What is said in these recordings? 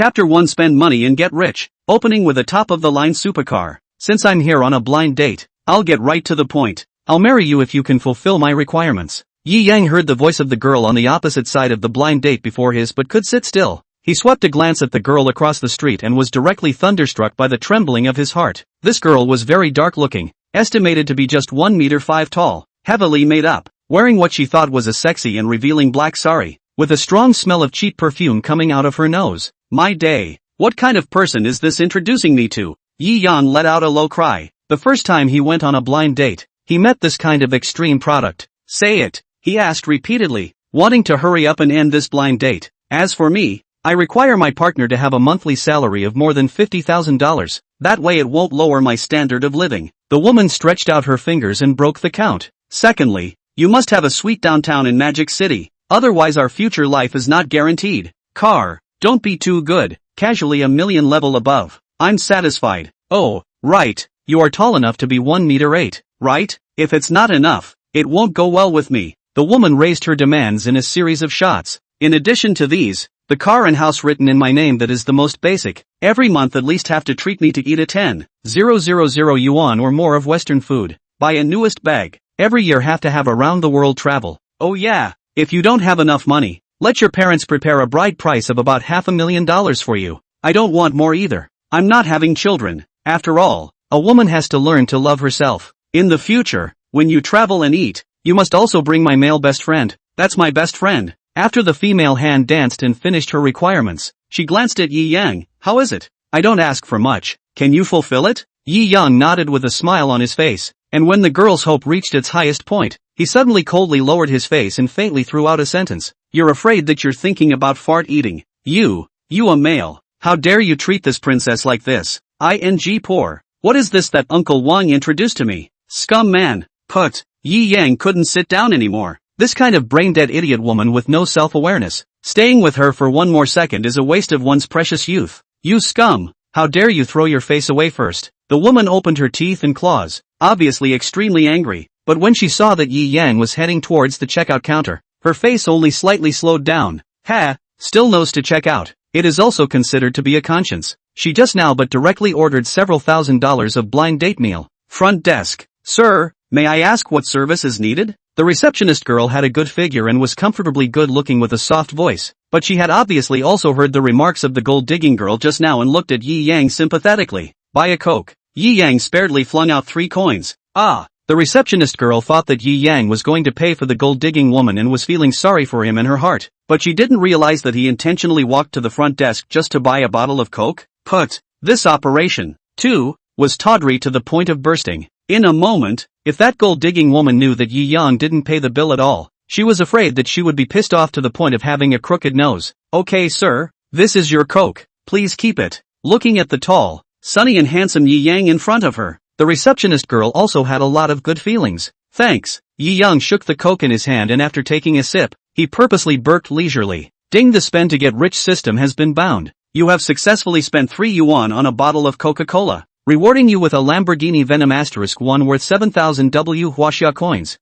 Chapter 1 Spend Money and Get Rich. Opening with a top-of-the-line supercar. Since I'm here on a blind date, I'll get right to the point. I'll marry you if you can fulfill my requirements. Yi Yang heard the voice of the girl on the opposite side of the blind date before his but could sit still. He swept a glance at the girl across the street and was directly thunderstruck by the trembling of his heart. This girl was very dark-looking, estimated to be just 1 meter 5 tall, heavily made up, wearing what she thought was a sexy and revealing black sari, with a strong smell of cheap perfume coming out of her nose. My day, what kind of person is this introducing me to? Yi Yang let out a low cry. The first time he went on a blind date, he met this kind of extreme product. Say it, he asked repeatedly, wanting to hurry up and end this blind date. As for me, I require my partner to have a monthly salary of more than $50,000, that way it won't lower my standard of living. The woman stretched out her fingers and broke the count. Secondly, you must have a suite downtown in Magic City, otherwise our future life is not guaranteed. Car, don't be too good, casually a million level above. I'm satisfied. Oh, right, you are tall enough to be 1 meter 8, right? If it's not enough, it won't go well with me. The woman raised her demands in a series of shots. In addition to these, the car and house written in my name, that is the most basic. Every month at least have to treat me to eat a 10,000 yuan or more of Western food. Buy a newest bag. Every year have to have around the world travel. Oh yeah, if you don't have enough money, let your parents prepare a bride price of about $500,000 for you. I don't want more either. I'm not having children. After all, a woman has to learn to love herself. In the future, when you travel and eat, you must also bring my male best friend. That's my best friend. After the female hand danced and finished her requirements, she glanced at Yi Yang. How is it? I don't ask for much. Can you fulfill it? Yi Yang nodded with a smile on his face, and when the girl's hope reached its highest point, he suddenly coldly lowered his face and faintly threw out a sentence. You're afraid that you're thinking about fart eating. You a male. How dare you treat this princess like this? Poor. What is this that Uncle Wang introduced to me? Scum man. Put. Yi Yang couldn't sit down anymore. This kind of brain-dead idiot woman with no self-awareness. Staying with her for one more second is a waste of one's precious youth. You scum. How dare you throw your face away first? The woman opened her teeth and claws, obviously extremely angry, but when she saw that Yi Yang was heading towards the checkout counter, her face only slightly slowed down. Still knows to check out. It is also considered to be a conscience. She just now but directly ordered several $1,000s of blind date meal. Front desk. Sir, may I ask what service is needed? The receptionist girl had a good figure and was comfortably good-looking with a soft voice, but she had obviously also heard the remarks of the gold-digging girl just now and looked at Yi Yang sympathetically. Buy a Coke. Yi Yang sparedly flung out 3 coins. The receptionist girl thought that Yi Yang was going to pay for the gold-digging woman and was feeling sorry for him in her heart, but she didn't realize that he intentionally walked to the front desk just to buy a bottle of Coke. This operation, too, was tawdry to the point of bursting. In a moment, if that gold-digging woman knew that Yi Yang didn't pay the bill at all, she was afraid that she would be pissed off to the point of having a crooked nose. Okay sir, this is your Coke, please keep it. Looking at the tall, sunny and handsome Yi Yang in front of her, the receptionist girl also had a lot of good feelings. Thanks. Yi Yang shook the Coke in his hand and after taking a sip, he purposely burped leisurely. Ding, the spend to get rich system has been bound. You have successfully spent 3 yuan on a bottle of Coca-Cola, rewarding you with a Lamborghini Venom *1 worth 7,000 Huaxia coins.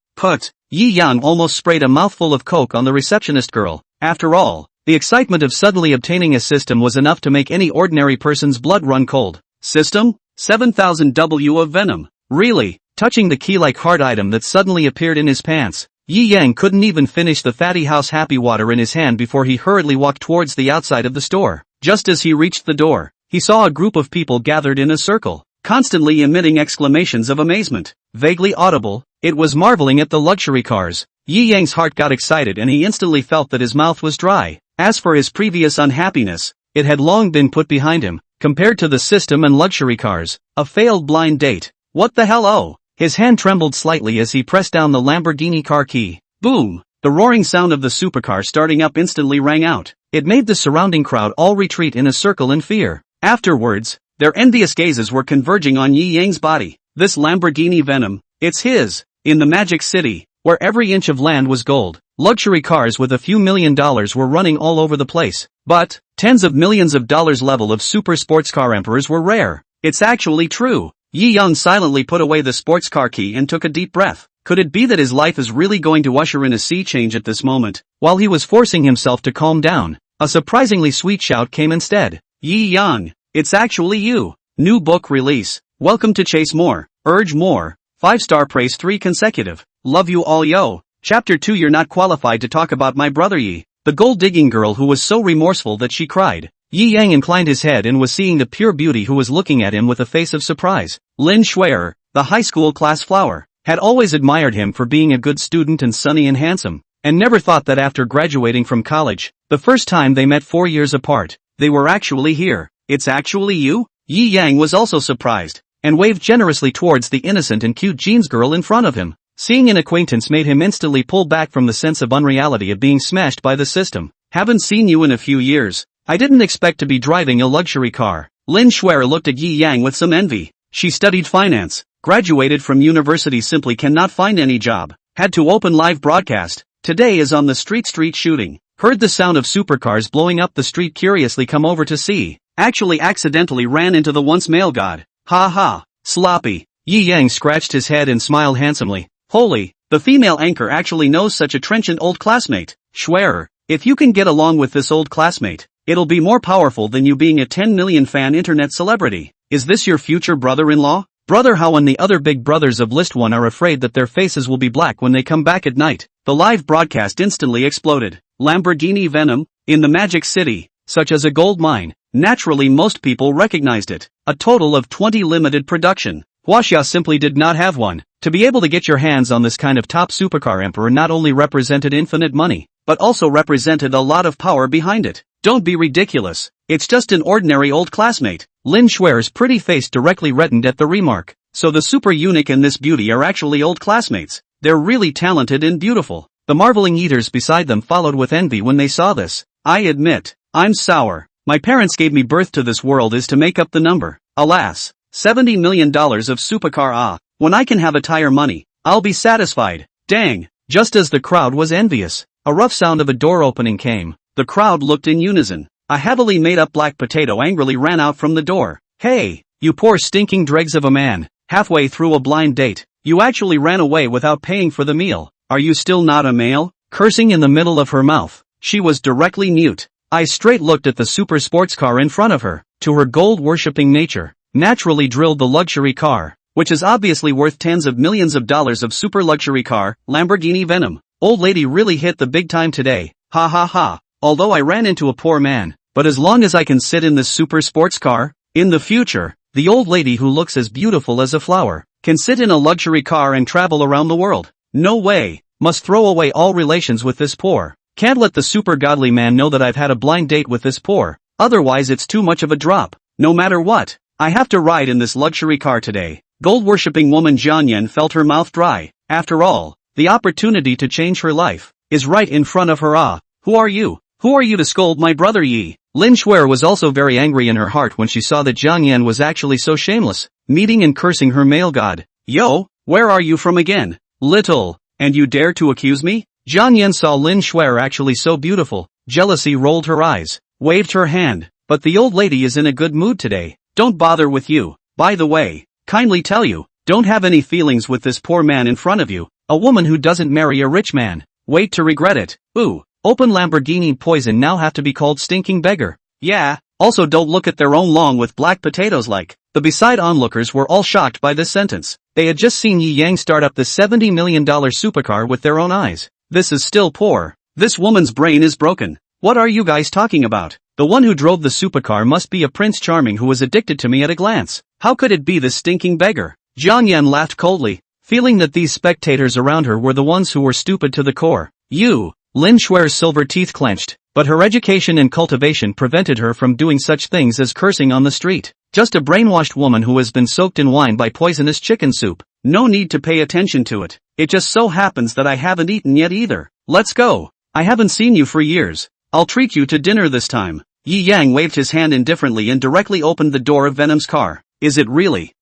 Yi Yang almost sprayed a mouthful of Coke on the receptionist girl. After all, the excitement of suddenly obtaining a system was enough to make any ordinary person's blood run cold. System? 7,000 W of Venom. Really? Touching the key-like heart item that suddenly appeared in his pants, Yi Yang couldn't even finish the fatty house happy water in his hand before he hurriedly walked towards the outside of the store. Just as he reached the door, he saw a group of people gathered in a circle, constantly emitting exclamations of amazement. Vaguely audible, it was marveling at the luxury cars. Yi Yang's heart got excited and he instantly felt that his mouth was dry. As for his previous unhappiness, it had long been put behind him. Compared to the system and luxury cars, a failed blind date. What the hell? Oh! His hand trembled slightly as he pressed down the Lamborghini car key. Boom! The roaring sound of the supercar starting up instantly rang out. It made the surrounding crowd all retreat in a circle in fear. Afterwards, their envious gazes were converging on Yi Yang's body. This Lamborghini Venom, it's his. In the Magic City, where every inch of land was gold, luxury cars with a few $1 million were running all over the place. But, tens of millions of dollars level of super sports car emperors were rare. It's actually true. Yi Yang silently put away the sports car key and took a deep breath. Could it be that his life is really going to usher in a sea change at this moment? While he was forcing himself to calm down, a surprisingly sweet shout came instead. Yi Yang, it's actually you. New book release. Welcome to chase more, urge more. 5-star praise 3 consecutive. Love you all yo. Chapter 2. You're not qualified to talk about my brother Yi. The gold-digging girl who was so remorseful that she cried. Yi Yang inclined his head and was seeing the pure beauty who was looking at him with a face of surprise. Lin Shuer, the high school class flower, had always admired him for being a good student and sunny and handsome, and never thought that after graduating from college, the first time they met 4 years apart, they were actually here. It's actually you? Yi Yang was also surprised, and waved generously towards the innocent and cute jeans girl in front of him. Seeing an acquaintance made him instantly pull back from the sense of unreality of being smashed by the system. Haven't seen you in a few years. I didn't expect to be driving a luxury car. Lin Shuer looked at Yi Yang with some envy. She studied finance, graduated from university, simply cannot find any job, had to open live broadcast. Today is on the street shooting. Heard the sound of supercars blowing up the street, curiously come over to see. Actually accidentally ran into the once male god. Ha ha, sloppy. Yi Yang scratched his head and smiled handsomely. Holy, the female anchor actually knows such a trenchant old classmate. Shuer, if you can get along with this old classmate, it'll be more powerful than you being a 10 million fan internet celebrity. Is this your future brother-in-law? Brother How and the other big brothers of List 1 are afraid that their faces will be black when they come back at night. The live broadcast instantly exploded. Lamborghini Venom, in the Magic City, such as a gold mine. Naturally most people recognized it. A total of 20 limited production. Huaxia simply did not have one. To be able to get your hands on this kind of top supercar emperor not only represented infinite money, but also represented a lot of power behind it. Don't be ridiculous. It's just an ordinary old classmate. Lin Shuer's pretty face directly reddened at the remark. So the super eunuch and this beauty are actually old classmates. They're really talented and beautiful. The marveling eaters beside them followed with envy when they saw this. I admit, I'm sour. My parents gave me birth to this world is to make up the number. Alas, $70 million of supercar when I can have a tire money, I'll be satisfied. Dang. Just as the crowd was envious, a rough sound of a door opening came. The crowd looked in unison. A heavily made up black potato angrily ran out from the door. Hey, you poor stinking dregs of a man. Halfway through a blind date, you actually ran away without paying for the meal. Are you still not a male? Cursing in the middle of her mouth, she was directly mute. Eyes straight looked at the super sports car in front of her. To her gold-worshipping nature, naturally drilled the luxury car, which is obviously worth tens of millions of dollars of super luxury car, Lamborghini Venom. Old lady really hit the big time today. Ha ha ha. Although I ran into a poor man, but as long as I can sit in this super sports car, in the future, the old lady who looks as beautiful as a flower, can sit in a luxury car and travel around the world. No way. Must throw away all relations with this poor. Can't let the super godly man know that I've had a blind date with this poor, otherwise it's too much of a drop. No matter what, I have to ride in this luxury car today. Gold-worshipping woman Jian Yan felt her mouth dry. After all, the opportunity to change her life is right in front of her. Who are you? Who are you to scold my brother Yi? Lin Shuer was also very angry in her heart when she saw that Jian Yan was actually so shameless, meeting and cursing her male god. Yo, where are you from again? Little, and you dare to accuse me? Jian Yan saw Lin Shuer actually so beautiful, jealousy rolled her eyes, waved her hand, but the old lady is in a good mood today, don't bother with you. By the way, kindly tell you, don't have any feelings with this poor man in front of you, a woman who doesn't marry a rich man. Wait to regret it. Ooh, open Lamborghini poison now have to be called stinking beggar. Yeah, also don't look at their own long with black potatoes like. The beside onlookers were all shocked by this sentence. They had just seen Yi Yang start up the $70 million supercar with their own eyes. This is still poor. This woman's brain is broken. What are you guys talking about? The one who drove the supercar must be a Prince Charming who was addicted to me at a glance. How could it be this stinking beggar? Jian Yan laughed coldly, feeling that these spectators around her were the ones who were stupid to the core. You, Lin Shuer's silver teeth clenched, but her education and cultivation prevented her from doing such things as cursing on the street. Just a brainwashed woman who has been soaked in wine by poisonous chicken soup. No need to pay attention to it. It just so happens that I haven't eaten yet either. Let's go. I haven't seen you for years. I'll treat you to dinner this time. Yi Yang waved his hand indifferently and directly opened the door of Venom's car. Is it really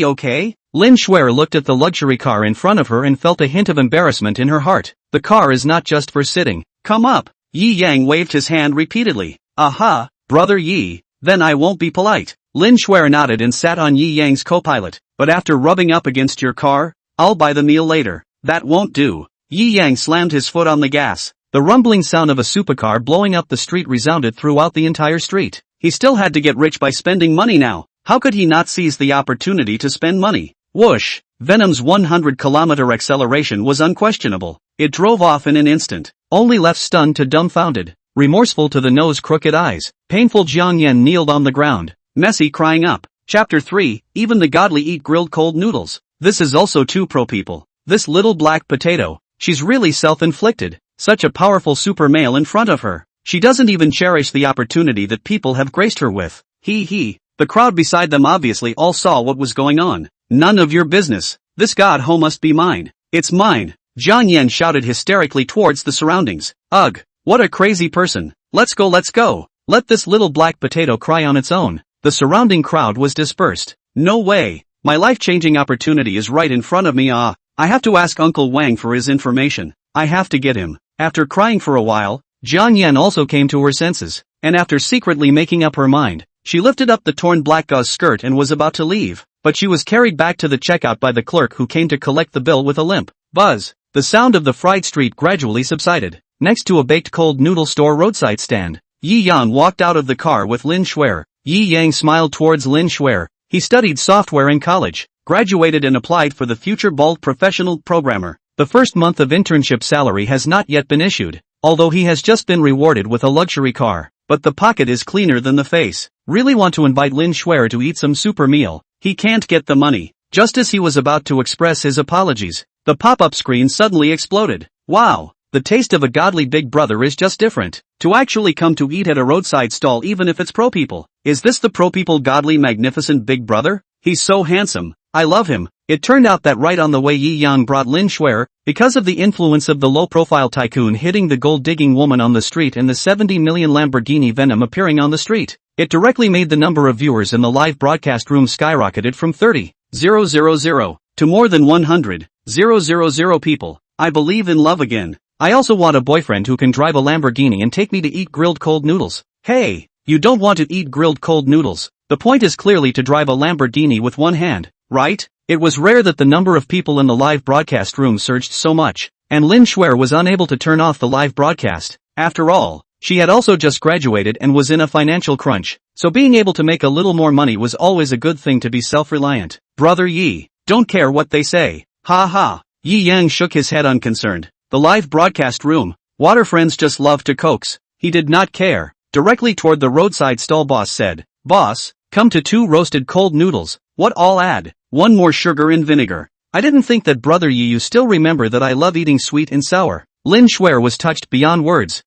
okay? Lin Shuer looked at the luxury car in front of her and felt a hint of embarrassment in her heart. The car is not just for sitting. Come up. Yi Yang waved his hand repeatedly. Aha, brother Yi, then I won't be polite. Lin Shuer nodded and sat on Yi Yang's co-pilot. But after rubbing up against your car, I'll buy the meal later. That won't do. Yi Yang slammed his foot on the gas. The rumbling sound of a supercar blowing up the street resounded throughout the entire street. He still had to get rich by spending money now. How could he not seize the opportunity to spend money? Whoosh! Venom's 100-kilometer acceleration was unquestionable. It drove off in an instant, only left stunned to dumbfounded. Remorseful to the nose-crooked eyes, painful Jiang Yan kneeled on the ground, messy crying up. Chapter 3, even the godly eat grilled cold noodles. This is also too pro people. This little black potato, she's really self-inflicted. Such a powerful super male in front of her. She doesn't even cherish the opportunity that people have graced her with. He. The crowd beside them obviously all saw what was going on. None of your business. This god ho must be mine. It's mine. Jiang Yan shouted hysterically towards the surroundings. Ugh, what a crazy person. Let's go. Let this little black potato cry on its own. The surrounding crowd was dispersed. No way. My life-changing opportunity is right in front of me. I have to ask Uncle Wang for his information. I have to get him. After crying for a while, Jiang Yan also came to her senses, and after secretly making up her mind, she lifted up the torn black gauze skirt and was about to leave, but she was carried back to the checkout by the clerk who came to collect the bill with a limp. Buzz! The sound of the fried street gradually subsided. Next to a baked cold noodle store roadside stand, Yi Yan walked out of the car with Lin Shuer. Yi Yang smiled towards Lin Shuer. He studied software in college, graduated and applied for the future bald professional programmer. The first month of internship salary has not yet been issued, although he has just been rewarded with a luxury car. But the pocket is cleaner than the face. Really want to invite Lin Shuer to eat some super meal. He can't get the money. Just as he was about to express his apologies, the pop-up screen suddenly exploded. Wow! The taste of a godly big brother is just different. To actually come to eat at a roadside stall even if it's pro people. Is this the pro people godly magnificent big brother? He's so handsome. I love him. It turned out that right on the way Yi Yang brought Lin Shuer, because of the influence of the low-profile tycoon hitting the gold-digging woman on the street and the 70 million Lamborghini Venom appearing on the street. It directly made the number of viewers in the live broadcast room skyrocketed from 30,000 to more than 100,000 people. I believe in love again. I also want a boyfriend who can drive a Lamborghini and take me to eat grilled cold noodles. Hey, you don't want to eat grilled cold noodles. The point is clearly to drive a Lamborghini with one hand, right? It was rare that the number of people in the live broadcast room surged so much, and Lin Shuer was unable to turn off the live broadcast. After all, she had also just graduated and was in a financial crunch, so being able to make a little more money was always a good thing to be self-reliant. Brother Yi, don't care what they say. Ha ha. Yi Yang shook his head unconcerned. The live broadcast room, water friends just love to coax. He did not care. Directly toward the roadside stall boss said, Boss, come to 2 roasted cold noodles. What all add? 1 more sugar and vinegar. I didn't think that brother Yi you still remember that I love eating sweet and sour. Lin Shuer was touched beyond words.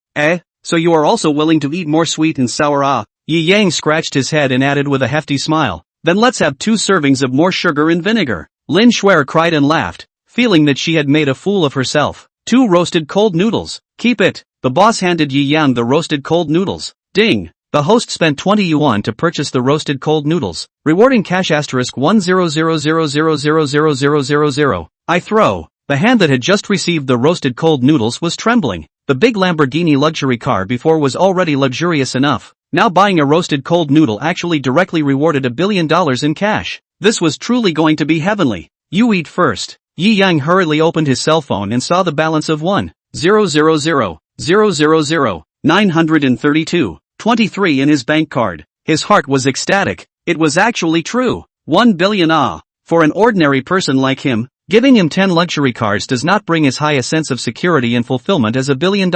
So you are also willing to eat more sweet and sour? Yi Yang scratched his head and added with a hefty smile. Then let's have 2 servings of more sugar and vinegar. Lin Shuer cried and laughed, feeling that she had made a fool of herself. 2 roasted cold noodles. Keep it. The boss handed Yi Yang the roasted cold noodles. Ding. The host spent 20 yuan to purchase the roasted cold noodles, rewarding cash *10000000000. I throw. The hand that had just received the roasted cold noodles was trembling. The big Lamborghini luxury car before was already luxurious enough. Now buying a roasted cold noodle actually directly rewarded $1 billion in cash. This was truly going to be heavenly. You eat first. Yi Yang hurriedly opened his cell phone and saw the balance of 1,000,000,932.23 in his bank card. His heart was ecstatic. It was actually true. 1 billion. For an ordinary person like him, giving him 10 luxury cars does not bring as high a sense of security and fulfillment as $1 billion.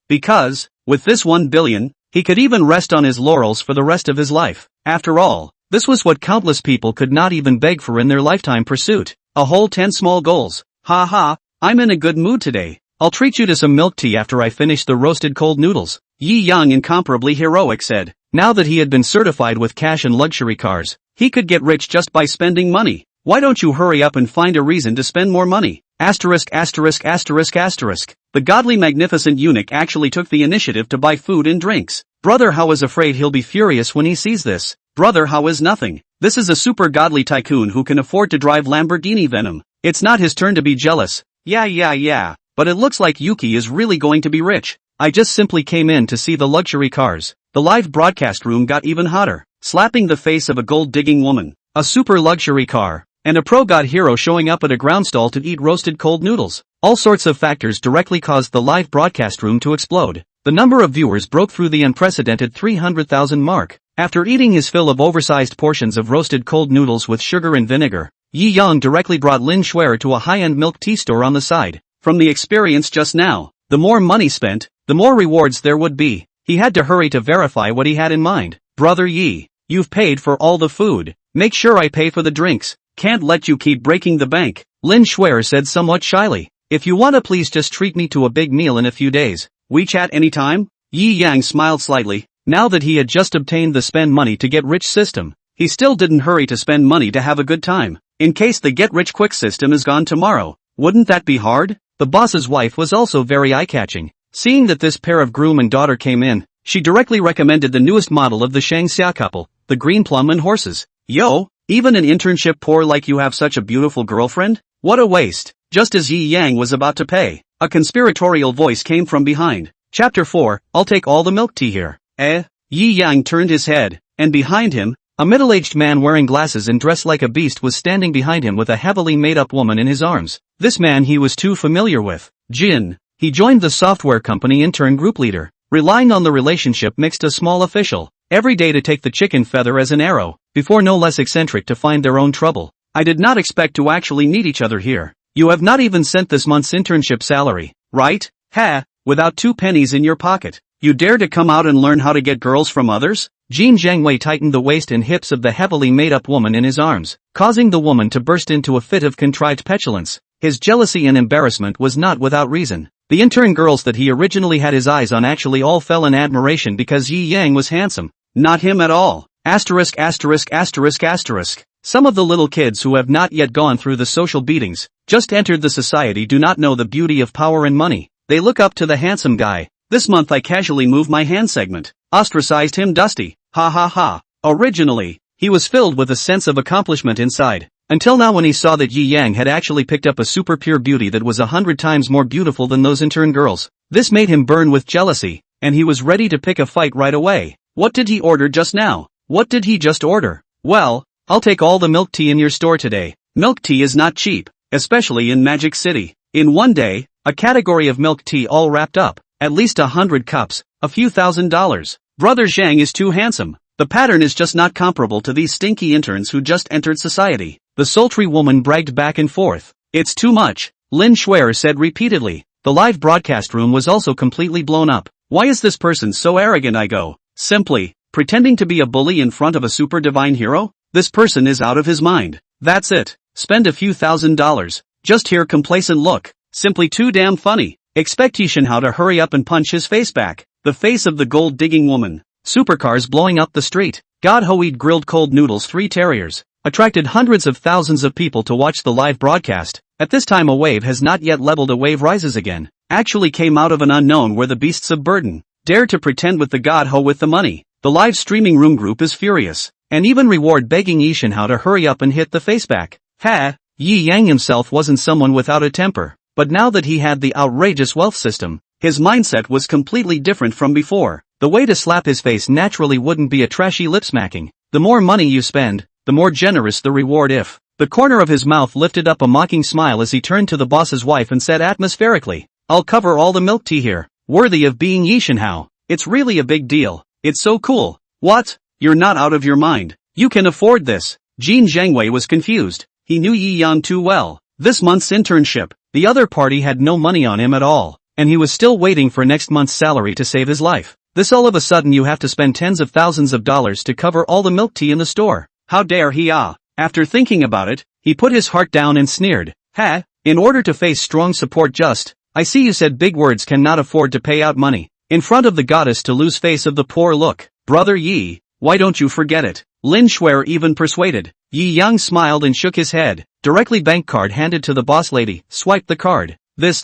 Because, with this 1 billion, he could even rest on his laurels for the rest of his life. After all, this was what countless people could not even beg for in their lifetime pursuit. A whole 10 small goals. Ha ha, I'm in a good mood today. I'll treat you to some milk tea after I finish the roasted cold noodles. Yi Yang, incomparably heroic, said. Now that he had been certified with cash and luxury cars, he could get rich just by spending money. Why don't you hurry up and find a reason to spend more money? ********. The godly magnificent eunuch actually took the initiative to buy food and drinks. Brother Hao is afraid he'll be furious when he sees this. Brother Hao is nothing. This is a super godly tycoon who can afford to drive Lamborghini Venom. It's not his turn to be jealous. Yeah. But it looks like Yuki is really going to be rich. I just simply came in to see the luxury cars. The live broadcast room got even hotter, slapping the face of a gold-digging woman, a super luxury car, and a pro-god hero showing up at a ground stall to eat roasted cold noodles. All sorts of factors directly caused the live broadcast room to explode. The number of viewers broke through the unprecedented 300,000 mark. After eating his fill of oversized portions of roasted cold noodles with sugar and vinegar, Yi Yang directly brought Lin Shuer to a high-end milk tea store on the side. From the experience just now, the more money spent, the more rewards there would be. He had to hurry to verify what he had in mind. Brother Yi, you've paid for all the food. Make sure I pay for the drinks. Can't let you keep breaking the bank. Lin Shuer said somewhat shyly. If you wanna please just treat me to a big meal in a few days. We chat anytime? Yi Yang smiled slightly. Now that he had just obtained the spend money to get rich system, he still didn't hurry to spend money to have a good time. In case the get rich quick system is gone tomorrow, wouldn't that be hard? The boss's wife was also very eye-catching. Seeing that this pair of groom and daughter came in, she directly recommended the newest model of the Shangxia couple, the green plum and horses. Yo, even an internship poor like you have such a beautiful girlfriend? What a waste. Just as Yi Yang was about to pay, a conspiratorial voice came from behind. Chapter 4, I'll take all the milk tea here. Yi Yang turned his head, and behind him, a middle-aged man wearing glasses and dressed like a beast was standing behind him with a heavily made-up woman in his arms. This man he was too familiar with. Jin. He joined the software company intern group leader, relying on the relationship mixed a small official, every day to take the chicken feather as an arrow, before no less eccentric to find their own trouble. I did not expect to actually meet each other here. You have not even sent this month's internship salary, right? Ha, without 2 pennies in your pocket. You dare to come out and learn how to get girls from others? Jin Zhangwei tightened the waist and hips of the heavily made-up woman in his arms, causing the woman to burst into a fit of contrived petulance. His jealousy and embarrassment was not without reason. The intern girls that he originally had his eyes on actually all fell in admiration because Yi Yang was handsome. Not him at all. Asterisk asterisk asterisk asterisk. Some of the little kids who have not yet gone through the social beatings, just entered the society do not know the beauty of power and money. They look up to the handsome guy. This month I casually moved my hand segment. Ostracized him Dusty. Ha ha ha. Originally, he was filled with a sense of accomplishment inside. Until now when he saw that Yi Yang had actually picked up a super pure beauty that was 100 times more beautiful than those intern girls. This made him burn with jealousy, and he was ready to pick a fight right away. What did he order just now? What did he just order? Well, I'll take all the milk tea in your store today. Milk tea is not cheap, especially in Magic City. In one day, a category of milk tea all wrapped up. At least 100 cups, a few $1,000s. Brother Zhang is too handsome. The pattern is just not comparable to these stinky interns who just entered society. The sultry woman bragged back and forth. It's too much, Lin Shuer said repeatedly. The live broadcast room was also completely blown up. Why is this person so arrogant? I go. Simply, pretending to be a bully in front of a super divine hero? This person is out of his mind. That's it. Spend a few $1,000s. Just hear complacent look. Simply too damn funny. Expect Yishenhao to hurry up and punch his face back. The face of the gold-digging woman. Supercars blowing up the street. God Ho eat grilled cold noodles 3 terriers. Attracted hundreds of thousands of people to watch the live broadcast. At this time a wave has not yet leveled, a wave rises again. Actually came out of an unknown where the beasts of burden dare to pretend with the God Ho with the money. The live streaming room group is furious. And even reward begging Yishenhao to hurry up and hit the face back. Ha! Yi Yang himself wasn't someone without a temper. But now that he had the outrageous wealth system, his mindset was completely different from before. The way to slap his face naturally wouldn't be a trashy lip smacking. The more money you spend, the more generous the reward. If the corner of his mouth lifted up a mocking smile as he turned to the boss's wife and said atmospherically, I'll cover all the milk tea here, worthy of being Yishenhao. It's really a big deal. It's so cool. What? You're not out of your mind. You can afford this. Jin Zhangwei was confused. He knew Yi Yang too well. This month's internship, the other party had no money on him at all, and he was still waiting for next month's salary to save his life. This all of a sudden you have to spend tens of thousands of dollars to cover all the milk tea in the store. How dare he? After thinking about it, he put his heart down and sneered. Ha, in order to face strong support I see you said big words cannot afford to pay out money. In front of the goddess to lose face of the poor look. Brother Yi, why don't you forget it? Lin Shuer even persuaded. Yi Yang smiled and shook his head. Directly bank card handed to the boss lady, swiped the card. This.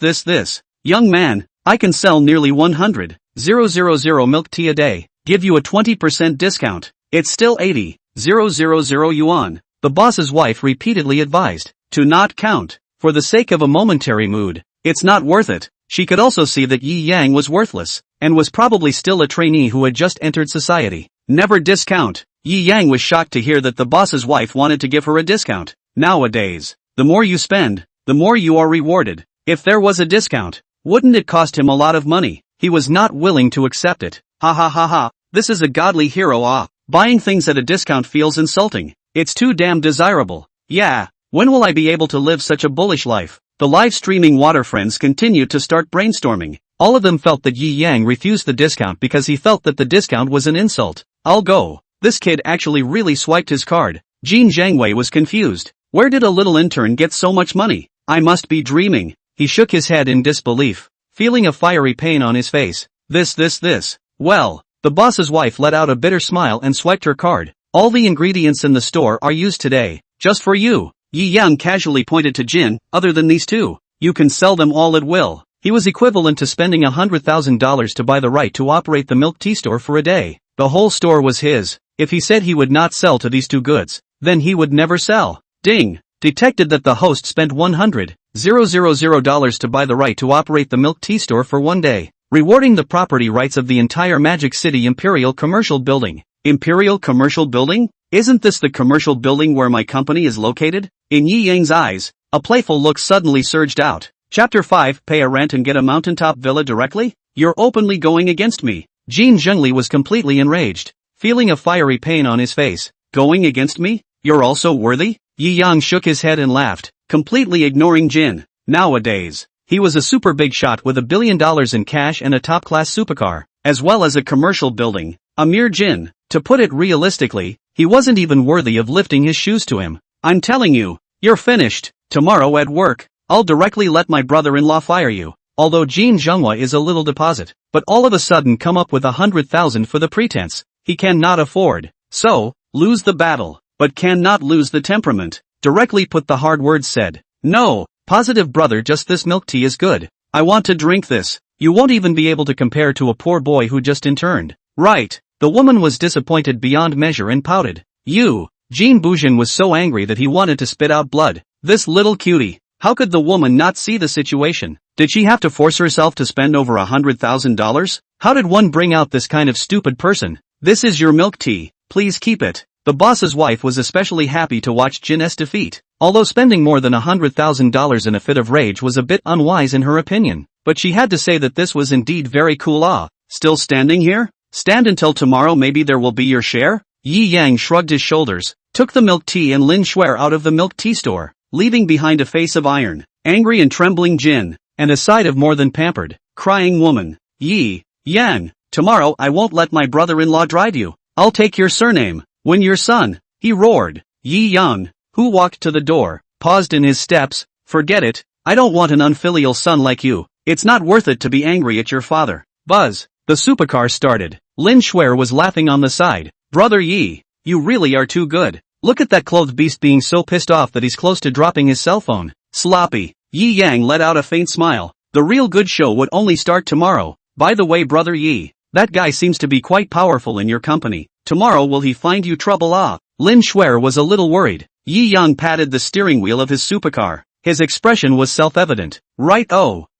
Young man, I can sell nearly 100,000 milk tea a day. Give you a 20% discount. It's still 80,000 yuan. The boss's wife repeatedly advised. To not count. For the sake of a momentary mood. It's not worth it. She could also see that Yi Yang was worthless, and was probably still a trainee who had just entered society. Never discount. Yi Yang was shocked to hear that the boss's wife wanted to give her a discount. Nowadays, the more you spend, the more you are rewarded. If there was a discount, wouldn't it cost him a lot of money? He was not willing to accept it. Ha ha ha ha, this is a godly hero. Buying things at a discount feels insulting. It's too damn desirable. Yeah, when will I be able to live such a bullish life? The live streaming water friends continued to start brainstorming. All of them felt that Yi Yang refused the discount because he felt that the discount was an insult. I'll go. This kid actually really swiped his card. Jin Zhangwei was confused. Where did a little intern get so much money? I must be dreaming. He shook his head in disbelief, feeling a fiery pain on his face. This. Well, the boss's wife let out a bitter smile and swiped her card. All the ingredients in the store are used today, just for you. Yi Yang casually pointed to Jin. Other than these two, you can sell them all at will. He was equivalent to spending $100,000 to buy the right to operate the milk tea store for a day. The whole store was his. If he said he would not sell to these two goods, then he would never sell. Ding! Detected that the host spent $100,000 to buy the right to operate the milk tea store for one day, rewarding the property rights of the entire Magic City Imperial Commercial Building. Imperial Commercial Building? Isn't this the commercial building where my company is located? In Yi Yang's eyes, a playful look suddenly surged out. Chapter 5, Pay a rent and get a mountaintop villa directly? You're openly going against me. Jin Zhengli was completely enraged, feeling a fiery pain on his face. Going against me? You're also worthy? Yi Yang shook his head and laughed, completely ignoring Jin. Nowadays, he was a super big shot with $1 billion in cash and a top-class supercar, as well as a commercial building. A mere Jin. To put it realistically, he wasn't even worthy of lifting his shoes to him. I'm telling you, you're finished. Tomorrow at work, I'll directly let my brother-in-law fire you. Although Jin Zhengwa is a little deposit, but all of a sudden come up with 100,000 for the pretense. He cannot afford. So, lose the battle, but cannot lose the temperament. Directly put the hard words said. No, positive brother, just this milk tea is good. I want to drink this. You won't even be able to compare to a poor boy who just interned. Right. The woman was disappointed beyond measure and pouted. Jin Bujin was so angry that he wanted to spit out blood. This little cutie. How could the woman not see the situation? Did she have to force herself to spend over $100,000? How did one bring out this kind of stupid person? This is your milk tea. Please keep it. The boss's wife was especially happy to watch Jin's defeat. Although spending more than $100,000 in a fit of rage was a bit unwise in her opinion, but she had to say that this was indeed very cool. Still standing here? Stand until tomorrow, maybe there will be your share? Yi Yang shrugged his shoulders, took the milk tea and Lin Shuer out of the milk tea store, leaving behind a face of iron, angry and trembling Jin, and a side of more than pampered, crying woman. Yi Yang, tomorrow I won't let my brother-in-law drive you. I'll take your surname. When your son, he roared. Yi Yang, who walked to the door, paused in his steps. Forget it, I don't want an unfilial son like you. It's not worth it to be angry at your father. Buzz. The supercar started. Lin Shuer was laughing on the side. Brother Yi, you really are too good. Look at that clothed beast being so pissed off that he's close to dropping his cell phone. Sloppy. Yi Yang let out a faint smile. The real good show would only start tomorrow. By the way, brother Yi, that guy seems to be quite powerful in your company. Tomorrow will he find you trouble? Lin Shuer was a little worried. Yi Yang patted the steering wheel of his supercar. His expression was self-evident. Right,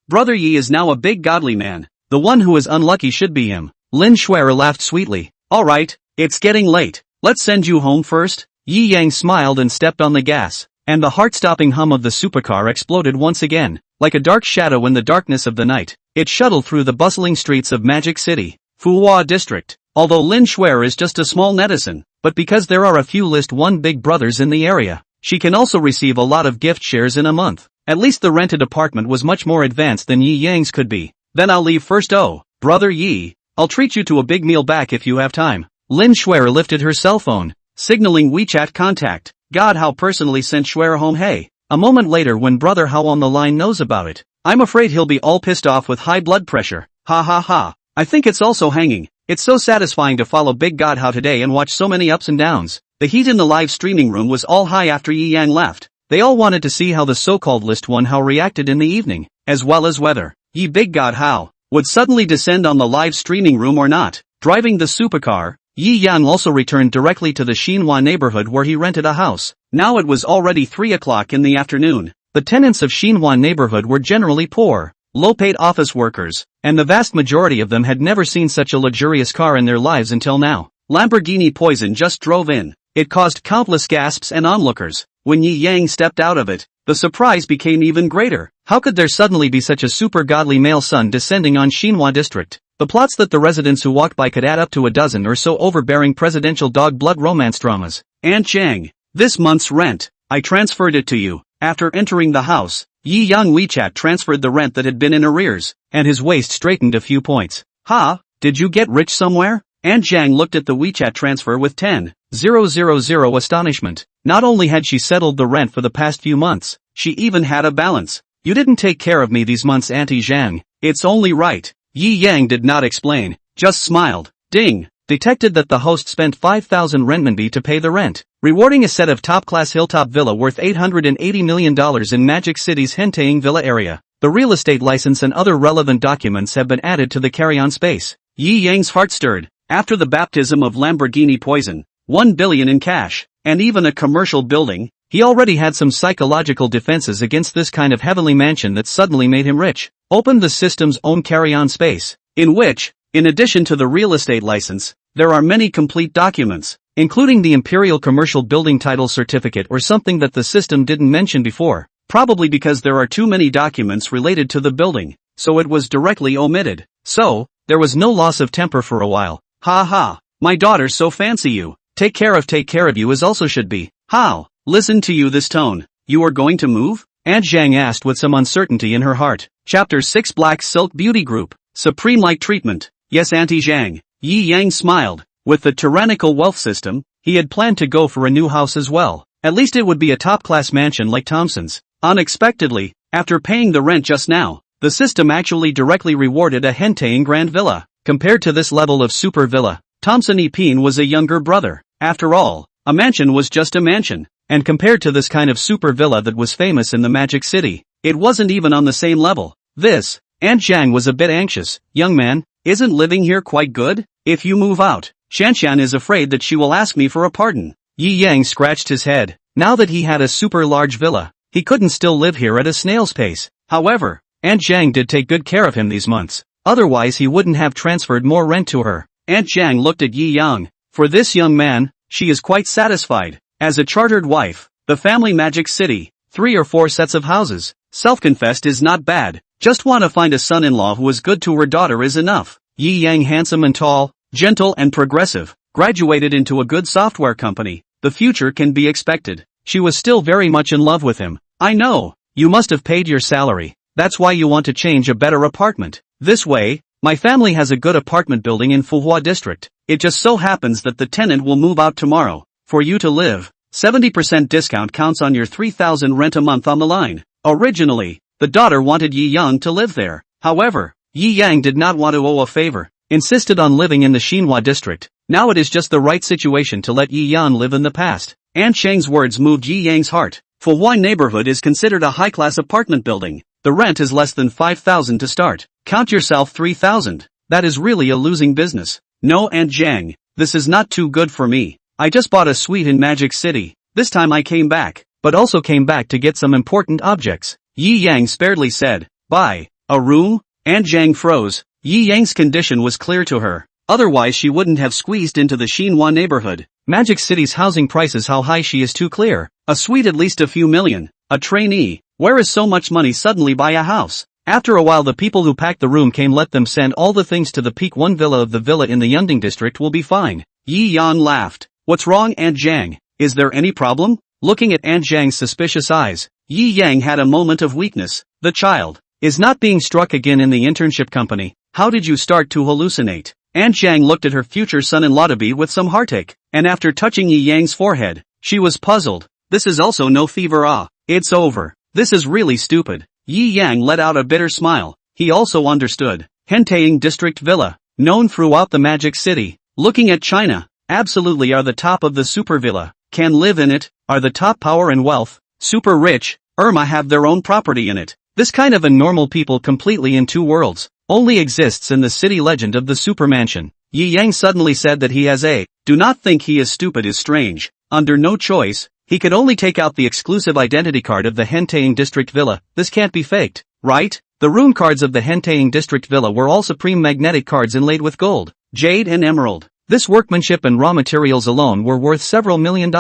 brother Yi is now a big godly man. The one who is unlucky should be him. Lin Shuer laughed sweetly. Alright, it's getting late. Let's send you home first. Yi Yang smiled and stepped on the gas, and the heart-stopping hum of the supercar exploded once again. Like a dark shadow in the darkness of the night, it shuttled through the bustling streets of Magic City, Fuhua District. Although Lin Shuer is just a small netizen, but because there are a few list 1 big brothers in the area, she can also receive a lot of gift shares in a month. At least the rented apartment was much more advanced than Yi Yang's could be. Then I'll leave first. Brother Yi, I'll treat you to a big meal back if you have time. Lin Shuer lifted her cell phone, signaling WeChat contact. God, how personally sent Shuer home. Hey. A moment later, when brother Hao on the line knows about it, I'm afraid he'll be all pissed off with high blood pressure. Ha ha ha. I think it's also hanging. It's so satisfying to follow Big God Hao today and watch so many ups and downs. The heat in the live streaming room was all high after Yi Yang left. They all wanted to see how the so-called list 1 Hao reacted in the evening, as well as whether Yi Big God Hao would suddenly descend on the live streaming room or not. Driving the supercar, Yi Yang also returned directly to the Xinhua neighborhood where he rented a house. Now it was already 3 o'clock in the afternoon. The tenants of Xinhua neighborhood were generally poor, low-paid office workers, and the vast majority of them had never seen such a luxurious car in their lives until now. Lamborghini Poison just drove in. It caused countless gasps and onlookers. When Yi Yang stepped out of it, the surprise became even greater. How could there suddenly be such a super godly male son descending on Xinhua district? The plots that the residents who walked by could add up to a dozen or so overbearing presidential dog blood romance dramas. Aunt Chang, this month's rent, I transferred it to you. After entering the house, Yi Yang WeChat transferred the rent that had been in arrears, and his waist straightened a few points. Ha, did you get rich somewhere? Aunt Zhang looked at the WeChat transfer with 10,000 astonishment. Not only had she settled the rent for the past few months, she even had a balance. You didn't take care of me these months, Auntie Zhang. It's only right. Yi Yang did not explain, just smiled. Ding. Detected that the host spent 5,000 renminbi to pay the rent, rewarding a set of top-class hilltop villa worth $880 million in Magic City's Henteing Villa area. The real estate license and other relevant documents have been added to the carry-on space. Yi Yang's heart stirred. After the baptism of Lamborghini poison, 1 billion in cash, and even a commercial building, he already had some psychological defenses against this kind of heavenly mansion that suddenly made him rich. Opened the system's own carry-on space, in which, in addition to the real estate license, there are many complete documents, including the Imperial Commercial Building Title Certificate or something that the system didn't mention before, probably because there are too many documents related to the building, so it was directly omitted. So, there was no loss of temper for a while. Ha ha, my daughter so fancy you, take care of you as also should be. How? Listen to you this tone, you are going to move? Aunt Zhang asked with some uncertainty in her heart. Chapter 6 Black Silk Beauty Group, Supreme-like Treatment. Yes, Auntie Zhang. Yi Yang smiled. With the tyrannical wealth system, he had planned to go for a new house as well. At least it would be a top-class mansion like Thompson's. Unexpectedly, after paying the rent just now, the system actually directly rewarded a Henteing Grand Villa. Compared to this level of super villa, Thompson Epine was a younger brother. After all, a mansion was just a mansion. And compared to this kind of super villa that was famous in the Magic City, it wasn't even on the same level. This, Aunt Zhang was a bit anxious. Young man, isn't living here quite good? If you move out, Shanshan is afraid that she will ask me for a pardon. Yi Yang scratched his head. Now that he had a super large villa, he couldn't still live here at a snail's pace. However, Aunt Zhang did take good care of him these months. Otherwise he wouldn't have transferred more rent to her. Aunt Zhang looked at Yi Yang. For this young man, she is quite satisfied. As a chartered wife, the family Magic City, 3 or 4 sets of houses, self-confessed is not bad. Just want to find a son-in-law who is good to her daughter is enough. Yi Yang, handsome and tall, gentle and progressive, graduated into a good software company. The future can be expected. She was still very much in love with him. I know, you must have paid your salary. That's why you want to change a better apartment. This way, my family has a good apartment building in Fuhua district. It just so happens that the tenant will move out tomorrow. For you to live, 70% discount counts on your 3,000 rent a month on the line. Originally, the daughter wanted Yi Yang to live there. However, Yi Yang did not want to owe a favor, insisted on living in the Xinhua district. Now it is just the right situation to let Yi Yang live in the past. Aunt Chang's words moved Yi Yang's heart. Fuhua neighborhood is considered a high-class apartment building. The rent is less than 5,000 to start. Count yourself 3,000. That is really a losing business. No, Aunt Zhang, this is not too good for me. I just bought a suite in Magic City. This time I came back, but also came back to get some important objects. Yi Yang sparedly said, buy a room? Aunt Zhang froze. Yi Yang's condition was clear to her. Otherwise she wouldn't have squeezed into the Xinhua neighborhood. Magic City's housing prices, how high she is too clear. A suite at least a few million. A trainee. Where is so much money suddenly buy a house? After a while the people who packed the room came. Let them send all the things to the Peak 1 villa of the villa in the Yunding district will be fine. Yi Yan laughed. What's wrong, Aunt Zhang? Is there any problem? Looking at Aunt Zhang's suspicious eyes, Yi Yang had a moment of weakness. The child is not being struck again in the internship company. How did you start to hallucinate? Aunt Zhang looked at her future son-in-law to be with some heartache, and after touching Yi Yang's forehead, she was puzzled. This is also no fever. It's over. This is really stupid. Yi Yang let out a bitter smile. He also understood. Henteing District Villa, known throughout the Magic City, looking at China, absolutely are the top of the super villa, can live in it, are the top power and wealth, super rich, Irma have their own property in it. This kind of a normal people completely in two worlds, only exists in the city legend of the super mansion. Yi Yang suddenly said that he has a, do not think he is stupid is strange, under no choice, he could only take out the exclusive identity card of the Henteing District Villa. This can't be faked, right? The rune cards of the Henteing District Villa were all supreme magnetic cards inlaid with gold, jade and emerald. This workmanship and raw materials alone were worth several $1 million.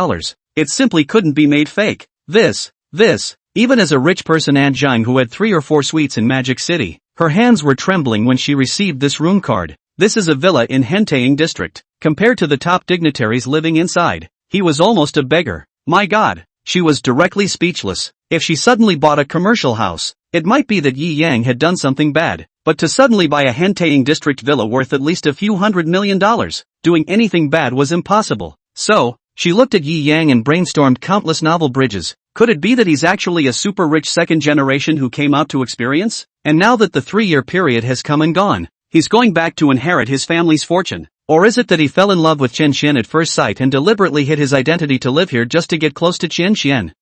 It simply couldn't be made fake. This, even as a rich person Aunt Zhang who had 3 or 4 suites in Magic City, Her hands were trembling when she received this room card. This is a villa in Henteing district. Compared to the top dignitaries living inside, he was almost a beggar. My God, she was directly speechless. If she suddenly bought a commercial house, it might be that Yi Yang had done something bad, but to suddenly buy a Henteing district villa worth at least a few $100 million, doing anything bad was impossible. So, she looked at Yi Yang and brainstormed countless novel bridges. Could it be that he's actually a super rich second generation who came out to experience? And now that the 3-year period has come and gone, he's going back to inherit his family's fortune. Or is it that he fell in love with Chen Xian at first sight and deliberately hid his identity to live here just to get close to Chen Xian?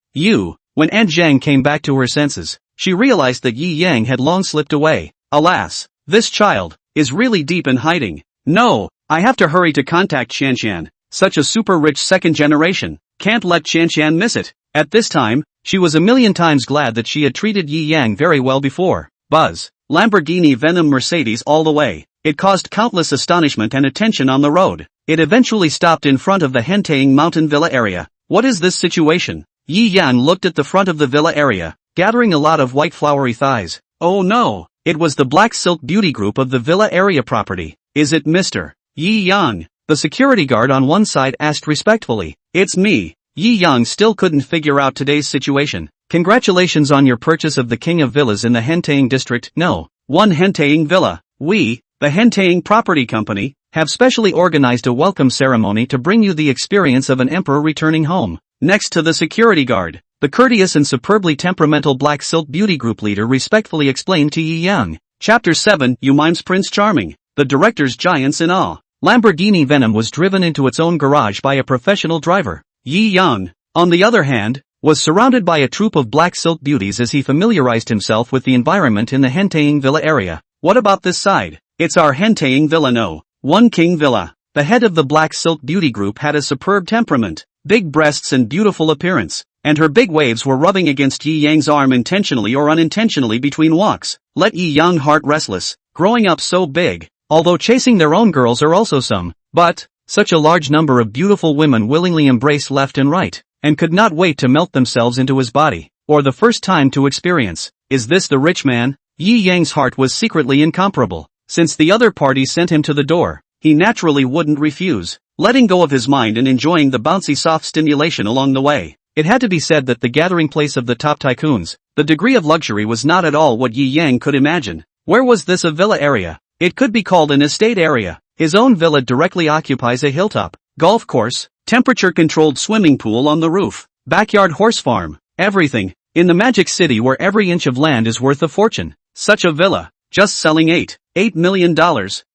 When An Zhang came back to her senses, she realized that Yi Yang had long slipped away. Alas, this child is really deep in hiding. No, I have to hurry to contact Chen Xian. Such a super rich second generation. Can't let Chen Xian miss it. At this time, she was a million times glad that she had treated Yi Yang very well before. Buzz, Lamborghini Venom Mercedes all the way. It caused countless astonishment and attention on the road. It eventually stopped in front of the Henteing Mountain Villa area. What is this situation? Yi Yang looked at the front of the villa area, gathering a lot of white flowery thighs. Oh no, it was the Black Silk Beauty Group of the villa area property. Is it Mr. Yi Yang? The security guard on one side asked respectfully. It's me. Yi Yang still couldn't figure out today's situation. Congratulations on your purchase of the King of Villas in the Henteing district. No, one Henteing Villa. We, the Henteing Property Company, have specially organized a welcome ceremony to bring you the experience of an emperor returning home. Next to the security guard, the courteous and superbly temperamental Black Silk Beauty Group leader respectfully explained to Yi Yang. Chapter 7, You Mimes Prince Charming. The director's giants in awe. Lamborghini Venom was driven into its own garage by a professional driver. Yi Yang, on the other hand, was surrounded by a troop of Black Silk beauties as he familiarized himself with the environment in the Henteing Villa area. What about this side? It's our Henteing Villa. No, one King Villa. The head of the Black Silk Beauty Group had a superb temperament, big breasts and beautiful appearance, and her big waves were rubbing against Yi Yang's arm intentionally or unintentionally between walks. Let Yi Yang heart restless, growing up so big, although chasing their own girls are also some, but such a large number of beautiful women willingly embraced left and right, and could not wait to melt themselves into his body, or the first time to experience. Is this the rich man? Yi Yang's heart was secretly incomparable. Since the other party sent him to the door, he naturally wouldn't refuse, letting go of his mind and enjoying the bouncy soft stimulation along the way. It had to be said that the gathering place of the top tycoons, the degree of luxury was not at all what Yi Yang could imagine. Where was this a villa area? It could be called an estate area. His own villa directly occupies a hilltop, golf course, temperature-controlled swimming pool on the roof, backyard horse farm, everything. In the Magic City where every inch of land is worth a fortune. Such a villa, just selling $8 million.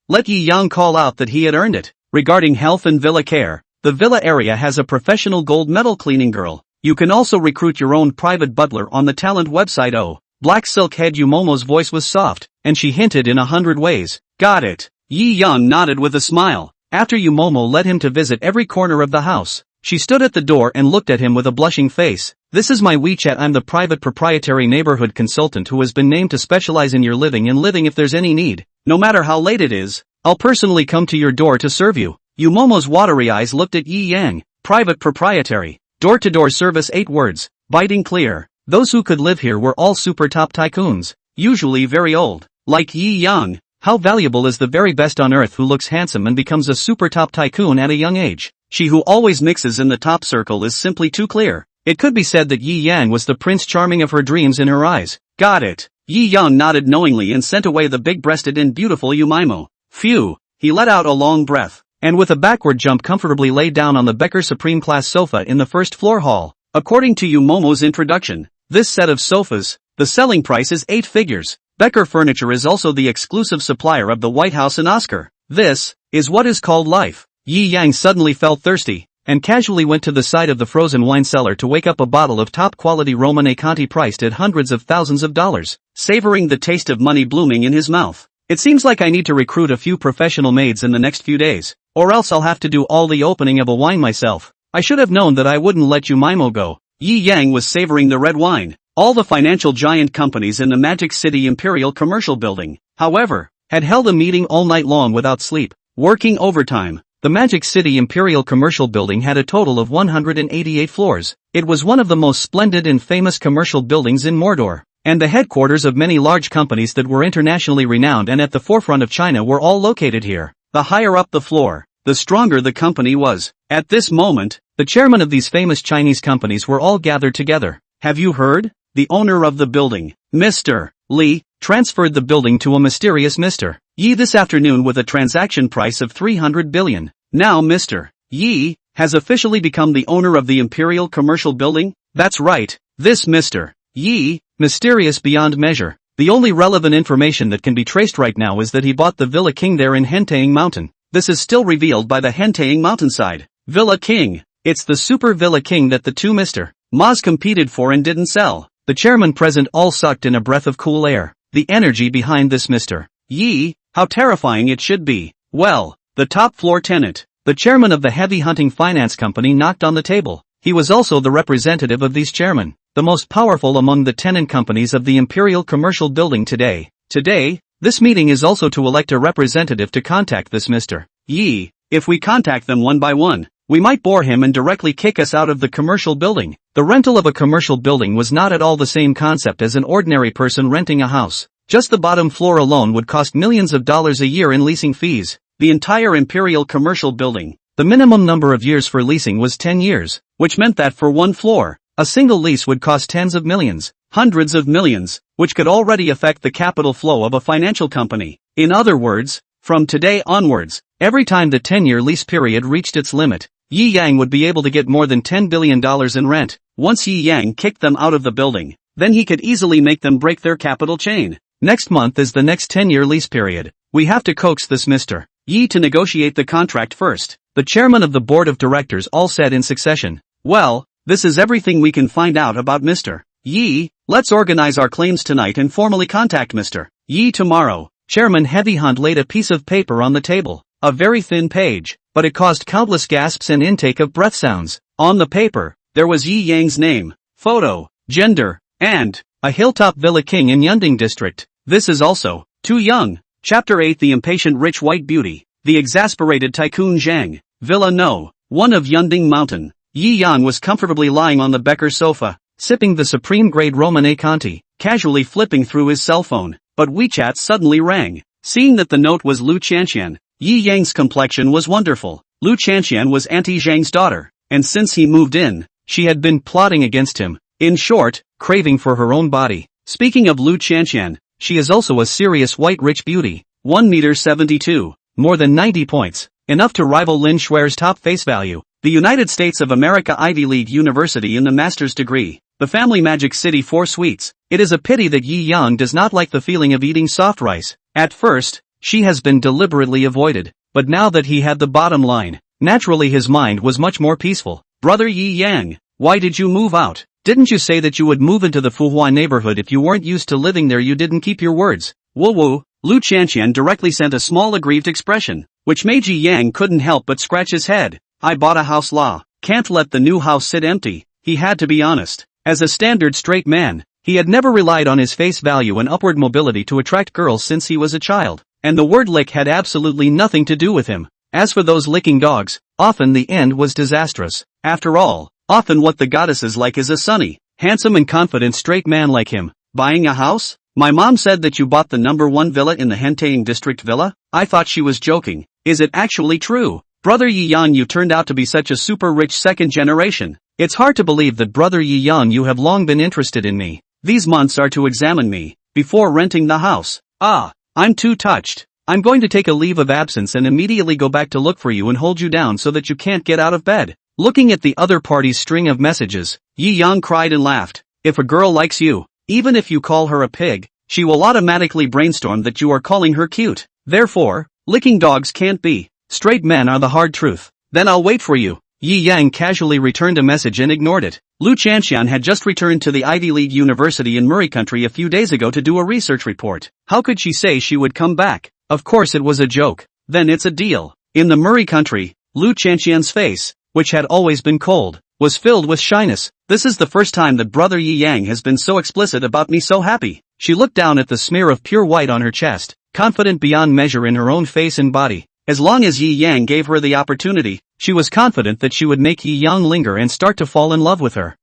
Let Yi Yang call out that he had earned it. Regarding health and villa care, the villa area has a professional gold medal cleaning girl. You can also recruit your own private butler on the talent website. Oh, Black Silk head Yumomo's voice was soft, and she hinted in 100 ways. Got it. Yi Yang nodded with a smile. After Yumomo led him to visit every corner of the house, she stood at the door and looked at him with a blushing face. This is my WeChat. I'm the private proprietary neighborhood consultant who has been named to specialize in your living and living if there's any need. No matter how late it is, I'll personally come to your door to serve you. Yumomo's watery eyes looked at Yi Yang. Private proprietary. Door-to-door service. 8 words. Biting clear. Those who could live here were all super top tycoons. Usually very old. Like Yi Yang. How valuable is the very best on earth who looks handsome and becomes a super top tycoon at a young age? She who always mixes in the top circle is simply too clear. It could be said that Yi Yang was the Prince Charming of her dreams in her eyes. Got it. Yi Yang nodded knowingly and sent away the big-breasted and beautiful Yumaimo. Phew. He let out a long breath, and with a backward jump comfortably lay down on the Becker Supreme Class sofa in the first floor hall. According to Yumomo's introduction, this set of sofas, the selling price is 8 figures. Becker Furniture is also the exclusive supplier of the White House and Oscar. This is what is called life. Yi Yang suddenly felt thirsty, and casually went to the side of the frozen wine cellar to wake up a bottle of top-quality Romane Conti priced at hundreds of thousands of dollars, savoring the taste of money blooming in his mouth. It seems like I need to recruit a few professional maids in the next few days, or else I'll have to do all the opening of a wine myself. I should have known that I wouldn't let Yumaimo go. Yi Yang was savoring the red wine. All the financial giant companies in the Magic City Imperial Commercial Building, however, had held a meeting all night long without sleep, working overtime. The Magic City Imperial Commercial Building had a total of 188 floors. It was one of the most splendid and famous commercial buildings in Mordor, and the headquarters of many large companies that were internationally renowned and at the forefront of China were all located here. The higher up the floor, the stronger the company was. At this moment, the chairman of these famous Chinese companies were all gathered together. Have you heard? The owner of the building, Mr. Li, transferred the building to a mysterious Mr. Yi this afternoon with a transaction price of 300 billion. Now Mr. Yi has officially become the owner of the Imperial Commercial Building? That's right, this Mr. Yi, mysterious beyond measure. The only relevant information that can be traced right now is that he bought the Villa King there in Hentang Mountain. This is still revealed by the Hentang mountainside. Villa King. It's the super Villa King that the two Mr. Ma's competed for and didn't sell. The chairman present all sucked in a breath of cool air. The energy behind this Mr. Yi, how terrifying it should be. Well, the top floor tenant, the chairman of the heavy hunting finance company knocked on the table. He was also the representative of these chairmen, the most powerful among the tenant companies of the Imperial Commercial Building today. Today, this meeting is also to elect a representative to contact this Mr. Yi. If we contact them one by one, we might bore him and directly kick us out of the commercial building. The rental of a commercial building was not at all the same concept as an ordinary person renting a house. Just the bottom floor alone would cost millions of dollars a year in leasing fees. The entire Imperial Commercial Building, the minimum number of years for leasing was 10 years, which meant that for one floor, a single lease would cost tens of millions, hundreds of millions, which could already affect the capital flow of a financial company. In other words, from today onwards, every time the 10-year lease period reached its limit, Yi Yang would be able to get more than $10 billion in rent. Once Yi Yang kicked them out of the building, then he could easily make them break their capital chain. Next month is the next 10-year lease period. We have to coax this Mr. Yi to negotiate the contract first. The chairman of the board of directors all said in succession. Well, this is everything we can find out about Mr. Yi. Let's organize our claims tonight and formally contact Mr. Yi tomorrow. Chairman Heavy Hunt laid a piece of paper on the table. A very thin page, but it caused countless gasps and intake of breath sounds. On the paper, there was Yi Yang's name, photo, gender, and a hilltop Villa King in Yunding district. This is also too young. Chapter 8 The impatient rich white beauty, the exasperated tycoon Zhang, Villa No. 1 of Yunding Mountain. Yi Yang was comfortably lying on the Becker sofa, sipping the supreme grade Romanée Conti, casually flipping through his cell phone, but WeChat suddenly rang. Seeing that the note was Lu Chanxian, Yi Yang's complexion was wonderful. Lu Chanxian was Auntie Zhang's daughter, and since he moved in, she had been plotting against him. In short, craving for her own body. Speaking of Lu Chanxian, she is also a serious white rich beauty. 1.72 meters, more than 90 points, enough to rival Lin Shuer's top face value. The United States of America Ivy League University in the master's degree. The Family Magic City 4 Suites. It is a pity that Yi Yang does not like the feeling of eating soft rice. At first, she has been deliberately avoided, but now that he had the bottom line, naturally his mind was much more peaceful. Brother Yi Yang, why did you move out? Didn't you say that you would move into the Fuhua neighborhood if you weren't used to living there? You didn't keep your words. Woo woo. Lu Chanxian directly sent a small aggrieved expression, which made Yi Yang couldn't help but scratch his head. I bought a house law. Can't let the new house sit empty. He had to be honest. As a standard straight man, he had never relied on his face value and upward mobility to attract girls since he was a child, and the word lick had absolutely nothing to do with him. As for those licking dogs, often the end was disastrous. After all, often what the goddesses like is a sunny, handsome and confident straight man like him. Buying a house? My mom said that you bought the #1 villa in the Hentang district villa? I thought she was joking. Is it actually true? Brother Yi Yang, you turned out to be such a super rich second generation. It's hard to believe that Brother Yi Yang, you have long been interested in me. These months are to examine me, before renting the house. Ah, I'm too touched. I'm going to take a leave of absence and immediately go back to look for you and hold you down so that you can't get out of bed. Looking at the other party's string of messages, Yi Yang cried and laughed. If a girl likes you, even if you call her a pig, she will automatically brainstorm that you are calling her cute. Therefore, licking dogs can't be. Straight men are the hard truth. Then I'll wait for you. Yi Yang casually returned a message and ignored it. Lu Chanxian had just returned to the Ivy League University in Murray Country a few days ago to do a research report. How could she say she would come back? Of course it was a joke. Then it's a deal. In the Murray Country, Lu Chanxian's face, which had always been cold, was filled with shyness. This is the first time that Brother Yi Yang has been so explicit about me, so happy. She looked down at the smear of pure white on her chest, confident beyond measure in her own face and body. As long as Yi Yang gave her the opportunity, she was confident that she would make Yi Yang linger and start to fall in love with her.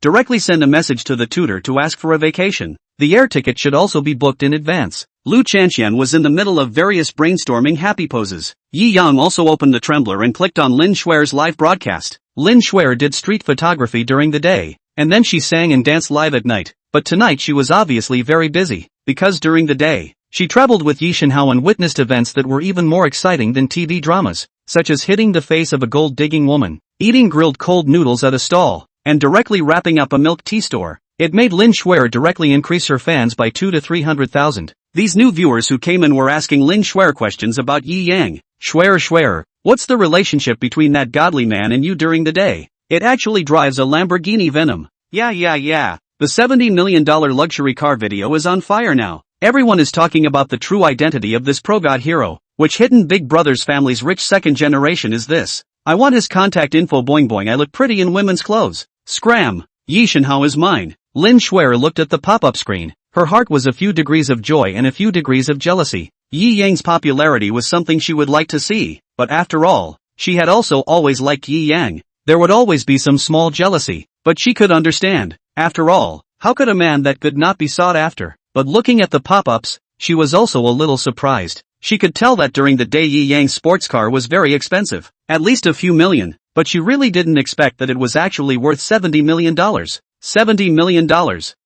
Directly send a message to the tutor to ask for a vacation. The air ticket should also be booked in advance. Lu Chanxian was in the middle of various brainstorming happy poses. Yi Yang also opened the Trembler and clicked on Lin Shuer's live broadcast. Lin Shuer did street photography during the day, and then she sang and danced live at night, but tonight she was obviously very busy, because during the day, she traveled with Yi Shenhao and witnessed events that were even more exciting than TV dramas, such as hitting the face of a gold-digging woman, eating grilled cold noodles at a stall, and directly wrapping up a milk tea store. It made Lin Shuer directly increase her fans by 2 to 300,000. These new viewers who came in were asking Lin Shuer questions about Yi Yang. Shuer, what's the relationship between that godly man and you during the day? It actually drives a Lamborghini Venom. Yeah. The $70 million luxury car video is on fire now. Everyone is talking about the true identity of this pro-god hero. Which hidden Big Brother's family's rich second generation is this? I want his contact info. Boing. I look pretty in women's clothes. Scram. Yi Shenhao is mine. Lin Shuer looked at the pop-up screen. Her heart was a few degrees of joy and a few degrees of jealousy. Yi Yang's popularity was something she would like to see, but after all, she had also always liked Yi Yang. There would always be some small jealousy, but she could understand. After all, how could a man that could not be sought after? But looking at the pop-ups, she was also a little surprised. She could tell that during the day Yi Yang's sports car was very expensive, at least a few million, but she really didn't expect that it was actually worth $70 million. $70 million.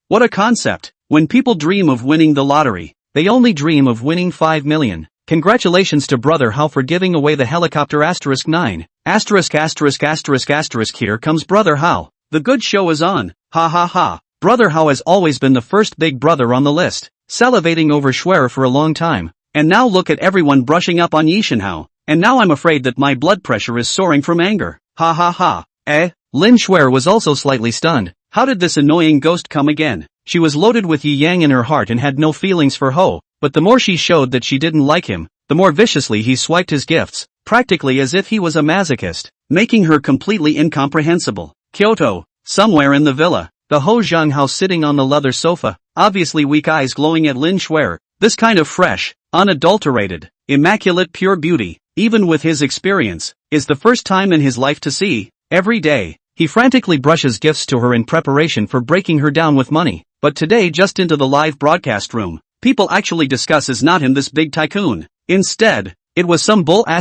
What a concept. When people dream of winning the lottery, they only dream of winning 5 million. Congratulations to Brother Hao for giving away the helicopter *9. ******. Here comes Brother Hao. The good show is on. Ha. Brother Hao has always been the first big brother on the list, salivating over Shuer for a long time. And now look at everyone brushing up on Yi Shenhao. And now I'm afraid that my blood pressure is soaring from anger. Ha. Lin Shuer was also slightly stunned. How did this annoying ghost come again? She was loaded with Yi Yang in her heart and had no feelings for Ho, but the more she showed that she didn't like him, the more viciously he swiped his gifts, practically as if he was a masochist, making her completely incomprehensible. Kyoto, somewhere in the villa, the Ho Zhang house sitting on the leather sofa, obviously weak eyes glowing at Lin Shuer. This kind of fresh, unadulterated, immaculate pure beauty, even with his experience, is the first time in his life to see. Every day, he frantically brushes gifts to her in preparation for breaking her down with money, but today just into the live broadcast room, people actually discuss is not him this big tycoon. Instead, it was some bull ***** Yi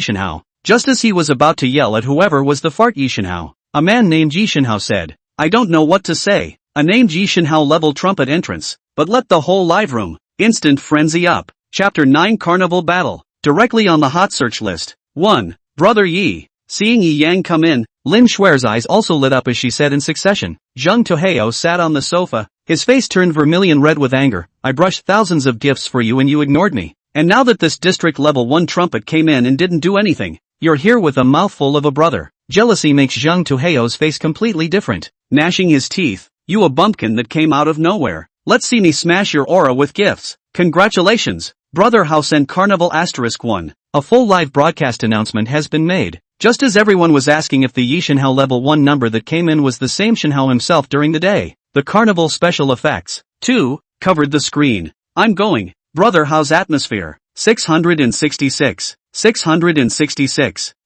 Shenhao. Just as he was about to yell at whoever was the fart Yi Shenhao, a man named Yi Shenhao said, I don't know what to say. A named Yi Shenhao level trumpet entrance, but let the whole live room, instant frenzy up. Chapter 9 Carnival Battle, directly on the hot search list. 1. Brother Yi. Seeing Yi Yang come in, Lin Shuer's eyes also lit up as she said in succession. Zheng Toheo sat on the sofa, his face turned vermilion red with anger. I brushed thousands of gifts for you and you ignored me. And now that this district level 1 trumpet came in and didn't do anything, you're here with a mouthful of a brother. Jealousy makes Zheng Toheo's face completely different. Gnashing his teeth, you a bumpkin that came out of nowhere. Let's see me smash your aura with gifts. Congratulations, Brother Hao sent Carnival *1. A full live broadcast announcement has been made. Just as everyone was asking if the Yi Shenhao level 1 number that came in was the same Shenhao himself during the day, the Carnival special effects, 2, covered the screen. I'm going. Brother Hao's atmosphere. 666.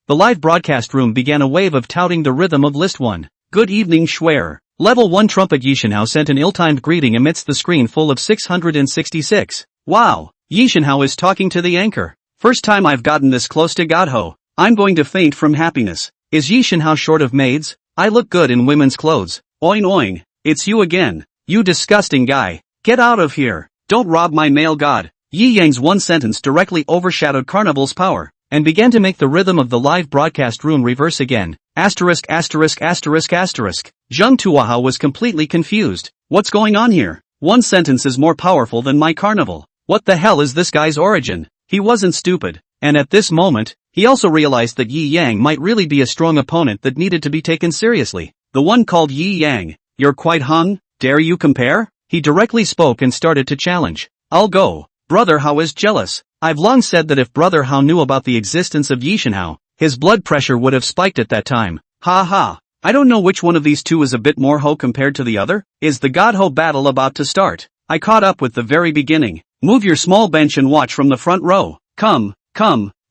The live broadcast room began a wave of touting the rhythm of List 1. Good evening Shuer. Level 1 trumpet Yi Shenhao sent an ill-timed greeting amidst the screen full of 666. Wow, Yi Shenhao is talking to the anchor. First time I've gotten this close to Godho. I'm going to faint from happiness. Is Yi Shenhao short of maids? I look good in women's clothes. Oing, it's you again. You disgusting guy. Get out of here. Don't rob my male god. Yi Yang's one sentence directly overshadowed Carnival's power, and began to make the rhythm of the live broadcast room reverse again. Zheng Tuahao was completely confused. What's going on here? One sentence is more powerful than my Carnival. What the hell is this guy's origin? He wasn't stupid, and at this moment, he also realized that Yi Yang might really be a strong opponent that needed to be taken seriously. The one called Yi Yang. You're quite hung? Dare you compare? He directly spoke and started to challenge. I'll go. Brother Hao is jealous. I've long said that if Brother Hao knew about the existence of Yi Shenhao, his blood pressure would have spiked at that time. Ha. I don't know which one of these two is a bit more Ho compared to the other. Is the God Ho battle about to start? I caught up with the very beginning. Move your small bench and watch from the front row. Come.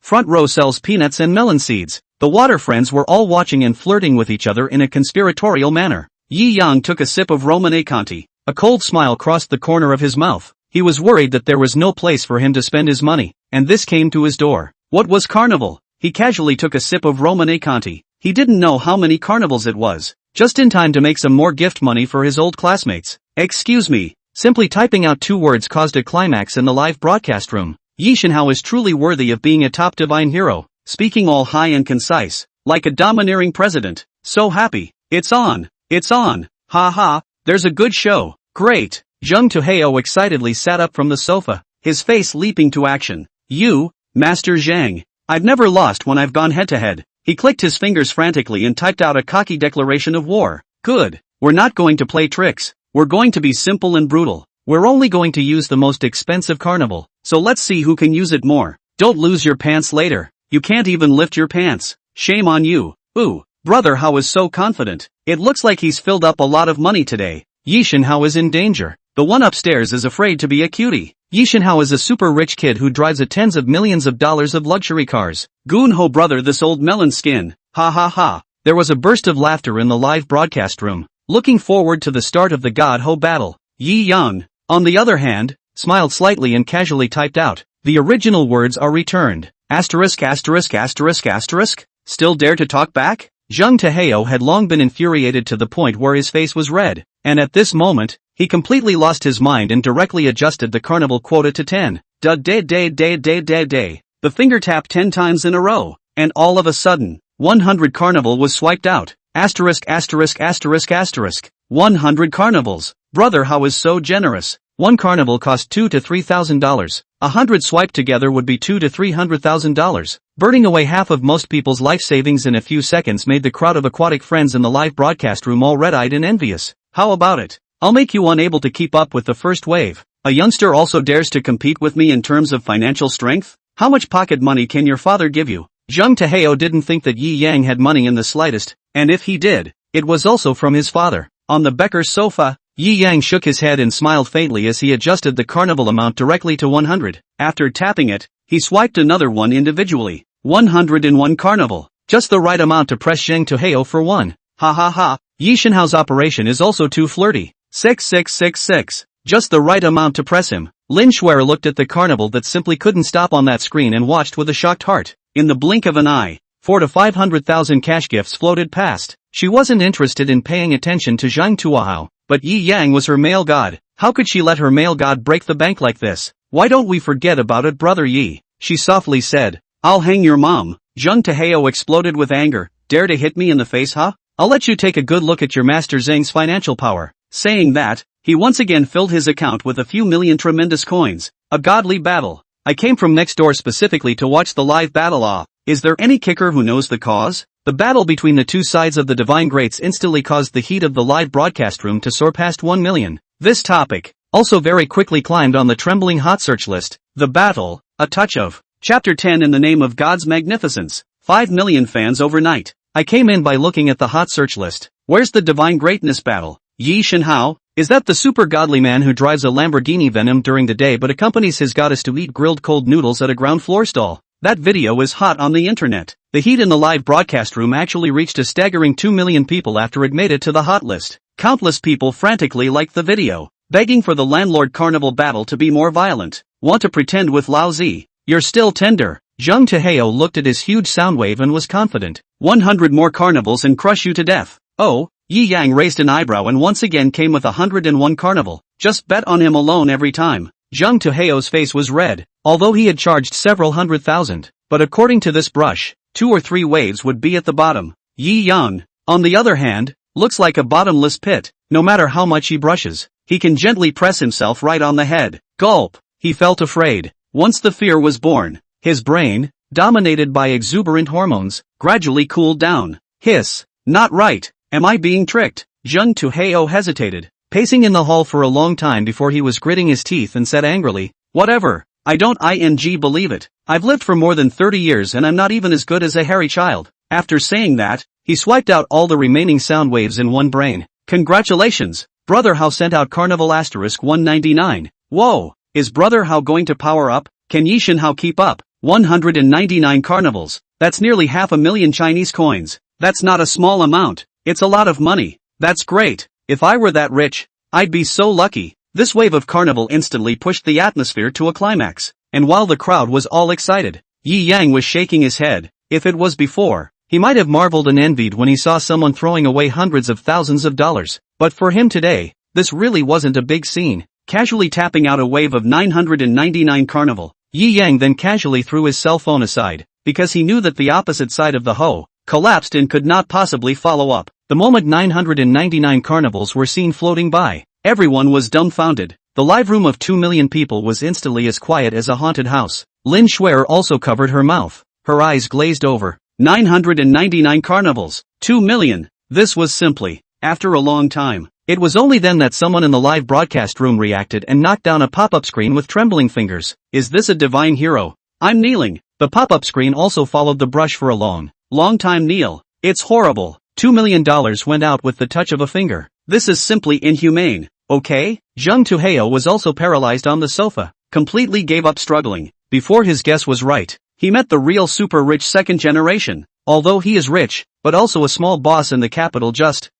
Front row sells peanuts and melon seeds. The water friends were all watching and flirting with each other in a conspiratorial manner. Yi Yang took a sip of resumen. A cold smile crossed the corner of his mouth. He was worried that there was no place for him to spend his money, and this came to his door. What was carnival? He casually took a sip of resumen. He didn't know how many carnivals it was. Just in time to make some more gift money for his old classmates. Excuse me. Simply typing out 2 words caused a climax in the live broadcast room. Yi Shinhao is truly worthy of being a top divine hero, speaking all high and concise, like a domineering president. So happy. It's on. It's on. Ha ha, there's a good show. Great. Zheng Tuheo excitedly sat up from the sofa, his face leaping to action. You, Master Zhang. I've never lost when I've gone head-to-head. He clicked his fingers frantically and typed out a cocky declaration of war. Good. We're not going to play tricks. We're going to be simple and brutal. We're only going to use the most expensive carnival, so let's see who can use it more. Don't lose your pants later. You can't even lift your pants. Shame on you. Ooh, brother Hao is so confident. It looks like he's filled up a lot of money today. Yi Shinhao is in danger. The one upstairs is afraid to be a cutie. Yi Shinhao is a super rich kid who drives a tens of millions of dollars of luxury cars. Goon ho brother this old melon skin. Ha ha ha. There was a burst of laughter in the live broadcast room. Looking forward to the start of the God Ho battle. Yi Yang, on the other hand, smiled slightly and casually typed out. The original words are returned. Asterisk asterisk asterisk asterisk. Still dare to talk back? Zheng Tuheo had long been infuriated to the point where his face was red, and at this moment, he completely lost his mind and directly adjusted the carnival quota to 10. The finger tapped 10 times in a row, and all of a sudden, 100 carnival was swiped out. Asterisk asterisk asterisk asterisk. 100 carnivals. Brother Hao is so generous. One carnival cost $2,000 to $3,000. 100 swiped together would be $200,000 to $300,000. Burning away half of most people's life savings in a few seconds made the crowd of aquatic friends in the live broadcast room all red-eyed and envious. How about it? I'll make you unable to keep up with the first wave. A youngster also dares to compete with me in terms of financial strength? How much pocket money can your father give you? Zheng Tuheo didn't think that Yi Yang had money in the slightest, and if he did, it was also from his father. On the Becker's sofa, Yi Yang shook his head and smiled faintly as he adjusted the carnival amount directly to 100. After tapping it, he swiped another one individually. 101 carnival. Just the right amount to press Zheng Tuheo for one. Ha ha ha, Yi Shinhao's operation is also too flirty. 6666. Just the right amount to press him. Lin Shuer looked at the carnival that simply couldn't stop on that screen and watched with a shocked heart. In the blink of an eye, 400,000 to 500,000 cash gifts floated past. She wasn't interested in paying attention to Zhang Tuhao, but Yi Yang was her male god. How could she let her male god break the bank like this? Why don't we forget about it, brother Yi? She softly said. I'll hang your mom. Zheng Tuheo exploded with anger. Dare to hit me in the face, huh? I'll let you take a good look at your master Zhang's financial power. Saying that, he once again filled his account with a few million tremendous coins. A godly battle. I came from next door specifically to watch the live battle. Is there any kicker who knows the cause? The battle between the two sides of the divine greats instantly caused the heat of the live broadcast room to soar past 1 million. This topic also very quickly climbed on the trembling hot search list. The battle, a touch of Chapter 10 in the name of God's magnificence. 5 million fans overnight. I came in by looking at the hot search list. Where's the divine greatness battle? Yi Shinhao? Is that the super godly man who drives a Lamborghini Venom during the day but accompanies his goddess to eat grilled cold noodles at a ground floor stall? That video is hot on the internet. The heat in the live broadcast room actually reached a staggering 2 million people after it made it to the hot list. Countless people frantically liked the video, begging for the landlord carnival battle to be more violent. Want to pretend with Lao Zi? You're still tender. Zheng Tuheo looked at his huge sound wave and was confident. 100 more carnivals and crush you to death. Oh, Yi Yang raised an eyebrow and once again came with 101 carnival. Just bet on him alone every time. Zheng Tuheo's face was red, although he had charged several 100,000. But according to this brush, 2 or 3 waves would be at the bottom. Yi Yang, on the other hand, looks like a bottomless pit. No matter how much he brushes, he can gently press himself right on the head. Gulp. He felt afraid. Once the fear was born, his brain, dominated by exuberant hormones, gradually cooled down. Hiss. Not right. Am I being tricked? Zheng Tuheo hesitated, pacing in the hall for a long time before he was gritting his teeth and said angrily, whatever. I don't believe it. I've lived for more than 30 years and I'm not even as good as a hairy child. After saying that, he swiped out all the remaining sound waves in one brain. Congratulations. Brother Hao sent out Carnival asterisk 199. Whoa. Is Brother Hao going to power up? Can Yi Shinhao keep up? 199 carnivals. That's nearly 500,000 Chinese coins. That's not a small amount. It's a lot of money. That's great. If I were that rich, I'd be so lucky. This wave of carnival instantly pushed the atmosphere to a climax. And while the crowd was all excited, Yi Yang was shaking his head. If it was before, he might have marveled and envied when he saw someone throwing away hundreds of thousands of dollars. But for him today, this really wasn't a big scene. Casually tapping out a wave of 999 carnival, Yi Yang then casually threw his cell phone aside, because he knew that the opposite side of the hoe collapsed and could not possibly follow up. The moment 999 carnivals were seen floating by, everyone was dumbfounded. The live room of 2 million people was instantly as quiet as a haunted house. Lin Shuer also covered her mouth. Her eyes glazed over. 999 carnivals. 2 million. This was simply, after a long time. It was only then that someone in the live broadcast room reacted and knocked down a pop-up screen with trembling fingers. Is this a divine hero? I'm kneeling. The pop-up screen also followed the brush for a long time kneel. It's horrible. $2 million went out with the touch of a finger. This is simply inhumane. Okay? Zheng Tuheo was also paralyzed on the sofa, completely gave up struggling. Before his guess was right, he met the real super rich second generation. Although he is rich, but also a small boss in the capital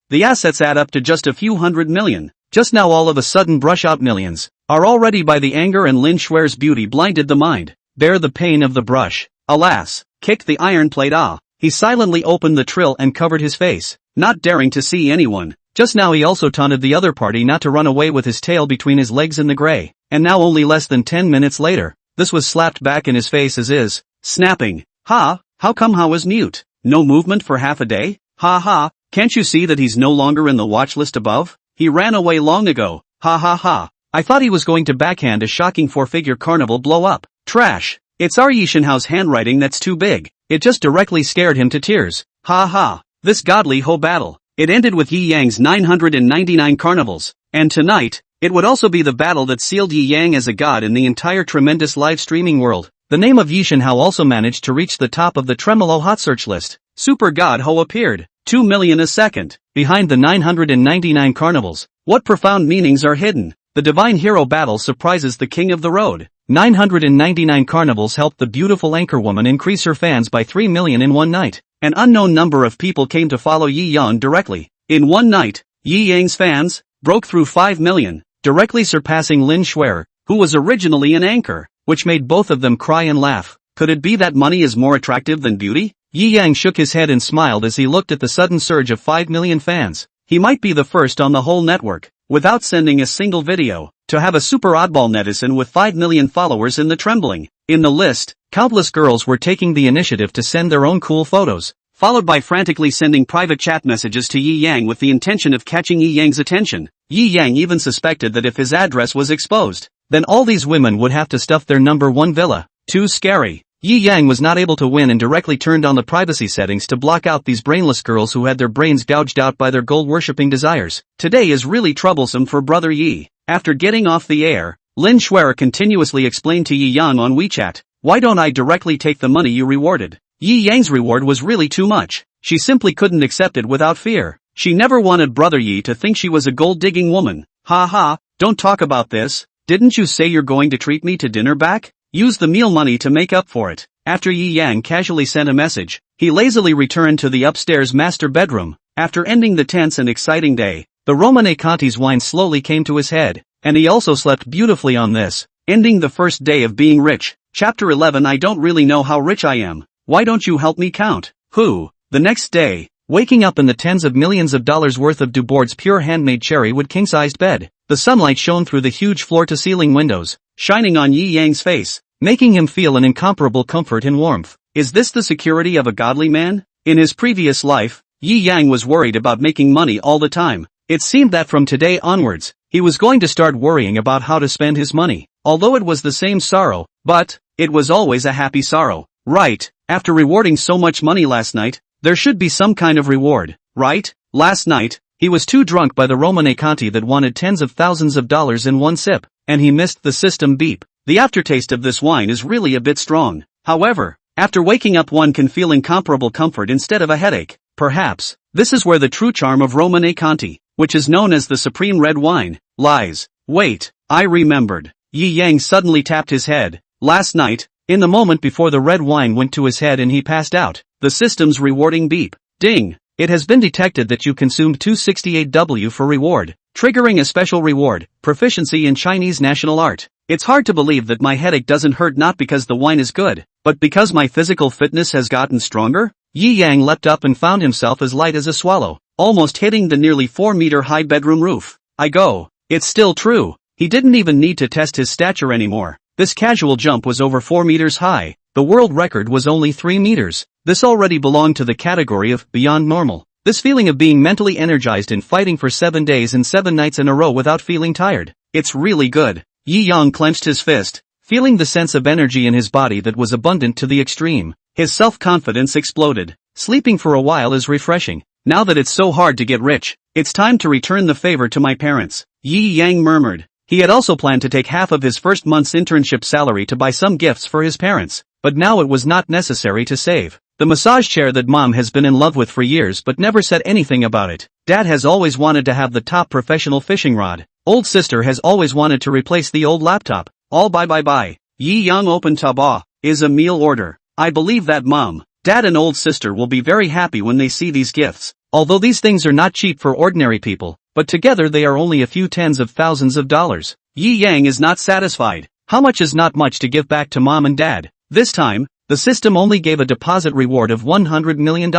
the assets add up to just a few hundred million. Just now all of a sudden brush out millions, are already by the anger and Lin Shuer's beauty blinded the mind. Bear the pain of the brush. Alas, kicked the iron plate He silently opened the trill and covered his face, not daring to see anyone. Just now he also taunted the other party not to run away with his tail between his legs in the gray. And now only less than 10 minutes later, this was slapped back in his face as is, snapping. Ha, how come Ha was mute? No movement for half a day? Ha ha, can't you see that he's no longer in the watch list above? He ran away long ago. Ha ha ha. I thought he was going to backhand a shocking four-figure carnival blow up. Trash. It's our Yishenhao's handwriting that's too big. It just directly scared him to tears. Ha ha. This godly ho battle. It ended with Yi Yang's 999 carnivals. And tonight, it would also be the battle that sealed Yi Yang as a god in the entire tremendous live streaming world. The name of Yishenhao also managed to reach the top of the Tremolo hot search list. Super God Ho appeared. 2 million a second. Behind the 999 carnivals, what profound meanings are hidden? The divine hero battle surprises the king of the road. 999 carnivals helped the beautiful anchorwoman increase her fans by 3 million in one night. An unknown number of people came to follow Yi Yang directly. In one night, Yi Yang's fans broke through 5 million, directly surpassing Lin Shuer, who was originally an anchor, which made both of them cry and laugh. Could it be that money is more attractive than beauty? Yi Yang shook his head and smiled as he looked at the sudden surge of 5 million fans. He might be the first on the whole network, without sending a single video, to have a super oddball netizen with 5 million followers in the trembling. In the list, countless girls were taking the initiative to send their own cool photos, followed by frantically sending private chat messages to Yi Yang with the intention of catching Yi Yang's attention. Yi Yang even suspected that if his address was exposed, then all these women would have to stuff their number one villa. Too scary. Yi Yang was not able to win and directly turned on the privacy settings to block out these brainless girls who had their brains gouged out by their gold-worshipping desires. Today is really troublesome for Brother Yi. After getting off the air, Lin Shuer continuously explained to Yi Yang on WeChat, "Why don't I directly take the money you rewarded?" Yi Yang's reward was really too much. She simply couldn't accept it without fear. She never wanted Brother Yi to think she was a gold-digging woman. Ha ha, don't talk about this. Didn't you say you're going to treat me to dinner back? Use the meal money to make up for it. After Yi Yang casually sent a message, he lazily returned to the upstairs master bedroom. After ending the tense and exciting day, the Romane Conti's wine slowly came to his head, and he also slept beautifully on this, ending the first day of being rich. Chapter 11. I don't really know how rich I am. Why don't you help me count? Who? The next day, waking up in the tens of millions of dollars worth of Dubourg's pure handmade cherry-wood king-sized bed, the sunlight shone through the huge floor-to-ceiling windows, shining on Yi Yang's face, making him feel an incomparable comfort and warmth. Is this the security of a godly man? In his previous life, Yi Yang was worried about making money all the time. It seemed that from today onwards, he was going to start worrying about how to spend his money. Although it was the same sorrow, but it was always a happy sorrow. Right, after rewarding so much money last night, there should be some kind of reward, right? Last night, he was too drunk by the Romane Conti that wanted tens of thousands of dollars in one sip, and he missed the system beep. The aftertaste of this wine is really a bit strong. However, after waking up one can feel incomparable comfort instead of a headache. Perhaps, this is where the true charm of Romane Conti, which is known as the supreme red wine, lies. Wait, I remembered. Yi Yang suddenly tapped his head. Last night, In the moment before the red wine went to his head and he passed out, the system's rewarding beep. Ding! It has been detected that you consumed 268W for reward, triggering a special reward, proficiency in Chinese national art. It's hard to believe that my headache doesn't hurt not because the wine is good, but because my physical fitness has gotten stronger? Yi Yang leapt up and found himself as light as a swallow, almost hitting the nearly 4-meter-high bedroom roof. It's still true. He didn't even need to test his stature anymore. This casual jump was over 4 meters high. The world record was only 3 meters. This already belonged to the category of beyond normal. This feeling of being mentally energized and fighting for 7 days and 7 nights in a row without feeling tired. It's really good. Yi Yang clenched his fist, feeling the sense of energy in his body that was abundant to the extreme. His self-confidence exploded. Sleeping for a while is refreshing. Now that it's so hard to get rich, it's time to return the favor to my parents, Yi Yang murmured. He had also planned to take half of his first month's internship salary to buy some gifts for his parents, but now it was not necessary to save. The massage chair that mom has been in love with for years but never said anything about it. Dad has always wanted to have the top professional fishing rod. Old sister has always wanted to replace the old laptop. All bye. Yi Yang opened Taba, is a meal order. I believe that mom, dad and old sister will be very happy when they see these gifts. Although these things are not cheap for ordinary people, but together they are only a few tens of thousands of dollars. Yi Yang is not satisfied. How much is not much to give back to mom and dad? This time, the system only gave a deposit reward of $100 million.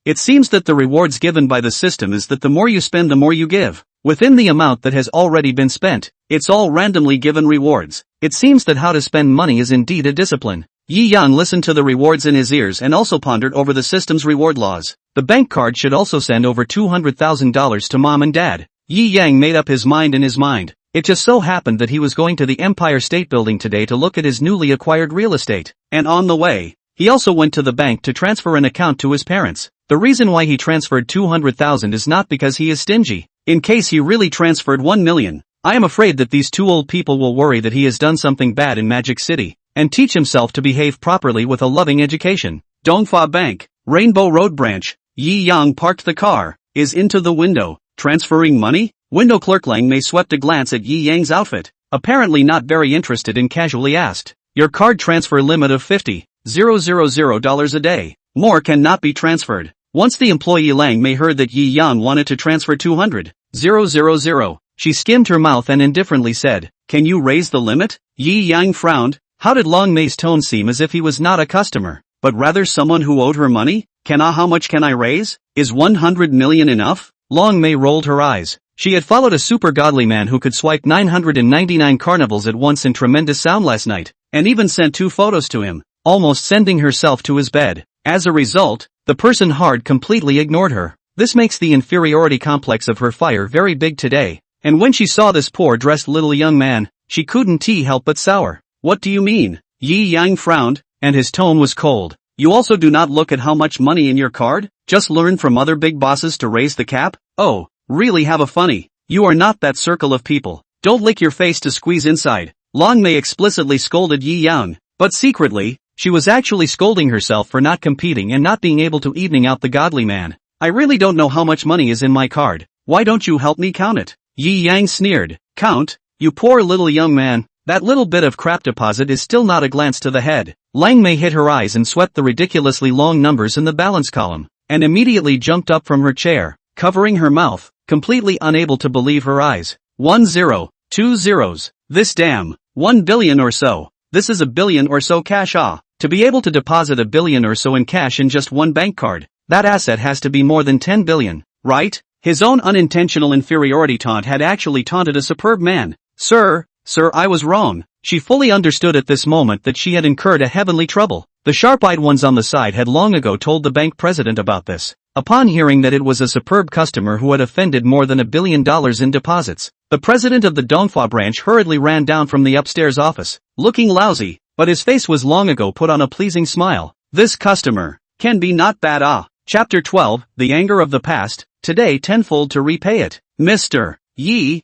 It seems that the rewards given by the system is that the more you spend the more you give. Within the amount that has already been spent, it's all randomly given rewards. It seems that how to spend money is indeed a discipline. Yi Yang listened to the rewards in his ears and also pondered over the system's reward laws. The bank card should also send over $200,000 to mom and dad. Yi Yang made up his mind in his mind. It just so happened that he was going to the Empire State Building today to look at his newly acquired real estate. And on the way, he also went to the bank to transfer an account to his parents. The reason why he transferred $200,000 is not because he is stingy. In case he really transferred $1 million, I am afraid that these two old people will worry that he has done something bad in Magic City, and teach himself to behave properly with a loving education. Dongfa Bank, Rainbow Road Branch. Yi Yang parked the car, is into the window, transferring money? Window clerk Lang Mei swept a glance at Yi Yang's outfit, apparently not very interested and casually asked, your card transfer limit of $50,000 a day. More cannot be transferred. Once the employee Lang Mei heard that Yi Yang wanted to transfer $200,000, she skimmed her mouth and indifferently said, can you raise the limit? Yi Yang frowned. How did Lang Mei's tone seem as if he was not a customer, but rather someone who owed her money? How much can I raise? Is 100 million enough? Lang Mei rolled her eyes. She had followed a super godly man who could swipe 999 carnivals at once in tremendous sound last night, and even sent 2 photos to him, almost sending herself to his bed. As a result, the person hard completely ignored her. This makes the inferiority complex of her fire very big today, and when she saw this poor-dressed little young man, she couldn't help but sour. What do you mean? Yi Yang frowned, and his tone was cold. You also do not look at how much money in your card? Just learn from other big bosses to raise the cap? Oh, really have a funny. You are not that circle of people. Don't lick your face to squeeze inside. Lang Mei explicitly scolded Yi Yang, but secretly, she was actually scolding herself for not competing and not being able to evening out the godly man. I really don't know how much money is in my card. Why don't you help me count it? Yi Yang sneered. Count? You poor little young man. That little bit of crap deposit is still not a glance to the head. Lang Mei hit her eyes and swept the ridiculously long numbers in the balance column, and immediately jumped up from her chair, covering her mouth, completely unable to believe her eyes. 1 0, 2 zeros. This damn, 1 billion or so. This is a billion or so cash. To be able to deposit a billion or so in cash in just one bank card, that asset has to be more than 10 billion, right? His own unintentional inferiority taunt had actually taunted a superb man. Sir, I was wrong. She fully understood at this moment that she had incurred a heavenly trouble. The sharp-eyed ones on the side had long ago told the bank president about this. Upon hearing that it was a superb customer who had offended more than $1 billion in deposits, the president of the Dongfa branch hurriedly ran down from the upstairs office, looking lousy, but his face was long ago put on a pleasing smile. This customer can be not bad. Chapter 12, The Anger of the Past, today tenfold to repay it. Mr. Yi,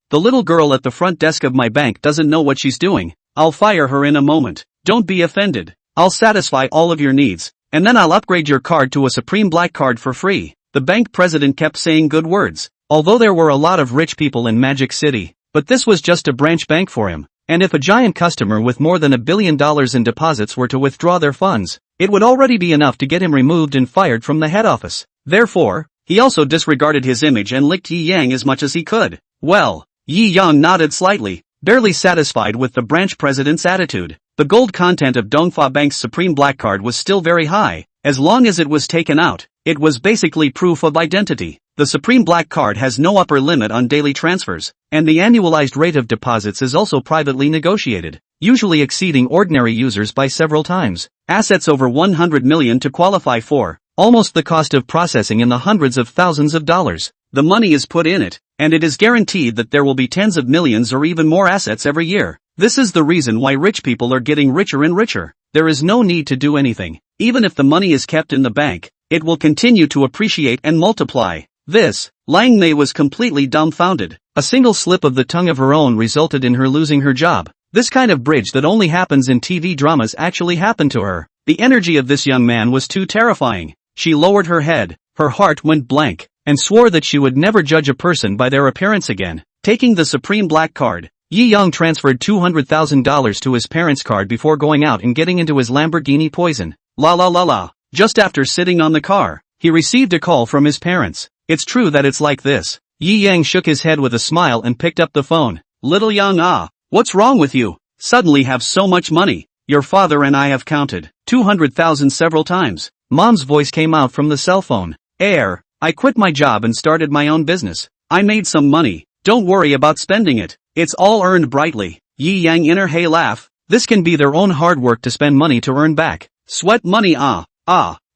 the little girl at the front desk of my bank doesn't know what she's doing. I'll fire her in a moment. Don't be offended. I'll satisfy all of your needs, and then I'll upgrade your card to a Supreme Black card for free. The bank president kept saying good words. Although there were a lot of rich people in Magic City, but this was just a branch bank for him. And if a giant customer with more than $1 billion in deposits were to withdraw their funds, it would already be enough to get him removed and fired from the head office. Therefore, he also disregarded his image and licked Yi Yang as much as he could. Well, Yi Yang nodded slightly, barely satisfied with the branch president's attitude. The gold content of Dongfa Bank's Supreme Black Card was still very high. As long as it was taken out, it was basically proof of identity. The Supreme Black Card has no upper limit on daily transfers, and the annualized rate of deposits is also privately negotiated, usually exceeding ordinary users by several times. Assets over 100 million to qualify for, almost the cost of processing in the hundreds of thousands of dollars. The money is put in it, and it is guaranteed that there will be tens of millions or even more assets every year. This is the reason why rich people are getting richer and richer. There is no need to do anything. Even if the money is kept in the bank, it will continue to appreciate and multiply. This, Lang Mei was completely dumbfounded. A single slip of the tongue of her own resulted in her losing her job. This kind of bridge that only happens in TV dramas actually happened to her. The energy of this young man was too terrifying. She lowered her head, her heart went blank, and swore that she would never judge a person by their appearance again. Taking the Supreme Black Card, Yi Yang transferred $200,000 to his parents' card before going out and getting into his Lamborghini Poison. La la la la. Just after sitting on the car, he received a call from his parents. It's true that it's like this. Yi Yang shook his head with a smile and picked up the phone. Little Yang, what's wrong with you? Suddenly have so much money. Your father and I have counted 200,000 several times. Mom's voice came out from the cell phone. I quit my job and started my own business. I made some money. Don't worry about spending it. It's all earned brightly. Yi Yang inner hey laugh. This can be their own hard work to spend money to earn back. Sweat money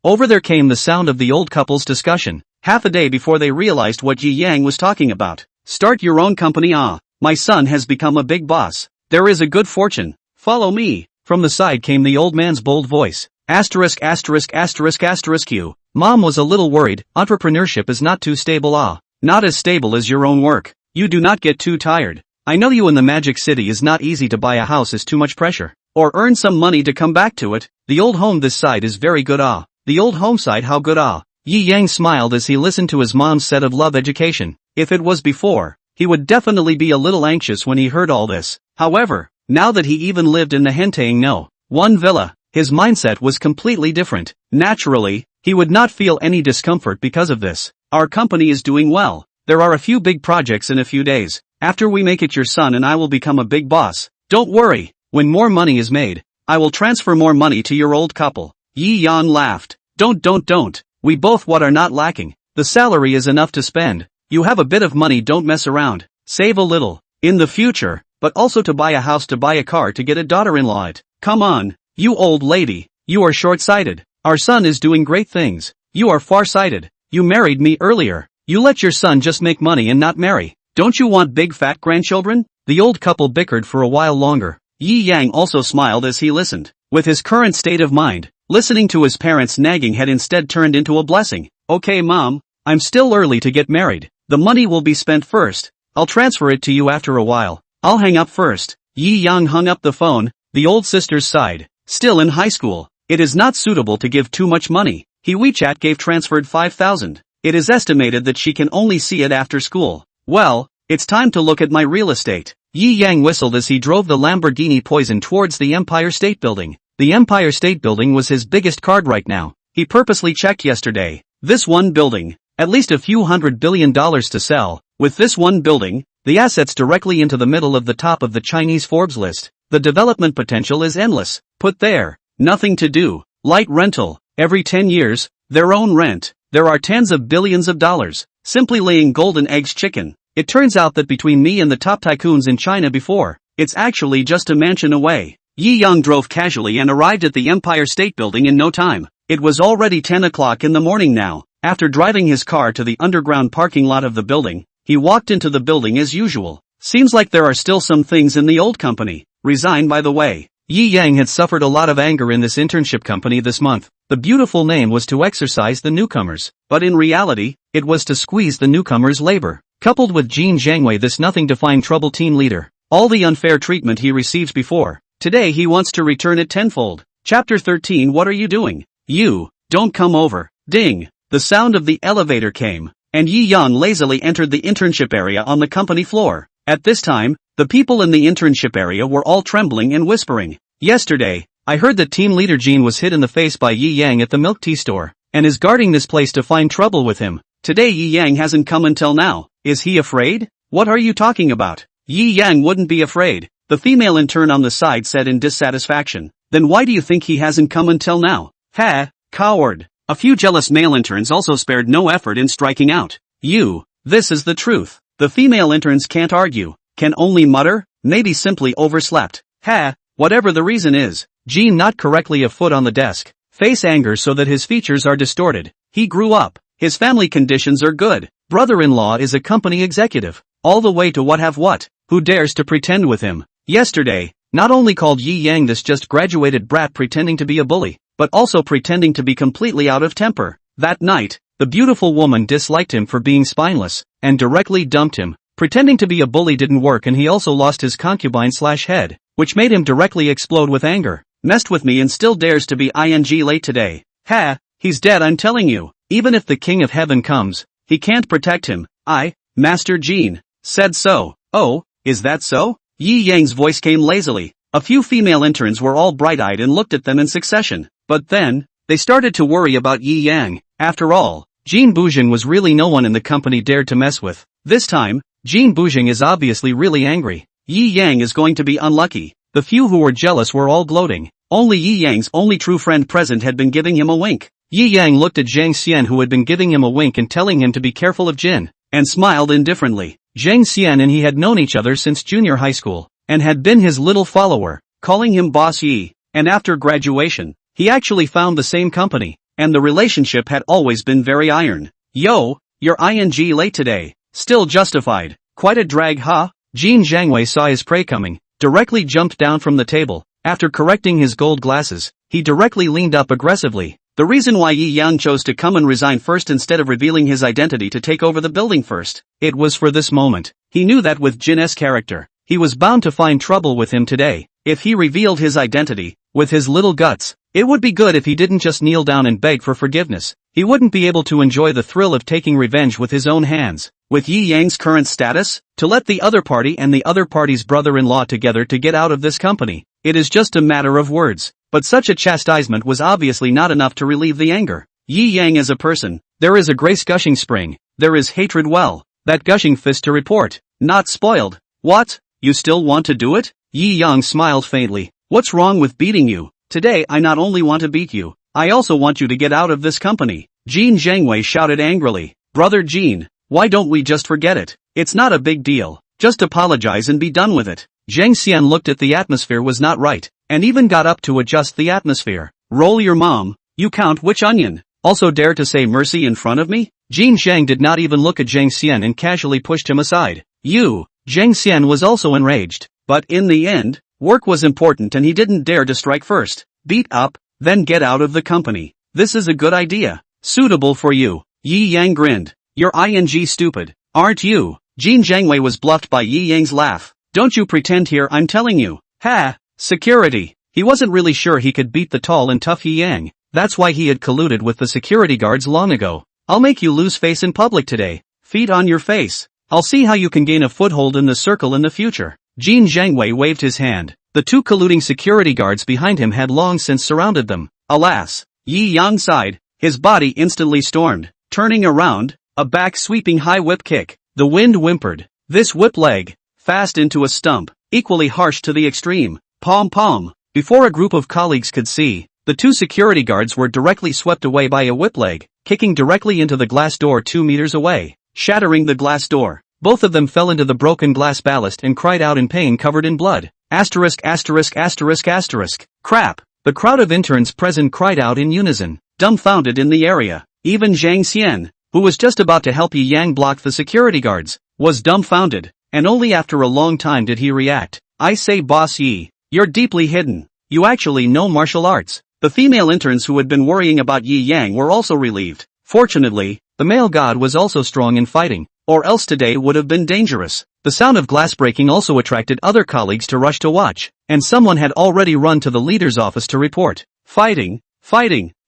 Over there came the sound of the old couple's discussion. Half a day before they realized what Yi Yang was talking about. Start your own company My son has become a big boss. There is a good fortune. Follow me. From the side came the old man's bold voice. Q. Mom was a little worried. Entrepreneurship is not too stable Not as stable as your own work. You do not get too tired. I know you in the Magic City is not easy to buy a house is too much pressure. Or earn some money to come back to it. The old home this side is very good The old home side how good Yi Yang smiled as he listened to his mom's set of love education. If it was before, he would definitely be a little anxious when he heard all this. However, now that he even lived in the Henteing No. 1 villa, his mindset was completely different. Naturally, he would not feel any discomfort because of this. Our company is doing well. There are a few big projects in a few days. After we make it, your son and I will become a big boss. Don't worry. When more money is made, I will transfer more money to your old couple. Yi Yang laughed. Don't. We both what are not lacking. The salary is enough to spend. You have a bit of money, don't mess around. Save a little. In the future, but also to buy a house, to buy a car, to get a daughter-in-law it. Come on, you old lady. You are short-sighted. Our son is doing great things. You are far-sighted. You married me earlier. You let your son just make money and not marry. Don't you want big fat grandchildren? The old couple bickered for a while longer. Yi Yang also smiled as he listened. With his current state of mind, listening to his parents' nagging had instead turned into a blessing. Okay mom, I'm still early to get married. The money will be spent first. I'll transfer it to you after a while. I'll hang up first. Yi Yang hung up the phone. The old sisters sighed. Still in high school, it is not suitable to give too much money. He WeChat gave transferred 5,000. It is estimated that she can only see it after school. Well, it's time to look at my real estate. Yi Yang whistled as he drove the Lamborghini Poison towards the Empire State Building. The Empire State Building was his biggest card right now. He purposely checked yesterday. This one building, at least a few $100 billion to sell. With this one building, the assets directly into the middle of the top of the Chinese Forbes list. The development potential is endless. Put there, nothing to do. Light rental, every 10 years, their own rent. There are tens of billions of dollars. Simply laying golden eggs chicken. It turns out that between me and the top tycoons in China before, it's actually just a mansion away. Yi Yang drove casually and arrived at the Empire State Building in no time. It was already 10 o'clock in the morning now. After driving his car to the underground parking lot of the building, he walked into the building as usual. Seems like there are still some things in the old company. Resign by the way. Yi Yang had suffered a lot of anger in this internship company this month. The beautiful name was to exercise the newcomers, but in reality, it was to squeeze the newcomers' labor. Coupled with Jin Zhangwei, this nothing-to-find trouble team leader. All the unfair treatment he received before. Today he wants to return it tenfold. Chapter 13. What are you doing? You, don't come over. Ding. The sound of the elevator came, and Yi Yang lazily entered the internship area on the company floor. At this time, the people in the internship area were all trembling and whispering. Yesterday, I heard that team leader Jean was hit in the face by Yi Yang at the milk tea store, and is guarding this place to find trouble with him. Today Yi Yang hasn't come until now. Is he afraid? What are you talking about? Yi Yang wouldn't be afraid, the female intern on the side said in dissatisfaction. Then why do you think he hasn't come until now? Ha, coward. A few jealous male interns also spared no effort in striking out. This is the truth. The female interns can't argue, can only mutter, maybe simply overslept. Ha, whatever the reason is. Jean not correctly a foot on the desk, face anger so that his features are distorted. He grew up, his family conditions are good, brother-in-law is a company executive, all the way to what, who dares to pretend with him. Yesterday, not only called Yi Yang this just graduated brat pretending to be a bully, but also pretending to be completely out of temper. That night, the beautiful woman disliked him for being spineless, and directly dumped him. Pretending to be a bully didn't work and he also lost his concubine/head, which made him directly explode with anger. Messed with me and still dares to be late today. Ha, he's dead I'm telling you. Even if the king of heaven comes, he can't protect him. Master Jean, said so. Oh, is that so? Yi Yang's voice came lazily. A few female interns were all bright-eyed and looked at them in succession. But then, they started to worry about Yi Yang. After all, Jean Boujing was really no one in the company dared to mess with. This time, Jean Boujing is obviously really angry. Yi Yang is going to be unlucky. The few who were jealous were all gloating. Only Yi Yang's only true friend present had been giving him a wink. Yi Yang looked at Zhang Xian who had been giving him a wink and telling him to be careful of Jin, and smiled indifferently. Zhang Xian and he had known each other since junior high school, and had been his little follower, calling him Boss Yi, and after graduation, he actually found the same company, and the relationship had always been very iron. Yo, you're late today. Still justified. Quite a drag huh? Jin Zhangwei saw his prey coming, directly jumped down from the table. After correcting his gold glasses, he directly leaned up aggressively. The reason why Yi Yang chose to come and resign first instead of revealing his identity to take over the building first, it was for this moment. He knew that with Jin's character, he was bound to find trouble with him today. If he revealed his identity, with his little guts, it would be good if he didn't just kneel down and beg for forgiveness. He wouldn't be able to enjoy the thrill of taking revenge with his own hands. With Yi Yang's current status, to let the other party and the other party's brother-in-law together to get out of this company, it is just a matter of words. But such a chastisement was obviously not enough to relieve the anger. Yi Yang as a person, there is a grace gushing spring, there is hatred well, that gushing fist to report, not spoiled. What? You still want to do it? Yi Yang smiled faintly. What's wrong with beating you? Today I not only want to beat you, I also want you to get out of this company. Jin Zhangwei shouted angrily. Brother Jin, why don't we just forget it? It's not a big deal, just apologize and be done with it. Zhang Xian looked at the atmosphere was not right, and even got up to adjust the atmosphere. Roll your mom, you count which onion? Also dare to say mercy in front of me? Jin Zhang did not even look at Zhang Xian and casually pushed him aside. Zhang Xian was also enraged, but in the end, work was important and he didn't dare to strike first. Beat up, then get out of the company. This is a good idea. Suitable for you. Yi Yang grinned. You're stupid, aren't you? Jin Zhangwei was bluffed by Yi Yang's laugh. Don't you pretend here I'm telling you. Ha! Security. He wasn't really sure he could beat the tall and tough Yi Yang. That's why he had colluded with the security guards long ago. I'll make you lose face in public today. Feet on your face. I'll see how you can gain a foothold in the circle in the future. Jin Zhangwei waved his hand. The two colluding security guards behind him had long since surrounded them. Alas. Yi Yang sighed. His body instantly stormed. Turning around, a back-sweeping high whip kick. The wind whimpered. This whip leg, fast into a stump, equally harsh to the extreme. Pom-pom. Before a group of colleagues could see, the two security guards were directly swept away by a whip leg, kicking directly into the glass door 2 meters away, shattering the glass door. Both of them fell into the broken glass ballast and cried out in pain covered in blood. Asterisk. Crap. The crowd of interns present cried out in unison, dumbfounded in the area. Even Zhang Xian, who was just about to help Yi Yang block the security guards, was dumbfounded, and only after a long time did he react. I say Boss Yi, you're deeply hidden. You actually know martial arts. The female interns who had been worrying about Yi Yang were also relieved. Fortunately, the male god was also strong in fighting, or else today would have been dangerous. The sound of glass breaking also attracted other colleagues to rush to watch, and someone had already run to the leader's office to report. Fighting.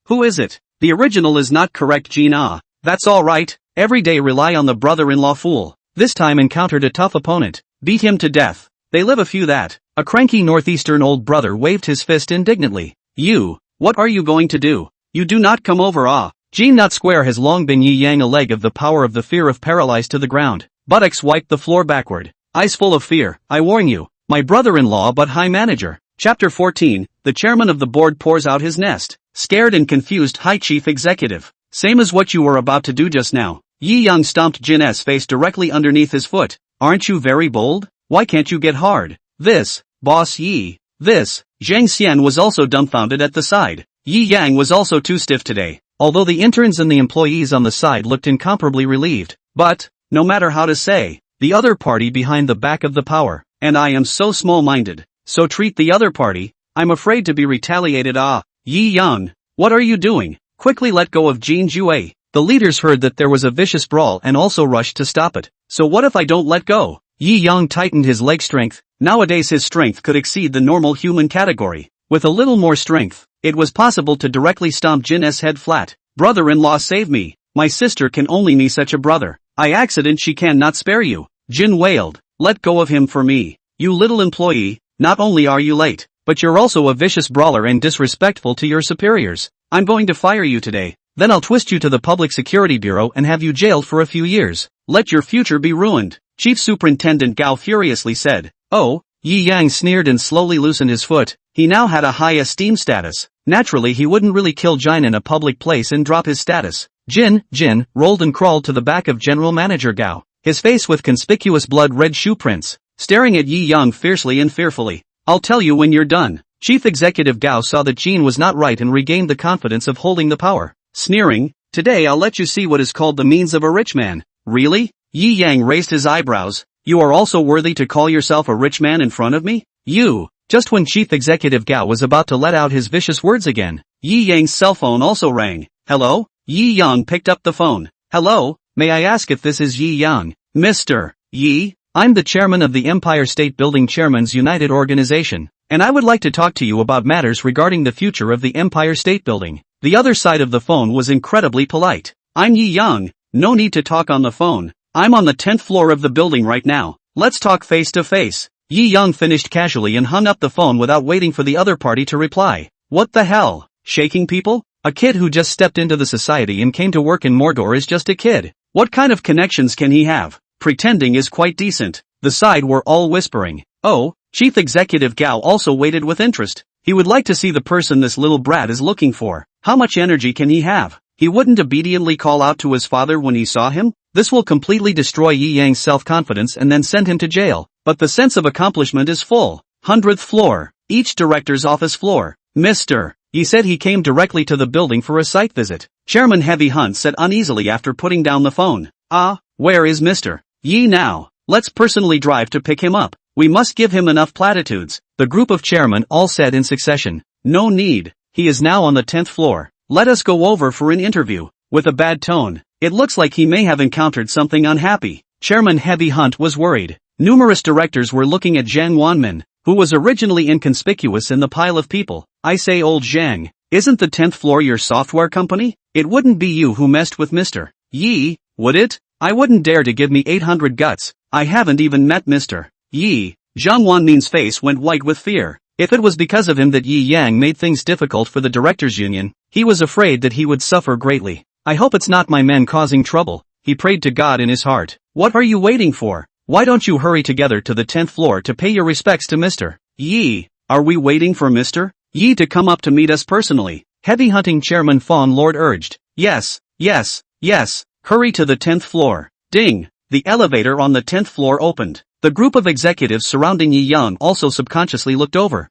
Who is it? The original is not correct, Gina. That's alright. Every day rely on the brother-in-law fool. This time encountered a tough opponent. Beat him to death. They live a few that. A cranky northeastern old brother waved his fist indignantly. You, what are you going to do? You do not come over Jean Nut Square has long been Yi Yang, a leg of the power of the fear of paralyzed to the ground. Buttocks wiped the floor backward. Eyes full of fear. I warn you. My brother-in-law but high manager. Chapter 14, the chairman of the board pours out his nest. Scared and confused high chief executive. Same as what you were about to do just now. Yi Yang stomped Jin's face directly underneath his foot. Aren't you very bold? Why can't you get hard? This, boss Yi. This. Zhang Xian was also dumbfounded at the side. Yi Yang was also too stiff today, although the interns and the employees on the side looked incomparably relieved. But, no matter how to say, the other party behind the back of the power, and I am so small-minded, so treat the other party, I'm afraid to be retaliated. Yi Yang, what are you doing? Quickly let go of Jin Jue. The leaders heard that there was a vicious brawl and also rushed to stop it. So what if I don't let go? Yi Yang tightened his leg strength. Nowadays his strength could exceed the normal human category. With a little more strength, it was possible to directly stomp Jin's head flat. Brother-in-law, save me. My sister can only me such a brother. I accident she can not spare you. Jin wailed. Let go of him for me. You little employee, not only are you late, but you're also a vicious brawler and disrespectful to your superiors. I'm going to fire you today. Then I'll twist you to the Public Security Bureau and have you jailed for a few years. Let your future be ruined. Chief Superintendent Gao furiously said. Oh, Yi Yang sneered and slowly loosened his foot. He now had a high esteem status. Naturally he wouldn't really kill Jin in a public place and drop his status. Jin rolled and crawled to the back of General Manager Gao, his face with conspicuous blood-red shoe prints, staring at Yi Yang fiercely and fearfully. I'll tell you when you're done. Chief Executive Gao saw that Jin was not right and regained the confidence of holding the power. Sneering, today I'll let you see what is called the means of a rich man. Really? Yi Yang raised his eyebrows. You are also worthy to call yourself a rich man in front of me? You. Just when Chief Executive Gao was about to let out his vicious words again, Yi Yang's cell phone also rang. Hello? Yi Yang picked up the phone. Hello, may I ask if this is Yi Yang? Mr. Yi, I'm the chairman of the Empire State Building Chairman's United Organization, and I would like to talk to you about matters regarding the future of the Empire State Building. The other side of the phone was incredibly polite. I'm Yi Yang, no need to talk on the phone. I'm on the 10th floor of the building right now. Let's talk face to face. Yi Yang finished casually and hung up the phone without waiting for the other party to reply. What the hell? Shaking people? A kid who just stepped into the society and came to work in Mordor is just a kid. What kind of connections can he have? Pretending is quite decent. The side were all whispering. Oh, Chief Executive Gao also waited with interest. He would like to see the person this little brat is looking for. How much energy can he have? He wouldn't obediently call out to his father when he saw him? This will completely destroy Yi Yang's self-confidence and then send him to jail. But the sense of accomplishment is full. 100th floor. Each director's office floor. Mr. Yi said he came directly to the building for a site visit. Chairman Heavy Hunt said uneasily after putting down the phone. Where is Mr. Yi now? Let's personally drive to pick him up. We must give him enough platitudes. The group of chairmen all said in succession. No need. He is now on the 10th floor. Let us go over for an interview. With a bad tone. It looks like he may have encountered something unhappy. Chairman Heavy Hunt was worried. Numerous directors were looking at Zhang Wanmin, who was originally inconspicuous in the pile of people. I say, old Zhang, isn't the 10th floor your software company? It wouldn't be you who messed with Mr. Yi, would it? I wouldn't dare to give me 800 guts. I haven't even met Mr. Yi. Zhang Wanmin's face went white with fear. If it was because of him that Yi Yang made things difficult for the directors' union, he was afraid that he would suffer greatly. I hope it's not my men causing trouble. He prayed to God in his heart. What are you waiting for? Why don't you hurry together to the 10th floor to pay your respects to Mr. Yi? Are we waiting for Mr. Yi to come up to meet us personally? Heavy Hunting Chairman Fawn Lord urged. Yes. Hurry to the 10th floor. Ding. The elevator on the 10th floor opened. The group of executives surrounding Yi Yang also subconsciously looked over.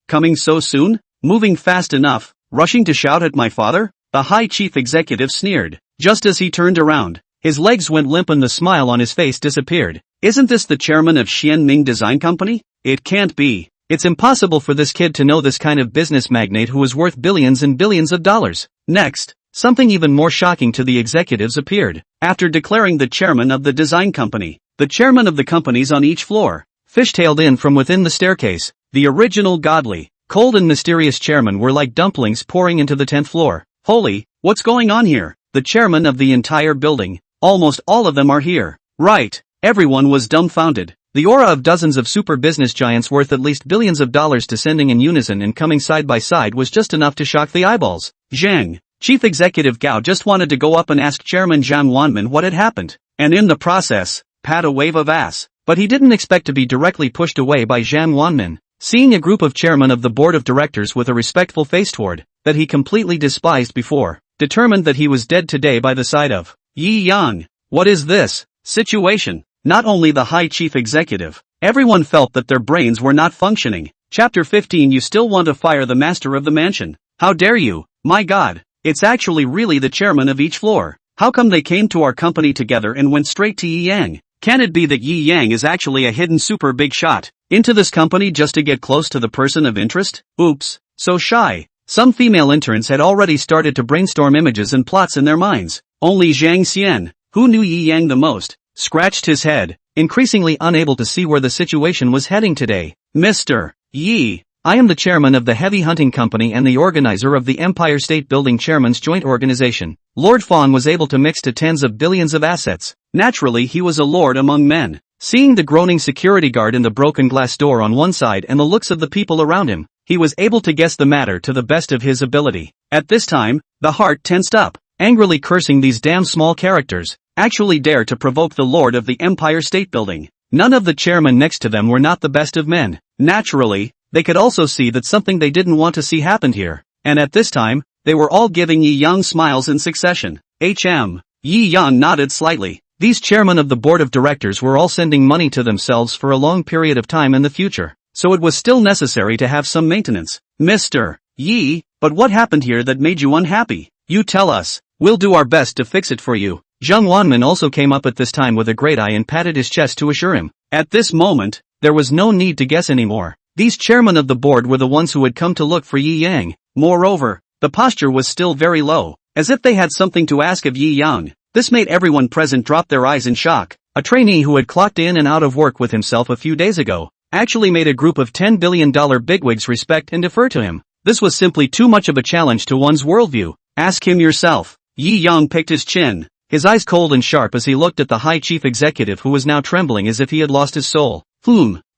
Coming so soon? Moving fast enough? Rushing to shout at my father? The high chief executive sneered. Just as he turned around, his legs went limp and the smile on his face disappeared. Isn't this the chairman of Xianming Design Company? It can't be. It's impossible for this kid to know this kind of business magnate who is worth billions and billions of dollars. Next, something even more shocking to the executives appeared. After declaring the chairman of the design company, the chairman of the companies on each floor, fishtailed in from within the staircase. The original godly, cold and mysterious chairmen were like dumplings pouring into the 10th floor. Holy, what's going on here? The chairman of the entire building. Almost all of them are here. Right. Everyone was dumbfounded. The aura of dozens of super business giants worth at least billions of dollars descending in unison and coming side by side was just enough to shock the eyeballs. Zhang, Chief Executive Gao just wanted to go up and ask Chairman Zhang Wanman what had happened, and in the process, pat a wave of ass. But he didn't expect to be directly pushed away by Zhang Wanman. Seeing a group of chairmen of the board of directors with a respectful face toward that he completely despised before, determined that he was dead today by the side of Yi Yang. What is this situation? Not only the high chief executive, everyone felt that their brains were not functioning. Chapter 15. You still want to fire the master of the mansion? How dare you? My God, it's actually really the chairman of each floor. How come they came to our company together and went straight to Yi Yang? Can it be that Yi Yang is actually a hidden super big shot into this company just to get close to the person of interest? Oops, so shy. Some female interns had already started to brainstorm images and plots in their minds. Only Zhang Xian, who knew Yi Yang the most, scratched his head, increasingly unable to see where the situation was heading today. Mr. Yi, I am the chairman of the Heavy Hunting Company and the organizer of the Empire State Building Chairman's Joint Organization. Lord Fong was able to mix to tens of billions of assets. Naturally, he was a lord among men. Seeing the groaning security guard in the broken glass door on one side and the looks of the people around him, he was able to guess the matter to the best of his ability. At this time, the heart tensed up, angrily cursing these damn small characters, actually dare to provoke the lord of the Empire State Building. None of the chairmen next to them were not the best of men. Naturally, they could also see that something they didn't want to see happened here. And at this time, they were all giving Yi Yang smiles in succession. Yi Yang nodded slightly. These chairmen of the board of directors were all sending money to themselves for a long period of time in the future, so it was still necessary to have some maintenance. Mr. Yi, but what happened here that made you unhappy? You tell us. We'll do our best to fix it for you. Zhang Wanman also came up at this time with a great eye and patted his chest to assure him. At this moment, there was no need to guess anymore. These chairmen of the board were the ones who had come to look for Yi Yang. Moreover, the posture was still very low, as if they had something to ask of Yi Yang. This made everyone present drop their eyes in shock. A trainee who had clocked in and out of work with himself a few days ago, actually made a group of $10 billion bigwigs respect and defer to him. This was simply too much of a challenge to one's worldview. Ask him yourself. Yi Yang picked his chin, his eyes cold and sharp as he looked at the high chief executive who was now trembling as if he had lost his soul.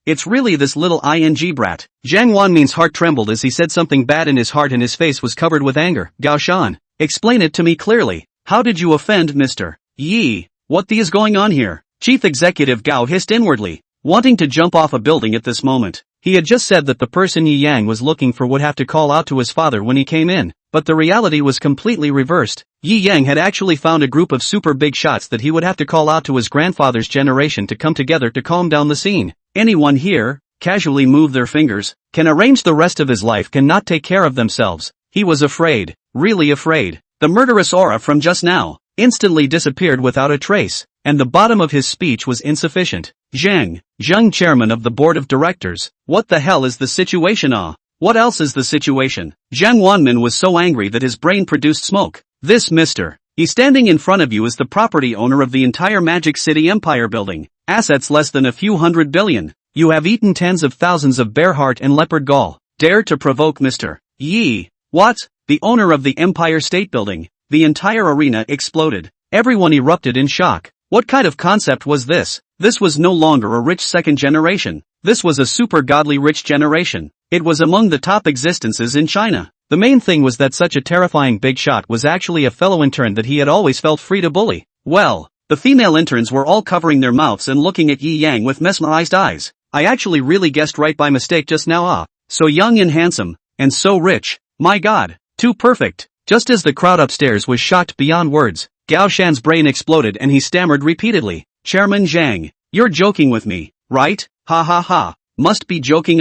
It's really this little ing brat. Zhang Wanmin's heart trembled as he said something bad in his heart and his face was covered with anger. Gao Shan, explain it to me clearly. How did you offend Mr. Yi? What the is going on here? Chief Executive Gao hissed inwardly, wanting to jump off a building at this moment. He had just said that the person Yi Yang was looking for would have to call out to his father when he came in, but the reality was completely reversed. Yi Yang had actually found a group of super big shots that he would have to call out to his grandfather's generation to come together to calm down the scene. Anyone here, casually move their fingers, can arrange the rest of his life cannot take care of themselves. He was afraid, really afraid. The murderous aura from just now instantly disappeared without a trace, and the bottom of his speech was insufficient. Zhang chairman of the board of directors, what the hell is the situation? What else is the situation? Zhang Wanman was so angry that his brain produced smoke. This Mr. He standing in front of you is the property owner of the entire Magic City Empire building, assets less than a few $100 billion. You have eaten tens of thousands of bear heart and leopard gall. Dare to provoke Mr. Yi. What? The owner of the Empire State Building. The entire arena exploded. Everyone erupted in shock. What kind of concept was this? This was no longer a rich second generation. This was a super godly rich generation. It was among the top existences in China. The main thing was that such a terrifying big shot was actually a fellow intern that he had always felt free to bully. Well, the female interns were all covering their mouths and looking at Yi Yang with mesmerized eyes. I actually really guessed right by mistake just now. So young and handsome, and so rich. My God. Too perfect. Just as the crowd upstairs was shocked beyond words, Gao Shan's brain exploded and he stammered repeatedly. Chairman Zhang, you're joking with me, right? Ha ha ha. Must be joking.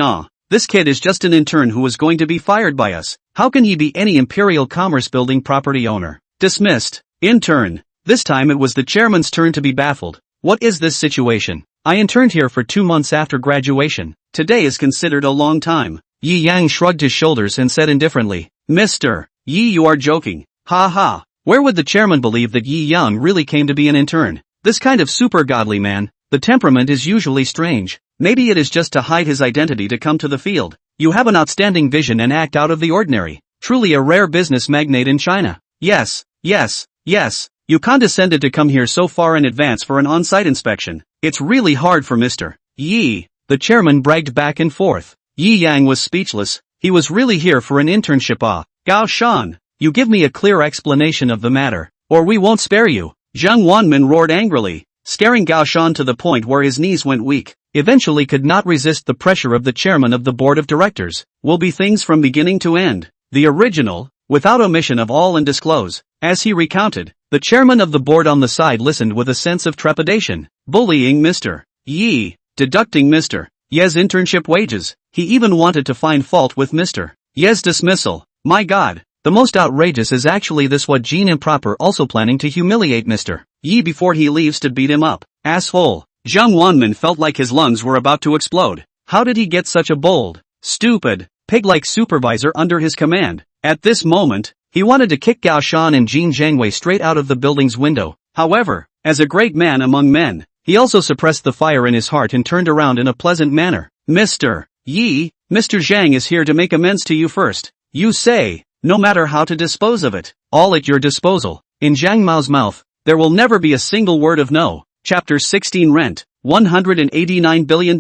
This kid is just an intern who was going to be fired by us. How can he be any Imperial Commerce Building property owner? Dismissed. Intern. This time it was the chairman's turn to be baffled. What is this situation? I interned here for 2 months after graduation. Today is considered a long time. Yi Yang shrugged his shoulders and said indifferently, Mr. Yi, you are joking. Ha ha. Where would the chairman believe that Yi Yang really came to be an intern? This kind of super godly man, the temperament is usually strange. Maybe it is just to hide his identity to come to the field. You have an outstanding vision and act out of the ordinary. Truly a rare business magnate in China. Yes. You condescended to come here so far in advance for an on-site inspection. It's really hard for Mr. Yi, the chairman bragged back and forth. Yi Yang was speechless. He was really here for an internship. Gao Shan, you give me a clear explanation of the matter, or we won't spare you. Zhang Wanmin roared angrily, scaring Gao Shan to the point where his knees went weak. Eventually could not resist the pressure of the chairman of the board of directors. Will be things from beginning to end. The original, without omission of all and disclose. As he recounted, the chairman of the board on the side listened with a sense of trepidation. Bullying Mr. Yi, deducting Mr. Ye's internship wages. He even wanted to find fault with Mr. Ye's dismissal. My God, the most outrageous is actually this: what Jean improper also planning to humiliate Mr. Yi before he leaves to beat him up. Asshole. Zhang Wanmin felt like his lungs were about to explode. How did he get such a bold, stupid, pig-like supervisor under his command? At this moment, he wanted to kick Gao Shan and Jean Zhangwei straight out of the building's window. However, as a great man among men, he also suppressed the fire in his heart and turned around in a pleasant manner. Mr. Yi, Mr. Zhang is here to make amends to you first. You say, no matter how to dispose of it, all at your disposal. In Zhang Mao's mouth, there will never be a single word of no. Chapter 16 Rent, $189 billion.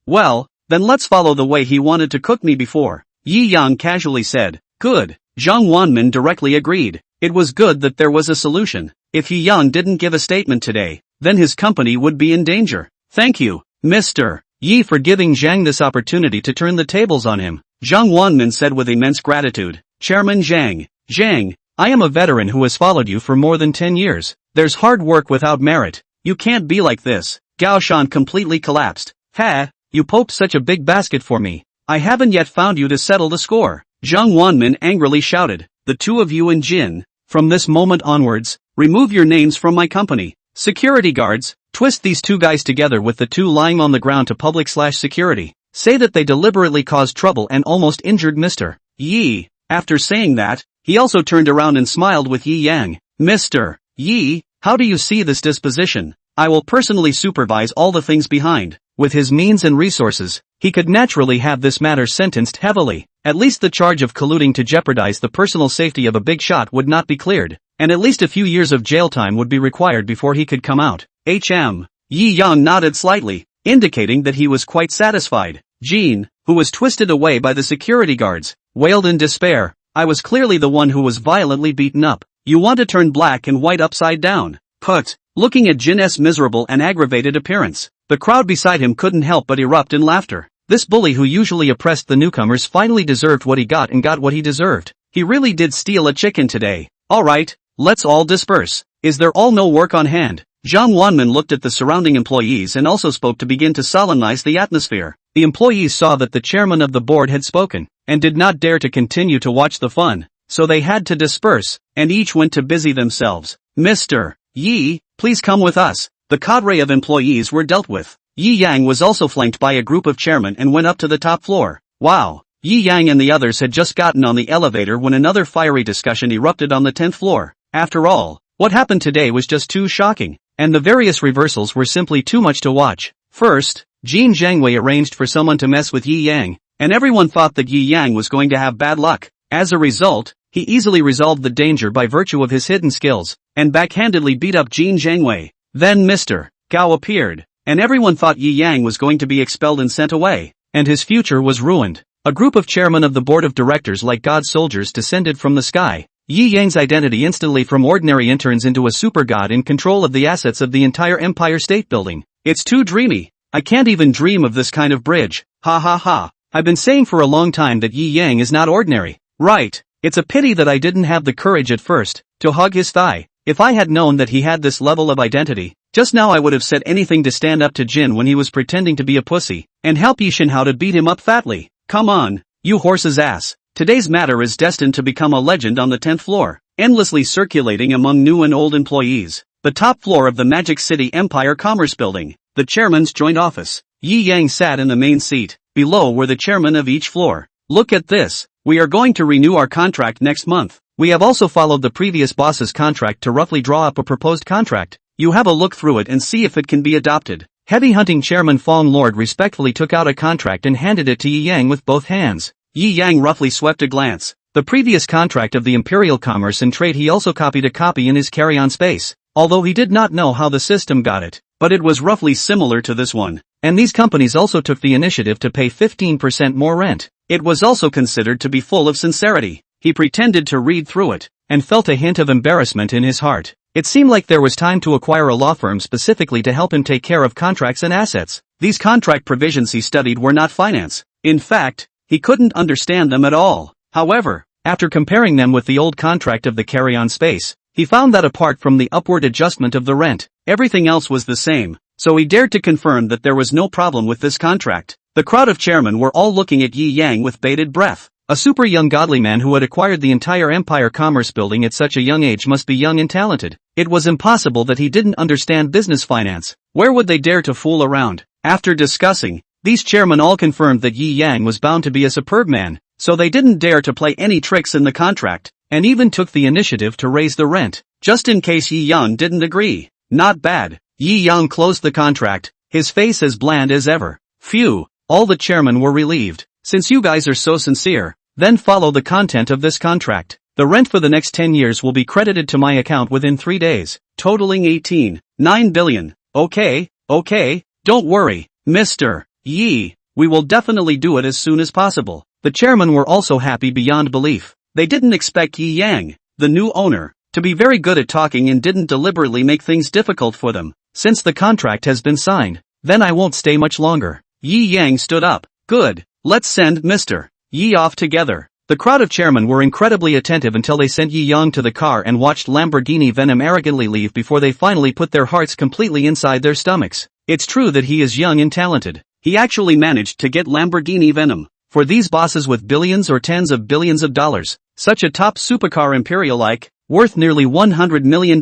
Well, then let's follow the way he wanted to cook me before. Yi Yang casually said. Good. Zhang Wanmin directly agreed. It was good that there was a solution. If Yi Yang didn't give a statement today, then his company would be in danger. Thank you, Mr. Yi, for giving Zhang this opportunity to turn the tables on him. Zhang Wanmin said with immense gratitude. Chairman Zhang. Zhang, I am a veteran who has followed you for more than 10 years. There's hard work without merit. You can't be like this. Gao Shan completely collapsed. Ha, you poked such a big basket for me. I haven't yet found you to settle the score. Zhang Wanmin angrily shouted. The two of you and Jin, from this moment onwards, remove your names from my company. Security guards, twist these two guys together with the two lying on the ground to public/security. Say that they deliberately caused trouble and almost injured Mr. Yi. After saying that, he also turned around and smiled with Yi Yang. Mr. Yi, how do you see this disposition? I will personally supervise all the things behind. With his means and resources, he could naturally have this matter sentenced heavily. At least the charge of colluding to jeopardize the personal safety of a big shot would not be cleared, and at least a few years of jail time would be required before he could come out. Yi Yang nodded slightly, indicating that he was quite satisfied. Jean, who was twisted away by the security guards, wailed in despair. I was clearly the one who was violently beaten up. You want to turn black and white upside down. Put. Looking at Jin's miserable and aggravated appearance, the crowd beside him couldn't help but erupt in laughter. This bully who usually oppressed the newcomers finally deserved what he got and got what he deserved. He really did steal a chicken today. Alright, let's all disperse. Is there all no work on hand? Zhang Wanmin looked at the surrounding employees and also spoke to begin to solemnize the atmosphere. The employees saw that the chairman of the board had spoken, and did not dare to continue to watch the fun, so they had to disperse, and each went to busy themselves. Mr. Yi, please come with us. The cadre of employees were dealt with. Yi Yang was also flanked by a group of chairmen and went up to the top floor. Wow. Yi Yang and the others had just gotten on the elevator when another fiery discussion erupted on the 10th floor. After all, what happened today was just too shocking, and the various reversals were simply too much to watch. First, Jean Zhangwei arranged for someone to mess with Yi Yang, and everyone thought that Yi Yang was going to have bad luck. As a result, he easily resolved the danger by virtue of his hidden skills, and backhandedly beat up Jean Zhangwei. Then Mr. Gao appeared, and everyone thought Yi Yang was going to be expelled and sent away, and his future was ruined. A group of chairmen of the board of directors like god soldiers descended from the sky. Yi Yang's identity instantly from ordinary interns into a super god in control of the assets of the entire Empire State Building. It's too dreamy. I can't even dream of this kind of bridge. Ha ha ha. I've been saying for a long time that Yi Yang is not ordinary. Right. It's a pity that I didn't have the courage at first to hug his thigh. If I had known that he had this level of identity, just now I would have said anything to stand up to Jin when he was pretending to be a pussy, and help Yishin how to beat him up fatly. Come on, you horse's ass. Today's matter is destined to become a legend on the 10th floor, endlessly circulating among new and old employees. The top floor of the Magic City Empire Commerce Building, the chairman's joint office. Yi Yang sat in the main seat. Below were the chairmen of each floor. Look at this. We are going to renew our contract next month. We have also followed the previous boss's contract to roughly draw up a proposed contract. You have a look through it and see if it can be adopted. Heavy hunting chairman Fong Lord respectfully took out a contract and handed it to Yi Yang with both hands. Yi Yang roughly swept a glance. The previous contract of the Imperial Commerce and Trade he also copied a copy in his carry-on space, although he did not know how the system got it, but it was roughly similar to this one. and these companies also took the initiative to pay 15% more rent. It was also considered to be full of sincerity. He pretended to read through it, and felt a hint of embarrassment in his heart. It seemed like there was time to acquire a law firm specifically to help him take care of contracts and assets. These contract provisions he studied were not finance. In fact, he couldn't understand them at all. However, after comparing them with the old contract of the carry-on space, he found that apart from the upward adjustment of the rent, everything else was the same, so he dared to confirm that there was no problem with this contract. The crowd of chairmen were all looking at Yi Yang with bated breath. A super young godly man who had acquired the entire Empire Commerce Building at such a young age must be young and talented. It was impossible that he didn't understand business finance. Where would they dare to fool around? After discussing, these chairmen all confirmed that Yi Yang was bound to be a superb man, so they didn't dare to play any tricks in the contract, and even took the initiative to raise the rent, just in case Yi Yang didn't agree. Not bad. Yi Yang closed the contract, his face as bland as ever. Phew, all the chairmen were relieved. Since you guys are so sincere, then follow the content of this contract. The rent for the next 10 years will be credited to my account within 3 days, totaling 18.9 billion. Okay, don't worry, Mr. Yi, we will definitely do it as soon as possible. The chairmen were also happy beyond belief. They didn't expect Yi Yang, the new owner, to be very good at talking and didn't deliberately make things difficult for them. Since the contract has been signed, then I won't stay much longer. Yi Yang stood up. Good, let's send Mr. Yi off together. The crowd of chairmen were incredibly attentive until they sent Yi Yang to the car and watched Lamborghini Venom arrogantly leave before they finally put their hearts completely inside their stomachs. It's true that he is young and talented. He actually managed to get Lamborghini Venom. For these bosses with billions or tens of billions of dollars, such a top supercar Imperial-like, worth nearly $100 million,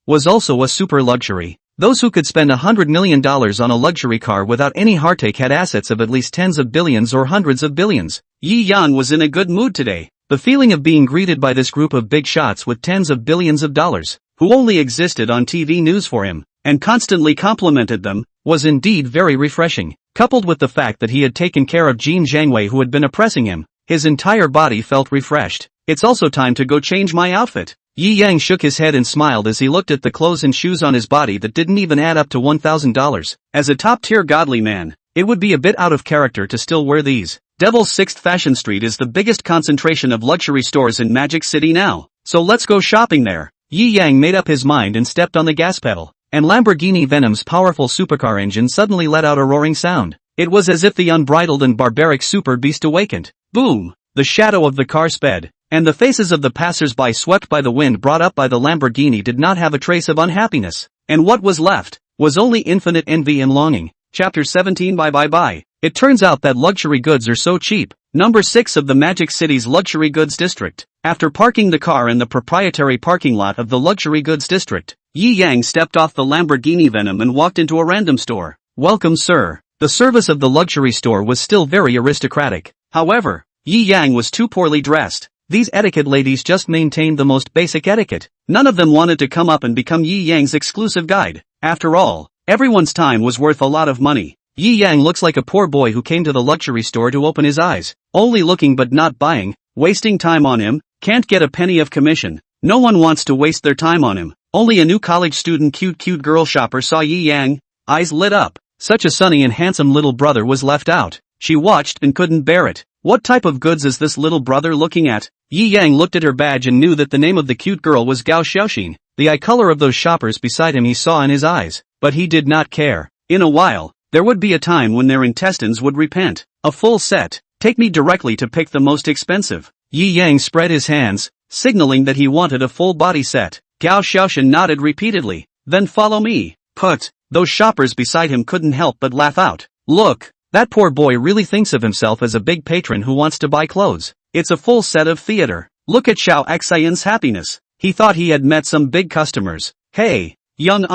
was also a super luxury. Those who could spend $100 million on a luxury car without any heartache had assets of at least tens of billions or hundreds of billions. Yi Yang was in a good mood today. The feeling of being greeted by this group of big shots with tens of billions of dollars, who only existed on TV news for him, and constantly complimented them, was indeed very refreshing. Coupled with the fact that he had taken care of Jean Zhangwei who had been oppressing him, his entire body felt refreshed. It's also time to go change my outfit. Yi Yang shook his head and smiled as he looked at the clothes and shoes on his body that didn't even add up to $1,000. As a top-tier godly man, it would be a bit out of character to still wear these. Devil's Sixth Fashion Street is the biggest concentration of luxury stores in Magic City now, so let's go shopping there. Yi Yang made up his mind and stepped on the gas pedal, and Lamborghini Venom's powerful supercar engine suddenly let out a roaring sound. It was as if the unbridled and barbaric super beast awakened. Boom! The shadow of the car sped, and the faces of the passers-by swept by the wind brought up by the Lamborghini did not have a trace of unhappiness, and what was left was only infinite envy and longing. Chapter 17. Bye. It turns out that luxury goods are so cheap. Number 6 of the Magic City's luxury goods district. After parking the car in the proprietary parking lot of the luxury goods district, Yi Yang stepped off the Lamborghini Venom and walked into a random store. Welcome, sir. The service of the luxury store was still very aristocratic. However, Yi Yang was too poorly dressed. These etiquette ladies just maintained the most basic etiquette. None of them wanted to come up and become Yi Yang's exclusive guide. After all, everyone's time was worth a lot of money. Yi Yang looks like a poor boy who came to the luxury store to open his eyes. Only looking but not buying, wasting time on him, can't get a penny of commission. No one wants to waste their time on him. Only a new college student cute girl shopper saw Yi Yang, eyes lit up. Such a sunny and handsome little brother was left out. She watched and couldn't bear it. What type of goods is this little brother looking at? Yi Yang looked at her badge and knew that the name of the cute girl was Gao Xiaoxin. The eye color of those shoppers beside him he saw in his eyes, but he did not care. In a while, there would be a time when their intestines would repent. A full set. Take me directly to pick the most expensive. Yi Yang spread his hands, signaling that he wanted a full body set. Gao Xiaoxin nodded repeatedly. Then follow me. Put. Those shoppers beside him couldn't help but laugh out. Look, that poor boy really thinks of himself as a big patron who wants to buy clothes. It's a full set of theater. Look at Xiao Xian's happiness. He thought he had met some big customers. Hey, young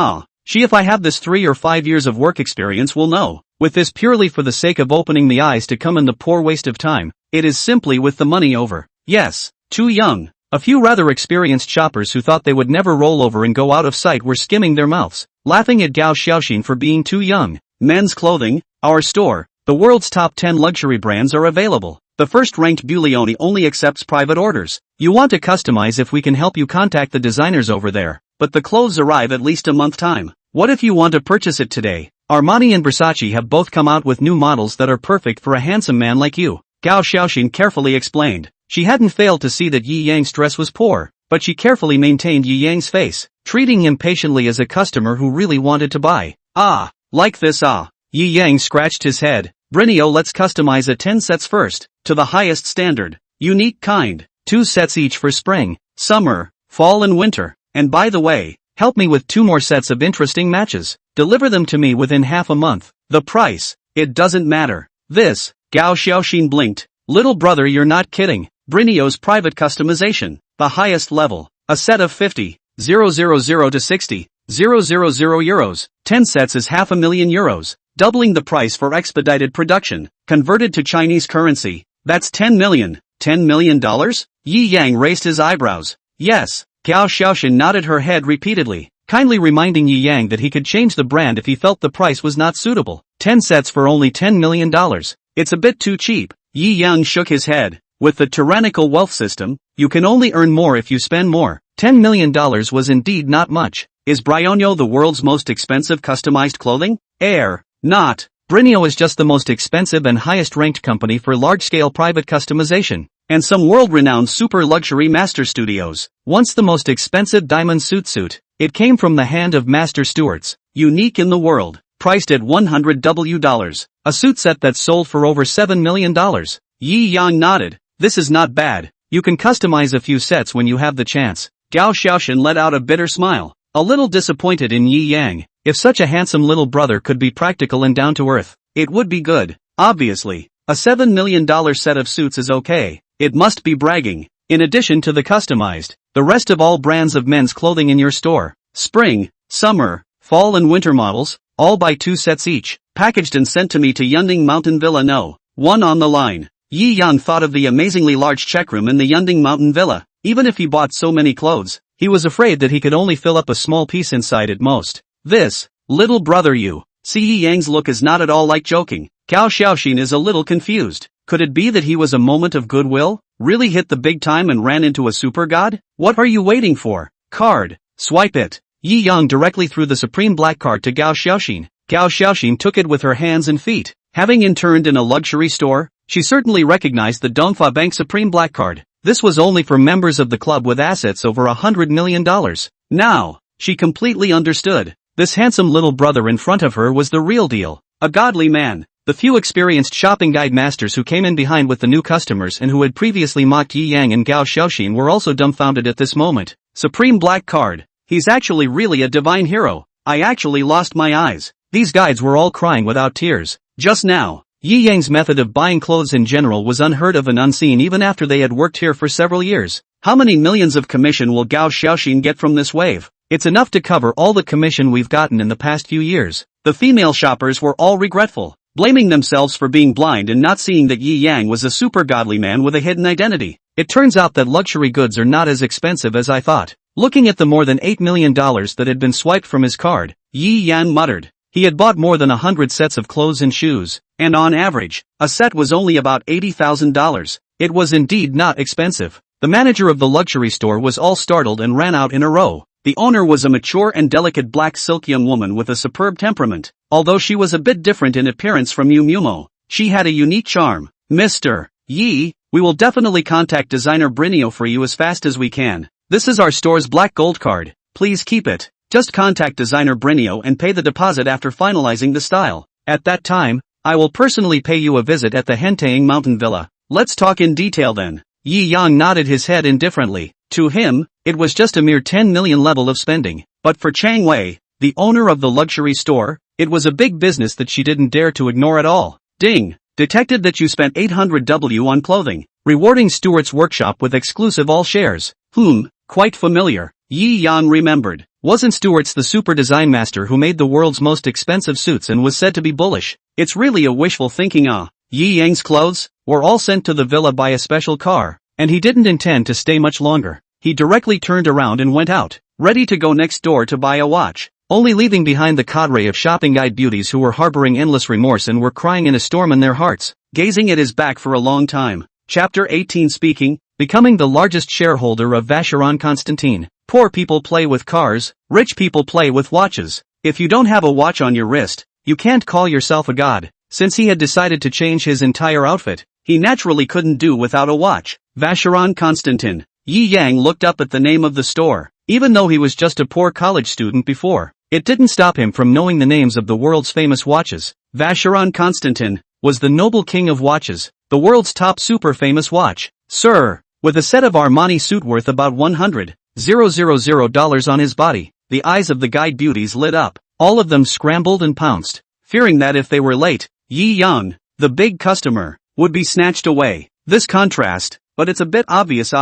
she if I have this 3 or 5 years of work experience will know. With this purely for the sake of opening the eyes to come in the poor waste of time, it is simply with the money over. Yes, too young. A few rather experienced shoppers who thought they would never roll over and go out of sight were skimming their mouths, laughing at Gao Xiaoxin for being too young. Men's clothing, our store, the world's top 10 luxury brands are available. The first-ranked Bulioni only accepts private orders. You want to customize? If we can help you, contact the designers over there. But the clothes arrive at least a month time. What if you want to purchase it today? Armani and Versace have both come out with new models that are perfect for a handsome man like you, Gao Xiaoxin carefully explained. She hadn't failed to see that Yi Yang's dress was poor, but she carefully maintained Yi Yang's face, treating him patiently as a customer who really wanted to buy. Ah, like this ah. Yi Yang scratched his head. Brinio, let's customize it 10 sets first, to the highest standard, unique kind, 2 sets each for spring, summer, fall and winter, and by the way, help me with 2 more sets of interesting matches, deliver them to me within half a month. The price, it doesn't matter. This, Gao Xiaoxin blinked. Little brother, you're not kidding. Brinio's private customization, the highest level, a set of 50,000 to 60,000 euros, 10 sets is €500,000, doubling the price for expedited production, converted to Chinese currency, that's 10 million. $10 million? Yi Yang raised his eyebrows. Yes, Gao Xiaoxin nodded her head repeatedly, kindly reminding Yi Yang that he could change the brand if he felt the price was not suitable. 10 sets for only $10 million. It's a bit too cheap. Yi Yang shook his head. With the tyrannical wealth system, you can only earn more if you spend more. $10 million was indeed not much. Is Bryonyo the world's most expensive customized clothing? Not. Brinio is just the most expensive and highest-ranked company for large-scale private customization, and some world-renowned super-luxury master studios. Once the most expensive diamond suit. It came from the hand of master stewards, unique in the world, priced at $100. A suit set that sold for over $7 million. Yi Yang nodded. This is not bad. You can customize a few sets when you have the chance. Gao Xiaoxin let out a bitter smile, a little disappointed in Yi Yang. If such a handsome little brother could be practical and down to earth, it would be good. Obviously, a $7 million set of suits is okay. It must be bragging. In addition to the customized, the rest of all brands of men's clothing in your store, spring, summer, fall and winter models, all buy 2 sets each, packaged and sent to me to Yunding Mountain Villa No. 1 on the line. Yi Yang thought of the amazingly large check room in the Yunding Mountain Villa. Even if he bought so many clothes, he was afraid that he could only fill up a small piece inside at most. This, little brother, you see, Yi Yang's look is not at all like joking. Gao Xiaoxin is a little confused. Could it be that he was a moment of goodwill, really hit the big time and ran into a super god? What are you waiting for? Card. Swipe it. Yi Yang directly threw the supreme black card to Gao Xiaoxin. Gao Xiaoxin took it with her hands and feet. Having interned in a luxury store, she certainly recognized the Dongfa Bank Supreme Black Card. This was only for members of the club with assets over $100 million. Now, she completely understood. This handsome little brother in front of her was the real deal. A godly man. The few experienced shopping guide masters who came in behind with the new customers and who had previously mocked Yi Yang and Gao Xiaoxin were also dumbfounded at this moment. Supreme Black Card. He's actually really a divine hero. I actually lost my eyes. These guides were all crying without tears. Just now. Yi Yang's method of buying clothes in general was unheard of and unseen even after they had worked here for several years. How many millions of commission will Gao Xiaoxin get from this wave? It's enough to cover all the commission we've gotten in the past few years. The female shoppers were all regretful, blaming themselves for being blind and not seeing that Yi Yang was a super godly man with a hidden identity. It turns out that luxury goods are not as expensive as I thought. Looking at the more than $8 million that had been swiped from his card, Yi Yang muttered. He had bought more than 100 sets of clothes and shoes, and on average, a set was only about $80,000. It was indeed not expensive. The manager of the luxury store was all startled and ran out in a row. The owner was a mature and delicate black silk young woman with a superb temperament. Although she was a bit different in appearance from Yu Mumo, she had a unique charm. Mr. Yi, we will definitely contact designer Brinio for you as fast as we can. This is our store's black gold card. Please keep it. Just contact designer Brinio and pay the deposit after finalizing the style. At that time, I will personally pay you a visit at the Hentang Mountain Villa. Let's talk in detail then. Yi Yang nodded his head indifferently. To him, it was just a mere 10 million level of spending. But for Chang Wei, the owner of the luxury store, it was a big business that she didn't dare to ignore at all. Ding! Detected that you spent 800W on clothing. Rewarding Stewart's Workshop with exclusive all shares. Quite familiar. Yi Yang remembered. Wasn't Stewart's the super design master who made the world's most expensive suits and was said to be bullish? It's really a wishful thinking. Yi Yang's clothes were all sent to the villa by a special car, and he didn't intend to stay much longer. He directly turned around and went out, ready to go next door to buy a watch, only leaving behind the cadre of shopping guide beauties who were harboring endless remorse and were crying in a storm in their hearts, gazing at his back for a long time. Chapter 18 Speaking, becoming the largest shareholder of Vacheron Constantin. Poor people play with cars, rich people play with watches. If you don't have a watch on your wrist, you can't call yourself a god. Since he had decided to change his entire outfit, he naturally couldn't do without a watch. Vacheron Constantin. Yi Yang looked up at the name of the store. Even though he was just a poor college student before, it didn't stop him from knowing the names of the world's famous watches. Vacheron Constantin was the noble king of watches, the world's top super famous watch. Sir, with a set of Armani suit worth about $100,000 on his body, the eyes of the guide beauties lit up. All of them scrambled and pounced, fearing that if they were late, Yi Yang, the big customer, would be snatched away. This contrast, but it's a bit obvious.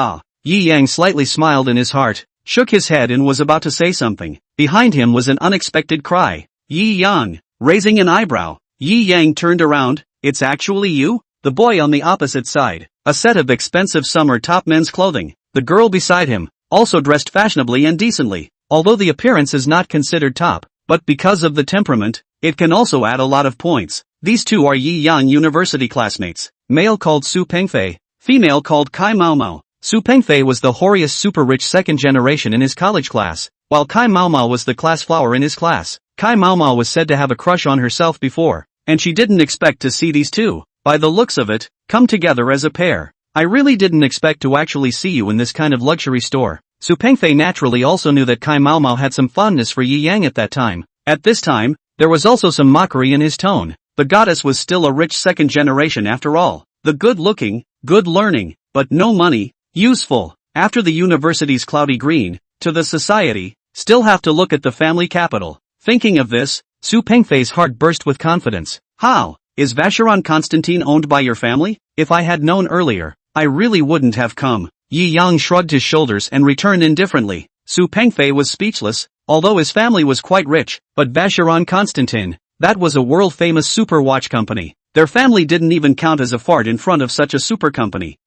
Yi Yang slightly smiled in his heart, shook his head and was about to say something. Behind him was an unexpected cry. Yi Yang, raising an eyebrow. Yi Yang turned around. It's actually you? The boy on the opposite side, a set of expensive summer top men's clothing. The girl beside him, also dressed fashionably and decently, although the appearance is not considered top, but because of the temperament, it can also add a lot of points. These two are Yi Yang university classmates, male called Su Pengfei, female called Kai Mao Mao. Su Pengfei was the hoariest super-rich second generation in his college class, while Kai Mao Mao was the class flower in his class. Kai Mao Mao was said to have a crush on herself before, and she didn't expect to see these two, by the looks of it, come together as a pair. I really didn't expect to actually see you in this kind of luxury store. Su Pengfei naturally also knew that Kai Mao Mao had some fondness for Yi Yang at that time. At this time, there was also some mockery in his tone. The goddess was still a rich second generation after all. The good-looking, good learning, but no money, useful, after the university's cloudy green, to the society, still have to look at the family capital. Thinking of this, Su Pengfei's heart burst with confidence. How? Is Vacheron Constantin owned by your family? If I had known earlier, I really wouldn't have come. Yi Yang shrugged his shoulders and returned indifferently. Su Pengfei was speechless, although his family was quite rich, but Vacheron Constantin, that was a world-famous super watch company. Their family didn't even count as a fart in front of such a super company.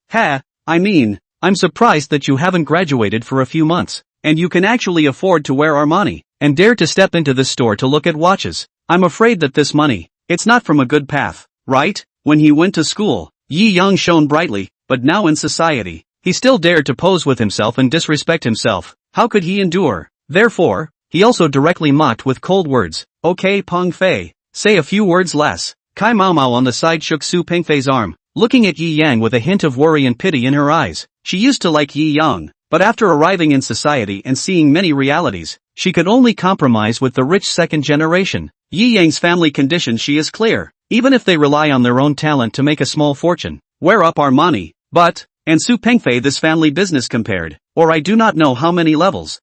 I'm surprised that you haven't graduated for a few months, and you can actually afford to wear Armani, and dare to step into this store to look at watches. I'm afraid that this money, it's not from a good path, right? When he went to school, Yi Yang shone brightly, but now in society, he still dared to pose with himself and disrespect himself. How could he endure? Therefore, he also directly mocked with cold words. Okay, Peng Fei, say a few words less. Kai Mao Mao on the side shook Su Pengfei's arm, looking at Yi Yang with a hint of worry and pity in her eyes. She used to like Yi Yang, but after arriving in society and seeing many realities, she could only compromise with the rich second generation. Yi Yang's family condition she is clear, even if they rely on their own talent to make a small fortune. Wear up Armani, but, and Su Pengfei this family business compared, or I do not know how many levels.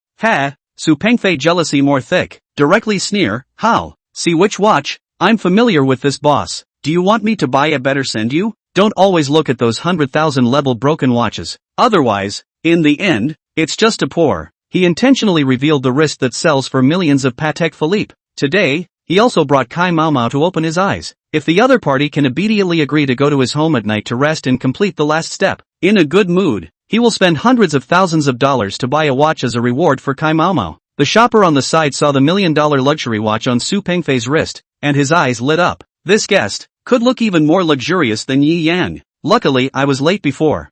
Su Pengfei jealousy more thick, directly sneer, how? See which watch? I'm familiar with this boss. Do you want me to buy a better send you? Don't always look at those 100,000 level broken watches. Otherwise, in the end, it's just a pour. He intentionally revealed the wrist that sells for millions of Patek Philippe. Today, he also brought Kai Mao Mao to open his eyes. If the other party can immediately agree to go to his home at night to rest and complete the last step, in a good mood, he will spend hundreds of thousands of dollars to buy a watch as a reward for Kai Mao Mao. The shopper on the side saw the $1 million luxury watch on Su Pengfei's wrist, and his eyes lit up. This guest could look even more luxurious than Yi Yang. Luckily I was late before.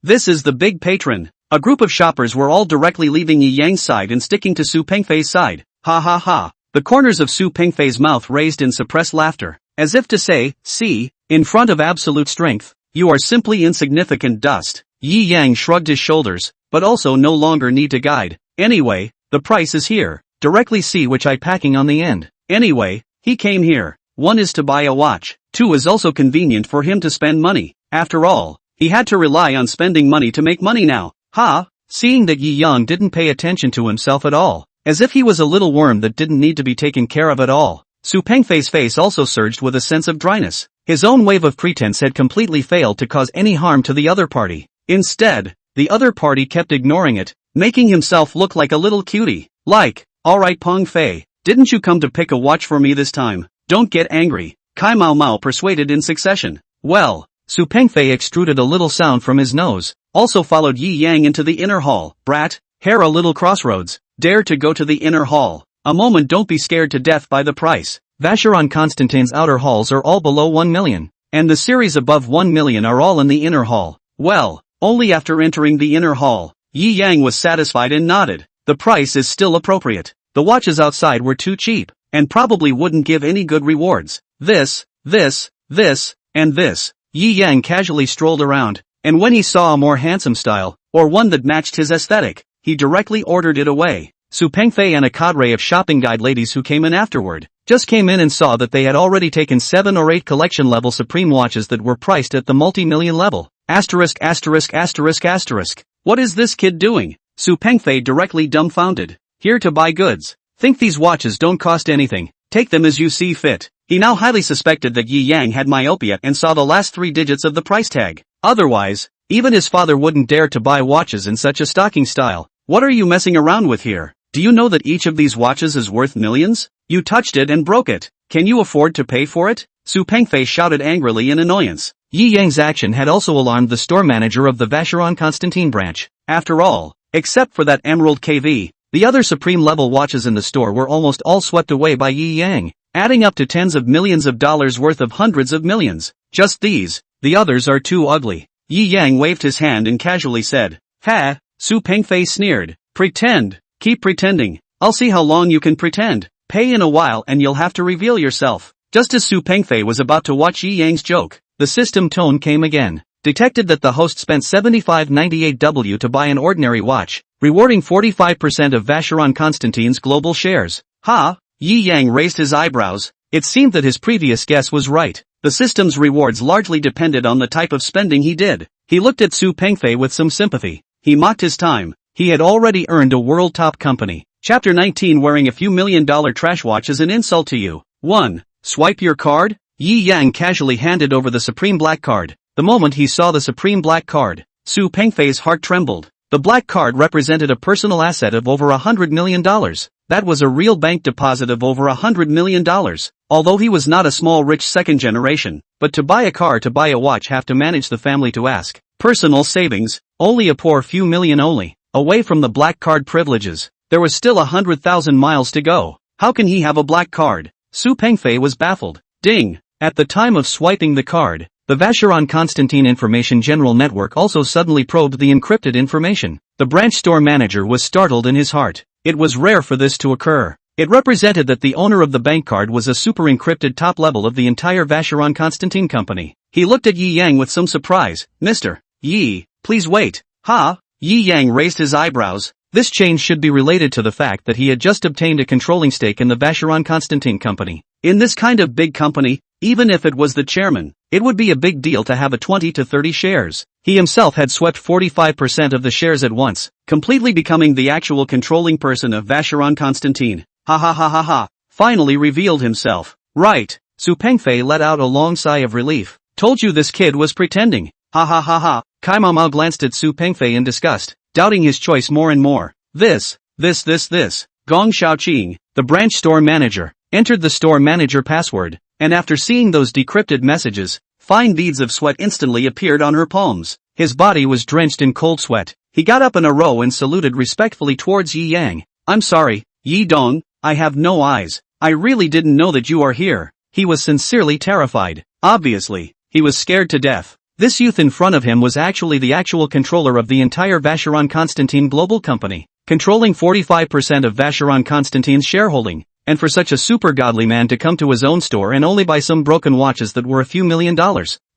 This is the big patron. A group of shoppers were all directly leaving Yi Yang's side and sticking to Su Pengfei's side. The corners of Su Pengfei's mouth raised in suppressed laughter, as if to say, see, in front of absolute strength, you are simply insignificant dust. Yi Yang shrugged his shoulders, but also no longer need to guide. Anyway, the price is here. Directly see which eye packing on the end. Anyway, he came here. 1 is to buy a watch. 2 is also convenient for him to spend money. After all, he had to rely on spending money to make money now. Seeing that Yi Yang didn't pay attention to himself at all, as if he was a little worm that didn't need to be taken care of at all, Su Pengfei's face also surged with a sense of dryness. His own wave of pretense had completely failed to cause any harm to the other party. Instead, the other party kept ignoring it, making himself look like a little cutie. Like, alright Peng Fei, didn't you come to pick a watch for me this time? Don't get angry, Kai Mao Mao persuaded in succession. Well, Su Pengfei extruded a little sound from his nose, also followed Yi Yang into the inner hall. Brat, hair a little crossroads, dare to go to the inner hall. A moment, don't be scared to death by the price. Vacheron Constantin's outer halls are all below 1 million, and the series above 1 million are all in the inner hall. Well, only after entering the inner hall, Yi Yang was satisfied and nodded. The price is still appropriate. The watches outside were too cheap. and probably wouldn't give any good rewards. This, and this. Yi Yang casually strolled around, and when he saw a more handsome style, or one that matched his aesthetic, he directly ordered it away. Su Pengfei and a cadre of shopping guide ladies who came in afterward, just came in and saw that they had already taken 7 or 8 collection level Supreme watches that were priced at the multi-million level. Asterisk. What is this kid doing? Su Pengfei directly dumbfounded. Here to buy goods. Think these watches don't cost anything. Take them as you see fit. He now highly suspected that Yi Yang had myopia and saw the last 3 digits of the price tag. Otherwise, even his father wouldn't dare to buy watches in such a stocking style. What are you messing around with here? Do you know that each of these watches is worth millions? You touched it and broke it. Can you afford to pay for it? Su Pengfei shouted angrily in annoyance. Yi Yang's action had also alarmed the store manager of the Vacheron Constantin branch. After all, except for that Emerald KV, the other supreme level watches in the store were almost all swept away by Yi Yang, adding up to tens of millions of dollars worth of hundreds of millions. Just these, the others are too ugly. Yi Yang waved his hand and casually said, "Ha," Su Pengfei sneered. "Pretend. Keep pretending. I'll see how long you can pretend. Pay in a while and you'll have to reveal yourself." Just as Su Pengfei was about to watch Yi Yang's joke, the system tone came again. Detected that the host spent 75.98 to buy an ordinary watch, rewarding 45% of Vacheron Constantin's global shares. Ha! Yi Yang raised his eyebrows. It seemed that his previous guess was right. The system's rewards largely depended on the type of spending he did. He looked at Su Pengfei with some sympathy. He mocked his time. He had already earned a world top company. Chapter 19. Wearing a few $1 million trash watch is an insult to you. 1. Swipe your card? Yi Yang casually handed over the Supreme Black card. The moment he saw the Supreme Black card, Su Pengfei's heart trembled. The black card represented a personal asset of over $100 million. That was a real bank deposit of over $100 million. Although he was not a small rich second generation, but to buy a car to buy a watch have to manage the family to ask. Personal savings, only a poor few million only. Away from the black card privileges, there was still 100,000 miles to go. How can he have a black card? Su Pengfei was baffled. Ding! At the time of swiping the card, the Vacheron Constantin Information General Network also suddenly probed the encrypted information. The branch store manager was startled in his heart. It was rare for this to occur. It represented that the owner of the bank card was a super encrypted top level of the entire Vacheron Constantin company. He looked at Yi Yang with some surprise. "Mr. Yi, please wait." Ha! Yi Yang raised his eyebrows. This change should be related to the fact that he had just obtained a controlling stake in the Vacheron Constantin company. In this kind of big company, even if it was the chairman, it would be a big deal to have a 20 to 30 shares. He himself had swept 45% of the shares at once, completely becoming the actual controlling person of Vacheron Constantin. Ha. Finally revealed himself. Right. Su Pengfei let out a long sigh of relief. Told you this kid was pretending. Ha. Kai Mao glanced at Su Pengfei in disgust, doubting his choice more and more. This. Gong Xiaoqing, the branch store manager, entered the store manager password, and after seeing those decrypted messages, fine beads of sweat instantly appeared on her palms. His body was drenched in cold sweat. He got up in a row and saluted respectfully towards Yi Yang. "I'm sorry, Yi Dong, I have no eyes. I really didn't know that you are here." He was sincerely terrified. Obviously, he was scared to death. This youth in front of him was actually the actual controller of the entire Vacheron Constantin global company, controlling 45% of Vacheron Constantin's shareholding. And for such a super godly man to come to his own store and only buy some broken watches that were a few $1 million,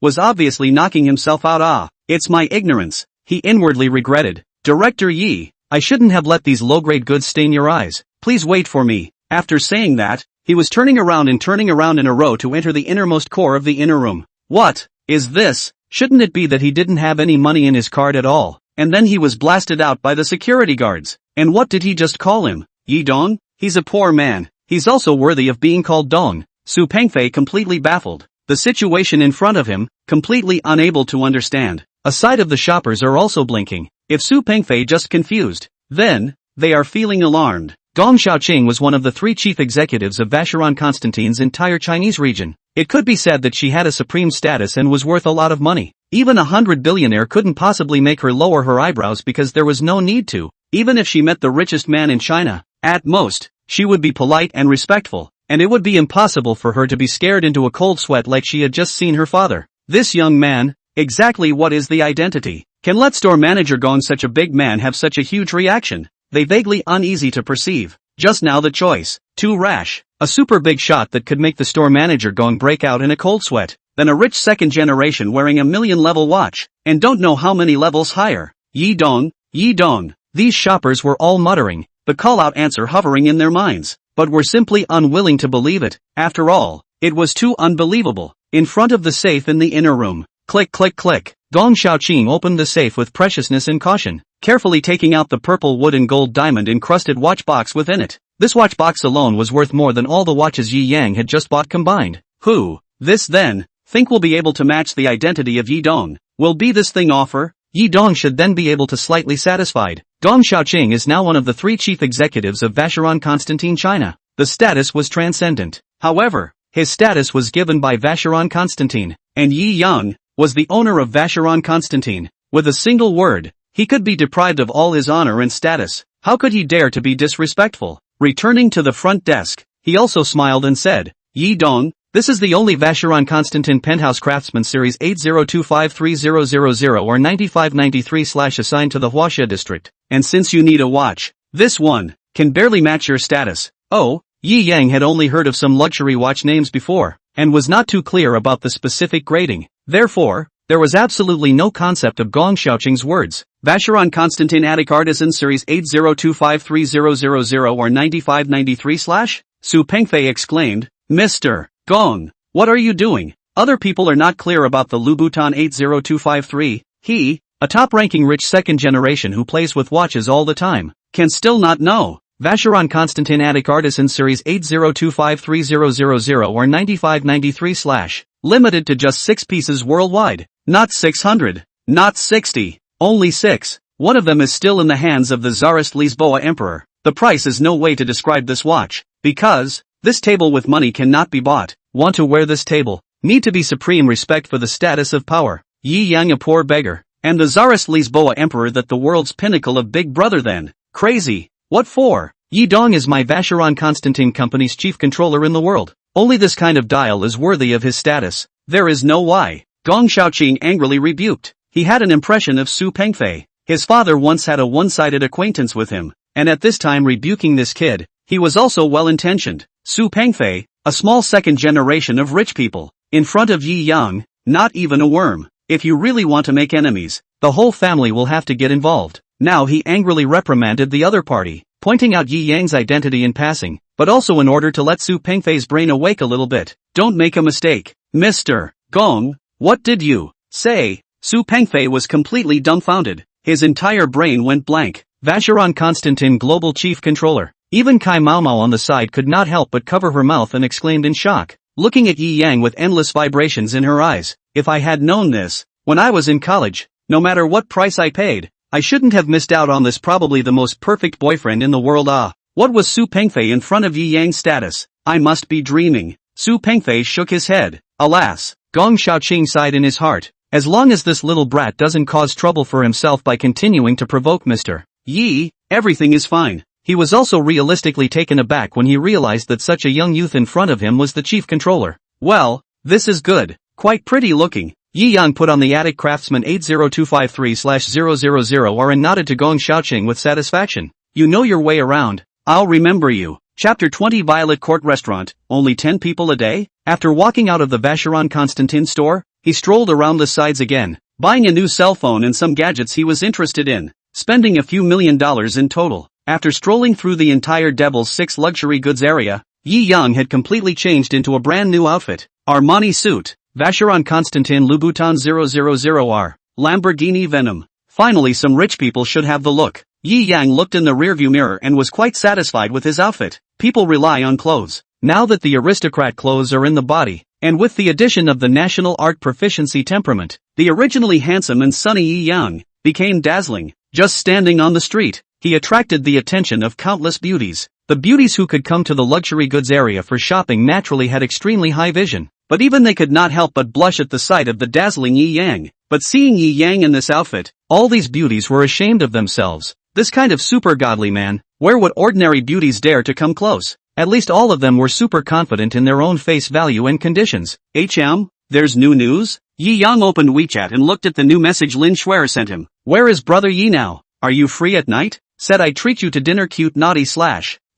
was obviously knocking himself out. It's my ignorance, he inwardly regretted. "Director Yi, I shouldn't have let these low-grade goods stain your eyes. Please wait for me." After saying that, he was turning around in a row to enter the innermost core of the inner room. What is this? Shouldn't it be that he didn't have any money in his card at all? And then he was blasted out by the security guards. And what did he just call him? Yi Dong? He's a poor man. He's also worthy of being called Dong. Su Pengfei completely baffled. The situation in front of him, completely unable to understand. A side of the shoppers are also blinking. If Su Pengfei just confused, then, they are feeling alarmed. Gong Xiaoqing was one of the 3 chief executives of Vacheron Constantin's entire Chinese region. It could be said that she had a supreme status and was worth a lot of money. Even a 100 billionaire couldn't possibly make her lower her eyebrows because there was no need to. Even if she met the richest man in China, at most, she would be polite and respectful, and it would be impossible for her to be scared into a cold sweat like she had just seen her father. This young man, exactly what is the identity? Can let store manager Gong, such a big man, have such a huge reaction? They vaguely uneasy to perceive. Just now the choice. Too rash. A super big shot that could make the store manager going break out in a cold sweat. Then a rich second generation wearing a million level watch. And don't know how many levels higher. Yi Dong, Yi Dong. These shoppers were all muttering, the call-out answer hovering in their minds, but were simply unwilling to believe it. After all, it was too unbelievable. In front of the safe in the inner room. Click click click. Gong Xiaoqing opened the safe with preciousness and caution, carefully taking out the purple wood and gold diamond-encrusted watch box within it. This watch box alone was worth more than all the watches Yi Yang had just bought combined. Who? This then? Think we'll be able to match the identity of Yi Dong? Will be this thing offer? Yi Dong should then be able to slightly satisfied. Gong Xiaoqing is now one of the 3 chief executives of Vacheron Constantin China. The status was transcendent. However, his status was given by Vacheron Constantin, and Yi Yang was the owner of Vacheron Constantin. With a single word, he could be deprived of all his honor and status. How could he dare to be disrespectful? Returning to the front desk, he also smiled and said, Yi Dong, this is the only Vacheron Constantin Penthouse Craftsman Series 80253000 or 9593/ assigned to the Huaxia district, and since you need a watch, this one can barely match your status. Oh, Yi Yang had only heard of some luxury watch names before, and was not too clear about the specific grading. Therefore, there was absolutely no concept of Gong Xiaoqing's words. Vacheron Constantin Attic Artisan Series 80253000 or 9593/? Su Pengfei exclaimed, Mr. Gong, what are you doing? Other people are not clear about the Louboutin 80253. He, a top-ranking rich second generation who plays with watches all the time, can still not know. Vacheron Constantin Attic Artisan Series 80253000 or 9593/. Limited to just 6 pieces worldwide. Not 600. Not 60. Only 6. One of them is still in the hands of the Tsarist Lisboa Emperor. The price is no way to describe this watch, because this table with money cannot be bought. Want to wear this table? Need to be supreme respect for the status of power. Yi Yang a poor beggar, and the Tsarist Lisboa Emperor that the world's pinnacle of Big Brother then. Crazy. What for? Yi Dong is my Vacheron Constantin Company's chief controller in the world. Only this kind of dial is worthy of his status. There is no why. Gong Xiaoqing angrily rebuked. He had an impression of Su Pengfei. His father once had a one-sided acquaintance with him, and at this time rebuking this kid, he was also well-intentioned. Su Pengfei, a small second generation of rich people, in front of Yi Yang, not even a worm. If you really want to make enemies, the whole family will have to get involved. Now he angrily reprimanded the other party, pointing out Yi Yang's identity in passing, but also in order to let Su Pengfei's brain awake a little bit. Don't make a mistake. Mr. Gong, what did you say? Su Pengfei was completely dumbfounded. His entire brain went blank. Vacheron Constantin Global Chief Controller. Even Kai Maomao on the side could not help but cover her mouth and exclaimed in shock, looking at Yi Yang with endless vibrations in her eyes. If I had known this, when I was in college, no matter what price I paid, I shouldn't have missed out on this probably the most perfect boyfriend in the world. What was Su Pengfei in front of Yi Yang's status? I must be dreaming. Su Pengfei shook his head. Alas, Gong Xiaoqing sighed in his heart. As long as this little brat doesn't cause trouble for himself by continuing to provoke Mr. Yi, everything is fine. He was also realistically taken aback when he realized that such a young youth in front of him was the chief controller. Well, this is good. Quite pretty looking. Yi Yang put on the Attic Craftsman 80253/000 and nodded to Gong Xiaoqing with satisfaction. You know your way around. I'll remember you. Chapter 20 Violet Court Restaurant, only 10 people a day? After walking out of the Vacheron Constantin store, he strolled around the sides again, buying a new cell phone and some gadgets he was interested in, spending a few $1,000,000 in total. After strolling through the entire Devil's 6 luxury goods area, Yi Yang had completely changed into a brand new outfit. Armani suit, Vacheron Constantin Louboutin 000R, Lamborghini Venom. Finally some rich people should have the look. Yi Yang looked in the rearview mirror and was quite satisfied with his outfit. People rely on clothes. Now that the aristocrat clothes are in the body, and with the addition of the national art proficiency temperament, the originally handsome and sunny Yi Yang became dazzling. Just standing on the street, he attracted the attention of countless beauties. The beauties who could come to the luxury goods area for shopping naturally had extremely high vision, but even they could not help but blush at the sight of the dazzling Yi Yang. But seeing Yi Yang in this outfit, all these beauties were ashamed of themselves. This kind of super godly man, where would ordinary beauties dare to come close? At least all of them were super confident in their own face value and conditions. There's new news? Yi Yang opened WeChat and looked at the new message Lin Schwer sent him. Where is brother Yi now? Are you free at night? Said I treat you to dinner cute naughty /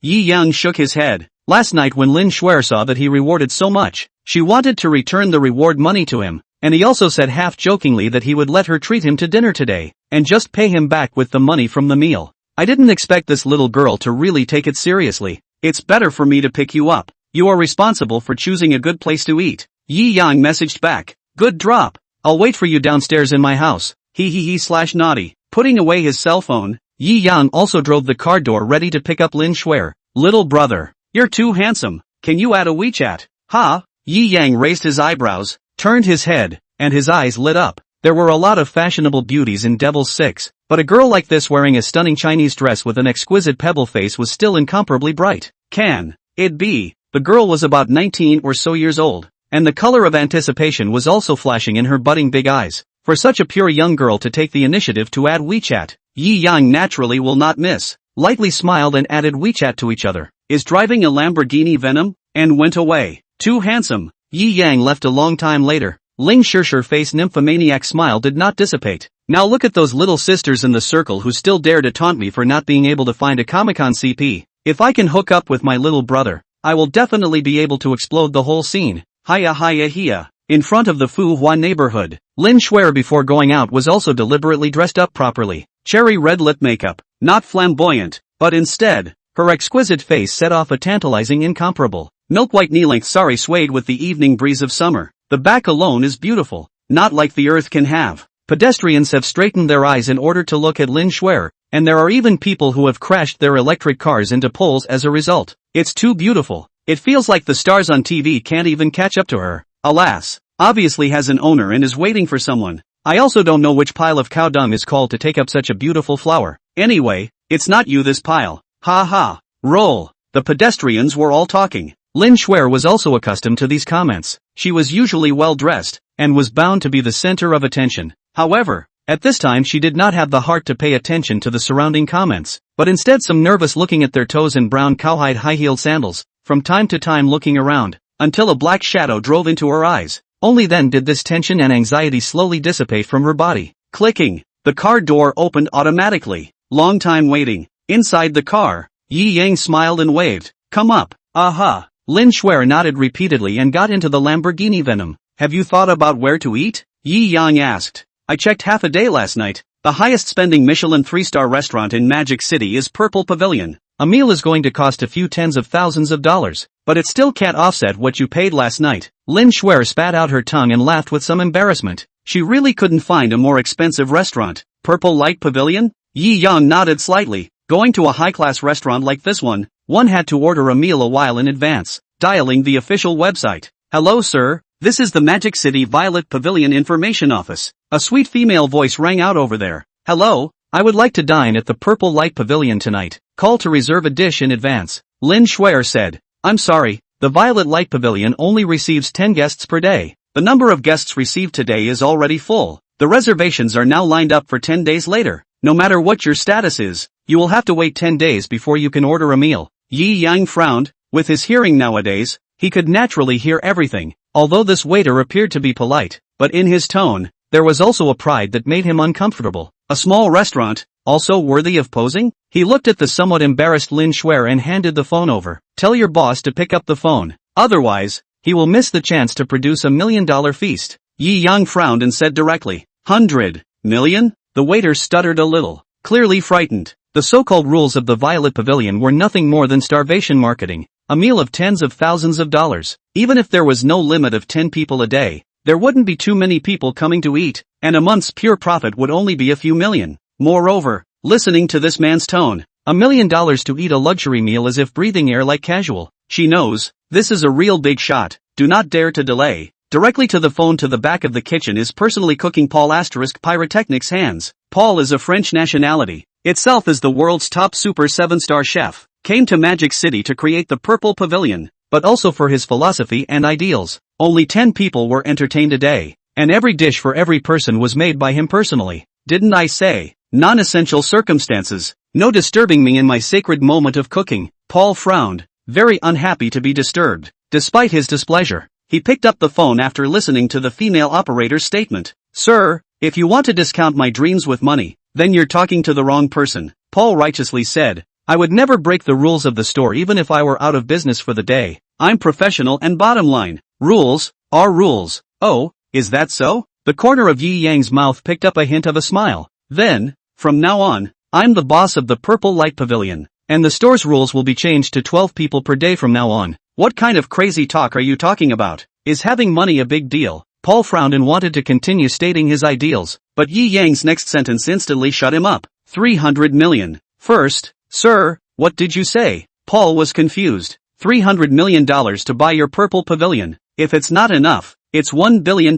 Yi Yang shook his head. Last night when Lin Shuer saw that he rewarded so much, she wanted to return the reward money to him, and he also said half-jokingly that he would let her treat him to dinner today, and just pay him back with the money from the meal. I didn't expect this little girl to really take it seriously. It's better for me to pick you up. You are responsible for choosing a good place to eat. Yi Yang messaged back. Good drop. I'll wait for you downstairs in my house. Naughty. Putting away his cell phone, Yi Yang also drove the car door ready to pick up Lin Shuer. Little brother, you're too handsome. Can you add a WeChat? Ha? Yi Yang raised his eyebrows, turned his head, and his eyes lit up. There were a lot of fashionable beauties in Devil's Six, but a girl like this wearing a stunning Chinese dress with an exquisite pebble face was still incomparably bright. Can it be? The girl was about 19 or so years old, and the color of anticipation was also flashing in her budding big eyes. For such a pure young girl to take the initiative to add WeChat, Yi Yang naturally will not miss. Lightly smiled and added WeChat to each other. Is driving a Lamborghini Venom? And went away. Too handsome. Yi Yang left a long time later. Ling Shuer's face nymphomaniac smile did not dissipate. Now look at those little sisters in the circle who still dare to taunt me for not being able to find a Comic-Con CP. If I can hook up with my little brother, I will definitely be able to explode the whole scene. Hiya. In front of the Fu Hua neighborhood, Lin Shuer before going out was also deliberately dressed up properly. Cherry red lip makeup, not flamboyant, but instead, her exquisite face set off a tantalizing incomparable. Milk-white knee-length sari swayed with the evening breeze of summer. The back alone is beautiful, not like the earth can have. Pedestrians have straightened their eyes in order to look at Lin Shuer, and there are even people who have crashed their electric cars into poles as a result. It's too beautiful. It feels like the stars on TV can't even catch up to her. Alas, obviously has an owner and is waiting for someone. I also don't know which pile of cow dung is called to take up such a beautiful flower. Anyway, it's not you this pile. Ha ha. Roll. The pedestrians were all talking. Lin Shuer was also accustomed to these comments. She was usually well dressed, and was bound to be the center of attention. However, at this time she did not have the heart to pay attention to the surrounding comments, but instead some nervous looking at their toes in brown cowhide high-heeled sandals, from time to time looking around, until a black shadow drove into her eyes. Only then did this tension and anxiety slowly dissipate from her body. Clicking. The car door opened automatically. Long time waiting. Inside the car, Yi Yang smiled and waved. Come up. Aha. Lin Shuer nodded repeatedly and got into the Lamborghini Venom. Have you thought about where to eat? Yi Yang asked. I checked half a day last night. The highest spending Michelin 3-star restaurant in Magic City is Purple Pavilion. A meal is going to cost a few tens of thousands of dollars, but it still can't offset what you paid last night. Lin Shuer spat out her tongue and laughed with some embarrassment. She really couldn't find a more expensive restaurant. Purple Light Pavilion? Yi Yang nodded slightly. Going to a high-class restaurant like this one had to order a meal a while in advance. Dialing the official website. Hello sir, this is the Magic City Violet Pavilion Information Office. A sweet female voice rang out over there. Hello, I would like to dine at the Purple Light Pavilion tonight. Call to reserve a dish in advance. Lin Shuer said. I'm sorry, the Violet Light Pavilion only receives 10 guests per day. The number of guests received today is already full. The reservations are now lined up for 10 days later. No matter what your status is, you will have to wait 10 days before you can order a meal. Yi Yang frowned. With his hearing nowadays, he could naturally hear everything, although this waiter appeared to be polite, but in his tone, there was also a pride that made him uncomfortable. A small restaurant, also worthy of posing? He looked at the somewhat embarrassed Lin Shuer and handed the phone over. Tell your boss to pick up the phone, otherwise, he will miss the chance to produce $1 million feast. Yi Yang frowned and said directly, 100 million? The waiter stuttered a little, clearly frightened. The so-called rules of the Violet Pavilion were nothing more than starvation marketing. A meal of tens of thousands of dollars. Even if there was no limit of 10 people a day, there wouldn't be too many people coming to eat, and a month's pure profit would only be a few million. Moreover, listening to this man's tone, $1 million to eat a luxury meal as if breathing air like casual. She knows, this is a real big shot. Do not dare to delay. Directly to the phone to the back of the kitchen is personally cooking Paul * Pyrotechnics Hands. Paul is a French nationality. Itself is the world's top super 7-star chef. Came to Magic City to create the Purple Pavilion, but also for his philosophy and ideals. Only 10 people were entertained a day, and every dish for every person was made by him personally. Didn't I say? Non-essential circumstances. No disturbing me in my sacred moment of cooking. Paul frowned, very unhappy to be disturbed. Despite his displeasure, he picked up the phone after listening to the female operator's statement. Sir, if you want to discount my dreams with money, then you're talking to the wrong person, Paul righteously said. I would never break the rules of the store even if I were out of business for the day. I'm professional and bottom line. Rules are rules. Oh, is that so? The corner of Yi Yang's mouth picked up a hint of a smile. Then, from now on, I'm the boss of the Purple Light Pavilion, and the store's rules will be changed to 12 people per day from now on. What kind of crazy talk are you talking about? Is having money a big deal? Paul frowned and wanted to continue stating his ideals, but Yi Yang's next sentence instantly shut him up. 300 million. First, sir, what did you say? Paul was confused. $300 million to buy your Purple Pavilion. If it's not enough, it's $1 billion.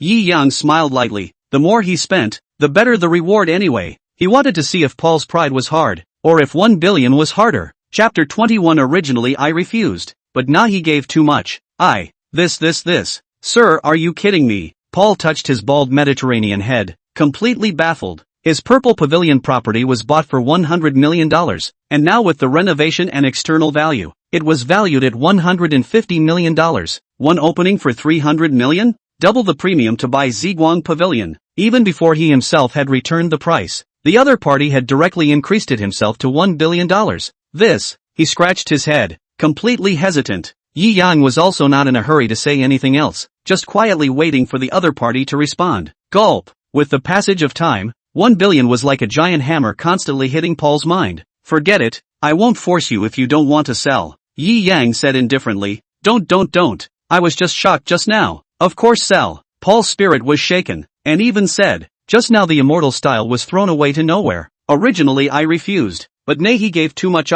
Yi Yang smiled lightly. The more he spent, the better the reward anyway. He wanted to see if Paul's pride was hard, or if 1 billion was harder. Chapter 21. Originally I refused, but now he gave too much. This. Sir, are you kidding me? Paul touched his bald Mediterranean head, completely baffled. His Purple Pavilion property was bought for $100 million, and now with the renovation and external value, it was valued at $150 million. One opening for $300 million? Double the premium to buy Ziguang Pavilion. Even before he himself had returned the price, the other party had directly increased it himself to $1 billion. He scratched his head, completely hesitant. Yi Yang was also not in a hurry to say anything else, just quietly waiting for the other party to respond. Gulp. With the passage of time, 1 billion was like a giant hammer constantly hitting Paul's mind. Forget it, I won't force you if you don't want to sell. Yi Yang said indifferently. Don't. I was just shocked just now. Of course sell. Paul's spirit was shaken, and even said, just now the immortal style was thrown away to nowhere. Originally I refused, but nay he gave too much.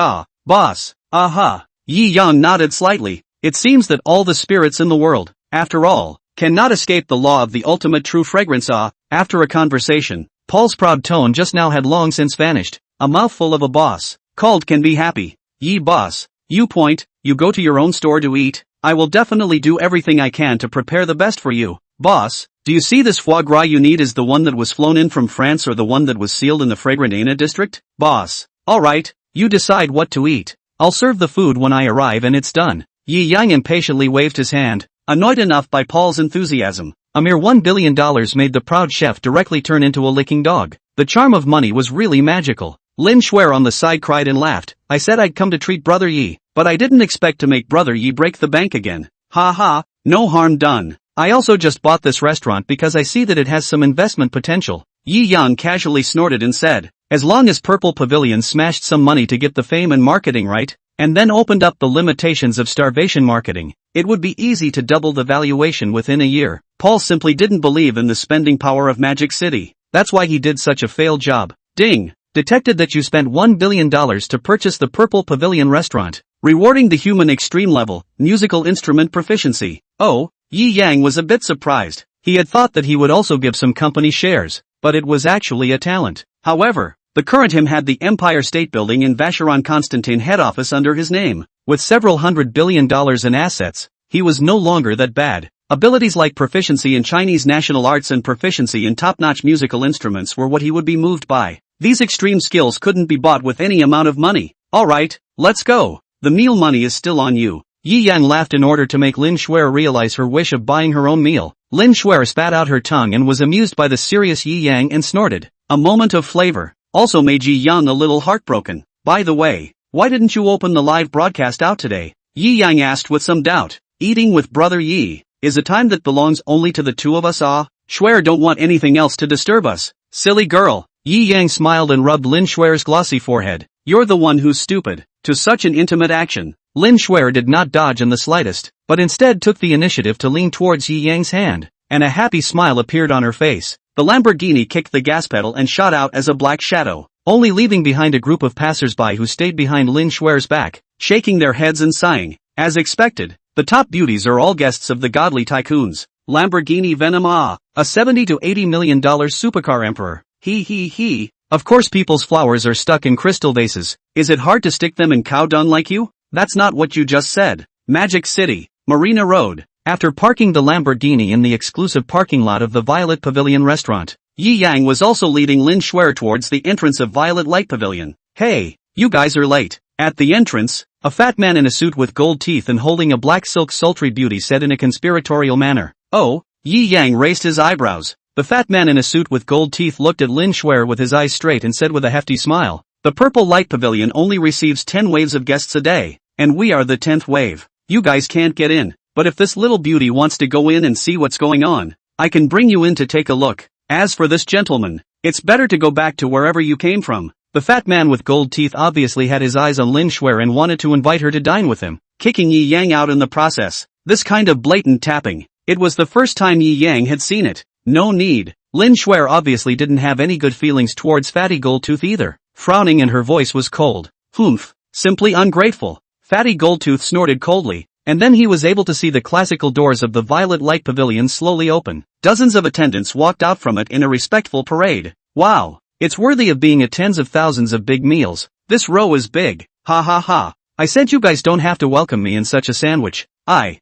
Boss. Aha. Yi Yang nodded slightly. It seems that all the spirits in the world, after all, cannot escape the law of the ultimate true fragrance. After a conversation, Paul's proud tone just now had long since vanished. A mouthful of a boss, called can be happy. Yi boss, you point, you go to your own store to eat. I will definitely do everything I can to prepare the best for you. Boss, do you see this foie gras you need is the one that was flown in from France or the one that was sealed in the fragrant Ana district? Boss, alright, you decide what to eat. I'll serve the food when I arrive and it's done. Yi Yang impatiently waved his hand, annoyed enough by Paul's enthusiasm. A mere $1 billion made the proud chef directly turn into a licking dog. The charm of money was really magical. Lin Shuer on the side cried and laughed. I said I'd come to treat Brother Yi, but I didn't expect to make Brother Yi break the bank again. Ha, no harm done. I also just bought this restaurant because I see that it has some investment potential. Yi Yang casually snorted and said, as long as Purple Pavilion smashed some money to get the fame and marketing right, and then opened up the limitations of starvation marketing, it would be easy to double the valuation within a year. Paul simply didn't believe in the spending power of Magic City. That's why he did such a failed job. Ding! Detected that you spent $1 billion to purchase the Purple Pavilion restaurant, rewarding the human extreme level, musical instrument proficiency. Oh, Yi Yang was a bit surprised. He had thought that he would also give some company shares, but it was actually a talent. However, the current him had the Empire State Building in Vacheron Constantine head office under his name. With several $100 billion in assets, he was no longer that bad. Abilities like proficiency in Chinese national arts and proficiency in top-notch musical instruments were what he would be moved by. These extreme skills couldn't be bought with any amount of money. Alright, let's go. The meal money is still on you. Yi Yang laughed in order to make Lin Shuer realize her wish of buying her own meal. Lin Shuer spat out her tongue and was amused by the serious Yi Yang and snorted. A moment of flavor also made Yi Yang a little heartbroken. By the way, why didn't you open the live broadcast out today? Yi Yang asked with some doubt. Eating with Brother Yi is a time that belongs only to the two of us. Shuer don't want anything else to disturb us. Silly girl. Yi Yang smiled and rubbed Lin Shuer's glossy forehead. You're the one who's stupid. To such an intimate action. Lin Shuer did not dodge in the slightest, but instead took the initiative to lean towards Yi Yang's hand, and a happy smile appeared on her face. The Lamborghini kicked the gas pedal and shot out as a black shadow, only leaving behind a group of passers-by who stayed behind Lin Shuer's back, shaking their heads and sighing. As expected, the top beauties are all guests of the godly tycoons. Lamborghini Venom a $70 to $80 million supercar emperor. He. Of course people's flowers are stuck in crystal vases. Is it hard to stick them in cow dung like you? That's not what you just said. Magic City, Marina Road. After parking the Lamborghini in the exclusive parking lot of the Violet Pavilion restaurant, Yi Yang was also leading Lin Shuer towards the entrance of Violet Light Pavilion. Hey, you guys are late. At the entrance, a fat man in a suit with gold teeth and holding a black silk sultry beauty said in a conspiratorial manner. Oh, Yi Yang raised his eyebrows. The fat man in a suit with gold teeth looked at Lin Shuer with his eyes straight and said with a hefty smile, The Purple Light Pavilion only receives 10 waves of guests a day, and we are the 10th wave. You guys can't get in, but if this little beauty wants to go in and see what's going on, I can bring you in to take a look. As for this gentleman, it's better to go back to wherever you came from. The fat man with gold teeth obviously had his eyes on Lin Shuer and wanted to invite her to dine with him, kicking Yi Yang out in the process. This kind of blatant tapping, it was the first time Yi Yang had seen it. No need. Lin Shuer obviously didn't have any good feelings towards Fatty Goldtooth either. Frowning and her voice was cold. Humph. Simply ungrateful. Fatty Goldtooth snorted coldly, and then he was able to see the classical doors of the Violet Light Pavilion slowly open. Dozens of attendants walked out from it in a respectful parade. Wow. It's worthy of being at tens of thousands of big meals. This row is big. Ha ha ha. I said you guys don't have to welcome me in such a sandwich. Hey,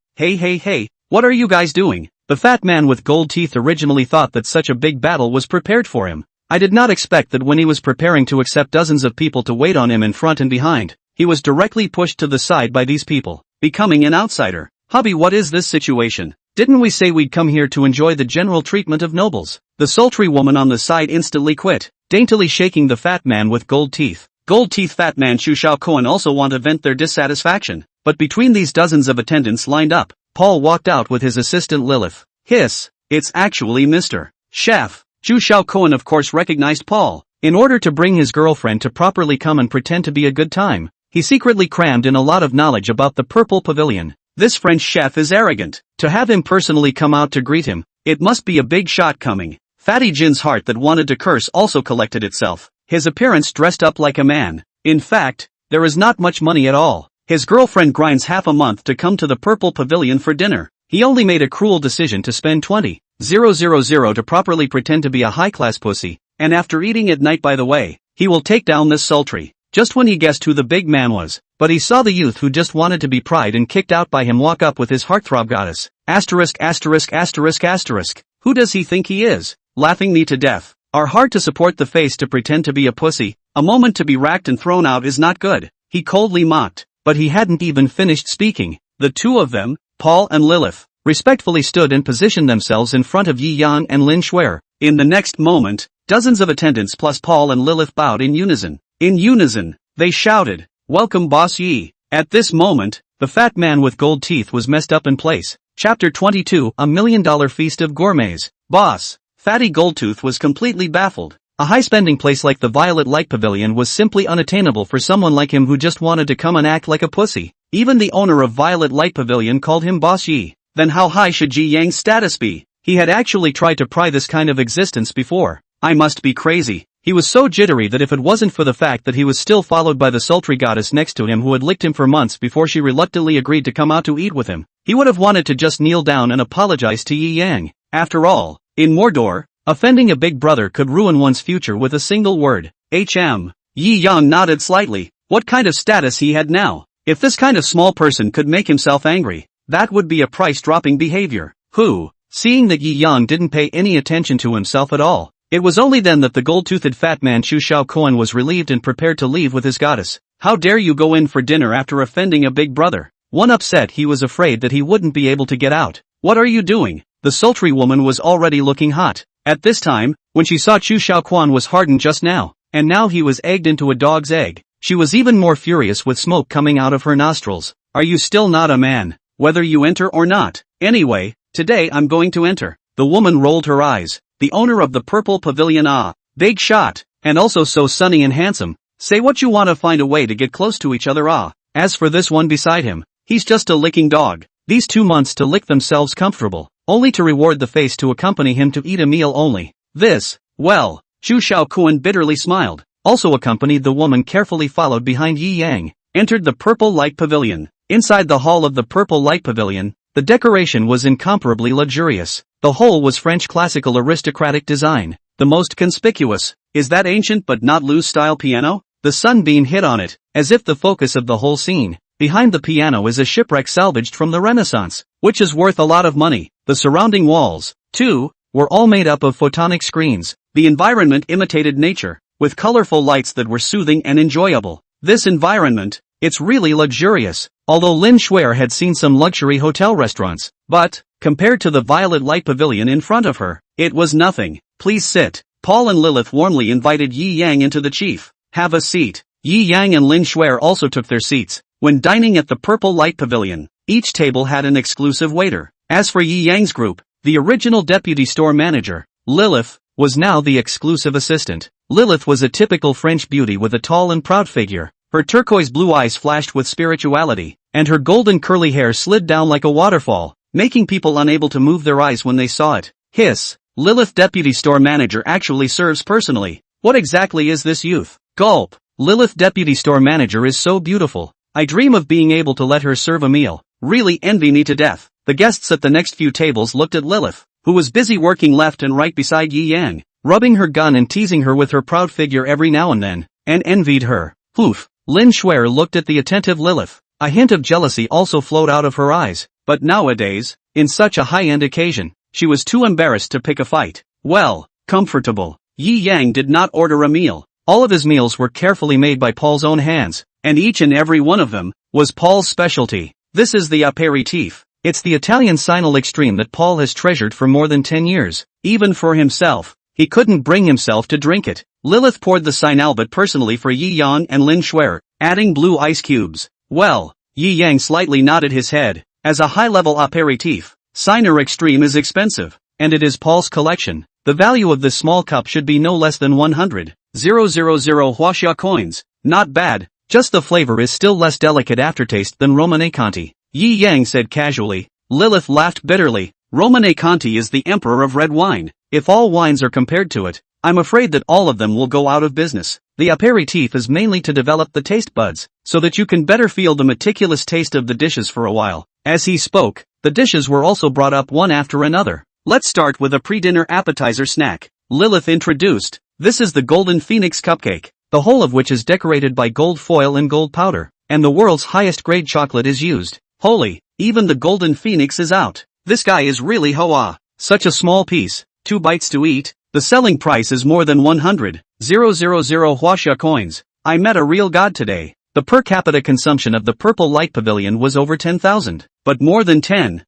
what are you guys doing? The fat man with gold teeth originally thought that such a big battle was prepared for him. I did not expect that when he was preparing to accept dozens of people to wait on him in front and behind, he was directly pushed to the side by these people, becoming an outsider. Hubby, what is this situation? Didn't we say we'd come here to enjoy the general treatment of nobles? The sultry woman on the side instantly quit, daintily shaking the fat man with gold teeth. Gold teeth fat man Chu Shao Koan also want to vent their dissatisfaction, but between these dozens of attendants lined up, Paul walked out with his assistant Lilith. Hiss, it's actually Mr. Chef. Chu Shao Koan of course recognized Paul. In order to bring his girlfriend to properly come and pretend to be a good time, he secretly crammed in a lot of knowledge about the Purple Pavilion. This French chef is arrogant. To have him personally come out to greet him, it must be a big shot coming. Fatty Jin's heart that wanted to curse also collected itself. His appearance dressed up like a man. In fact, there is not much money at all. His girlfriend grinds half a month to come to the Purple Pavilion for dinner. He only made a cruel decision to spend 20,000 to properly pretend to be a high-class pussy, and after eating at night by the way, he will take down this sultry. Just when he guessed who the big man was, but he saw the youth who just wanted to be pried and kicked out by him walk up with his heartthrob goddess. Asterisk. Who does he think he is? Laughing me to death. Are hard to support the face to pretend to be a pussy. A moment to be racked and thrown out is not good. He coldly mocked, but he hadn't even finished speaking. The two of them, Paul and Lilith, respectfully stood and positioned themselves in front of Yi Yang and Lin Shuer. In the next moment, dozens of attendants plus Paul and Lilith bowed in unison. In unison, they shouted, "Welcome Boss Yi." At this moment, the fat man with gold teeth was messed up in place. Chapter 22, A $1 Million Feast of Gourmets. Boss. Fatty Goldtooth was completely baffled. A high-spending place like the Violet Light Pavilion was simply unattainable for someone like him who just wanted to come and act like a pussy. Even the owner of Violet Light Pavilion called him Boss Yi. Then how high should Ji Yang's status be? He had actually tried to pry this kind of existence before. I must be crazy. He was so jittery that if it wasn't for the fact that he was still followed by the sultry goddess next to him who had licked him for months before she reluctantly agreed to come out to eat with him, he would have wanted to just kneel down and apologize to Yi Yang. After all, in Mordor, offending a big brother could ruin one's future with a single word. Yi Yang nodded slightly. What kind of status he had now? If this kind of small person could make himself angry, that would be a price-dropping behavior. Seeing that Yi Yang didn't pay any attention to himself at all, it was only then that the gold-toothed fat man Chu Shao Koan was relieved and prepared to leave with his goddess. How dare you go in for dinner after offending a big brother? One upset he was afraid that he wouldn't be able to get out. What are you doing? The sultry woman was already looking hot. At this time, when she saw Chu Shao Koan was hardened just now, and now he was egged into a dog's egg, she was even more furious with smoke coming out of her nostrils. Are you still not a man? Whether you enter or not. Anyway, today I'm going to enter. The woman rolled her eyes. The owner of the Purple Pavilion, big shot, and also so sunny and handsome. Say what you want to find a way to get close to each other, As for this one beside him, he's just a licking dog. These 2 months to lick themselves comfortable, only to reward the face to accompany him to eat a meal only. This, well, Chu Shao Kuan bitterly smiled, also accompanied the woman carefully followed behind Yi Yang, entered the Purple Light Pavilion. Inside the hall of the Purple Light Pavilion, the decoration was incomparably luxurious. The whole was French classical aristocratic design. The most conspicuous, is that ancient but not loose-style piano? The sunbeam hit on it, as if the focus of the whole scene. Behind the piano is a shipwreck salvaged from the Renaissance, which is worth a lot of money. The surrounding walls, too, were all made up of photonic screens. The environment imitated nature, with colorful lights that were soothing and enjoyable. This environment, it's really luxurious. Although Lin Shuer had seen some luxury hotel restaurants, but, compared to the Violet Light Pavilion in front of her, it was nothing. Please sit. Paul and Lilith warmly invited Yi Yang into the chief have a seat. Yi Yang and Lin Shuer also took their seats. When dining at the Purple Light Pavilion, each table had an exclusive waiter. As for Yi Yang's group, the original deputy store manager, Lilith, was now the exclusive assistant. Lilith was a typical French beauty with a tall and proud figure. Her turquoise blue eyes flashed with spirituality, and her golden curly hair slid down like a waterfall, making people unable to move their eyes when they saw it. Hiss. Lilith deputy store manager actually serves personally. What exactly is this youth? Gulp. Lilith deputy store manager is so beautiful. I dream of being able to let her serve a meal. Really envy me to death. The guests at the next few tables looked at Lilith, who was busy working left and right beside Yi Yang, rubbing her gun and teasing her with her proud figure every now and then, and envied her. Oof. Lin Shuer looked at the attentive Lilith. A hint of jealousy also flowed out of her eyes, but nowadays, in such a high-end occasion, she was too embarrassed to pick a fight. Well, comfortable. Yi Yang did not order a meal. All of his meals were carefully made by Paul's own hands, and each and every one of them was Paul's specialty. This is the aperitif. It's the Italian Sinal Extreme that Paul has treasured for more than 10 years. Even for himself, he couldn't bring himself to drink it. Lilith poured the Sinalbit personally for Yi Yang and Lin Shuer, adding blue ice cubes. Well, Yi Yang slightly nodded his head. As a high-level aperitif, Sinal Extreme is expensive, and it is Paul's collection. The value of this small cup should be no less than 100,000 Huaxia coins. Not bad, just the flavor is still less delicate aftertaste than Romane Conti. Yi Yang said casually. Lilith laughed bitterly. Romane Conti is the emperor of red wine. If all wines are compared to it, I'm afraid that all of them will go out of business. The aperitif is mainly to develop the taste buds, so that you can better feel the meticulous taste of the dishes for a while. As he spoke, the dishes were also brought up one after another. Let's start with a pre-dinner appetizer snack. Lilith introduced. This is the Golden Phoenix Cupcake, the whole of which is decorated by gold foil and gold powder, and the world's highest grade chocolate is used. Holy, even the Golden Phoenix is out. This guy is really hoa. Such a small piece, 2 bites to eat. The selling price is more than 100,000 Huaxia coins. I met a real god today. The per capita consumption of the Purple Light Pavilion was over 10,000, but more than 10,000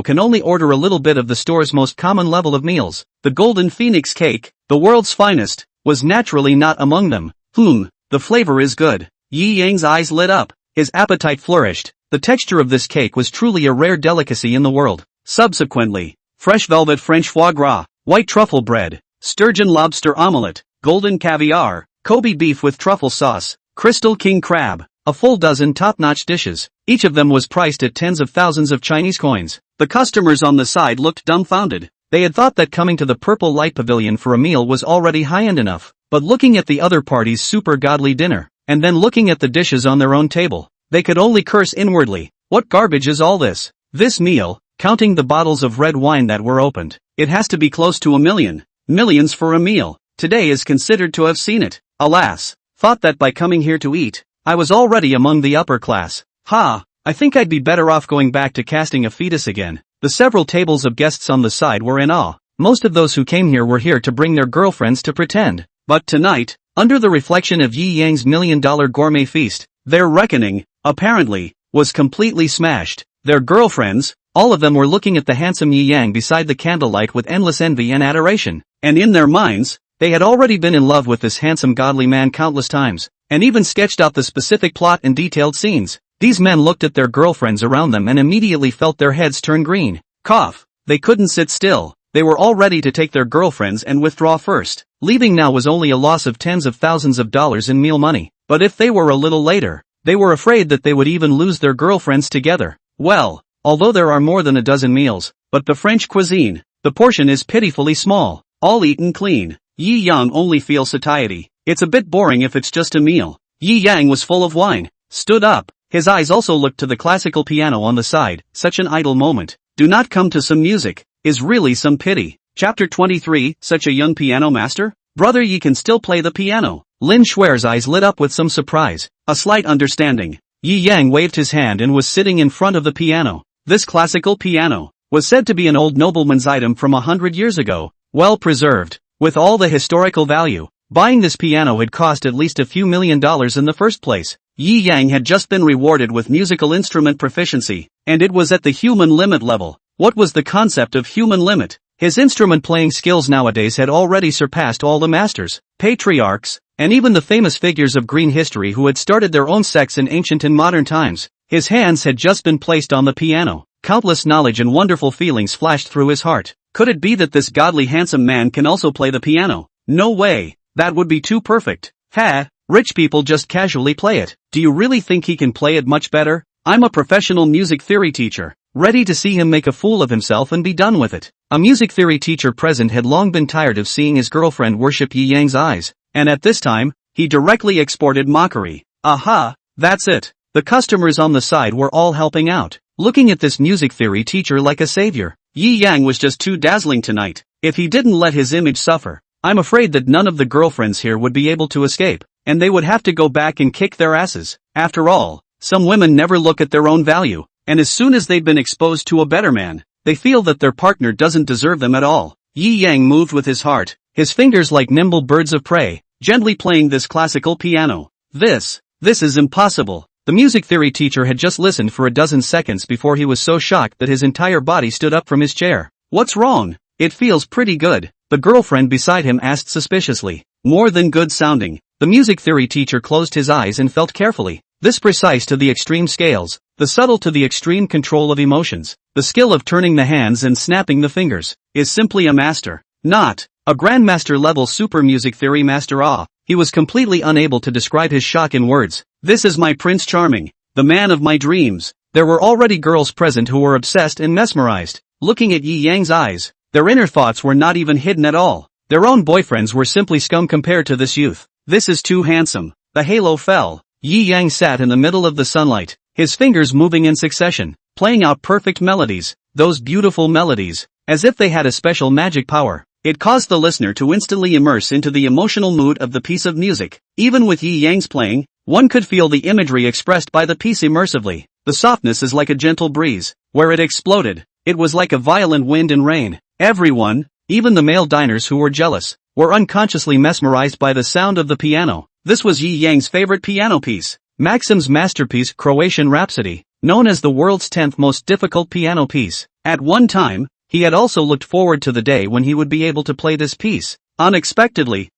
can only order a little bit of the store's most common level of meals. The Golden Phoenix cake, the world's finest, was naturally not among them. The flavor is good. Yi Yang's eyes lit up. His appetite flourished. The texture of this cake was truly a rare delicacy in the world. Subsequently, fresh velvet French foie gras, white truffle bread, sturgeon lobster omelette, golden caviar, Kobe beef with truffle sauce, crystal king crab, a full dozen top-notch dishes. Each of them was priced at tens of thousands of Chinese coins. The customers on the side looked dumbfounded. They had thought that coming to the Purple Light Pavilion for a meal was already high-end enough, but looking at the other party's super godly dinner, and then looking at the dishes on their own table, they could only curse inwardly. What garbage is all this? This meal, counting the bottles of red wine that were opened, it has to be close to 1 million. Millions for a meal. Today is considered to have seen it. Alas, thought that by coming here to eat, I was already among the upper class. I think I'd be better off going back to casting a fetus again. The several tables of guests on the side were in awe. Most of those who came here were here to bring their girlfriends to pretend. But tonight, under the reflection of Yi Yang's $1 million gourmet feast, their reckoning, apparently, was completely smashed. Their girlfriends, all of them were looking at the handsome Yi Yang beside the candlelight with endless envy and adoration. And in their minds, they had already been in love with this handsome godly man countless times, and even sketched out the specific plot and detailed scenes. These men looked at their girlfriends around them and immediately felt their heads turn green. Cough. They couldn't sit still. They were all ready to take their girlfriends and withdraw first. Leaving now was only a loss of tens of thousands of dollars in meal money. But if they were a little later, they were afraid that they would even lose their girlfriends together. Well, although there are more than a dozen meals, but the French cuisine, the portion is pitifully small. All eaten clean. Yi Yang only feels satiety. It's a bit boring if it's just a meal. Yi Yang was full of wine. Stood up. His eyes also looked to the classical piano on the side. Such an idle moment. Do not come to some music. Is really some pity. Chapter 23, such a young piano master? Brother, ye can still play the piano. Lin Shuer's eyes lit up with some surprise. A slight understanding. Yi Yang waved his hand and was sitting in front of the piano. This classical piano was said to be an old nobleman's item from 100 years ago. Well preserved. With all the historical value, buying this piano had cost at least a few $1 million in the first place. Yi Yang had just been rewarded with musical instrument proficiency, and it was at the human limit level. What was the concept of human limit? His instrument playing skills nowadays had already surpassed all the masters, patriarchs, and even the famous figures of green history who had started their own sects in ancient and modern times. His hands had just been placed on the piano. Countless knowledge and wonderful feelings flashed through his heart. Could it be that this godly handsome man can also play the piano? No way. That would be too perfect. Rich people just casually play it. Do you really think he can play it much better? I'm a professional music theory teacher, ready to see him make a fool of himself and be done with it. A music theory teacher present had long been tired of seeing his girlfriend worship Yi Yang's eyes, and at this time, he directly exported mockery. Aha, that's it. The customers on the side were all helping out, looking at this music theory teacher like a savior. Yi Yang was just too dazzling tonight. If he didn't let his image suffer, I'm afraid that none of the girlfriends here would be able to escape, and they would have to go back and kick their asses. After all, some women never look at their own value, and as soon as they've been exposed to a better man, they feel that their partner doesn't deserve them at all. Yi Yang moved with his heart, his fingers like nimble birds of prey, gently playing this classical piano. This is impossible. The music theory teacher had just listened for a dozen seconds before he was so shocked that his entire body stood up from his chair. What's wrong? It feels pretty good, the girlfriend beside him asked suspiciously. More than good sounding. The music theory teacher closed his eyes and felt carefully. This precise to the extreme scales, the subtle to the extreme control of emotions, the skill of turning the hands and snapping the fingers, is simply a master. Not a grandmaster level super music theory master. He was completely unable to describe his shock in words. This is my Prince Charming, the man of my dreams. There were already girls present who were obsessed and mesmerized, looking at Yi Yang's eyes. Their inner thoughts were not even hidden at all. Their own boyfriends were simply scum compared to this youth. This is too handsome. The halo fell. Yi Yang sat in the middle of the sunlight, his fingers moving in succession, playing out perfect melodies, those beautiful melodies, as if they had a special magic power. It caused the listener to instantly immerse into the emotional mood of the piece of music. Even with Yi Yang's playing, one could feel the imagery expressed by the piece immersively. The softness is like a gentle breeze. Where it exploded, it was like a violent wind and rain. Everyone, even the male diners who were jealous, were unconsciously mesmerized by the sound of the piano. This was Yi Yang's favorite piano piece, Maxim's masterpiece Croatian Rhapsody, known as the world's 10th most difficult piano piece. At one time, he had also looked forward to the day when he would be able to play this piece. Unexpectedly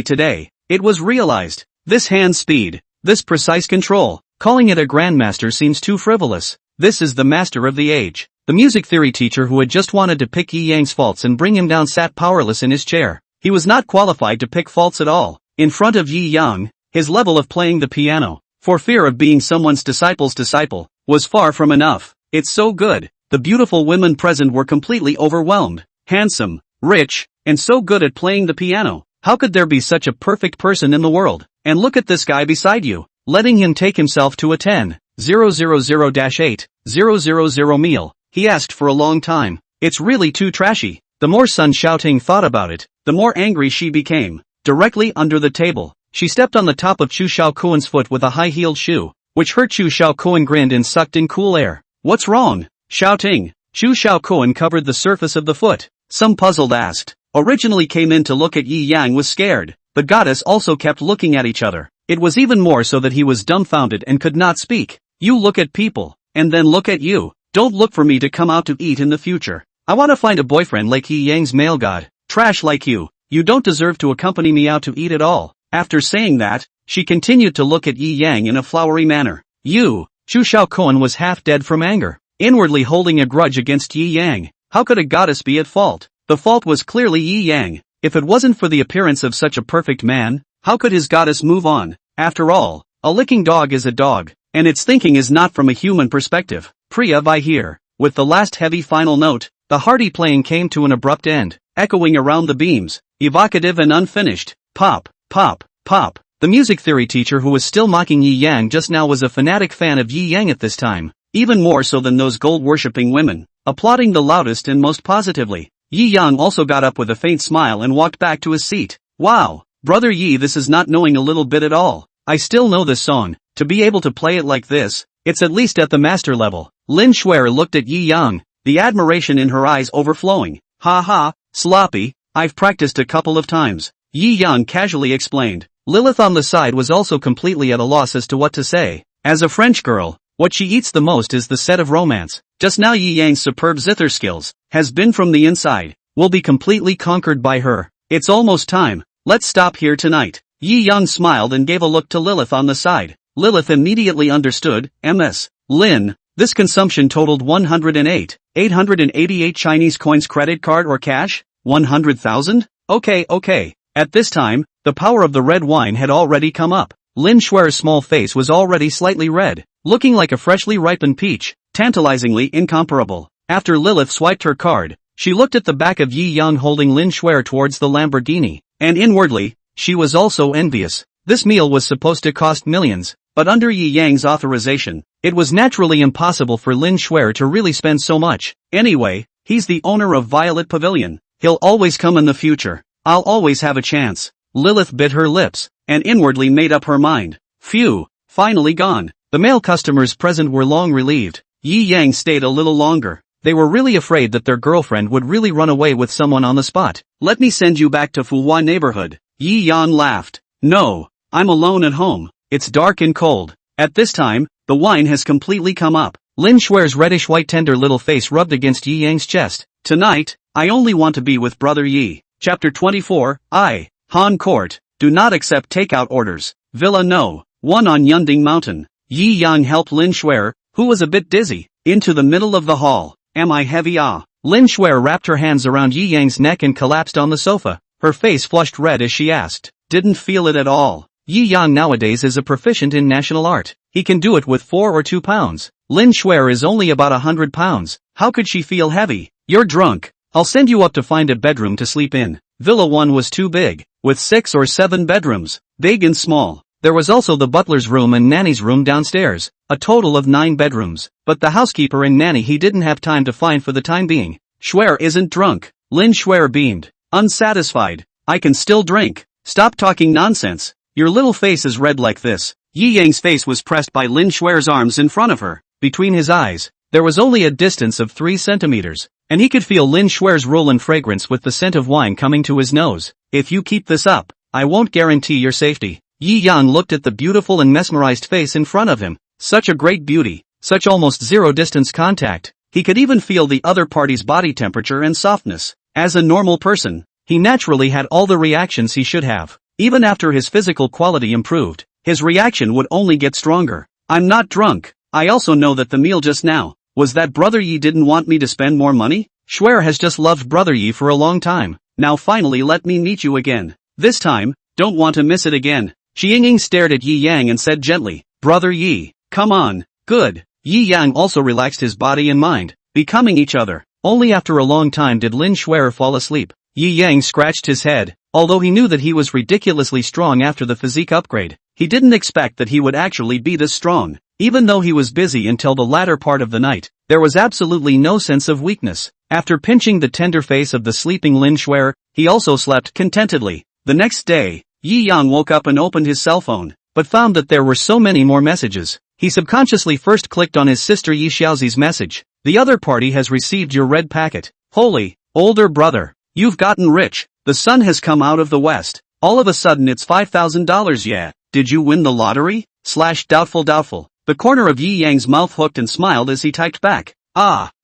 today, it was realized. This hand speed, this precise control, calling it a grandmaster seems too frivolous. This is the master of the age. The music theory teacher who had just wanted to pick Yi Yang's faults and bring him down sat powerless in his chair. He was not qualified to pick faults at all. In front of Yi Yang, his level of playing the piano, for fear of being someone's disciple's disciple, was far from enough. It's so good. The beautiful women present were completely overwhelmed. Handsome, rich, and so good at playing the piano. How could there be such a perfect person in the world? And look at this guy beside you, letting him take himself to a 10,000-8,000 meal. He asked for a long time. It's really too trashy. The more Sun Xiaoting thought about it, the more angry she became. Directly under the table, she stepped on the top of Chu Xiaokuan's foot with a high-heeled shoe, which hurt. Chu Xiaokuan grinned and sucked in cool air. What's wrong, Xiaoting? Chu Xiaokuan covered the surface of the foot. Some puzzled asked. Originally came in to look at Yi Yang was scared. The goddess also kept looking at each other. It was even more so that he was dumbfounded and could not speak. You look at people, and then look at you. Don't look for me to come out to eat in the future. I want to find a boyfriend like Yi Yang's male god. Trash like you. You don't deserve to accompany me out to eat at all. After saying that, she continued to look at Yi Yang in a flowery manner. Chu Xiaokuan was half dead from anger, inwardly holding a grudge against Yi Yang. How could a goddess be at fault? The fault was clearly Yi Yang. If it wasn't for the appearance of such a perfect man, how could his goddess move on? After all, a licking dog is a dog, and its thinking is not from a human perspective. Priya Vi here. With the last heavy final note, the hearty playing came to an abrupt end, echoing around the beams, evocative and unfinished. Pop, pop, pop. The music theory teacher who was still mocking Yi Yang just now was a fanatic fan of Yi Yang at this time, even more so than those gold-worshipping women, applauding the loudest and most positively. Yi Yang also got up with a faint smile and walked back to his seat. Wow, brother Yi, this is not knowing a little bit at all. I still know this song. To be able to play it like this, it's at least at the master level. Lin Shuer looked at Yi Yang, the admiration in her eyes overflowing. Ha ha, sloppy, I've practiced a couple of times, Yi Yang casually explained. Lilith on the side was also completely at a loss as to what to say. As a French girl, what she eats the most is the set of romance. Just now Yi Yang's superb zither skills, has been from the inside, will be completely conquered by her. It's almost time. Let's stop here tonight. Yi Yang smiled and gave a look to Lilith on the side. Lilith immediately understood, Ms. Lin, this consumption totaled 888 Chinese coins, credit card or cash? 100,000? Okay. At this time, the power of the red wine had already come up. Lin Shuer's small face was already slightly red, looking like a freshly ripened peach, tantalizingly incomparable. After Lilith swiped her card, she looked at the back of Yi Yang holding Lin Shuer towards the Lamborghini, and inwardly, she was also envious. This meal was supposed to cost millions, but under Yi Yang's authorization, it was naturally impossible for Lin Shuer to really spend so much. Anyway, he's the owner of Violet Pavilion. He'll always come in the future. I'll always have a chance. Lilith bit her lips, and inwardly made up her mind. Phew, finally gone. The male customers present were long relieved. Yi Yang stayed a little longer. They were really afraid that their girlfriend would really run away with someone on the spot. Let me send you back to Fuhua neighborhood. Yi Yang laughed. No, I'm alone at home. It's dark and cold. At this time, the wine has completely come up. Lin Shuer's reddish-white tender little face rubbed against Yi Yang's chest. Tonight, I only want to be with Brother Yi. Chapter 24, Han Court. Do not accept takeout orders. Villa No. 1 on Yunding Mountain. Yi Yang helped Lin Shuer, who was a bit dizzy, into the middle of the hall. Am I heavy? Lin Shuer wrapped her hands around Yi Yang's neck and collapsed on the sofa. Her face flushed red as she asked. Didn't feel it at all. Yi Yang nowadays is a proficient in national art. He can do it with 4 or 2 pounds. Lin Shuer is only about 100 pounds. How could she feel heavy? You're drunk. I'll send you up to find a bedroom to sleep in. Villa 1 was too big, with 6 or 7 bedrooms, big and small. There was also the butler's room and nanny's room downstairs, a total of 9 bedrooms, but the housekeeper and nanny he didn't have time to find for the time being. Shuer isn't drunk. Lin Shuer beamed, unsatisfied. I can still drink. Stop talking nonsense. Your little face is red like this. Yi Yang's face was pressed by Lin Shuer's arms in front of her. Between his eyes, there was only a distance of 3 centimeters, and he could feel Lin Shuer's rolling fragrance with the scent of wine coming to his nose. If you keep this up, I won't guarantee your safety. Yi Yang looked at the beautiful and mesmerized face in front of him. Such a great beauty, such almost zero distance contact. He could even feel the other party's body temperature and softness. As a normal person, he naturally had all the reactions he should have. Even after his physical quality improved, his reaction would only get stronger. I'm not drunk. I also know that the meal just now, was that Brother Yi didn't want me to spend more money? Shuer has just loved Brother Yi for a long time. Now finally let me meet you again. This time, don't want to miss it again. Xiangying stared at Yi Yang and said gently, Brother Yi, come on. Good. Yi Yang also relaxed his body and mind, becoming each other. Only after a long time did Lin Shuer fall asleep. Yi Yang scratched his head. Although he knew that he was ridiculously strong after the physique upgrade, he didn't expect that he would actually be this strong. Even though he was busy until the latter part of the night, there was absolutely no sense of weakness. After pinching the tender face of the sleeping Lin Shuer, he also slept contentedly. The next day, Yi Yang woke up and opened his cell phone, but found that there were so many more messages. He subconsciously first clicked on his sister Yi Xiaozi's message. The other party has received your red packet. Holy, older brother, you've gotten rich. The sun has come out of the west. All of a sudden it's $5,000. Yeah. Did you win the lottery? Doubtful. The corner of Yi Yang's mouth hooked and smiled as he typed back.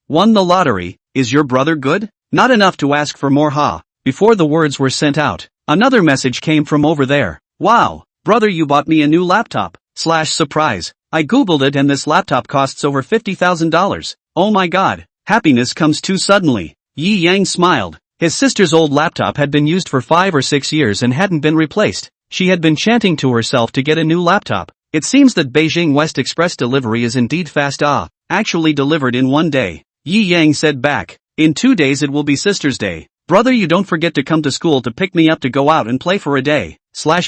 Won the lottery. Is your brother good? Not enough to ask for more Before the words were sent out, another message came from over there. Wow, brother, you bought me a new laptop. Surprise. I googled it and this laptop costs over $50,000. Oh my god. Happiness comes too suddenly. Yi Yang smiled. His sister's old laptop had been used for 5 or 6 years and hadn't been replaced. She had been chanting to herself to get a new laptop. It seems that Beijing West Express delivery is indeed fast. Actually delivered in 1 day. Yi Yang said back. In 2 days it will be Sister's Day. Brother, you don't forget to come to school to pick me up to go out and play for a day.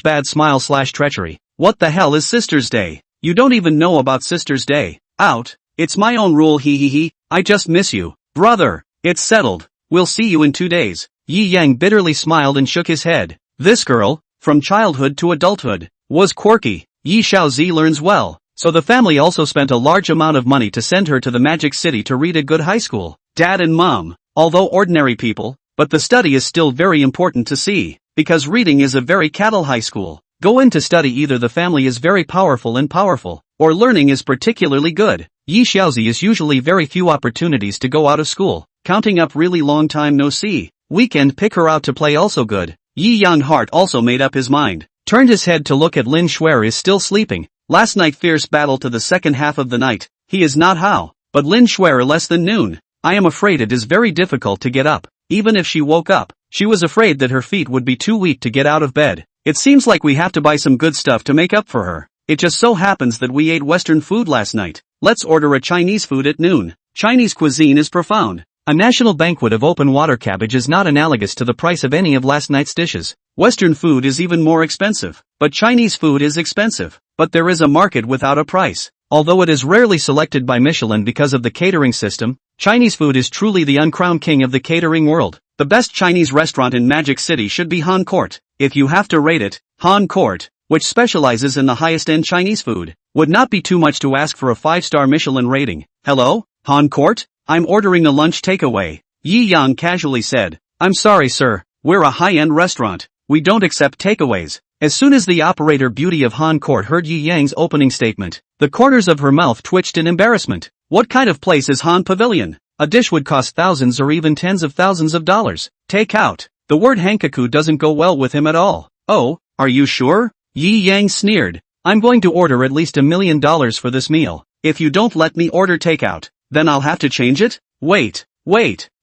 Bad smile / treachery. What the hell is Sister's Day? You don't even know about Sister's Day. Out. It's my own rule, he. I just miss you. Brother, it's settled. We'll see you in 2 days. Yi Yang bitterly smiled and shook his head. This girl, from childhood to adulthood, was quirky. Yi Xiaozi learns well, so the family also spent a large amount of money to send her to the Magic City to read a good high school. Dad and mom, although ordinary people, but the study is still very important to see, because reading is a very cattle high school. Go in to study, either the family is very powerful, or learning is particularly good. Yi Xiaozi is usually very few opportunities to go out of school. Counting up really long time no see. Weekend pick her out to play also good. Yi Yang heart also made up his mind. turned his head to look at Lin Shuer is still sleeping. Last night fierce battle to the second half of the night. He is not how. But Lin Shuer less than noon. I am afraid it is very difficult to get up. Even if she woke up, she was afraid that her feet would be too weak to get out of bed. It seems like we have to buy some good stuff to make up for her. It just so happens that we ate Western food last night. Let's order a Chinese food at noon. Chinese cuisine is profound. A national banquet of open water cabbage is not analogous to the price of any of last night's dishes. Western food is even more expensive. But Chinese food is expensive. But there is a market without a price. Although it is rarely selected by Michelin because of the catering system, Chinese food is truly the uncrowned king of the catering world. The best Chinese restaurant in Magic City should be Han Court. If you have to rate it, Han Court, which specializes in the highest-end Chinese food, would not be too much to ask for a 5-star Michelin rating. Hello, Han Court? I'm ordering a lunch takeaway. Yi Yang casually said. I'm sorry sir, we're a high-end restaurant. We don't accept takeaways. As soon as the operator beauty of Han Court heard Yi Yang's opening statement, the corners of her mouth twitched in embarrassment. What kind of place is Han Pavilion? A dish would cost thousands or even tens of thousands of dollars. Take out. The word hankaku doesn't go well with him at all. Oh, are you sure? Yi Yang sneered. I'm going to order at least $1 million for this meal. If you don't let me order takeout, then I'll have to change it? Wait,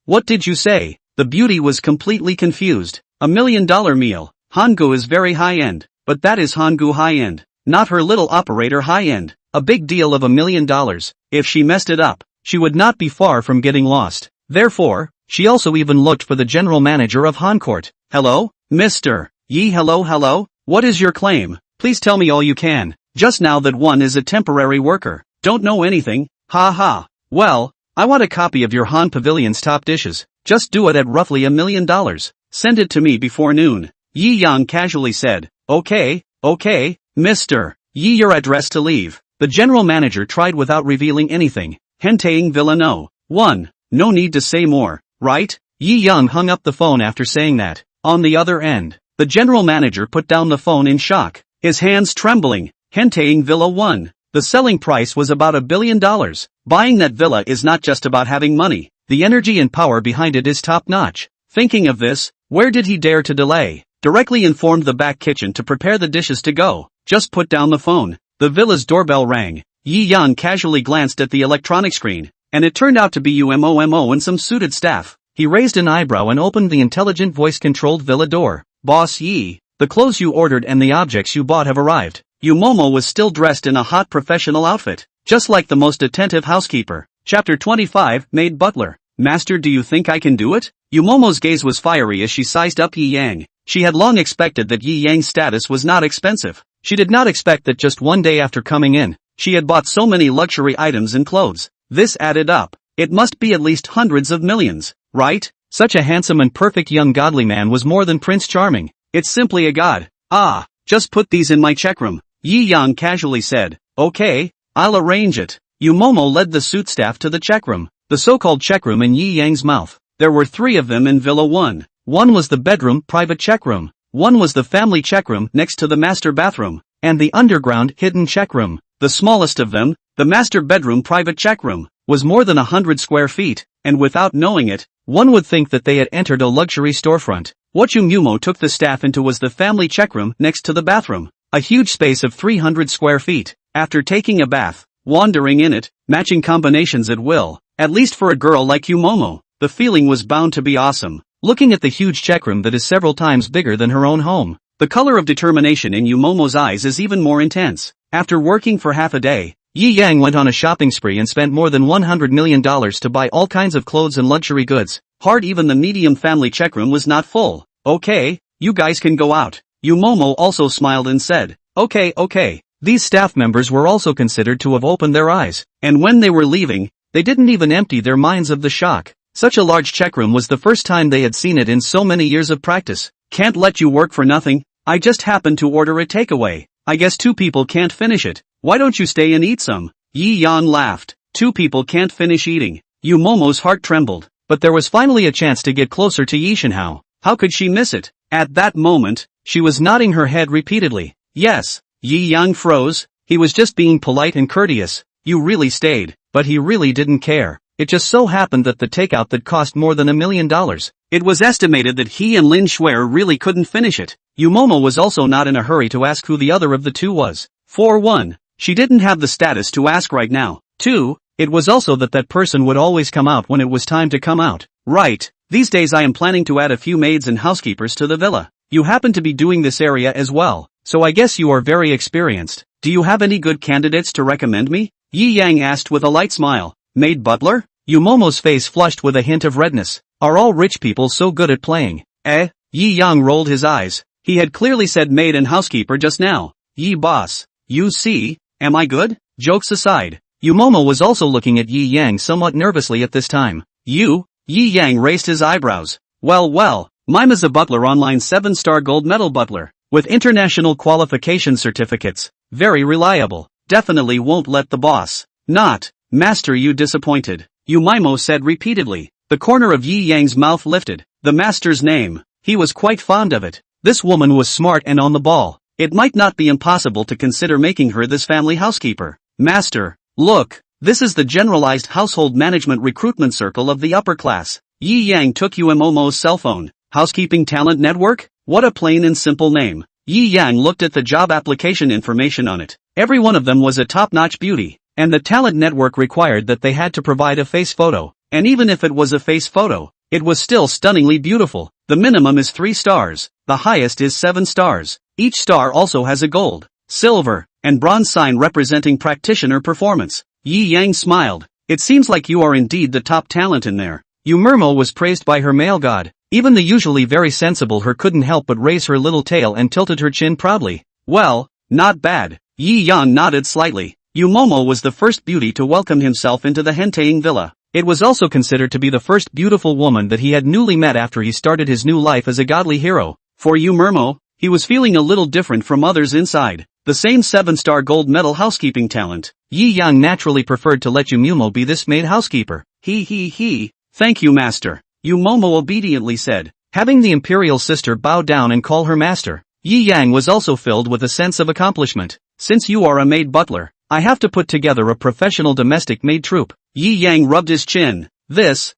what did you say? The beauty was completely confused. $1 million meal. Hangu is very high-end, but that is Hangu high-end, not her little operator high-end. A big deal of $1 million. If she messed it up, she would not be far from getting lost. Therefore, she also even looked for the general manager of Han Court. Hello, Mr. Yi. Hello, what is your claim? Please tell me all you can. Just now that one is a temporary worker. Don't know anything, ha. Well, I want a copy of your Han Pavilion's top dishes. Just do it at roughly $1 million. Send it to me before noon. Yi Yang casually said. Okay, Mr. Yi, your address to leave. The general manager tried without revealing anything. Henteing Villa no. 1. No need to say more, right? Yi Yang hung up the phone after saying that. On the other end, the general manager put down the phone in shock, his hands trembling. Henteing Villa 1. The selling price was about $1 billion. Buying that villa is not just about having money. The energy and power behind it is top-notch. Thinking of this, where did he dare to delay? Directly informed the back kitchen to prepare the dishes to go. Just put down the phone. The villa's doorbell rang. Yi Yang casually glanced at the electronic screen, and it turned out to be Umomo and some suited staff. He raised an eyebrow and opened the intelligent voice-controlled villa door. Boss Yi, the clothes you ordered and the objects you bought have arrived. Umomo was still dressed in a hot professional outfit, just like the most attentive housekeeper. Chapter 25, Maid Butler. Master, do you think I can do it? Umomo's gaze was fiery as she sized up Yi Yang. She had long expected that Yi Yang's status was not expensive. She did not expect that just one day after coming in, she had bought so many luxury items and clothes. This added up. It must be at least hundreds of millions, right? Such a handsome and perfect young godly man was more than Prince Charming. It's simply a god. Ah, just put these in my check room. Yi Yang casually said. Okay, I'll arrange it. Umomo led the suit staff to the check room, the so-called check room in Yi Yang's mouth. There were 3 of them in Villa 1. One was the bedroom private check room. One was the family check room next to the master bathroom, and the underground hidden check room. The smallest of them, the master bedroom private check room, was more than 100 square feet, and without knowing it, one would think that they had entered a luxury storefront. What Umomo took the staff into was the family check room next to the bathroom, a huge space of 300 square feet. After taking a bath, wandering in it, matching combinations at will, at least for a girl like Umomo, the feeling was bound to be awesome. Looking at the huge check room that is several times bigger than her own home, the color of determination in Umomo's eyes is even more intense. After working for half a day, Yi Yang went on a shopping spree and spent more than $100 million to buy all kinds of clothes and luxury goods. Hard even the medium family check room was not full. Okay, you guys can go out. Umomo also smiled and said, okay. These staff members were also considered to have opened their eyes, and when they were leaving, they didn't even empty their minds of the shock. Such a large check room was the first time they had seen it in so many years of practice. Can't let you work for nothing. I just happened to order a takeaway. I guess 2 people can't finish it. Why don't you stay and eat some? Yi Yang laughed. 2 people can't finish eating. Umomo's heart trembled. But there was finally a chance to get closer to Yi Shenhao. How could she miss it? At that moment, she was nodding her head repeatedly. Yes. Yi Yang froze. He was just being polite and courteous. You really stayed. But he really didn't care. It just so happened that the takeout that cost more than $1 million. It was estimated that he and Lin Shuer really couldn't finish it. Yumomo was also not in a hurry to ask who the other of the two was. For 1, she didn't have the status to ask right now. 2, it was also that person would always come out when it was time to come out. Right, these days I am planning to add a few maids and housekeepers to the villa. You happen to be doing this area as well, so I guess you are very experienced. Do you have any good candidates to recommend me? Yi Yang asked with a light smile. Maid butler? Yumomo's face flushed with a hint of redness. Are all rich people so good at playing? Yi Yang rolled his eyes. He had clearly said maid and housekeeper just now. Yi boss. You see, am I good? Jokes aside, Yumomo was also looking at Yi Yang somewhat nervously at this time. You? Yi Yang raised his eyebrows. Well, Mima's a butler online 7-star gold medal butler, with international qualification certificates. Very reliable. Definitely won't let the boss. Not. Master, you disappointed. Yumomo said repeatedly. The corner of Yi Yang's mouth lifted. The master's name. He was quite fond of it. This woman was smart and on the ball. It might not be impossible to consider making her this family housekeeper. Master, look, this is the generalized household management recruitment circle of the upper class. Yi Yang took Yumomo's cell phone. Housekeeping Talent Network? What a plain and simple name. Yi Yang looked at the job application information on it. Every one of them was a top-notch beauty, and the talent network required that they had to provide a face photo, and even if it was a face photo, it was still stunningly beautiful. The minimum is 3 stars, the highest is 7 stars. Each star also has a gold, silver, and bronze sign representing practitioner performance. Yi Yang smiled. It seems like you are indeed the top talent in there. Yumomo was praised by her male god. Even the usually very sensible her couldn't help but raise her little tail and tilted her chin proudly. Well, not bad. Yi Yang nodded slightly. Yumomo was the first beauty to welcome himself into the Henteing villa. It was also considered to be the first beautiful woman that he had newly met after he started his new life as a godly hero. For Yumomo, he was feeling a little different from others inside. The same 7-star gold medal housekeeping talent. Yi Yang naturally preferred to let Yumomo be this maid housekeeper. He. Thank you, master. Yumomo obediently said, having the imperial sister bow down and call her master. Yi Yang was also filled with a sense of accomplishment. Since you are a maid butler, I have to put together a professional domestic maid troupe. Yi Yang rubbed his chin. These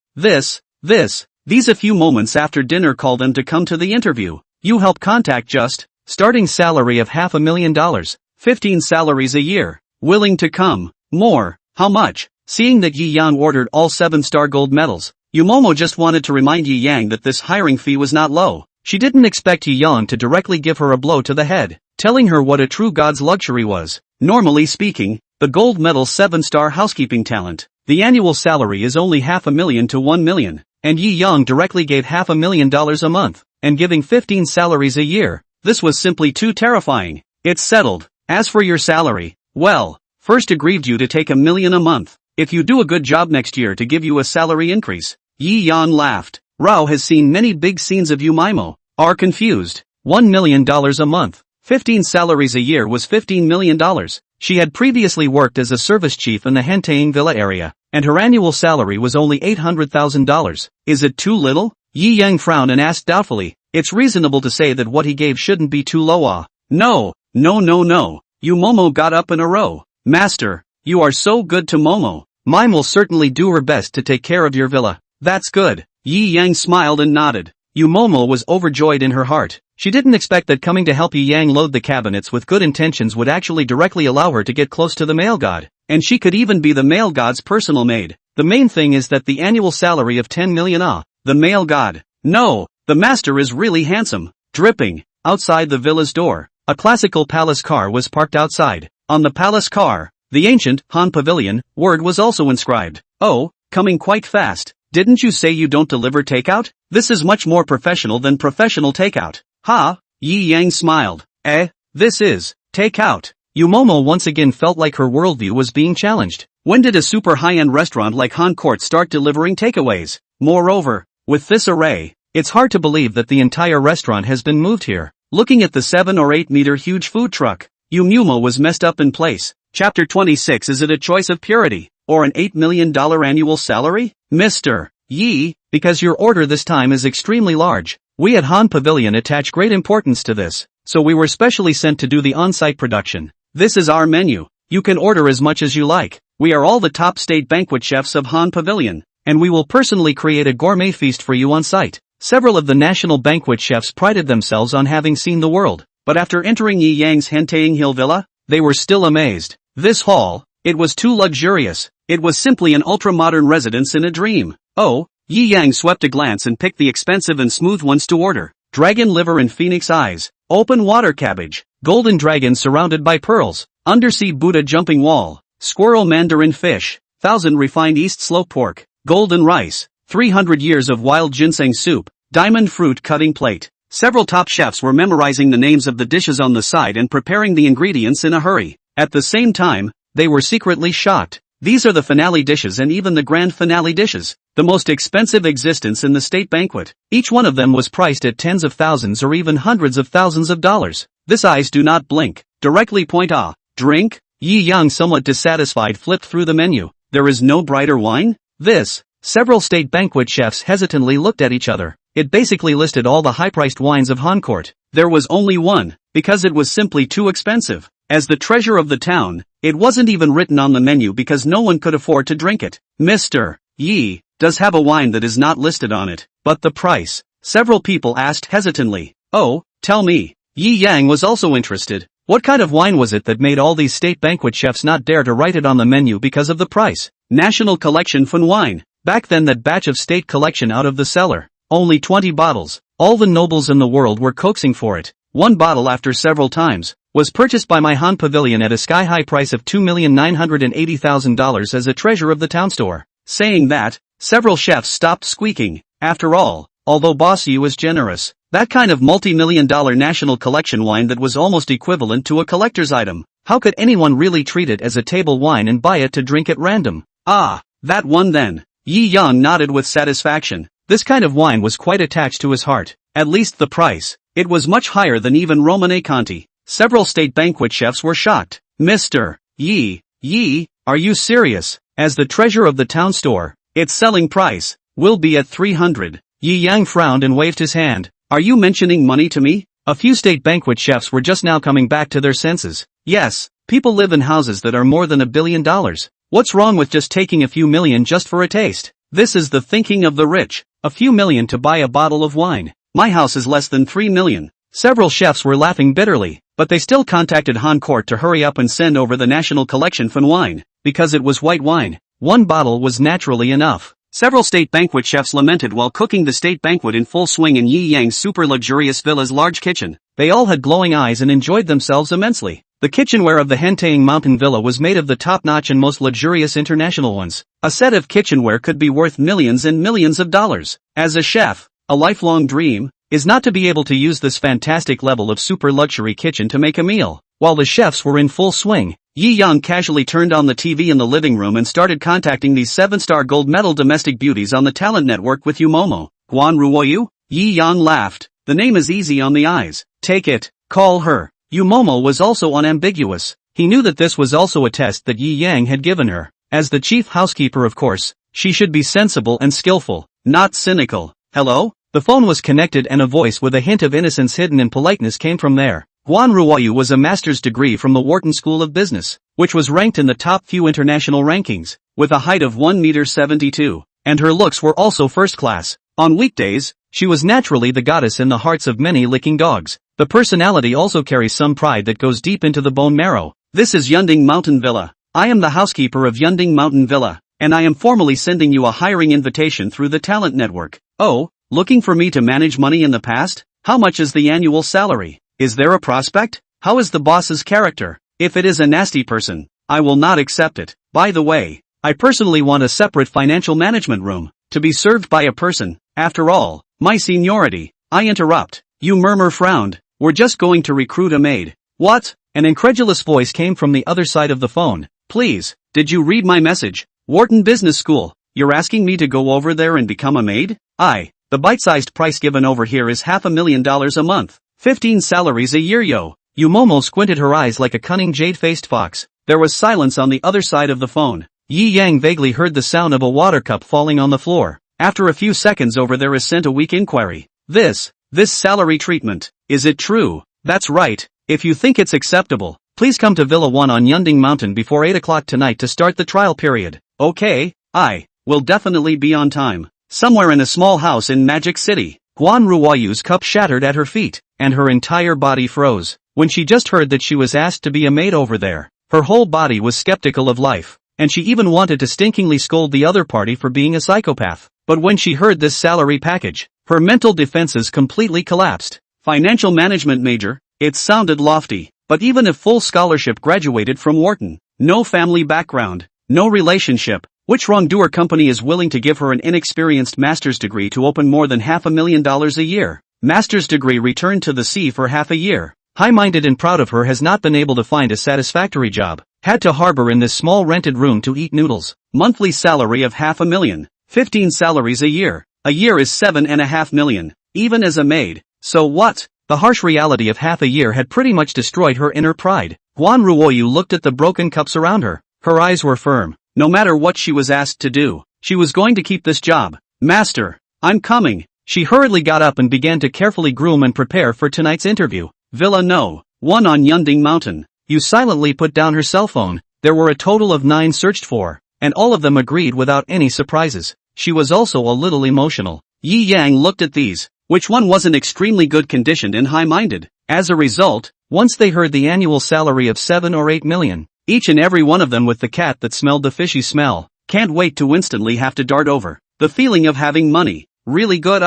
a few moments after dinner called them to come to the interview. You help contact just, starting salary of $500,000, 15 salaries a year, willing to come, more, how much? Seeing that Yi Yang ordered all 7-star gold medals, Yumomo just wanted to remind Yi Yang that this hiring fee was not low. She didn't expect Yi Yang to directly give her a blow to the head, telling her what a true god's luxury was. Normally speaking, the gold medal 7-star housekeeping talent, the annual salary is only $500,000 to $1 million, and Yi Yang directly gave $500,000 a month, and giving 15 salaries a year. This was simply too terrifying. It's settled. As for your salary, well, first agreed you to take $1 million a month, if you do a good job next year to give you a salary increase. Yi Yang laughed. Rao has seen many big scenes of Yumomo. Are confused. $1 million a month. 15 salaries a year was $15 million. She had previously worked as a service chief in the Henteing Villa area, and her annual salary was only $800,000. Is it too little? Yi Yang frowned and asked doubtfully. It's reasonable to say that what he gave shouldn't be too low. No. Yumomo got up in a row. Master, you are so good to Momo. Mime will certainly do her best to take care of your villa. That's good. Yi Yang smiled and nodded. Yumomo was overjoyed in her heart. She didn't expect that coming to help Yi Yang load the cabinets with good intentions would actually directly allow her to get close to the male god, and she could even be the male god's personal maid. The main thing is that the annual salary of 10 million. The male god. No, the master is really handsome. Dripping. Outside the villa's door, a classical palace car was parked outside. On the palace car, the ancient Han Pavilion word was also inscribed. Oh, coming quite fast. Didn't you say you don't deliver takeout? This is much more professional than professional takeout. Ha! Yi Yang smiled. This is takeout. Yumomo once again felt like her worldview was being challenged. When did a super high-end restaurant like Han Court start delivering takeaways? Moreover, with this array, it's hard to believe that the entire restaurant has been moved here. Looking at the 7 or 8 meter huge food truck, Yumomo was messed up in place. Chapter 26. Is it a choice of purity, or an $8 million annual salary? Mr. Yi, because your order this time is extremely large, we at Han Pavilion attach great importance to this, so we were specially sent to do the on-site production. This is our menu. You can order as much as you like. We are all the top state banquet chefs of Han Pavilion, and we will personally create a gourmet feast for you on site. Several of the national banquet chefs prided themselves on having seen the world, but after entering Yi Yang's Hentaying Hill Villa, they were still amazed. This hall, it was too luxurious. It was simply an ultra-modern residence in a dream. Oh, Yi Yang swept a glance and picked the expensive and smooth ones to order. Dragon liver and phoenix eyes, open water cabbage, golden dragon surrounded by pearls, undersea Buddha jumping wall, squirrel mandarin fish, 1,000 refined east slope pork, golden rice, 300 years of wild ginseng soup, diamond fruit cutting plate. Several top chefs were memorizing the names of the dishes on the side and preparing the ingredients in a hurry. At the same time, they were secretly shocked. These are the finale dishes and even the grand finale dishes, the most expensive existence in the state banquet. Each one of them was priced at tens of thousands or even hundreds of thousands of dollars. This eyes do not blink. Directly point ah. Drink? Yi Yang, somewhat dissatisfied, flipped through the menu. There is no brighter wine? This. Several state banquet chefs hesitantly looked at each other. It basically listed all the high-priced wines of Han Court. There was only one, because it was simply too expensive. As the treasure of the town, it wasn't even written on the menu because no one could afford to drink it. Mr. Yi does have a wine that is not listed on it, but the price? Several people asked hesitantly. Oh, tell me. Yi Yang was also interested. What kind of wine was it that made all these state banquet chefs not dare to write it on the menu because of the price? National Collection Fun wine. Back then that batch of state collection out of the cellar. Only 20 bottles. All the nobles in the world were coaxing for it. One bottle, after several times, was purchased by my Han Pavilion at a sky-high price of $2,980,000 as a treasure of the town store. Saying that, several chefs stopped squeaking. After all, although Boss Yu was generous, that kind of multi-million-dollar national collection wine that was almost equivalent to a collector's item, how could anyone really treat it as a table wine and buy it to drink at random? Ah, that one then. Yi Yang nodded with satisfaction. This kind of wine was quite attached to his heart. At least the price. It was much higher than even Romane Conti. Several state banquet chefs were shocked. Mr. Yi, are you serious? As the treasure of the town store, its selling price will be at 300. Yi Yang frowned and waved his hand. Are you mentioning money to me? A few state banquet chefs were just now coming back to their senses. Yes, people live in houses that are more than $1 billion. What's wrong with just taking a few million just for a taste? This is the thinking of the rich. A few million to buy a bottle of wine. My house is less than 3 million. Several chefs were laughing bitterly, but they still contacted Han Court to hurry up and send over the National Collection Fun wine, because it was white wine. One bottle was naturally enough. Several state banquet chefs lamented while cooking the state banquet in full swing in Yi Yang's super luxurious villa's large kitchen. They all had glowing eyes and enjoyed themselves immensely. The kitchenware of the Hentaying Mountain Villa was made of the top-notch and most luxurious international ones. A set of kitchenware could be worth millions and millions of dollars. As a chef, a lifelong dream is not to be able to use this fantastic level of super luxury kitchen to make a meal. While the chefs were in full swing, Yi Yang casually turned on the TV in the living room and started contacting these 7-star gold medal domestic beauties on the talent network with Yumomo. Guan Ruoyu? Yi Yang laughed. The name is easy on the eyes. Take it. Call her. Yumomo was also unambiguous. He knew that this was also a test that Yi Yang had given her. As the chief housekeeper, of course, she should be sensible and skillful, not cynical. Hello? The phone was connected and a voice with a hint of innocence hidden in politeness came from there. Guan Ruoyu was a master's degree from the Wharton School of Business, which was ranked in the top few international rankings, with a height of 1.72 meters, and her looks were also first class. On weekdays, she was naturally the goddess in the hearts of many licking dogs. The personality also carries some pride that goes deep into the bone marrow. This is Yunding Mountain Villa. I am the housekeeper of Yunding Mountain Villa, and I am formally sending you a hiring invitation through the talent network. Oh, looking for me to manage money in the past? How much is the annual salary? Is there a prospect? How is the boss's character? If it is a nasty person, I will not accept it. By the way, I personally want a separate financial management room, to be served by a person. After all, my seniority. I interrupt. You murmur frowned. We're just going to recruit a maid. What? An incredulous voice came from the other side of the phone. Please, did you read my message? Wharton Business School. You're asking me to go over there and become a maid? The bite-sized price given over here is $500,000 a month. 15 salaries a year, yo. Yumomo squinted her eyes like a cunning jade-faced fox. There was silence on the other side of the phone. Yi Yang vaguely heard the sound of a water cup falling on the floor. After a few seconds over there is sent a weak inquiry. This salary treatment. Is it true? That's right. If you think it's acceptable, please come to Villa 1 on Yunding Mountain before 8 o'clock tonight to start the trial period. Okay, I will definitely be on time. Somewhere in a small house in Magic City. Guan Ruoyu's cup shattered at her feet, and her entire body froze. When she just heard that she was asked to be a maid over there, her whole body was skeptical of life, and she even wanted to stinkingly scold the other party for being a psychopath. But when she heard this salary package, her mental defenses completely collapsed. Financial management major, it sounded lofty, but even if full scholarship, graduated from Wharton, no family background, no relationship, which wrongdoer company is willing to give her an inexperienced master's degree to open more than $500,000 a year? Master's degree returned to the sea for half a year. High-minded and proud of her, has not been able to find a satisfactory job, had to harbor in this small rented room to eat noodles. Monthly salary of $500,000, 15 salaries a year is $7.5 million, even as a maid. So what? The harsh reality of half a year had pretty much destroyed her inner pride. Guan Ruoyu looked at the broken cups around her. Her eyes were firm. No matter what she was asked to do, she was going to keep this job. Master, I'm coming. She hurriedly got up and began to carefully groom and prepare for tonight's interview. Villa No. 1 on Yunding Mountain. Yu silently put down her cell phone. There were a total of 9 searched for, and all of them agreed without any surprises. She was also a little emotional. Yi Yang looked at these. Which one wasn't extremely good conditioned and high-minded? As a result, once they heard the annual salary of 7 or 8 million, each and every one of them with the cat that smelled the fishy smell, can't wait to instantly have to dart over. The feeling of having money. Really good.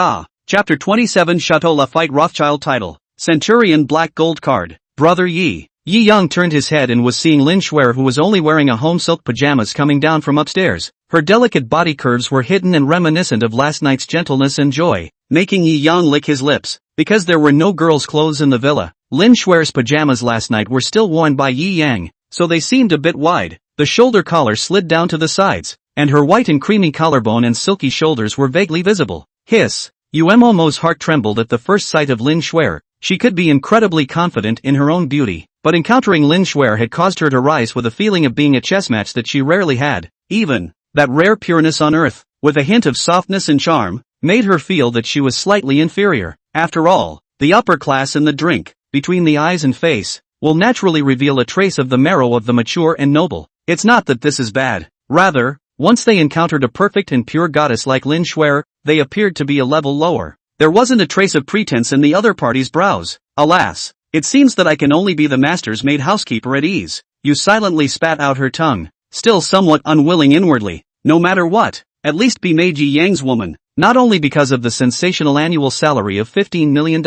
Chapter 27 Chateau Lafite Rothschild title. Centurion Black Gold Card. Brother Yi. Yi Yang turned his head and was seeing Lin Shuer, who was only wearing a home silk pajamas, coming down from upstairs. Her delicate body curves were hidden and reminiscent of last night's gentleness and joy, making Yi Yang lick his lips. Because there were no girls' clothes in the villa, Lin Shuer's pajamas last night were still worn by Yi Yang, so they seemed a bit wide. The shoulder collar slid down to the sides, and her white and creamy collarbone and silky shoulders were vaguely visible. Hiss! Yuemomo's heart trembled at the first sight of Lin Shuer. She could be incredibly confident in her own beauty, but encountering Lin Shuer had caused her to rise with a feeling of being a chess match that she rarely had. Even that rare pureness on earth, with a hint of softness and charm, made her feel that she was slightly inferior. After all, the upper class in the drink, between the eyes and face, will naturally reveal a trace of the marrow of the mature and noble. It's not that this is bad. Rather, once they encountered a perfect and pure goddess like Lin Shuer, they appeared to be a level lower. There wasn't a trace of pretense in the other party's brows. Alas, it seems that I can only be the master's maid housekeeper at ease. Yu silently spat out her tongue, still somewhat unwilling inwardly. No matter what, at least be Mei Ji Yang's woman. Not only because of the sensational annual salary of $15 million,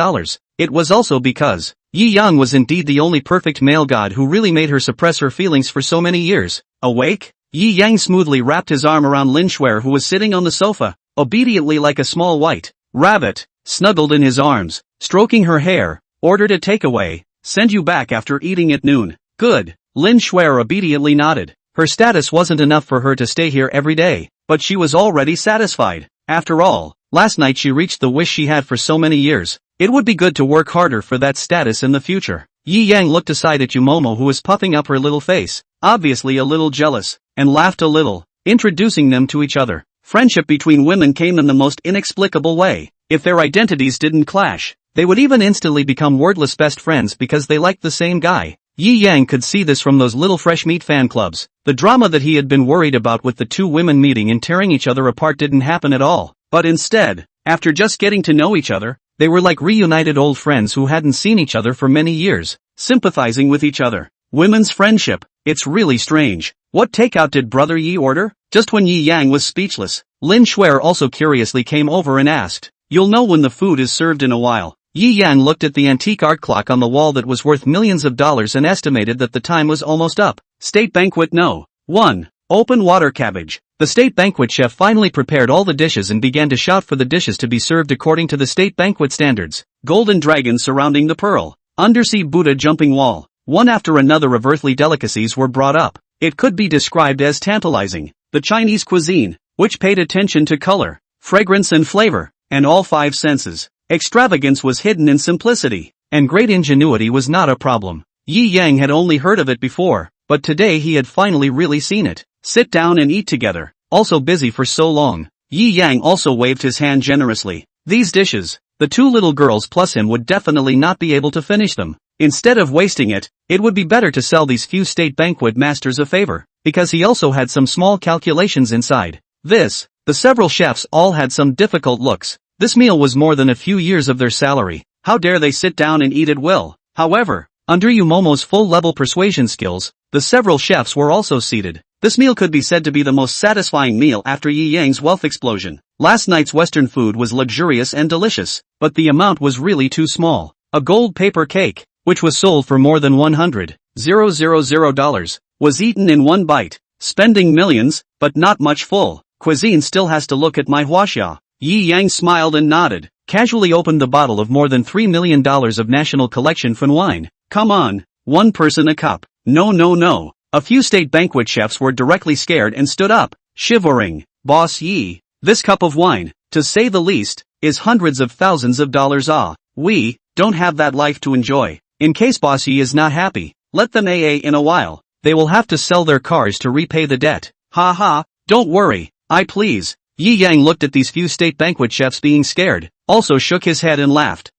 it was also because Yi Yang was indeed the only perfect male god who really made her suppress her feelings for so many years. Awake? Yi Yang smoothly wrapped his arm around Lin Shuer, who was sitting on the sofa, obediently like a small white rabbit, snuggled in his arms, stroking her hair. Ordered a takeaway. Send you back after eating at noon. Good. Lin Shuer obediently nodded. Her status wasn't enough for her to stay here every day, but she was already satisfied. After all, last night she reached the wish she had for so many years. It would be good to work harder for that status in the future. Yi Yang looked aside at Yumomo, who was puffing up her little face, obviously a little jealous, and laughed a little, introducing them to each other. Friendship between women came in the most inexplicable way. If their identities didn't clash, they would even instantly become wordless best friends because they liked the same guy. Yi Yang could see this from those little fresh meat fan clubs. The drama that he had been worried about with the two women meeting and tearing each other apart didn't happen at all. But instead, after just getting to know each other, they were like reunited old friends who hadn't seen each other for many years, sympathizing with each other. Women's friendship. It's really strange. What takeout did Brother Yi order? Just when Yi Yang was speechless, Lin Shuer also curiously came over and asked, "You'll know when the food is served in a while." Yi Yang looked at the antique art clock on the wall that was worth millions of dollars and estimated that the time was almost up. State Banquet No. 1. Open water cabbage. The state banquet chef finally prepared all the dishes and began to shout for the dishes to be served according to the state banquet standards. Golden dragon surrounding the pearl. Undersea Buddha jumping wall. One after another of earthly delicacies were brought up. It could be described as tantalizing. The Chinese cuisine, which paid attention to color, fragrance and flavor, and all 5 senses. Extravagance was hidden in simplicity, and great ingenuity was not a problem. Yi Yang had only heard of it before, but today he had finally really seen it. Sit down and eat together. Also busy for so long, Yi Yang also waved his hand generously. These dishes, the 2 little girls plus him would definitely not be able to finish them. Instead of wasting it, it would be better to sell these few state banquet masters a favor, because he also had some small calculations inside. The several chefs all had some difficult looks. This meal was more than a few years of their salary. How dare they sit down and eat at will? However, under Yu Momo's full-level persuasion skills, the several chefs were also seated. This meal could be said to be the most satisfying meal after Yi Yang's wealth explosion. Last night's Western food was luxurious and delicious, but the amount was really too small. A gold paper cake, which was sold for more than $100,000, was eaten in one bite, spending millions, but not much full. Cuisine still has to look at my huaxia. Yi Yang smiled and nodded, casually opened the bottle of more than $3 million of National Collection Fun wine. Come on, one person a cup. No. A few state banquet chefs were directly scared and stood up, shivering. Boss Yi, this cup of wine, to say the least, is hundreds of thousands of dollars. We don't have that life to enjoy. In case Boss Yi is not happy, let them AA in a while. They will have to sell their cars to repay the debt. Ha, don't worry, I please. Yi Yang looked at these few state banquet chefs being scared, also shook his head and laughed.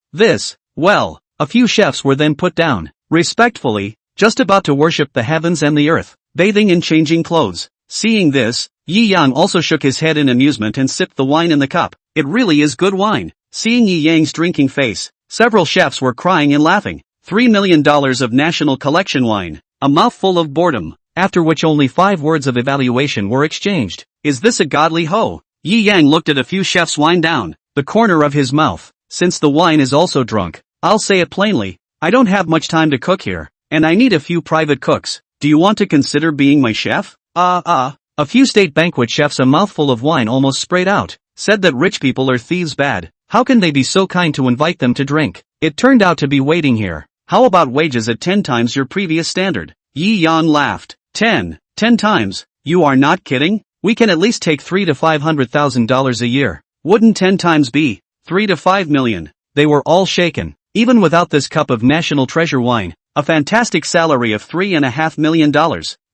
Well, a few chefs were then put down, respectfully, just about to worship the heavens and the earth, bathing in changing clothes. Seeing this, Yi Yang also shook his head in amusement and sipped the wine in the cup. It really is good wine. Seeing Yi Yang's drinking face, several chefs were crying and laughing. $3 million of National Collection wine, a mouthful of boredom, after which only 5 words of evaluation were exchanged. Is this a godly hoe? Yi Yang looked at a few chefs wine down the corner of his mouth. Since the wine is also drunk, I'll say it plainly, I don't have much time to cook here, and I need a few private cooks. Do you want to consider being my chef? A few state banquet chefs, a mouthful of wine almost sprayed out, said that rich people are thieves bad. How can they be so kind to invite them to drink? It turned out to be waiting here. How about wages at 10 times your previous standard? Yi Yang laughed. 10 times? You are not kidding? We can at least take $300,000 to $500,000 a year. Wouldn't 10 times be $3 to $5 million? They were all shaken. Even without this cup of national treasure wine, a fantastic salary of $3.5 million.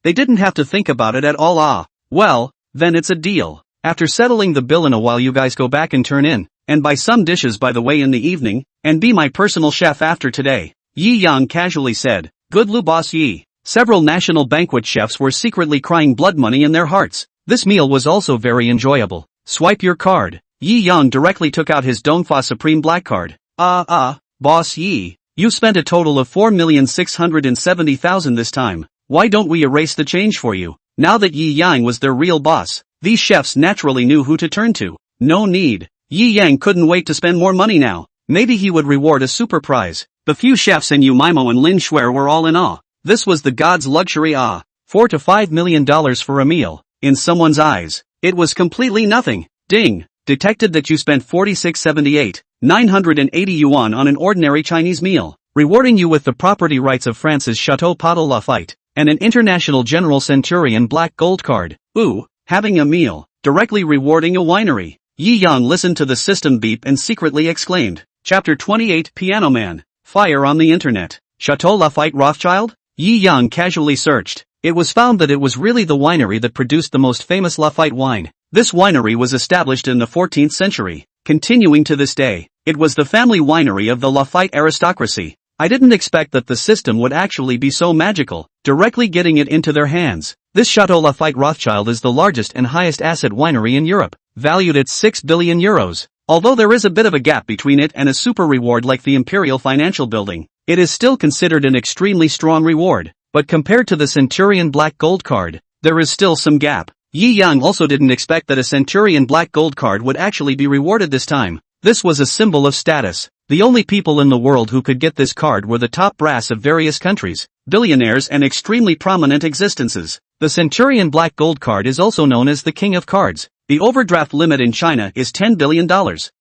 They didn't have to think about it at all. Well, then it's a deal. After settling the bill in a while, you guys go back and turn in, and buy some dishes by the way in the evening, and be my personal chef after today. Yi Yang casually said. Good lu Boss Yi. Several national banquet chefs were secretly crying blood money in their hearts. This meal was also very enjoyable. Swipe your card. Yi Yang directly took out his Dongfa Supreme Black card. Boss Yi, you spent a total of $4,670,000 this time. Why don't we erase the change for you? Now that Yi Yang was their real boss, these chefs naturally knew who to turn to. No need. Yi Yang couldn't wait to spend more money now. Maybe he would reward a super prize. The few chefs and Yu Maimo and Lin Shuer were all in awe. This was the god's luxury. $4 to $5 million for a meal. In someone's eyes, it was completely nothing. Ding. Detected that you spent 4678, 980 yuan on an ordinary Chinese meal, rewarding you with the property rights of France's Chateau Patel Lafite, and an International General Centurion Black Gold card. Ooh, having a meal, directly rewarding a winery. Yi Yang listened to the system beep and secretly exclaimed. Chapter 28 Piano Man. Fire on the internet. Chateau Lafite Rothschild? Yi Yang casually searched. It was found that it was really the winery that produced the most famous Lafite wine. This winery was established in the 14th century, continuing to this day. It was the family winery of the Lafite aristocracy. I didn't expect that the system would actually be so magical, directly getting it into their hands. This Chateau Lafite Rothschild is the largest and highest asset winery in Europe, valued at 6 billion euros. Although there is a bit of a gap between it and a super reward like the Imperial Financial Building, it is still considered an extremely strong reward. But compared to the Centurion Black Gold card, there is still some gap. Yi Yang also didn't expect that a Centurion Black Gold card would actually be rewarded this time. This was a symbol of status. The only people in the world who could get this card were the top brass of various countries, billionaires and extremely prominent existences. The Centurion Black Gold card is also known as the King of Cards. The overdraft limit in China is $10 billion,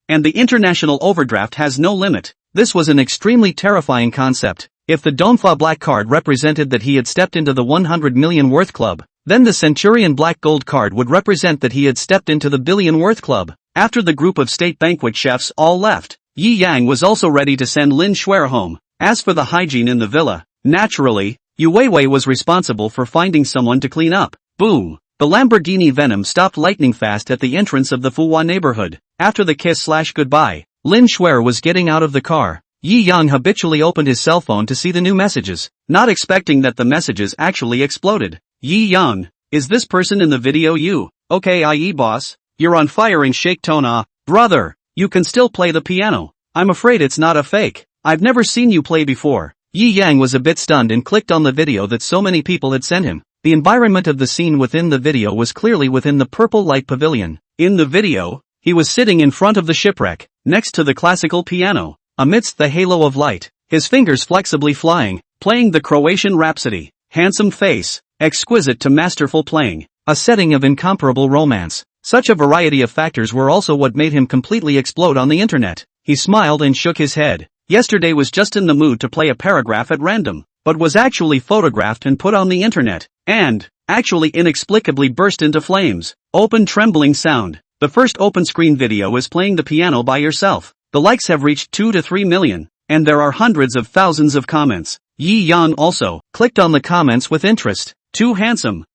and the international overdraft has no limit. This was an extremely terrifying concept. If the Dongfa Black card represented that he had stepped into the 100 million worth club, then the Centurion Black Gold card would represent that he had stepped into the billion worth club. After the group of state banquet chefs all left, Yi Yang was also ready to send Lin Shuer home. As for the hygiene in the villa, naturally, Yu Weiwei was responsible for finding someone to clean up. Boom! The Lamborghini Venom stopped lightning fast at the entrance of the Fuhua neighborhood. After the kiss/goodbye, Lin Shuer was getting out of the car. Yi Yang habitually opened his cell phone to see the new messages, not expecting that the messages actually exploded. Yi Yang, is this person in the video you? Okay, IE boss, you're on fire in shake tone brother. You can still play the piano. I'm afraid it's not a fake. I've never seen you play before. Yi Yang was a bit stunned and clicked on the video that so many people had sent him. The environment of the scene within the video was clearly within the purple light pavilion. In the video, he was sitting in front of the shipwreck, next to the classical piano, amidst the halo of light, his fingers flexibly flying, playing the Croatian Rhapsody. Handsome face, exquisite to masterful playing, a setting of incomparable romance. Such a variety of factors were also what made him completely explode on the internet. He smiled and shook his head. Yesterday was just in the mood to play a paragraph at random, but was actually photographed and put on the internet, and, actually inexplicably burst into flames. Open trembling sound. The first open screen video is playing the piano by yourself. The likes have reached 2 to 3 million, and there are hundreds of thousands of comments. Yi Yang also clicked on the comments with interest. Too handsome,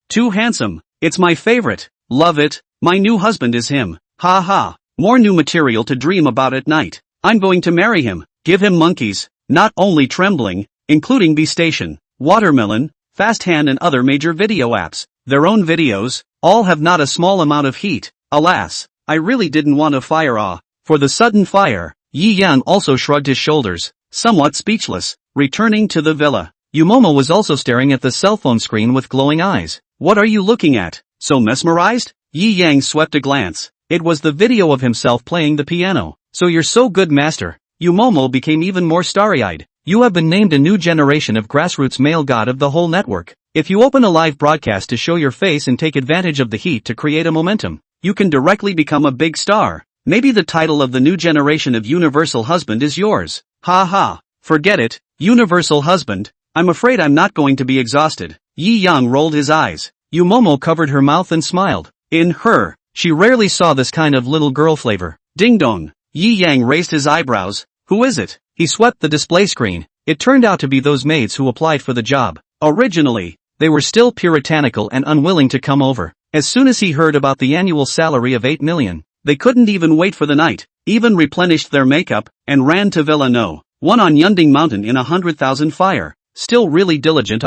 it's my favorite, love it, my new husband is him, ha ha, more new material to dream about at night. I'm going to marry him, give him monkeys, not only trembling, including B-Station, Watermelon, Fast Hand and other major video apps. Their own videos, all have not a small amount of heat. Alas, I really didn't want a fire for the sudden fire. Yi Yang also shrugged his shoulders, somewhat speechless, returning to the villa. Yumomo was also staring at the cell phone screen with glowing eyes. What are you looking at? So mesmerized? Yi Yang swept a glance. It was the video of himself playing the piano. So you're so good, master. Yumomo became even more starry-eyed. You have been named a new generation of grassroots male god of the whole network. If you open a live broadcast to show your face and take advantage of the heat to create a momentum, you can directly become a big star. Maybe the title of the new generation of Universal Husband is yours. Ha ha. Forget it, Universal Husband. I'm afraid I'm not going to be exhausted. Yi Yang rolled his eyes. Yumomo covered her mouth and smiled. In her, she rarely saw this kind of little girl flavor. Ding dong. Yi Yang raised his eyebrows. Who is it? He swept the display screen. It turned out to be those maids who applied for the job. Originally, they were still puritanical and unwilling to come over. As soon as he heard about the annual salary of 8 million, they couldn't even wait for the night, even replenished their makeup, and ran to Villa No. 1 on Yunding Mountain in 100,000 fire. Still really diligent.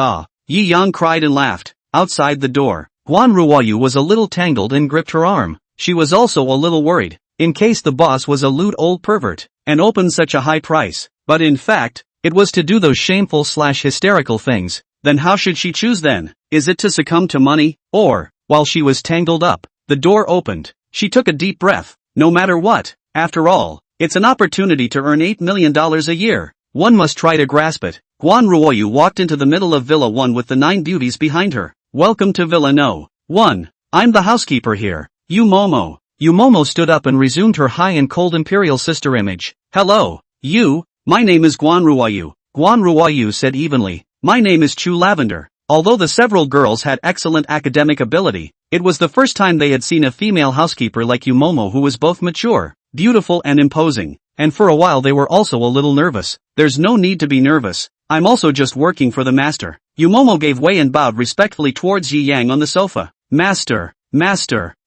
Yi Yang cried and laughed. Outside the door, Guan Ruoyu was a little tangled and gripped her arm. She was also a little worried, in case the boss was a lewd old pervert, and opened such a high price. But in fact, it was to do those shameful/hysterical things. Then how should she choose then? Is it to succumb to money, or, while she was tangled up, the door opened. She took a deep breath. No matter what, after all, it's an opportunity to earn $8 million a year. One must try to grasp it. Guan Ruoyu walked into the middle of Villa 1 with the 9 beauties behind her. Welcome to Villa No. 1. I'm the housekeeper here. Yumomo. Yumomo stood up and resumed her high and cold imperial sister image. Hello, you. My name is Guan Ruoyu. Guan Ruoyu said evenly. My name is Chu Lavender. Although the several girls had excellent academic ability, it was the first time they had seen a female housekeeper like Yumomo who was both mature, beautiful and imposing, and for a while they were also a little nervous. There's no need to be nervous. I'm also just working for the master. Yumomo gave way and bowed respectfully towards Yi Yang on the sofa. Master.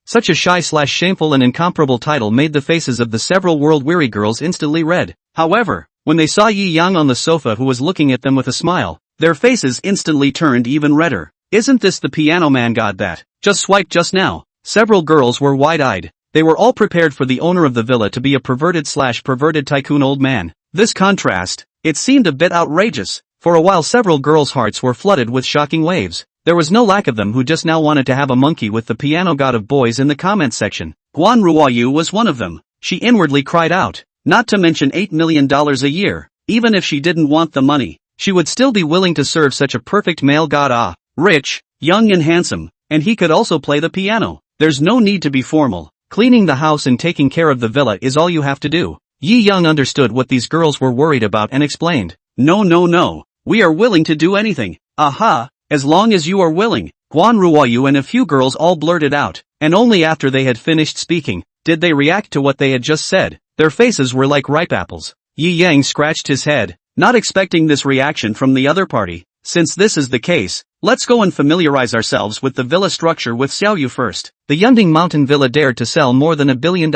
Such a shy/shameful and incomparable title made the faces of the several world-weary girls instantly red. However, when they saw Yi Yang on the sofa who was looking at them with a smile, their faces instantly turned even redder. Isn't this the piano man god that just swiped just now? Several girls were wide-eyed. They were all prepared for the owner of the villa to be a perverted/perverted tycoon old man. This contrast, it seemed a bit outrageous. For a while several girls' hearts were flooded with shocking waves. There was no lack of them who just now wanted to have a monkey with the piano god of boys in the comments section. Guan Ruoyu was one of them. She inwardly cried out. Not to mention $8 million a year. Even if she didn't want the money, she would still be willing to serve such a perfect male god. Rich, young and handsome, and he could also play the piano. There's no need to be formal. Cleaning the house and taking care of the villa is all you have to do. Yi Yang understood what these girls were worried about and explained. No. We are willing to do anything. Aha, as long as you are willing. Guan Ruoyu and a few girls all blurted out, and only after they had finished speaking, did they react to what they had just said. Their faces were like ripe apples. Yi Yang scratched his head, not expecting this reaction from the other party. Since this is the case, let's go and familiarize ourselves with the villa structure with Xiaoyu first. The Yunding Mountain Villa dared to sell more than $1 billion.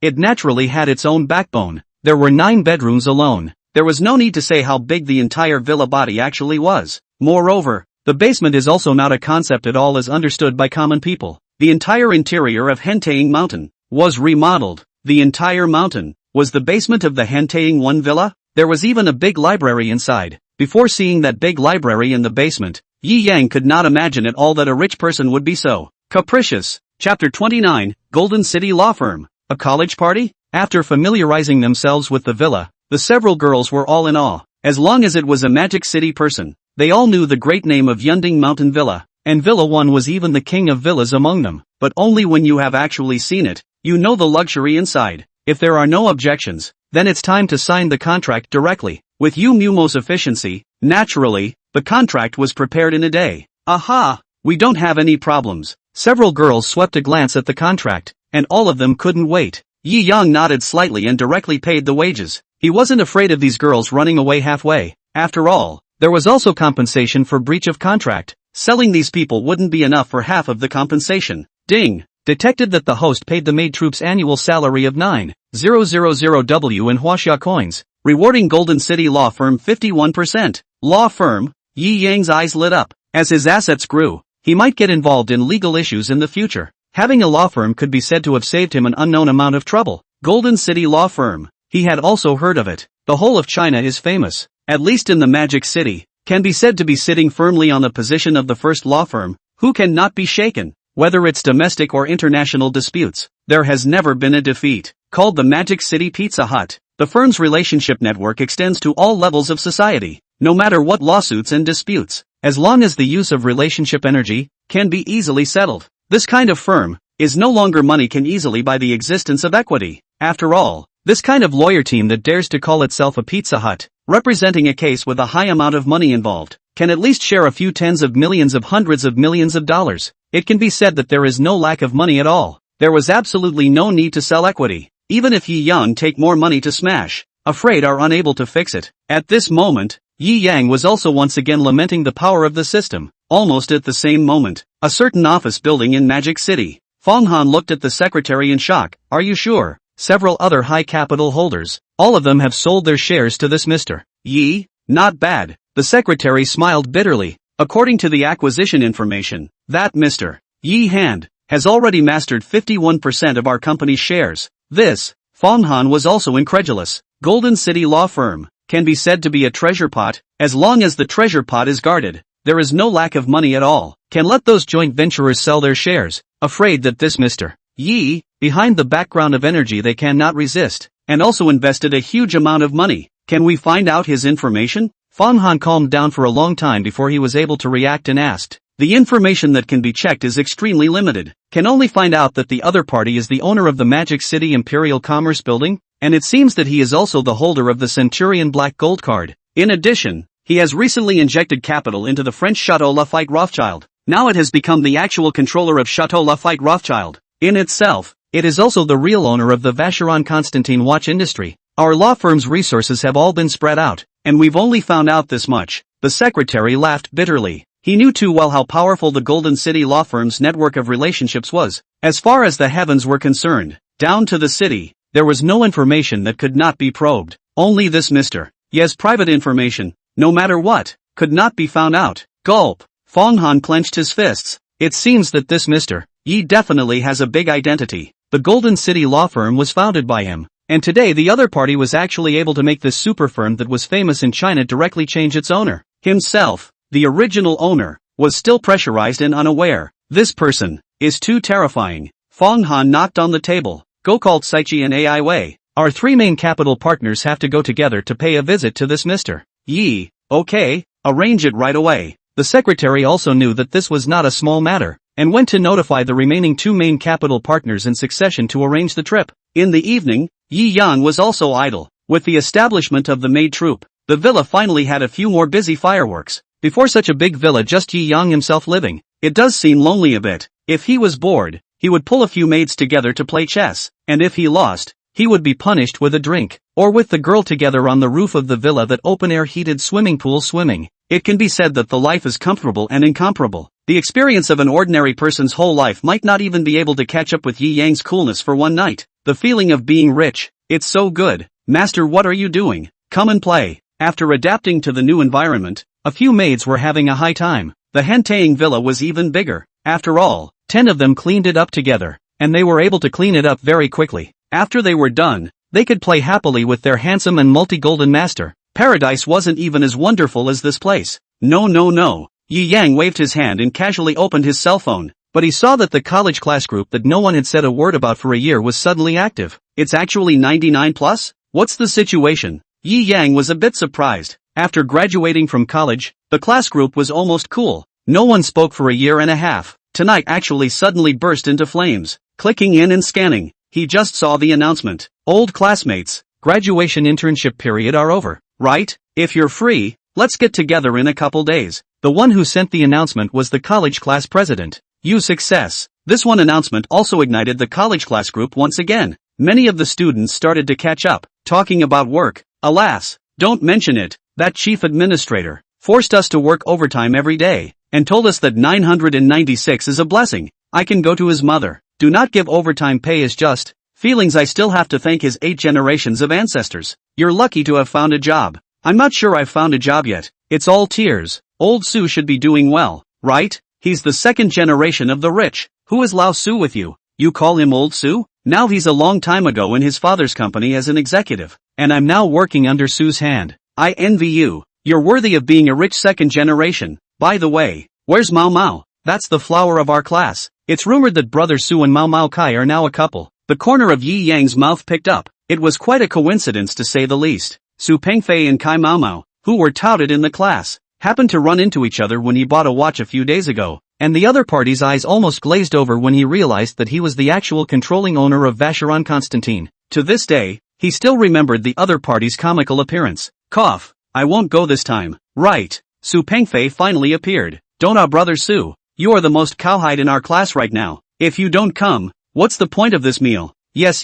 It naturally had its own backbone. There were 9 bedrooms alone. There was no need to say how big the entire villa body actually was. Moreover, the basement is also not a concept at all as understood by common people. The entire interior of Hentaying Mountain was remodeled. The entire mountain was the basement of the Hantaying One villa. There was even a big library inside. Before seeing that big library in the basement, Yi Yang could not imagine at all that a rich person would be so capricious. Chapter 29, Golden City Law Firm. A college party? After familiarizing themselves with the villa, the several girls were all in awe. As long as it was a Magic City person, they all knew the great name of Yunding Mountain Villa, and Villa 1 was even the king of villas among them. But only when you have actually seen it, you know the luxury inside. If there are no objections, then it's time to sign the contract directly. With Yu Mumo's efficiency, naturally, the contract was prepared in a day. Aha! We don't have any problems. Several girls swept a glance at the contract, and all of them couldn't wait. Yi Yang nodded slightly and directly paid the wages. He wasn't afraid of these girls running away halfway. After all, there was also compensation for breach of contract. Selling these people wouldn't be enough for half of the compensation. Ding! Detected that the host paid the maid troops annual salary of 9,000 W in Huaxia coins, rewarding Golden City Law Firm 51%. Law firm? Yi Yang's eyes lit up. As his assets grew, he might get involved in legal issues in the future. Having a law firm could be said to have saved him an unknown amount of trouble. Golden City Law Firm. He had also heard of it. The whole of China is famous, at least in the Magic City, can be said to be sitting firmly on the position of the first law firm, who cannot be shaken. Whether it's domestic or international disputes, there has never been a defeat. Called the Magic City Pizza Hut, the firm's relationship network extends to all levels of society, no matter what lawsuits and disputes, as long as the use of relationship energy can be easily settled. This kind of firm is no longer money can easily buy the existence of equity. After all, this kind of lawyer team that dares to call itself a Pizza Hut, representing a case with a high amount of money involved, can at least share a few tens of millions of hundreds of millions of dollars. It can be said that there is no lack of money at all. There was absolutely no need to sell equity, even if Yi Yang take more money to smash, afraid are unable to fix it. At this moment, Yi Yang was also once again lamenting the power of the system. Almost at the same moment, a certain office building in Magic City. Fong Han looked at the secretary in shock. Are you sure? Several other high capital holders, all of them have sold their shares to this Mr. Yi? Not bad. The secretary smiled bitterly. According to the acquisition information, that Mr. Yi Hand has already mastered 51% of our company's shares. This, Fong Han was also incredulous. Golden City Law Firm can be said to be a treasure pot. As long as the treasure pot is guarded, there is no lack of money at all. Can let those joint venturers sell their shares, afraid that this Mr. Yi, behind the background of energy they cannot resist, and also invested a huge amount of money. Can we find out his information? Fong Han calmed down for a long time before he was able to react and asked. The information that can be checked is extremely limited. Can only find out that the other party is the owner of the Magic City Imperial Commerce Building, and it seems that he is also the holder of the Centurion Black Gold Card. In addition, he has recently injected capital into the French Chateau Lafite Rothschild. Now it has become the actual controller of Chateau Lafite Rothschild. In itself, it is also the real owner of the Vacheron Constantin watch industry. Our law firm's resources have all been spread out, and we've only found out this much. The secretary laughed bitterly. He knew too well how powerful the Golden City Law Firm's network of relationships was. As far as the heavens were concerned, down to the city, there was no information that could not be probed. Only this Mr. Yi's private information, no matter what, could not be found out. Gulp. Fong Han clenched his fists. It seems that this Mr. Yi definitely has a big identity. The Golden City Law Firm was founded by him, and today the other party was actually able to make this super firm that was famous in China directly change its owner. Himself, the original owner, was still pressurized and unaware. This person is too terrifying. Fong Han knocked on the table. Go called Saichi and Ai Wei. Our three main capital partners have to go together to pay a visit to this Mr. Yi. Okay, arrange it right away. The secretary also knew that this was not a small matter, and went to notify the remaining two main capital partners in succession to arrange the trip. In the evening, Yi Yang was also idle. With the establishment of the maid troupe, the villa finally had a few more busy fireworks. Before such a big villa just Yi Yang himself living, it does seem lonely a bit. If he was bored, he would pull a few maids together to play chess, and if he lost, he would be punished with a drink, or with the girl together on the roof of the villa that open-air heated swimming pool swimming. It can be said that the life is comfortable and incomparable. The experience of an ordinary person's whole life might not even be able to catch up with Yi Yang's coolness for one night. The feeling of being rich, it's so good. Master, what are you doing? Come and play. After adapting to the new environment, a few maids were having a high time. The Hantaying villa was even bigger. After all, 10 of them cleaned it up together, and they were able to clean it up very quickly. After they were done, they could play happily with their handsome and multi-golden master. Paradise wasn't even as wonderful as this place. No. Yi Yang waved his hand and casually opened his cell phone, but he saw that the college class group that no one had said a word about for a year was suddenly active. It's actually 99 plus? What's the situation? Yi Yang was a bit surprised. After graduating from college, the class group was almost cool. No one spoke for a year and a half. Tonight actually suddenly burst into flames. Clicking in and scanning, he just saw the announcement. Old classmates, graduation internship period are over, right? If you're free, let's get together in a couple days. The one who sent the announcement was the college class president. You success. This one announcement also ignited the college class group once again. Many of the students started to catch up, talking about work. Alas, don't mention it, that chief administrator forced us to work overtime every day, and told us that 996 is a blessing. I can go to his mother. Do not give overtime pay is just feelings. I still have to thank his 8 generations of ancestors. You're lucky to have found a job. I'm not sure I've found a job yet. It's all tears. Old Su should be doing well, right? He's the 2nd generation of the rich. Who is Lao Su with you? You call him Old Su? Now he's a long time ago in his father's company as an executive, and I'm now working under Su's hand. I envy you. You're worthy of being a rich 2nd generation. By the way, where's Mao Mao? That's the flower of our class. It's rumored that brother Su and Mao Mao Kai are now a couple. The corner of Yi Yang's mouth picked up. It was quite a coincidence to say the least. Su Pengfei and Kai Mao Mao, who were touted in the class, happened to run into each other when he bought a watch a few days ago, and the other party's eyes almost glazed over when he realized that he was the actual controlling owner of Vacheron Constantine. To this day, he still remembered the other party's comical appearance. Cough. I won't go this time. Right. Su Pengfei finally appeared. Don't brother Su. You are the most cowhide in our class right now. If you don't come, what's the point of this meal? Yes.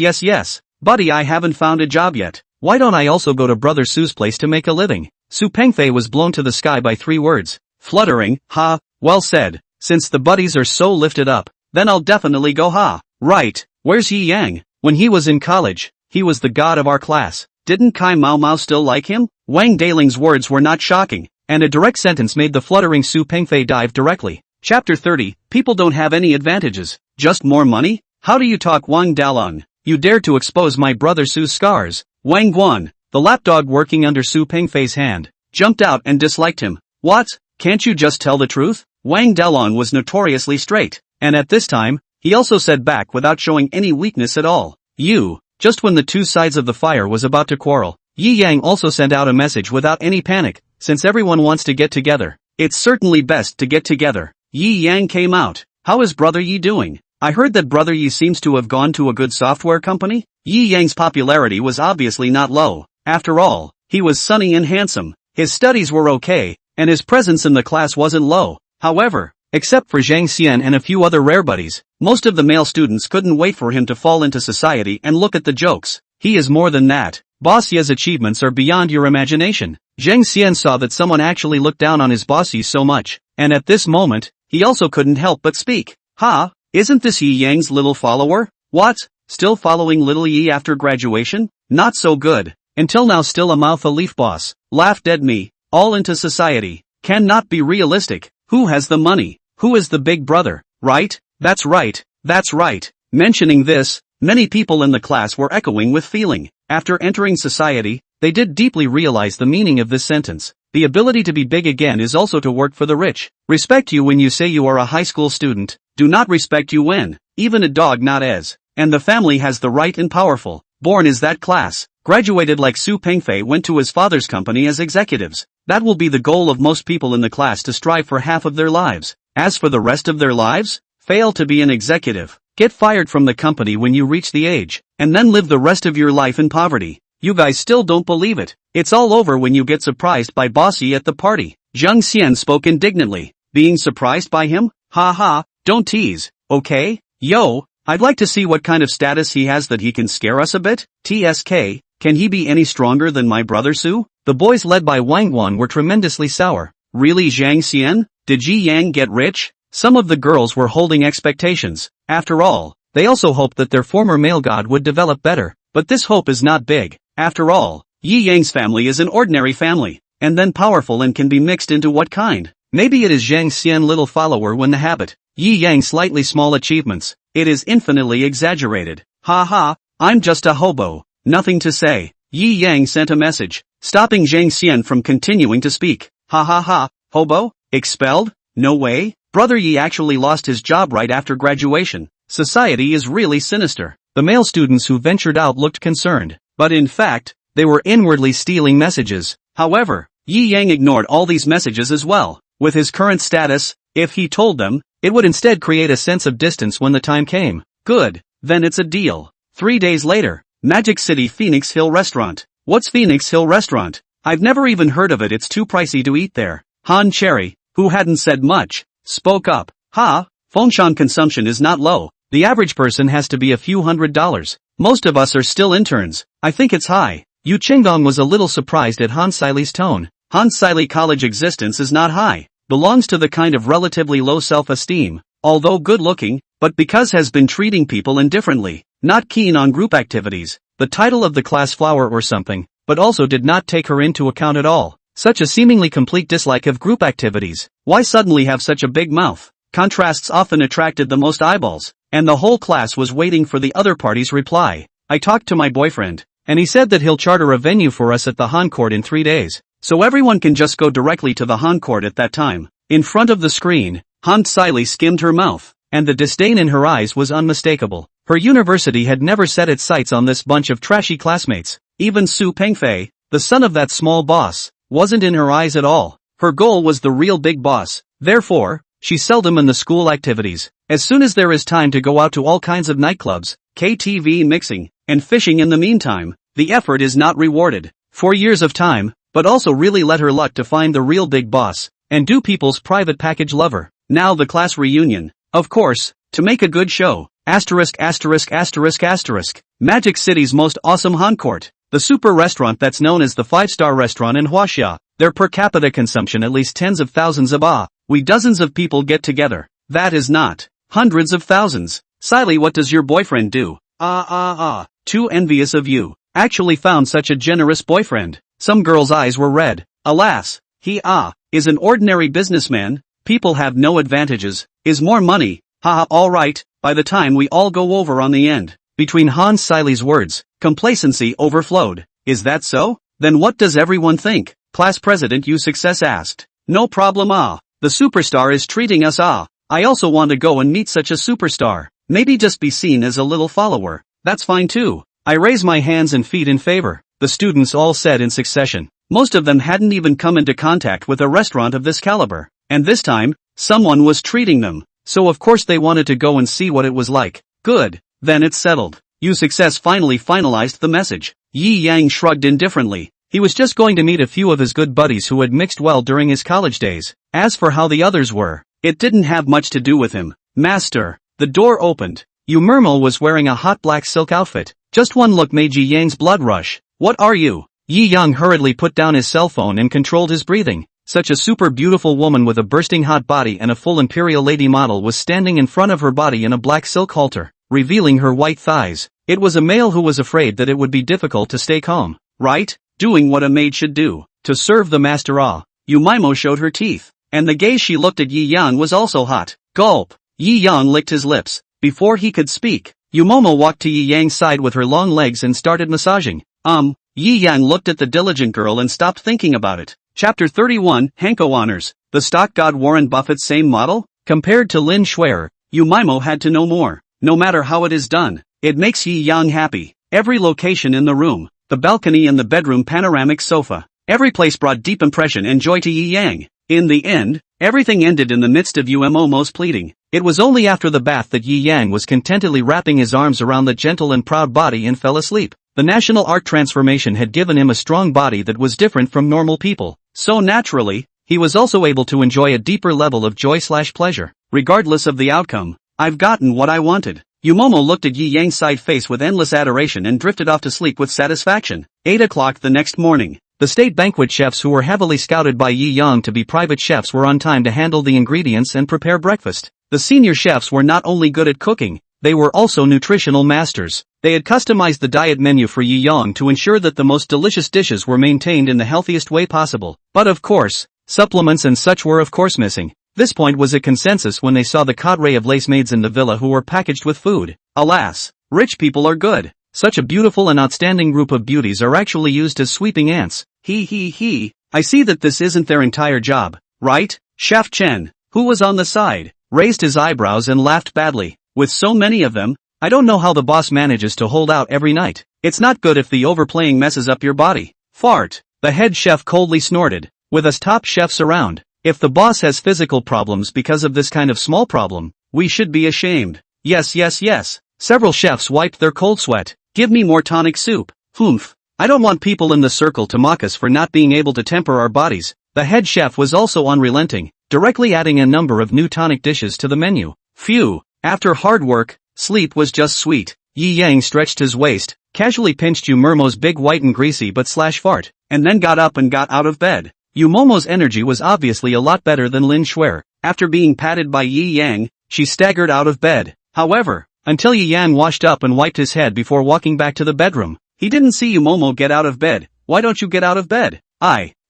Buddy, I haven't found a job yet. Why don't I also go to brother Su's place to make a living? Su Pengfei was blown to the sky by 3 words. Fluttering, ha, well said. Since the buddies are so lifted up, then I'll definitely go ha. Right, where's Yi Yang? When he was in college, he was the god of our class. Didn't Kai Mao Mao still like him? Wang Dailing's words were not shocking, and a direct sentence made the fluttering Su Pengfei dive directly. Chapter 30, People don't have any advantages, just more money? How do you talk Wang Dalong? You dare to expose my brother Su's scars. Wang Guan, the lapdog working under Su Pengfei's hand, jumped out and disliked him. What? Can't you just tell the truth? Wang Dalong was notoriously straight, and at this time, he also said back without showing any weakness at all. You. Just when the 2 sides of the fire was about to quarrel, Yi Yang also sent out a message without any panic. Since everyone wants to get together, it's certainly best to get together. Yi Yang came out. How is brother Yi doing? I heard that brother Yi seems to have gone to a good software company. Yi Yang's popularity was obviously not low. After all, he was sunny and handsome. His studies were okay, and his presence in the class wasn't low. However, except for Zhang Xian and a few other rare buddies, most of the male students couldn't wait for him to fall into society and look at the jokes. He is more than that. Boss Ye's achievements are beyond your imagination. Zhang Xian saw that someone actually looked down on his boss Yi so much, and at this moment, he also couldn't help but speak. Ha, isn't this Yi Yang's little follower? What? Still following little Yi after graduation? Not so good. Until now still a mouth-a-leaf boss. Laugh dead me. All into society. Cannot be realistic. Who has the money? Who is the big brother? Right? That's right. Mentioning this, many people in the class were echoing with feeling. After entering society, they did deeply realize the meaning of this sentence. The ability to be big again is also to work for the rich. Respect you when you say you are a high school student. Do not respect you when, even a dog not as. And the family has the right and powerful. Born is that class. Graduated like Su Pengfei went to his father's company as executives. That will be the goal of most people in the class to strive for half of their lives. As for the rest of their lives, fail to be an executive. Get fired from the company when you reach the age, and then live the rest of your life in poverty. You guys still don't believe it. It's all over when you get surprised by Bossy at the party. Zhang Xian spoke indignantly. Being surprised by him? Ha ha, don't tease, okay? Yo, I'd like to see what kind of status he has that he can scare us a bit. TSK, can he be any stronger than my brother Su? The boys led by Wang Guan were tremendously sour. Really Zhang Xian? Did Ji Yang get rich? Some of the girls were holding expectations. After all, they also hoped that their former male god would develop better. But this hope is not big. After all, Yi Yang's family is an ordinary family, and then powerful and can be mixed into what kind? Maybe it is Zhang Xian little follower when the habit. Yi Yang slightly small achievements. It is infinitely exaggerated. Ha ha, I'm just a hobo. Nothing to say. Yi Yang sent a message, stopping Zhang Xian from continuing to speak. Ha ha ha, hobo? Expelled? No way. Brother Yi actually lost his job right after graduation. Society is really sinister. The male students who ventured out looked concerned, but in fact, they were inwardly stealing messages. However, Yi Yang ignored all these messages as well. With his current status, if he told them, it would instead create a sense of distance when the time came. Good, then it's a deal. 3 days later, Magic City Phoenix Hill Restaurant. What's Phoenix Hill Restaurant? I've never even heard of it. It's too pricey to eat there. Han Cherry, who hadn't said much, spoke up. Fengshan consumption is not low. The average person has to be a few $100s. Most of us are still interns. I think it's high. Yu Qingdong was a little surprised at Han Sailei's tone. Han Sailei college existence is not high. Belongs to the kind of relatively low self-esteem, although good-looking, but because has been treating people indifferently, not keen on group activities, the title of the class flower or something, but also did not take her into account at all. Such a seemingly complete dislike of group activities. Why suddenly have such a big mouth? Contrasts often attracted the most eyeballs, and the whole class was waiting for the other party's reply. I talked to my boyfriend, and he said that he'll charter a venue for us at the Han Court in 3 days, so everyone can just go directly to the Han Court at that time. In front of the screen, Han Sailei skimmed her mouth, and the disdain in her eyes was unmistakable. Her university had never set its sights on this bunch of trashy classmates. Even Su Pengfei, the son of that small boss, wasn't in her eyes at all. Her goal was the real big boss. Therefore, she seldom in the school activities. As soon as there is time to go out to all kinds of nightclubs, KTV mixing, and fishing in the meantime, the effort is not rewarded. 4 years of time, but also really let her luck to find the real big boss, and do people's private package lover. Now the class reunion. Of course, to make a good show. Asterisk. Magic City's most awesome Han Court. The super restaurant that's known as the 5-star restaurant in Huaxia. Their per capita consumption at least tens of thousands of we dozens of people get together. That is not hundreds of thousands. Sailei, what does your boyfriend do? Too envious of you. Actually found such a generous boyfriend. Some girls' eyes were red. Alas, he is an ordinary businessman. People have no advantages. Is more money. Alright, by the time we all go over on the end. Between Han Sailei's words, complacency overflowed. Is that so? Then what does everyone think? Class President Yu Success asked. No problem. The superstar is treating us. I also want to go and meet such a superstar. Maybe just be seen as a little follower. That's fine too. I raise my hands and feet in favor. The students all said in succession. Most of them hadn't even come into contact with a restaurant of this caliber. And this time, someone was treating them. So of course they wanted to go and see what it was like. Good. Then it's settled. Yu Success finally finalized the message. Yi Yang shrugged indifferently. He was just going to meet a few of his good buddies who had mixed well during his college days. As for how the others were, it didn't have much to do with him. Master. The door opened. Yu Murmel was wearing a hot black silk outfit. Just one look made Yi Yang's blood rush. What are you? Yi Yang hurriedly put down his cell phone and controlled his breathing. Such a super beautiful woman with a bursting hot body and a full imperial lady model was standing in front of her body in a black silk halter, revealing her white thighs. It was a male who was afraid that it would be difficult to stay calm. Right? Doing what a maid should do. To serve the master. Yu Maimo showed her teeth, and the gaze she looked at Yi Yang was also hot. Gulp. Yi Yang licked his lips. Before he could speak, Yu Momo walked to Yi Yang's side with her long legs and started massaging. Yi Yang looked at the diligent girl and stopped thinking about it. Chapter 31, Hanko Honors. The stock god Warren Buffett's same model? Compared to Lin Shuer, Yu Maimo had to know more. No matter how it is done, it makes Yi Yang happy. Every location in the room, the balcony and the bedroom panoramic sofa, every place brought deep impression and joy to Yi Yang. In the end, everything ended in the midst of Yu Momo's pleading. It was only after the bath that Yi Yang was contentedly wrapping his arms around the gentle and proud body and fell asleep. The national art transformation had given him a strong body that was different from normal people. So naturally, he was also able to enjoy a deeper level of joy/pleasure. Regardless of the outcome, I've gotten what I wanted. Yu Momo looked at Yi Yang's side face with endless adoration and drifted off to sleep with satisfaction. 8 o'clock the next morning. The state banquet chefs who were heavily scouted by Yi Yang to be private chefs were on time to handle the ingredients and prepare breakfast. The senior chefs were not only good at cooking, they were also nutritional masters. They had customized the diet menu for Yi Yang to ensure that the most delicious dishes were maintained in the healthiest way possible. But of course, supplements and such were of course missing. This point was a consensus when they saw the cadre of lace maids in the villa who were packaged with food. Alas, rich people are good. Such a beautiful and outstanding group of beauties are actually used as sweeping ants. I see that this isn't their entire job, right? Chef Chen, who was on the side, raised his eyebrows and laughed badly. With so many of them, I don't know how the boss manages to hold out every night. It's not good if the overplaying messes up your body. Fart. The head chef coldly snorted. With us top chefs around, if the boss has physical problems because of this kind of small problem, we should be ashamed. Yes. Several chefs wiped their cold sweat. Give me more tonic soup. Humph. I don't want people in the circle to mock us for not being able to temper our bodies. The head chef was also unrelenting, directly adding a number of new tonic dishes to the menu. Phew. After hard work, sleep was just sweet. Yi Yang stretched his waist, casually pinched Yu Momo's big white and greasy fart, and then got up and got out of bed. Yu Momo's energy was obviously a lot better than Lin Shuer. After being patted by Yi Yang, she staggered out of bed. However, until Yi Yang washed up and wiped his head before walking back to the bedroom, he didn't see Yu Momo get out of bed. Why don't you get out of bed?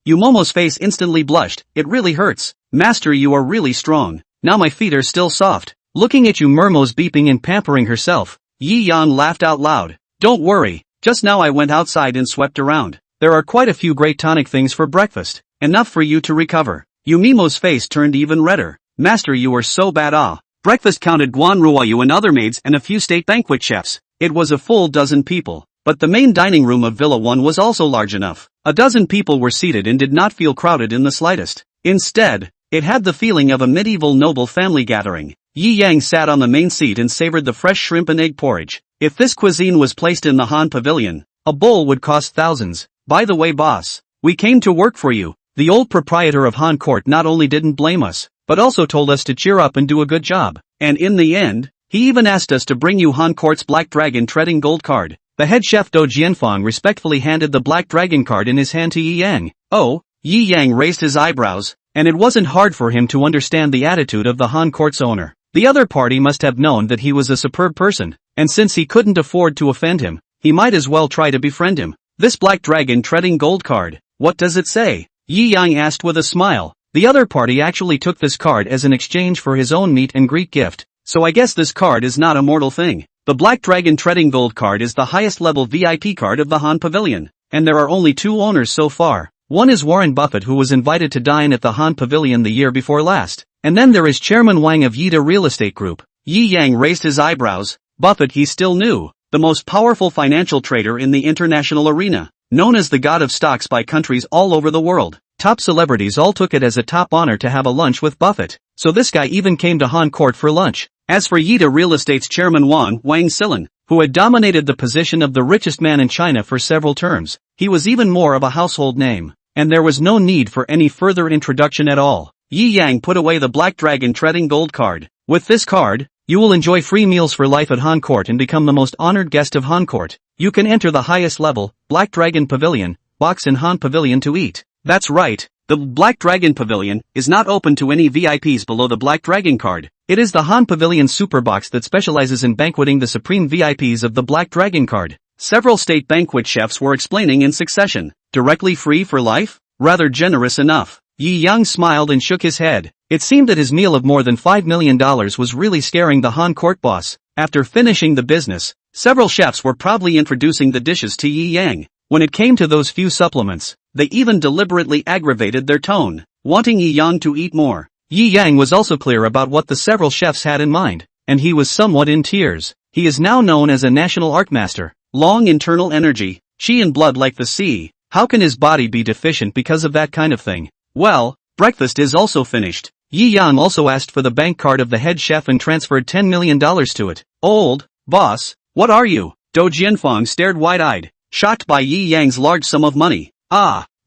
Yu Momo's face instantly blushed. It really hurts. Master, you are really strong. Now my feet are still soft. Looking at Yu Momo's beeping and pampering herself, Yi Yang laughed out loud. Don't worry, just now I went outside and swept around. There are quite a few great tonic things for breakfast. Enough for you to recover. Yu Momo's face turned even redder. Master, you are so bad. Breakfast counted Guan Ruoyu and other maids and a few state banquet chefs. It was a full dozen people. But the main dining room of Villa 1 was also large enough. A dozen people were seated and did not feel crowded in the slightest. Instead, it had the feeling of a medieval noble family gathering. Yi Yang sat on the main seat and savored the fresh shrimp and egg porridge. If this cuisine was placed in the Han Pavilion, a bowl would cost thousands. By the way, boss, we came to work for you. The old proprietor of Han Court not only didn't blame us, but also told us to cheer up and do a good job. And in the end, he even asked us to bring you Han Court's Black Dragon Treading Gold card. The head chef Do Jianfang respectfully handed the Black Dragon card in his hand to Yi Yang. Oh, Yi Yang raised his eyebrows, and it wasn't hard for him to understand the attitude of the Han Court's owner. The other party must have known that he was a superb person, and since he couldn't afford to offend him, he might as well try to befriend him. This Black Dragon Treading Gold card, what does it say? Yi Yang asked with a smile. The other party actually took this card as an exchange for his own meet and greet gift, so I guess this card is not a mortal thing. The Black Dragon Treading Gold card is the highest level VIP card of the Han Pavilion, and there are only two owners so far. One is Warren Buffett, who was invited to dine at the Han Pavilion the year before last, and then there is Chairman Wang of Yida Real Estate Group. Yi Yang raised his eyebrows. Buffett he still knew, the most powerful financial trader in the international arena, known as the god of stocks by countries all over the world. Top celebrities all took it as a top honor to have a lunch with Buffett, so this guy even came to Han Court for lunch. As for Yida Real Estate's chairman Wang Silan, who had dominated the position of the richest man in China for several terms, he was even more of a household name, and there was no need for any further introduction at all. Yi Yang put away the Black Dragon Treading Gold card. With this card, you will enjoy free meals for life at Han Court and become the most honored guest of Han Court. You can enter the highest level, Black Dragon Pavilion, box in Han Pavilion to eat. That's right, the Black Dragon Pavilion is not open to any VIPs below the Black Dragon card. It is the Han Pavilion Superbox that specializes in banqueting the supreme VIPs of the Black Dragon card. Several state banquet chefs were explaining in succession. Directly free for life? Rather generous enough. Yi Yang smiled and shook his head. It seemed that his meal of more than $5 million was really scaring the Han Court boss. After finishing the business, several chefs were proudly introducing the dishes to Yi Yang. When it came to those few supplements, they even deliberately aggravated their tone, wanting Yi Yang to eat more. Yi Yang was also clear about what the several chefs had in mind, and he was somewhat in tears. He is now known as a national art master. Long internal energy, chi and blood like the sea. How can his body be deficient because of that kind of thing? Well, breakfast is also finished. Yi Yang also asked for the bank card of the head chef and transferred $10 million to it. Old boss, what are you? Do Jianfang stared wide-eyed, shocked by Yi Yang's large sum of money.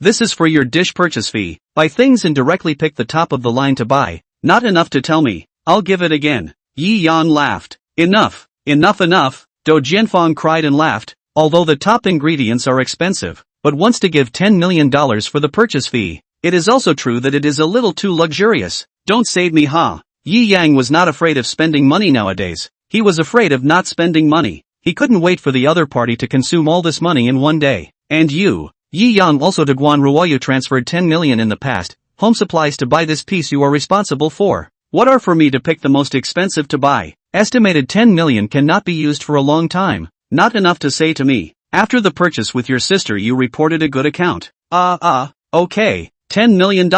This is for your dish purchase fee. Buy things and directly pick the top of the line to buy. Not enough to tell me. I'll give it again. Yi Yang laughed. Enough. Do Jianfang cried and laughed. Although the top ingredients are expensive, but wants to give $10 million for the purchase fee. It is also true that it is a little too luxurious. Don't save me, ha. Yi Yang was not afraid of spending money nowadays. He was afraid of not spending money. He couldn't wait for the other party to consume all this money in one day. And you, Yi Yang also to Guan Ruoyu transferred 10 million in the past, home supplies to buy this piece you are responsible for. What are for me to pick the most expensive to buy? Estimated 10 million cannot be used for a long time. not enough to say to me. After the purchase with your sister you reported a good account. Okay, $10 million.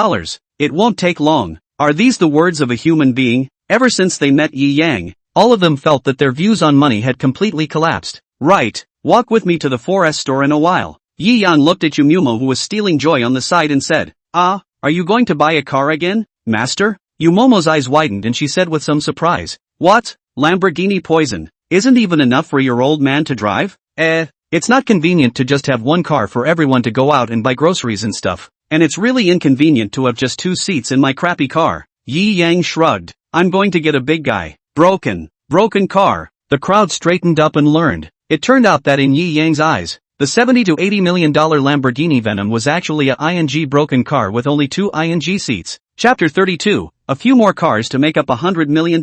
It won't take long. Are these the words of a human being? Ever since they met Yi Yang, all of them felt that their views on money had completely collapsed. Right, walk with me to the forest store in a while. Yi Yang looked at Yumumo who was stealing joy on the side and said, are you going to buy a car again, master? Yumomo's eyes widened and she said with some surprise, what? Lamborghini poison? Isn't even enough for your old man to drive? It's not convenient to just have one car for everyone to go out and buy groceries and stuff. And it's really inconvenient to have just 2 seats in my crappy car. Yi Yang shrugged. I'm going to get a big guy. Broken car. The crowd straightened up and learned. It turned out that in Yi Yang's eyes, the $70 to $80 million Lamborghini Venom was actually a ING broken car with only 2 ING seats. Chapter 32, a few more cars to make up $100 million.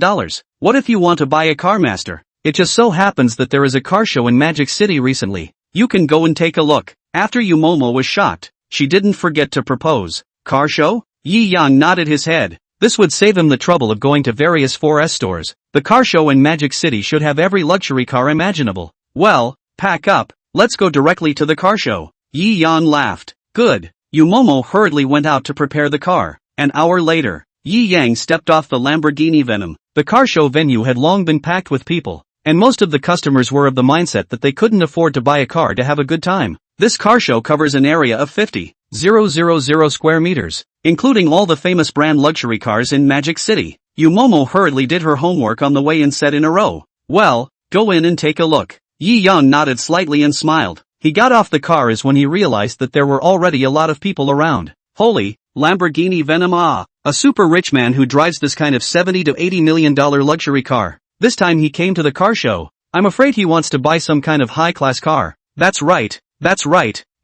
What if you want to buy a car, master? It just so happens that there is a car show in Magic City recently. You can go and take a look. After Yumomo was shocked, she didn't forget to propose. Car show? Yi Yang nodded his head. This would save him the trouble of going to various 4S stores. The car show in Magic City should have every luxury car imaginable. Well, pack up, let's go directly to the car show. Yi Yang laughed. Good. Yumomo hurriedly went out to prepare the car. An hour later, Yi Yang stepped off the Lamborghini Venom. The car show venue had long been packed with people, and most of the customers were of the mindset that they couldn't afford to buy a car to have a good time. This car show covers an area of 50,000 square meters, including all the famous brand luxury cars in Magic City. Yumomo hurriedly did her homework on the way and said in a row, well, go in and take a look. Yi Yang nodded slightly and smiled. He got off the car as when he realized that there were already a lot of people around. Holy, Lamborghini Venom, a super rich man who drives this kind of $70 to $80 million luxury car. This time he came to the car show. I'm afraid he wants to buy some kind of high-class car. That's right.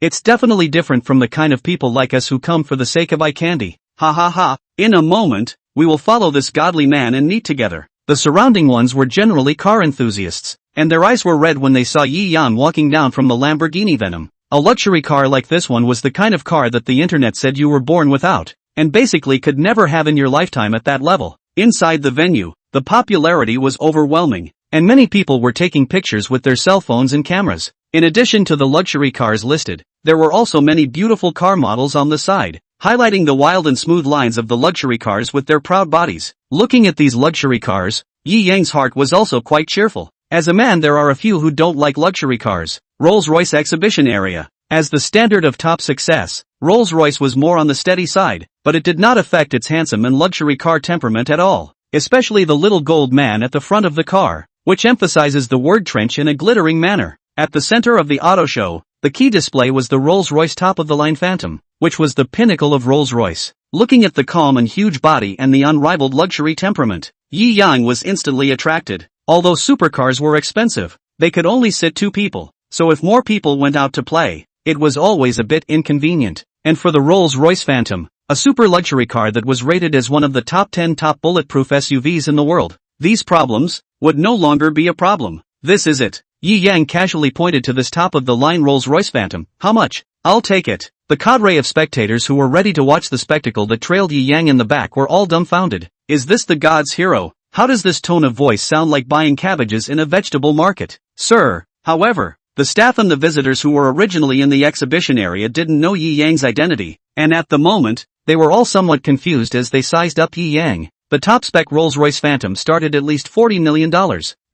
It's definitely different from the kind of people like us who come for the sake of eye candy. Ha ha ha. In a moment, we will follow this godly man and meet together. The surrounding ones were generally car enthusiasts, and their eyes were red when they saw Yi Yang walking down from the Lamborghini Venom. A luxury car like this one was the kind of car that the internet said you were born without, and basically could never have in your lifetime at that level. Inside the venue, the popularity was overwhelming, and many people were taking pictures with their cell phones and cameras. In addition to the luxury cars listed, there were also many beautiful car models on the side, highlighting the wild and smooth lines of the luxury cars with their proud bodies. Looking at these luxury cars, Yi Yang's heart was also quite cheerful. As a man, there are a few who don't like luxury cars. Rolls-Royce exhibition area. As the standard of top success, Rolls-Royce was more on the steady side, but it did not affect its handsome and luxury car temperament at all, especially the little gold man at the front of the car, which emphasizes the word trench in a glittering manner. At the center of the auto show, the key display was the Rolls-Royce top-of-the-line Phantom, which was the pinnacle of Rolls-Royce. Looking at the calm and huge body and the unrivaled luxury temperament, Yi Yang was instantly attracted. Although supercars were expensive, they could only sit 2 people, so if more people went out to play, it was always a bit inconvenient. And for the Rolls-Royce Phantom, a super luxury car that was rated as one of the top 10 top bulletproof SUVs in the world, these problems would no longer be a problem. This is it. Yi Yang casually pointed to this top-of-the-line Rolls-Royce Phantom. How much? I'll take it. The cadre of spectators who were ready to watch the spectacle that trailed Yi Yang in the back were all dumbfounded. Is this the god's hero? How does this tone of voice sound like buying cabbages in a vegetable market? Sir. However, the staff and the visitors who were originally in the exhibition area didn't know Yi Yang's identity, and at the moment, they were all somewhat confused as they sized up Yi Yang. The top-spec Rolls-Royce Phantom started at least $40 million.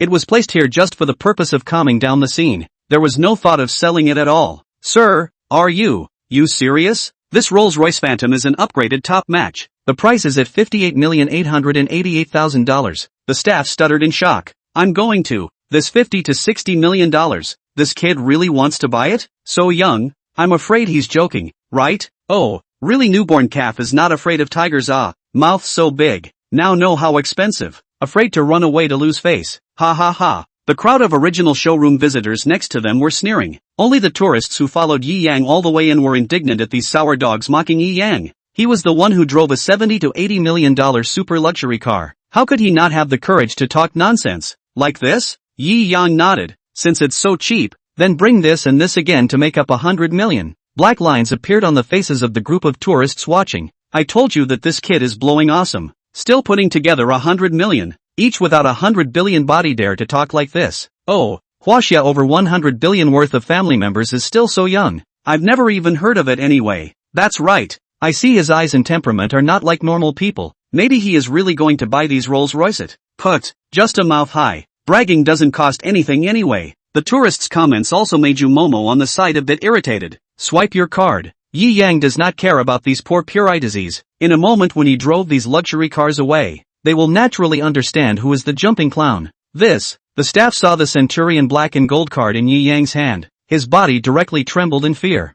It was placed here just for the purpose of calming down the scene. There was no thought of selling it at all. Sir, are you serious? This Rolls-Royce Phantom is an upgraded top match. The price is at $58,888,000. The staff stuttered in shock. I'm going to. This $50 to $60 million. This kid really wants to buy it? So young? I'm afraid he's joking, right? Oh, really? Newborn calf is not afraid of tigers. Mouth so big. Now know how expensive. Afraid to run away to lose face. Ha ha ha. The crowd of original showroom visitors next to them were sneering. Only the tourists who followed Yi Yang all the way in were indignant at these sour dogs mocking Yi Yang. He was the one who drove a $70 to $80 million super luxury car. How could he not have the courage to talk nonsense like this? Yi Yang nodded. Since it's so cheap, then bring this and this again to make up $100 million. Black lines appeared on the faces of the group of tourists watching. I told you that this kid is blowing awesome. Still putting together $100 million, each without $100 billion body dare to talk like this. Oh, Huaxia over 100 billion worth of family members is still so young. I've never even heard of it anyway. That's right. I see his eyes and temperament are not like normal people. Maybe he is really going to buy these Rolls Royce it. Put, just a mouth high. Bragging doesn't cost anything anyway. The tourists' comments also made you Momo on the side a bit irritated. Swipe your card. Yi Yang does not care about these poor purities. In a moment when he drove these luxury cars away, they will naturally understand who is the jumping clown. The staff saw the Centurion black and gold card in Yi Yang's hand. His body directly trembled in fear.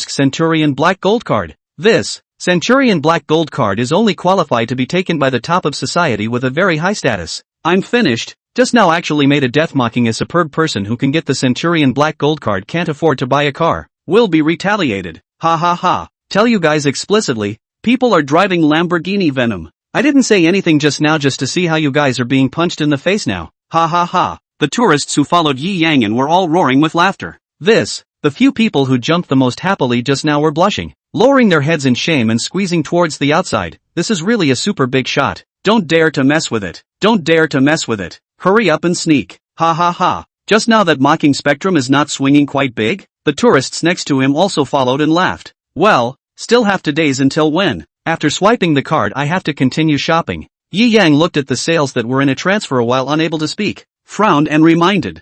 Centurion black gold card. This Centurion black gold card is only qualified to be taken by the top of society with a very high status. I'm finished. Just now actually made a death mocking a superb person who can get the Centurion black gold card can't afford to buy a car. Will be retaliated. Ha ha ha. Tell you guys explicitly, people are driving Lamborghini Venom. I didn't say anything just now just to see how you guys are being punched in the face now. Ha ha ha. The tourists who followed Yi Yang and were all roaring with laughter. The few people who jumped the most happily just now were blushing, lowering their heads in shame and squeezing towards the outside. This is really a super big shot. Don't dare to mess with it. Don't dare to mess with it. Hurry up and sneak. Ha ha ha. Just now that mocking spectrum is not swinging quite big? The tourists next to him also followed and laughed. Well, still have to days until when? After swiping the card I have to continue shopping. Yi Yang looked at the sales that were in a trance for a while unable to speak, frowned and reminded.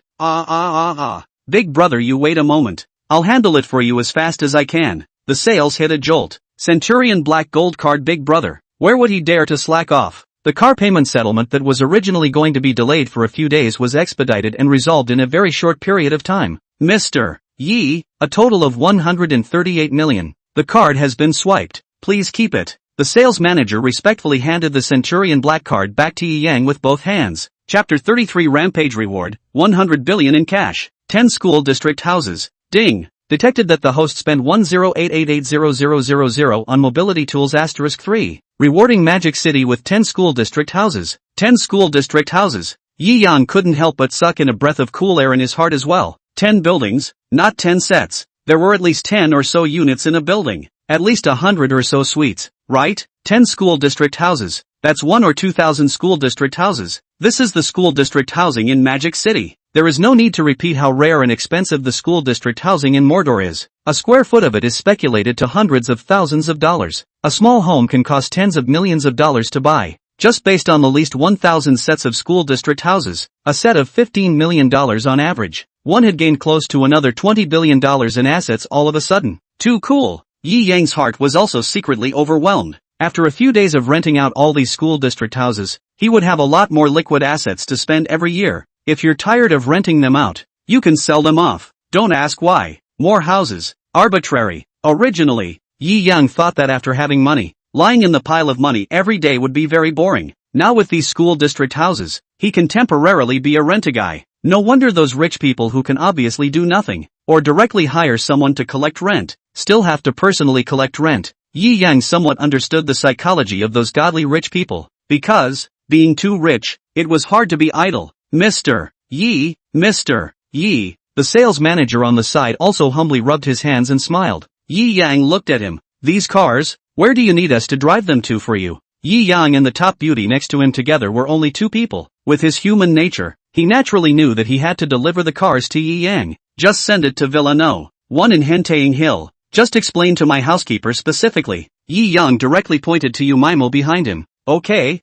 Big brother, you wait a moment. I'll handle it for you as fast as I can. The sales hit a jolt. Centurion black gold card, big brother. Where would he dare to slack off? The car payment settlement that was originally going to be delayed for a few days was expedited and resolved in a very short period of time. Mr. Yi, a total of 138 million. The card has been swiped. Please keep it. The sales manager respectfully handed the Centurion black card back to Yi Yang with both hands. Chapter 33 Rampage Reward, 100 billion in cash. 10 school district houses. Ding. Detected that the host spent 10888000 on mobility tools *3. Rewarding Magic City with 10 school district houses. 10 school district houses. Yi Yang couldn't help but suck in a breath of cool air in his heart as well. 10 buildings, not 10 sets. There were at least 10 or so units in a building. At least 100 or so suites, right? 10 school district houses. That's 1 or 2,000 school district houses. This is the school district housing in Magic City. There is no need to repeat how rare and expensive the school district housing in Mordor is. A square foot of it is speculated to hundreds of thousands of dollars. A small home can cost tens of millions of dollars to buy. Just based on the least 1,000 sets of school district houses, a set of $15 million on average. One had gained close to another $20 billion in assets all of a sudden. Too cool. Yi Yang's heart was also secretly overwhelmed. After a few days of renting out all these school district houses, he would have a lot more liquid assets to spend every year. If you're tired of renting them out, you can sell them off. Don't ask why. More houses. Arbitrary. Originally, Yi Yang thought that after having money, lying in the pile of money every day would be very boring. Now with these school district houses, he can temporarily be a rent-a-guy. No wonder those rich people who can obviously do nothing, or directly hire someone to collect rent, still have to personally collect rent. Yi Yang somewhat understood the psychology of those godly rich people, because, being too rich, it was hard to be idle. Mr. Yi, the sales manager on the side also humbly rubbed his hands and smiled. Yi Yang looked at him. These cars, where do you need us to drive them to for you? Yi Yang and the top beauty next to him together were only two people. With his human nature, he naturally knew that he had to deliver the cars to Yi Yang. Just send it to Villa No. 1 in Hentaying Hill. Just explain to my housekeeper specifically. Yi Yang directly pointed to Umaimo behind him. Okay.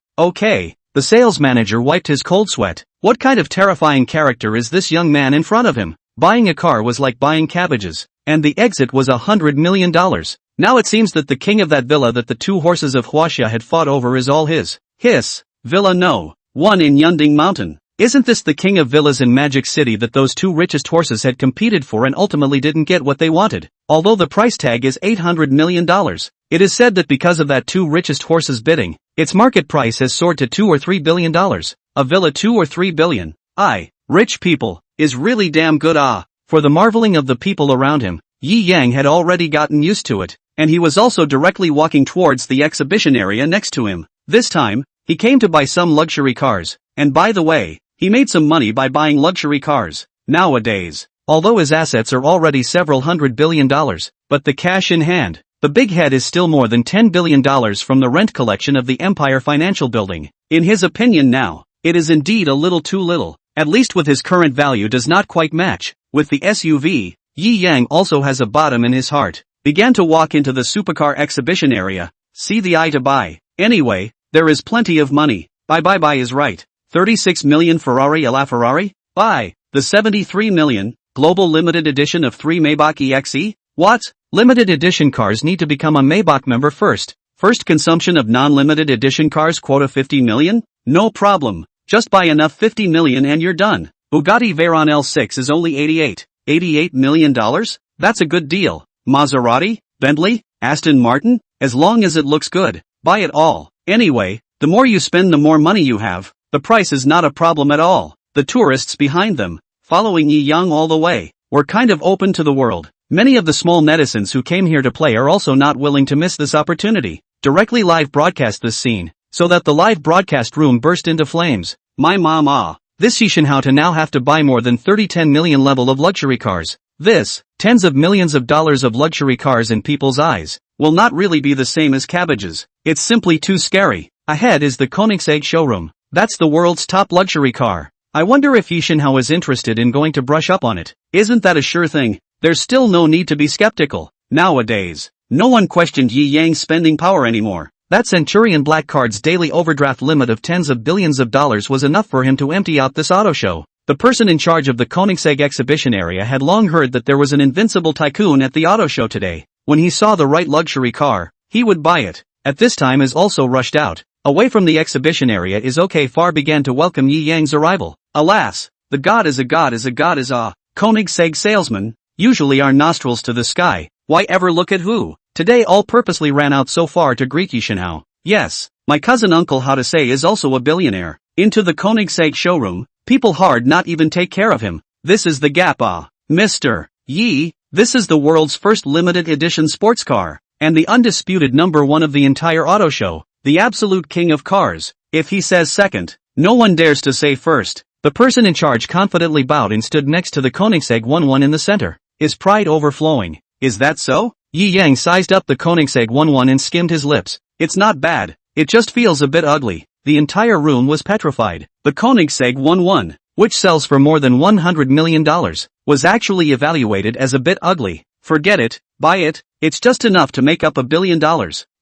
The sales manager wiped his cold sweat. What kind of terrifying character is this young man in front of him? Buying a car was like buying cabbages, and the exit was $100 million. Now it seems that the king of that villa that the two horses of Huaxia had fought over is all his. Villa No. 1 in Yunding Mountain. Isn't this the king of villas in Magic City that those two richest horses had competed for and ultimately didn't get what they wanted? Although the price tag is $800 million. It is said that because of that two richest horses bidding, its market price has soared to $2 or $3 billion. A villa 2 or 3 billion. Rich people, is really damn good. For the marveling of the people around him, Yi Yang had already gotten used to it, and he was also directly walking towards the exhibition area next to him. This time, he came to buy some luxury cars, and by the way, he made some money by buying luxury cars. Nowadays, although his assets are already several $100 billion, but the cash in hand, the big head is still more than $10 billion from the rent collection of the Empire Financial Building. In his opinion now, it is indeed a little too little. at least with his current value does not quite match. With the SUV, Yi Yang also has a bottom in his heart. Began to walk into the supercar exhibition area. See the eye to buy. Anyway, there is plenty of money. Buy is right. 36 million Ferrari a la Ferrari? Buy. The 73 million, global limited edition of 3 Maybach EXE? What? Limited edition cars need to become a Maybach member first. First consumption of non-limited edition cars quota 50 million? No problem. Just buy enough 50 million and you're done. Bugatti Veyron L6 is only $88 million? That's a good deal. Maserati, Bentley, Aston Martin? As long as it looks good, buy it all. Anyway, the more you spend the more money you have. The price is not a problem at all. The tourists behind them, following Yi Yang all the way, were kind of open to the world. Many of the small netizens who came here to play are also not willing to miss this opportunity. Directly live broadcast this scene, so that the live broadcast room burst into flames. My mama. This Shishinhao to now have to buy more than 10 million level of luxury cars. This, tens of millions of dollars of luxury cars in people's eyes, will not really be the same as cabbages. It's simply too scary. Ahead is the Koenigsegg showroom. That's the world's top luxury car. I wonder if Shishinhao is interested in going to brush up on it. Isn't that a sure thing? There's still no need to be skeptical. Nowadays, no one questioned Yi Yang's spending power anymore. That Centurion Black Card's daily overdraft limit of tens of billions of dollars was enough for him to empty out this auto show. The person in charge of the Koenigsegg exhibition area had long heard that there was an invincible tycoon at the auto show today. When he saw the right luxury car, he would buy it. At this time is also rushed out. Away from the exhibition area is OK Far began to welcome Yi Yang's arrival. Alas, the god is a Koenigsegg salesman, usually our nostrils to the sky. Why ever look at who? Today all purposely ran out so far to greet Shishinhao. Yes, my cousin uncle how to say is also a billionaire. Into the Koenigsegg showroom, people hard not even take care of him. This is the gap Mr. Yi, this is the world's first limited edition sports car, and the undisputed number one of the entire auto show, the absolute king of cars. If he says second, no one dares to say first. The person in charge confidently bowed and stood next to the Koenigsegg 11 in the center, his pride overflowing. Is that so? Yi Yang sized up the Koenigsegg 11 and skimmed his lips. It's not bad, it just feels a bit ugly. The entire room was petrified. The Koenigsegg 11, which sells for more than $100 million, was actually evaluated as a bit ugly. Forget it, buy it, it's just enough to make up $1 billion.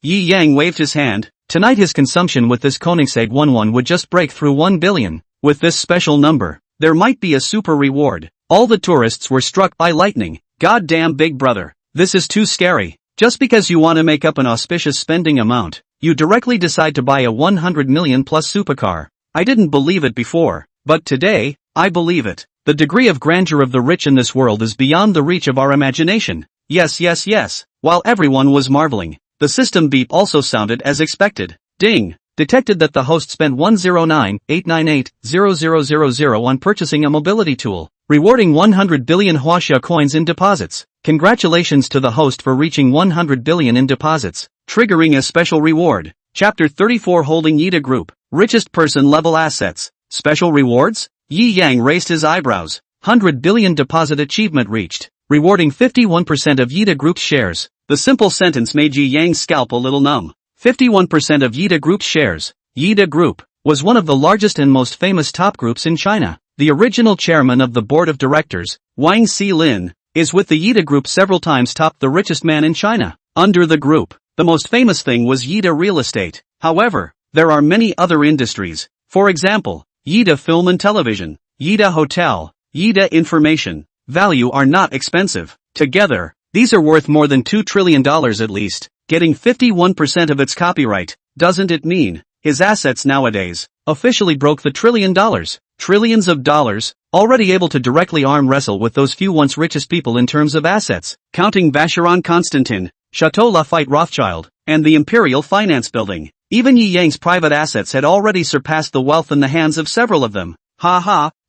Yi Yang waved his hand. Tonight his consumption with this Koenigsegg 11 would just break through 1 billion. With this special number, there might be a super reward. All the tourists were struck by lightning. Goddamn big brother, this is too scary. Just because you want to make up an auspicious spending amount, you directly decide to buy a 100 million plus supercar. I didn't believe it before, but today, I believe it. The degree of grandeur of the rich in this world is beyond the reach of our imagination. Yes. While everyone was marveling, the system beep also sounded as expected. Ding! Detected that the host spent 109,898,0000 on purchasing a mobility tool, rewarding 100 billion Huaxia coins in deposits. Congratulations to the host for reaching 100 billion in deposits, triggering a special reward. Chapter 34 Holding Yida Group, richest person level assets, special rewards? Yi Yang raised his eyebrows. 100 billion deposit achievement reached, rewarding 51% of Yida Group's shares. The simple sentence made Yi Yang's scalp a little numb. 51% of Yida Group's shares. Yida Group was one of the largest and most famous top groups in China. The original chairman of the board of directors, Wang Xilin, is with the Yida Group several times topped the richest man in China. Under the group, the most famous thing was Yida Real Estate. However, there are many other industries. For example, Yida Film and Television, Yida Hotel, Yida Information. Value are not expensive. Together, these are worth more than $2 trillion at least. Getting 51% of its copyright, doesn't it mean his assets nowadays officially broke the $1 trillion? Trillions of dollars, already able to directly arm wrestle with those few once richest people in terms of assets, counting Vacheron Constantin, Chateau Lafite Rothschild, and the Imperial Finance Building. Even Yi Yang's private assets had already surpassed the wealth in the hands of several of them.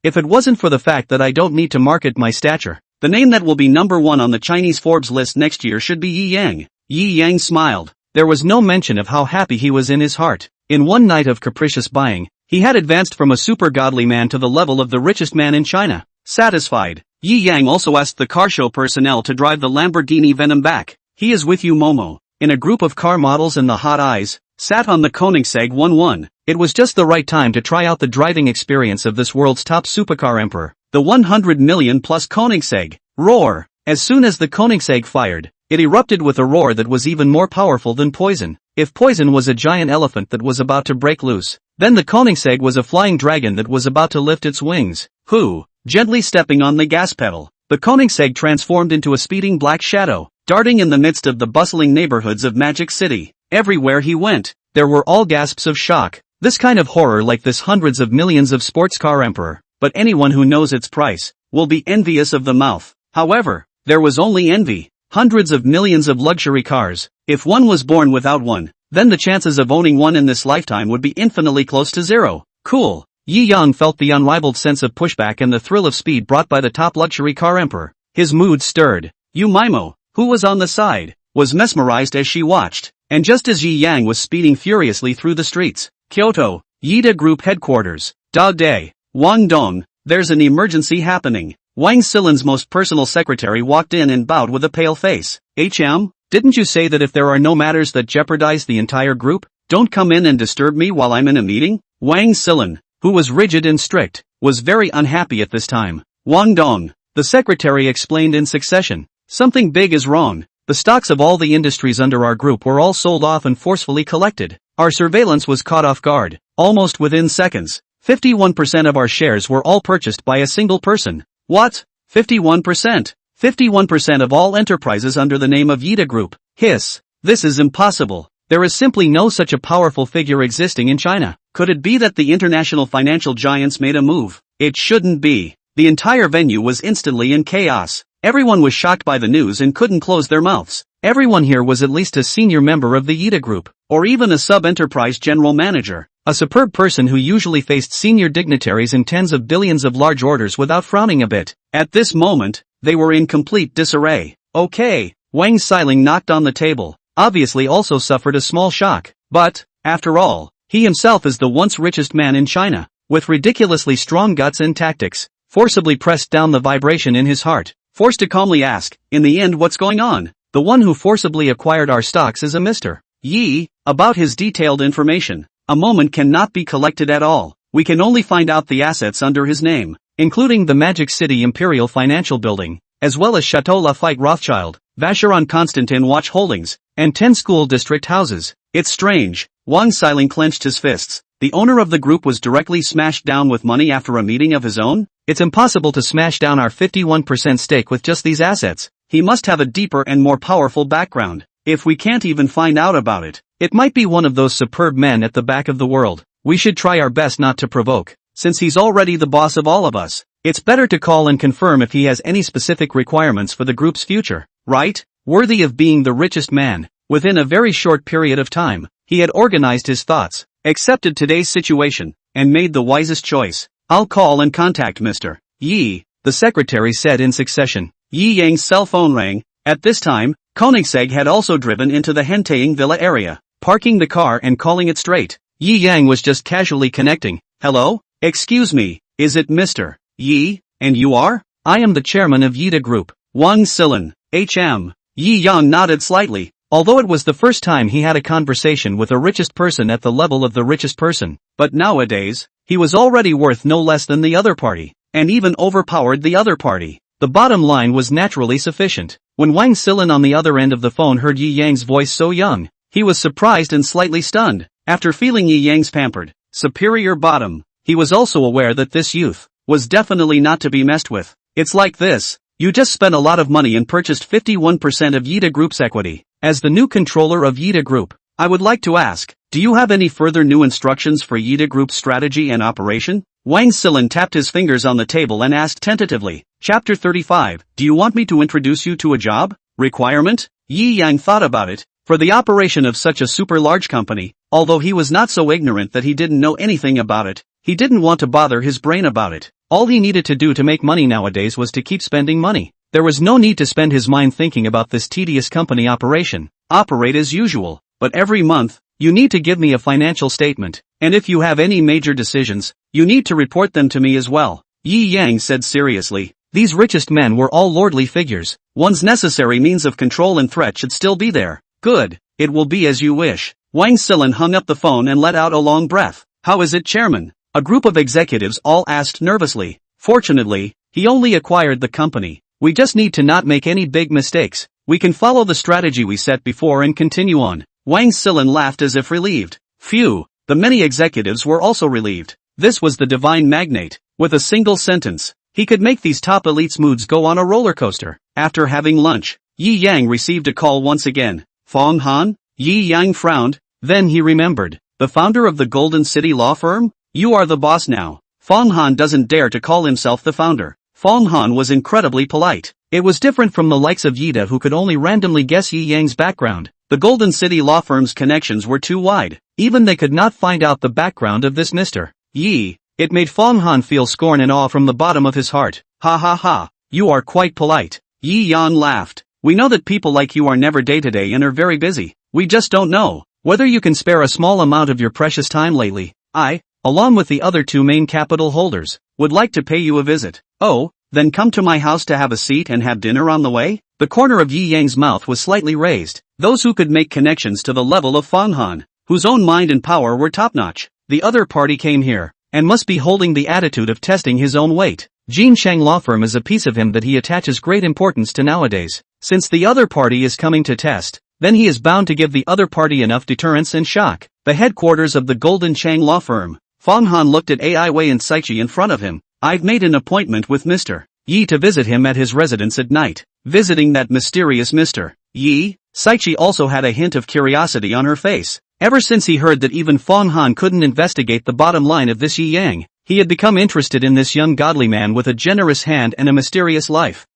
If it wasn't for the fact that I don't need to market my stature, the name that will be number one on the Chinese Forbes list next year should be Yi Yang. Yi Yang smiled. There was no mention of how happy he was in his heart. In one night of capricious buying, he had advanced from a super godly man to the level of the richest man in China. Satisfied, Yi Yang also asked the car show personnel to drive the Lamborghini Venom back. He is with you Momo. In a group of car models and the hot eyes, sat on the Koenigsegg 1-1. It was just the right time to try out the driving experience of this world's top supercar emperor, the 100 million plus Koenigsegg. Roar! As soon as the Koenigsegg fired, it erupted with a roar that was even more powerful than poison. If poison was a giant elephant that was about to break loose, then the Koenigsegg was a flying dragon that was about to lift its wings. Who? Gently stepping on the gas pedal, the Koenigsegg transformed into a speeding black shadow, darting in the midst of the bustling neighborhoods of Magic City. Everywhere he went, there were all gasps of shock. This kind of horror like this hundreds of millions of sports car emperor, but anyone who knows its price, will be envious of the mouth. However, there was only envy. Hundreds of millions of luxury cars. If one was born without one, then the chances of owning one in this lifetime would be infinitely close to zero. Cool. Yi Yang felt the unrivaled sense of pushback and the thrill of speed brought by the top luxury car emperor. His mood stirred. Yu Maimo, who was on the side, was mesmerized as she watched. And just as Yi Yang was speeding furiously through the streets, Kyoto, Yida Group headquarters, Da Day, Guangdong, there's an emergency happening. Wang Silin's most personal secretary walked in and bowed with a pale face. Didn't you say that if there are no matters that jeopardize the entire group, don't come in and disturb me while I'm in a meeting? Wang Silin, who was rigid and strict, was very unhappy at this time. Wang Dong, the secretary explained in succession. Something big is wrong. The stocks of all the industries under our group were all sold off and forcefully collected. Our surveillance was caught off guard, almost within seconds. 51% of our shares were all purchased by a single person. What? 51%? 51% of all enterprises under the name of Yida Group. Hiss. This is impossible. There is simply no such a powerful figure existing in China. Could it be that the international financial giants made a move? It shouldn't be. The entire venue was instantly in chaos. Everyone was shocked by the news and couldn't close their mouths. Everyone here was at least a senior member of the Yida Group, or even a sub-enterprise general manager. A superb person who usually faced senior dignitaries and tens of billions of large orders without frowning a bit. At this moment, they were in complete disarray. Okay, Wang Xiling knocked on the table, obviously also suffered a small shock. But, after all, he himself is the once richest man in China, with ridiculously strong guts and tactics, forcibly pressed down the vibration in his heart, forced to calmly ask, in the end what's going on? The one who forcibly acquired our stocks is a Mr. Yi. About his detailed information, a moment cannot be collected at all. We can only find out the assets under his name, including the Magic City Imperial Financial Building, as well as Chateau Lafite Rothschild, Vacheron Constantin Watch Holdings, and 10 school district houses. It's strange. Wang Xiling clenched his fists. The owner of the group was directly smashed down with money after a meeting of his own? It's impossible to smash down our 51% stake with just these assets. He must have a deeper and more powerful background. If we can't even find out about it, it might be one of those superb men at the back of the world. We should try our best not to provoke. Since he's already the boss of all of us, it's better to call and confirm if he has any specific requirements for the group's future, right? Worthy of being the richest man. Within a very short period of time, he had organized his thoughts, accepted today's situation, and made the wisest choice. I'll call and contact Mr. Yi, the secretary said in succession. Yi Yang's cell phone rang. At this time, Koenigsegg had also driven into the Hentaying Villa area, parking the car and calling it straight. Yi Yang was just casually connecting. Hello? Excuse me, is it Mr. Yi? And you are? I am the chairman of Yida Group, Wang Silin, HM. Yi Yang nodded slightly, although it was the first time he had a conversation with a richest person at the level of the richest person. But nowadays, he was already worth no less than the other party, and even overpowered the other party. The bottom line was naturally sufficient. When Wang Silin on the other end of the phone heard Yi Yang's voice so young, he was surprised and slightly stunned. After feeling Yi Yang's pampered, superior bottom, he was also aware that this youth was definitely not to be messed with. It's like this. You just spent a lot of money and purchased 51% of Yida Group's equity. As the new controller of Yida Group, I would like to ask, do you have any further new instructions for Yida Group's strategy and operation? Wang Silin tapped his fingers on the table and asked tentatively. Chapter 35, do you want me to introduce you to a job? Requirement? Yi Yang thought about it. For the operation of such a super large company, although he was not so ignorant that he didn't know anything about it, he didn't want to bother his brain about it. All he needed to do to make money nowadays was to keep spending money. There was no need to spend his mind thinking about this tedious company operation. Operate as usual, but every month, you need to give me a financial statement, and if you have any major decisions, you need to report them to me as well. Yi Yang said seriously. These richest men were all lordly figures. One's necessary means of control and threat should still be there. Good, it will be as you wish. Wang Silin hung up the phone and let out a long breath. How is it, Chairman? A group of executives all asked nervously. Fortunately, he only acquired the company. We just need to not make any big mistakes. We can follow the strategy we set before and continue on. Wang Silin laughed as if relieved. Phew, the many executives were also relieved. This was the divine magnate. With a single sentence, he could make these top elites' moods go on a roller coaster. After having lunch, Yi Yang received a call once again. Fong Han? Yi Yang frowned, then he remembered. The founder of the Golden City law firm? You are the boss now. Fong Han doesn't dare to call himself the founder. Fong Han was incredibly polite. It was different from the likes of Yida who could only randomly guess Yi Yang's background. The Golden City law firm's connections were too wide. Even they could not find out the background of this Mr. Yi. It made Fong Han feel scorn and awe from the bottom of his heart. Ha ha ha, you are quite polite. Yi Yan laughed. We know that people like you are never day-to-day and are very busy. We just don't know whether you can spare a small amount of your precious time lately. I, along with the other two main capital holders, would like to pay you a visit. Oh, then come to my house to have a seat and have dinner on the way? The corner of Yi Yang's mouth was slightly raised. Those who could make connections to the level of Fong Han, whose own mind and power were top-notch. The other party came here, and must be holding the attitude of testing his own weight. Jin Shang law firm is a piece of him that he attaches great importance to nowadays. Since the other party is coming to test, then he is bound to give the other party enough deterrence and shock. The headquarters of the Golden Chang law firm. Fong Han looked at Ai Wei and Saichi in front of him. I've made an appointment with Mr. Yi to visit him at his residence at night. Visiting that mysterious Mr. Yi? Saichi also had a hint of curiosity on her face. Ever since he heard that even Fong Han couldn't investigate the bottom line of this Yi Yang, he had become interested in this young godly man with a generous hand and a mysterious life.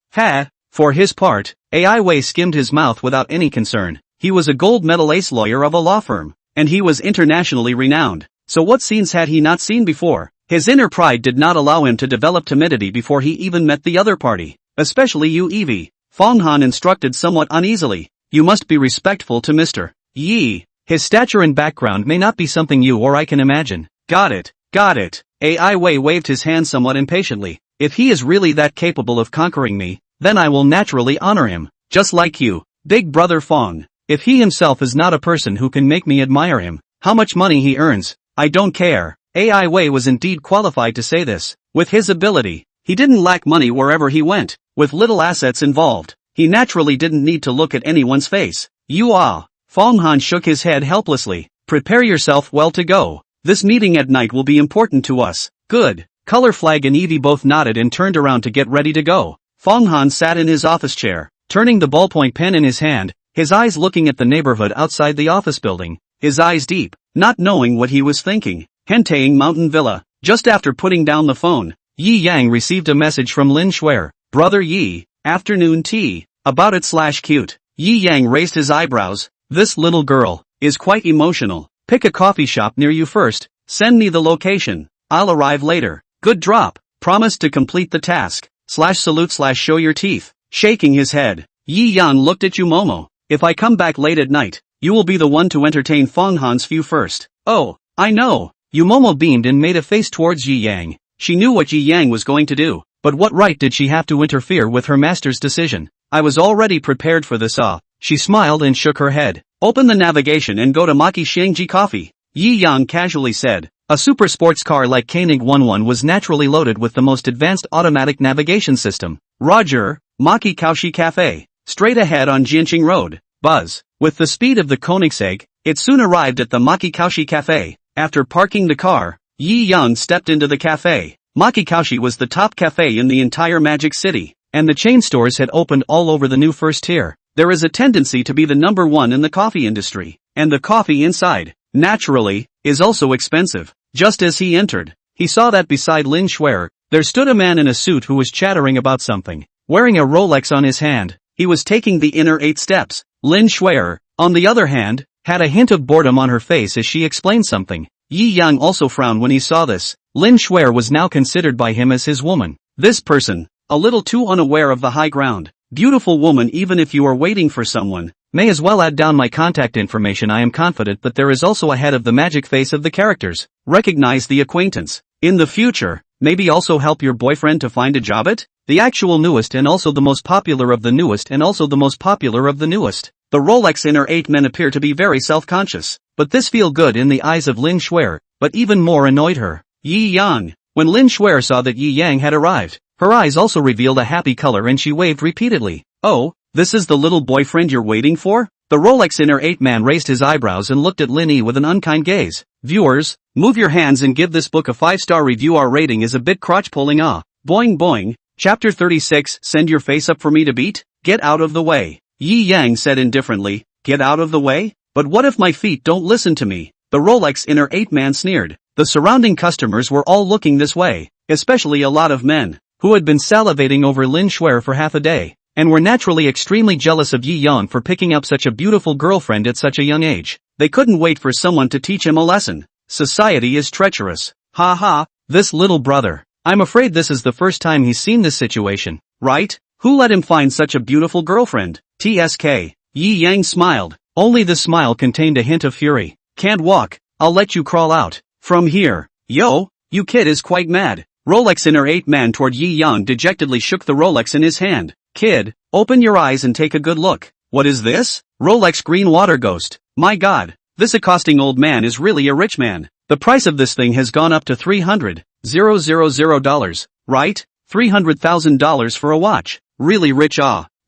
For his part, Ai Wei skimmed his mouth without any concern. He was a gold medal ace lawyer of a law firm, and he was internationally renowned. So what scenes had he not seen before? His inner pride did not allow him to develop timidity before he even met the other party, especially you Evie. Fong Han instructed somewhat uneasily. You must be respectful to Mr. Yi. His stature and background may not be something you or I can imagine. Got it. Ai Wei waved his hand somewhat impatiently. If he is really that capable of conquering me, then I will naturally honor him, just like you, big brother Fong. If he himself is not a person who can make me admire him, how much money he earns, I don't care. Ai Wei was indeed qualified to say this. With his ability, he didn't lack money wherever he went. With little assets involved, he naturally didn't need to look at anyone's face. You ah. Fong Han shook his head helplessly. Prepare yourself well to go. This meeting at night will be important to us. Good. Color Flag and Evie both nodded and turned around to get ready to go. Fong Han sat in his office chair, turning the ballpoint pen in his hand, his eyes looking at the neighborhood outside the office building, his eyes deep, not knowing what he was thinking. Henteing Mountain Villa. Just after putting down the phone, Yi Yang received a message from Lin Shuer. Brother Yi, afternoon tea, about it / cute. Yi Yang raised his eyebrows. This little girl is quite emotional. Pick a coffee shop near you first, send me the location, I'll arrive later. Good drop, promise to complete the task, /salute / show your teeth. Shaking his head, Yi Yan looked at Momo. If I come back late at night, you will be the one to entertain Fong Han's view first. Oh, I know. Momo beamed and made a face towards Yi Yang. She knew what Yi Yang was going to do, but what right did she have to interfere with her master's decision? I was already prepared for this. She smiled and shook her head. Open the navigation and go to Maki Xiangji Coffee, Yi Yang casually said. A super sports car like Koenig 11 was naturally loaded with the most advanced automatic navigation system. Roger, Maki Kaoshi Cafe, straight ahead on Jianqing Road. Buzz. With the speed of the Koenigsegg, it soon arrived at the Maki Kaoshi Cafe. After parking the car, Yi Yang stepped into the cafe. Maki Kaoshi was the top cafe in the entire Magic City, and the chain stores had opened all over the new first tier. There is a tendency to be the number one in the coffee industry, and the coffee inside, naturally, is also expensive. Just as he entered, he saw that beside Lin Shuer, there stood a man in a suit who was chattering about something. Wearing a Rolex on his hand, he was taking the inner 8 steps. Lin Shuer, on the other hand, had a hint of boredom on her face as she explained something. Yi Yang also frowned when he saw this. Lin Shuer was now considered by him as his woman. This person, a little too unaware of the high ground. Beautiful woman, even if you are waiting for someone, may as well add down my contact information. I am confident that there is also a head of the magic face of the characters. Recognize the acquaintance. In the future, maybe also help your boyfriend to find a job at? The actual newest and also the most popular of the newest and also the most popular of the newest. The Rolex inner 8 men appear to be very self-conscious, but this feel good in the eyes of Lin Shuer, but even more annoyed her. Yi Yang. When Lin Shuer saw that Yi Yang had arrived, her eyes also revealed a happy color and she waved repeatedly. Oh, this is the little boyfriend you're waiting for? The Rolex inner 8 man raised his eyebrows and looked at Lin Yi with an unkind gaze. Viewers, move your hands and give this book a 5-star review. Our rating is a bit crotch-pulling. Boing boing. Chapter 36. Send your face up for me to beat? Get out of the way. Yi Yang said indifferently. Get out of the way? But what if my feet don't listen to me? The Rolex inner 8 man sneered. The surrounding customers were all looking this way, especially a lot of men, who had been salivating over Lin Shuer for half a day, and were naturally extremely jealous of Yi Yang for picking up such a beautiful girlfriend at such a young age. They couldn't wait for someone to teach him a lesson. Society is treacherous. Ha ha, this little brother. I'm afraid this is the first time he's seen this situation, right? Who let him find such a beautiful girlfriend? TSK. Yi Yang smiled. Only the smile contained a hint of fury. Can't walk, I'll let you crawl out. From here. Yo, you kid is quite mad. Rolex inner 8 man toward Yi Yang dejectedly shook the Rolex in his hand. Kid, open your eyes and take a good look. What is this? Rolex green water ghost. My god, this accosting old man is really a rich man. The price of this thing has gone up to $300,000, right? $300,000 for a watch. Really rich.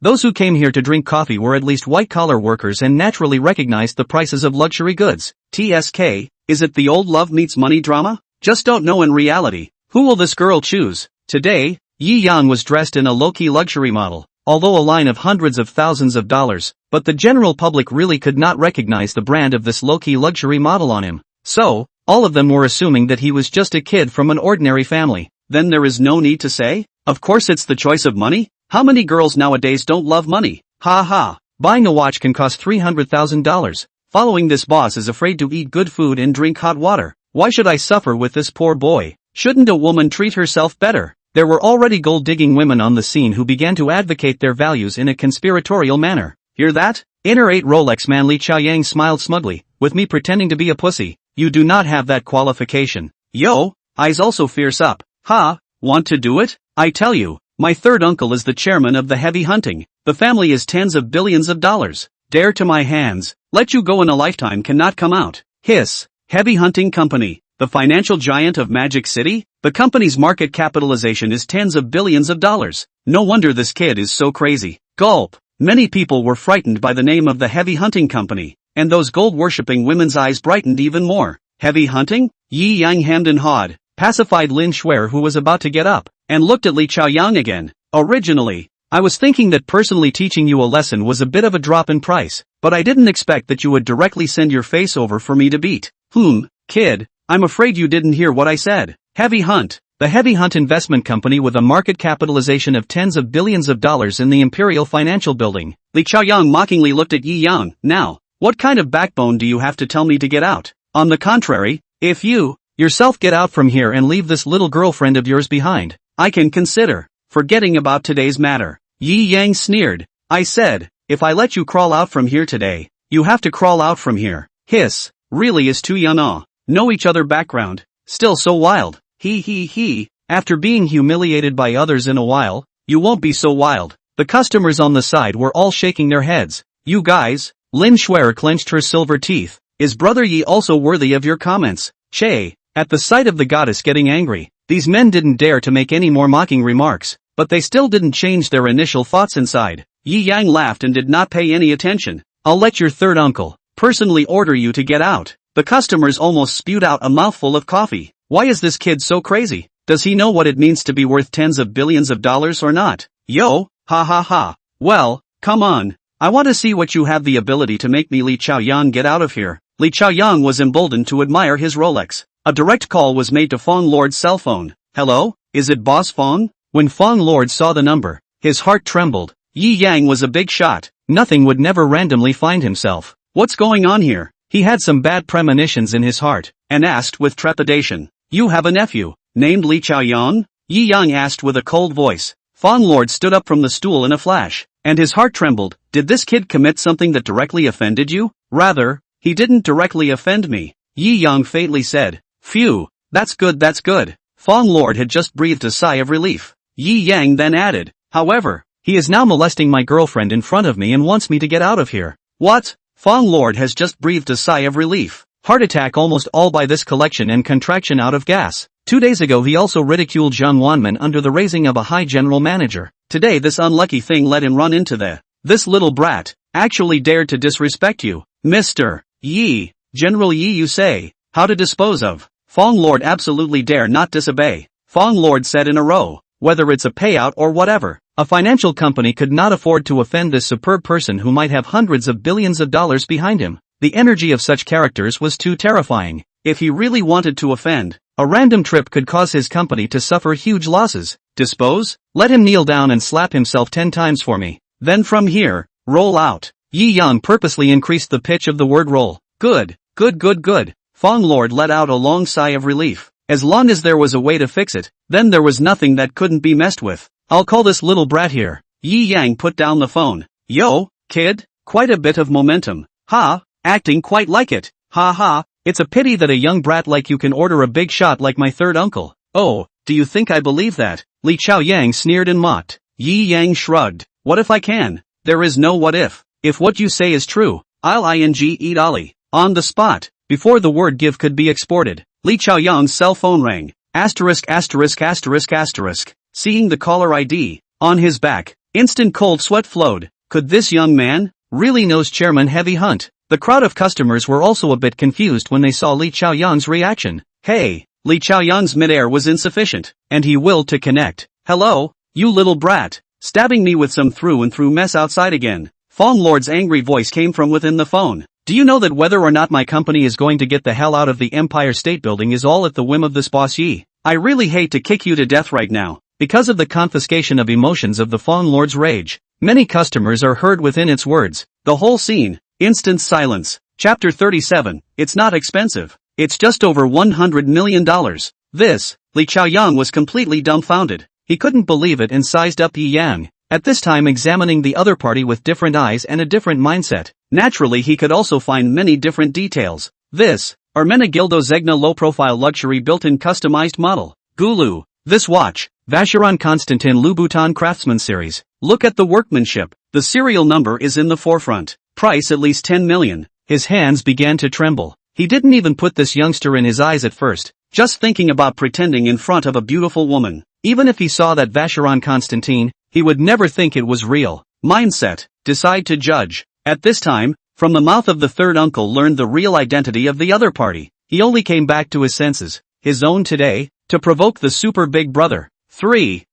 Those who came here to drink coffee were at least white-collar workers and naturally recognized the prices of luxury goods. TSK, is it the old love meets money drama? Just don't know in reality. Who will this girl choose? Today, Yi Yang was dressed in a low-key luxury model, although a line of hundreds of thousands of dollars, but the general public really could not recognize the brand of this low-key luxury model on him. So, all of them were assuming that he was just a kid from an ordinary family. Then there is no need to say? Of course it's the choice of money? How many girls nowadays don't love money? Ha ha. Buying a watch can cost $300,000. Following this boss is afraid to eat good food and drink hot water. Why should I suffer with this poor boy? Shouldn't a woman treat herself better? There were already gold-digging women on the scene who began to advocate their values in a conspiratorial manner. Hear that? Inner 8 Rolex man Li Chaoyang smiled smugly, with me pretending to be a pussy. You do not have that qualification. Yo, eyes also fierce up. Ha, want to do it? I tell you, my third uncle is the chairman of the heavy hunting. The family is tens of billions of dollars. Dare to my hands, let you go in a lifetime cannot come out. Hiss, heavy hunting company. The financial giant of Magic City? The company's market capitalization is tens of billions of dollars. No wonder this kid is so crazy. Gulp. Many people were frightened by the name of the heavy hunting company, and those gold-worshipping women's eyes brightened even more. Heavy hunting? Yi Yang hemmed and hawed, pacified Lin Shuer who was about to get up, and looked at Li Chaoyang again. Originally, I was thinking that personally teaching you a lesson was a bit of a drop in price, but I didn't expect that you would directly send your face over for me to beat. Kid, I'm afraid you didn't hear what I said. Heavy Hunt. The Heavy Hunt investment company with a market capitalization of tens of billions of dollars in the Imperial Financial Building. Li Chaoyang mockingly looked at Yi Yang. Now, what kind of backbone do you have to tell me to get out? On the contrary, if you, yourself get out from here and leave this little girlfriend of yours behind, I can consider forgetting about today's matter. Yi Yang sneered. I said, if I let you crawl out from here today, you have to crawl out from here. Hiss, really is too young. Know each other background, still so wild. He. After being humiliated by others in a while, you won't be so wild. The customers on the side were all shaking their heads. You guys, Lin Shuer clenched her silver teeth. Is Brother Yi also worthy of your comments? Che, at the sight of the goddess getting angry, these men didn't dare to make any more mocking remarks, but they still didn't change their initial thoughts inside. Yi Yang laughed and did not pay any attention. I'll let your third uncle personally order you to get out. The customers almost spewed out a mouthful of coffee. Why is this kid so crazy? Does he know what it means to be worth tens of billions of dollars or not? Yo, ha ha ha. Well, come on. I want to see what you have the ability to make me. Li Chaoyang get out of here. Li Chaoyang was emboldened to admire his Rolex. A direct call was made to Fong Lord's cell phone. Hello, is it Boss Fong? When Fong Lord saw the number, his heart trembled. Yi Yang was a big shot. Nothing would never randomly find himself. What's going on here? He had some bad premonitions in his heart, and asked with trepidation. You have a nephew, named Li Chaoyang? Yi Yang asked with a cold voice. Fong Lord stood up from the stool in a flash, and his heart trembled. Did this kid commit something that directly offended you? Rather, he didn't directly offend me, Yi Yang faintly said. Phew, that's good. Fong Lord had just breathed a sigh of relief. Yi Yang then added, however, he is now molesting my girlfriend in front of me and wants me to get out of here. What? Fong Lord has just breathed a sigh of relief. Heart attack almost all by this collection and contraction out of gas. 2 days ago he also ridiculed Zhang Wanman under the raising of a high general manager. Today this unlucky thing let him run into this little brat, actually dared to disrespect you. Mr. Yi, General Yi you say, how to dispose of? Fong Lord absolutely dare not disobey. Fong Lord said in a row, whether it's a payout or whatever. A financial company could not afford to offend this superb person who might have hundreds of billions of dollars behind him. The energy of such characters was too terrifying. If he really wanted to offend, a random trip could cause his company to suffer huge losses. Dispose? Let him kneel down and slap himself 10 times for me. Then from here, roll out. Yi Yang purposely increased the pitch of the word roll. Good. Fong Lord let out a long sigh of relief. As long as there was a way to fix it, then there was nothing that couldn't be messed with. I'll call this little brat here. Yi Yang put down the phone. Yo, kid, quite a bit of momentum. Ha, acting quite like it. Ha ha, it's a pity that a young brat like you can order a big shot like my third uncle. Oh, do you think I believe that? Li Chaoyang sneered and mocked. Yi Yang shrugged. What if I can? There is no what if. If what you say is true, I'll eat Ollie. On the spot, before the word give could be exported, Li Chaoyang's cell phone rang. Asterisk. Seeing the caller ID on his back, instant cold sweat flowed. Could this young man really knows Chairman Heavy Hunt? The crowd of customers were also a bit confused when they saw Li Chaoyang's reaction. Hey, Li Chaoyang's midair was insufficient, and he willed to connect. Hello, you little brat, stabbing me with some through and through mess outside again. Fong Lord's angry voice came from within the phone. Do you know that whether or not my company is going to get the hell out of the Empire State Building is all at the whim of this boss Yi? I really hate to kick you to death right now. Because of the confiscation of emotions of the Fong Lord's rage, many customers are heard within its words. The whole scene, instant silence. Chapter 37, it's not expensive. It's just over $100 million. This, Li Chaoyang was completely dumbfounded. He couldn't believe it and sized up Yi Yang, at this time examining the other party with different eyes and a different mindset. Naturally he could also find many different details. This, Hermenegildo Zegna low-profile luxury built-in customized model. Gulu. This watch, Vacheron Constantin Louboutin Craftsman Series. Look at the workmanship. The serial number is in the forefront. Price at least 10 million. His hands began to tremble. He didn't even put this youngster in his eyes at first, just thinking about pretending in front of a beautiful woman. Even if he saw that Vacheron Constantin, he would never think it was real. Mindset. Decide to judge. At this time, from the mouth of the third uncle learned the real identity of the other party. He only came back to his senses, his own today, to provoke the super big brother. 3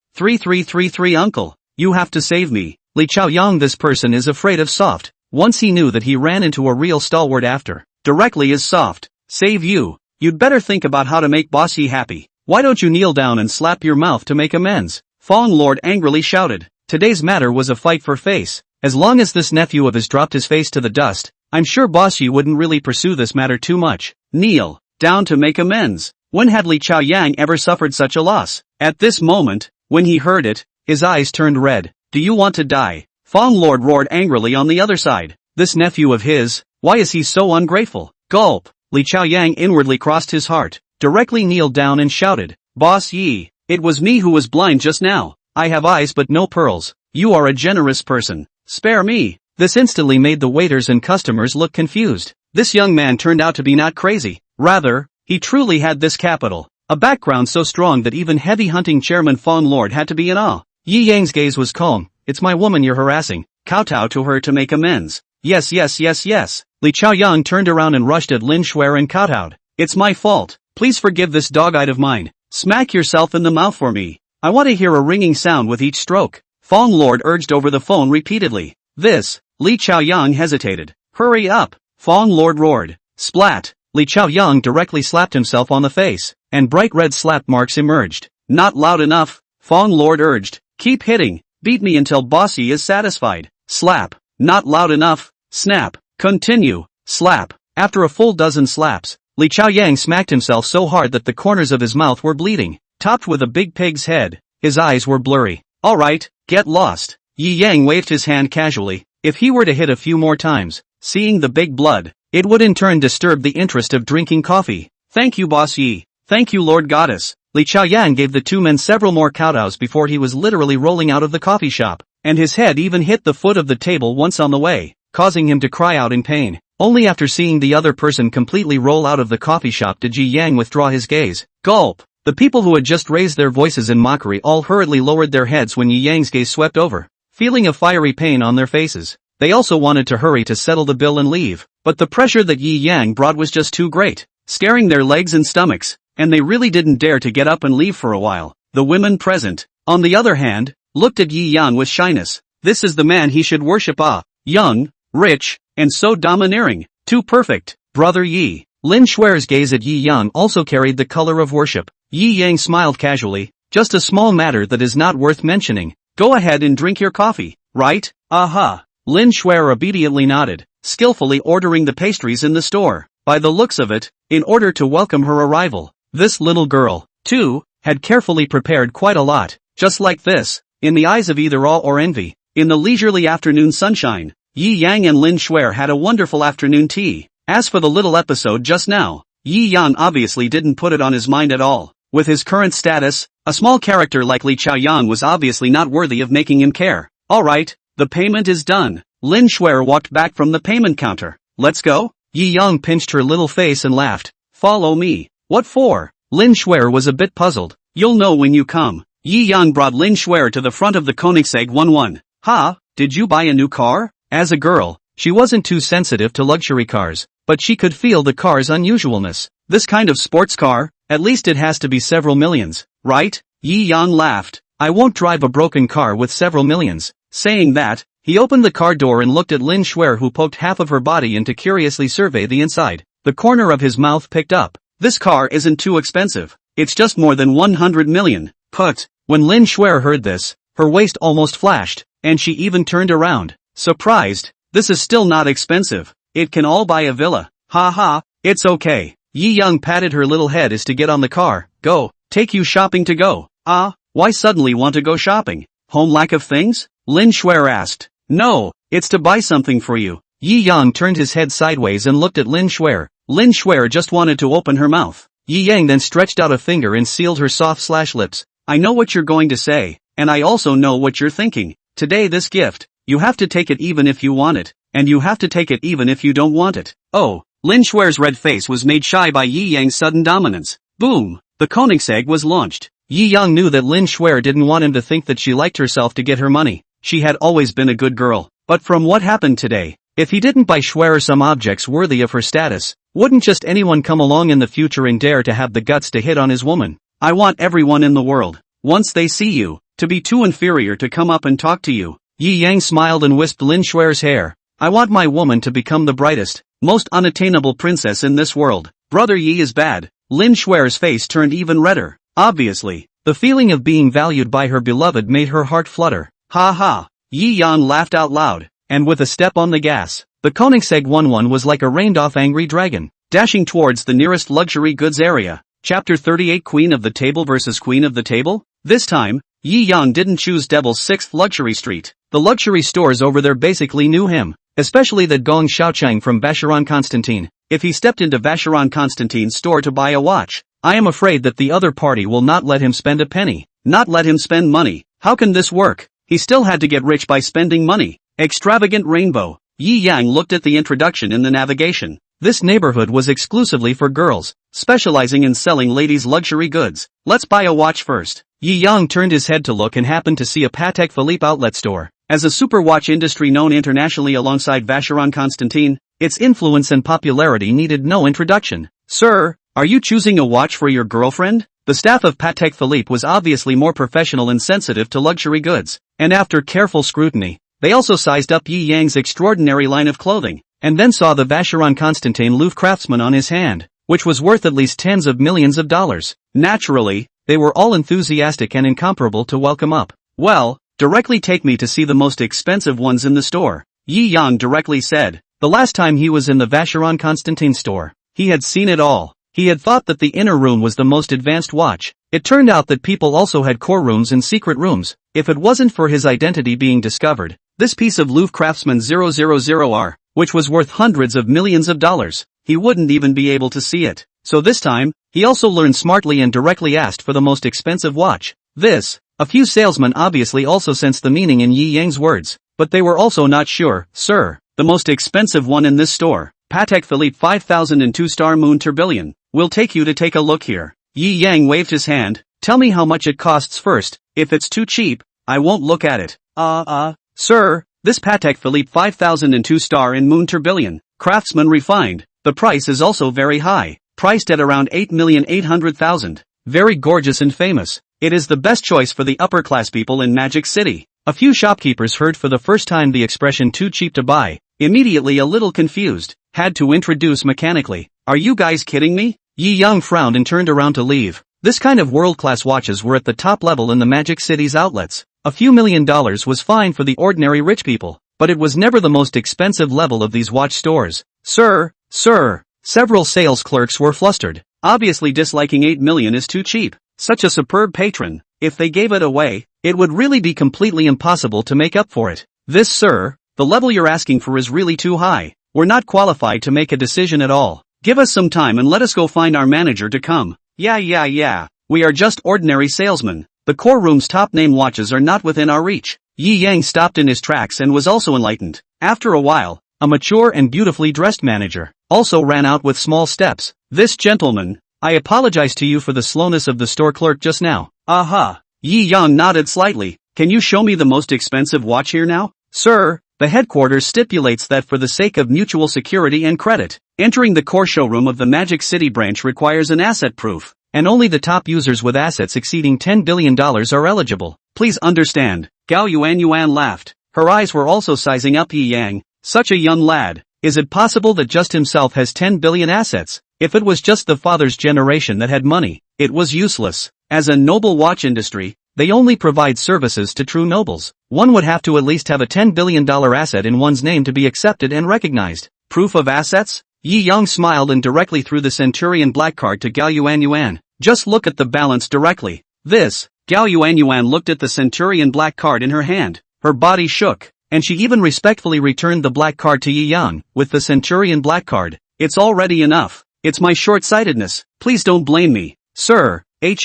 uncle, you have to save me. Li Chaoyang, this person is afraid of soft. Once he knew that he ran into a real stalwart after. Directly is soft. Save you. You'd better think about how to make Boss Yi happy. Why don't you kneel down and slap your mouth to make amends? Fong Lord angrily shouted. Today's matter was a fight for face. As long as this nephew of his dropped his face to the dust, I'm sure Boss Yi wouldn't really pursue this matter too much. Kneel down to make amends. When had Li Chaoyang ever suffered such a loss? At this moment, when he heard it, his eyes turned red. Do you want to die? Fong Lord roared angrily on the other side. This nephew of his, why is he so ungrateful? Gulp. Li Chaoyang inwardly crossed his heart, directly kneeled down and shouted, Boss Yi, it was me who was blind just now. I have eyes but no pearls. You are a generous person. Spare me. This instantly made the waiters and customers look confused. This young man turned out to be not crazy. Rather, he truly had this capital. A background so strong that even heavy hunting chairman Fong Lord had to be in awe. Yi Yang's gaze was calm. It's my woman you're harassing. Kowtow to her to make amends. Yes. Li Chaoyang turned around and rushed at Lin Shuer and kowtowed. It's my fault. Please forgive this dog-eyed of mine. Smack yourself in the mouth for me. I want to hear a ringing sound with each stroke. Fong Lord urged over the phone repeatedly. This, Li Chaoyang hesitated. Hurry up. Fong Lord roared. Splat. Li Chaoyang directly slapped himself on the face, and bright red slap marks emerged. Not loud enough, Fong Lord urged. Keep hitting. Beat me until Boss Yi is satisfied. Slap. Not loud enough. Snap. Continue. Slap. After a full dozen slaps, Li Chaoyang smacked himself so hard that the corners of his mouth were bleeding. Topped with a big pig's head, his eyes were blurry. Alright, get lost. Yi Yang waved his hand casually. If he were to hit a few more times, seeing the big blood, it would in turn disturb the interest of drinking coffee. Thank you, Boss Yi. Thank you, Lord Goddess. Li Chaoyang gave the two men several more kowtows before he was literally rolling out of the coffee shop, and his head even hit the foot of the table once on the way. causing him to cry out in pain. Only after seeing the other person completely roll out of the coffee shop did Yi Yang withdraw his gaze. Gulp! The people who had just raised their voices in mockery all hurriedly lowered their heads when Yi Yang's gaze swept over, feeling a fiery pain on their faces. They also wanted to hurry to settle the bill and leave, but the pressure that Yi Yang brought was just too great, scaring their legs and stomachs, and they really didn't dare to get up and leave for a while. The women present, on the other hand, looked at Yi Yang with shyness. This is the man he should worship. Young, rich, and so domineering. Too perfect. Brother Yi. Lin Shuer's gaze at Yi Yang also carried the color of worship. Yi Yang smiled casually. Just a small matter that is not worth mentioning. Go ahead and drink your coffee, right? Aha. Lin Shuer obediently nodded, skillfully ordering the pastries in the store. By the looks of it, in order to welcome her arrival, this little girl, too, had carefully prepared quite a lot. Just like this, in the eyes of either awe or envy, in the leisurely afternoon sunshine, Yi Yang and Lin Shuer had a wonderful afternoon tea. As for the little episode just now, Yi Yang obviously didn't put it on his mind at all. With his current status, a small character like Li Chaoyang was obviously not worthy of making him care. Alright, the payment is done. Lin Shuer walked back from the payment counter. Let's go? Yi Yang pinched her little face and laughed. Follow me. What for? Lin Shuer was a bit puzzled. You'll know when you come. Yi Yang brought Lin Shuer to the front of the Koenigsegg 11. Ha, did you buy a new car? As a girl, she wasn't too sensitive to luxury cars, but she could feel the car's unusualness. This kind of sports car, at least it has to be several millions, right? Yi Yang laughed. I won't drive a broken car with several millions. Saying that, he opened the car door and looked at Lin Shuer, who poked half of her body in to curiously survey the inside. The corner of his mouth picked up. This car isn't too expensive. It's just more than 100 million. Put. When Lin Shuer heard this, her waist almost flashed, and she even turned around. Surprised. This is still not expensive. It can all buy a villa. Ha ha, it's okay. Yi Yang patted her little head as to get on the car. Go. Take you shopping to go. Why suddenly want to go shopping? Home lack of things? Lin Shuer asked. No, it's to buy something for you. Yi Yang turned his head sideways and looked at Lin Shuer. Lin Shuer just wanted to open her mouth. Yi Yang then stretched out a finger and sealed her soft/lips. I know what you're going to say, and I also know what you're thinking. Today this gift, you have to take it even if you want it, and you have to take it even if you don't want it. Oh, Lin Shuer's red face was made shy by Yi Yang's sudden dominance. Boom! The Koenigsegg was launched. Yi Yang knew that Lin Shuer didn't want him to think that she liked herself to get her money. She had always been a good girl. But from what happened today, if he didn't buy Shuer some objects worthy of her status, wouldn't just anyone come along in the future and dare to have the guts to hit on his woman? I want everyone in the world, once they see you, to be too inferior to come up and talk to you. Yi Yang smiled and whisked Lin Shuer's hair. I want my woman to become the brightest, most unattainable princess in this world. Brother Yi is bad. Lin Shuer's face turned even redder. Obviously, the feeling of being valued by her beloved made her heart flutter. Ha ha. Yi Yang laughed out loud, and with a step on the gas, the Koenigsegg 11 was like a rained-off angry dragon, dashing towards the nearest luxury goods area. Chapter 38 Queen of the Table vs. Queen of the Table? This time, Yi Yang didn't choose Devil's 6th Luxury Street. The luxury stores over there basically knew him, especially that Gong Xiaochang from Vacheron Constantine. If he stepped into Vacheron Constantine's store to buy a watch, I am afraid that the other party will not let him spend a penny. Not let him spend money. How can this work? He still had to get rich by spending money. Extravagant rainbow. Yi Yang looked at the introduction in the navigation. This neighborhood was exclusively for girls, specializing in selling ladies' luxury goods. Let's buy a watch first. Yi Yang turned his head to look and happened to see a Patek Philippe outlet store. As a super watch industry known internationally alongside Vacheron Constantine, its influence and popularity needed no introduction. Sir, are you choosing a watch for your girlfriend? The staff of Patek Philippe was obviously more professional and sensitive to luxury goods, and after careful scrutiny, they also sized up Yi Yang's extraordinary line of clothing, and then saw the Vacheron Constantin Louvre craftsman on his hand, which was worth at least tens of millions of dollars. Naturally, they were all enthusiastic and incomparable to welcome up. Well, directly take me to see the most expensive ones in the store, Yi Yang directly said. The last time he was in the Vacheron Constantin store, he had seen it all. He had thought that the inner room was the most advanced watch. It turned out that people also had core rooms and secret rooms. If it wasn't for his identity being discovered, this piece of Louvre Craftsman 000R, which was worth hundreds of millions of dollars, he wouldn't even be able to see it. So this time, he also learned smartly and directly asked for the most expensive watch. A few salesmen obviously also sensed the meaning in Yi Yang's words, but they were also not sure. Sir, the most expensive one in this store. Patek Philippe 5002 Star Moon Tourbillon. We'll take you to take a look here. Yi Yang waved his hand. Tell me how much it costs first. If it's too cheap, I won't look at it. Sir, this Patek Philippe 5002 Star in Moon Tourbillon, craftsman refined. The price is also very high, priced at around 8,800,000. Very gorgeous and famous. It is the best choice for the upper class people in Magic City. A few shopkeepers heard for the first time the expression too cheap to buy, immediately a little confused, had to introduce mechanically. Are you guys kidding me? Yi Yang frowned and turned around to leave. This kind of world-class watches were at the top level in the Magic City's outlets. A few $1 million was fine for the ordinary rich people, but it was never the most expensive level of these watch stores. Sir. Several sales clerks were flustered, obviously disliking 8 million is too cheap. Such a superb patron. If they gave it away, it would really be completely impossible to make up for it. This, sir, the level you're asking for is really too high. We're not qualified to make a decision at all. Give us some time and let us go find our manager to come. Yeah. We are just ordinary salesmen. The core room's top-name watches are not within our reach. Yi Yang stopped in his tracks and was also enlightened. After a while, a mature and beautifully dressed manager also ran out with small steps. This gentleman, I apologize to you for the slowness of the store clerk just now. Aha. Yi Yang nodded slightly. Can you show me the most expensive watch here now? Sir, the headquarters stipulates that for the sake of mutual security and credit, entering the core showroom of the Magic City branch requires an asset proof, and only the top users with assets exceeding $10 billion are eligible. Please understand. Gao Yuan laughed. Her eyes were also sizing up Yi Yang. Such a young lad. Is it possible that just himself has 10 billion assets? If it was just the father's generation that had money, it was useless. As a noble watch industry, they only provide services to true nobles. One would have to at least have a $10 billion asset in one's name to be accepted and recognized. Proof of assets? Yi Yang smiled and directly threw the Centurion black card to Gao Yuan. Just look at the balance directly. This. Gao Yuan looked at the Centurion black card in her hand. Her body shook, and she even respectfully returned the black card to Yi Yang. With the Centurion black card, it's already enough. It's my short-sightedness. Please don't blame me. Sir, Yi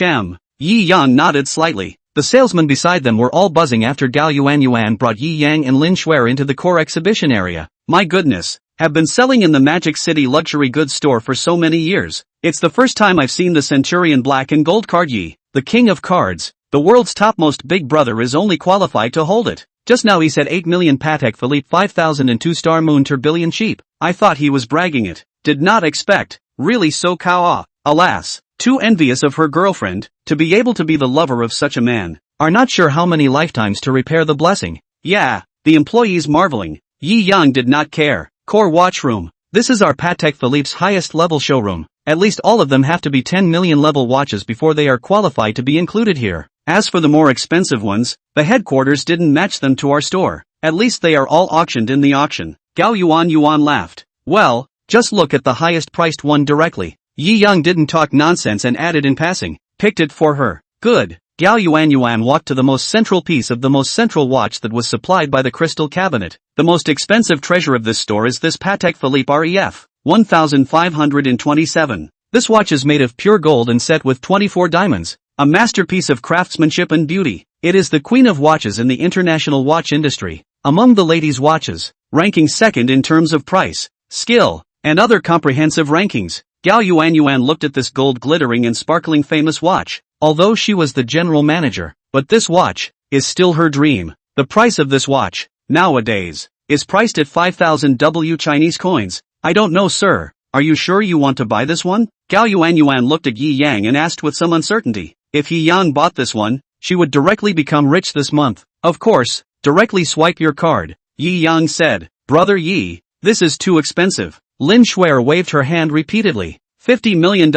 Yang nodded slightly. The salesmen beside them were all buzzing after Gao Yuan brought Yi Yang and Lin Shuer into the core exhibition area. My goodness, have been selling in the Magic City luxury goods store for so many years. It's the first time I've seen the Centurion black and gold card. Yi, the king of cards, the world's topmost big brother, is only qualified to hold it. Just now he said 8 million Patek Philippe 5002 Star Moon Tourbillon cheap. I thought he was bragging it. Did not expect. Really so Kao. Alas, too envious of her girlfriend, to be able to be the lover of such a man. Are not sure how many lifetimes to repair the blessing. Yeah, the employees marveling. Yi Yang did not care. Core watch room. This is our Patek Philippe's highest level showroom. At least all of them have to be 10 million level watches before they are qualified to be included here. As for the more expensive ones, the headquarters didn't match them to our store. At least they are all auctioned in the auction. Gao Yuan laughed. Well, just look at the highest priced one directly. Yi Yang didn't talk nonsense and added in passing. Picked it for her. Good. Gao Yuan walked to the most central piece of the most central watch that was supplied by the crystal cabinet. The most expensive treasure of this store is this Patek Philippe REF 1527. This watch is made of pure gold and set with 24 diamonds. A masterpiece of craftsmanship and beauty. It is the queen of watches in the international watch industry. Among the ladies' watches, ranking second in terms of price, skill, and other comprehensive rankings. Gao Yuan looked at this gold glittering and sparkling famous watch. Although she was the general manager, but this watch is still her dream. The price of this watch, nowadays, is priced at 5,000 W Chinese coins. I don't know, sir. Are you sure you want to buy this one? Gao Yuan looked at Yi Yang and asked with some uncertainty. If Yi Yang bought this one, she would directly become rich this month. Of course, directly swipe your card. Yi Yang said. Brother Yi, this is too expensive. Lin Shuer waved her hand repeatedly. $50 million.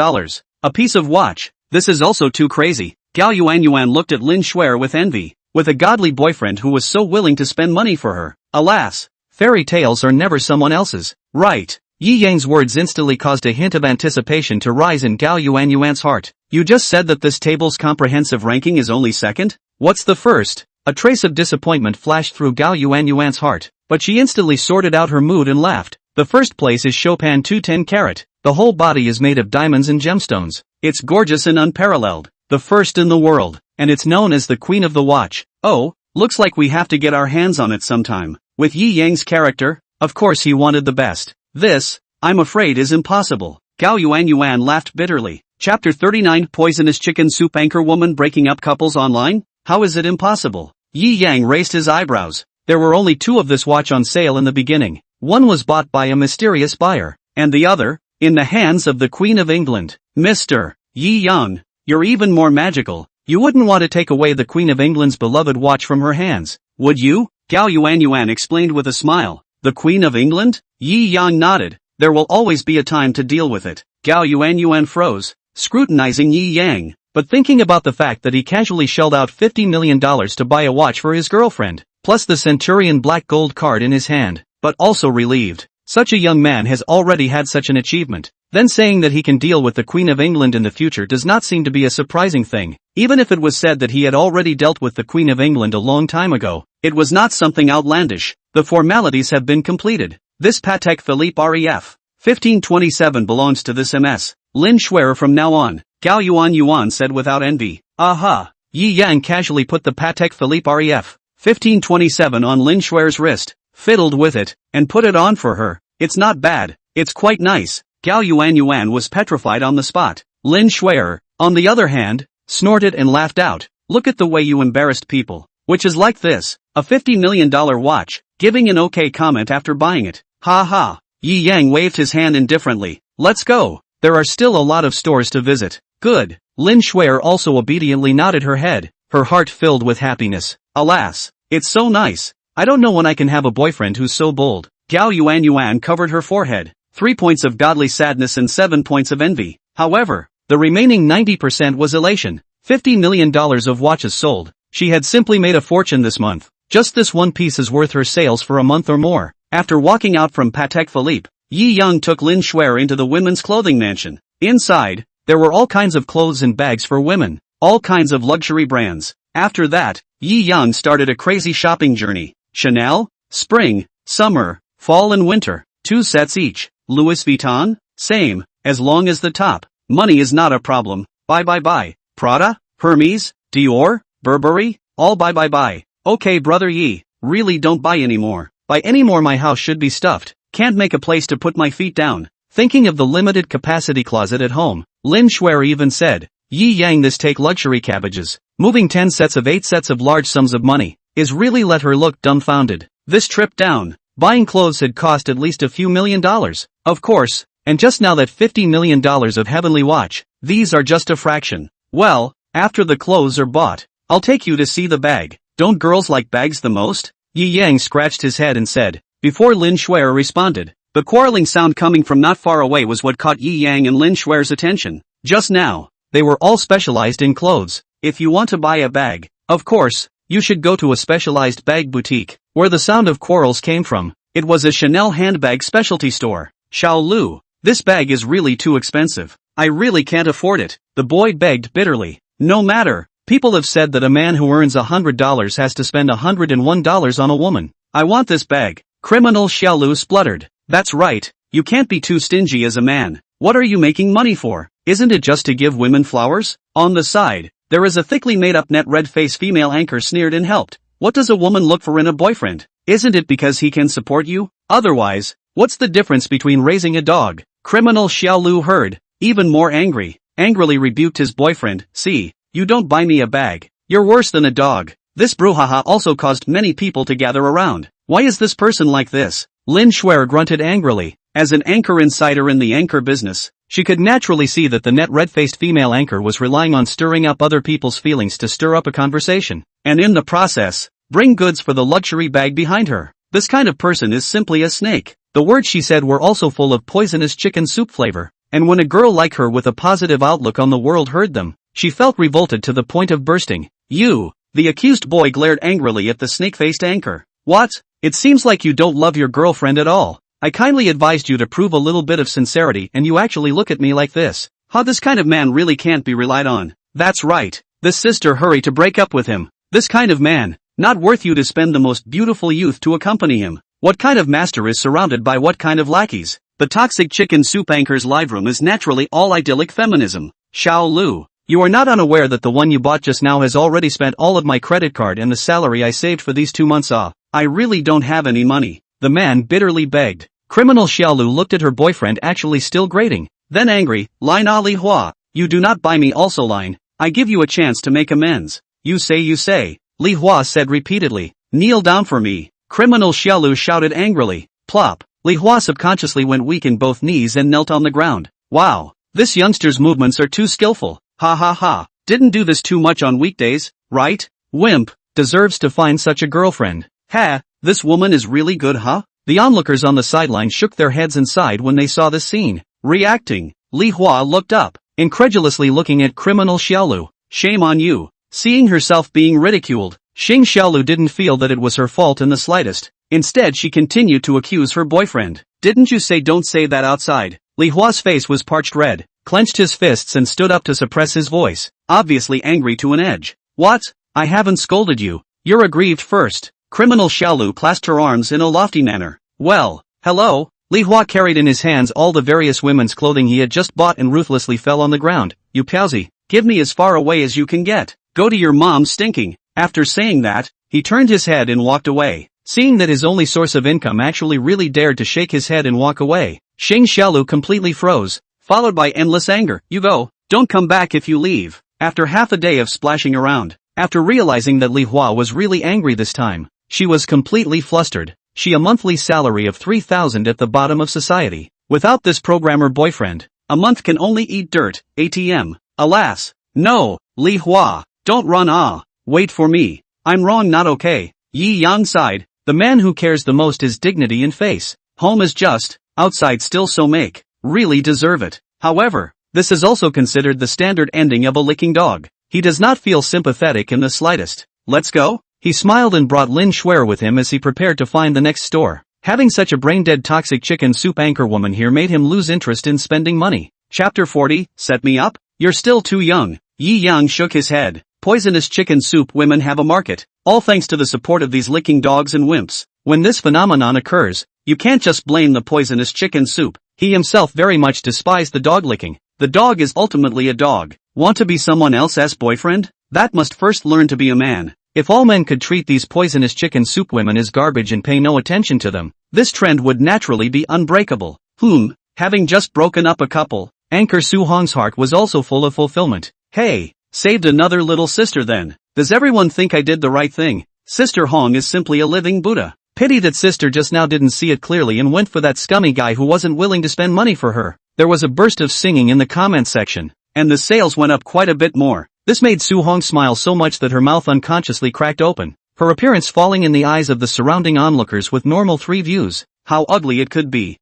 A piece of watch. This is also too crazy. Gao Yuan looked at Lin Shuer with envy. With a godly boyfriend who was so willing to spend money for her. Alas, fairy tales are never someone else's. Right. Yi Yang's words instantly caused a hint of anticipation to rise in Gao Yuan's heart. You just said that this table's comprehensive ranking is only second? What's the first? A trace of disappointment flashed through Gao Yuan's heart, but she instantly sorted out her mood and laughed. The first place is Chopin 210 carat. The whole body is made of diamonds and gemstones. It's gorgeous and unparalleled. The first in the world, and it's known as the Queen of the Watch. Oh, looks like we have to get our hands on it sometime. With Yi Yang's character, Of course he wanted the best. This, I'm afraid, is impossible. Gao Yuan laughed bitterly. Chapter 39 Poisonous Chicken Soup Anchor Woman Breaking Up Couples Online? How is it impossible? Yi Yang raised his eyebrows. There were only 2 of this watch on sale in the beginning. One was bought by a mysterious buyer, and the other, in the hands of the Queen of England. Mr. Yi Yang, you're even more magical. You wouldn't want to take away the Queen of England's beloved watch from her hands, would you? Gao Yuan explained with a smile. The Queen of England? Yi Yang nodded. There will always be a time to deal with it. Gao Yuan froze, scrutinizing Yi Yang, but thinking about the fact that he casually shelled out $50 million to buy a watch for his girlfriend, plus the Centurion black gold card in his hand, but also relieved. Such a young man has already had such an achievement. Then saying that he can deal with the Queen of England in the future does not seem to be a surprising thing. Even if it was said that he had already dealt with the Queen of England a long time ago, it was not something outlandish. The formalities have been completed. This Patek Philippe REF 1527 belongs to this MS. Lin Shuer from now on, Gao Yuan said without envy. Aha! Yi Yang casually put the Patek Philippe REF 1527 on Lin Shuer's wrist, fiddled with it, and put it on for her. It's not bad. It's quite nice. Gao Yuan was petrified on the spot. Lin Shuer, on the other hand, snorted and laughed out. Look at the way you embarrassed people. Which is like this, a $50 million watch, giving an okay comment after buying it. Ha ha. Yi Yang waved his hand indifferently. Let's go. There are still a lot of stores to visit. Good. Lin Shuer also obediently nodded her head, her heart filled with happiness. Alas, it's so nice. I don't know when I can have a boyfriend who's so bold. Gao Yuan covered her forehead. 3 points of godly sadness and 7 points of envy. However, the remaining 90% was elation. $50 million of watches sold. She had simply made a fortune this month. Just this one piece is worth her sales for a month or more. After walking out from Patek Philippe, Yi Yang took Lin Shuer into the women's clothing mansion. Inside, there were all kinds of clothes and bags for women, all kinds of luxury brands. After that, Yi Yang started a crazy shopping journey. Chanel, spring, summer, fall and winter, 2 sets each. Louis Vuitton, same, as long as the top. Money is not a problem. Buy. Prada, Hermes, Dior, Burberry, all buy. Okay brother Yi, really don't buy anymore. Buy anymore, my house should be stuffed. Can't make a place to put my feet down. Thinking of the limited capacity closet at home, Lin Shuer even said, Yi Yang, this take luxury cabbages. Moving 10 sets of 8 sets of large sums of money, is really let her look dumbfounded. This trip down, buying clothes had cost at least a few $1 million. Of course, and just now that $50 million of heavenly watch, these are just a fraction. Well, after the clothes are bought, I'll take you to see the bag. Don't girls like bags the most? Yi Yang scratched his head and said, before Lin Shuer responded. The quarreling sound coming from not far away was what caught Yi Yang and Lin Shuer's attention. Just now, they were all specialized in clothes. If you want to buy a bag, of course, you should go to a specialized bag boutique. Where the sound of quarrels came from, it was a Chanel handbag specialty store. Xiao Lu, this bag is really too expensive. I really can't afford it, the boy begged bitterly. No matter, people have said that a man who earns $100 has to spend $101 on a woman. I want this bag. Criminal Xiao Lu spluttered. That's right, you can't be too stingy as a man. What are you making money for? Isn't it just to give women flowers? On the side, there is a thickly made-up net red-faced female anchor sneered and helped. What does a woman look for in a boyfriend? Isn't it because he can support you? Otherwise, what's the difference between raising a dog? Criminal Xiao Lu heard, even more angry, angrily rebuked his boyfriend. See, you don't buy me a bag. You're worse than a dog. This brouhaha also caused many people to gather around. Why is this person like this? Lin Shuer grunted angrily. As an anchor insider in the anchor business, she could naturally see that the net red-faced female anchor was relying on stirring up other people's feelings to stir up a conversation, and in the process, bring goods for the luxury bag behind her. This kind of person is simply a snake. The words she said were also full of poisonous chicken soup flavor, and when a girl like her with a positive outlook on the world heard them, she felt revolted to the point of bursting. You, the accused boy glared angrily at the snake-faced anchor. What? It seems like you don't love your girlfriend at all. I kindly advised you to prove a little bit of sincerity and you actually look at me like this. How this kind of man really can't be relied on. That's right. This sister hurry to break up with him. This kind of man, not worth you to spend the most beautiful youth to accompany him. What kind of master is surrounded by what kind of lackeys? The toxic chicken soup anchor's live room is naturally all idyllic feminism. Xiao Lu, you are not unaware that the one you bought just now has already spent all of my credit card and the salary I saved for these 2 months off. I really don't have any money. the man bitterly begged. Criminal Xiaolu looked at her boyfriend actually still grating. Then angry, Line ah Li Hua, you do not buy me also line, I give you a chance to make amends. You say, Li Hua said repeatedly. Kneel down for me. Criminal Xiaolu shouted angrily. Plop. Li Hua subconsciously went weak in both knees and knelt on the ground. Wow. This youngster's movements are too skillful. Ha ha ha. Didn't do this too much on weekdays, right? Wimp. Deserves to find such a girlfriend. Ha, this woman is really good huh? The onlookers on the sideline shook their heads and sighed when they saw this scene. Reacting, Li Hua looked up, incredulously looking at criminal Xiaolu. Shame on you. Seeing herself being ridiculed, Xing Xiaolu didn't feel that it was her fault in the slightest. Instead she continued to accuse her boyfriend. Didn't you say don't say that outside? Li Hua's face was parched red, clenched his fists and stood up to suppress his voice, obviously angry to an edge. What? I haven't scolded you. You're aggrieved first. Criminal Xiaolu clasped her arms in a lofty manner. Well, hello? Li Hua carried in his hands all the various women's clothing he had just bought and ruthlessly fell on the ground. You palsy, give me as far away as you can get. Go to your mom stinking. After saying that, he turned his head and walked away. Seeing that his only source of income actually really dared to shake his head and walk away, Xing Xiaolu completely froze, followed by endless anger. You go, don't come back if you leave. After half a day of splashing around, after realizing that Li Hua was really angry this time, she was completely flustered. She a monthly salary of 3,000 at the bottom of society. Without this programmer boyfriend, a month can only eat dirt, ATM. Alas, no, Li Hua, don't run wait for me. I'm wrong not okay. Yi Yang sighed, the man who cares the most is dignity in face. Home is just, outside still so make, really deserve it. However, this is also considered the standard ending of a licking dog. He does not feel sympathetic in the slightest. Let's go? He smiled and brought Lin Shuer with him as he prepared to find the next store. Having such a brain-dead toxic chicken soup anchor woman here made him lose interest in spending money. Chapter 40, Set me up? You're still too young. Yi Yang shook his head. Poisonous chicken soup women have a market, all thanks to the support of these licking dogs and wimps. When this phenomenon occurs, you can't just blame the poisonous chicken soup. He himself very much despised the dog licking. The dog is ultimately a dog. Want to be someone else's boyfriend? That must first learn to be a man. If all men could treat these poisonous chicken soup women as garbage and pay no attention to them, this trend would naturally be unbreakable. Having just broken up a couple, Anchor Su Hong's heart was also full of fulfillment. Hey, saved another little sister then. Does everyone think I did the right thing? Sister Hong is simply a living Buddha. Pity that sister just now didn't see it clearly and went for that scummy guy who wasn't willing to spend money for her. There was a burst of singing in the comment section, and the sales went up quite a bit more. This made Su Hong smile so much that her mouth unconsciously cracked open, her appearance falling in the eyes of the surrounding onlookers with normal 3 views. How ugly it could be.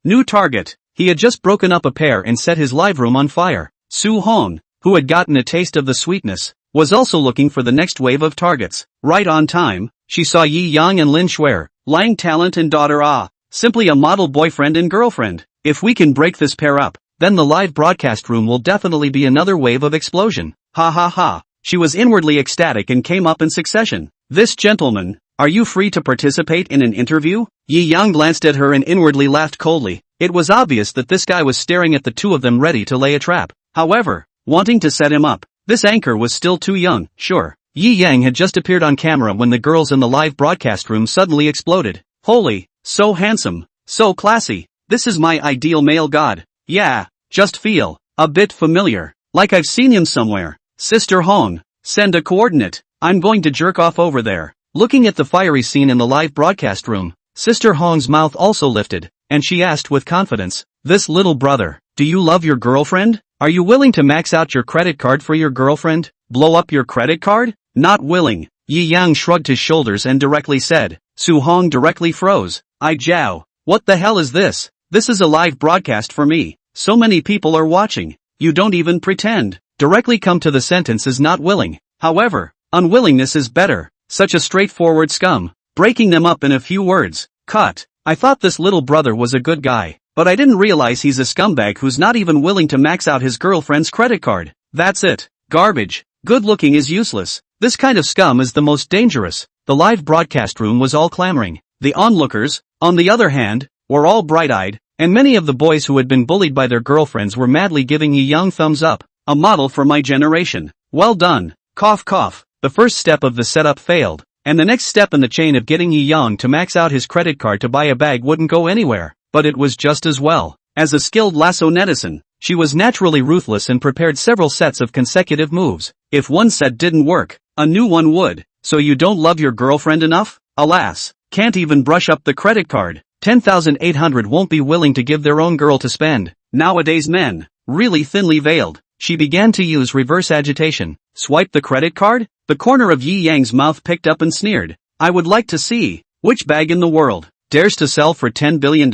New target. He had just broken up a pair and set his live room on fire. Su Hong, who had gotten a taste of the sweetness, was also looking for the next wave of targets. Right on time, she saw Yi Yang and Lin Shuer, lying talent and daughter simply a model boyfriend and girlfriend. If we can break this pair up, then the live broadcast room will definitely be another wave of explosion. She was inwardly ecstatic and came up in succession. This gentleman, are you free to participate in an interview? Yi Yang glanced at her and inwardly laughed coldly. It was obvious that this guy was staring at the two of them ready to lay a trap. However, wanting to set him up, this anchor was still too young. Sure. Yi Yang had just appeared on camera when the girls in the live broadcast room suddenly exploded. Holy, so handsome, so classy. This is my ideal male god. Yeah, just feel a bit familiar, like I've seen him somewhere. Sister Hong, send a coordinate. I'm going to jerk off over there. Looking at the fiery scene in the live broadcast room, Sister Hong's mouth also lifted, and she asked with confidence, this little brother, do you love your girlfriend? Are you willing to max out your credit card for your girlfriend? Blow up your credit card? Not willing. Yi Yang shrugged his shoulders and directly said. Su Hong directly froze. I jow. What the hell is this? This is a live broadcast for me. So many people are watching. You don't even pretend. Directly come to the sentence is not willing. However, unwillingness is better. Such a straightforward scum. Breaking them up in a few words. Cut. I thought this little brother was a good guy, but I didn't realize he's a scumbag who's not even willing to max out his girlfriend's credit card. That's it. Garbage. Good looking is useless. This kind of scum is the most dangerous. The live broadcast room was all clamoring. The onlookers, on the other hand, were all bright-eyed, and many of the boys who had been bullied by their girlfriends were madly giving Yi Yang thumbs up. A model for my generation. Well done. Cough cough. The first step of the setup failed. and the next step in the chain of getting Yi Yang to max out his credit card to buy a bag wouldn't go anywhere, but it was just as well. As a skilled lasso netizen, she was naturally ruthless and prepared several sets of consecutive moves. If one set didn't work, a new one would. So you don't love your girlfriend enough? Alas, can't even brush up the credit card. 10,800 won't be willing to give their own girl to spend. Nowadays men, really thinly veiled. She began to use reverse agitation. Swipe the credit card? The corner of Yi Yang's mouth picked up and sneered. I would like to see, which bag in the world dares to sell for $10 billion?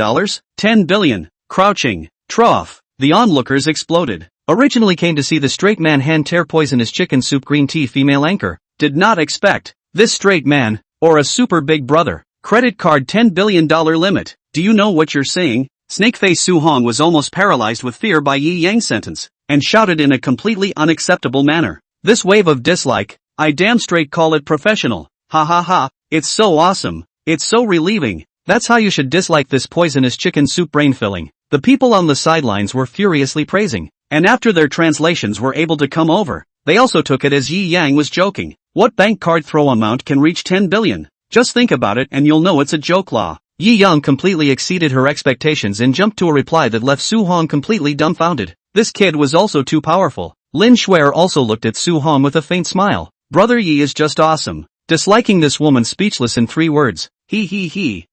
10 billion. Crouching. Trough. The onlookers exploded. Originally came to see the straight man hand tear poisonous chicken soup green tea female anchor. Did not expect this straight man, or a super big brother. Credit card $10 billion limit. Do you know what you're saying? Snakeface Su Hong was almost paralyzed with fear by Yi Yang's sentence, and shouted in a completely unacceptable manner. This wave of dislike, I damn straight call it professional. Ha ha ha, it's so awesome. It's so relieving. That's how you should dislike this poisonous chicken soup brain filling. The people on the sidelines were furiously praising, and after their translations were able to come over, they also took it as Yi Yang was joking. What bank card throw amount can reach 10 billion? Just think about it and you'll know it's a joke law. Yi Yang completely exceeded her expectations and jumped to a reply that left Su Hong completely dumbfounded. This kid was also too powerful. Lin Shuer also looked at Su Hong with a faint smile. Brother Yi is just awesome. Disliking this woman speechless in 3 words. He,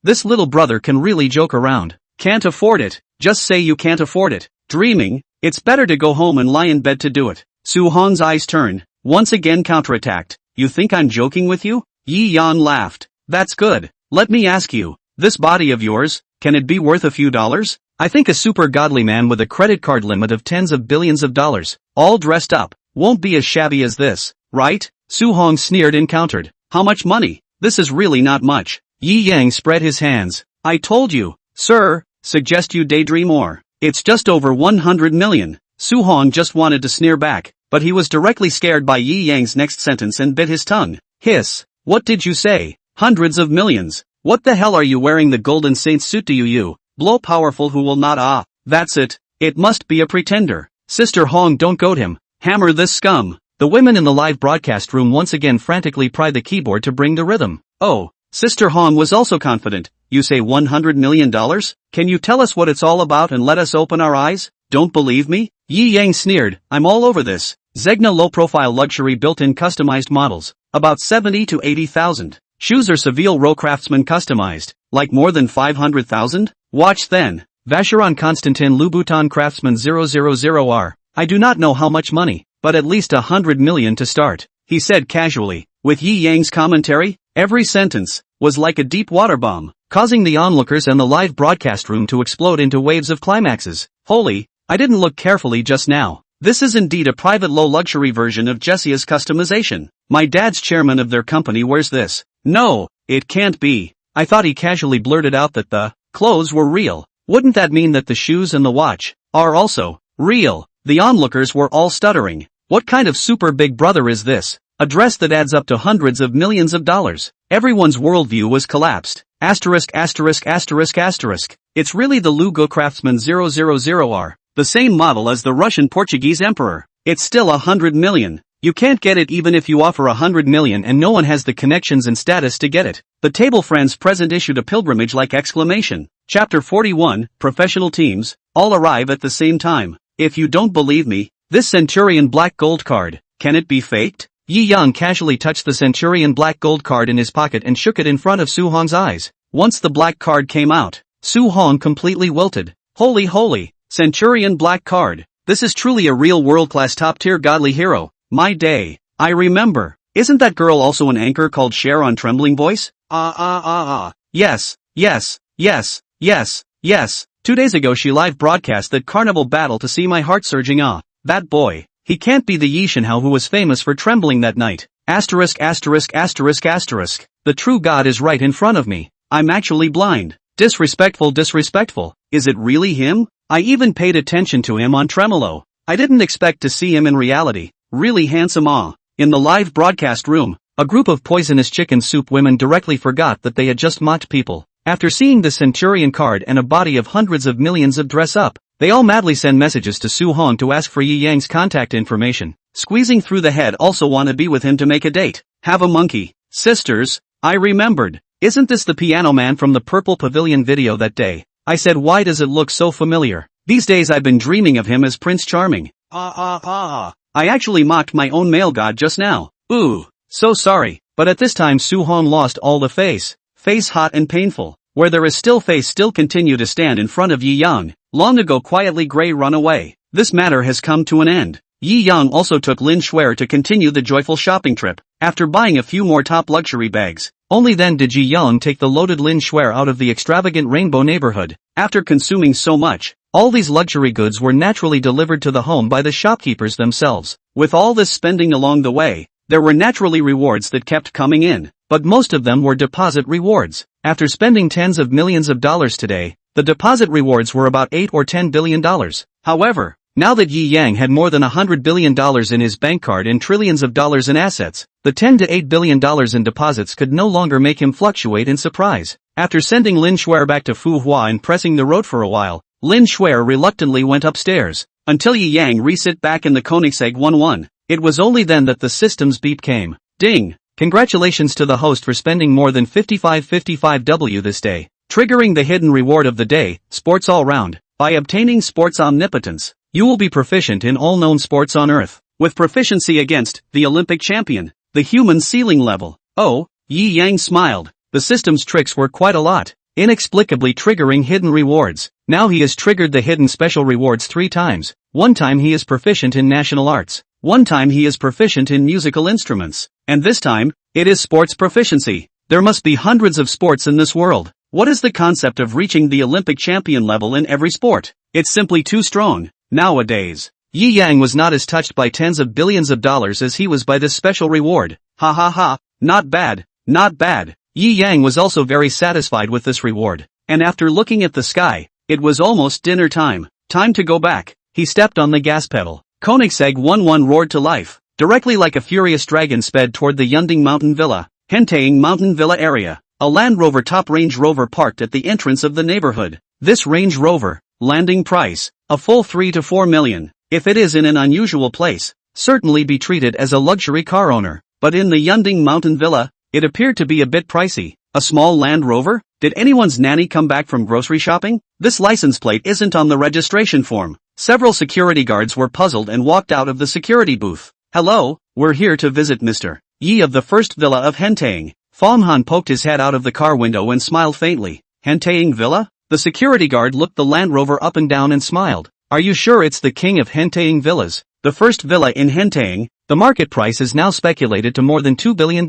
this little brother can really joke around. Can't afford it. Just say you can't afford it. Dreaming. It's better to go home and lie in bed to do it. Su Hong's eyes turned, once again counterattacked. You think I'm joking with you? Yi Yang laughed. That's good. Let me ask you, this body of yours, can it be worth a few dollars? I think a super godly man with a credit card limit of tens of billions of dollars, all dressed up, won't be as shabby as this, right? Su Hong sneered and countered. How much money? This is really not much. Yi Yang spread his hands. I told you, sir, suggest you daydream more. It's just over 100 million. Su Hong just wanted to sneer back, but he was directly scared by Yi Yang's next sentence and bit his tongue. Hiss. What did you say? Hundreds of millions. What the hell are you wearing the golden saint suit to you? Blow powerful who will not That's it. It must be a pretender. Sister Hong don't goad him. Hammer this scum. The women in the live broadcast room once again frantically pried the keyboard to bring the rhythm. Oh. Sister Hong was also confident. You say $100 million? Can you tell us what it's all about and let us open our eyes? Don't believe me? Yi Yang sneered. I'm all over this. Zegna low-profile luxury built-in customized models. About 70 to 80,000. Shoes are Seville Row Craftsman customized. Like more than 500,000? Watch then. Vacheron Constantin Louboutin Craftsman 000R. I do not know how much money, but at least 100 million to start, he said casually. With Yi Yang's commentary, every sentence was like a deep water bomb, causing the onlookers and the live broadcast room to explode into waves of climaxes. Holy, I didn't look carefully just now. This is indeed a private low-luxury version of Jessia's customization. My dad's chairman of their company wears this. No, it can't be. I thought he casually blurted out that the clothes were real. Wouldn't that mean that the shoes and the watch are also real? The onlookers were all stuttering. What kind of super big brother is this? A dress that adds up to hundreds of millions of dollars. Everyone's worldview was collapsed. Asterisk. It's really the Lugo Craftsman 000R, the same model as the Russian Portuguese emperor. It's still 100 million. You can't get it even if you offer 100 million and no one has the connections and status to get it. The table friends present issued a pilgrimage-like exclamation. Chapter 41, Professional Teams, all arrive at the same time. If you don't believe me, this Centurion Black Gold card, can it be faked? Yi Yang casually touched the Centurion Black Gold card in his pocket and shook it in front of Su Hong's eyes. Once the black card came out, Su Hong completely wilted. Holy, Centurion Black card. This is truly a real world-class top-tier godly hero. My day. I remember. Isn't that girl also an anchor called Cher on Trembling Voice? Yes. 2 days ago she live broadcast that carnival battle to see my heart surging. That boy. He can't be the Yi Shenhao who was famous for trembling that night. Asterisk. The true God is right in front of me. I'm actually blind. Disrespectful. Is it really him? I even paid attention to him on Tremolo. I didn't expect to see him in reality. Really handsome. In the live broadcast room, a group of poisonous chicken soup women directly forgot that they had just mocked people. After seeing the Centurion card and a body of hundreds of millions of dress up, they all madly send messages to Su Hong to ask for Yi Yang's contact information. Squeezing through the head also wanna be with him to make a date. Have a monkey. Sisters, I remembered. Isn't this the piano man from the Purple Pavilion video that day? I said, why does it look so familiar? These days I've been dreaming of him as Prince Charming. I actually mocked my own male god just now. Ooh, so sorry. But at this time Suhon lost all the face. Face hot and painful. Where there is still face still continue to stand in front of Yi Yang. Long ago quietly Gray run away. This matter has come to an end. Yi Yang also took Lin Shuer to continue the joyful shopping trip, after buying a few more top luxury bags. Only then did Yi Yang take the loaded Lin Shuer out of the extravagant rainbow neighborhood. After consuming so much, all these luxury goods were naturally delivered to the home by the shopkeepers themselves. With all this spending along the way, there were naturally rewards that kept coming in, but most of them were deposit rewards. After spending tens of millions of dollars today, the deposit rewards were about $8 or $10 billion. However, now that Yi Yang had more than $100 billion in his bank card and trillions of dollars in assets, the $10 to $8 billion in deposits could no longer make him fluctuate in surprise. After sending Lin Shuer back to Fu Hua and pressing the road for a while, Lin Shuer reluctantly went upstairs, until Yi Yang resit back in the Koenigsegg 1-1. It was only then that the system's beep came. Ding! Congratulations to the host for spending more than 55 this day, triggering the hidden reward of the day, Sports All Round. By obtaining Sports Omnipotence, you will be proficient in all known sports on Earth, with proficiency against the Olympic champion, the human ceiling level. Oh, Yi Yang smiled. The system's tricks were quite a lot, inexplicably triggering hidden rewards. Now he has triggered the hidden special rewards 3 times. One time he is proficient in national arts. One time he is proficient in musical instruments. And this time, it is sports proficiency. There must be hundreds of sports in this world. What is the concept of reaching the Olympic champion level in every sport? It's simply too strong. Nowadays, Yi Yang was not as touched by tens of billions of dollars as he was by this special reward. Ha ha ha, not bad, not bad. Yi Yang was also very satisfied with this reward. And after looking at the sky, it was almost dinner time. Time to go back. He stepped on the gas pedal. Koenigsegg 1-1 roared to life. Directly like a furious dragon sped toward the Yunding Mountain Villa, Hentaying Mountain Villa area. A Land Rover top Range Rover parked at the entrance of the neighborhood. This Range Rover, landing price, a full 3 to 4 million. If it is in an unusual place, certainly be treated as a luxury car owner. But in the Yunding Mountain Villa, it appeared to be a bit pricey. A small Land Rover? Did anyone's nanny come back from grocery shopping? This license plate isn't on the registration form. Several security guards were puzzled and walked out of the security booth. Hello, we're here to visit Mr. Yi of the first villa of Hentaying. Fong Han poked his head out of the car window and smiled faintly. Hentaying Villa? The security guard looked the Land Rover up and down and smiled. Are you sure it's the king of Hentaying villas? The first villa in Hentaying. The market price is now speculated to more than $2 billion.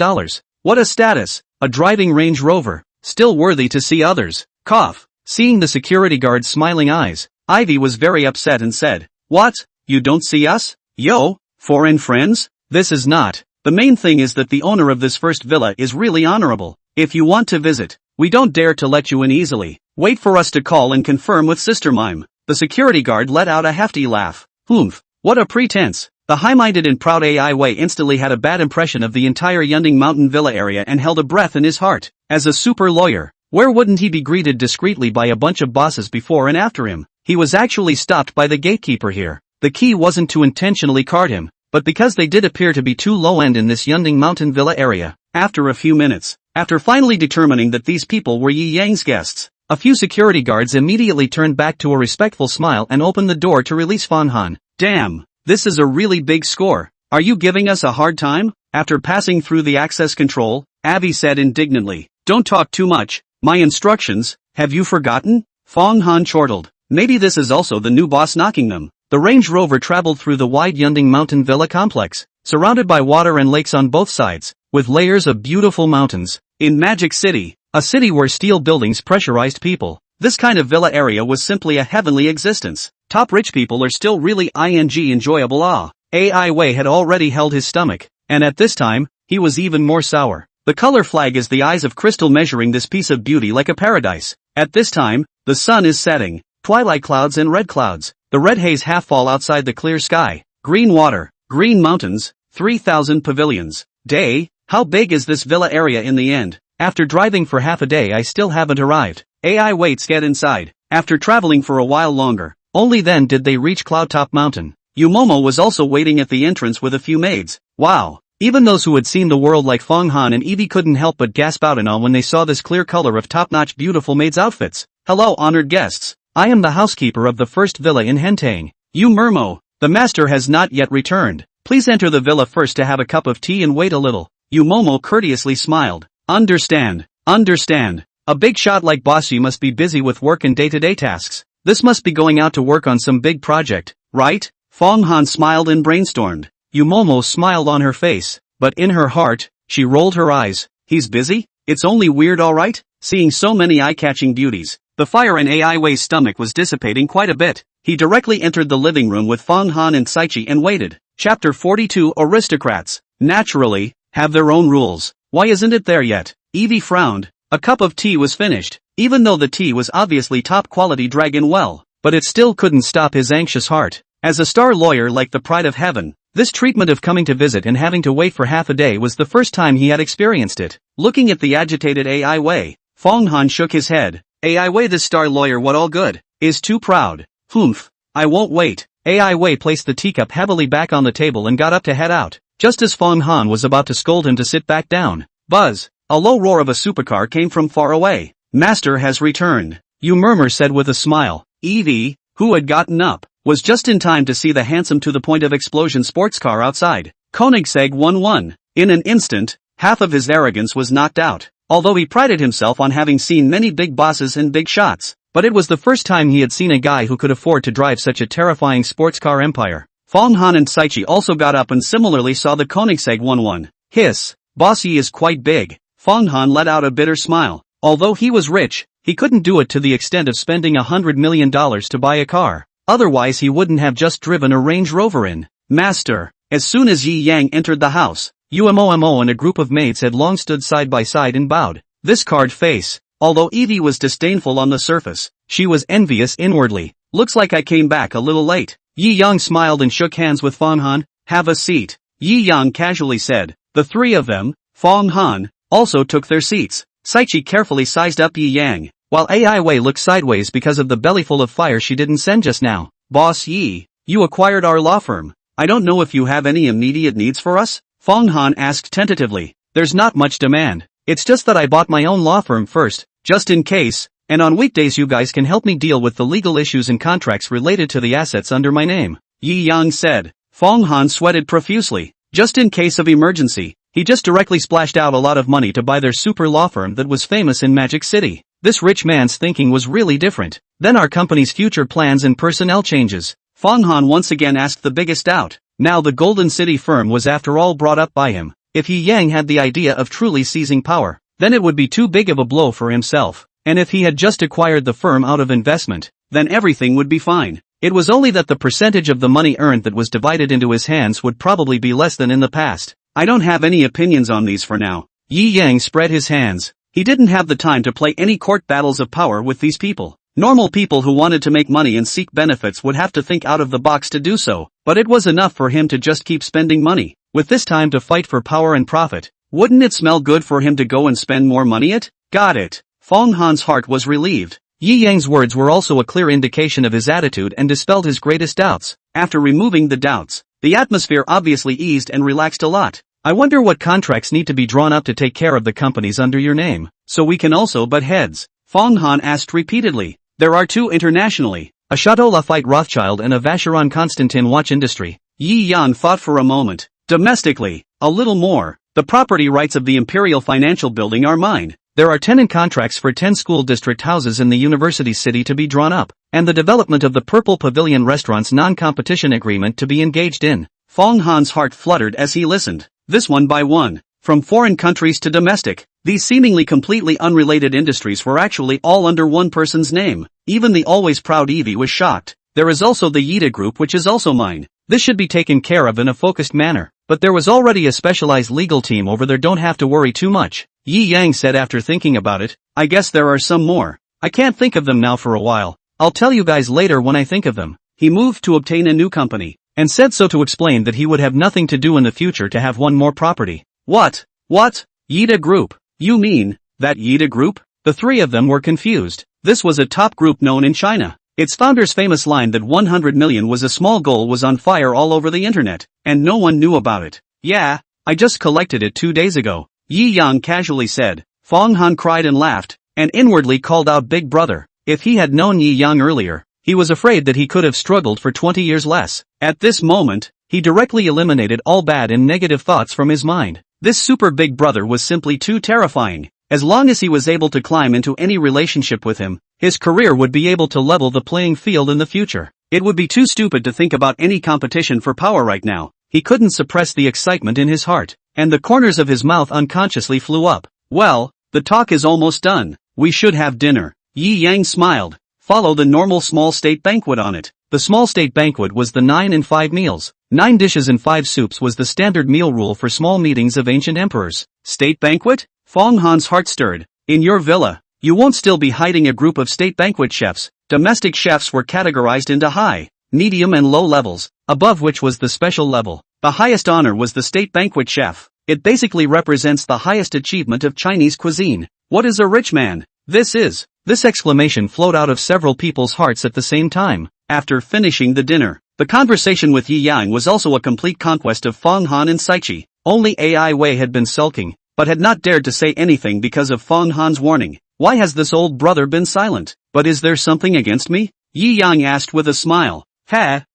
What a status! A driving Range Rover. Still worthy to see others. Cough. Seeing the security guard's smiling eyes, Ivy was very upset and said, "What? You don't see us? Yo, foreign friends? This is not. The main thing is that the owner of this first villa is really honorable. If you want to visit, we don't dare to let you in easily. Wait for us to call and confirm with Sister Mime." The security guard let out a hefty laugh. Humph, what a pretense. The high-minded and proud AI Wei instantly had a bad impression of the entire Yunding Mountain Villa area and held a breath in his heart. As a super lawyer, where wouldn't he be greeted discreetly by a bunch of bosses before and after him? He was actually stopped by the gatekeeper here. The key wasn't to intentionally card him, but because they did appear to be too low-end in this Yunding Mountain Villa area. After a few minutes, after finally determining that these people were Yi Yang's guests, a few security guards immediately turned back to a respectful smile and opened the door to release Fong Han. Damn, this is a really big score. Are you giving us a hard time? After passing through the access control, Avi said indignantly, "Don't talk too much. My instructions, have you forgotten?" Fong Han chortled. Maybe this is also the new boss knocking them. The Range Rover traveled through the wide Yunding Mountain Villa complex, surrounded by water and lakes on both sides, with layers of beautiful mountains. In Magic City, a city where steel buildings pressurized people, this kind of villa area was simply a heavenly existence. Top rich people are still really enjoyable. AI Wei had already held his stomach, and at this time, he was even more sour. The color flag is the eyes of crystal measuring this piece of beauty like a paradise. At this time, the sun is setting. Twilight clouds and red clouds. The red haze half fall outside the clear sky. Green water, green mountains, 3,000 pavilions. Day, how big is this villa area in the end? After driving for half a day I still haven't arrived. AI waits get inside. After traveling for a while longer, only then did they reach Cloudtop Mountain. Yumomo was also waiting at the entrance with a few maids. Wow, Even those who had seen the world like Fong Han and Evie couldn't help but gasp out in awe when they saw this clear color of top-notch beautiful maids' outfits. Hello honored guests. I am the housekeeper of the first villa in Hentang. You Murmo, the master has not yet returned. Please enter the villa first to have a cup of tea and wait a little. Yu Momo courteously smiled. Understand. A big shot like boss you must be busy with work and day-to-day tasks. This must be going out to work on some big project, right? Fong Han smiled and brainstormed. Yu Momo smiled on her face, but in her heart, she rolled her eyes. He's busy? It's only weird alright? Seeing so many eye-catching beauties, the fire in Ai Wei's stomach was dissipating quite a bit. He directly entered the living room with Fong Han and Saichi and waited. Chapter 42 Aristocrats, naturally, have their own rules. Why isn't it there yet? Evie frowned. A cup of tea was finished, even though the tea was obviously top-quality dragon well, but it still couldn't stop his anxious heart. As a star lawyer like the pride of heaven, this treatment of coming to visit and having to wait for half a day was the first time he had experienced it. Looking at the agitated Ai Wei, Fong Han shook his head. Ai Wei, this star lawyer what all good, is too proud. Humph, I won't wait. Ai Wei placed the teacup heavily back on the table and got up to head out, just as Fong Han was about to scold him to sit back down. Buzz! A low roar of a supercar came from far away. Master has returned, Yu Murmur said with a smile. Evie, who had gotten up, was just in time to see the handsome to the point of explosion sports car outside. Koenigsegg 11. In an instant, half of his arrogance was knocked out, although he prided himself on having seen many big bosses and big shots. But it was the first time he had seen a guy who could afford to drive such a terrifying sports car empire. Fong Han and Saichi also got up and similarly saw the Koenigsegg 11. Hiss, bossy is quite big. Fong Han let out a bitter smile. Although he was rich, he couldn't do it to the extent of spending $100 million to buy a car. Otherwise he wouldn't have just driven a Range Rover in. Master. As soon as Yi Yang entered the house, Umomo and a group of maids had long stood side by side and bowed. This card face. Although Evie was disdainful on the surface, she was envious inwardly. Looks like I came back a little late. Yi Yang smiled and shook hands with Fong Han. Have a seat, Yi Yang casually said. The three of them, Fong Han, also took their seats. Saichi carefully sized up Yi Yang, while Ai Wei looked sideways because of the bellyful of fire she didn't send just now. Boss Yi, you acquired our law firm. I don't know if you have any immediate needs for us? Fong Han asked tentatively. There's not much demand. It's just that I bought my own law firm first, just in case, and on weekdays you guys can help me deal with the legal issues and contracts related to the assets under my name. Yi Yang said. Fong Han sweated profusely. Just in case of emergency. He just directly splashed out a lot of money to buy their super law firm that was famous in Magic City. This rich man's thinking was really different. Then our company's future plans and personnel changes. Fong Han once again asked the biggest doubt. Now the Golden City firm was after all brought up by him. If Yi Yang had the idea of truly seizing power, then it would be too big of a blow for himself. And if he had just acquired the firm out of investment, then everything would be fine. It was only that the percentage of the money earned that was divided into his hands would probably be less than in the past. I don't have any opinions on these for now. Yi Yang spread his hands. He didn't have the time to play any court battles of power with these people. Normal people who wanted to make money and seek benefits would have to think out of the box to do so, but it was enough for him to just keep spending money. With this time to fight for power and profit, wouldn't it smell good for him to go and spend more money? Got it. Fong Han's heart was relieved. Yi Yang's words were also a clear indication of his attitude and dispelled his greatest doubts. After removing the doubts, the atmosphere obviously eased and relaxed a lot. I wonder what contracts need to be drawn up to take care of the companies under your name, so we can also butt heads. Fong Han asked repeatedly. There are two internationally, a Chateau Lafite Rothschild and a Vacheron Constantin watch industry. Yi Yang thought for a moment. Domestically, a little more. The property rights of the Imperial Financial Building are mine. There are tenant contracts for 10 school district houses in the university city to be drawn up, and the development of the Purple Pavilion restaurant's non-competition agreement to be engaged in. Fong Han's heart fluttered as he listened. This one by one. From foreign countries to domestic, these seemingly completely unrelated industries were actually all under one person's name. Even the always proud Evie was shocked. There is also the Yida Group, which is also mine. This should be taken care of in a focused manner. But there was already a specialized legal team over there, don't have to worry too much. Yi Yang said after thinking about it. I guess there are some more. I can't think of them now for a while. I'll tell you guys later when I think of them. He moved to obtain a new company, and said so to explain that he would have nothing to do in the future to have one more property. What? Yida Group? You mean, that Yida Group? The three of them were confused. This was a top group known in China. Its founder's famous line that 100 million was a small goal was on fire all over the internet, and no one knew about it. Yeah, I just collected it 2 days ago, Yi Yang casually said. Fong Han cried and laughed, and inwardly called out Big Brother. If he had known Yi Yang earlier, he was afraid that he could have struggled for 20 years less. At this moment, he directly eliminated all bad and negative thoughts from his mind. This super Big Brother was simply too terrifying. As long as he was able to climb into any relationship with him, his career would be able to level the playing field in the future. It would be too stupid to think about any competition for power right now. He couldn't suppress the excitement in his heart, and the corners of his mouth unconsciously flew up. Well, the talk is almost done. We should have dinner. Yi Yang smiled. Follow the normal small state banquet on it. The small state banquet was the 9 and 5 meals. 9 dishes and 5 soups was the standard meal rule for small meetings of ancient emperors. State banquet? Fong Han's heart stirred. In your villa, you won't still be hiding a group of state banquet chefs. Domestic chefs were categorized into high, medium and low levels, above which was the special level. The highest honor was the state banquet chef. It basically represents the highest achievement of Chinese cuisine. What is a rich man? This exclamation flowed out of several people's hearts at the same time. After finishing the dinner, the conversation with Yi Yang was also a complete conquest of Fong Han and Saichi. Only Ai Wei had been sulking, but had not dared to say anything because of Fong Han's warning. Why has this old brother been silent? But is there something against me? Yi Yang asked with a smile.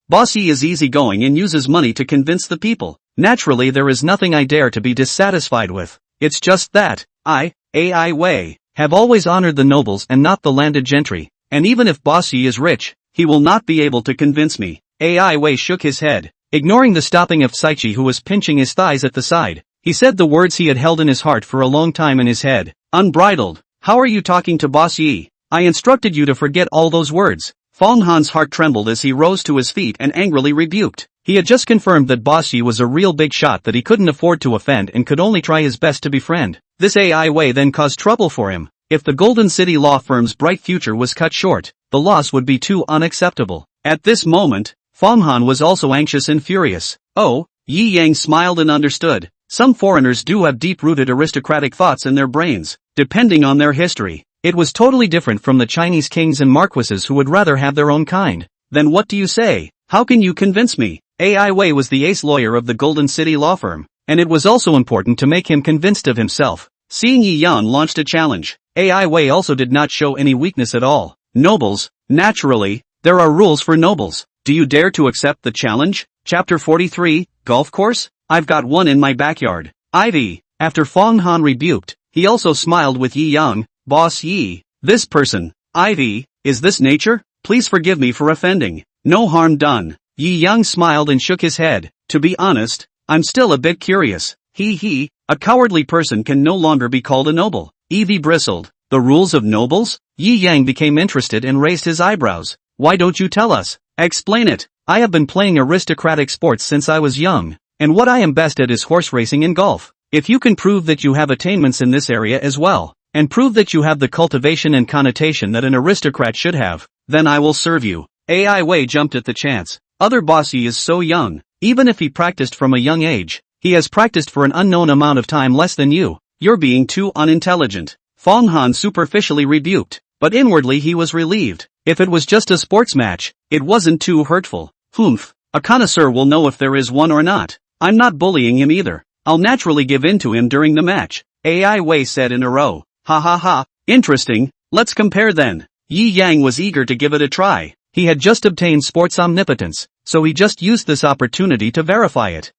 Boss Yi is easygoing and uses money to convince the people. Naturally there is nothing I dare to be dissatisfied with. It's just that, Ai Wei, have always honored the nobles and not the landed gentry. And even if Boss Yi is rich, he will not be able to convince me. Ai Wei shook his head, ignoring the stopping of Saichi who was pinching his thighs at the side. He said the words he had held in his heart for a long time in his head. Unbridled. How are you talking to Boss Yi? I instructed you to forget all those words. Fong Han's heart trembled as he rose to his feet and angrily rebuked. He had just confirmed that Boss Yi was a real big shot that he couldn't afford to offend and could only try his best to befriend. This Ai Wei then caused trouble for him. If the Golden City law firm's bright future was cut short, the loss would be too unacceptable. At this moment, Fong Han was also anxious and furious. Oh, Yi Yang smiled and understood. Some foreigners do have deep-rooted aristocratic thoughts in their brains, depending on their history. It was totally different from the Chinese kings and marquises who would rather have their own kind. Then what do you say? How can you convince me? Ai Wei was the ace lawyer of the Golden City law firm, and it was also important to make him convinced of himself. Seeing Yi Yang launched a challenge, Ai Wei also did not show any weakness at all. Nobles, naturally, there are rules for nobles. Do you dare to accept the challenge? Chapter 43, Golf Course? I've got one in my backyard. Ivy. After Fong Han rebuked, he also smiled with Yi Yang. Boss Yi, this person, Ivy, is this nature? Please forgive me for offending. No harm done. Yi Yang smiled and shook his head. To be honest, I'm still a bit curious. A cowardly person can no longer be called a noble. Evie bristled. The rules of nobles? Yi Yang became interested and raised his eyebrows. Why don't you tell us? Explain it. I have been playing aristocratic sports since I was young, and what I am best at is horse racing and golf. If you can prove that you have attainments in this area as well, and prove that you have the cultivation and connotation that an aristocrat should have, then I will serve you. Ai Wei jumped at the chance. Other Bossy is so young. Even if he practiced from a young age, he has practiced for an unknown amount of time less than you. You're being too unintelligent. Fong Han superficially rebuked, but inwardly he was relieved. If it was just a sports match, it wasn't too hurtful. A connoisseur will know if there is one or not. I'm not bullying him either. I'll naturally give in to him during the match. Ai Wei said in a row. Ha. Interesting, let's compare then. Yi Yang was eager to give it a try. He had just obtained sports omnipotence, so he just used this opportunity to verify it.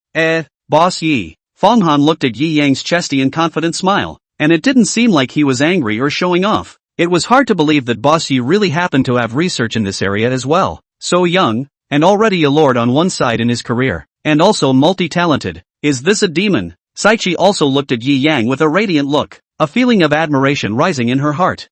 Boss Yi. Fong Han looked at Yi Yang's chesty and confident smile, and it didn't seem like he was angry or showing off. It was hard to believe that Boss Yi really happened to have research in this area as well. So young, and already a lord on one side in his career, and also multi-talented. Is this a demon? Saichi also looked at Yi Yang with a radiant look, a feeling of admiration rising in her heart.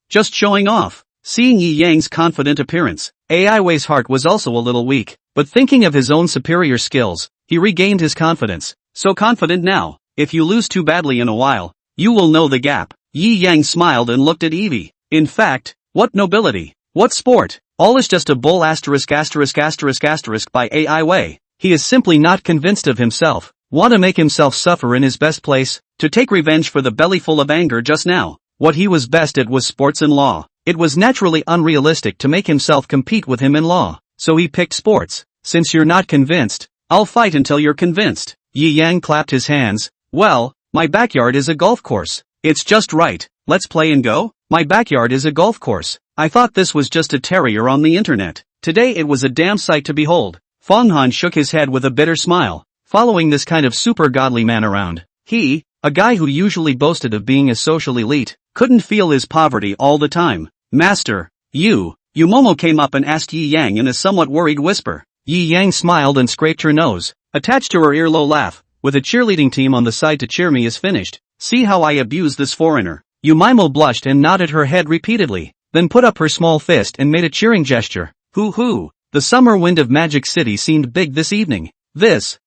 Just showing off. Seeing Yi Yang's confident appearance, Ai Wei's heart was also a little weak, but thinking of his own superior skills, he regained his confidence. So confident now, if you lose too badly in a while, you will know the gap. Yi Yang smiled and looked at Evie. In fact, what nobility, what sport, all is just a bull ***** by Ai Wei. He is simply not convinced of himself, want to make himself suffer in his best place, to take revenge for the bellyful of anger just now. What he was best at was sports and law. It was naturally unrealistic to make himself compete with him in law, so he picked sports. Since you're not convinced, I'll fight until you're convinced. Yi Yang clapped his hands. Well, my backyard is a golf course. It's just right. Let's play and go? My backyard is a golf course. I thought this was just a terrier on the internet. Today it was a damn sight to behold. Feng Han shook his head with a bitter smile. Following this kind of super godly man around, he, a guy who usually boasted of being a social elite, couldn't feel his poverty all the time. Master, you Momo came up and asked Yi Yang in a somewhat worried whisper. Yi Yang smiled and scraped her nose. Attached to her earlobe laugh, with a cheerleading team on the side to cheer me is finished. See how I abuse this foreigner. Yumaimo blushed and nodded her head repeatedly, then put up her small fist and made a cheering gesture. Hoo-hoo, the summer wind of Magic City seemed big this evening.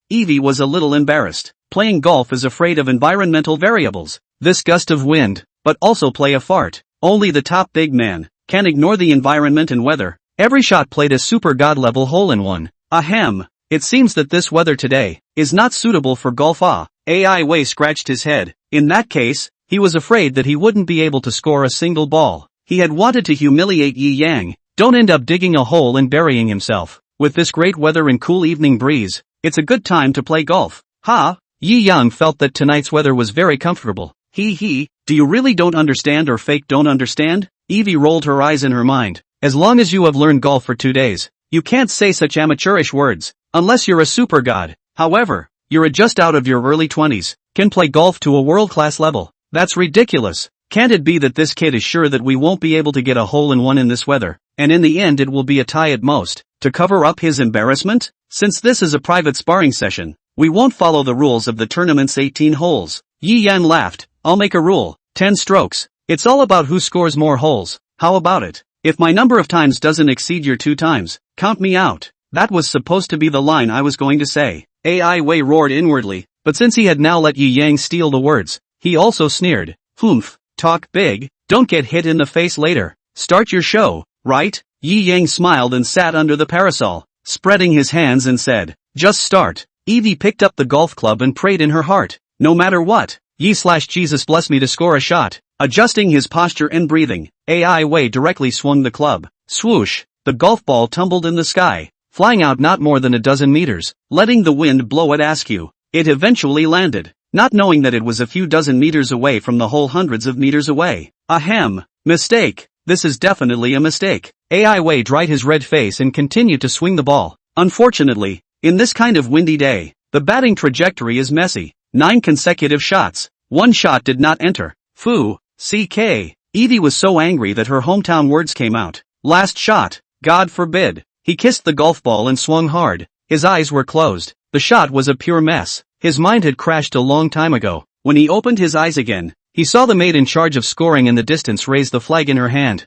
Evie was a little embarrassed. Playing golf is afraid of environmental variables. This gust of wind, but also play a fart. Only the top big man can ignore the environment and weather. Every shot played a super god level hole-in-one. Ahem. It seems that this weather today is not suitable for golf. AI Wei scratched his head. In that case, he was afraid that he wouldn't be able to score a single ball. He had wanted to humiliate Yi Yang. Don't end up digging a hole and burying himself. With this great weather and cool evening breeze, it's a good time to play golf. Yi Yang felt that tonight's weather was very comfortable. Do you really don't understand or fake don't understand? Evie rolled her eyes in her mind. As long as you have learned golf for 2 days, you can't say such amateurish words. Unless you're a super god. However, you're just out of your early 20s, can play golf to a world-class level. That's ridiculous. Can't it be that this kid is sure that we won't be able to get a hole-in-one in this weather, and in the end it will be a tie at most, to cover up his embarrassment? Since this is a private sparring session, we won't follow the rules of the tournament's 18 holes. Yi Yan laughed. I'll make a rule. 10 strokes. It's all about who scores more holes. How about it? If my number of times doesn't exceed your 2 times, count me out. That was supposed to be the line I was going to say. AI Wei roared inwardly, but since he had now let Yi Yang steal the words, he also sneered. Humph, talk big, don't get hit in the face later. Start your show, right? Yi Yang smiled and sat under the parasol, spreading his hands and said, just start. Evie picked up the golf club and prayed in her heart. No matter what, Jesus bless me to score a shot. Adjusting his posture and breathing, AI Wei directly swung the club. Swoosh, the golf ball tumbled in the sky, flying out not more than a dozen meters, letting the wind blow it askew. It eventually landed, not knowing that it was a few dozen meters away from the hole hundreds of meters away. Ahem, mistake. This is definitely a mistake. AI Wei dried his red face and continued to swing the ball. Unfortunately, in this kind of windy day, the batting trajectory is messy. 9 consecutive shots. 1 shot did not enter. Foo, CK. Evie was so angry that her hometown words came out. Last shot. God forbid. He kissed the golf ball and swung hard. His eyes were closed. The shot was a pure mess. His mind had crashed a long time ago. When he opened his eyes again, he saw the maid in charge of scoring in the distance raise the flag in her hand.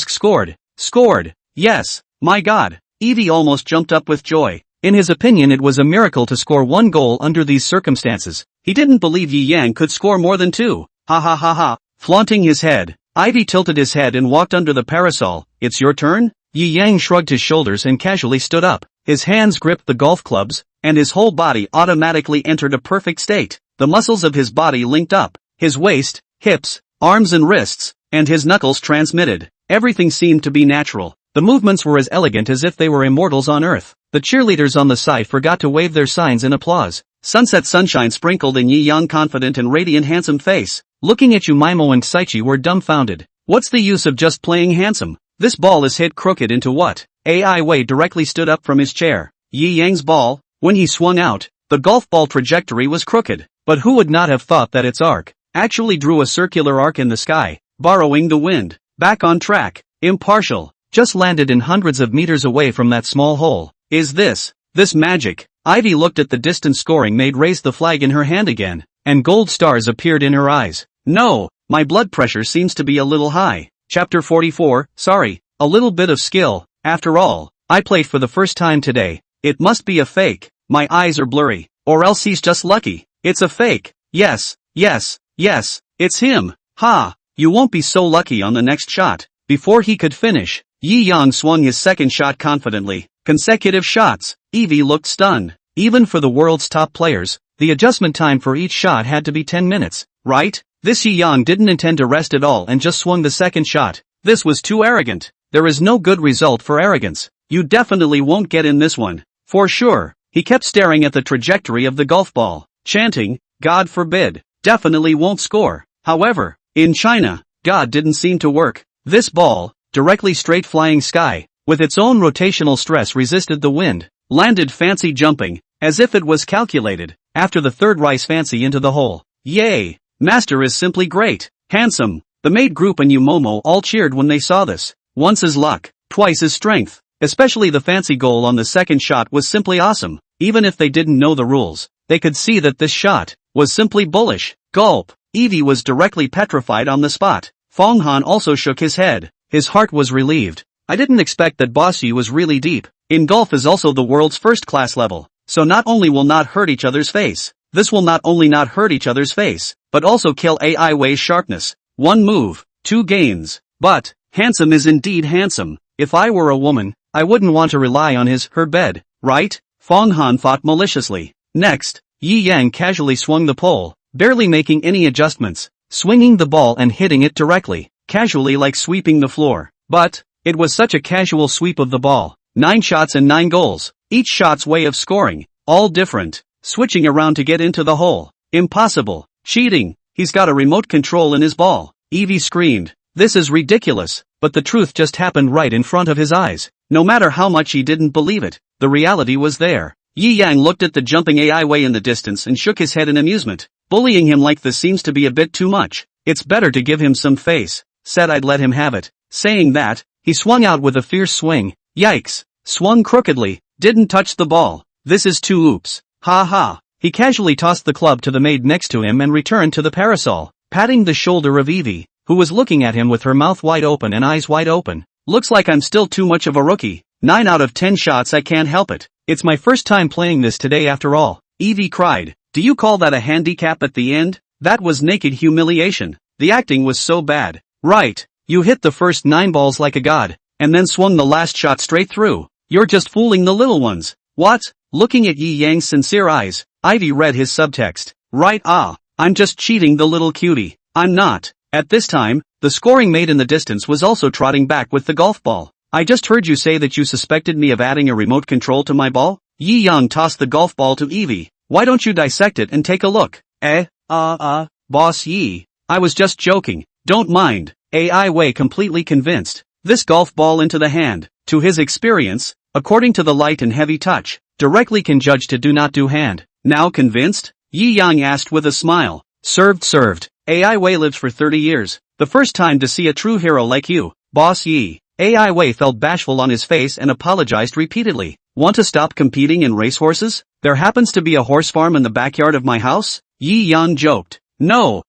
Scored. Scored. Yes. My God. Evie almost jumped up with joy. In his opinion it was a miracle to score 1 goal under these circumstances. He didn't believe Yi Yang could score more than 2. Ha. Flaunting his head, Ivy tilted his head and walked under the parasol. It's your turn? Yi Yang shrugged his shoulders and casually stood up. His hands gripped the golf clubs, and his whole body automatically entered a perfect state. The muscles of his body linked up. His waist, hips, arms and wrists, and his knuckles transmitted. Everything seemed to be natural. The movements were as elegant as if they were immortals on earth. The cheerleaders on the side forgot to wave their signs in applause. Sunset sunshine sprinkled in Yi Yang's confident and radiant handsome face. Looking at Yumaimo and Saichi were dumbfounded. What's the use of just playing handsome? This ball is hit crooked into what? AI Wei directly stood up from his chair. Yi Yang's ball? When he swung out, the golf ball trajectory was crooked. But who would not have thought that its arc actually drew a circular arc in the sky, borrowing the wind? Back on track. Impartial. Just landed in hundreds of meters away from that small hole. Is this magic? Ivy looked at the distant scoring maid raise the flag in her hand again, and gold stars appeared in her eyes. No, my blood pressure seems to be a little high. Chapter 44, sorry, a little bit of skill. After all, I played for the first time today. It must be a fake. My eyes are blurry. Or else he's just lucky. It's a fake. Yes, it's him. Ha, you won't be so lucky on the next shot. Before he could finish, Yi Yang swung his second shot confidently. Consecutive shots. Evie looked stunned. Even for the world's top players, the adjustment time for each shot had to be 10 minutes, right? This Yi Yang didn't intend to rest at all and just swung the second shot. This was too arrogant. There is no good result for arrogance. You definitely won't get in this one. For sure. He kept staring at the trajectory of the golf ball, chanting, "God forbid, definitely won't score." However, in China, God didn't seem to work. This ball, directly straight flying sky, with its own rotational stress resisted the wind, landed fancy jumping, as if it was calculated, after the third rice fancy into the hole. Yay! Master is simply great, handsome. The maid group and Yumomo all cheered when they saw this. Once his luck, twice his strength. Especially the fancy goal on the second shot was simply awesome. Even if they didn't know the rules, they could see that this shot was simply bullish. Gulp. Evie was directly petrified on the spot. Fong Han also shook his head. His heart was relieved. I didn't expect that Boss Yi was really deep. In golf is also the world's first class level. So not only will not hurt each other's face, this will not only not hurt each other's face, but also kill AI Wei's sharpness. One move, 2 gains. But, handsome is indeed handsome. If I were a woman, I wouldn't want to rely on her bed, right? Fong Han thought maliciously. Next, Yi Yang casually swung the pole, barely making any adjustments, swinging the ball and hitting it directly, casually like sweeping the floor. But, it was such a casual sweep of the ball. 9 shots and 9 goals, each shot's way of scoring, all different, switching around to get into the hole. Impossible, cheating, he's got a remote control in his ball. Evie screamed, this is ridiculous, but the truth just happened right in front of his eyes. No matter how much he didn't believe it, the reality was there. Yi Yang looked at the jumping AI Wei in the distance and shook his head in amusement. Bullying him like this seems to be a bit too much. It's better to give him some face. Said I'd let him have it. Saying that, he swung out with a fierce swing. Yikes. Swung crookedly. Didn't touch the ball. This is too oops. Ha ha. He casually tossed the club to the maid next to him and returned to the parasol, patting the shoulder of Evie, who was looking at him with her mouth wide open and eyes wide open. Looks like I'm still too much of a rookie. 9 out of 10 shots, I can't help it. It's my first time playing this today after all. Evie cried. Do you call that a handicap at the end? That was naked humiliation. The acting was so bad. Right. You hit the first 9 balls like a god, and then swung the last shot straight through. You're just fooling the little ones. What? Looking at Yi Yang's sincere eyes, Ivy read his subtext. Right, I'm just cheating the little cutie. I'm not. At this time, the scoring maid in the distance was also trotting back with the golf ball. I just heard you say that you suspected me of adding a remote control to my ball? Yi Yang tossed the golf ball to Evie. Why don't you dissect it and take a look? Boss Yi. I was just joking. Don't mind. AI Wei completely convinced. This golf ball into the hand, to his experience, according to the light and heavy touch, directly can judge to do not do hand. Now convinced? Yi Yang asked with a smile. Served. AI Wei lived for 30 years. The first time to see a true hero like you, Boss Yi. AI Wei felt bashful on his face and apologized repeatedly. Want to stop competing in racehorses? There happens to be a horse farm in the backyard of my house? Yi Yang joked. No.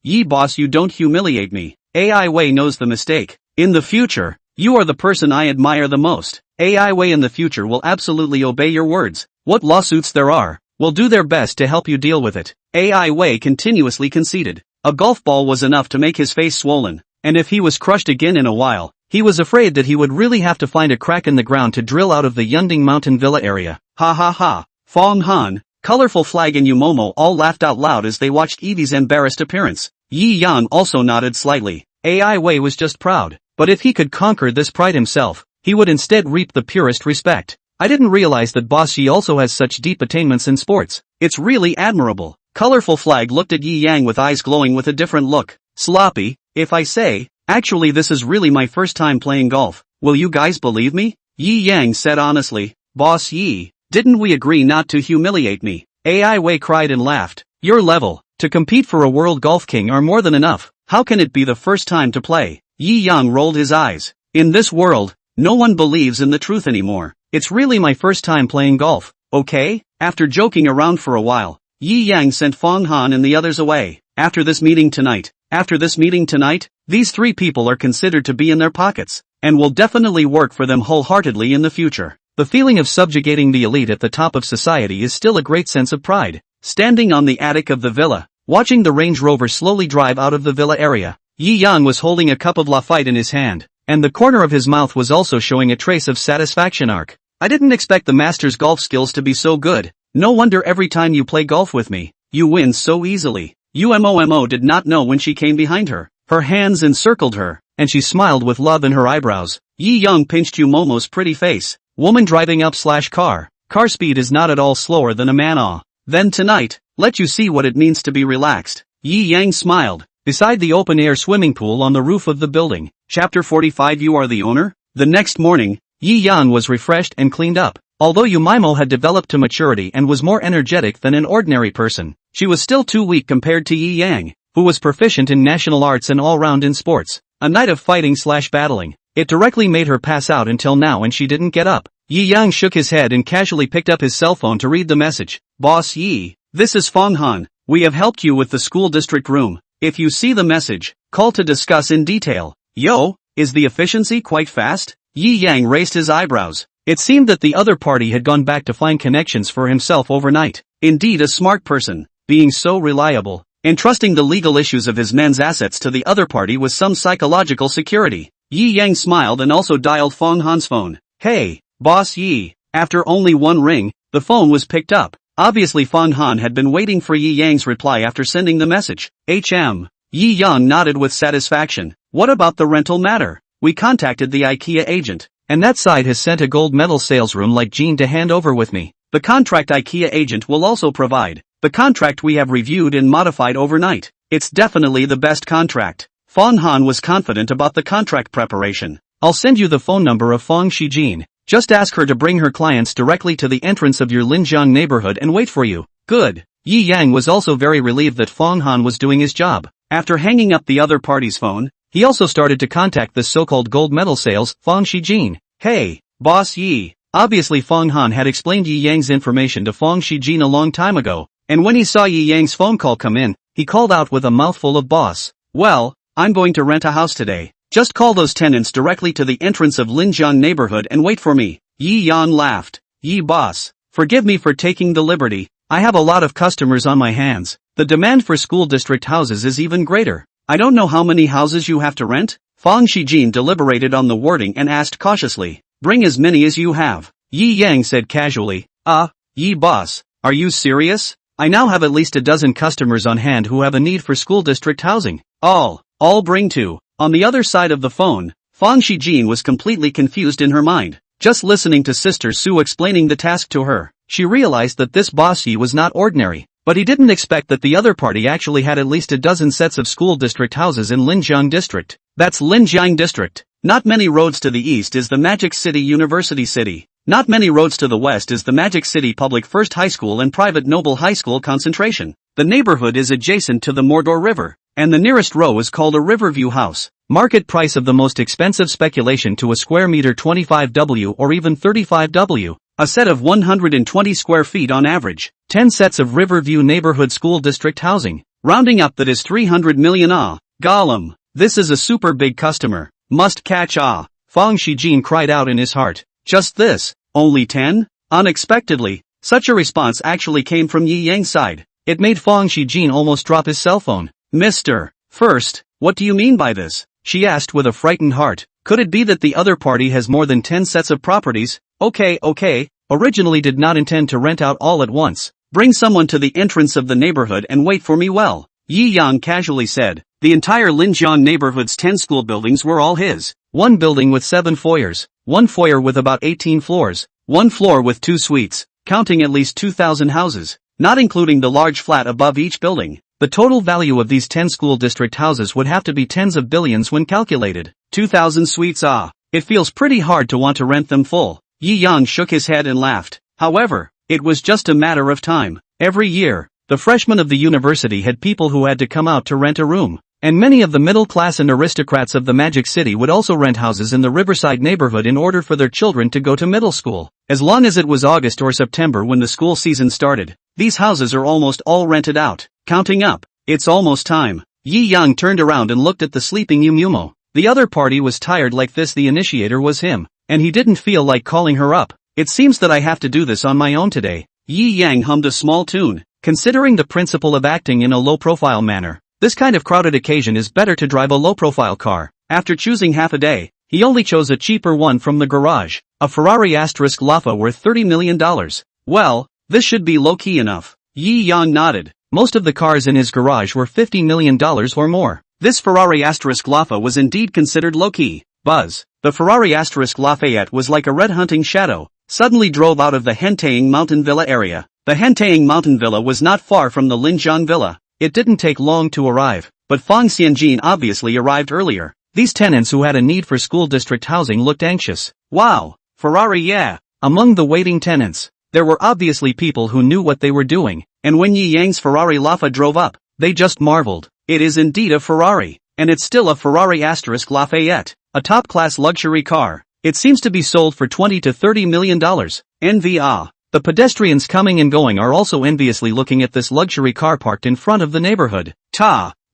Yi boss, you don't humiliate me. AI Wei knows the mistake. In the future, you are the person I admire the most. AI Wei in the future will absolutely obey your words. What lawsuits there are, will do their best to help you deal with it. AI Wei continuously conceded. A golf ball was enough to make his face swollen, and if he was crushed again in a while, he was afraid that he would really have to find a crack in the ground to drill out of the Yunding Mountain Villa area. Ha ha ha. Fong Han, Colorful Flag and Yumomo all laughed out loud as they watched Evie's embarrassed appearance. Yi Yang also nodded slightly. AI Wei was just proud, but if he could conquer this pride himself, he would instead reap the purest respect. I didn't realize that Boss Yi also has such deep attainments in sports. It's really admirable. Colorful Flag looked at Yi Yang with eyes glowing with a different look. Sloppy, if I say. Actually, this is really my first time playing golf. Will you guys believe me? Yi Yang said honestly. Boss Yi, didn't we agree not to humiliate me? AI Wei cried and laughed. Your level, to compete for a World Golf King are more than enough. How can it be the first time to play? Yi Yang rolled his eyes. In this world, no one believes in the truth anymore. It's really my first time playing golf, okay? After joking around for a while, Yi Yang sent Fong Han and the others away. After this meeting tonight, these 3 people are considered to be in their pockets, and will definitely work for them wholeheartedly in the future. The feeling of subjugating the elite at the top of society is still a great sense of pride. Standing on the attic of the villa, watching the Range Rover slowly drive out of the villa area, Yi Yang was holding a cup of Lafite in his hand, and the corner of his mouth was also showing a trace of satisfaction arc. I didn't expect the master's golf skills to be so good. No wonder every time you play golf with me, you win so easily. Umomo did not know when she came behind her. Her hands encircled her, and she smiled with love in her eyebrows. Yi Yang pinched Umomo's pretty face. woman driving up/car. Car speed is not at all slower than a manhwa. Then tonight, let you see what it means to be relaxed. Yi Yang smiled. Beside the open-air swimming pool on the roof of the building. Chapter 45. You are the owner? The next morning, Yi Yan was refreshed and cleaned up. Although Yumaimo had developed to maturity and was more energetic than an ordinary person, she was still too weak compared to Yi Yang, who was proficient in national arts and all-round in sports. A night of fighting/battling. It directly made her pass out until now and she didn't get up. Yi Yang shook his head and casually picked up his cell phone to read the message. Boss Yi, this is Fong Han. We have helped you with the school district room. If you see the message, call to discuss in detail. Yo, is the efficiency quite fast? Yi Yang raised his eyebrows. It seemed that the other party had gone back to find connections for himself overnight. Indeed a smart person, being so reliable. Entrusting the legal issues of his men's assets to the other party was some psychological security. Yi Yang smiled and also dialed Fong Han's phone. Hey, Boss Yi. After only one ring, the phone was picked up. Obviously Fong Han had been waiting for Yi Yang's reply after sending the message. Yi Yang nodded with satisfaction. What about the rental matter? We contacted the IKEA agent, and that side has sent a gold medal sales room like Jean to hand over with me. The contract IKEA agent will also provide. The contract we have reviewed and modified overnight. It's definitely the best contract. Fong Han was confident about the contract preparation. I'll send you the phone number of Fong Shijin. Just ask her to bring her clients directly to the entrance of your Linjiang neighborhood and wait for you. Good. Yi Yang was also very relieved that Fong Han was doing his job. After hanging up the other party's phone, he also started to contact the so-called gold medal sales, Fong Shijin. Hey, Boss Yi. Obviously Fong Han had explained Yi Yang's information to Fong Shijin a long time ago, and when he saw Yi Yang's phone call come in, he called out with a mouthful of boss. Well, I'm going to rent a house today. Just call those tenants directly to the entrance of Linjiang neighborhood and wait for me. Yi Yan laughed. Yi boss, forgive me for taking the liberty. I have a lot of customers on my hands. The demand for school district houses is even greater. I don't know how many houses you have to rent? Fong Shijin deliberated on the wording and asked cautiously. Bring as many as you have. Yi Yang said casually. Yi boss, are you serious? I now have at least a dozen customers on hand who have a need for school district housing. I'll bring two. On the other side of the phone, Fong Shijin was completely confused in her mind. Just listening to Sister Su explaining the task to her, she realized that this boss Yi was not ordinary. But he didn't expect that the other party actually had at least a dozen sets of school district houses in Linjiang District. That's Linjiang District. Not many roads to the east is the Magic City University City. Not many roads to the west is the Magic City Public First High School and Private Noble High School concentration. The neighborhood is adjacent to the Mordor River, and the nearest row is called a Riverview House. Market price of the most expensive speculation to a square meter 25W or even 35W. A set of 120 square feet on average. 10 sets of Riverview Neighborhood School District housing. Rounding up that is 300 million. Gollum. This is a super big customer. Must catch. Fong Shijin cried out in his heart. Just this? Only 10? Unexpectedly, such a response actually came from Yi Yang's side. It made Fong Shijin almost drop his cell phone. Mr. First, what do you mean by this? She asked with a frightened heart. Could it be that the other party has more than 10 sets of properties? Okay. Originally did not intend to rent out all at once. Bring someone to the entrance of the neighborhood and wait for me well. Yi Yang casually said. The entire Linjiang neighborhood's 10 school buildings were all his. One building with 7 foyers. One foyer with about 18 floors. One floor with 2 suites, counting at least 2,000 houses, not including the large flat above each building. The total value of these 10 school district houses would have to be tens of billions when calculated. 2,000 suites. It feels pretty hard to want to rent them full. Yi Yang shook his head and laughed. However, it was just a matter of time. Every year, the freshmen of the university had people who had to come out to rent a room. And many of the middle class and aristocrats of the Magic City would also rent houses in the Riverside neighborhood in order for their children to go to middle school. As long as it was August or September when the school season started, these houses are almost all rented out. Counting up, it's almost time. Yi Yang turned around and looked at the sleeping Yumumo. The other party was tired like this. The initiator was him, and he didn't feel like calling her up. It seems that I have to do this on my own today. Yi Yang hummed a small tune. Considering the principle of acting in a low-profile manner, this kind of crowded occasion is better to drive a low-profile car. After choosing half a day, he only chose a cheaper one from the garage, a Ferrari Lafa worth $30 million. Well, this should be low-key enough. Yi Yang nodded. Most of the cars in his garage were $50 million or more. This Ferrari Lafa was indeed considered low-key. Buzz. The Ferrari Lafayette was like a red hunting shadow, suddenly drove out of the Hentaying Mountain Villa area. The Hentaying Mountain Villa was not far from the Linjiang Villa. It didn't take long to arrive, but Fang Xianjin obviously arrived earlier. These tenants who had a need for school district housing looked anxious. Wow, Ferrari, yeah. Among the waiting tenants, there were obviously people who knew what they were doing, and when Yi Yang's Ferrari Lafa drove up, they just marveled. It is indeed a Ferrari, and it's still a Ferrari Lafayette, a top-class luxury car. It seems to be sold for $20 to $30 million. NVA. The pedestrians coming and going are also enviously looking at this luxury car parked in front of the neighborhood.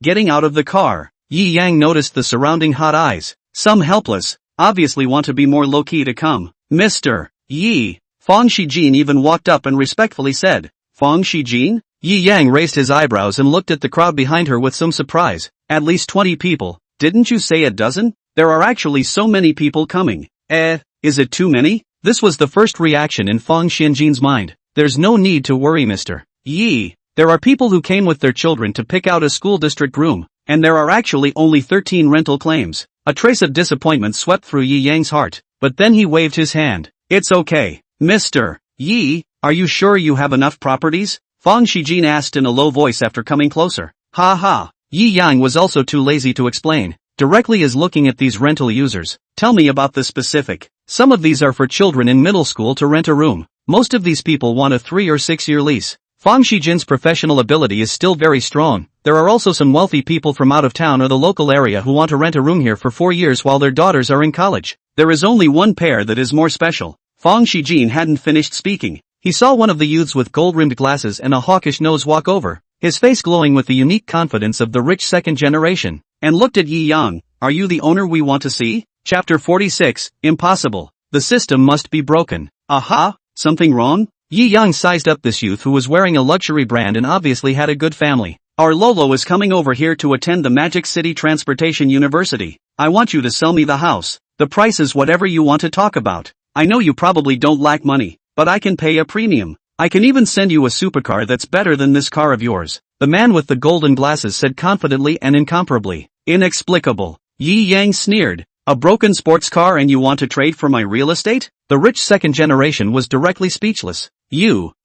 Getting out of the car, Yi Yang noticed the surrounding hot eyes. Some helpless, obviously want to be more low-key to come. Mr. Yi. Fang Shijin even walked up and respectfully said, Fang Shijin? Yi Yang raised his eyebrows and looked at the crowd behind her with some surprise. At least 20 people. Didn't you say a dozen? There are actually so many people coming. Is it too many? This was the first reaction in Fang Xianjin's mind. There's no need to worry, Mr. Yi. There are people who came with their children to pick out a school district room, and there are actually only 13 rental claims. A trace of disappointment swept through Yi Yang's heart, but then he waved his hand. It's okay. Mr. Yi, are you sure you have enough properties? Fang Shijin asked in a low voice after coming closer. Ha ha. Yi Yang was also too lazy to explain. Directly as looking at these rental users. Tell me about the specific. Some of these are for children in middle school to rent a room. Most of these people want a 3 or 6 year lease. Fang Shijin's professional ability is still very strong. There are also some wealthy people from out of town or the local area who want to rent a room here for 4 years while their daughters are in college. There is only one pair that is more special. Fang Shijin hadn't finished speaking. He saw one of the youths with gold-rimmed glasses and a hawkish nose walk over, his face glowing with the unique confidence of the rich second generation, and looked at Yi Yang. Are you the owner we want to see? Chapter 46, Impossible. The system must be broken. Aha, something wrong? Yi Yang sized up this youth who was wearing a luxury brand and obviously had a good family. Our Lolo is coming over here to attend the Magic City Transportation University. I want you to sell me the house. The price is whatever you want to talk about. I know you probably don't lack money, but I can pay a premium. I can even send you a supercar that's better than this car of yours. The man with the golden glasses said confidently and incomparably. Inexplicable. Yi Yang sneered. A broken sports car and you want to trade for my real estate? The rich second generation was directly speechless.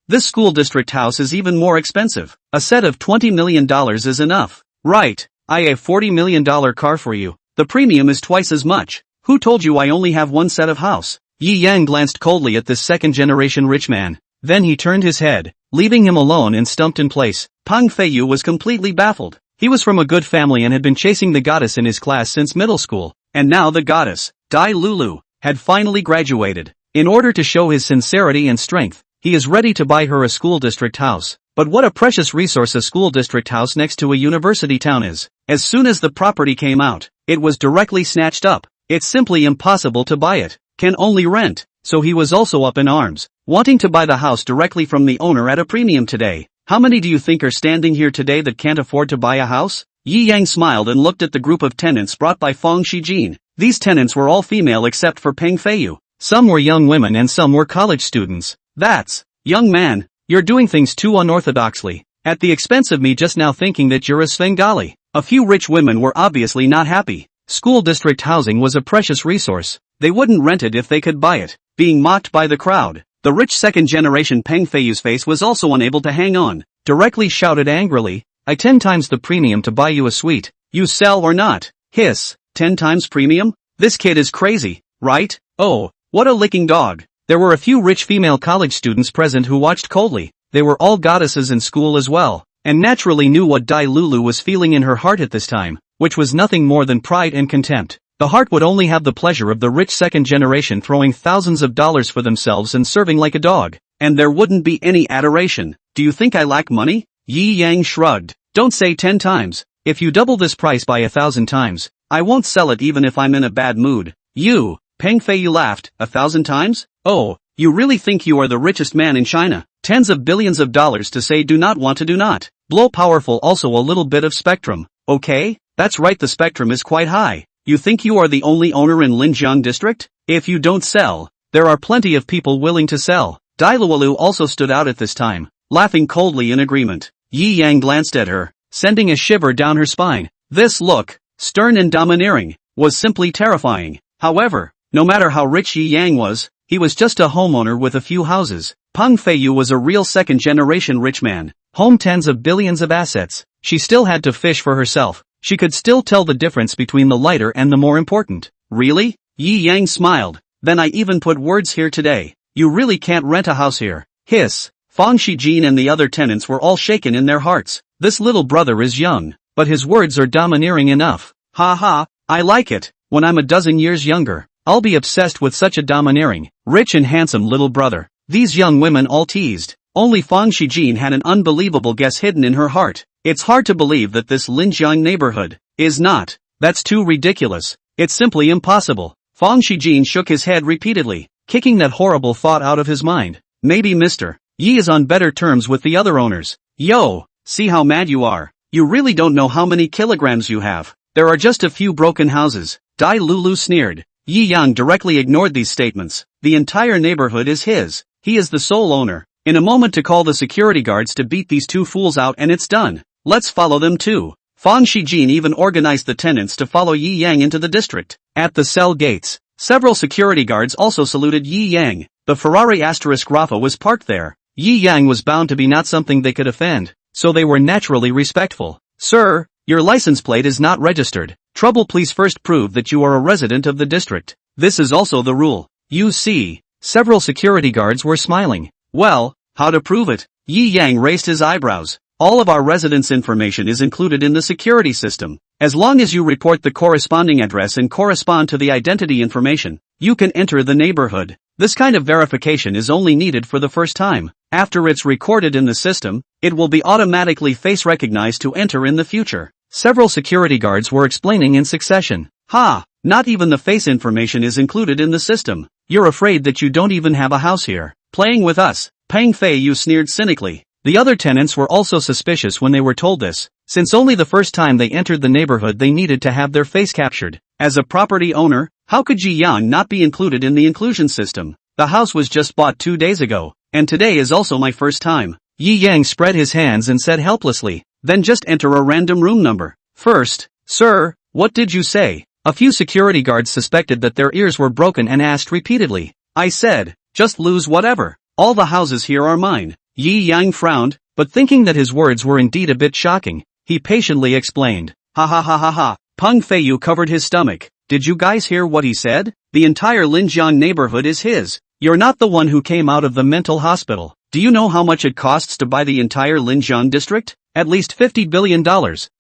This school district house is even more expensive. A set of $20 million is enough. Right, I have $40 million car for you. The premium is twice as much. Who told you I only have one set of house? Yi Yang glanced coldly at this second generation rich man. Then he turned his head, leaving him alone and stumped in place. Pang Feiyu was completely baffled. He was from a good family and had been chasing the goddess in his class since middle school. And now the goddess, Dai Lulu, had finally graduated. In order to show his sincerity and strength, he is ready to buy her a school district house. But what a precious resource a school district house next to a university town is. As soon as the property came out, it was directly snatched up. It's simply impossible to buy it. Can only rent. So he was also up in arms, wanting to buy the house directly from the owner at a premium today. How many do you think are standing here today that can't afford to buy a house? Yi Yang smiled and looked at the group of tenants brought by Fang Shijin. These tenants were all female except for Peng Feiyu. Some were young women and some were college students. That's, young man, you're doing things too unorthodoxly. At the expense of me just now thinking that you're a Svengali. A few rich women were obviously not happy. School district housing was a precious resource. They wouldn't rent it if they could buy it. Being mocked by the crowd. The rich second generation Peng Feiyu's face was also unable to hang on. Directly shouted angrily, I 10 times the premium to buy you a suite. You sell or not? Hiss. 10 times premium? This kid is crazy, right? Oh, what a licking dog. There were a few rich female college students present who watched coldly. They were all goddesses in school as well, and naturally knew what Dai Lulu was feeling in her heart at this time, which was nothing more than pride and contempt. The heart would only have the pleasure of the rich second generation throwing thousands of dollars for themselves and serving like a dog, and there wouldn't be any adoration. Do you think I lack money? Yi Yang shrugged. Don't say 10 times. If you double this price by 1,000 times, I won't sell it even if I'm in a bad mood. You, Peng Feiyu laughed. 1,000 times? Oh, you really think you are the richest man in China? Tens of billions of dollars to say do not want to do not. Blow powerful also a little bit of spectrum, okay? That's right, the spectrum is quite high. You think you are the only owner in Linjiang district? If you don't sell, there are plenty of people willing to sell. Dai Luolu also stood out at this time, laughing coldly in agreement. Yi Yang glanced at her, sending a shiver down her spine. This look, stern and domineering, was simply terrifying. However, no matter how rich Yi Yang was, he was just a homeowner with a few houses. Peng Feiyu was a real second-generation rich man, home tens of billions of assets. She still had to fish for herself. She could still tell the difference between the lighter and the more important. Really? Yi Yang smiled. Then I even put words here today. You really can't rent a house here. Hiss. Fang Shijin and the other tenants were all shaken in their hearts. This little brother is young, but his words are domineering enough. Ha ha, I like it. When I'm a dozen years younger, I'll be obsessed with such a domineering, rich and handsome little brother. These young women all teased. Only Fang Shijin had an unbelievable guess hidden in her heart. It's hard to believe that this Linjiang neighborhood is not. That's too ridiculous. It's simply impossible. Fang Shijin shook his head repeatedly, kicking that horrible thought out of his mind. Maybe Mr. Yi is on better terms with the other owners. Yo, see how mad you are. You really don't know how many kilograms you have. There are just a few broken houses. Dai Lulu sneered. Yi Yang directly ignored these statements. The entire neighborhood is his. He is the sole owner. In a moment to call the security guards to beat these two fools out and it's done. Let's follow them too. Fang Shijin even organized the tenants to follow Yi Yang into the district. At the cell gates, several security guards also saluted Yi Yang. The Ferrari Rafa was parked there. Yi Yang was bound to be not something they could offend, so they were naturally respectful. Sir, your license plate is not registered. Trouble, please first prove that you are a resident of the district. This is also the rule. You see. Several security guards were smiling. Well, how to prove it? Yi Yang raised his eyebrows. All of our residents' information is included in the security system. As long as you report the corresponding address and correspond to the identity information, you can enter the neighborhood. This kind of verification is only needed for the first time. After it's recorded in the system, it will be automatically face recognized to enter in the future. Several security guards were explaining in succession. Ha! Not even the face information is included in the system. You're afraid that you don't even have a house here. Playing with us. Peng Feiyu sneered cynically. The other tenants were also suspicious when they were told this, since only the first time they entered the neighborhood they needed to have their face captured. As a property owner, how could Ji Yang not be included in the inclusion system? The house was just bought 2 days ago, and today is also my first time. Yi Yang spread his hands and said helplessly, then just enter a random room number. First, sir, what did you say? A few security guards suspected that their ears were broken and asked repeatedly. I said, just lose whatever. All the houses here are mine. Yi Yang frowned, but thinking that his words were indeed a bit shocking, he patiently explained. Ha ha ha ha ha. Peng Feiyu covered his stomach. Did you guys hear what he said? The entire Linjiang neighborhood is his. You're not the one who came out of the mental hospital. Do you know how much it costs to buy the entire Linjiang district? At least $50 billion.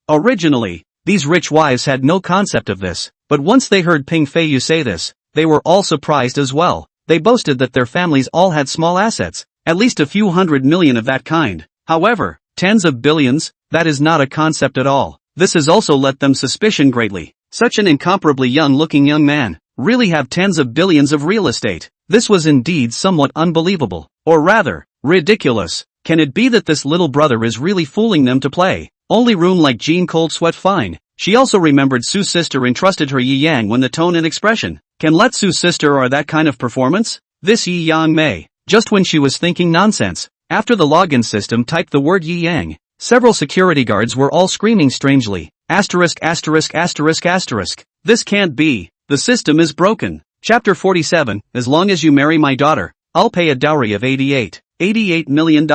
Originally, these rich wives had no concept of this, but once they heard Peng Feiyu say this, they were all surprised as well. They boasted that their families all had small assets, at least a few $100 million of that kind. However, tens of billions, that is not a concept at all. This has also let them suspicion greatly. Such an incomparably young-looking young man, really have tens of billions of real estate. This was indeed somewhat unbelievable, or rather, ridiculous. Can it be that this little brother is really fooling them to play? Only room like Jean Cold Sweat fine. She also remembered Su's sister entrusted her Yi Yang when the tone and expression. Can let Su's sister are that kind of performance? This Yi Yang may. Just when she was thinking nonsense, after the login system typed the word Yi Yang, several security guards were all screaming strangely. Asterisk asterisk asterisk asterisk. This can't be. The system is broken. Chapter 47, as long as you marry my daughter, I'll pay a dowry of $88 million.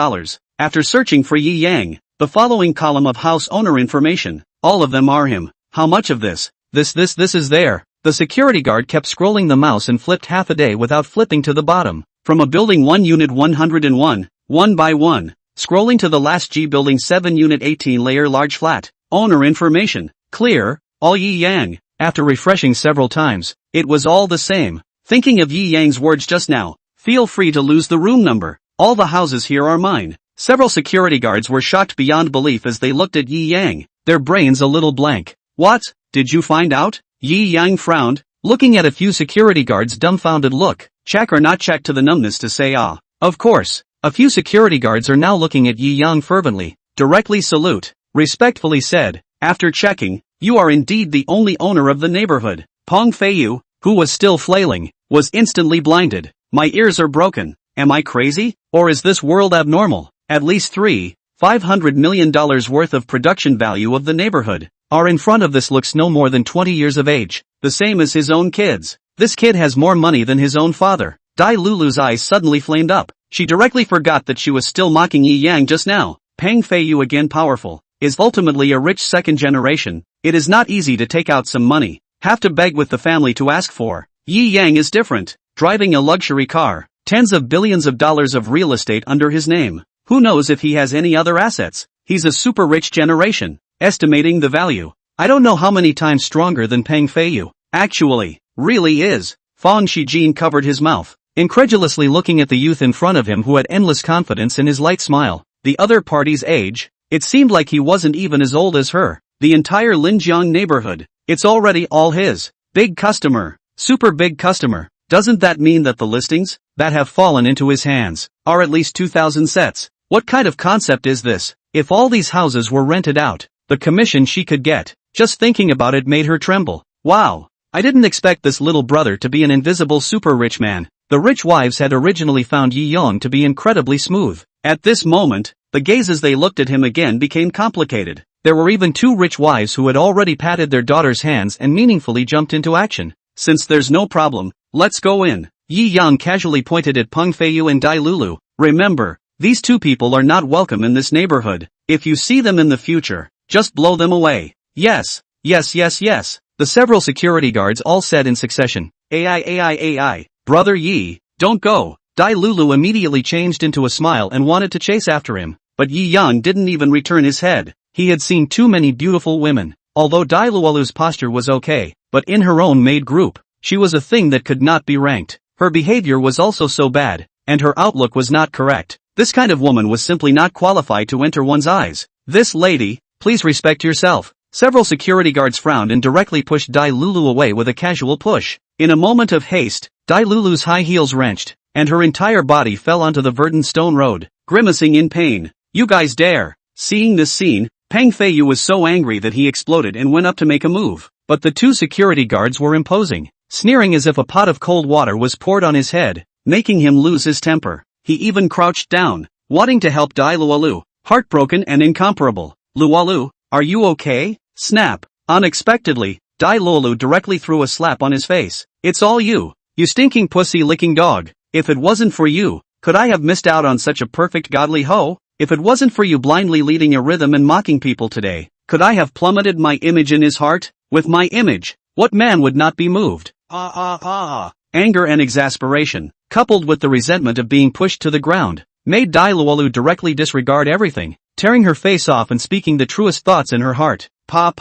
After searching for Yi Yang, the following column of house owner information, all of them are him. How much of this is there? The security guard kept scrolling the mouse and flipped half a day without flipping to the bottom. From a building 1 unit 101, 1 by 1, scrolling to the last G building 7 unit 18 layer large flat. Owner information, clear, all Yi Yang. After refreshing several times, it was all the same. Thinking of Yi Yang's words just now, feel free to lose the room number. All the houses here are mine. Several security guards were shocked beyond belief as they looked at Yi Yang, their brains a little blank. What? Did you find out? Yi Yang frowned, looking at a few security guards' dumbfounded look. Check or not check to the numbness to say ah. Of course. A few security guards are now looking at Yi Yang fervently. Directly salute. Respectfully said. After checking, you are indeed the only owner of the neighborhood. Peng Feiyu, who was still flailing, was instantly blinded. My ears are broken. Am I crazy? Or is this world abnormal? At least $500 million worth of production value of the neighborhood are in front of this looks no more than 20 years of age, the same as his own kids. This kid has more money than his own father. Dai Lulu's eyes suddenly flamed up. She directly forgot that she was still mocking Yi Yang just now. Peng Feiyu, again powerful, is ultimately a rich second generation. It is not easy to take out some money. Have to beg with the family to ask for. Yi Yang is different. Driving a luxury car. Tens of billions of dollars of real estate under his name. Who knows if he has any other assets? He's a super rich generation. Estimating the value. I don't know how many times stronger than Peng Feiyu. Actually, really is. Fang Shijin covered his mouth, incredulously looking at the youth in front of him who had endless confidence in his light smile. The other party's age? It seemed like he wasn't even as old as her. The entire Linjiang neighborhood. It's already all his. Big customer. Super big customer. Doesn't that mean that the listings that have fallen into his hands are at least 2,000 sets? What kind of concept is this? If all these houses were rented out, the commission she could get, just thinking about it made her tremble. Wow. I didn't expect this little brother to be an invisible super rich man. The rich wives had originally found Yi Yang to be incredibly smooth. At this moment, the gazes they looked at him again became complicated. There were even 2 rich wives who had already patted their daughters' hands and meaningfully jumped into action. Since there's no problem, let's go in. Yi Yang casually pointed at Peng Feiyu and Dai Lulu. Remember, these 2 people are not welcome in this neighborhood. If you see them in the future, just blow them away. Yes, yes, yes, yes. The several security guards all said in succession. AI. Brother Yi, don't go. Dai Lulu immediately changed into a smile and wanted to chase after him. But Yi Yang didn't even return his head. He had seen too many beautiful women. Although Dai Lulu's posture was okay, but in her own made group, she was a thing that could not be ranked. Her behavior was also so bad, and her outlook was not correct. This kind of woman was simply not qualified to enter one's eyes. This lady, please respect yourself. Several security guards frowned and directly pushed Dai Lulu away with a casual push. In a moment of haste, Dai Lulu's high heels wrenched, and her entire body fell onto the verdant stone road, grimacing in pain. You guys dare! Seeing this scene, Peng Feiyu was so angry that he exploded and went up to make a move. But the 2 security guards were imposing, sneering as if a pot of cold water was poured on his head, making him lose his temper. He even crouched down, wanting to help Dai Lulu, heartbroken and incomparable. Lualu, are you okay? Snap. Unexpectedly, Dai Lulu directly threw a slap on his face. It's all you. You stinking pussy-licking dog. If it wasn't for you, could I have missed out on such a perfect godly hoe? If it wasn't for you blindly leading a rhythm and mocking people today, could I have plummeted my image in his heart? With my image, what man would not be moved? Anger and exasperation, coupled with the resentment of being pushed to the ground, made Dai Lulu directly disregard everything, tearing her face off and speaking the truest thoughts in her heart. Pa.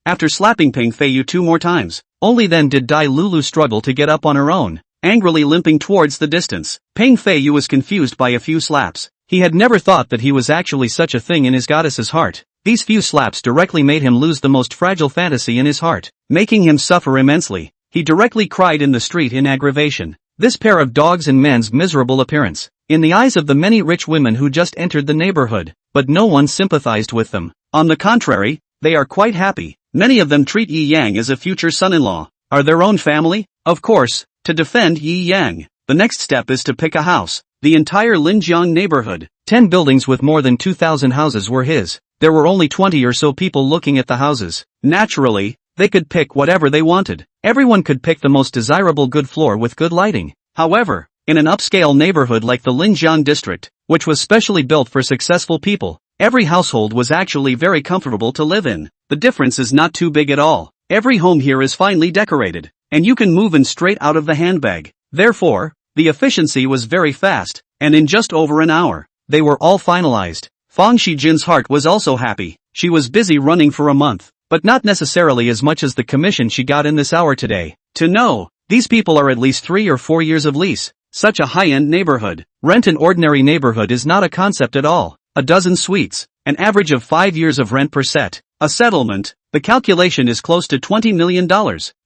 After slapping Peng Feiyu 2 more times, only then did Dai Lulu struggle to get up on her own, angrily limping towards the distance. Peng Feiyu was confused by a few slaps. He had never thought that he was actually such a thing in his goddess's heart. These few slaps directly made him lose the most fragile fantasy in his heart, making him suffer immensely. He directly cried in the street in aggravation. This pair of dogs and men's miserable appearance, in the eyes of the many rich women who just entered the neighborhood, but no one sympathized with them. On the contrary, they are quite happy. Many of them treat Yi Yang as a future son-in-law, are their own family. Of course, to defend Yi Yang, the next step is to pick a house. The entire Linjiang neighborhood, 10 buildings with more than 2,000 houses were his. There were only 20 or so people looking at the houses. Naturally, they could pick whatever they wanted. Everyone could pick the most desirable good floor with good lighting. However, in an upscale neighborhood like the Linjiang district, which was specially built for successful people, every household was actually very comfortable to live in. The difference is not too big at all. Every home here is finely decorated, and you can move in straight out of the handbag. Therefore, the efficiency was very fast, and in just over an hour, they were all finalized. Fang Shijin's heart was also happy. She was busy running for a month, but not necessarily as much as the commission she got in this hour today. To know, these people are at least 3 or 4 years of lease. Such a high-end neighborhood. Rent an ordinary neighborhood is not a concept at all. A dozen suites, an average of 5 years of rent per set. A settlement, the calculation is close to $20 million.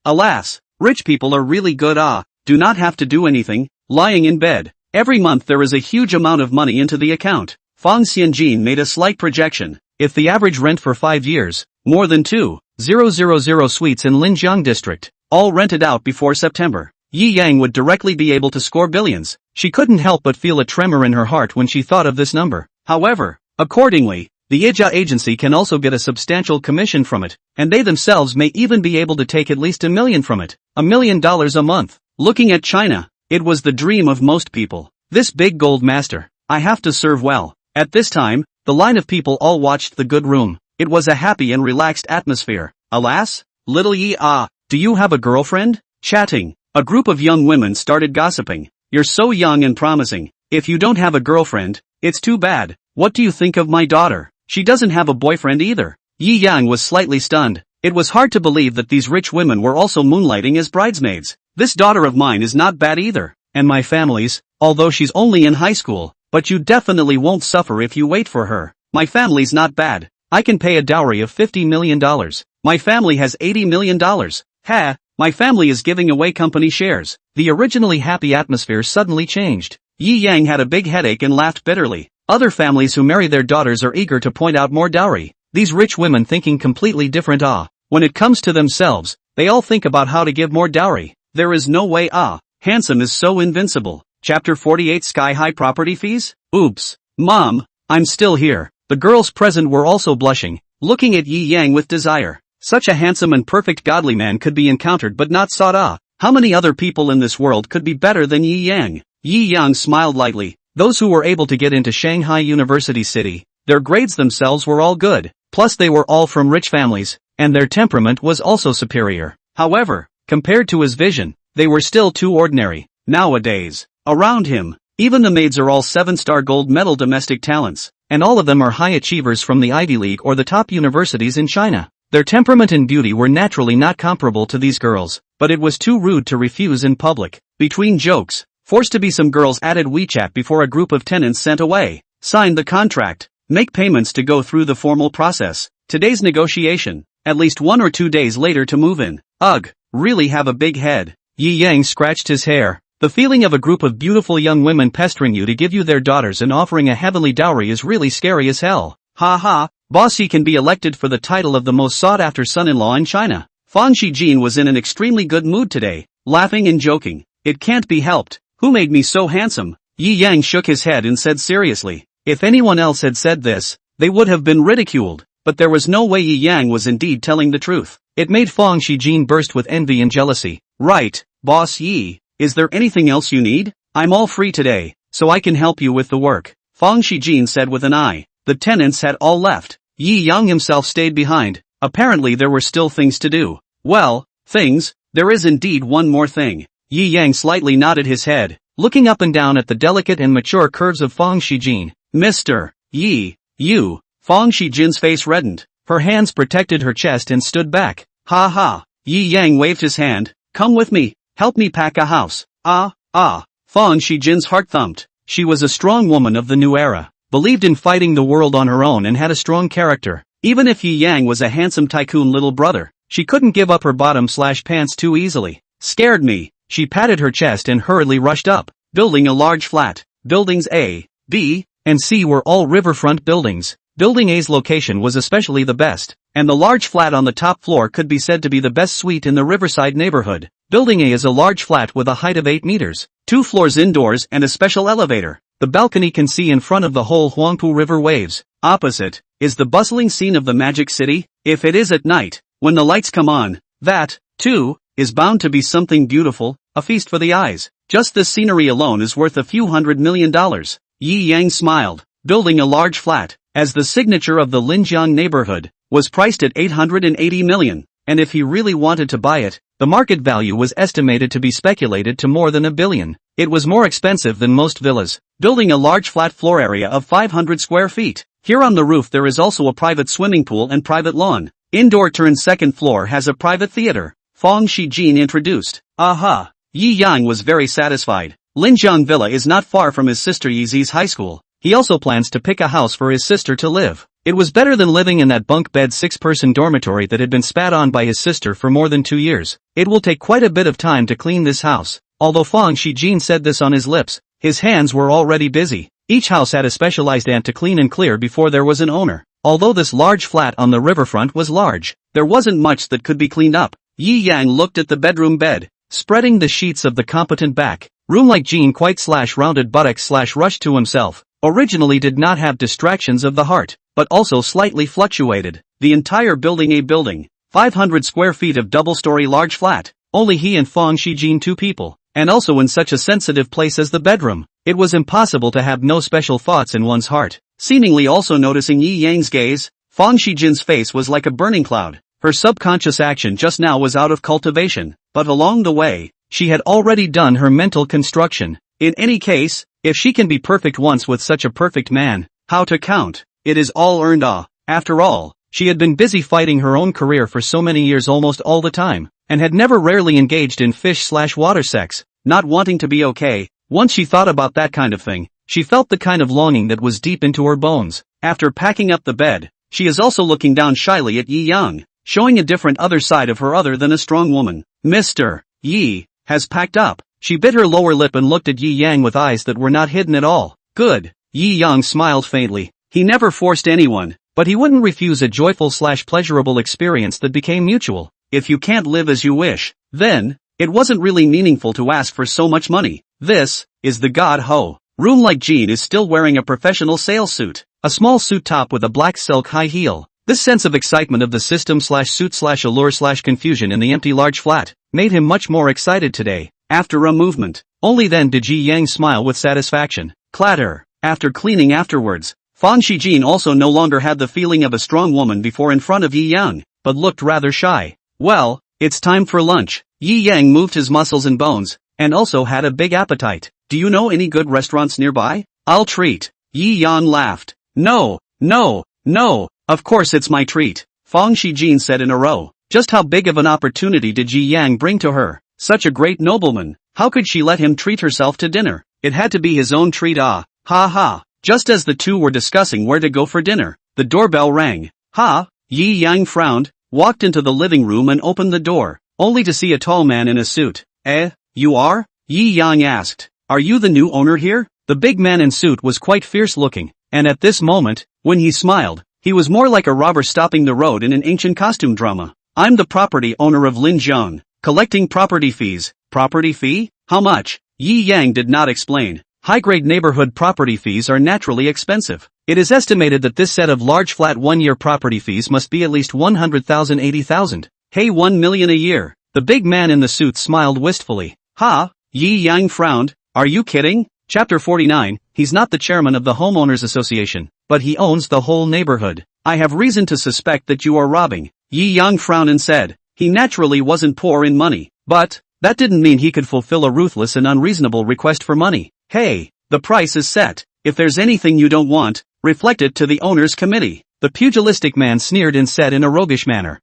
Alas, rich people are really good do not have to do anything, lying in bed. Every month there is a huge amount of money into the account. Fang Xianjin made a slight projection. If the average rent for 5 years, more than 2,000 suites in Linjiang district, all rented out before September, Yi Yang would directly be able to score billions. She couldn't help but feel a tremor in her heart when she thought of this number. However, accordingly, The IJA agency can also get a substantial commission from it, and they themselves may even be able to take at least $1 million from it. $1 million a month. Looking at China, it was the dream of most people. This big gold master, I have to serve well. At this time, the line of people all watched The Good Room. It was a happy and relaxed atmosphere. Alas, little Yi do you have a girlfriend? Chatting. A group of young women started gossiping. You're so young and promising. If you don't have a girlfriend, it's too bad. What do you think of my daughter? She doesn't have a boyfriend either. Yi Yang was slightly stunned. It was hard to believe that these rich women were also moonlighting as bridesmaids. This daughter of mine is not bad either. And my family's, although she's only in high school, but you definitely won't suffer if you wait for her. My family's not bad. I can pay a dowry of $50 million. My family has $80 million. Ha, my family is giving away company shares. The originally happy atmosphere suddenly changed. Yi Yang had a big headache and laughed bitterly. Other families who marry their daughters are eager to point out more dowry. These rich women thinking completely different. When it comes to themselves, they all think about how to give more dowry. There is no way handsome is so invincible. Chapter 48 Sky-high property fees? Oops. Mom, I'm still here. The girls present were also blushing, looking at Yi Yang with desire. Such a handsome and perfect godly man could be encountered but not sought. How many other people in this world could be better than Yi Yang? Yi Yang smiled lightly. Those who were able to get into Shanghai University City, their grades themselves were all good, plus they were all from rich families, and their temperament was also superior. However, compared to his vision, they were still too ordinary. Nowadays, around him, even the maids are all 7-star gold medal domestic talents, and all of them are high achievers from the Ivy League or the top universities in China. Their temperament and beauty were naturally not comparable to these girls, but it was too rude to refuse in public. Between jokes, forced to be some girls added WeChat before a group of tenants sent away. Sign the contract. Make payments to go through the formal process. Today's negotiation. At least 1 or 2 days later to move in. Ugh, really have a big head. Yi Yang scratched his hair. The feeling of a group of beautiful young women pestering you to give you their daughters and offering a heavenly dowry is really scary as hell. Ha ha, boss, he can be elected for the title of the most sought-after son-in-law in China. Fang Shijin was in an extremely good mood today, laughing and joking. It can't be helped. Who made me so handsome? Yi Yang shook his head and said seriously. If anyone else had said this, they would have been ridiculed. But there was no way Yi Yang was indeed telling the truth. It made Fang Shijin burst with envy and jealousy. Right, boss Yi, is there anything else you need? I'm all free today, so I can help you with the work. Fang Shijin said with an eye. The tenants had all left. Yi Yang himself stayed behind. Apparently there were still things to do. Well, things, there is indeed one more thing. Yi Yang slightly nodded his head, looking up and down at the delicate and mature curves of Fang Shijin. Mr. Yi, you. Fang Shijin's face reddened. Her hands protected her chest and stood back. Ha ha. Yi Yang waved his hand. Come with me. Help me pack a house. Fang Shijin's heart thumped. She was a strong woman of the new era, believed in fighting the world on her own and had a strong character. Even if Yi Yang was a handsome tycoon little brother, she couldn't give up her bottom/pants too easily. Scared me. She patted her chest and hurriedly rushed up, building a large flat. Buildings A, B, and C were all riverfront buildings. Building A's location was especially the best, and the large flat on the top floor could be said to be the best suite in the Riverside neighborhood. Building A is a large flat with a height of 8 meters, 2 floors indoors and a special elevator. The balcony can see in front of the whole Huangpu River waves. Opposite is the bustling scene of the Magic City. If it is at night, when the lights come on, that, too, is bound to be something beautiful, a feast for the eyes. Just this scenery alone is worth a few $100 million. Yi Yang smiled. Building a large flat, as the signature of the Linjiang neighborhood, was priced at $880 million, and if he really wanted to buy it, the market value was estimated to be speculated to more than $1 billion. It was more expensive than most villas. Building a large flat floor area of 500 square feet. Here on the roof there is also a private swimming pool and private lawn. Indoor turn second floor has a private theater. Fang Shijin introduced. Aha! Yi Yang was very satisfied. Linjiang Villa is not far from his sister Yizi's high school. He also plans to pick a house for his sister to live. It was better than living in that bunk bed 6-person dormitory that had been spat on by his sister for more than 2 years. It will take quite a bit of time to clean this house. Although Fang Shijin said this on his lips, his hands were already busy. Each house had a specialized ant to clean and clear before there was an owner. Although this large flat on the riverfront was large, there wasn't much that could be cleaned up. Yi Yang looked at the bedroom bed, spreading the sheets of the competent back. Room like Jean quite /rounded buttocks / rushed to himself. Originally did not have distractions of the heart. but also slightly fluctuated. The entire building, a building, 500 square feet of double-story large flat, only he and Fang Shijin, two people, and also in such a sensitive place as the bedroom. It was impossible to have no special thoughts in one's heart. Seemingly also noticing Yi Yang's gaze, Fang Shijin's face was like a burning cloud. Her subconscious action just now was out of cultivation, but along the way, she had already done her mental construction. In any case, if she can be perfect once with such a perfect man, how to count? It is all earned. After all, she had been busy fighting her own career for so many years almost all the time, and had never rarely engaged in fish/water sex, not wanting to be okay. Once she thought about that kind of thing, she felt the kind of longing that was deep into her bones. After packing up the bed, she is also looking down shyly at Yi Yang, showing a different other side of her other than a strong woman. Mr. Yi has packed up. She bit her lower lip and looked at Yi Yang with eyes that were not hidden at all. Good. Yi Yang smiled faintly. He never forced anyone, but he wouldn't refuse a joyful/pleasurable experience that became mutual. If you can't live as you wish, then, it wasn't really meaningful to ask for so much money. This is the God Ho room. Like Jean is still wearing a professional sales suit, a small suit top with a black silk high heel. This sense of excitement of the system/suit/allure/confusion in the empty large flat made him much more excited today. After a movement, only then did Yi Yang smile with satisfaction. Clatter. After cleaning afterwards, Fang Shijin also no longer had the feeling of a strong woman before in front of Yi Yang, but looked rather shy. Well, it's time for lunch. Yi Yang moved his muscles and bones, and also had a big appetite. Do you know any good restaurants nearby? I'll treat. Yi Yang laughed. No, of course it's my treat, Fang Shijin said in a row. Just how big of an opportunity did Yi Yang bring to her? Such a great nobleman, how could she let him treat herself to dinner? It had to be his own treat. Ha ha. Just as the two were discussing where to go for dinner, the doorbell rang. Yi Yang frowned, walked into the living room and opened the door, only to see a tall man in a suit. You are? Yi Yang asked. Are you the new owner here? The big man in suit was quite fierce looking, and at this moment, when he smiled, he was more like a robber stopping the road in an ancient costume drama. I'm the property owner of Linjiang, collecting property fees. Property fee? How much? Yi Yang did not explain. High-grade neighborhood property fees are naturally expensive. It is estimated that this set of large flat one-year property fees must be at least 100,000 80,000. Hey, 1 million a year. The big man in the suit smiled wistfully. Yi Yang frowned. Are you kidding? Chapter 49, he's not the chairman of the homeowners association, but he owns the whole neighborhood. I have reason to suspect that you are robbing. Yi Yang frowned and said, he naturally wasn't poor in money, but that didn't mean he could fulfill a ruthless and unreasonable request for money. Hey, the price is set. If there's anything you don't want, reflect it to the owners committee. The pugilistic man sneered and said in a roguish manner.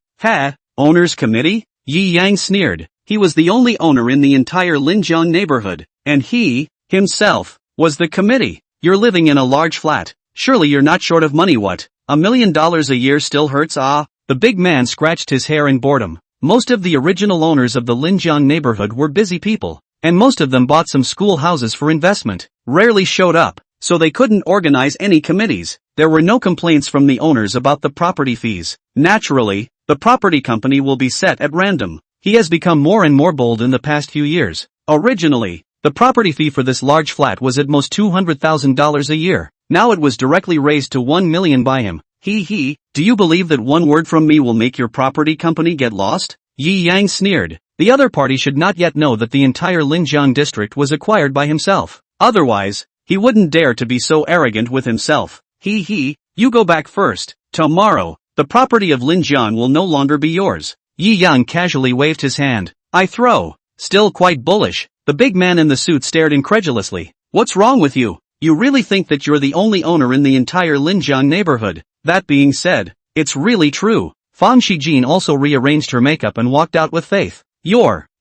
Owners committee? Yi Yang sneered. He was the only owner in the entire Linjiang neighborhood, and he, himself, was the committee. You're living in a large flat. Surely you're not short of money. What? $1 million a year still hurts? The big man scratched his hair in boredom. Most of the original owners of the Linjiang neighborhood were busy people, and most of them bought some school houses for investment, rarely showed up, so they couldn't organize any committees. There were no complaints from the owners about the property fees. Naturally, the property company will be set at random. He has become more and more bold in the past few years. Originally, the property fee for this large flat was at most $200,000 a year. Now it was directly raised to 1 million by him. Do you believe that one word from me will make your property company get lost? Yi Yang sneered. The other party should not yet know that the entire Linjiang district was acquired by himself. Otherwise, he wouldn't dare to be so arrogant with himself. You go back first. Tomorrow, the property of Linjiang will no longer be yours. Yi Yang casually waved his hand. I throw. Still quite bullish. The big man in the suit stared incredulously. What's wrong with you? You really think that you're the only owner in the entire Linjiang neighborhood? That being said, it's really true. Fang Shijin also rearranged her makeup and walked out with faith.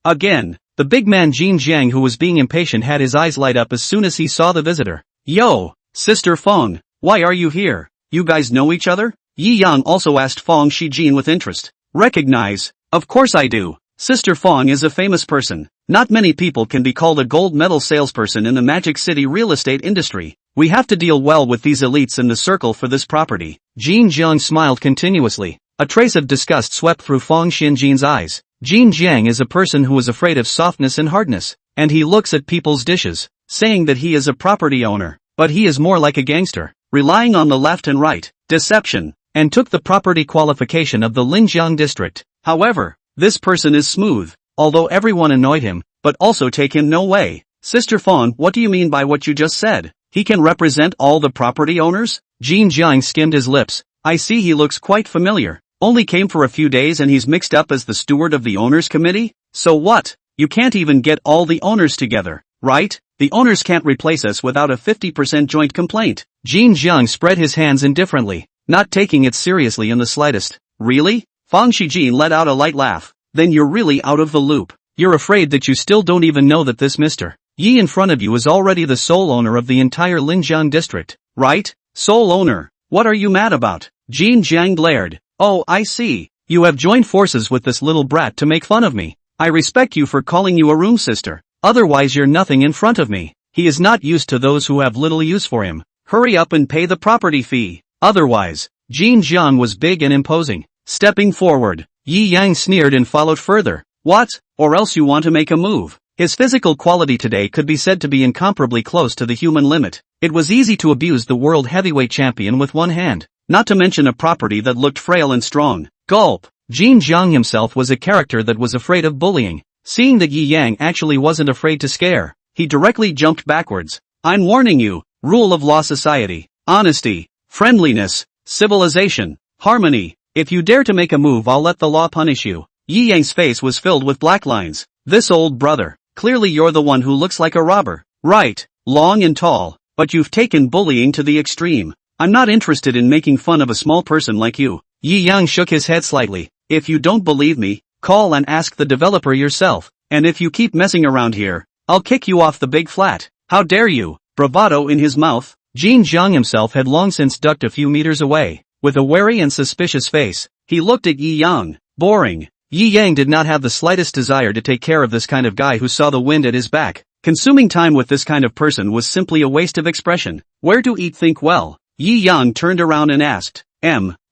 Again. The big man Jin Jiang, who was being impatient, had his eyes light up as soon as he saw the visitor. Yo, Sister Feng, why are you here? You guys know each other? Yi Yang also asked Fang Shijin with interest. Recognize? Of course I do. Sister Feng is a famous person. Not many people can be called a gold medal salesperson in the Magic City real estate industry. We have to deal well with these elites in the circle for this property. Jin Jiang smiled continuously. A trace of disgust swept through Fang Xinjin's eyes. Jin Jiang is a person who is afraid of softness and hardness, and he looks at people's dishes, saying that he is a property owner, but he is more like a gangster. relying on the left and right, deception, and took the property qualification of the Linjiang district. However, this person is smooth, although everyone annoyed him, but also take him no way. Sister Fawn, what do you mean by what you just said? He can represent all the property owners? Jin Jiang skimmed his lips. I see he looks quite familiar. Only came for a few days and he's mixed up as the steward of the owners committee? So what? You can't even get all the owners together, right? The owners can't replace us without a 50% joint complaint. Jin Jiang spread his hands indifferently, not taking it seriously in the slightest. Really? Fang Shijin let out a light laugh. Then you're really out of the loop. You're afraid that you still don't even know that this Mr. Yi in front of you is already the sole owner of the entire Linjiang district, right? Sole owner. What are you mad about? Jin Jiang glared. Oh, I see. You have joined forces with this little brat to make fun of me. I respect you for calling you a room sister. Otherwise you're nothing in front of me. He is not used to those who have little use for him. Hurry up and pay the property fee. Otherwise, Jin Jiang was big and imposing. Stepping forward, Yi Yang sneered and followed further. What? Or else you want to make a move? His physical quality today could be said to be incomparably close to the human limit. It was easy to abuse the world heavyweight champion with one hand, not to mention a property that looked frail and strong. Gulp. Jin Jiang himself was a character that was afraid of bullying. Seeing that Yi Yang actually wasn't afraid to scare, he directly jumped backwards. I'm warning you, rule of law society, honesty, friendliness, civilization, harmony. If you dare to make a move, I'll let the law punish you. Yi Yang's face was filled with black lines. This old brother, clearly you're the one who looks like a robber. Right, long and tall, but you've taken bullying to the extreme. I'm not interested in making fun of a small person like you. Yi Yang shook his head slightly. If you don't believe me, call and ask the developer yourself. And if you keep messing around here, I'll kick you off the big flat. How dare you? Bravado in his mouth. Jin Jiang himself had long since ducked a few meters away. With a wary and suspicious face, he looked at Yi Yang. Boring. Yi Yang did not have the slightest desire to take care of this kind of guy who saw the wind at his back. Consuming time with this kind of person was simply a waste of expression. Where to eat? Think well. Yi Yang turned around and asked,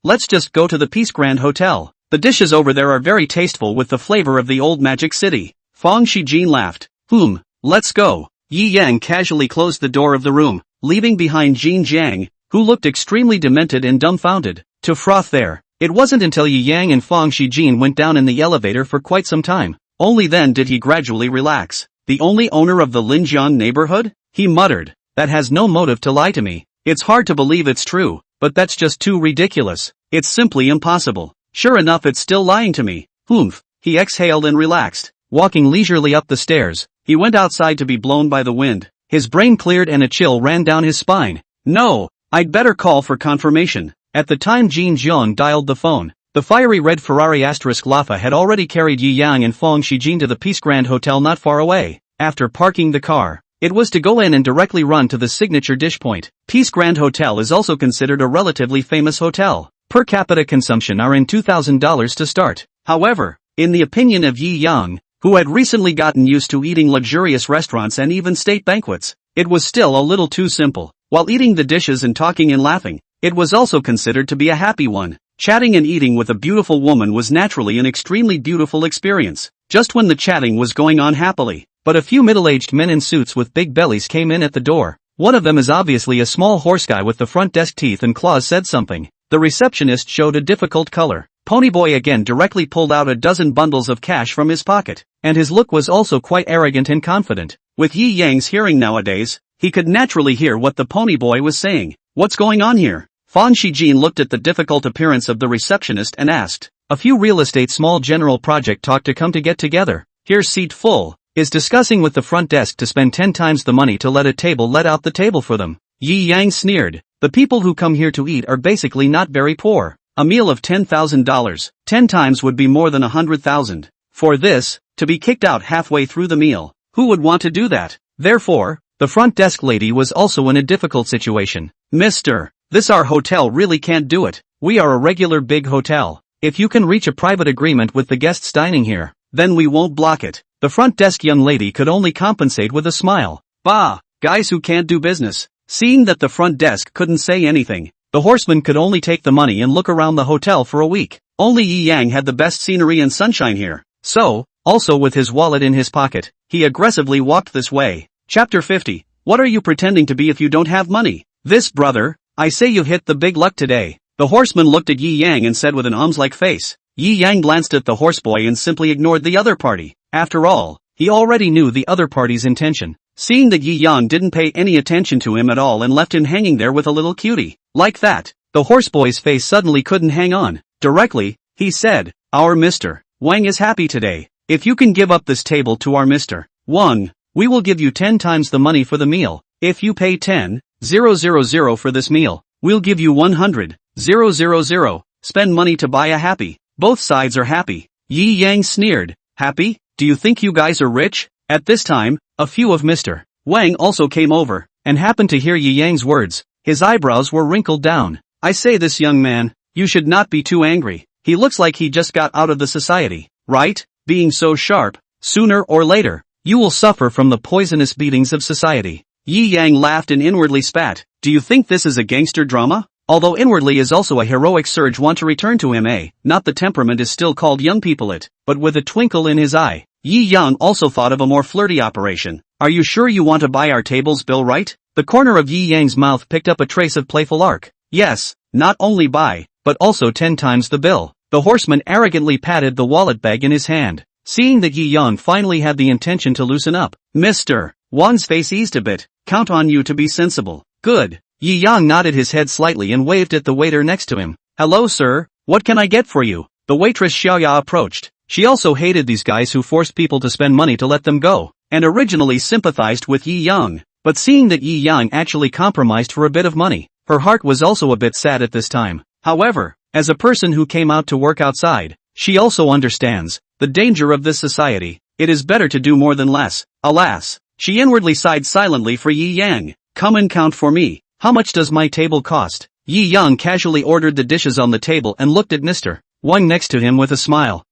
let's just go to the Peace Grand Hotel. The dishes over there are very tasteful with the flavor of the old magic city. Fang Shijin laughed. Let's go. Yi Yang casually closed the door of the room, leaving behind Jin Jiang, who looked extremely demented and dumbfounded. To froth there. It wasn't until Yi Yang and Fang Shijin went down in the elevator for quite some time. Only then did he gradually relax. The only owner of the Linjiang neighborhood? He muttered. That has no motive to lie to me. It's hard to believe it's true, but that's just too ridiculous. It's simply impossible. Sure enough, it's still lying to me. He exhaled and relaxed. Walking leisurely up the stairs, he went outside to be blown by the wind. His brain cleared and a chill ran down his spine. No, I'd better call for confirmation. At the time Jin Jiang dialed the phone, the fiery red Ferrari Lafa had already carried Yi Yang and Fang Shijin to the Peace Grand Hotel not far away. After parking the car, it was to go in and directly run to the signature dish point. Peace Grand Hotel is also considered a relatively famous hotel. Per capita consumption are in $2,000 to start. However, in the opinion of Yi Yang, who had recently gotten used to eating luxurious restaurants and even state banquets, it was still a little too simple. While eating the dishes and talking and laughing, it was also considered to be a happy one. Chatting and eating with a beautiful woman was naturally an extremely beautiful experience, just when the chatting was going on happily. But a few middle-aged men in suits with big bellies came in at the door. One of them is obviously a small horse guy with the front desk teeth and claws said something. The receptionist showed a difficult color. Ponyboy again directly pulled out a dozen bundles of cash from his pocket, and his look was also quite arrogant and confident. With Yi Yang's hearing nowadays, he could naturally hear what the Ponyboy was saying. What's going on here? Fan Shijin looked at the difficult appearance of the receptionist and asked. A few real estate small general project talk to come to get together. Here's seat full. Is discussing with the front desk to spend 10 times the money to let a table let out the table for them. Yi Yang sneered. The people who come here to eat are basically not very poor. A meal of $10,000, 10 times would be more than 100,000. For this, to be kicked out halfway through the meal, who would want to do that? Therefore, the front desk lady was also in a difficult situation. Mister, this our hotel really can't do it. We are a regular big hotel. If you can reach a private agreement with the guests dining here, then we won't block it. The front desk young lady could only compensate with a smile. Bah, guys who can't do business. Seeing that the front desk couldn't say anything, the horseman could only take the money and look around the hotel for a week. Only Yi Yang had the best scenery and sunshine here. So, also with his wallet in his pocket, he aggressively walked this way. Chapter 50. What are you pretending to be if you don't have money? This brother, I say you hit the big luck today. The horseman looked at Yi Yang and said with an like face. Yi Yang glanced at the horseboy and simply ignored the other party. After all, he already knew the other party's intention. Seeing that Yi Yang didn't pay any attention to him at all and left him hanging there with a little cutie. Like that, the horseboy's face suddenly couldn't hang on. Directly, he said, "Our Mr. Wang is happy today. If you can give up this table to our Mr. Wang, we will give you 10 times the money for the meal. If you pay 10,000 for this meal, we'll give you 100,000. Spend money to buy a happy." Both sides are happy. Yi Yang sneered. "Happy? Do you think you guys are rich?" At this time, a few of Mr. Wang also came over, and happened to hear Yi Yang's words. His eyebrows were wrinkled down. "I say this young man, you should not be too angry. He looks like he just got out of the society, right? Being so sharp, sooner or later, you will suffer from the poisonous beatings of society." Yi Yang laughed and inwardly spat. "Do you think this is a gangster drama?" Although inwardly is also a heroic surge want to return to him not the temperament is still called young people but with a twinkle in his eye, Yi Yang also thought of a more flirty operation. "Are you sure you want to buy our table's bill right?" The corner of Yi Yang's mouth picked up a trace of playful arc. "Yes, not only buy, but also 10 times the bill." The horseman arrogantly patted the wallet bag in his hand. Seeing that Yi Yang finally had the intention to loosen up, Mr. Wang's face eased a bit. "Count on you to be sensible." "Good." Yi Yang nodded his head slightly and waved at the waiter next to him. "Hello sir, what can I get for you?" The waitress Xiaoya approached. She also hated these guys who forced people to spend money to let them go, and originally sympathized with Yi Yang. But seeing that Yi Yang actually compromised for a bit of money, her heart was also a bit sad at this time. However, as a person who came out to work outside, she also understands the danger of this society. It is better to do more than less. Alas, she inwardly sighed silently for Yi Yang. "Come and count for me. How much does my table cost?" Yi Yang casually ordered the dishes on the table and looked at Mr. Wang next to him with a smile.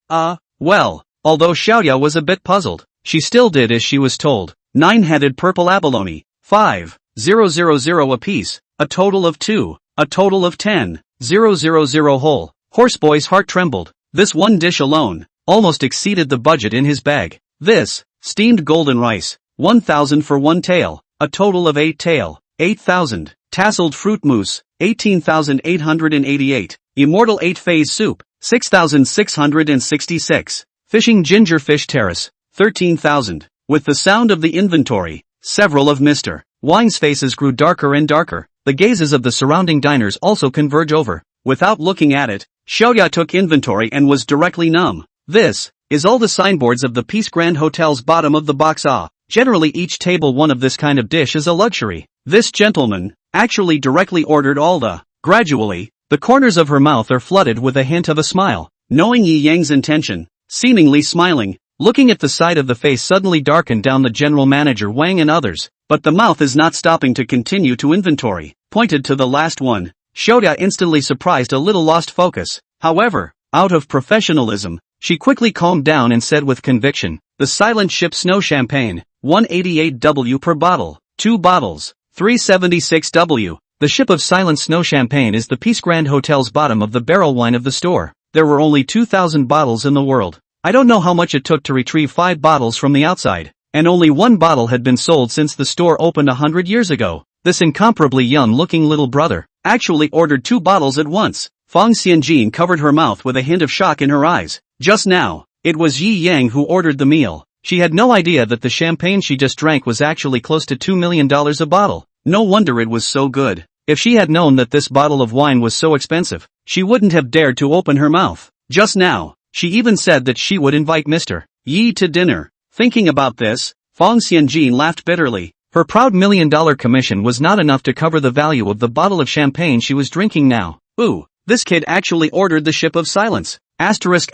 Well, although Xiaoya was a bit puzzled, she still did as she was told. 9-headed purple abalone, 5,000 apiece, a total of 2, a total of 10,000 whole. Horseboy's heart trembled. This one dish alone almost exceeded the budget in his bag. This, steamed golden rice, 1,000 for one tail, a total of 8 tail. 8,000. Tasseled fruit mousse, 18,888. Immortal 8-phase soup, 6,666. Fishing ginger fish terrace, 13,000. With the sound of the inventory, several of Mr. Wang's faces grew darker and darker. The gazes of the surrounding diners also converge over. Without looking at it, Xiaoya took inventory and was directly numb. This is all the signboards of the Peace Grand Hotel's bottom of the box. Generally each table one of this kind of dish is a luxury. This gentleman actually directly ordered all the. Gradually, the corners of her mouth are flooded with a hint of a smile. Knowing Yi Yang's intention, seemingly smiling, looking at the side of the face suddenly darkened down the general manager Wang and others, but the mouth is not stopping to continue to inventory. Pointed to the last one. Xiaoya instantly surprised a little lost focus. However, out of professionalism, she quickly calmed down and said with conviction, "The Silent Ship Snow Champagne, 188W per bottle, 2 bottles, 376W. The Ship of Silent Snow Champagne is the Peace Grand Hotel's bottom of the barrel wine of the store. There were only 2,000 bottles in the world. I don't know how much it took to retrieve 5 bottles from the outside, and only 1 bottle had been sold since the store opened 100 years ago. This incomparably young-looking little brother actually ordered 2 bottles at once." Fang Xianjin covered her mouth with a hint of shock in her eyes. Just now, it was Yi Yang who ordered the meal. She had no idea that the champagne she just drank was actually close to $2 million a bottle. No wonder it was so good. If she had known that this bottle of wine was so expensive, she wouldn't have dared to open her mouth. Just now, she even said that she would invite Mr. Yi to dinner. Thinking about this, Fang Xianjin laughed bitterly. Her proud $1 million commission was not enough to cover the value of the bottle of champagne she was drinking now. Ooh, this kid actually ordered the Ship of Silence. Asterisk.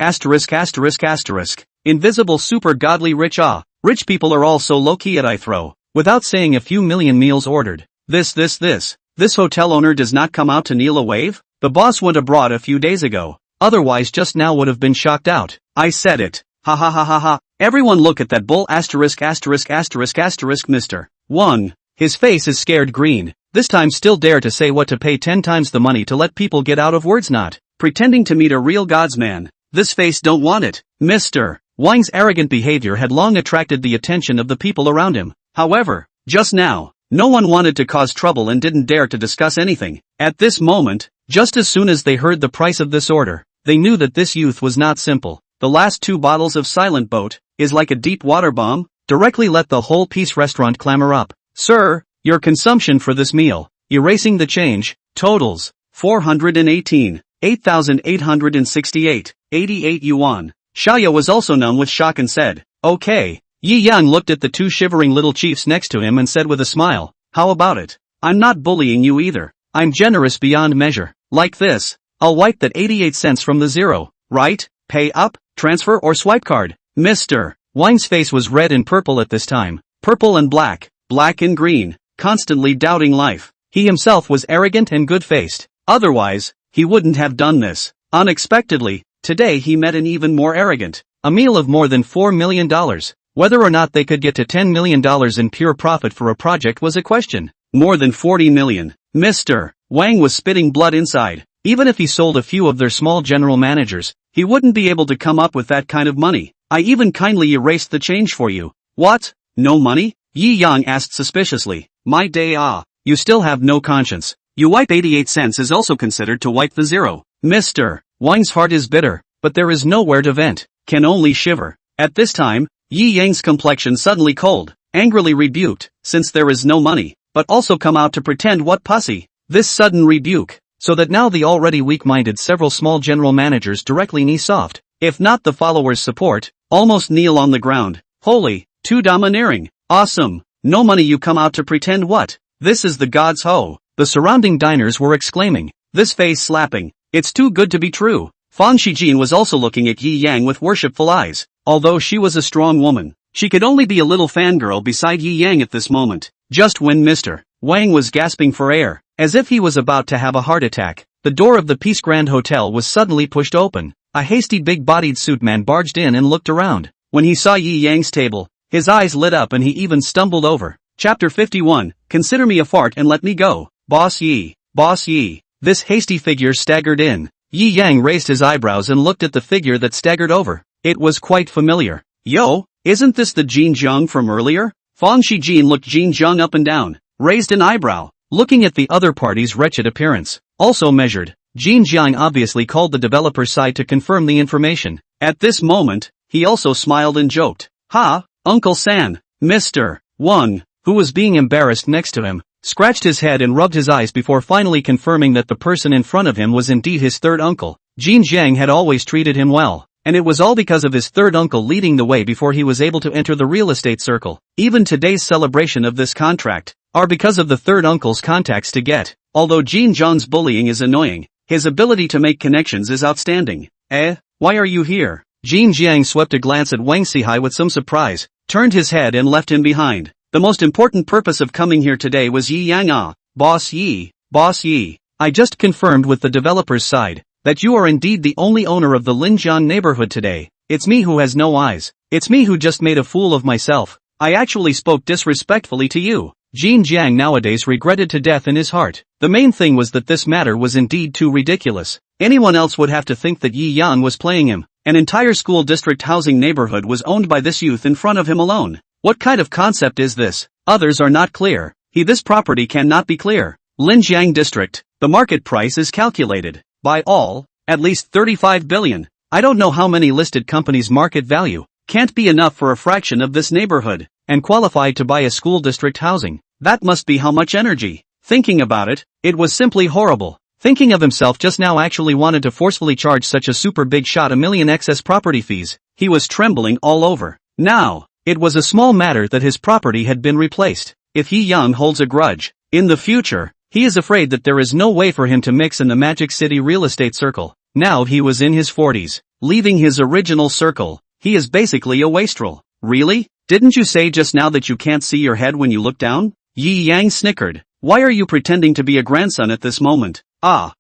Invisible super godly rich. Rich people are all so low-key at I throw. Without saying a few million meals ordered. This hotel owner does not come out to kneel a wave? The boss went abroad a few days ago. Otherwise just now would have been shocked out. I said it. Ha ha ha ha ha. Everyone look at that bull. Mr. Wang. His face is scared green. This time still dare to say what to pay 10 times the money to let people get out of words not. Pretending to meet a real God's man. This face don't want it. Mr. Wang's arrogant behavior had long attracted the attention of the people around him. However, just now, No one wanted to cause trouble and didn't dare to discuss anything. At this moment, just as soon as they heard the price of this order, they knew that this youth was not simple. The last 2 bottles of Silent Boat is like a deep water bomb, directly let the whole Peace restaurant clamor up. Sir, your consumption for this meal, erasing the change, totals 418, 8,868, 88 yuan. Xiaoya was also numb with shock and said, okay. Yi Yang looked at the 2 shivering little chiefs next to him and said with a smile, how about it? I'm not bullying you either. I'm generous beyond measure. Like this, I'll wipe that 88 cents from the zero, right? Pay up, transfer or swipe card. Mr. Wang's face was red and purple at this time. Purple and black, black and green, constantly doubting life. He himself was arrogant and good-faced. Otherwise, he wouldn't have done this. Unexpectedly, today he met an even more arrogant. A meal of more than $4 million. Whether or not they could get to $10 million in pure profit for a project was a question. More than 40 million. Mr. Wang was spitting blood inside. Even if he sold a few of their small general managers, he wouldn't be able to come up with that kind of money. I even kindly erased the change for you. What? No money? Yi Yang asked suspiciously. My day you still have no conscience. You wipe 88 cents is also considered to wipe the zero. Mr. Wang's heart is bitter, but there is nowhere to vent, can only shiver. At this time, Yi Yang's complexion suddenly cold, angrily rebuked, since there is no money, but also come out to pretend what pussy. This sudden rebuke, so that now the already weak-minded several small general managers directly knee soft, if not the followers' support, almost kneel on the ground. Holy, too domineering, awesome, no money you come out to pretend what? This is the gods ho. The surrounding diners were exclaiming, this face slapping, it's too good to be true. Fan Shijin was also looking at Yi Yang with worshipful eyes. Although she was a strong woman, she could only be a little fangirl beside Yi Yang at this moment. Just when Mr. Wang was gasping for air, as if he was about to have a heart attack, the door of the Peace Grand Hotel was suddenly pushed open. A hasty big-bodied suit man barged in and looked around. When he saw Yi Yang's table, his eyes lit up and he even stumbled over. Chapter 51, Consider me a fart and let me go. Boss Yi. Boss Yi. This hasty figure staggered in. Yi Yang raised his eyebrows and looked at the figure that staggered over. It was quite familiar. Yo, isn't this the Jin Jiang from earlier? Fan Shijin looked Jin Jiang up and down, raised an eyebrow, looking at the other party's wretched appearance. Also measured, Jin Jiang obviously called the developer's side to confirm the information. At this moment, he also smiled and joked. Ha, Uncle San. Mr. Wang, who was being embarrassed next to him, scratched his head and rubbed his eyes before finally confirming that the person in front of him was indeed his third uncle. Jin Jiang had always treated him well. And it was all because of his third uncle leading the way before he was able to enter the real estate circle. Even today's celebration of this contract are because of the third uncle's contacts to get. Although Jin Jiang's bullying is annoying, his ability to make connections is outstanding. Why are you here? Jin Jiang swept a glance at Wang Sihai with some surprise, turned his head and left him behind. The most important purpose of coming here today was Yi Yang. Boss Yi. Boss Yi. I just confirmed with the developer's side that you are indeed the only owner of the Linjian neighborhood today. It's me who has no eyes. It's me who just made a fool of myself. I actually spoke disrespectfully to you. Jin Jiang nowadays regretted to death in his heart. The main thing was that this matter was indeed too ridiculous. Anyone else would have to think that Yi Yang was playing him. An entire school district housing neighborhood was owned by this youth in front of him alone. What kind of concept is this? Others are not clear. This property cannot be clear. Linjiang district, the market price is calculated by all, at least 35 billion. I don't know how many listed companies' market value can't be enough for a fraction of this neighborhood, and qualified to buy a school district housing. That must be how much energy. Thinking about it, it was simply horrible. Thinking of himself just now actually wanted to forcefully charge such a super big shot a million excess property fees. He was trembling all over. Now, it was a small matter that his property had been replaced. If Yi Yang holds a grudge, in the future, he is afraid that there is no way for him to mix in the Magic City real estate circle. Now he was in his 40s, leaving his original circle. He is basically a wastrel. Really? Didn't you say just now that you can't see your head when you look down? Yi Yang snickered. Why are you pretending to be a grandson at this moment? I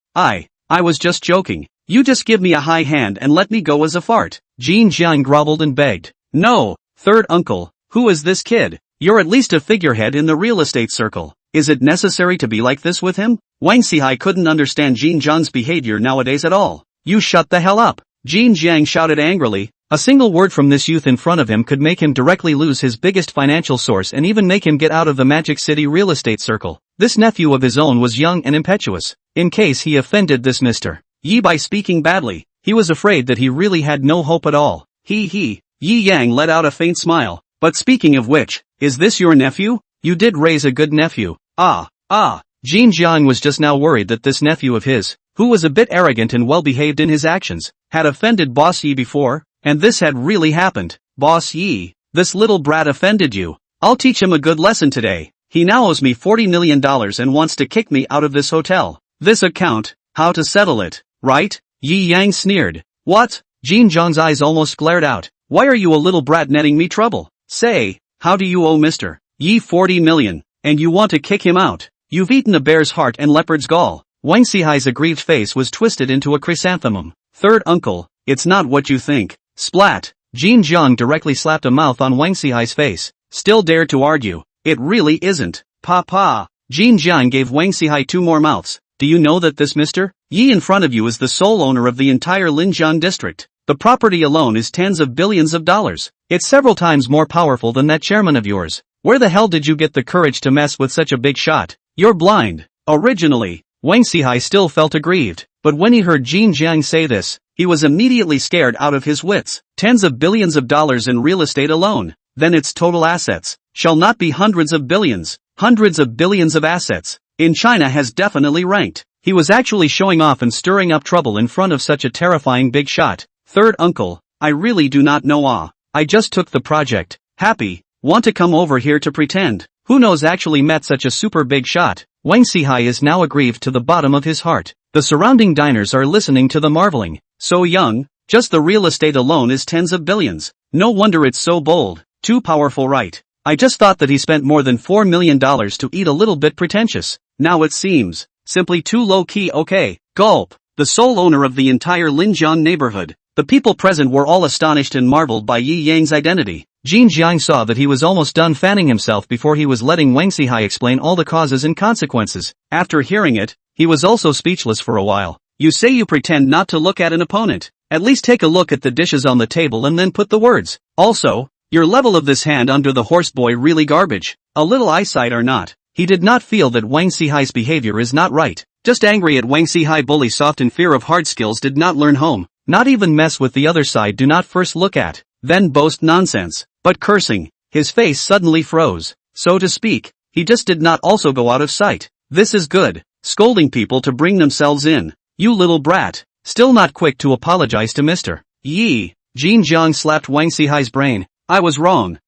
was just joking. You just give me a high hand and let me go as a fart. Jin Jiang groveled and begged. No, third uncle, who is this kid? You're at least a figurehead in the real estate circle. Is it necessary to be like this with him? Wang Sihai couldn't understand Jin Jiang's behavior nowadays at all. You shut the hell up. Jin Jiang shouted angrily, A single word from this youth in front of him could make him directly lose his biggest financial source and even make him get out of the Magic City real estate circle. This nephew of his own was young and impetuous. In case he offended this Mr. Yi by speaking badly, he was afraid that he really had no hope at all. Yi Yang let out a faint smile. But speaking of which, is this your nephew? You did raise a good nephew. Jin Jiang was just now worried that this nephew of his, who was a bit arrogant and well-behaved in his actions, had offended Boss Yi before, and this had really happened. Boss Yi, this little brat offended you. I'll teach him a good lesson today. He now owes me $40 million and wants to kick me out of this hotel. This account, how to settle it, right? Yi Yang sneered. What? Jin Jiang's eyes almost glared out. Why are you a little brat netting me trouble? Say, how do you owe Mr. Yi 40 million, and you want to kick him out? You've eaten a bear's heart and leopard's gall. Wang Xihai's aggrieved face was twisted into a chrysanthemum. Third uncle, it's not what you think. Splat. Jin Jiang directly slapped a mouth on Wang Xihai's face. Still dared to argue. It really isn't. Papa. Jin Jiang gave Wang Xihai 2 more mouths. Do you know that this Mr. Yi in front of you is the sole owner of the entire Linjiang district? The property alone is tens of billions of dollars. It's several times more powerful than that chairman of yours. Where the hell did you get the courage to mess with such a big shot? You're blind. Originally, Wang Xihai still felt aggrieved, but when he heard Jin Jiang say this, he was immediately scared out of his wits. Tens of billions of dollars in real estate alone, then its total assets, shall not be hundreds of billions of assets, in China has definitely ranked. He was actually showing off and stirring up trouble in front of such a terrifying big shot. Third uncle, I really do not know. I just took the project. Happy, want to come over here to pretend. Who knows actually met such a super big shot. Wang Xihai is now aggrieved to the bottom of his heart. The surrounding diners are listening to the marveling. So young, just the real estate alone is tens of billions. No wonder it's so bold. Too powerful, right? I just thought that he spent more than $4 million to eat a little bit pretentious. Now it seems simply too low-key. Okay, gulp. The sole owner of the entire Linjiang neighborhood. The people present were all astonished and marveled by Yi Yang's identity. Jin Jiang saw that he was almost done fanning himself before he was letting Wang Xihai explain all the causes and consequences. After hearing it, he was also speechless for a while. You say you pretend not to look at an opponent. At least take a look at the dishes on the table and then put the words. Also, your level of this hand under the horse boy really garbage. A little eyesight or not. He did not feel that Wang Xihai's behavior is not right. Just angry at Wang Xihai bully soft in fear of hard skills did not learn home. Not even mess with the other side, do not first look at, then boast nonsense. But cursing, his face suddenly froze. So to speak, he just did not also go out of sight. This is good. Scolding people to bring themselves in. You little brat. Still not quick to apologize to Mr. Yi. Jin Jiang slapped Wang Xihai's brain. I was wrong.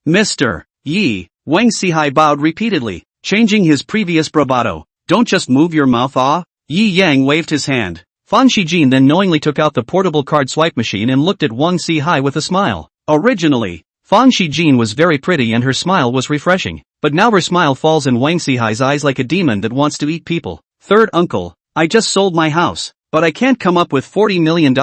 Mr. Yi. Wang Xihai bowed repeatedly, changing his previous bravado. Don't just move your mouth. Yi Yang waved his hand. Fan Shijin then knowingly took out the portable card swipe machine and looked at Wang Xihai with a smile. Originally, Fan Shijin was very pretty and her smile was refreshing, but now her smile falls in Wang Xihai's eyes like a demon that wants to eat people. Third uncle, I just sold my house, but I can't come up with $40 million.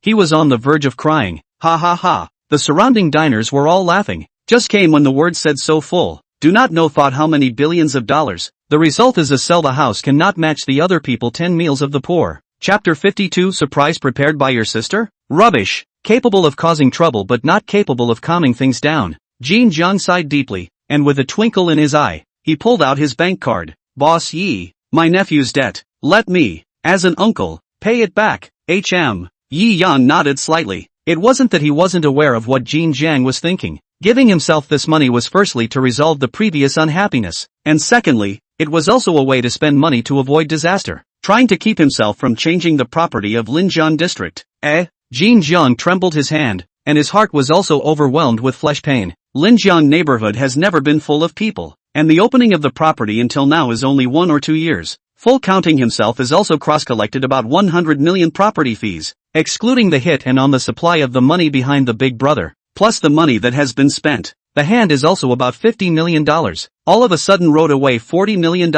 He was on the verge of crying. Ha ha ha. The surrounding diners were all laughing. Just came when the word said so full. Do not know thought how many billions of dollars. The result is a sell the house cannot match the other people 10 meals of the poor. Chapter 52 Surprise prepared by your sister? Rubbish. Capable of causing trouble but not capable of calming things down. Jin Jiang sighed deeply, and with a twinkle in his eye, he pulled out his bank card. Boss Yi, my nephew's debt. Let me, as an uncle, pay it back. Yi Yang nodded slightly. It wasn't that he wasn't aware of what Jin Jiang was thinking. Giving himself this money was firstly to resolve the previous unhappiness, and secondly, it was also a way to spend money to avoid disaster. Trying to keep himself from changing the property of Linjiang district. Jin Jiang trembled his hand, and his heart was also overwhelmed with flesh pain. Linjiang neighborhood has never been full of people, and the opening of the property until now is only 1 or 2 years. Full counting himself has also cross-collected about 100 million property fees, excluding the hit and on the supply of the money behind the big brother, plus the money that has been spent. The hand is also about $50 million. All of a sudden rode away $40 million.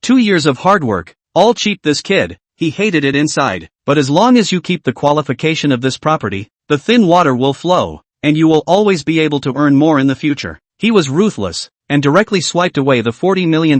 2 years of hard work. All cheap this kid, he hated it inside, but as long as you keep the qualification of this property, the thin water will flow, and you will always be able to earn more in the future. He was ruthless, and directly swiped away the $40 million.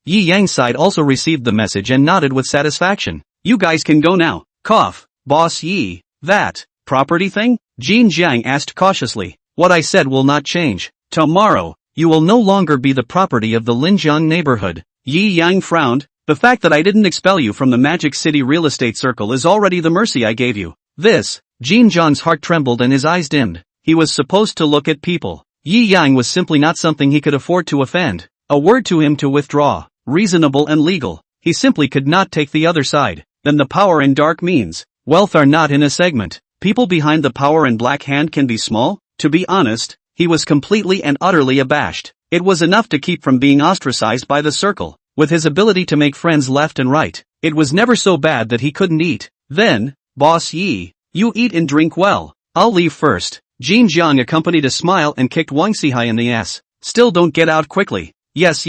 Yi Yang's side also received the message and nodded with satisfaction. You guys can go now. Cough. Boss Yi. That. Property thing? Jin Jiang asked cautiously. What I said will not change. Tomorrow, you will no longer be the property of the Linjiang neighborhood. Yi Yang frowned. The fact that I didn't expel you from the Magic City real estate circle is already the mercy I gave you. This, Jin Jiang's heart trembled and his eyes dimmed. He was supposed to look at people. Yi Yang was simply not something he could afford to offend. A word to him to withdraw, reasonable and legal. He simply could not take the other side. Then the power and dark means, wealth are not in a segment. People behind the power and black hand can be small. To be honest, he was completely and utterly abashed. It was enough to keep from being ostracized by the circle. With his ability to make friends left and right, it was never so bad that he couldn't eat. Then, Boss Yi, you eat and drink well. I'll leave first. Jin Jiang accompanied a smile and kicked Wang Sihai in the ass. Still don't get out quickly. Yes.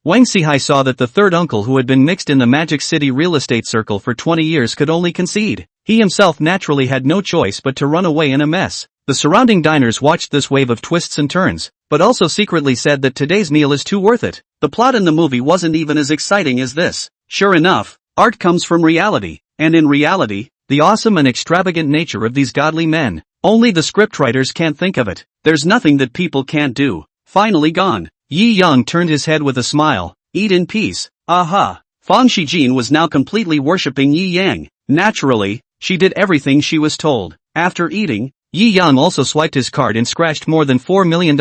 Wang Sihai saw that the third uncle who had been mixed in the Magic City real estate circle for 20 years could only concede. He himself naturally had no choice but to run away in a mess. The surrounding diners watched this wave of twists and turns, but also secretly said that today's meal is too worth it. The plot in the movie wasn't even as exciting as this. Sure enough, art comes from reality, and in reality, the awesome and extravagant nature of these godly men. Only the scriptwriters can't think of it. There's nothing that people can't do. Finally gone. Yi Yang turned his head with a smile. Eat in peace. Aha. Fang Shijin was now completely worshipping Yi Yang. Naturally, she did everything she was told. After eating, Yi Yang also swiped his card and scratched more than $4 million.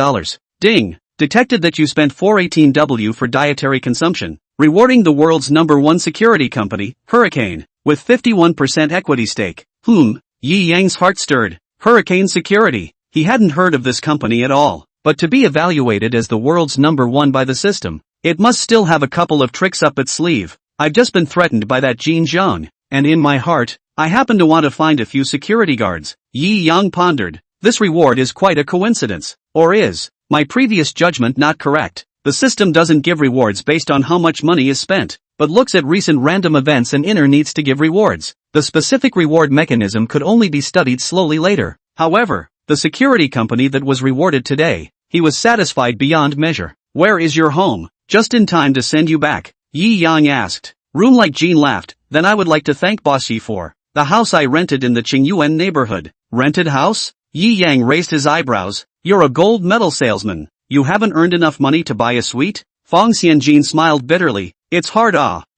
Ding! Detected that you spent 418W for dietary consumption, rewarding the world's #1 security company, Hurricane, with 51% equity stake. Yi Yang's heart stirred. Hurricane Security. He hadn't heard of this company at all. But to be evaluated as the world's #1 by the system, it must still have a couple of tricks up its sleeve. I've just been threatened by that Jin Jiang, and in my heart, I happen to want to find a few security guards. Yi Yang pondered. This reward is quite a coincidence. Or is my previous judgment not correct? The system doesn't give rewards based on how much money is spent, but looks at recent random events and inner needs to give rewards. The specific reward mechanism could only be studied slowly later. However, the security company that was rewarded today, he was satisfied beyond measure. Where is your home? Just in time to send you back, Yi Yang asked. Room like Jean laughed. Then I would like to thank Boss Yi for the house I rented in the Qingyuan neighborhood. Rented house? Yi Yang raised his eyebrows. You're a gold medal salesman. You haven't earned enough money to buy a suite? Fang Xianjin smiled bitterly. It's hard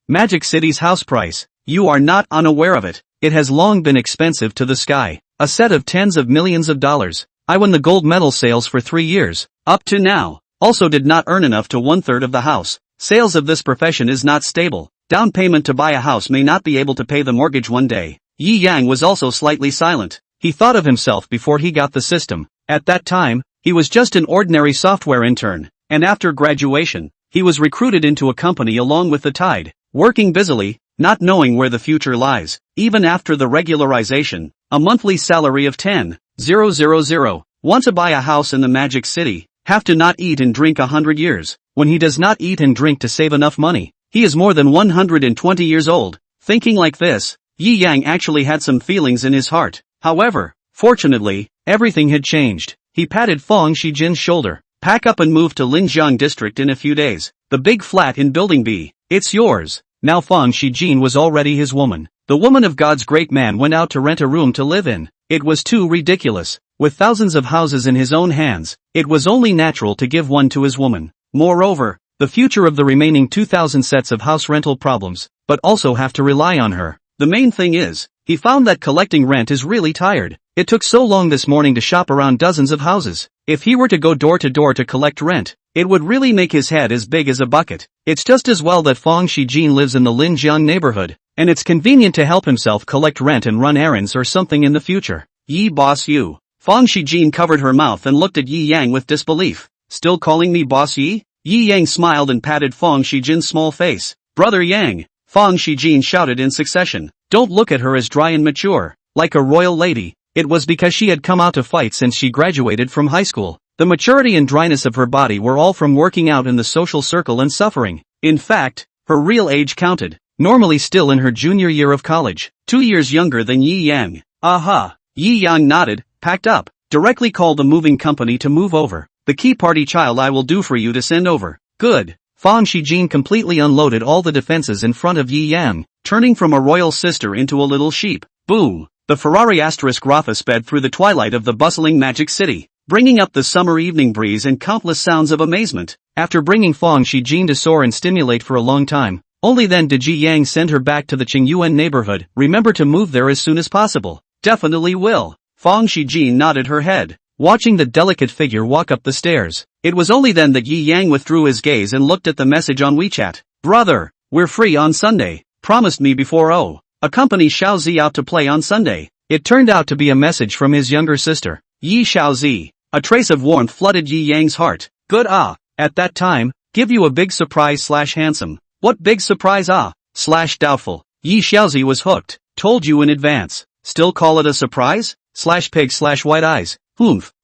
Magic City's house price. You are not unaware of it. It has long been expensive to the sky. A set of tens of millions of dollars. I won the gold medal sales for 3 years. Up to now. Also did not earn enough to 1/3 of the house. Sales of this profession is not stable. Down payment to buy a house may not be able to pay the mortgage one day. Yi Yang was also slightly silent. He thought of himself before he got the system. At that time, he was just an ordinary software intern, and after graduation, he was recruited into a company along with the tide, working busily, not knowing where the future lies. Even after the regularization, a monthly salary of 10,000. Want to buy a house in the Magic City, have to not eat and drink 100 years. When he does not eat and drink to save enough money, he is more than 120 years old. Thinking like this, Yi Yang actually had some feelings in his heart. However, fortunately, everything had changed. He patted Fang Shijin's shoulder. Pack up and move to Linjiang district in a few days. The big flat in building B. It's yours. Now Fang Shijin was already his woman. The woman of God's great man went out to rent a room to live in. It was too ridiculous. With thousands of houses in his own hands, it was only natural to give one to his woman. Moreover, the future of the remaining 2,000 sets of house rental problems, but also have to rely on her. The main thing is, he found that collecting rent is really tired. It took so long this morning to shop around dozens of houses. If he were to go door to door to collect rent, it would really make his head as big as a bucket. It's just as well that Fang Shijin lives in the Linjiang neighborhood, and it's convenient to help himself collect rent and run errands or something in the future. Yi Boss you. Fang Shijin covered her mouth and looked at Yi Yang with disbelief. Still calling me Boss Yi? Yi Yang smiled and patted Fang Shijin's small face. Brother Yang, Fang Shijin shouted in succession. Don't look at her as dry and mature, like a royal lady. It was because she had come out to fight since she graduated from high school. The maturity and dryness of her body were all from working out in the social circle and suffering. In fact, her real age counted. Normally still in her junior year of college. 2 years younger than Yi Yang. Aha. Yi Yang nodded, packed up, directly called the moving company to move over. The key party child I will do for you to send over. Good. Fang Shijin completely unloaded all the defenses in front of Yi Yang, turning from a royal sister into a little sheep. Boom. The Ferrari Rafa sped through the twilight of the bustling magic city, bringing up the summer evening breeze and countless sounds of amazement. After bringing Fang Shijin to soar and stimulate for a long time, only then did Ji Yang send her back to the Qingyuan neighborhood. Remember to move there as soon as possible. Definitely will. Fang Shijin nodded her head, watching the delicate figure walk up the stairs. It was only then that Yi Yang withdrew his gaze and looked at the message on WeChat. Brother, we're free on Sunday. Promised me before accompany Xiaozi out to play on Sunday. It turned out to be a message from his younger sister, Yi Xiaozi. A trace of warmth flooded Yi Yang's heart. Good at that time, give you a big surprise / handsome. What big surprise / doubtful. Yi Xiaozi was hooked. Told you in advance. Still call it a surprise? / pig / white eyes.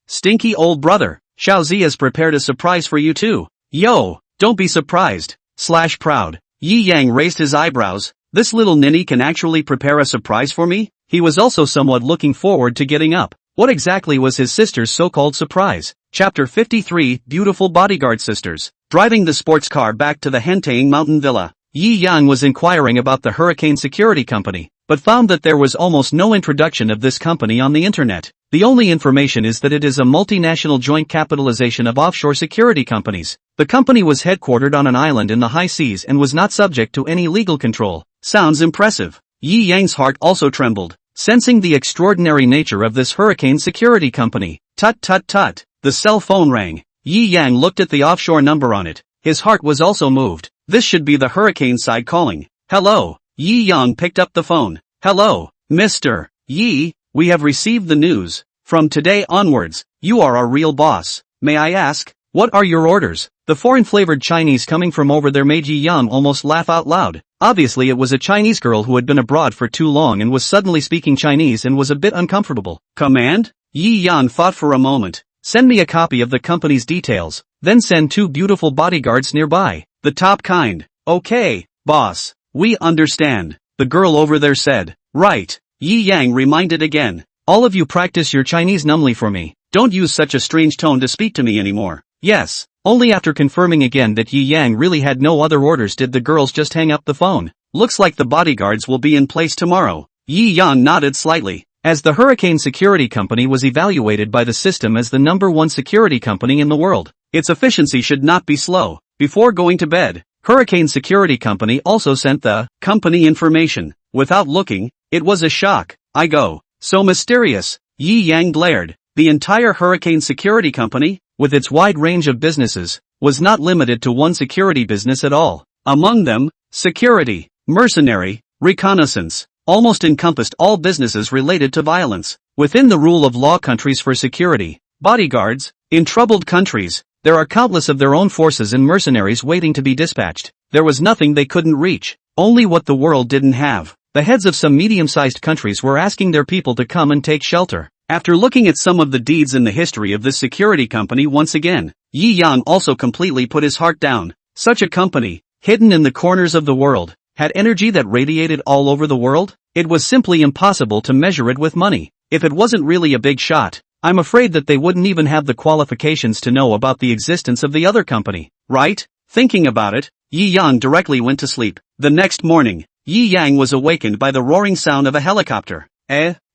Stinky old brother. Xiaozi has prepared a surprise for you too. Yo, don't be surprised / proud. Yi Yang raised his eyebrows. This little ninny can actually prepare a surprise for me? He was also somewhat looking forward to getting up. What exactly was his sister's so-called surprise? Chapter 53, Beautiful Bodyguard Sisters. Driving the sports car back to the Hentang Mountain Villa, Yi Yang was inquiring about the Hurricane Security Company, but found that there was almost no introduction of this company on the internet. The only information is that it is a multinational joint capitalization of offshore security companies. The company was headquartered on an island in the high seas and was not subject to any legal control. Sounds impressive. Yi Yang's heart also trembled, sensing the extraordinary nature of this Hurricane Security Company. Tut tut tut. The cell phone rang. Yi Yang looked at the offshore number on it. His heart was also moved. This should be the Hurricane side calling. Hello. Yi Yang picked up the phone. Hello, Mr. Yi, we have received the news. From today onwards, you are our real boss. May I ask, what are your orders? The foreign-flavored Chinese coming from over there made Yi Yang almost laugh out loud. Obviously it was a Chinese girl who had been abroad for too long and was suddenly speaking Chinese and was a bit uncomfortable. Command? Yi Yang thought for a moment. Send me a copy of the company's details, then send 2 beautiful bodyguards nearby. The top kind. Okay, boss. We understand. The girl over there said. Right. Yi Yang reminded again. All of you practice your Chinese numbly for me. Don't use such a strange tone to speak to me anymore. Yes. Only after confirming again that Yi Yang really had no other orders did the girls just hang up the phone. Looks like the bodyguards will be in place tomorrow. Yi Yang nodded slightly. As the Hurricane Security Company was evaluated by the system as the #1 security company in the world, its efficiency should not be slow. Before going to bed, Hurricane Security Company also sent the company information. Without looking, it was a shock. I go. So mysterious. Yi Yang glared. The entire Hurricane Security Company, with its wide range of businesses, was not limited to one security business at all. Among them, security, mercenary, reconnaissance, almost encompassed all businesses related to violence. Within the rule of law countries for security, bodyguards, in troubled countries, there are countless of their own forces and mercenaries waiting to be dispatched. There was nothing they couldn't reach, only what the world didn't have. The heads of some medium-sized countries were asking their people to come and take shelter. After looking at some of the deeds in the history of this security company once again, Yi Yang also completely put his heart down. Such a company, hidden in the corners of the world, had energy that radiated all over the world? It was simply impossible to measure it with money. If it wasn't really a big shot, I'm afraid that they wouldn't even have the qualifications to know about the existence of the other company, right? Thinking about it, Yi Yang directly went to sleep. The next morning, Yi Yang was awakened by the roaring sound of a helicopter.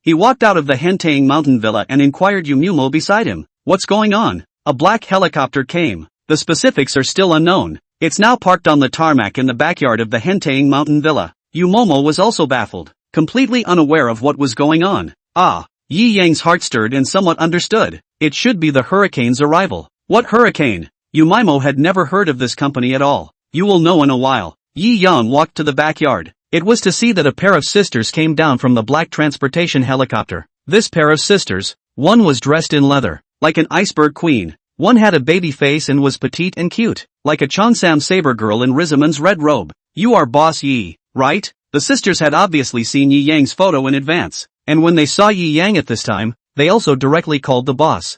He walked out of the Hentang Mountain Villa and inquired Yumumo beside him. What's going on? A black helicopter came. The specifics are still unknown. It's now parked on the tarmac in the backyard of the Hentang Mountain Villa. Yumomo was also baffled, completely unaware of what was going on. Yi Yang's heart stirred and somewhat understood. It should be the hurricane's arrival. What hurricane? Yumomo had never heard of this company at all. You will know in a while. Yi Yang walked to the backyard. It was to see that a pair of sisters came down from the black transportation helicopter. This pair of sisters, one was dressed in leather, like an iceberg queen. One had a baby face and was petite and cute, like a Cheongsam saber girl in Resumen's red robe. You are Boss Yi, right? The sisters had obviously seen Yi Yang's photo in advance, and when they saw Yi Yang at this time, they also directly called the boss.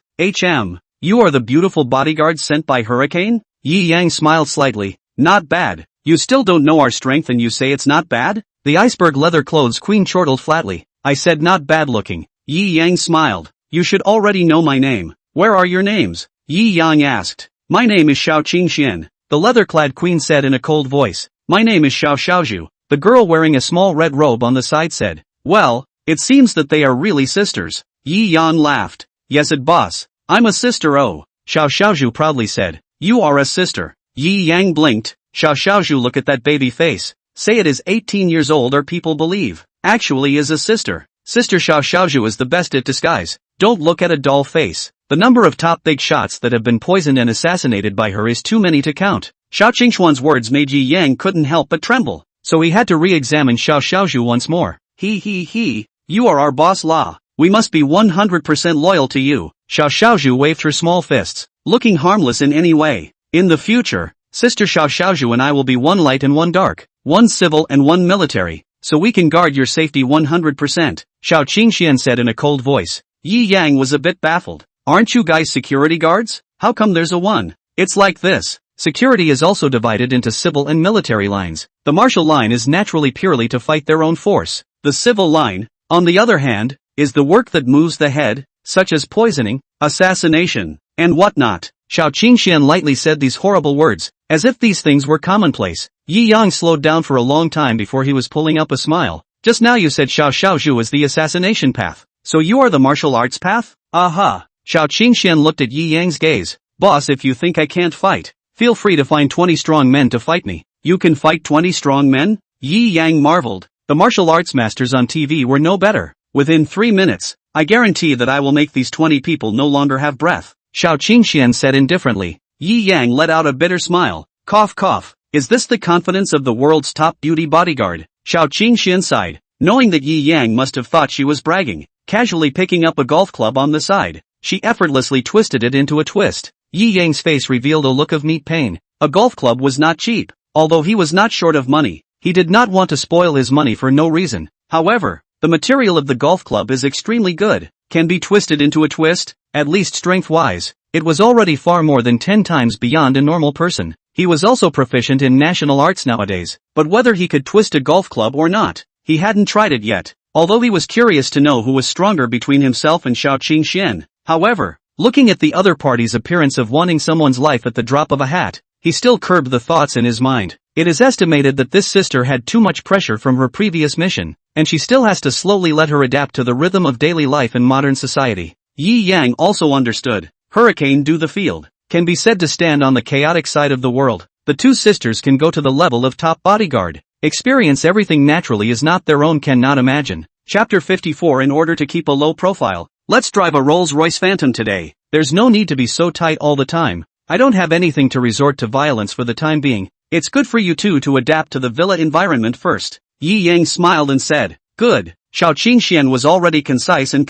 You are the beautiful bodyguard sent by Hurricane? Yi Yang smiled slightly. Not bad. You still don't know our strength and you say it's not bad? The iceberg leather clothes queen chortled flatly. I said not bad looking. Yi Yang smiled. You should already know my name. Where are your names? Yi Yang asked. My name is Xiao Qingxian. The leather-clad queen said in a cold voice. My name is Xiao Xiaozhu. The girl wearing a small red robe on the side said. Well, It seems that they are really sisters. Yi Yan laughed. Yes it boss. I'm a sister oh. Xiao Xiaozhu proudly said. You are a sister. Yi Yang blinked. Xiao Xiaozhu look at that baby face. Say it is 18 years old or people believe. Actually is a sister. Sister Xiao Xiaozhu is the best at disguise. Don't look at a doll face. The number of top big shots that have been poisoned and assassinated by her is too many to count. Xiao Qingxuan's words made Yi Yang couldn't help but tremble. So he had to re-examine Xiao Xiaozhu once more. He. You are our boss La. We must be 100% loyal to you. Xiao Xiaozhu waved her small fists, looking harmless in any way. In the future, Sister Xiao Xiaozhu and I will be one light and one dark, one civil and one military, so we can guard your safety 100%, Xiao Qingxian said in a cold voice. Yi Yang was a bit baffled. Aren't you guys security guards? How come there's a one? It's like this. Security is also divided into civil and military lines. The martial line is naturally purely to fight their own force. The civil line, on the other hand, is the work that moves the head, such as poisoning, assassination, and whatnot. Xiao Qingxian lightly said these horrible words, as if these things were commonplace. Yi Yang slowed down for a long time before he was pulling up a smile. Just now you said Xiao Xiaozhu is the assassination path. So you are the martial arts path? Aha. Xiao Qingxian looked at Yi Yang's gaze. Boss, if you think I can't fight, feel free to find 20 strong men to fight me. You can fight 20 strong men? Yi Yang marveled. The martial arts masters on TV were no better. Within 3 minutes, I guarantee that I will make these 20 people no longer have breath. Xiao Qingxian said indifferently. Yi Yang let out a bitter smile. Cough cough. Is this the confidence of the world's top beauty bodyguard? Xiao Qingxian sighed, knowing that Yi Yang must have thought she was bragging. Casually picking up a golf club on the side, she effortlessly twisted it into a twist. Yi Yang's face revealed a look of neat pain. A golf club was not cheap. Although he was not short of money, he did not want to spoil his money for no reason. However, the material of the golf club is extremely good. Can be twisted into a twist, at least strength-wise. It was already far more than 10 times beyond a normal person. He was also proficient in martial arts nowadays, but whether he could twist a golf club or not, he hadn't tried it yet. Although he was curious to know who was stronger between himself and Xiao Qingxian. However, looking at the other party's appearance of wanting someone's life at the drop of a hat, he still curbed the thoughts in his mind. It is estimated that this sister had too much pressure from her previous mission, and she still has to slowly let her adapt to the rhythm of daily life in modern society. Yi Yang also understood. Hurricane do the field, can be said to stand on the chaotic side of the world. The two sisters can go to the level of top bodyguard. Experience everything naturally is not their own cannot imagine. Chapter 54. In order to keep a low profile, let's drive a Rolls-Royce Phantom today. There's no need to be so tight all the time. I don't have anything to resort to violence for the time being. It's good for you two to adapt to the villa environment first. Yi Yang smiled and said, good. Xiao Qingxian was already concise, and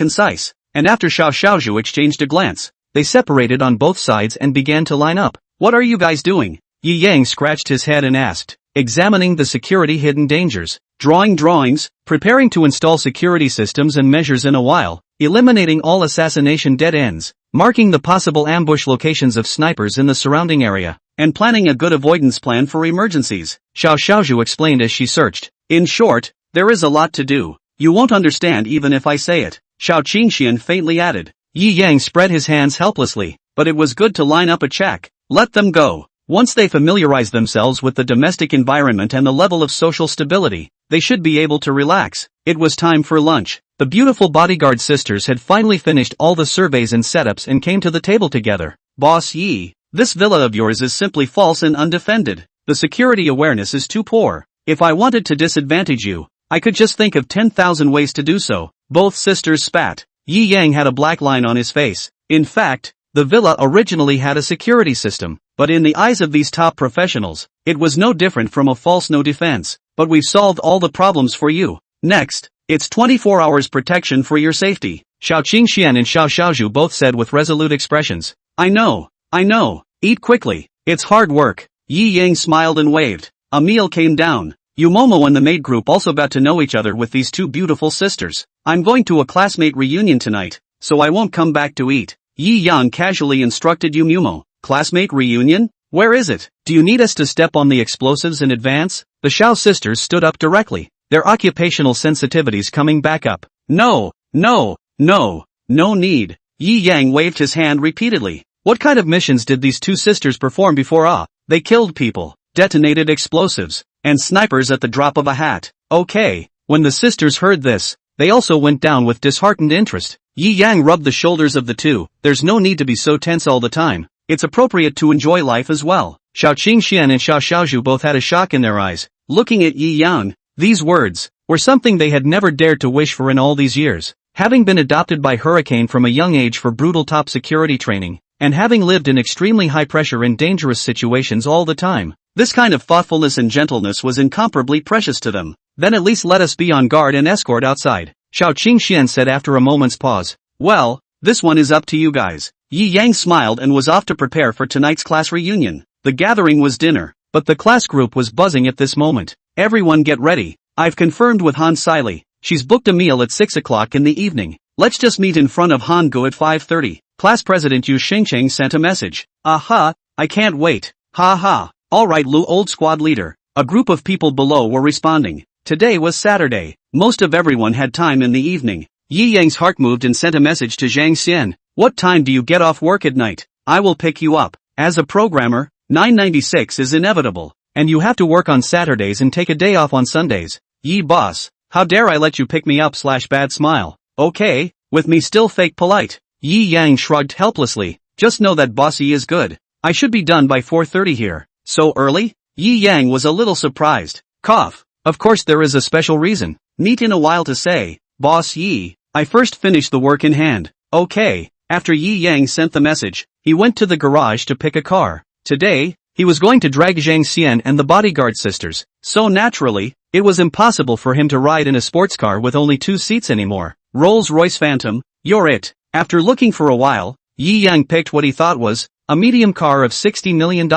after Xiao Xiaozhu exchanged a glance, they separated on both sides and began to line up. What are you guys doing? Yi Yang scratched his head and asked, examining the security hidden dangers, drawing drawings, preparing to install security systems and measures in a while, eliminating all assassination dead ends, marking the possible ambush locations of snipers in the surrounding area, and planning a good avoidance plan for emergencies, Xiao Xiaozhu explained as she searched. In short, there is a lot to do. You won't understand even if I say it, Xiao Qingxian faintly added. Yi Yang spread his hands helplessly, but it was good to line up a check. Let them go. Once they familiarize themselves with the domestic environment and the level of social stability, they should be able to relax. It was time for lunch. The beautiful bodyguard sisters had finally finished all the surveys and setups and came to the table together. Boss Yi, this villa of yours is simply false and undefended. The security awareness is too poor. If I wanted to disadvantage you, I could just think of 10,000 ways to do so. Both sisters spat. Yi Yang had a black line on his face. In fact, the villa originally had a security system, but in the eyes of these top professionals, it was no different from a false no defense. But we've solved all the problems for you. Next, it's 24 hours protection for your safety, Xiao Qingxian and Xiao Xiaozhu both said with resolute expressions. I know. Eat quickly. It's hard work. Yi Yang smiled and waved. A meal came down. Yumomo and the maid group also got to know each other with these two beautiful sisters. I'm going to a classmate reunion tonight, so I won't come back to eat. Yi Yang casually instructed Yumomo. Classmate reunion? Where is it? Do you need us to step on the explosives in advance? The Xiao sisters stood up directly, their occupational sensitivities coming back up. No need. Yi Yang waved his hand repeatedly. What kind of missions did these two sisters perform before? They killed people, detonated explosives, and snipers at the drop of a hat. Okay. When the sisters heard this, they also went down with disheartened interest. Yi Yang rubbed the shoulders of the two. There's no need to be so tense all the time. It's appropriate to enjoy life as well. Xiao Qingxian and Xiao Xiaozhu both had a shock in their eyes, looking at Yi Yang. These words were something they had never dared to wish for in all these years. Having been adopted by Hurricane from a young age for brutal top security training, and having lived in extremely high pressure and dangerous situations all the time, this kind of thoughtfulness and gentleness was incomparably precious to them. Then at least let us be on guard and escort outside, Xiao Qingxian said after a moment's pause. Well, this one is up to you guys. Yi Yang smiled and was off to prepare for tonight's class reunion. The gathering was dinner, but the class group was buzzing at this moment. Everyone get ready. I've confirmed with Han Siley. She's booked a meal at 6 o'clock in the evening. Let's just meet in front of Han Go at 5:30. Class President Yu Xingqing sent a message. Aha, I can't wait. Ha ha. Alright Lu, old squad leader. A group of people below were responding. Today was Saturday. Most of everyone had time in the evening. Yi Yang's heart moved and sent a message to Zhang Xian. What time do you get off work at night? I will pick you up. As a programmer, 996 is inevitable. And you have to work on Saturdays and take a day off on Sundays. Yi boss, how dare I let you pick me up / bad smile. Okay, with me still fake polite. Yi Yang shrugged helplessly. Just know that bossy is good. I should be done by 4:30 here. So early? Yi Yang was a little surprised. Cough. Of course there is a special reason. Need in a while to say. Boss Yi, I first finished the work in hand. Okay. After Yi Yang sent the message, he went to the garage to pick a car. Today, he was going to drag Zhang Xian and the bodyguard sisters. So naturally, it was impossible for him to ride in a sports car with only 2 seats anymore. Rolls-Royce Phantom, you're it. After looking for a while, Yi Yang picked what he thought was a medium car of $60 million,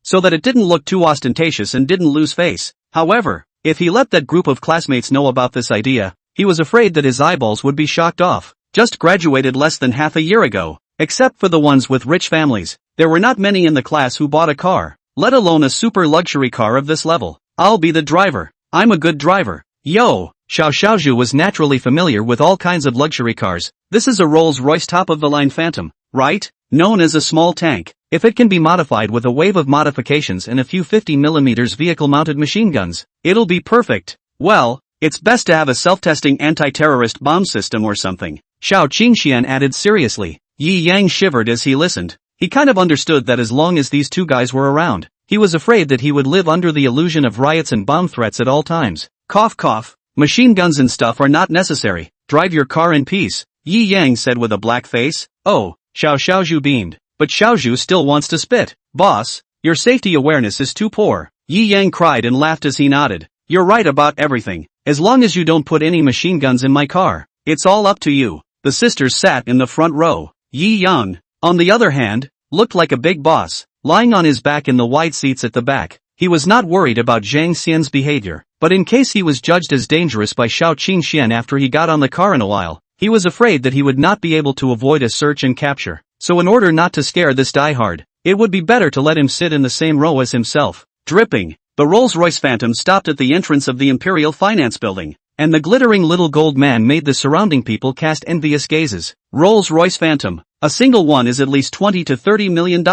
so that it didn't look too ostentatious and didn't lose face. However, if he let that group of classmates know about this idea, he was afraid that his eyeballs would be shocked off. Just graduated less than half a year ago. Except for the ones with rich families, there were not many in the class who bought a car, let alone a super luxury car of this level. I'll be the driver. I'm a good driver. Yo! Xiao Xiaozhu was naturally familiar with all kinds of luxury cars. This is a Rolls-Royce top-of-the-line Phantom, right? Known as a small tank. If it can be modified with a wave of modifications and a few 50mm vehicle-mounted machine guns, it'll be perfect. Well, it's best to have a self-testing anti-terrorist bomb system or something. Xiao Qingxian added seriously. Yi Yang shivered as he listened. He kind of understood that as long as these two guys were around, he was afraid that he would live under the illusion of riots and bomb threats at all times. Cough cough. Machine guns and stuff are not necessary. Drive your car in peace, Yi Yang said with a black face. Oh, Xiao Xiaozhu beamed. But Xiaozhu still wants to spit. Boss, your safety awareness is too poor. Yi Yang cried and laughed as he nodded. You're right about everything. As long as you don't put any machine guns in my car, it's all up to you. The sisters sat in the front row. Yi Yang, on the other hand, looked like a big boss, lying on his back in the wide seats at the back. He was not worried about Zhang Xian's behavior, but in case he was judged as dangerous by Xiao Qingxian after he got on the car in a while, he was afraid that he would not be able to avoid a search and capture. So in order not to scare this diehard, it would be better to let him sit in the same row as himself. Dripping, the Rolls-Royce Phantom stopped at the entrance of the Imperial Finance Building, and the glittering little gold man made the surrounding people cast envious gazes. Rolls-Royce Phantom, a single one is at least $20 to $30 million.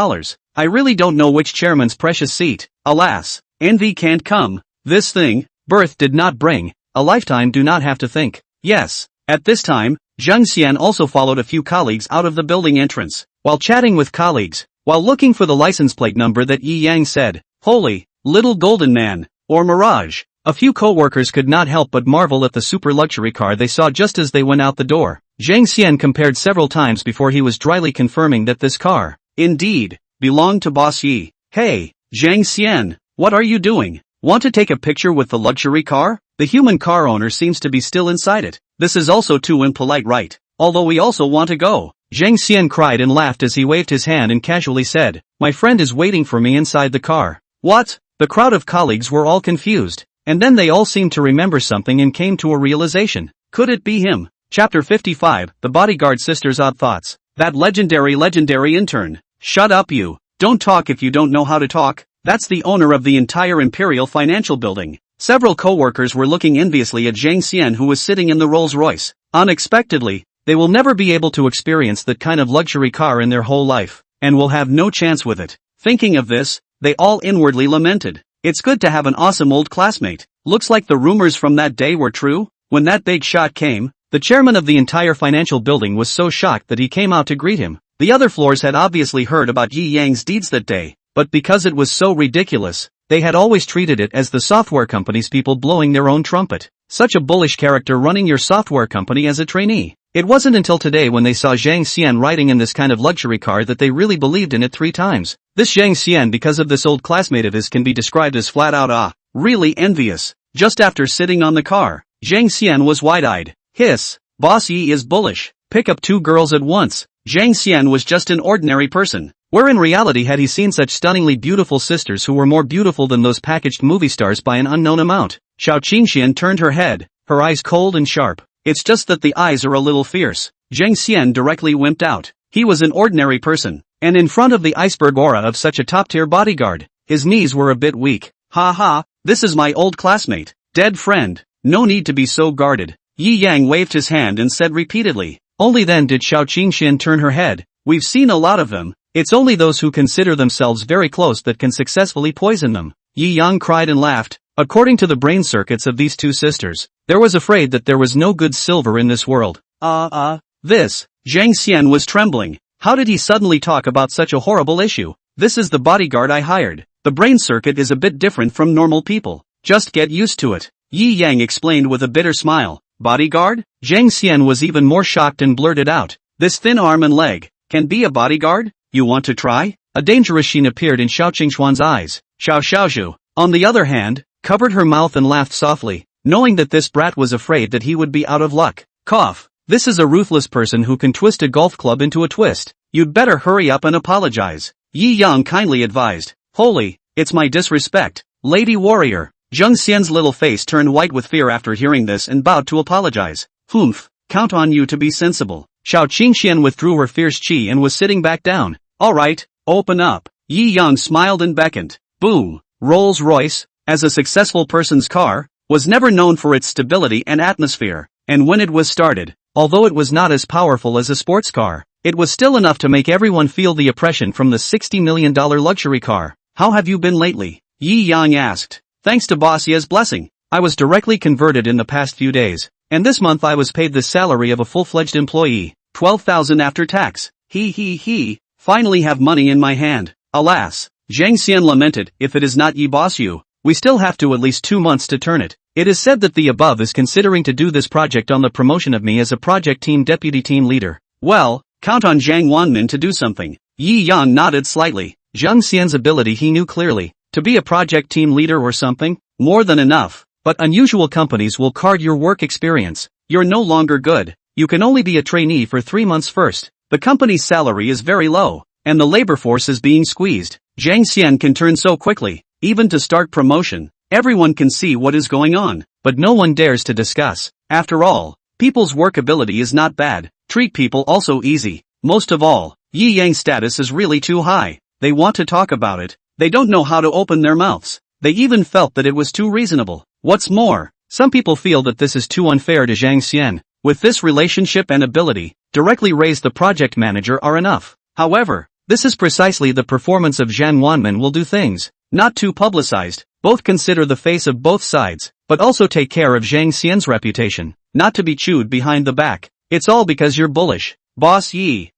I really don't know which chairman's precious seat. Alas, envy can't come. This thing, birth did not bring, a lifetime do not have to think. Yes, at this time, Zhang Xian also followed a few colleagues out of the building entrance. While chatting with colleagues, while looking for the license plate number that Yi Yang said, "Holy, little golden man," or Mirage, a few co-workers could not help but marvel at the super luxury car they saw just as they went out the door. Zhang Xian compared several times before he was dryly confirming that this car, indeed, belonged to Boss Yi. Hey, Zhang Xian, what are you doing? Want to take a picture with the luxury car? The human car owner seems to be still inside it. This is also too impolite, right? Although we also want to go. Zhang Xian cried and laughed as he waved his hand and casually said, "My friend is waiting for me inside the car." What? The crowd of colleagues were all confused, and then they all seemed to remember something and came to a realization. Could it be him? Chapter 55, The Bodyguard Sisters' Odd Thoughts. That legendary intern. Shut up you. Don't talk if you don't know how to talk. That's the owner of the entire Imperial Financial Building. Several co-workers were looking enviously at Zhang Xian, who was sitting in the Rolls-Royce. Unexpectedly, they will never be able to experience that kind of luxury car in their whole life, and will have no chance with it. Thinking of this, they all inwardly lamented. It's good to have an awesome old classmate. Looks like the rumors from that day were true. When that big shot came, the chairman of the entire financial building was so shocked that he came out to greet him. The other floors had obviously heard about Yi Yang's deeds that day, but because it was so ridiculous, they had always treated it as the software company's people blowing their own trumpet. Such a bullish character running your software company as a trainee. It wasn't until today when they saw Zhang Xian riding in this kind of luxury car that they really believed in it 3 times. This Zhang Xian, because of this old classmate of his, can be described as flat out really envious. Just after sitting on the car, Zhang Xian was wide-eyed. Hiss, Boss Yi is bullish. Pick up 2 girls at once. Zhang Xian was just an ordinary person. Where in reality had he seen such stunningly beautiful sisters who were more beautiful than those packaged movie stars by an unknown amount? Xiao Qingxian turned her head, her eyes cold and sharp. It's just that the eyes are a little fierce. Zhang Xian directly wimped out. He was an ordinary person, and in front of the iceberg aura of such a top-tier bodyguard, his knees were a bit weak. Ha ha, this is my old classmate, dead friend, no need to be so guarded. Yi Yang waved his hand and said repeatedly. Only then did Xiao Qingxian turn her head. We've seen a lot of them. It's only those who consider themselves very close that can successfully poison them. Yi Yang cried and laughed. According to the brain circuits of these 2 sisters, there was afraid that there was no good silver in this world. This, Zhang Xian was trembling. How did he suddenly talk about such a horrible issue? This is the bodyguard I hired. The brain circuit is a bit different from normal people. Just get used to it. Yi Yang explained with a bitter smile. Bodyguard? Zhang Xian was even more shocked and blurted out. This thin arm and leg can be a bodyguard? You want to try? A dangerous sheen appeared in Xiao Qingxuan's eyes. Xiao Xiaozhu, on the other hand, covered her mouth and laughed softly, knowing that this brat was afraid that he would be out of luck. Cough. This is a ruthless person who can twist a golf club into a twist. You'd better hurry up and apologize. Yi Yang kindly advised. Holy, it's my disrespect, lady warrior. Zhang Xian's little face turned white with fear after hearing this and bowed to apologize. Humph, count on you to be sensible. Xiao Qingxian withdrew her fierce qi and was sitting back down. Alright, open up. Yi Yang smiled and beckoned. Boom. Rolls-Royce, as a successful person's car, was never known for its stability and atmosphere, and when it was started, although it was not as powerful as a sports car, it was still enough to make everyone feel the oppression from the $60 million luxury car. How have you been lately? Yi Yang asked. Thanks to Boss Ye's blessing, I was directly converted in the past few days, and this month I was paid the salary of a full-fledged employee, 12,000 after tax. He, finally have money in my hand. Alas, Zhang Xian lamented, if it is not Yi Boss Yu, we still have to at least 2 months to turn it. It is said that the above is considering to do this project on the promotion of me as a project team deputy team leader. Well, count on Zhang Wanmin to do something. Yi Yang nodded slightly. Zhang Xian's ability he knew clearly. To be a project team leader or something? More than enough. But unusual companies will card your work experience. You're no longer good. You can only be a trainee for 3 months first. The company's salary is very low, and the labor force is being squeezed. Zhang Xian can turn so quickly, even to start promotion. Everyone can see what is going on, but no one dares to discuss. After all, people's work ability is not bad. Treat people also easy. Most of all, Yi Yang's status is really too high. They want to talk about it. They don't know how to open their mouths. They even felt that it was too reasonable. What's more, some people feel that this is too unfair to Zhang Xian. With this relationship and ability, directly raise the project manager are enough. However, this is precisely the performance of Zhang Wanmin will do things. Not too publicized, both consider the face of both sides, but also take care of Zhang Xian's reputation, not to be chewed behind the back. It's all because you're bullish. Boss Yi,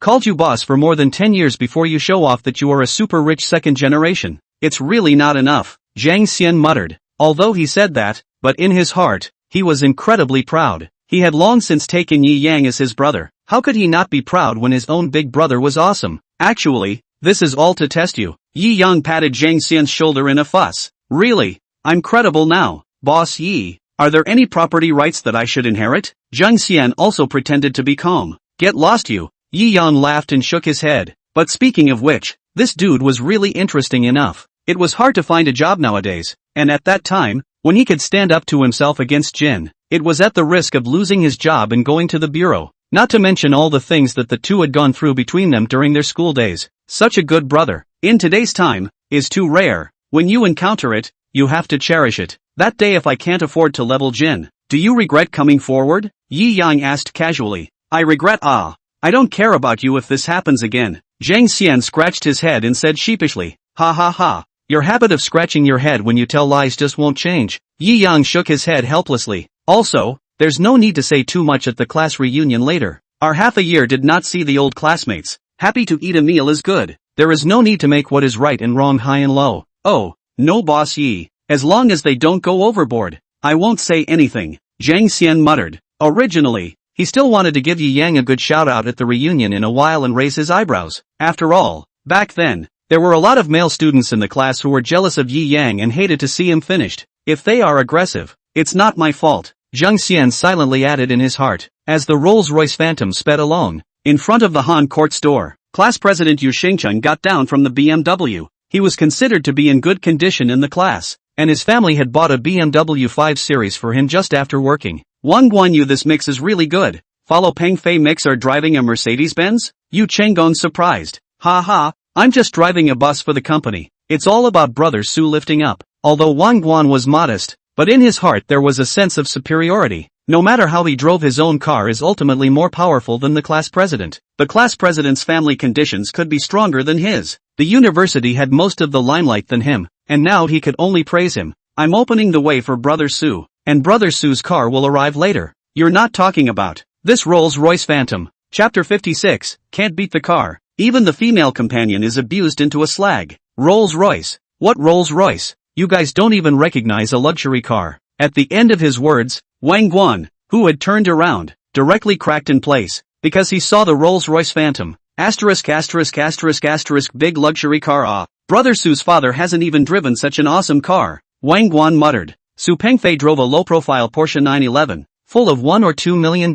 called you boss for more than 10 years before you show off that you are a super rich second generation. It's really not enough, Zhang Xian muttered. Although he said that, but in his heart, he was incredibly proud. He had long since taken Yi Yang as his brother. How could he not be proud when his own big brother was awesome? Actually, this is all to test you. Yi Yang patted Zhang Xian's shoulder in a fuss. Really? I'm credible now. Boss Yi, are there any property rights that I should inherit? Zhang Xian also pretended to be calm. Get lost you. Yi Yang laughed and shook his head. But speaking of which, this dude was really interesting enough. It was hard to find a job nowadays, and at that time, when he could stand up to himself against Jin, it was at the risk of losing his job and going to the bureau, not to mention all the things that the two had gone through between them during their school days. Such a good brother, in today's time, is too rare. When you encounter it, you have to cherish it. That day if I can't afford to level Jin, do you regret coming forward? Yi Yang asked casually. I regret I don't care about you if this happens again. Zhang Xian scratched his head and said sheepishly. Ha ha ha. Your habit of scratching your head when you tell lies just won't change. Yi Yang shook his head helplessly. Also, there's no need to say too much at the class reunion later. Our half a year did not see the old classmates. Happy to eat a meal is good. There is no need to make what is right and wrong high and low. Oh, no boss Yi. As long as they don't go overboard, I won't say anything, Zhang Xian muttered. Originally, he still wanted to give Yi Yang a good shout out at the reunion in a while and raise his eyebrows. After all, back then, there were a lot of male students in the class who were jealous of Yi Yang and hated to see him finished. If they are aggressive, it's not my fault, Zhang Xian silently added in his heart, as the Rolls-Royce Phantom sped along. In front of the Han Court's door, class president Yu Xingcheng got down from the BMW. He was considered to be in good condition in the class, and his family had bought a BMW 5 Series for him just after working. Wang Guanyu, this mix is really good. Follow Peng Fei mix or driving a Mercedes-Benz? Yu Chenggong surprised. Ha ha, I'm just driving a bus for the company. It's all about Brother Su lifting up. Although Wang Guan was modest, but in his heart there was a sense of superiority. No matter how he drove, his own car is ultimately more powerful than the class president. The class president's family conditions could be stronger than his. The university had most of the limelight than him, and now he could only praise him. I'm opening the way for Brother Su, and Brother Su's car will arrive later. You're not talking about this Rolls-Royce Phantom. Chapter 56, Can't beat the car. Even the female companion is abused into a slag. Rolls-Royce. What Rolls-Royce? You guys don't even recognize a luxury car. At the end of his words, Wang Guan, who had turned around, directly cracked in place, because he saw the Rolls-Royce Phantom. Asterisk asterisk asterisk asterisk big luxury car. Ah, Brother Su's father hasn't even driven such an awesome car, Wang Guan muttered. Su Pengfei drove a low-profile Porsche 911, full of $1 or $2 million.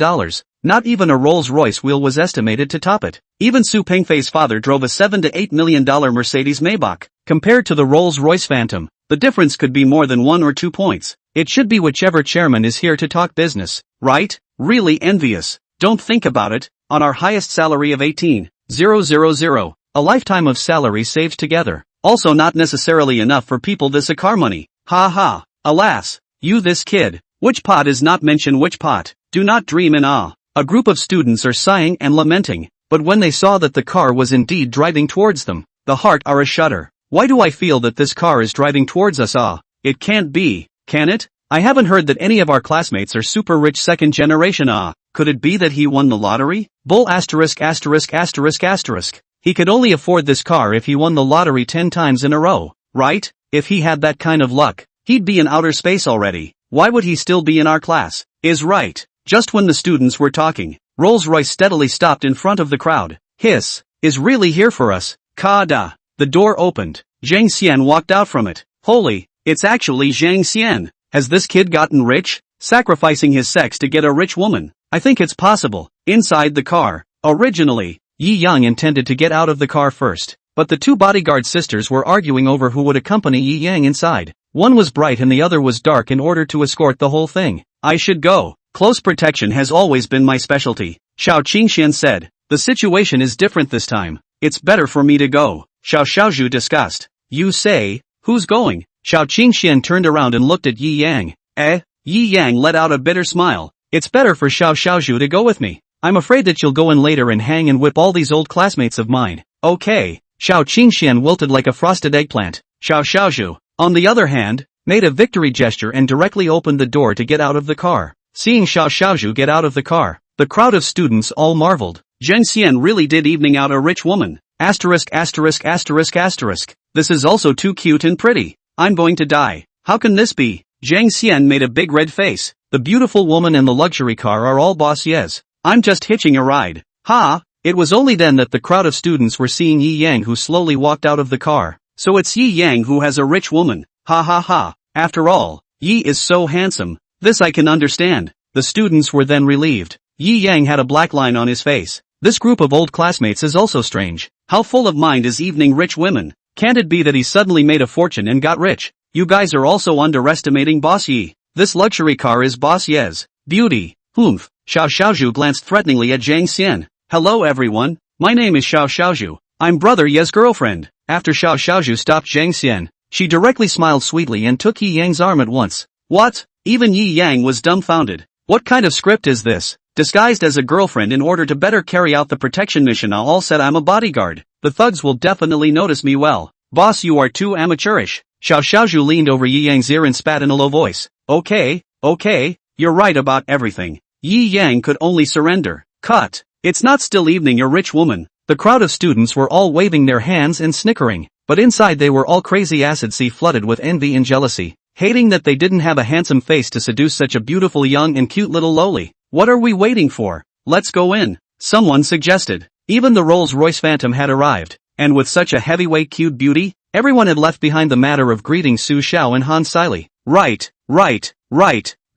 Not even a Rolls-Royce wheel was estimated to top it. Even Su Pengfei's father drove a $7 to $8 million Mercedes Maybach. Compared to the Rolls-Royce Phantom, the difference could be more than 1 or 2 points. It should be whichever chairman is here to talk business, right? Really envious. Don't think about it. On our highest salary of 18,000, a lifetime of salary saved together. Also not necessarily enough for people this a car money. Ha ha. Alas, you this kid. Which pot is not mention which pot? Do not dream in awe. A group of students are sighing and lamenting, but when they saw that the car was indeed driving towards them, the heart are a shudder. Why do I feel that this car is driving towards us? Ah, it can't be, can it? I haven't heard that any of our classmates are super rich second generation. Ah, could it be that he won the lottery? Bull asterisk asterisk asterisk asterisk. He could only afford this car if he won the lottery 10 times in a row, right? If he had that kind of luck, he'd be in outer space already. Why would he still be in our class? Is right. Just when the students were talking, Rolls-Royce steadily stopped in front of the crowd. Hiss, is really here for us. Ka-da. The door opened. Zhang Xian walked out from it. Holy, it's actually Zhang Xian. Has this kid gotten rich? Sacrificing his sex to get a rich woman? I think it's possible. Inside the car. Originally, Yi Yang intended to get out of the car first, but the two bodyguard sisters were arguing over who would accompany Yi Yang inside. One was bright and the other was dark in order to escort the whole thing. I should go. Close protection has always been my specialty, Xiao Qingxian said. The situation is different this time. It's better for me to go. Xiao Xiaozhu discussed. You say, who's going? Xiao Qingxian turned around and looked at Yi Yang. Yi Yang let out a bitter smile. It's better for Xiao Xiaozhu to go with me. I'm afraid that you'll go in later and hang and whip all these old classmates of mine. Okay. Xiao Qingxian wilted like a frosted eggplant. Xiao Xiaozhu, on the other hand, made a victory gesture and directly opened the door to get out of the car. Seeing Xiao Xiaozhu get out of the car, the crowd of students all marveled. Zhang Xian really did evening out a rich woman. Asterisk asterisk asterisk asterisk. This is also too cute and pretty. I'm going to die. How can this be? Zhang Xian made a big red face. The beautiful woman and the luxury car are all boss Yes. I'm just hitching a ride. Ha! It was only then that the crowd of students were seeing Yi Yang, who slowly walked out of the car. So it's Yi Yang who has a rich woman. Ha ha ha. After all, Yi is so handsome. This I can understand. The students were then relieved. Yi Yang had a black line on his face. This group of old classmates is also strange. How full of mind is evening rich women? Can't it be that he suddenly made a fortune and got rich? You guys are also underestimating Boss Yi. This luxury car is Boss Ye's beauty. Humph. Xiao Xiaozhu glanced threateningly at Zhang Xian. Hello everyone. My name is Xiao Xiaozhu. I'm Brother Ye's girlfriend. After Xiao Xiaozhu stopped Zhang Xian, she directly smiled sweetly and took Yi Yang's arm at once. What? Even Yi Yang was dumbfounded. What kind of script is this? Disguised as a girlfriend in order to better carry out the protection mission. I all said I'm a bodyguard. The thugs will definitely notice me well. Boss, you are too amateurish. Xiao Xiaozhu leaned over Yi Yang's ear and spat in a low voice. Okay, you're right about everything. Yi Yang could only surrender. Cut. It's not still evening, you rich woman. The crowd of students were all waving their hands and snickering, but inside they were all crazy acid sea flooded with envy and jealousy, hating that they didn't have a handsome face to seduce such a beautiful young and cute little loli. What are we waiting for? Let's go in, someone suggested. Even the Rolls-Royce Phantom had arrived, and with such a heavyweight cute beauty, everyone had left behind the matter of greeting Su Xiao and Han Siley. Right.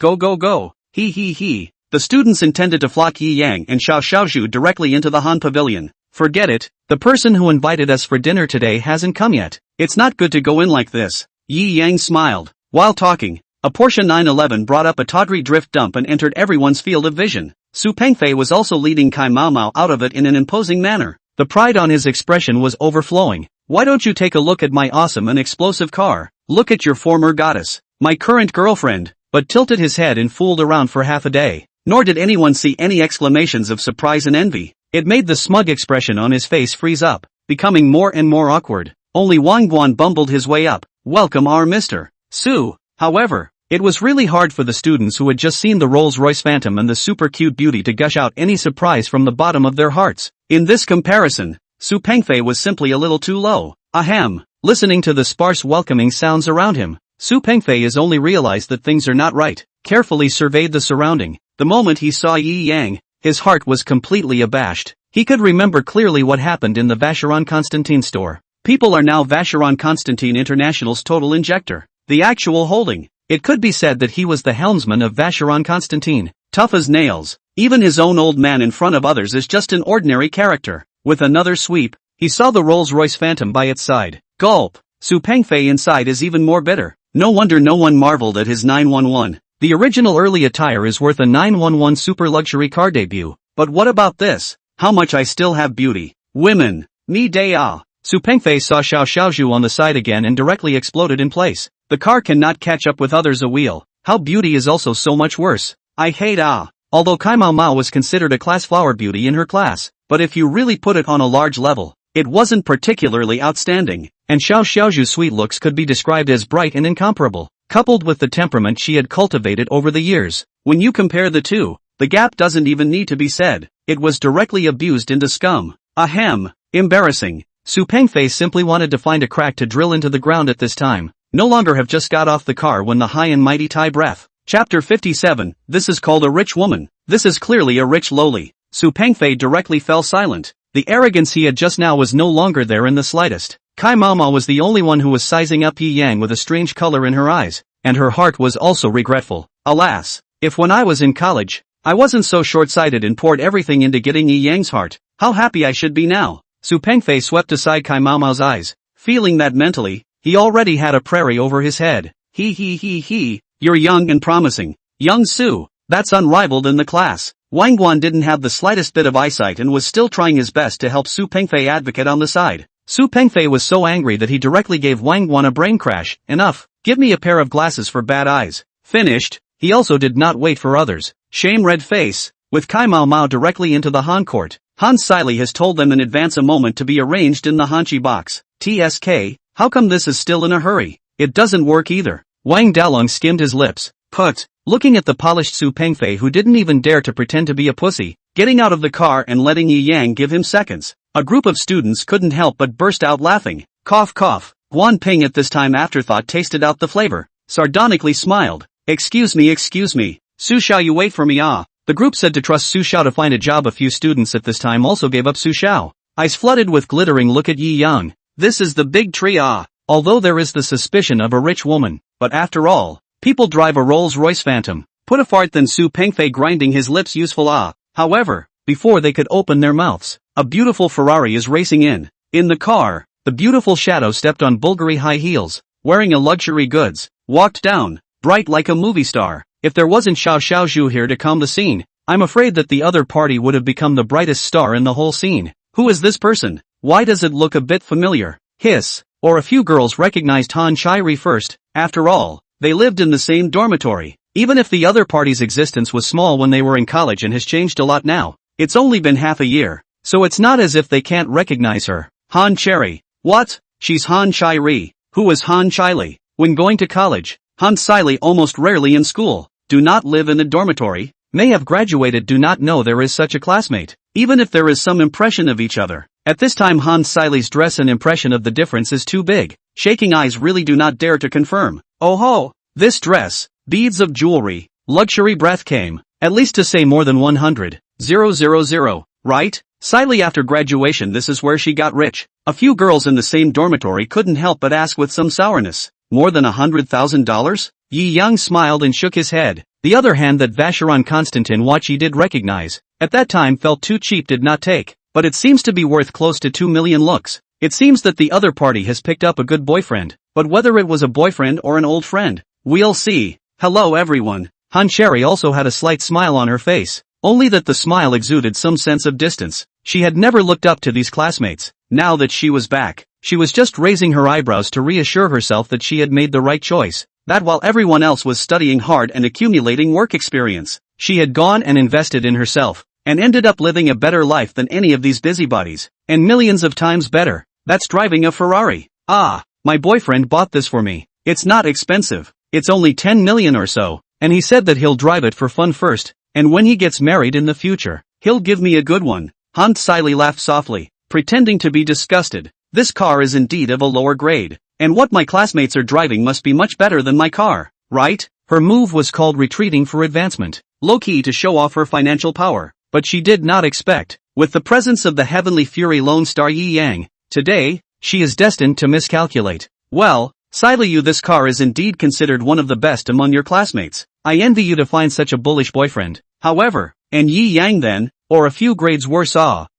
Go go go. He. The students intended to flock Yi Yang and Xiao Xiaozhu directly into the Han Pavilion. Forget it, the person who invited us for dinner today hasn't come yet. It's not good to go in like this. Yi Yang smiled. While talking, a Porsche 911 brought up a tawdry drift dump and entered everyone's field of vision. Su Pengfei was also leading Kai Mao Mao out of it in an imposing manner. The pride on his expression was overflowing. Why don't you take a look at my awesome and explosive car? Look at your former goddess, my current girlfriend, but tilted his head and fooled around for half a day. Nor did anyone see any exclamations of surprise and envy. It made the smug expression on his face freeze up, becoming more and more awkward. Only Wang Guan bumbled his way up. Welcome our Mr. Su. However, it was really hard for the students who had just seen the Rolls-Royce Phantom and the super cute beauty to gush out any surprise from the bottom of their hearts. In this comparison, Su Pengfei was simply a little too low. Ahem. Listening to the sparse welcoming sounds around him, Su Pengfei has only realized that things are not right. Carefully surveyed the surrounding. The moment he saw Yi Yang, his heart was completely abashed. He could remember clearly what happened in the Vacheron Constantin store. People are now Vacheron Constantin International's total injector. The actual holding. It could be said that he was the helmsman of Vacheron Constantin. Tough as nails. Even his own old man in front of others is just an ordinary character. With another sweep, he saw the Rolls-Royce Phantom by its side. Gulp. Su Pengfei inside is even more bitter. No wonder no one marveled at his 911. The original early attire is worth a 911 super luxury car debut. But what about this? How much I still have beauty. Women. Me day ah. Su Pengfei saw Xiao Xiaozhu on the side again and directly exploded in place. The car cannot catch up with others a wheel. How beauty is also so much worse. I hate ah. Although Kai Mao Mao was considered a class flower beauty in her class, but if you really put it on a large level, it wasn't particularly outstanding, and Xiao Xiaozhu's sweet looks could be described as bright and incomparable, coupled with the temperament she had cultivated over the years. When you compare the two, the gap doesn't even need to be said. It was directly abused into scum. Ahem. Embarrassing. Su Pengfei simply wanted to find a crack to drill into the ground at this time. No longer have just got off the car when the high and mighty Tai breath. Chapter 57, this is called a rich woman. This is clearly a rich loli. Su Pengfei directly fell silent. The arrogance he had just now was no longer there in the slightest. Kai Mao Mao was the only one who was sizing up Yi Yang with a strange color in her eyes, and her heart was also regretful. Alas, if when I was in college, I wasn't so short-sighted and poured everything into getting Yi Yang's heart, how happy I should be now. Su Pengfei swept aside Kai Mao Mao's eyes, feeling that mentally, he already had a prairie over his head. He, you're young and promising. Young Su, that's unrivaled in the class. Wang Guan didn't have the slightest bit of eyesight and was still trying his best to help Su Pengfei advocate on the side. Su Pengfei was so angry that he directly gave Wang Guan a brain crash. Enough, give me a pair of glasses for bad eyes. Finished. He also did not wait for others. Shame red face. With Kai Mao Mao directly into the Han court, Han Siley has told them in advance a moment to be arranged in the Hanchi box. TSK, how come this is still in a hurry? It doesn't work either. Wang Dalong skimmed his lips. Put. Looking at the polished Su Pengfei who didn't even dare to pretend to be a pussy, getting out of the car and letting Yi Yang give him seconds. A group of students couldn't help but burst out laughing. Cough cough. Guan Ping at this time afterthought tasted out the flavor, sardonically smiled. Excuse me. Su Xiao, you wait for me ah. The group said to trust Su Xiao to find a job. A few students at this time also gave up Su Xiao. Eyes flooded with glittering look at Yi Yang. This is the big tree ah. Although there is the suspicion of a rich woman, but after all, people drive a Rolls-Royce Phantom. Put a fart than Su Pengfei grinding his lips useful ah. However, before they could open their mouths, a beautiful Ferrari is racing in. In the car, the beautiful Shadow stepped on Bulgari high heels, wearing a luxury goods, walked down, bright like a movie star. If there wasn't Xiao Xiaozhu here to calm the scene, I'm afraid that the other party would have become the brightest star in the whole scene. Who is this person? Why does it look a bit familiar? Hiss. Or a few girls recognized Han Chairi first. After all, they lived in the same dormitory. Even if the other party's existence was small when they were in college and has changed a lot now, it's only been half a year, so it's not as if they can't recognize her. Han Cherry. What? She's Han Chairi. Who was Han Chaili? When going to college, Han Siley almost rarely in school. do not live in the dormitory, may have graduated, do not know there is such a classmate, even if there is some impression of each other. At this time Han Siley's dress and impression of the difference is too big. Shaking eyes really do not dare to confirm. Oh ho! This dress, beads of jewelry, luxury breath came, at least to say more than 100,000, right? Siley after graduation this is where she got rich. A few girls in the same dormitory couldn't help but ask with some sourness. More than $100,000? Yi Yang smiled and shook his head. The other hand that Vacheron Constantin watch he did recognize. At that time felt too cheap did not take. But it seems to be worth close to 2 million looks. It seems that the other party has picked up a good boyfriend. But whether it was a boyfriend or an old friend, we'll see. Hello everyone. Han Cherry also had a slight smile on her face. Only that the smile exuded some sense of distance. She had never looked up to these classmates. Now that she was back, she was just raising her eyebrows to reassure herself that she had made the right choice. That while everyone else was studying hard and accumulating work experience, she had gone and invested in herself, and ended up living a better life than any of these busybodies, and millions of times better. That's driving a Ferrari. Ah, my boyfriend bought this for me. It's not expensive. It's only 10 million or so, and he said that he'll drive it for fun first, and when he gets married in the future, he'll give me a good one. Han Siley laughed softly, pretending to be disgusted. This car is indeed of a lower grade, and what my classmates are driving must be much better than my car, right? Her move was called retreating for advancement, low-key to show off her financial power, but she did not expect, with the presence of the heavenly fury Lone Star Yi Yang, today, she is destined to miscalculate. Well, Siley, you, this car is indeed considered one of the best among your classmates. I envy you to find such a bullish boyfriend. However, and Yi Yang then, or a few grades worse,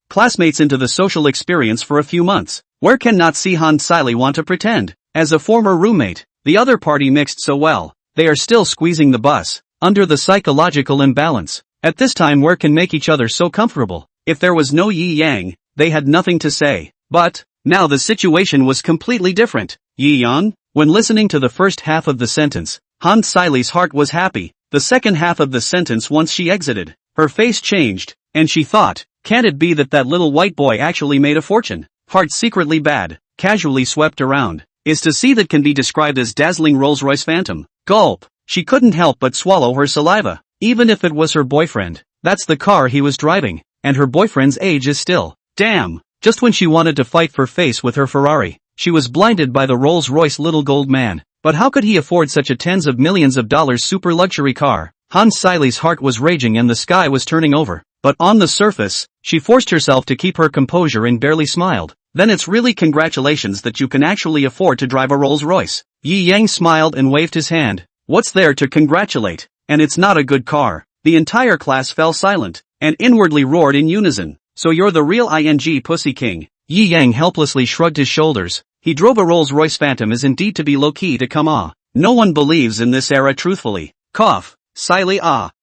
classmates into the social experience for a few months. Where can not see Han Siley want to pretend? As a former roommate, the other party mixed so well. They are still squeezing the bus, under the psychological imbalance. At this time where can make each other so comfortable? If there was no Yi Yang, they had nothing to say. But, now the situation was completely different. Yi Yang? When listening to the first half of the sentence, Han Siley's heart was happy. The second half of the sentence once she exited, her face changed, and she thought, can't it be that that little white boy actually made a fortune? Heart secretly bad, casually swept around, is to see that can be described as dazzling Rolls-Royce Phantom. Gulp. She couldn't help but swallow her saliva. Even if it was her boyfriend, that's the car he was driving, and her boyfriend's age is still. Damn. Just when she wanted to fight for face with her Ferrari, she was blinded by the Rolls-Royce little gold man. But how could he afford such a tens of millions of dollars super luxury car? Han Siley's heart was raging and the sky was turning over. But on the surface, she forced herself to keep her composure and barely smiled. Then it's really congratulations that you can actually afford to drive a Rolls-Royce. Yi Yang smiled and waved his hand. What's there to congratulate? And it's not a good car. The entire class fell silent, and inwardly roared in unison. So you're the real pussy king. Yi Yang helplessly shrugged his shoulders. He drove a Rolls-Royce Phantom is indeed to be low-key to come. No one believes in this era truthfully. Cough. Siley,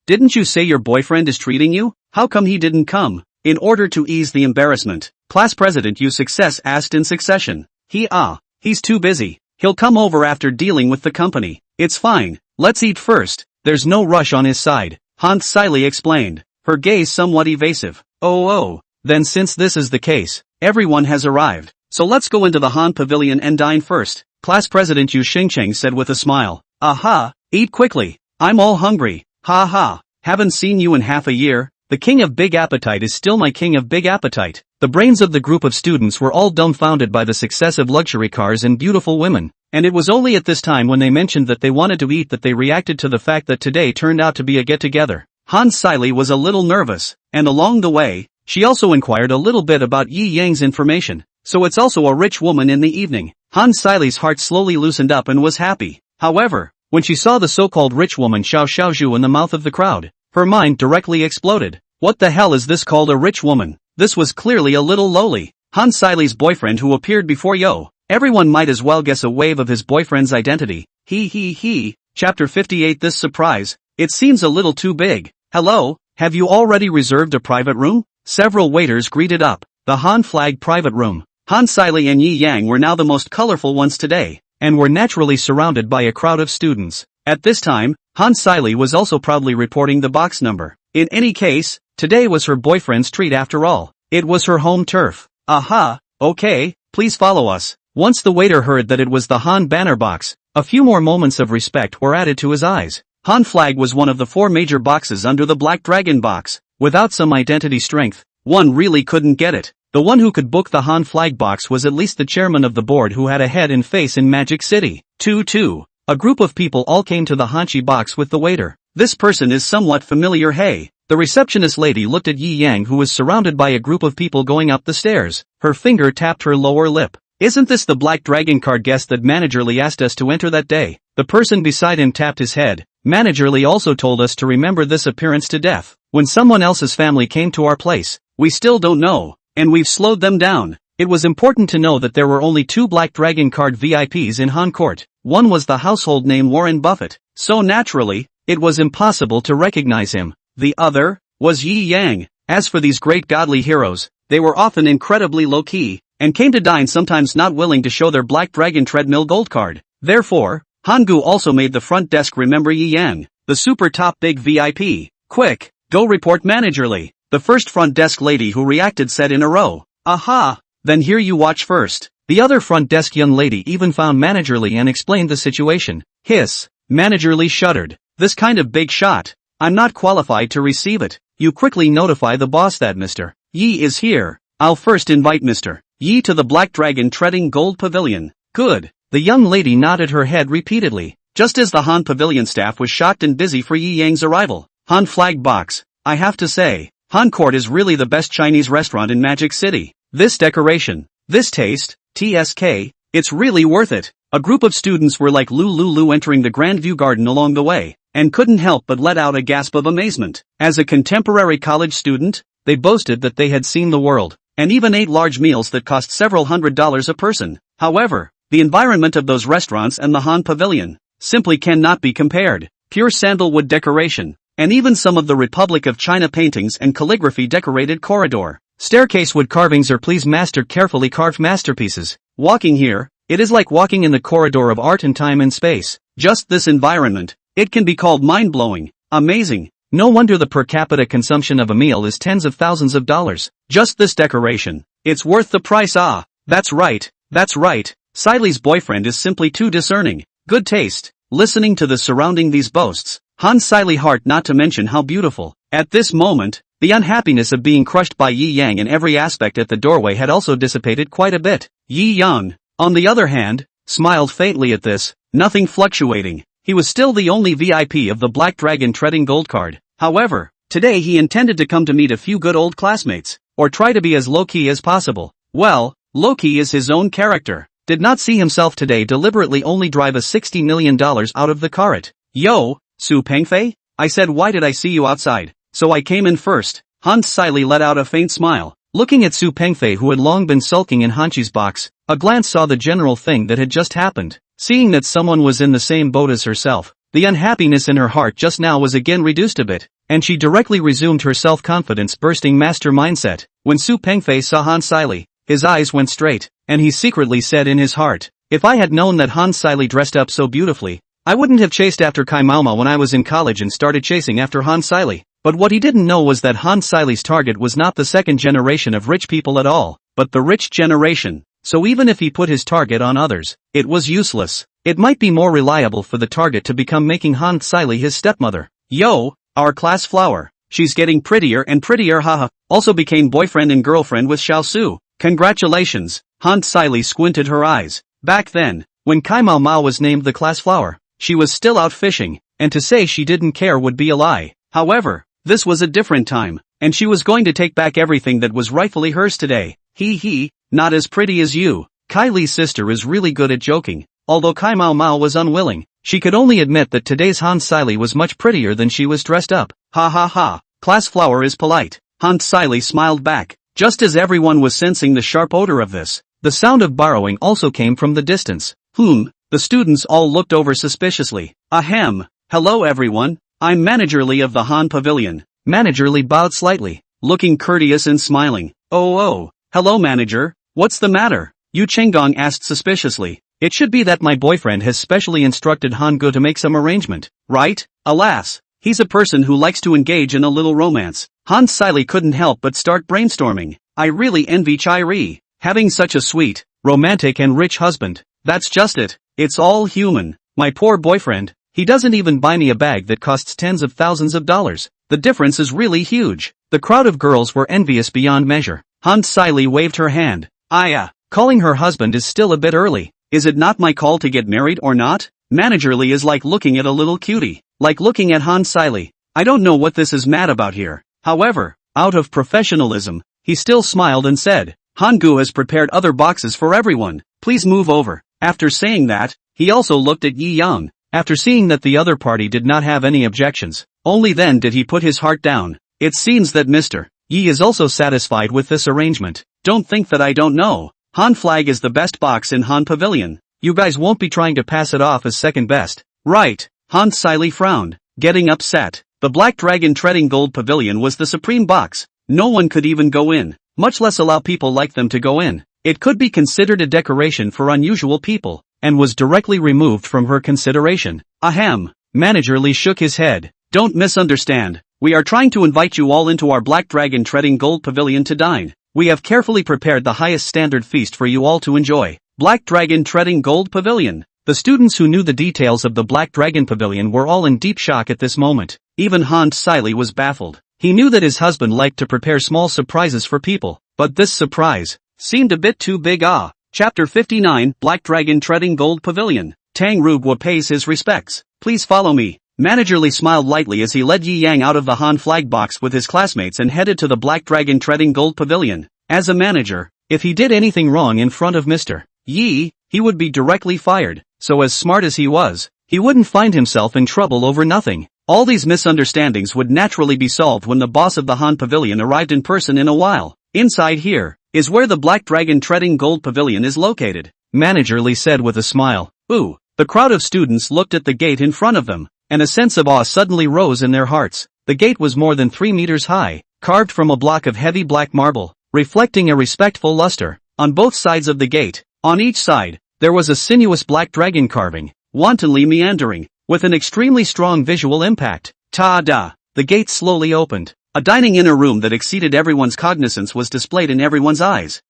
didn't you say your boyfriend is treating you? How come he didn't come? In order to ease the embarrassment, class president Yu Success asked in succession. He's too busy. He'll come over after dealing with the company. It's fine. Let's eat first. There's no rush on his side. Han Siley explained, her gaze somewhat evasive. Oh, then since this is the case, everyone has arrived. So let's go into the Han Pavilion and dine first. Class president Yu Xingcheng said with a smile. Aha, eat quickly. I'm all hungry. Ha ha. Haven't seen you in half a year. The king of big appetite is still my king of big appetite. The brains of the group of students were all dumbfounded by the success of luxury cars and beautiful women. And it was only at this time when they mentioned that they wanted to eat that they reacted to the fact that today turned out to be a get-together. Han Siley was a little nervous, and along the way, she also inquired a little bit about Yi Yang's information. So it's also a rich woman in the evening. Han Siley's heart slowly loosened up and was happy. However, when she saw the so-called rich woman Xiao Xiaozhu in the mouth of the crowd, her mind directly exploded. What the hell is this called a rich woman? This was clearly a little lowly. Han Siley's boyfriend who appeared before Yo. Everyone might as well guess a wave of his boyfriend's identity. He. Chapter 58. This surprise. It seems a little too big. Hello, have you already reserved a private room? Several waiters greeted up. The Han flag private room. Han Siley and Yi Yang were now the most colorful ones today, and were naturally surrounded by a crowd of students. At this time, Han Siley was also proudly reporting the box number. In any case, today was her boyfriend's treat after all. It was her home turf. Aha, okay, please follow us. Once the waiter heard that it was the Han banner box, a few more moments of respect were added to his eyes. Han Flag was one of the 4 major boxes under the Black Dragon box. Without some identity strength, one really couldn't get it. The one who could book the Han Flag box was at least the chairman of the board who had a head and face in Magic City. 2. A group of people all came to the Hanchi box with the waiter. This person is somewhat familiar. Hey. The receptionist lady looked at Yi Yang, who was surrounded by a group of people going up the stairs. Her finger tapped her lower lip. Isn't this the Black Dragon card guest that Manager Lee asked us to enter that day? The person beside him tapped his head. Manager Lee also told us to remember this appearance to death. When someone else's family came to our place, we still don't know, and we've slowed them down. It was important to know that there were only 2 Black Dragon card VIPs in Han Court. One was the household name Warren Buffett, so naturally, it was impossible to recognize him. The other was Yi Yang. As for these great godly heroes, they were often incredibly low-key, and came to dine sometimes not willing to show their Black Dragon treadmill gold card. Therefore, Hangu also made the front desk remember Yi Yang, the super top big VIP. Quick, go report Manager Lee. The first front desk lady who reacted said in a row. Aha! Then here you watch first. The other front desk young lady even found Manager Lee and explained the situation. Hiss. Manager Lee shuddered. This kind of big shot. I'm not qualified to receive it. You quickly notify the boss that Mr. Yi is here. I'll first invite Mr. Yi to the Black Dragon treading gold pavilion. Good. The young lady nodded her head repeatedly, just as the Han Pavilion staff was shocked and busy for Yi Yang's arrival. Han Flag box. I have to say, Han Court is really the best Chinese restaurant in Magic City. This decoration, this taste, TSK, it's really worth it. A group of students were like Lulu entering the Grand View Garden along the way, and couldn't help but let out a gasp of amazement. As a contemporary college student, they boasted that they had seen the world, and even ate large meals that cost several $100s a person. However, the environment of those restaurants and the Han Pavilion simply cannot be compared. Pure sandalwood decoration, and even some of the Republic of China paintings and calligraphy decorated corridor. Staircase wood carvings are please master carefully carved masterpieces. Walking here, it is like walking in the corridor of art and time and space. Just this environment, it can be called mind-blowing, amazing. No wonder the per capita consumption of a meal is tens of thousands of dollars. Just this decoration, it's worth the price. Ah, that's right. Siley's boyfriend is simply too discerning. Good taste. Listening to the surrounding these boasts, Han's Siley heart, not to mention how beautiful. At this moment, the unhappiness of being crushed by Yi Yang in every aspect at the doorway had also dissipated quite a bit. Yi Yang, on the other hand, smiled faintly at this, nothing fluctuating. He was still the only VIP of the Black Dragon treading gold card. However, today he intended to come to meet a few good old classmates, or try to be as low-key as possible. Well, low-key is his own character. Did not see himself today deliberately only drive a $60 million out of the carrot. Yo, Su Pengfei? I said, why did I see you outside? So I came in first. Han Siley let out a faint smile. Looking at Su Pengfei, who had long been sulking in Hanchi's box, a glance saw the general thing that had just happened. Seeing that someone was in the same boat as herself, the unhappiness in her heart just now was again reduced a bit, and she directly resumed her self-confidence bursting master mindset. When Su Pengfei saw Han Siley, his eyes went straight, and he secretly said in his heart, if I had known that Han Siley dressed up so beautifully, I wouldn't have chased after Kai Maoma when I was in college and started chasing after Han Siley. But what he didn't know was that Han Siley's target was not the second generation of rich people at all, but the rich generation. So even if he put his target on others, it was useless. It might be more reliable for the target to become making Han Siley his stepmother. Yo, our class flower. She's getting prettier and prettier, haha. Also became boyfriend and girlfriend with Xiao Su. Congratulations. Han Siley squinted her eyes. Back then, when Kai Mao Mao was named the class flower, she was still out fishing, and to say she didn't care would be a lie. However, this was a different time, and she was going to take back everything that was rightfully hers today. He, not as pretty as you. Kai Li's sister is really good at joking. Although Kai Mao Mao was unwilling, she could only admit that today's Han Siley was much prettier than she was dressed up. Ha ha ha, class flower is polite. Han Siley smiled back. Just as everyone was sensing the sharp odor of this, the sound of borrowing also came from the distance. The students all looked over suspiciously. Ahem. Hello everyone. I'm Manager Lee of the Han Pavilion. Manager Lee bowed slightly, looking courteous and smiling. Oh, hello manager, what's the matter? Yu Chenggong asked suspiciously. It should be that my boyfriend has specially instructed Han Gu to make some arrangement, right? Alas, he's a person who likes to engage in a little romance. Han Siley couldn't help but start brainstorming. I really envy Chai Ri, having such a sweet, romantic and rich husband. That's just it, it's all human. My poor boyfriend, He doesn't even buy me a bag that costs tens of thousands of dollars. The difference is really huge. The crowd of girls were envious beyond measure. Han Siley waved her hand. Calling her husband is still a bit early. Is it not my call to get married or not? Manager Lee is like looking at a little cutie. Like looking at Han Siley. I don't know what this is mad about here. However, out of professionalism, he still smiled and said, Hangu has prepared other boxes for everyone. Please move over. After saying that, he also looked at Yi Yang. After seeing that the other party did not have any objections, only then did he put his heart down. It seems that Mr. Yi is also satisfied with this arrangement. Don't think that I don't know. Han Flag is the best box in Han Pavilion. You guys won't be trying to pass it off as second best, right? Han Siley frowned, getting upset. The Black Dragon Treading Gold Pavilion was the supreme box. No one could even go in, much less allow people like them to go in. It could be considered a decoration for unusual people, and was directly removed from her consideration. Ahem. Manager Lee shook his head. Don't misunderstand. We are trying to invite you all into our Black Dragon Treading Gold Pavilion to dine. We have carefully prepared the highest standard feast for you all to enjoy. Black Dragon Treading Gold Pavilion. The students who knew the details of the Black Dragon Pavilion were all in deep shock at this moment. Even Han Siley was baffled. He knew that his husband liked to prepare small surprises for people, but this surprise seemed a bit too big. Chapter 59, Black Dragon Treading Gold Pavilion. Tang Rugwa pays his respects. Please follow me. Manager Lee smiled lightly as he led Yi Yang out of the Han Flag box with his classmates and headed to the Black Dragon Treading Gold Pavilion. As a manager, if he did anything wrong in front of Mr. Yi, he would be directly fired, so as smart as he was, he wouldn't find himself in trouble over nothing. All these misunderstandings would naturally be solved when the boss of the Han Pavilion arrived in person in a while. Inside here is where the Black Dragon Treading Gold Pavilion is located, Manager Lee said with a smile. Ooh, the crowd of students looked at the gate in front of them, and a sense of awe suddenly rose in their hearts. The gate was more than 3 meters high, carved from a block of heavy black marble, reflecting a respectful luster. On both sides of the gate, on each side, there was a sinuous black dragon carving, wantonly meandering, with an extremely strong visual impact. Ta-da! The gate slowly opened. A dining inner room that exceeded everyone's cognizance was displayed in everyone's eyes.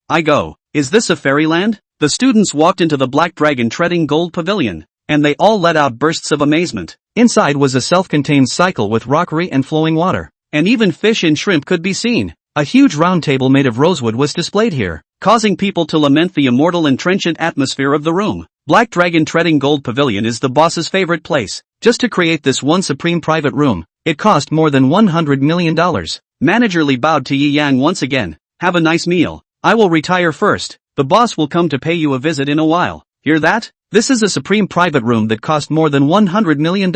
Is this a fairyland? The students walked into the Black Dragon Treading Gold Pavilion, and they all let out bursts of amazement. Inside was a self-contained cycle with rockery and flowing water, and even fish and shrimp could be seen. A huge round table made of rosewood was displayed here, causing people to lament the immortal and trenchant atmosphere of the room. Black Dragon Treading Gold Pavilion is the boss's favorite place. Just to create this one supreme private room, it cost more than $100 million. Manager Lee bowed to Yi Yang once again. Have a nice meal. I will retire first. The boss will come to pay you a visit in a while. Hear that? This is a supreme private room that cost more than $100 million.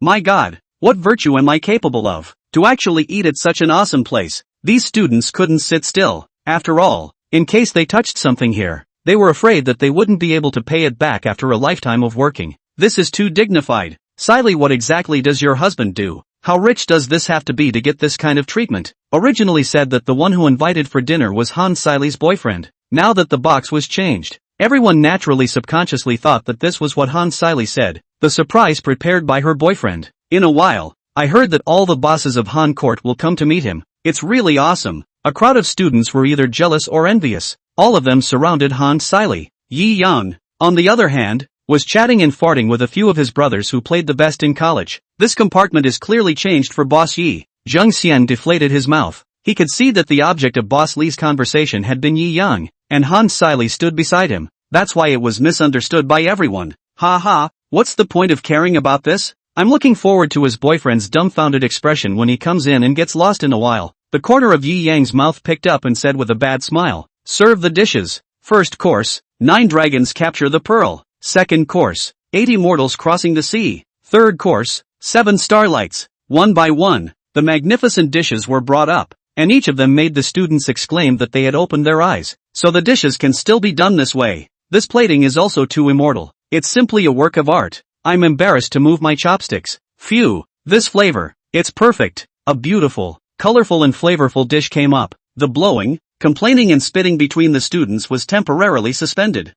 My God, what virtue am I capable of to actually eat at such an awesome place? These students couldn't sit still. After all, in case they touched something here, they were afraid that they wouldn't be able to pay it back after a lifetime of working. This is too dignified. Siley, what exactly does your husband do? How rich does this have to be to get this kind of treatment? Originally said that the one who invited for dinner was Han Siley's boyfriend. Now that the box was changed, everyone naturally subconsciously thought that this was what Han Siley said, the surprise prepared by her boyfriend. In a while, I heard that all the bosses of Han Court will come to meet him. It's really awesome. A crowd of students were either jealous or envious. All of them surrounded Han Siley. Yi Yang, on the other hand, was chatting and farting with a few of his brothers who played the best in college. This compartment is clearly changed for Boss Yi. Zheng Xian deflated his mouth. He could see that the object of Boss Li's conversation had been Yi Yang, and Han Siley stood beside him. That's why it was misunderstood by everyone. Ha ha, what's the point of caring about this? I'm looking forward to his boyfriend's dumbfounded expression when he comes in and gets lost in a while. The corner of Yi Yang's mouth picked up and said with a bad smile, serve the dishes. First course, 9 dragons capture the pearl. Second course, 80 mortals crossing the sea. Third course, 7 starlights. One by one, the magnificent dishes were brought up, and each of them made the students exclaim that they had opened their eyes. So the dishes can still be done this way. This plating is also too immortal. It's simply a work of art. I'm embarrassed to move my chopsticks. Phew, this flavor, it's perfect. A beautiful, colorful and flavorful dish came up. The blowing, complaining and spitting between the students was temporarily suspended.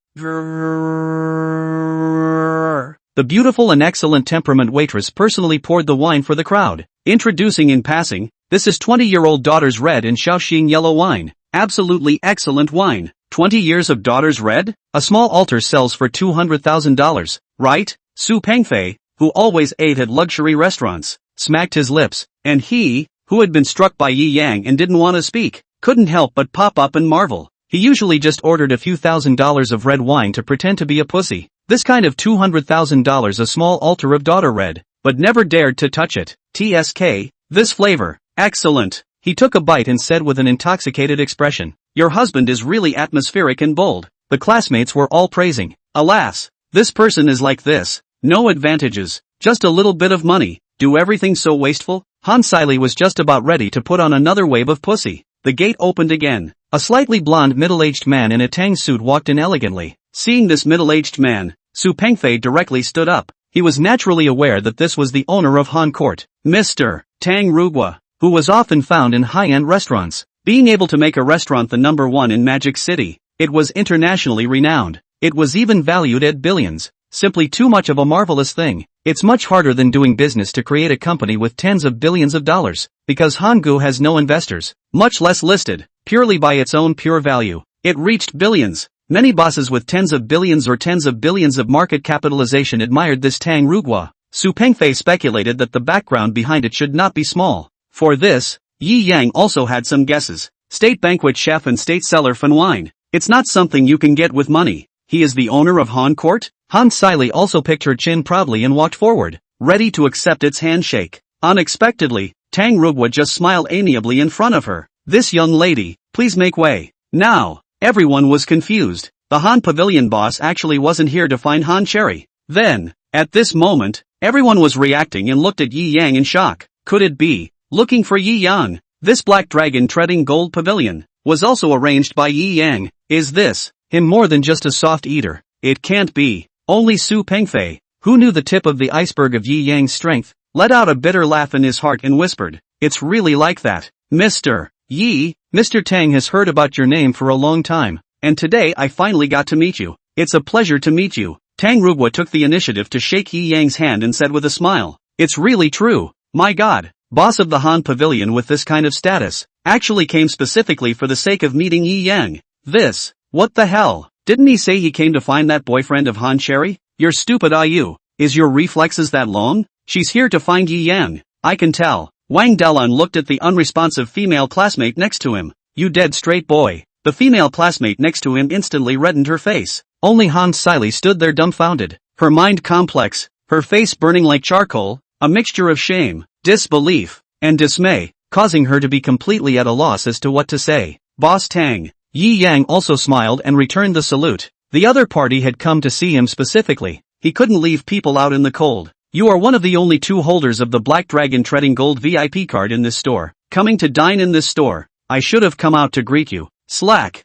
The beautiful and excellent temperament waitress personally poured the wine for the crowd, introducing in passing, this is 20-year-old daughter's red and Shaoxing yellow wine. Absolutely excellent wine. 20 years of daughter's red? A small altar sells for $200,000, right? Su Pengfei, who always ate at luxury restaurants, smacked his lips, and he, who had been struck by Yi Yang and didn't want to speak, couldn't help but pop up and marvel. He usually just ordered a few $1,000s of red wine to pretend to be a pussy. This kind of $200,000 a small altar of daughter red, but never dared to touch it. TSK, this flavor, excellent. He took a bite and said with an intoxicated expression, "Your husband is really atmospheric and bold." The classmates were all praising. Alas, this person is like this. No advantages, just a little bit of money, do everything so wasteful. Han Siley was just about ready to put on another wave of pussy. The gate opened again. A slightly blonde middle-aged man in a Tang suit walked in elegantly. Seeing this middle-aged man, Su Pengfei directly stood up. He was naturally aware that this was the owner of Han Court, Mr. Tang Rugwa, who was often found in high-end restaurants. Being able to make a restaurant the #1 in Magic City, it was internationally renowned. It was even valued at billions. Simply too much of a marvelous thing. It's much harder than doing business to create a company with tens of billions of dollars, because Hanggu has no investors, much less listed, purely by its own pure value. It reached billions. Many bosses with tens of billions or tens of billions of market capitalization admired this Tang Rugwa. Su Pengfei speculated that the background behind it should not be small. For this, Yi Yang also had some guesses. State banquet chef and state seller Fan wine. It's not something you can get with money. He is the owner of Han Court? Han Siley also picked her chin proudly and walked forward, ready to accept its handshake. Unexpectedly, Tang Rugwa just smiled amiably in front of her. "This young lady, please make way." Now, everyone was confused. The Han Pavilion boss actually wasn't here to find Han Cherry. Then, at this moment, everyone was reacting and looked at Yi Yang in shock. Could it be, looking for Yi Yang? This black dragon treading gold pavilion was also arranged by Yi Yang. Is this him more than just a soft eater? It can't be. Only Su Pengfei, who knew the tip of the iceberg of Yi Yang's strength, let out a bitter laugh in his heart and whispered, "It's really like that. Mr. Yi, Mr. Tang has heard about your name for a long time, and today I finally got to meet you. It's a pleasure to meet you." Tang Rugwa took the initiative to shake Yi Yang's hand and said with a smile, "It's really true. My God, boss of the Han Pavilion with this kind of status, actually came specifically for the sake of meeting Yi Yang. This, what the hell? Didn't he say he came to find that boyfriend of Han Cherry? You're stupid, are you? Is your reflexes that long? She's here to find Yi Yang, I can tell." Wang Dalan looked at the unresponsive female classmate next to him. "You dead straight boy." The female classmate next to him instantly reddened her face. Only Han Siley stood there dumbfounded, her mind complex, her face burning like charcoal, a mixture of shame, disbelief, and dismay, causing her to be completely at a loss as to what to say. "Boss Tang." Yi Yang also smiled and returned the salute. The other party had come to see him specifically. He couldn't leave people out in the cold. "You are one of the only two holders of the Black Dragon Treading Gold VIP card in this store, coming to dine in this store. I should have come out to greet you." Slack.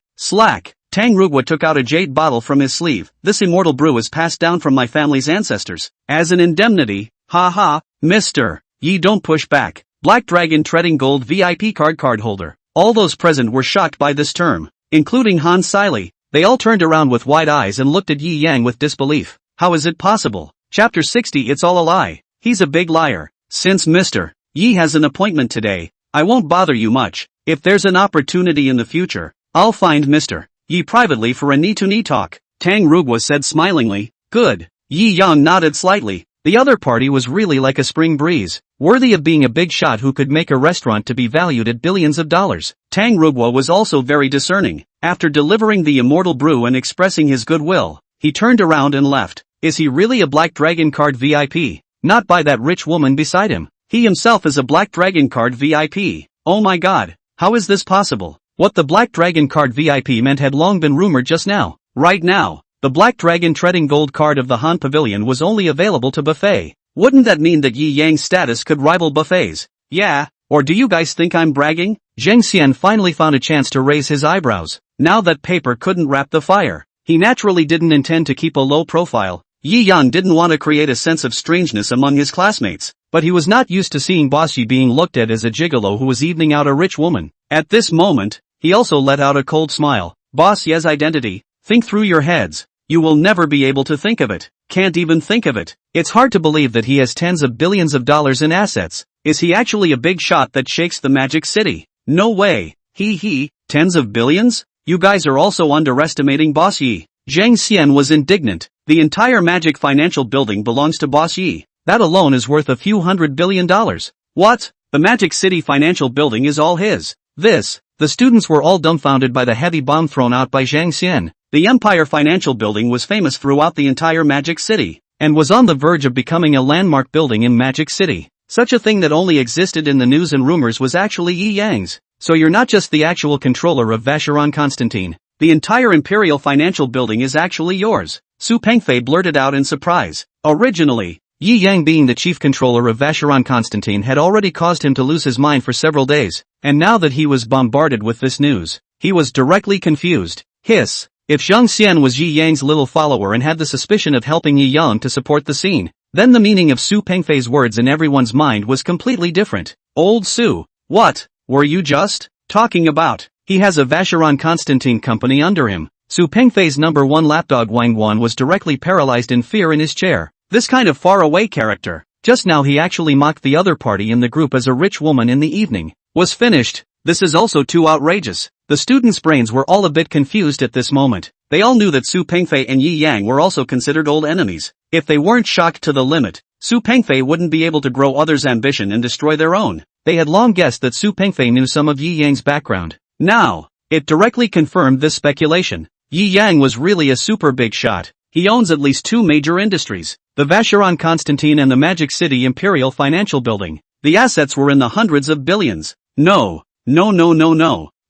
Tang Rugwa took out a jade bottle from his sleeve. "This immortal brew is passed down from my family's ancestors. As an indemnity, ha, Mr. Yi, don't push back. Black Dragon Treading Gold VIP card holder." All those present were shocked by this term, including Han Siley. They all turned around with wide eyes and looked at Yi Yang with disbelief. How is it possible? Chapter 60. It's all a lie. He's a big liar. Since Mr. Yi has an appointment today, I won't bother you much. If there's an opportunity in the future, I'll find Mr. Yi privately for a knee-to-knee talk. Tang Rugwa said smilingly. Good. Yi Yang nodded slightly. The other party was really like a spring breeze, worthy of being a big shot who could make a restaurant to be valued at billions of dollars. Tang Rugwa was also very discerning. After delivering the immortal brew and expressing his goodwill, he turned around and left. Is he really a Black Dragon card VIP? Not by that rich woman beside him. He himself is a Black Dragon card VIP. Oh my God, how is this possible? What the Black Dragon card VIP meant had long been rumored just now. Right now, the Black Dragon Treading Gold card of the Han Pavilion was only available to Buffet. Wouldn't that mean that Yi Yang's status could rival Buffet's? Yeah, or do you guys think I'm bragging? Zheng Xian finally found a chance to raise his eyebrows. Now that paper couldn't wrap the fire. He naturally didn't intend to keep a low profile. Yi Yang didn't want to create a sense of strangeness among his classmates, but he was not used to seeing Boss Yi being looked at as a gigolo who was evening out a rich woman. At this moment, he also let out a cold smile. Boss Yi's identity, think through your heads. You will never be able to think of it. Can't even think of it. It's hard to believe that he has tens of billions of dollars in assets. Is he actually a big shot that shakes the Magic City? No way. Tens of billions? You guys are also underestimating Boss Yi. Zheng Xian was indignant. The entire Magic Financial Building belongs to Boss Yi. That alone is worth a few $100 billion. What? The Magic City Financial Building is all his. The students were all dumbfounded by the heavy bomb thrown out by Zhang Xian. The Empire Financial Building was famous throughout the entire Magic City, and was on the verge of becoming a landmark building in Magic City. Such a thing that only existed in the news and rumors was actually Yi Yang's. So you're not just the actual controller of Vacheron Constantine. The entire Imperial Financial Building is actually yours. Su Pengfei blurted out in surprise. Originally, Yi Yang being the chief controller of Vacheron Constantine had already caused him to lose his mind for several days, and now that he was bombarded with this news, he was directly confused. Hiss. If Zhang Xian was Yi Yang's little follower and had the suspicion of helping Yi Yang to support the scene, then the meaning of Su Pengfei's words in everyone's mind was completely different. Old Su, what were you just talking about? He has a Vacheron Constantine company under him. Su Pengfei's number one lapdog Wang Guan was directly paralyzed in fear in his chair. This kind of faraway character, just now he actually mocked the other party in the group as a rich woman in the evening, was finished. This is also too outrageous. The students' brains were all a bit confused at this moment. They all knew that Su Pengfei and Yi Yang were also considered old enemies. If they weren't shocked to the limit, Su Pengfei wouldn't be able to grow others' ambition and destroy their own. They had long guessed that Su Pengfei knew some of Yi Yang's background. Now, it directly confirmed this speculation. Yi Yang was really a super big shot. He owns at least two major industries, the Vacheron Constantine and the Magic City Imperial Financial Building. The assets were in the hundreds of billions. No.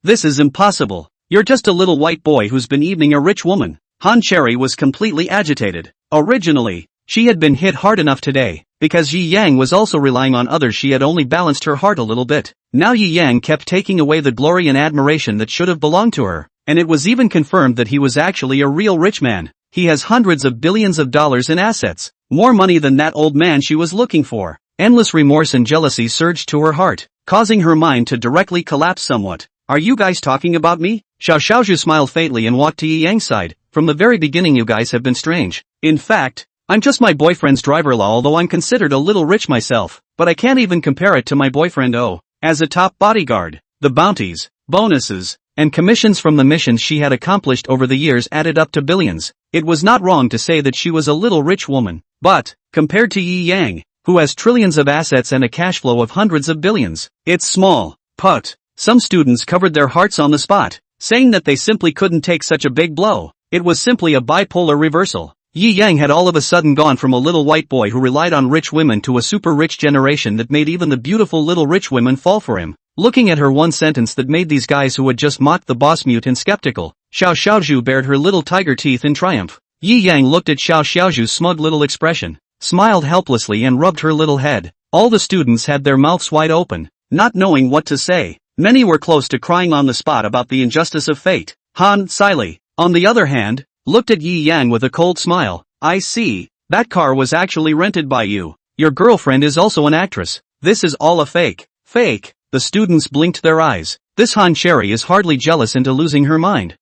This is impossible. You're just a little white boy who's been evening a rich woman. Han Cherry was completely agitated. Originally, she had been hit hard enough today. Because Yi Yang was also relying on others, she had only balanced her heart a little bit. Now Yi Yang kept taking away the glory and admiration that should have belonged to her. And it was even confirmed that he was actually a real rich man. He has hundreds of billions of dollars in assets. More money than that old man she was looking for. Endless remorse and jealousy surged to her heart, causing her mind to directly collapse somewhat. Are you guys talking about me? Xiao Xiaozhu smiled faintly and walked to Yi Yang's side. From the very beginning you guys have been strange. In fact, I'm just my boyfriend's driver-law, although I'm considered a little rich myself. But I can't even compare it to my boyfriend. As a top bodyguard, the bounties, bonuses, and commissions from the missions she had accomplished over the years added up to billions. It was not wrong to say that she was a little rich woman. But, compared to Yi Yang, who has trillions of assets and a cash flow of hundreds of billions, it's small. But, some students covered their hearts on the spot, saying that they simply couldn't take such a big blow. It was simply a bipolar reversal. Yi Yang had all of a sudden gone from a little white boy who relied on rich women to a super rich generation that made even the beautiful little rich women fall for him. Looking at her one sentence that made these guys who had just mocked the boss mute and skeptical, Xiao Xiaozhu bared her little tiger teeth in triumph. Yi Yang looked at Xiao Xiaozhu's smug little expression, smiled helplessly and rubbed her little head. All the students had their mouths wide open, not knowing what to say. Many were close to crying on the spot about the injustice of fate. Han Siley, on the other hand, looked at Yi Yang with a cold smile. I see. That car was actually rented by you. Your girlfriend is also an actress. This is all a fake. Fake. The students blinked their eyes. This Han Cherry is hardly jealous into losing her mind.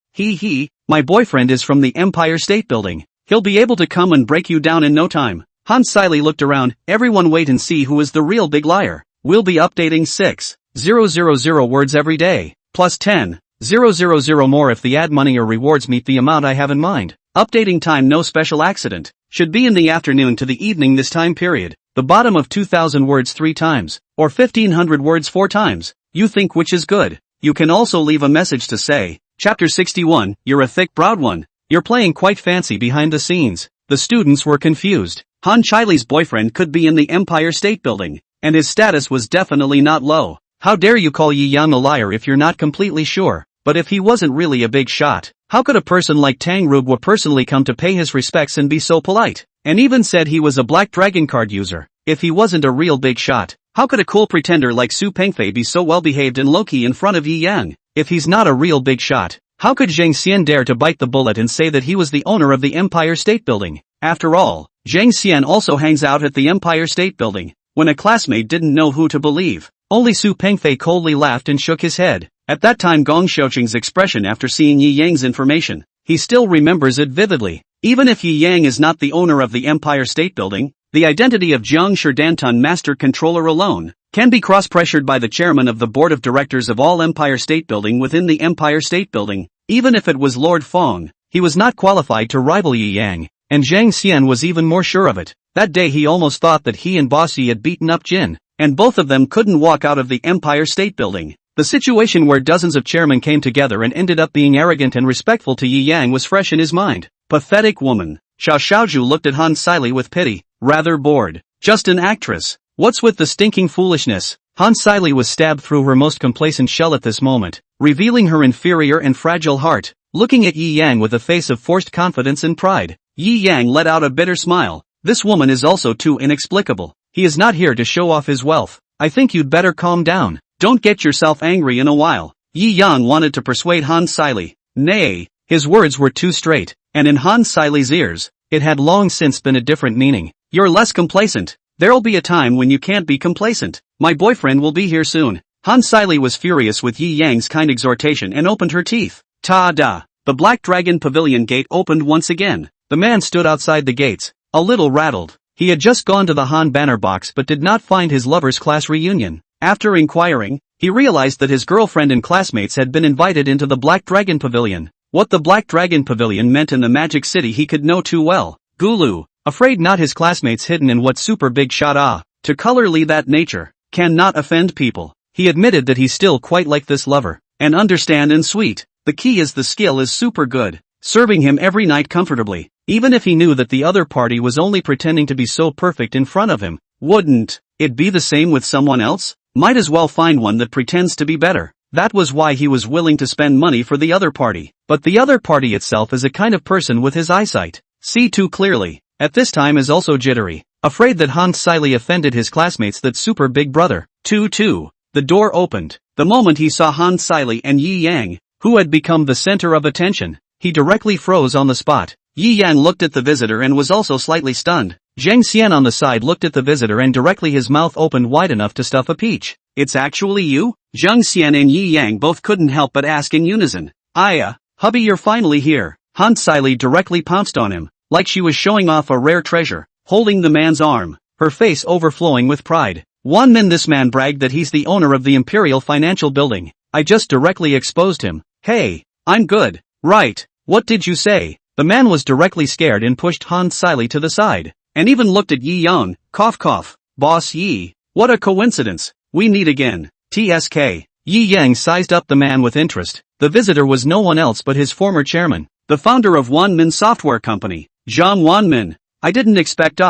My boyfriend is from the Empire State Building. He'll be able to come and break you down in no time. Han Siley looked around. Everyone wait and see who is the real big liar. We'll be updating 6,000 words every day, plus 10,000 more if the ad money or rewards meet the amount I have in mind. Updating time, no special accident. Should be in the afternoon to the evening this time period. The bottom of 2,000 words 3 times, or 1,500 words 4 times. You think which is good? You can also leave a message to say, Chapter 61, you're a thick-browed one. You're playing quite fancy behind the scenes. The students were confused. Han Chiley's boyfriend could be in the Empire State Building, and his status was definitely not low. How dare you call Yi Yang a liar if you're not completely sure? But if he wasn't really a big shot, how could a person like Tang Rugwa personally come to pay his respects and be so polite? And even said he was a Black Dragon card user. If he wasn't a real big shot, how could a cool pretender like Su Pengfei be so well behaved and low-key in front of Yi Yang? If he's not a real big shot, how could Zhang Xian dare to bite the bullet and say that he was the owner of the Empire State Building? After all, Zhang Xian also hangs out at the Empire State Building. When a classmate didn't know who to believe, only Su Pengfei coldly laughed and shook his head. At that time Gong Xiaoqing's expression after seeing Yi Yang's information, he still remembers it vividly. Even if Yi Yang is not the owner of the Empire State Building, the identity of Jiang Shidantan Master Controller alone can be cross-pressured by the chairman of the board of directors of all Empire State Building within the Empire State Building. Even if it was Lord Fong, he was not qualified to rival Yi Yang. and Zhang Xian was even more sure of it. That day he almost thought that he and Boss Yi had beaten up Jin, and both of them couldn't walk out of the Empire State Building. The situation where dozens of chairmen came together and ended up being arrogant and respectful to Yi Yang was fresh in his mind. Pathetic woman. Xiao Xiaozhu looked at Han Sili with pity. Rather bored. Just an actress. What's with the stinking foolishness? Han Sili was stabbed through her most complacent shell at this moment, revealing her inferior and fragile heart. Looking at Yi Yang with a face of forced confidence and pride, Yi Yang let out a bitter smile. This woman is also too inexplicable. He is not here to show off his wealth. I think you'd better calm down. Don't get yourself angry in a while. Yi Yang wanted to persuade Han Sili. Nay, his words were too straight, and in Han Sili's ears, it had long since been a different meaning. You're less complacent. There'll be a time when you can't be complacent. My boyfriend will be here soon. Han Sili was furious with Yi Yang's kind exhortation and opened her teeth. Ta-da! The Black Dragon Pavilion gate opened once again. The man stood outside the gates, a little rattled. He had just gone to the Han banner box but did not find his lover's class reunion. After inquiring, he realized that his girlfriend and classmates had been invited into the Black Dragon Pavilion. What the Black Dragon Pavilion meant in the Magic City he could know too well. Gulu, afraid not his classmates hidden in what super big shot to colorly that nature, can not offend people. He admitted that he still quite liked this lover, and understand and sweet. The key is the skill is super good, serving him every night comfortably, even if he knew that the other party was only pretending to be so perfect in front of him. Wouldn't it be the same with someone else? Might as well find one that pretends to be better. That was why he was willing to spend money for the other party. But the other party itself is a kind of person with his eyesight. See too clearly. At this time is also jittery. Afraid that Han Sili offended his classmates that super big brother. 2-2. The door opened. The moment he saw Han Sili and Yi Yang, who had become the center of attention, he directly froze on the spot. Yi Yang looked at the visitor and was also slightly stunned. Zhang Xian on the side looked at the visitor and directly his mouth opened wide enough to stuff a peach. It's actually you? Zhang Xian and Yi Yang both couldn't help but ask in unison. Hubby, you're finally here. Han Sili directly pounced on him, like she was showing off a rare treasure, holding the man's arm, her face overflowing with pride. This man bragged that he's the owner of the Imperial Financial Building. I just directly exposed him. Hey, I'm good. Right. What did you say? The man was directly scared and pushed Han Sili to the side, and even looked at Yi Yang. Cough cough. Boss Yi. What a coincidence. We meet again. TSK. Yi Yang sized up the man with interest. The visitor was no one else but his former chairman, the founder of Wanmin Software Company, Zhang Wanmin. I didn't expect.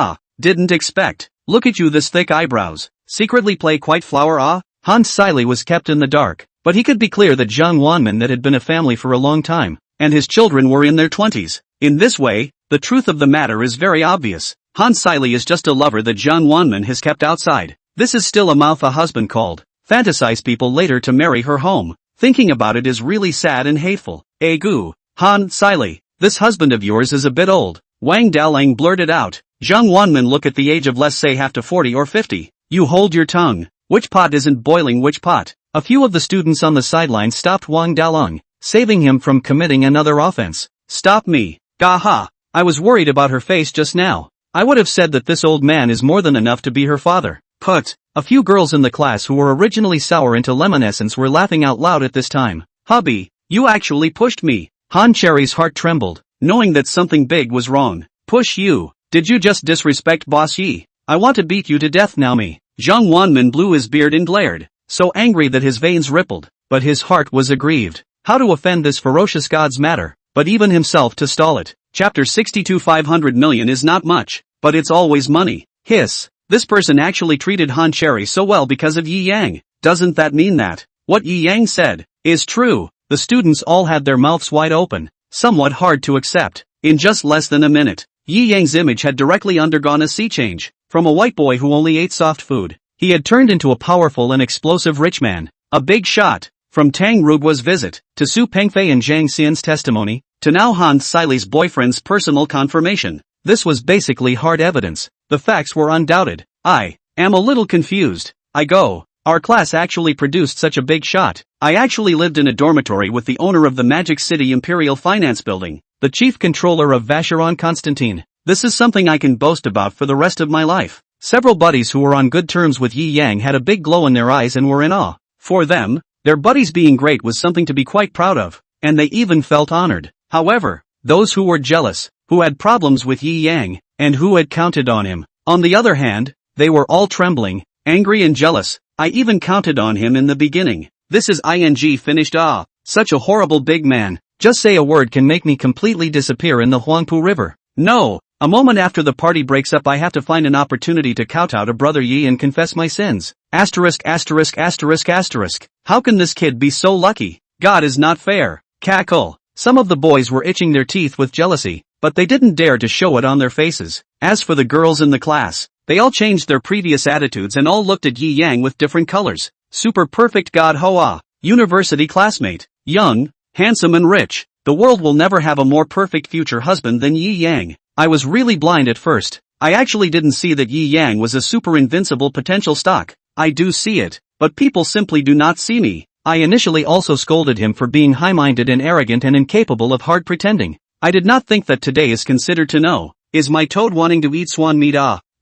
Look at you, this thick eyebrows. Secretly play quite flower. Han Sili was kept in the dark, but he could be clear that Zhang Wanmin that had been a family for a long time, and his children were in their 20s. In this way, the truth of the matter is very obvious. Han Sili is just a lover that Zhang Wanmin has kept outside. This is still a mouth a husband called. Fantasize people later to marry her home. Thinking about it is really sad and hateful. Goo. Han Sili, this husband of yours is a bit old. Wang Daolang blurted out. Zhang Wanmin look at the age of let's say half to 40 or 50. You hold your tongue. Which pot isn't boiling which pot? A few of the students on the sidelines stopped Wang Daolang, saving him from committing another offense. Stop me. Gaha. I was worried about her face just now. I would have said that this old man is more than enough to be her father. Put. A few girls in the class who were originally sour into lemon essence were laughing out loud at this time. Hubby, you actually pushed me. Han Cherry's heart trembled, knowing that something big was wrong. Push you? Did you just disrespect Boss Yi? I want to beat you to death now me. Zhang Wanmin blew his beard and glared, so angry that his veins rippled, but his heart was aggrieved. How to offend this ferocious god's matter, but even himself to stall it. Chapter 62. 500 million is not much, but it's always money. Hiss. This person actually treated Han Cherry so well because of Yi Yang. Doesn't that mean that what Yi Yang said is true? The students all had their mouths wide open, somewhat hard to accept. In just less than a minute, Yi Yang's image had directly undergone a sea change. From a white boy who only ate soft food, he had turned into a powerful and explosive rich man. A big shot. From Tang Rugua's visit, to Su Pengfei and Zhang Xian's testimony, to now Han Sili's boyfriend's personal confirmation. This was basically hard evidence. The facts were undoubted. I am a little confused. Our class actually produced such a big shot. I actually lived in a dormitory with the owner of the Magic City Imperial Finance Building, the chief controller of Vacheron Constantine. This is something I can boast about for the rest of my life. Several buddies who were on good terms with Yi Yang had a big glow in their eyes and were in awe. For them, their buddies being great was something to be quite proud of, and they even felt honored. However, those who were jealous, who had problems with Yi Yang, and who had counted on him. On the other hand, they were all trembling, angry and jealous. I even counted on him in the beginning. This is ing finished. Such a horrible big man. Just say a word can make me completely disappear in the Huangpu River. No, a moment after the party breaks up I have to find an opportunity to kowtow to brother Yi and confess my sins. Asterisk asterisk asterisk asterisk. How can this kid be so lucky? God is not fair. Cackle. Some of the boys were itching their teeth with jealousy, but they didn't dare to show it on their faces. As for the girls in the class, they all changed their previous attitudes and all looked at Yi Yang with different colors. Super perfect God Hoa. University classmate. Young, handsome and rich. The world will never have a more perfect future husband than Yi Yang. I was really blind at first. I actually didn't see that Yi Yang was a super invincible potential stock. I do see it, but people simply do not see me. I initially also scolded him for being high-minded and arrogant and incapable of hard pretending. I did not think that today is considered to know. Is my toad wanting to eat swan meat?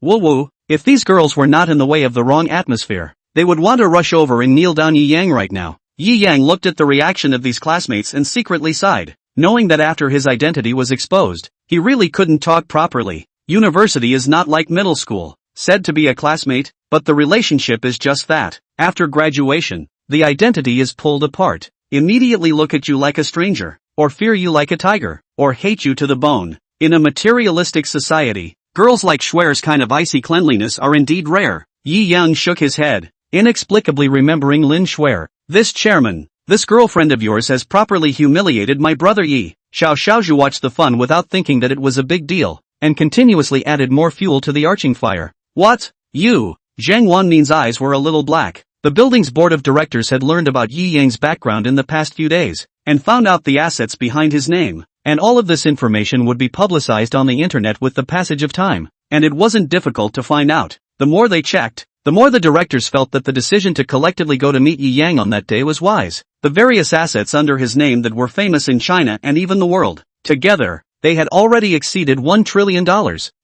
Woo woo. If these girls were not in the way of the wrong atmosphere, they would want to rush over and kneel down Yi Yang right now. Yi Yang looked at the reaction of these classmates and secretly sighed, knowing that after his identity was exposed, he really couldn't talk properly. University is not like middle school, said to be a classmate, but the relationship is just that. After graduation, the identity is pulled apart. Immediately look at you like a stranger, or fear you like a tiger, or hate you to the bone. In a materialistic society, girls like Schwer's kind of icy cleanliness are indeed rare. Yi Yang shook his head, inexplicably remembering Lin Schwer. This chairman, this girlfriend of yours has properly humiliated my brother Yi. Xiao Xiaozhu watched the fun without thinking that it was a big deal, and continuously added more fuel to the arching fire. What? You? Zhang Wanmin's eyes were a little black. The building's board of directors had learned about Yi Yang's background in the past few days, and found out the assets behind his name, and all of this information would be publicized on the internet with the passage of time, and it wasn't difficult to find out. The more they checked, the more the directors felt that the decision to collectively go to meet Yi Yang on that day was wise. The various assets under his name that were famous in China and even the world, together, they had already exceeded $1 trillion.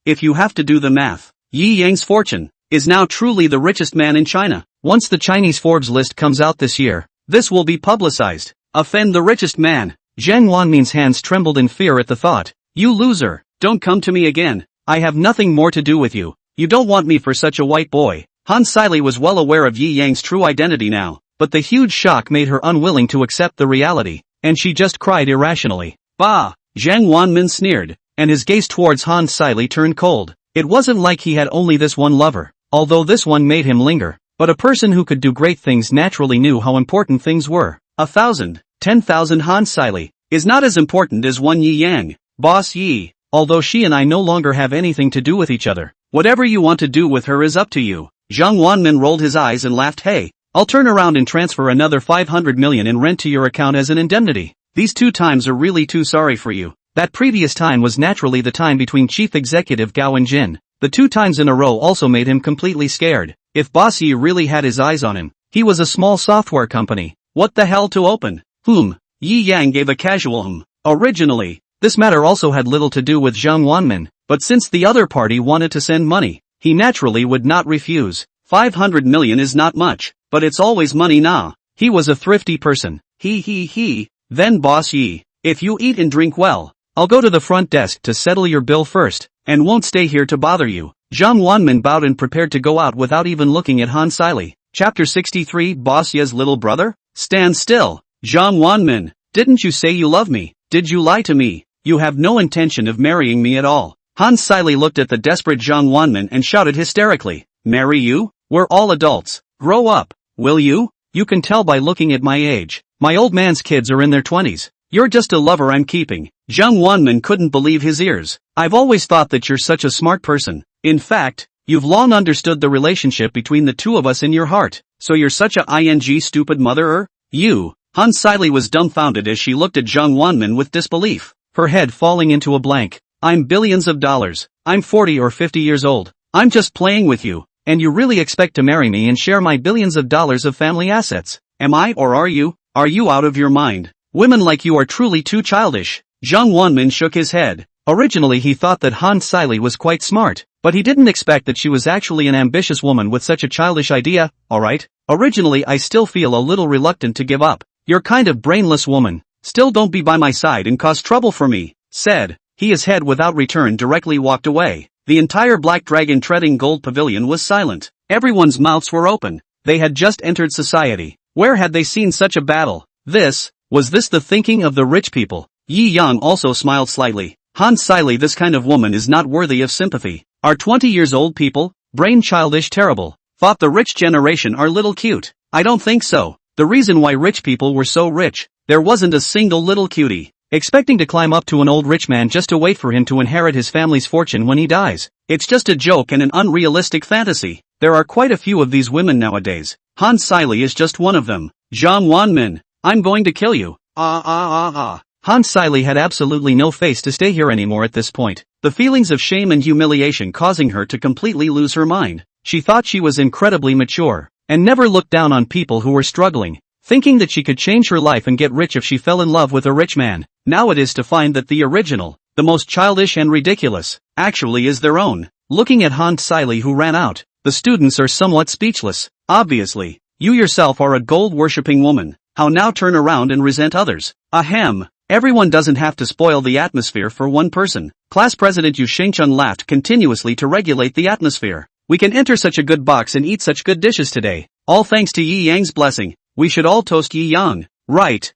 If you have to do the math, Yi Yang's fortune is now truly the richest man in China. Once the Chinese Forbes list comes out this year, this will be publicized. Offend the richest man. Zhang Wanmin's hands trembled in fear at the thought. You loser, don't come to me again. I have nothing more to do with you. You don't want me for such a white boy. Han Siley was well aware of Yi Yang's true identity now, but the huge shock made her unwilling to accept the reality, and she just cried irrationally. Bah! Zhang Wanmin sneered, and his gaze towards Han Siley turned cold. It wasn't like he had only this one lover, although this one made him linger, but a person who could do great things naturally knew how important things were. 1,000, 10,000 Han Siley is not as important as one Yi Yang. Boss Yi, although she and I no longer have anything to do with each other, whatever you want to do with her is up to you. Zhang Wanmin rolled his eyes and laughed. Hey, I'll turn around and transfer another 500 million in rent to your account as an indemnity. These 2 times are really too sorry for you. That previous time was naturally the time between Chief Executive Gao and Jin. The 2 times in a row also made him completely scared. If Boss Yi really had his eyes on him, he was a small software company. What the hell to open? Yi Yang gave a casual Originally, this matter also had little to do with Zhang Wanmin, but since the other party wanted to send money, he naturally would not refuse. 500 million is not much, but it's always money nah. He was a thrifty person. He. Then Boss Yi, if you eat and drink well, I'll go to the front desk to settle your bill first, and won't stay here to bother you. Zhang Wanmin bowed and prepared to go out without even looking at Han Siley. Chapter 63 Boss Ye's little brother? Stand still. Zhang Wanmin, didn't you say you love me? Did you lie to me? You have no intention of marrying me at all. Han Siley looked at the desperate Zhang Wanmin and shouted hysterically. Marry you? We're all adults. Grow up, will you? You can tell by looking at my age. My old man's kids are in their 20s. You're just a lover I'm keeping. Zhang Wanmin couldn't believe his ears. I've always thought that you're such a smart person. In fact, you've long understood the relationship between the two of us in your heart. So you're such a ing stupid mother-er? You. Han Siley was dumbfounded as she looked at Zhang Wanmin with disbelief, her head falling into a blank. I'm billions of dollars. I'm 40 or 50 years old. I'm just playing with you, and you really expect to marry me and share my billions of dollars of family assets? Am I or are you? Are you out of your mind? Women like you are truly too childish. Zhang Wanmin shook his head. Originally he thought that Han Siley was quite smart, but he didn't expect that she was actually an ambitious woman with such a childish idea. Alright, originally I still feel a little reluctant to give up. You're kind of brainless woman. Still don't be by my side and cause trouble for me, said his head without return directly walked away. The entire Black Dragon treading gold pavilion was silent. Everyone's mouths were open. They had just entered society. Where had they seen such a battle? Was this the thinking of the rich people? Yi Yang also smiled slightly. Han Siley, this kind of woman is not worthy of sympathy. Are 20 years old people, brain childish terrible? Thought the rich generation are little cute. I don't think so. The reason why rich people were so rich, there wasn't a single little cutie. Expecting to climb up to an old rich man just to wait for him to inherit his family's fortune when he dies. It's just a joke and an unrealistic fantasy. There are quite a few of these women nowadays. Han Siley is just one of them. Zhang Wanmin, I'm going to kill you. Han Siley had absolutely no face to stay here anymore at this point. The feelings of shame and humiliation causing her to completely lose her mind. She thought she was incredibly mature, and never looked down on people who were struggling, thinking that she could change her life and get rich if she fell in love with a rich man. Now it is to find that the original, the most childish and ridiculous, actually is their own. Looking at Han Siley who ran out, the students are somewhat speechless. Obviously, you yourself are a gold-worshipping woman. How now turn around and resent others? Ahem. Everyone doesn't have to spoil the atmosphere for one person. Class President Yu Shengchun laughed continuously to regulate the atmosphere. We can enter such a good box and eat such good dishes today. All thanks to Yi Yang's blessing. We should all toast Yi Yang. Right.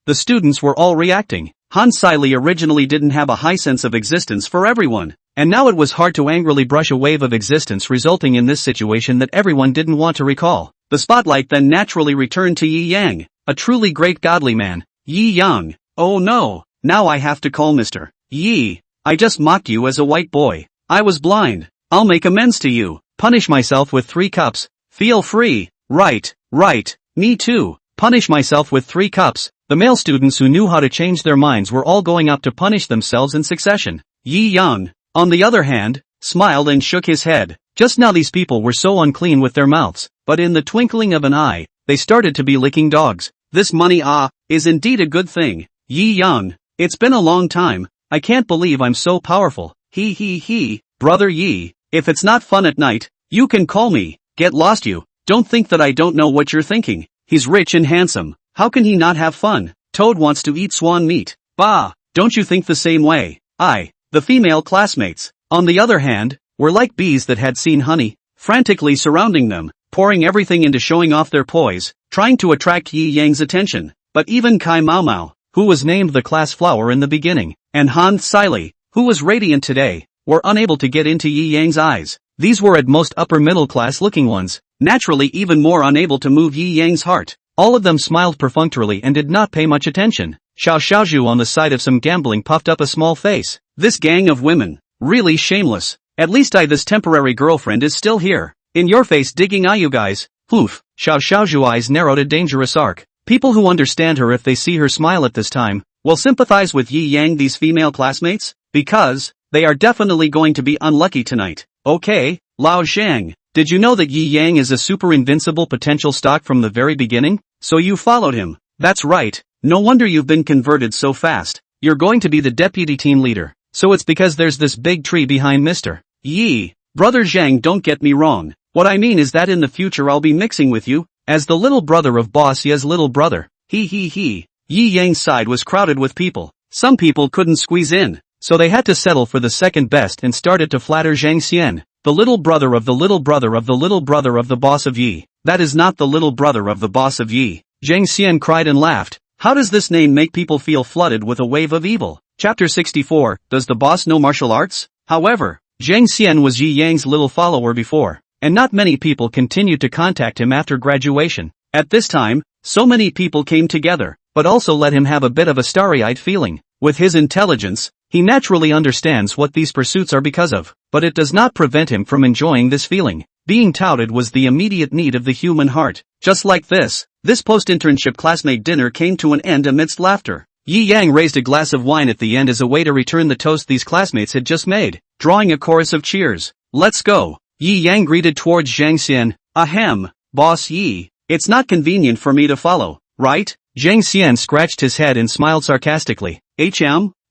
The students were all reacting. Han Siley originally didn't have a high sense of existence for everyone, and now it was hard to angrily brush a wave of existence resulting in this situation that everyone didn't want to recall. The spotlight then naturally returned to Yi Yang, a truly great godly man. Yi Yang. Oh no, now I have to call Mr. Yi. I just mocked you as a white boy. I was blind. I'll make amends to you. Punish myself with 3 cups. Feel free. Right. Me too. Punish myself with 3 cups. The male students who knew how to change their minds were all going up to punish themselves in succession. Yi Yang, on the other hand, smiled and shook his head. Just now these people were so unclean with their mouths, but in the twinkling of an eye, they started to be licking dogs. This money is indeed a good thing. Yi Yang, it's been a long time. I can't believe I'm so powerful. He. Brother Yi, if it's not fun at night, you can call me. Get lost you. Don't think that I don't know what you're thinking. He's rich and handsome. How can he not have fun? Toad wants to eat swan meat. Bah, don't you think the same way? The female classmates, on the other hand, were like bees that had seen honey, frantically surrounding them, pouring everything into showing off their poise, trying to attract Yi Yang's attention. But even Kai Mao Mao, who was named the class flower in the beginning, and Han Siley, who was radiant today, were unable to get into Yi Yang's eyes. These were at most upper middle class looking ones, naturally even more unable to move Yi Yang's heart. All of them smiled perfunctorily and did not pay much attention. Xiao Xiaozhu on the side of some gambling puffed up a small face. This gang of women, really shameless. At least this temporary girlfriend is still here. In your face digging you guys. Oof. Xiao Xiaozhu eyes narrowed a dangerous arc. People who understand her if they see her smile at this time, will sympathize with Yi Yang, these female classmates, because they are definitely going to be unlucky tonight. Okay, Lao Zhang, did you know that Yi Yang is a super invincible potential stock from the very beginning? So you followed him. That's right, no wonder you've been converted so fast. You're going to be the deputy team leader. So it's because there's this big tree behind Mr. Yi. Brother Zhang, don't get me wrong. What I mean is that in the future I'll be mixing with you, as the little brother of Boss Ye's little brother. He. Yi Yang's side was crowded with people. Some people couldn't squeeze in, so they had to settle for the second best and started to flatter Zhang Xian, the little brother of the little brother of the little brother of the boss of Yi. That is not the little brother of the boss of Yi. Zhang Xian cried and laughed. How does this name make people feel flooded with a wave of evil? Chapter 64, Does the boss know martial arts? However, Zhang Xian was Yi Yang's little follower before, and not many people continued to contact him after graduation. At this time, so many people came together, but also let him have a bit of a starry-eyed feeling. With his intelligence, he naturally understands what these pursuits are because of, but it does not prevent him from enjoying this feeling. Being touted was the immediate need of the human heart. Just like this post-internship classmate dinner came to an end amidst laughter. Yi Yang raised a glass of wine at the end as a way to return the toast these classmates had just made, drawing a chorus of cheers. Let's go. Yi Yang greeted towards Zhang Xian. Ahem, Boss Yi, it's not convenient for me to follow, right? Zhang Xian scratched his head and smiled sarcastically.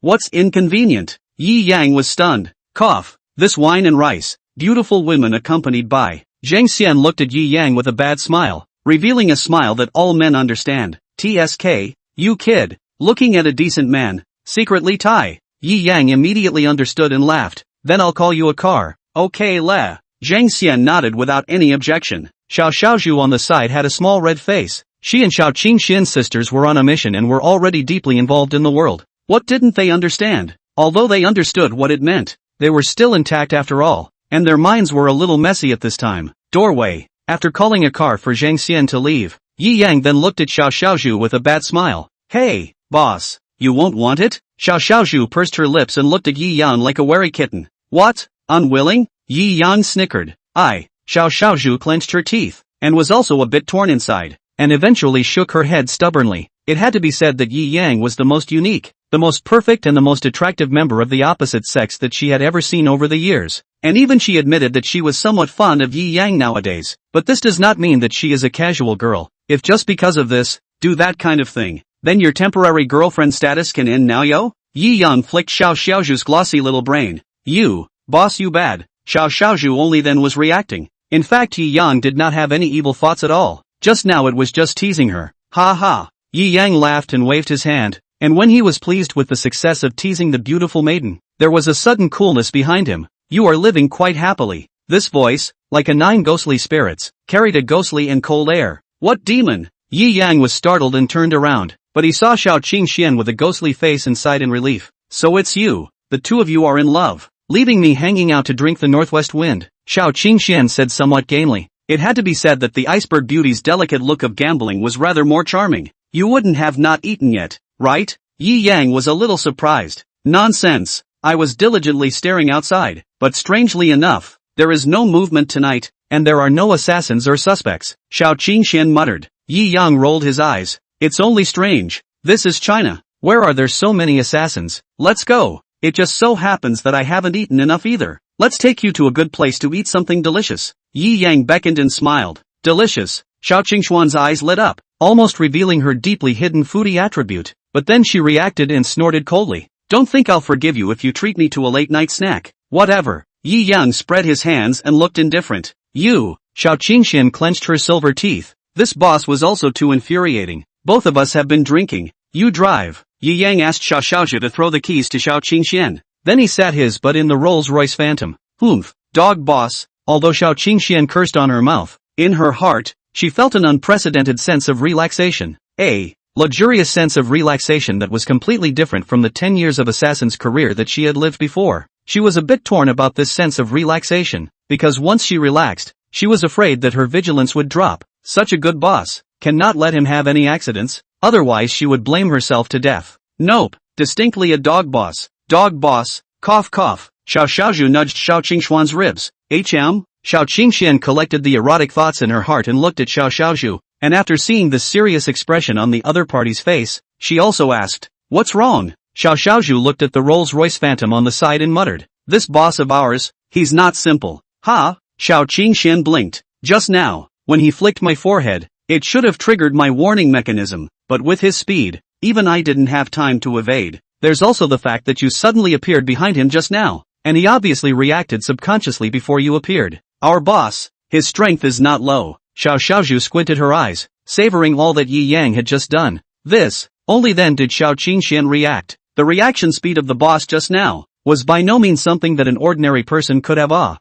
What's inconvenient? Yi Yang was stunned. Cough. This wine and rice. Beautiful women accompanied by. Zhang Xian looked at Yi Yang with a bad smile, revealing a smile that all men understand. TSK, you kid, looking at a decent man, secretly tie. Yi Yang immediately understood and laughed. Then I'll call you a car. Okay le. Zhang Xian nodded without any objection. Xiao Xiaozhu on the side had a small red face. She and Xiao Qingxian's sisters were on a mission and were already deeply involved in the world. What didn't they understand? Although they understood what it meant, they were still intact after all, and their minds were a little messy at this time. Doorway. After calling a car for Zhang Xian to leave, Yi Yang then looked at Xiao Xiaozhu with a bad smile. Hey, boss, you won't want it? Xiao Xiaozhu pursed her lips and looked at Yi Yang like a wary kitten. What? Unwilling? Yi Yang snickered. Xiao Xiaozhu clenched her teeth, and was also a bit torn inside, and eventually shook her head stubbornly. It had to be said that Yi Yang was the most unique, the most perfect and the most attractive member of the opposite sex that she had ever seen over the years, and even she admitted that she was somewhat fond of Yi Yang nowadays. But this does not mean that she is a casual girl. If just because of this, do that kind of thing, then your temporary girlfriend status can end now yo? Yi Yang flicked Xiao Xiaozhu's glossy little brain. You, boss you bad. Xiao Xiaozhu only then was reacting. In fact Yi Yang did not have any evil thoughts at all. Just now it was just teasing her. Ha ha. Yi Yang laughed and waved his hand, and when he was pleased with the success of teasing the beautiful maiden, there was a sudden coolness behind him. You are living quite happily. This voice, like a 9 ghostly spirits, carried a ghostly and cold air. What demon? Yi Yang was startled and turned around, but he saw Xiao Qingxian with a ghostly face and sighed in relief. So it's you. The two of you are in love, leaving me hanging out to drink the northwest wind, Xiao Qingxian said somewhat gamely. It had to be said that the iceberg beauty's delicate look of gambling was rather more charming. You wouldn't have not eaten yet, right? Yi Yang was a little surprised. Nonsense. I was diligently staring outside, but strangely enough, there is no movement tonight, and there are no assassins or suspects, Xiao Qingxian muttered. Yi Yang rolled his eyes. It's only strange. This is China. Where are there so many assassins? Let's go. It just so happens that I haven't eaten enough either. Let's take you to a good place to eat something delicious. Yi Yang beckoned and smiled. Delicious. Xiao Qingxuan's eyes lit up, almost revealing her deeply hidden foodie attribute, but then she reacted and snorted coldly. Don't think I'll forgive you if you treat me to a late-night snack. Whatever. Yi Yang spread his hands and looked indifferent. You. Xiao Qingxian clenched her silver teeth. This boss was also too infuriating. Both of us have been drinking. You drive. Yi Yang asked Xiao Xiaozhu to throw the keys to Xiao Qingxian. Then he sat his butt in the Rolls-Royce Phantom. Humph. Dog boss. Although Xiao Qingxian cursed on her mouth, in her heart, she felt an unprecedented sense of relaxation. A luxurious sense of relaxation that was completely different from the 10 years of assassin's career that she had lived before. She was a bit torn about this sense of relaxation, because once she relaxed, she was afraid that her vigilance would drop. Such a good boss cannot let him have any accidents, otherwise she would blame herself to death. Nope, distinctly a dog boss. Dog boss, cough cough. Xiao Xiaozhu nudged Xiao Qingxuan's ribs. Xiao Qingxian collected the erotic thoughts in her heart and looked at Xiao Xiaozhu, and after seeing the serious expression on the other party's face, she also asked, what's wrong? Xiao Xiaozhu looked at the Rolls-Royce Phantom on the side and muttered, this boss of ours, he's not simple. Ha? Xiao Qingxian blinked. Just now, when he flicked my forehead, it should have triggered my warning mechanism, but with his speed, even I didn't have time to evade. There's also the fact that you suddenly appeared behind him just now, and he obviously reacted subconsciously before you appeared. Our boss, his strength is not low. Xiao Xiaozhu squinted her eyes, savoring all that Yi Yang had just done. Only then did Xiao Qingxian react. The reaction speed of the boss just now was by no means something that an ordinary person could have.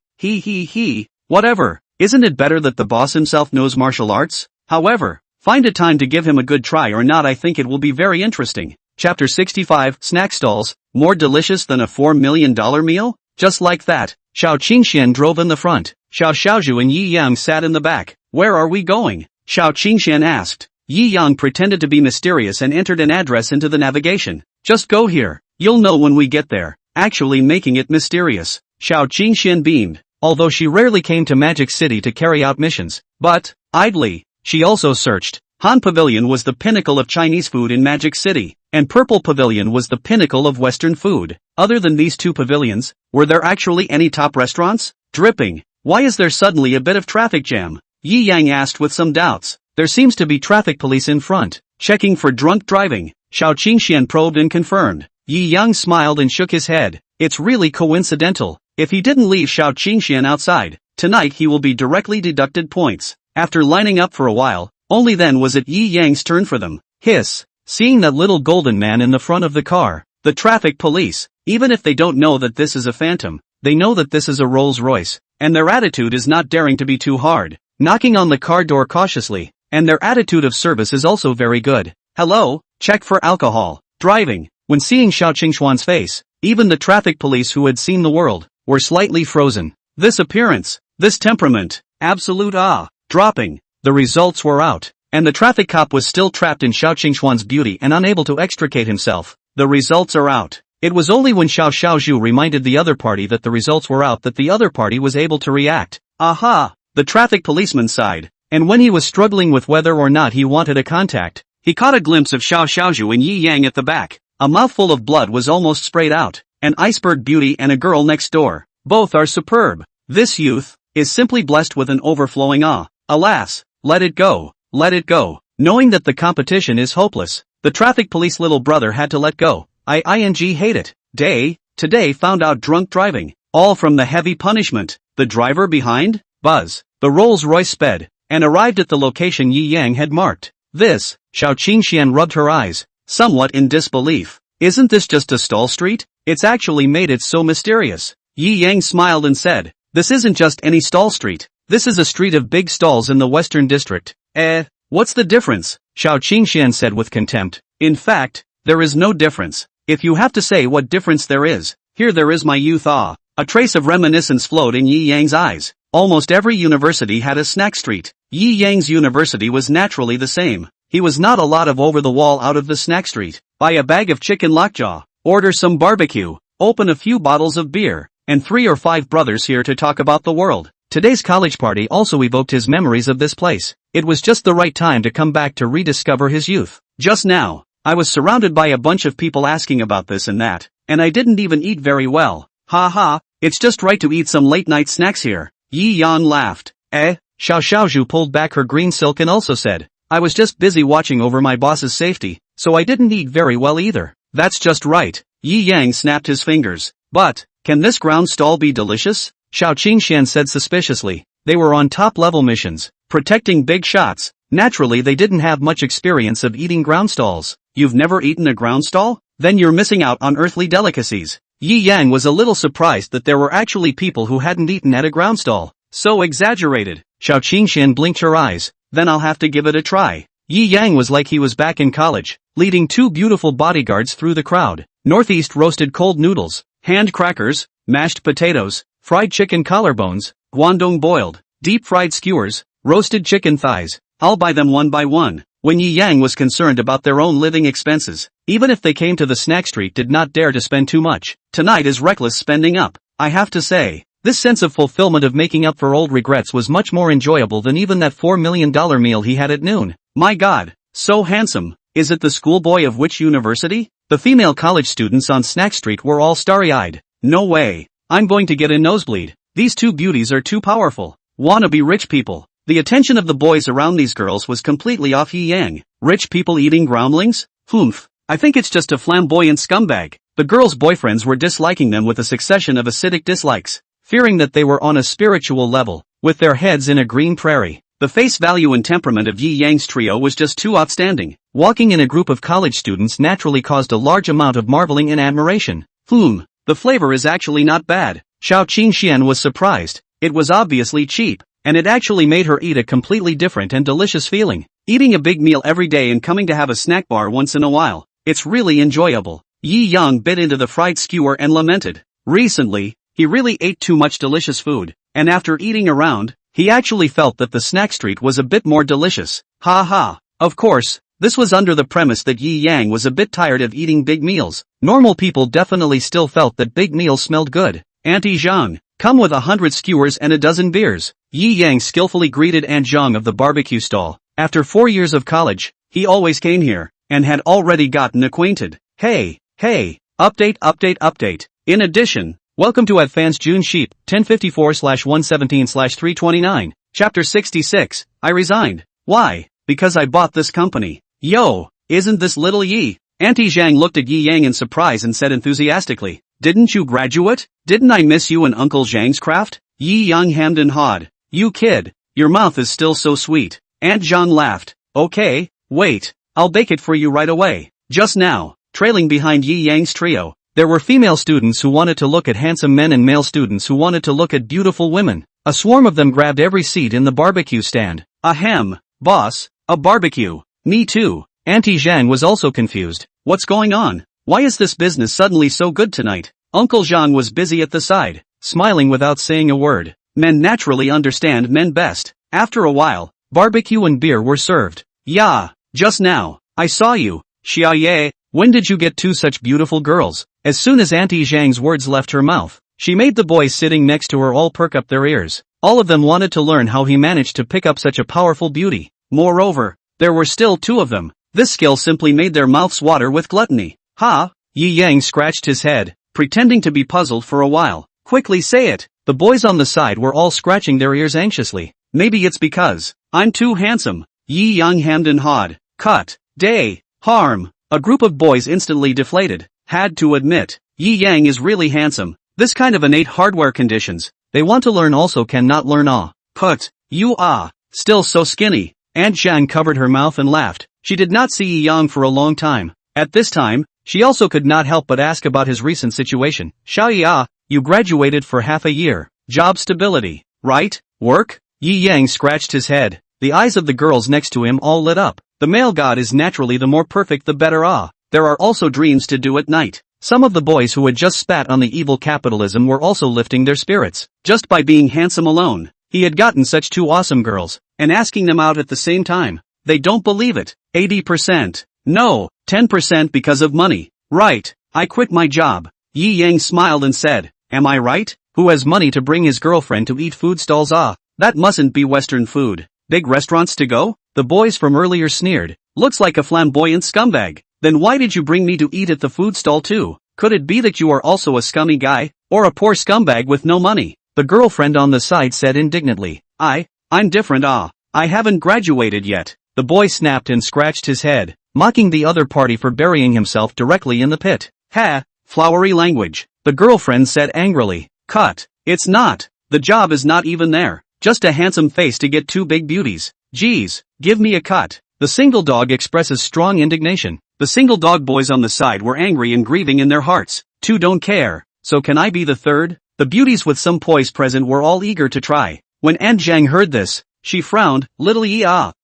Whatever, isn't it better that the boss himself knows martial arts? However, find a time to give him a good try or not. I think it will be very interesting. Chapter 65, Snack Stalls, more delicious than a $4 million meal? Just like that, Xiao Qingxian drove in the front. Xiao Xiaozhu and Yi Yang sat in the back. Where are we going? Xiao Qingxian asked. Yi Yang pretended to be mysterious and entered an address into the navigation. Just go here. You'll know when we get there. Actually making it mysterious. Xiao Qingxian beamed, although she rarely came to Magic City to carry out missions. But, idly, she also searched. Han Pavilion was the pinnacle of Chinese food in Magic City, and Purple Pavilion was the pinnacle of Western food. Other than these two pavilions, were there actually any top restaurants? Dripping. Why is there suddenly a bit of traffic jam? Yi Yang asked with some doubts. There seems to be traffic police in front, checking for drunk driving. Xiao Qingxian probed and confirmed. Yi Yang smiled and shook his head. It's really coincidental. If he didn't leave Xiao Qingxian outside, tonight he will be directly deducted points. After lining up for a while, only then was it Yi Yang's turn for them. Hiss. Seeing that little golden man in the front of the car, the traffic police, Even if they don't know that this is a phantom, they know that this is a Rolls Royce, and their attitude is not daring to be too hard, knocking on the car door cautiously, and their attitude of service is also very good. Hello, check for alcohol, driving. When seeing Xiao Qingxuan's face, even the traffic police who had seen the world, were slightly frozen. This appearance, this temperament, absolute awe, dropping. The results were out, and the traffic cop was still trapped in Xiao Qingxuan's beauty and unable to extricate himself. The results are out. It was only when Xiao Xiaozhu reminded the other party that the results were out that the other party was able to react. Aha! The traffic policeman sighed, and when he was struggling with whether or not he wanted a contact, he caught a glimpse of Xiao Xiaozhu and Yi Yang at the back. A mouthful of blood was almost sprayed out, an iceberg beauty and a girl next door. Both are superb. This youth is simply blessed with an overflowing awe. Alas, let it go, let it go. Knowing that the competition is hopeless, the traffic police little brother had to let go. Hate it. Today found out drunk driving, all from the heavy punishment. The driver behind? Buzz. The Rolls Royce sped, and arrived at the location Yi Yang had marked. This, Xiao Qingxian rubbed her eyes, somewhat in disbelief. Isn't this just a stall street? It's actually made it so mysterious. Yi Yang smiled and said, this isn't just any stall street. This is a street of big stalls in the Western District. What's the difference? Xiao Qingxian said with contempt. In fact, there is no difference. If you have to say what difference there is, here there is my youth awe. A trace of reminiscence flowed in Yi Yang's eyes. Almost every university had a snack street. Yi Yang's university was naturally the same. He was not a lot of over the wall out of the snack street. Buy a bag of chicken lockjaw, order some barbecue, open a few bottles of beer, and 3 or 5 brothers here to talk about the world. Today's college party also evoked his memories of this place. It was just the right time to come back to rediscover his youth. Just now, I was surrounded by a bunch of people asking about this and that, and I didn't even eat very well. Ha ha, it's just right to eat some late-night snacks here. Yi Yan laughed. Xiao Xiaozhu pulled back her green silk and also said, I was just busy watching over my boss's safety, so I didn't eat very well either. That's just right. Yi Yang snapped his fingers. But, can this ground stall be delicious? Xiao Qingxian said suspiciously. They were on top-level missions, protecting big shots. Naturally they didn't have much experience of eating ground stalls. You've never eaten a ground stall? Then you're missing out on earthly delicacies. Yi Yang was a little surprised that there were actually people who hadn't eaten at a ground stall. So exaggerated. Xiao Qingxian blinked her eyes. Then I'll have to give it a try. Yi Yang was like he was back in college, leading 2 beautiful bodyguards through the crowd. Northeast roasted cold noodles, hand crackers, mashed potatoes, fried chicken collarbones, Guangdong boiled, deep fried skewers, roasted chicken thighs. I'll buy them one by one. When Yi Yang was concerned about their own living expenses, even if they came to the snack street did not dare to spend too much. Tonight is reckless spending up. I have to say, this sense of fulfillment of making up for old regrets was much more enjoyable than even that $4 million meal he had at noon. My God, so handsome. Is it the schoolboy of which university? The female college students on Snack Street were all starry-eyed. No way. I'm going to get a nosebleed. These 2 beauties are too powerful. Wannabe rich people. The attention of the boys around these girls was completely off Yi Yang. Rich people eating groundlings? Humph. I think it's just a flamboyant scumbag. The girls' boyfriends were disliking them with a succession of acidic dislikes, fearing that they were on a spiritual level, with their heads in a green prairie. The face value and temperament of Yi Yang's trio was just too outstanding. Walking in a group of college students naturally caused a large amount of marveling and admiration. The flavor is actually not bad. Xiao Qingxian was surprised. It was obviously cheap, and it actually made her eat a completely different and delicious feeling. Eating a big meal every day and coming to have a snack bar once in a while. It's really enjoyable. Yi Yang bit into the fried skewer and lamented. Recently, he really ate too much delicious food, and after eating around, he actually felt that the snack street was a bit more delicious. Ha ha. Of course, this was under the premise that Yi Yang was a bit tired of eating big meals. Normal people definitely still felt that big meals smelled good. Auntie Zhang, come with 100 skewers and a dozen beers. Yi Yang skillfully greeted Aunt Zhang of the barbecue stall. After 4 years of college, he always came here, and had already gotten acquainted. Hey, update. In addition, welcome to Advanced June Sheep, 1054/117/329, Chapter 66, I resigned. Why? Because I bought this company. Yo, isn't this little Yi? Auntie Zhang looked at Yi Yang in surprise and said enthusiastically, didn't you graduate? Didn't I miss you in Uncle Zhang's craft? Yi Yang hemmed and hawed. You kid, your mouth is still so sweet. Aunt Zhang laughed. Okay, wait, I'll bake it for you right away. Just now, trailing behind Yi Yang's trio, There were female students who wanted to look at handsome men and male students who wanted to look at beautiful women. A swarm of them grabbed every seat in the barbecue stand. Ahem, boss, a barbecue. Me too. Auntie Zhang was also confused. What's going on? Why is this business suddenly so good tonight? Uncle Zhang was busy at the side, smiling without saying a word. Men naturally understand men best. After a while, barbecue and beer were served. Yeah, just now, I saw you. Xia Ye, when did you get two such beautiful girls? As soon as Auntie Zhang's words left her mouth, she made the boys sitting next to her all perk up their ears. All of them wanted to learn how he managed to pick up such a powerful beauty. Moreover, there were still two of them. This skill simply made their mouths water with gluttony. Ha! Yi Yang scratched his head, pretending to be puzzled for a while. Quickly say it. The boys on the side were all scratching their ears anxiously. Maybe it's because I'm too handsome. Yi Yang hemmed and hawed. Cut. Day. Harm. A group of boys instantly deflated. Had to admit, Yi Yang is really handsome. This kind of innate hardware conditions. They want to learn also cannot learn Put. You still so skinny. Aunt Zhang covered her mouth and laughed. She did not see Yi Yang for a long time. At this time, she also could not help but ask about his recent situation. Xiao, you graduated for half a year. Job stability, right? Work? Yi Yang scratched his head. The eyes of the girls next to him all lit up. The male god is naturally the more perfect the better. There are also dreams to do at night. Some of the boys who had just spat on the evil capitalism were also lifting their spirits. Just by being handsome alone, he had gotten such two awesome girls, and asking them out at the same time. They don't believe it. 80%. No, 10% because of money. Right, I quit my job. Yi Yang smiled and said, am I right? Who has money to bring his girlfriend to eat food stalls? That mustn't be Western food. Big restaurants to go? The boys from earlier sneered. Looks like a flamboyant scumbag. Then why did you bring me to eat at the food stall too? Could it be that you are also a scummy guy? Or a poor scumbag with no money? The girlfriend on the side said indignantly. I'm different. I haven't graduated yet. The boy snapped and scratched his head, mocking the other party for burying himself directly in the pit. Ha! Flowery language. The girlfriend said angrily. Cut. It's not. The job is not even there. Just a handsome face to get two big beauties. Geez, give me a cut. The single dog expresses strong indignation. The single dog boys on the side were angry and grieving in their hearts. Two don't care. So can I be the third? The beauties with some poise present were all eager to try. When Aunt Zhang heard this, she frowned. Little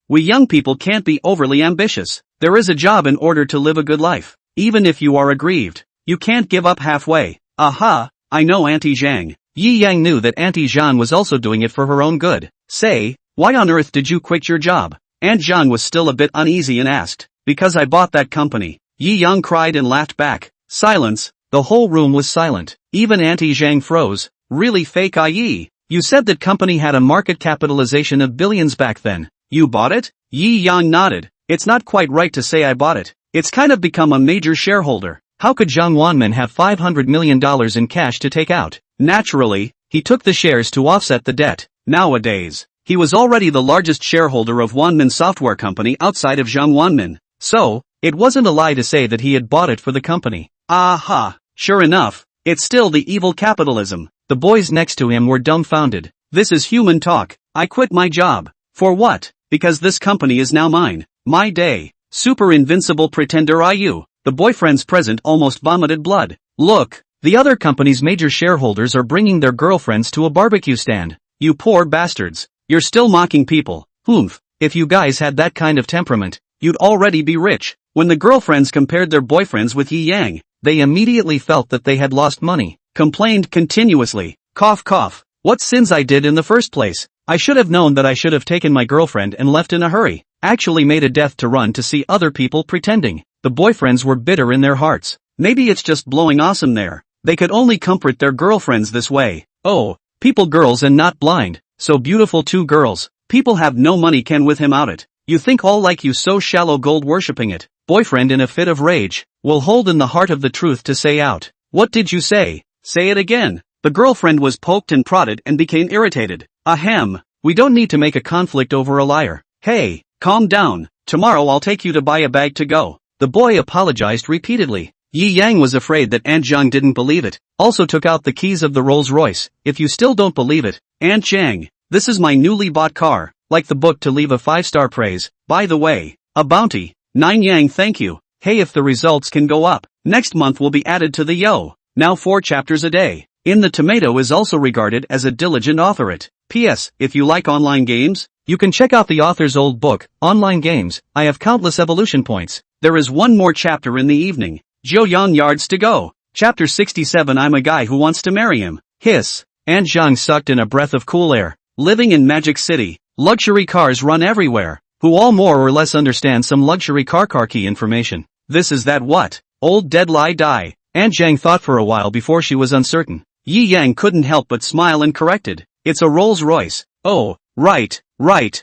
we young people can't be overly ambitious. There is a job in order to live a good life. Even if you are aggrieved, you can't give up halfway. Aha, I know Auntie Zhang. Yi Yang knew that Auntie Zhang was also doing it for her own good. Say, why on earth did you quit your job? Aunt Zhang was still a bit uneasy and asked. Because I bought that company. Yi Yang cried and laughed back. Silence. The whole room was silent. Even Auntie Zhang froze. Really fake Yi? You said that company had a market capitalization of billions back then. You bought it? Yi Yang nodded. It's not quite right to say I bought it. It's kind of become a major shareholder. How could Zhang Wanman have $500 million in cash to take out? Naturally, he took the shares to offset the debt. Nowadays, he was already the largest shareholder of Wanman Software Company outside of Zhang Wanman. So, it wasn't a lie to say that he had bought it for the company. Aha, sure enough, it's still the evil capitalism. The boys next to him were dumbfounded. This is human talk. I quit my job. For what? Because this company is now mine. My day. Super invincible pretender you. The boyfriends present almost vomited blood. Look, the other company's major shareholders are bringing their girlfriends to a barbecue stand. You poor bastards. You're still mocking people. Oomph. If you guys had that kind of temperament, you'd already be rich. When the girlfriends compared their boyfriends with Yi Yang, they immediately felt that they had lost money. Complained continuously. Cough cough. What sins I did in the first place. I should have known that I should have taken my girlfriend and left in a hurry. Actually made a death to run to see other people pretending. The boyfriends were bitter in their hearts. Maybe it's just blowing awesome there. They could only comfort their girlfriends this way. Oh, people girls and not blind. So beautiful two girls. People have no money can with him out it. You think all like you so shallow gold worshipping it. Boyfriend in a fit of rage. Will hold in the heart of the truth to say out. What did you say? Say it again. The girlfriend was poked and prodded and became irritated. Ahem. We don't need to make a conflict over a liar. Hey, calm down. Tomorrow I'll take you to buy a bag to go. The boy apologized repeatedly. Yi Yang was afraid that Aunt Zhang didn't believe it. Also took out the keys of the Rolls Royce. If you still don't believe it, Aunt Zhang, this is my newly bought car. Like the book to leave a 5-star praise. By the way, a bounty. 9 Yang thank you. Hey, if the results can go up, next month will be added to the yo. Now 4 chapters a day. In the tomato is also regarded as a diligent authorate. P.S. If you like online games, you can check out the author's old book, Online Games. I have countless evolution points. There is one more chapter in the evening. Yang yards to go. Chapter 67. I'm a guy who wants to marry him. Hiss. And Zhang sucked in a breath of cool air. Living in Magic City. Luxury cars run everywhere. Who all more or less understand some luxury car key information. This is that what? Old dead lie die. Aunt Zhang thought for a while before she was uncertain. Yi Yang couldn't help but smile and corrected. It's a Rolls Royce. Oh, right. Rolls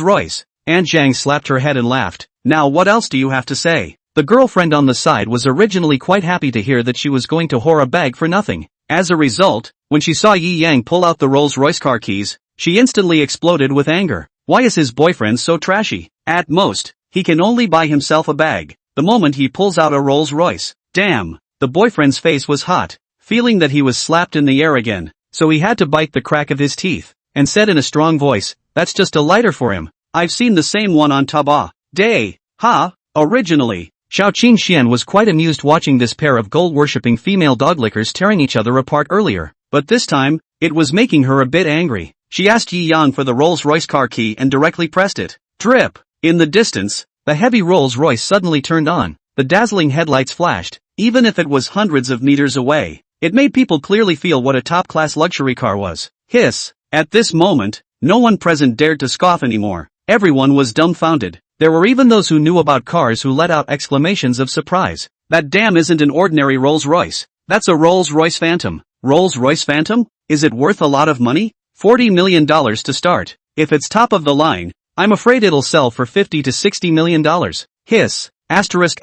Royce. Aunt Zhang slapped her head and laughed. Now what else do you have to say? The girlfriend on the side was originally quite happy to hear that she was going to whore a bag for nothing. As a result, when she saw Yi Yang pull out the Rolls Royce car keys, she instantly exploded with anger. Why is his boyfriend so trashy? At most, he can only buy himself a bag. The moment he pulls out a Rolls Royce. Damn, the boyfriend's face was hot, feeling that he was slapped in the air again, so he had to bite the crack of his teeth, and said in a strong voice, that's just a lighter for him. I've seen the same one on Taba Day. Originally, Xiao Qingxian was quite amused watching this pair of gold-worshipping female doglickers tearing each other apart earlier, but this time, it was making her a bit angry. She asked Yi Yang for the Rolls-Royce car key and directly pressed it. Drip! In the distance, the heavy Rolls-Royce suddenly turned on. The dazzling headlights flashed. Even if it was hundreds of meters away, it made people clearly feel what a top-class luxury car was. Hiss! At this moment, no one present dared to scoff anymore. Everyone was dumbfounded. There were even those who knew about cars who let out exclamations of surprise. That damn isn't an ordinary Rolls-Royce. That's a Rolls-Royce Phantom. Rolls-Royce Phantom? Is it worth a lot of money? $40 million to start. If it's top of the line, I'm afraid it'll sell for $50 to $60 million. Hiss. Asterisk.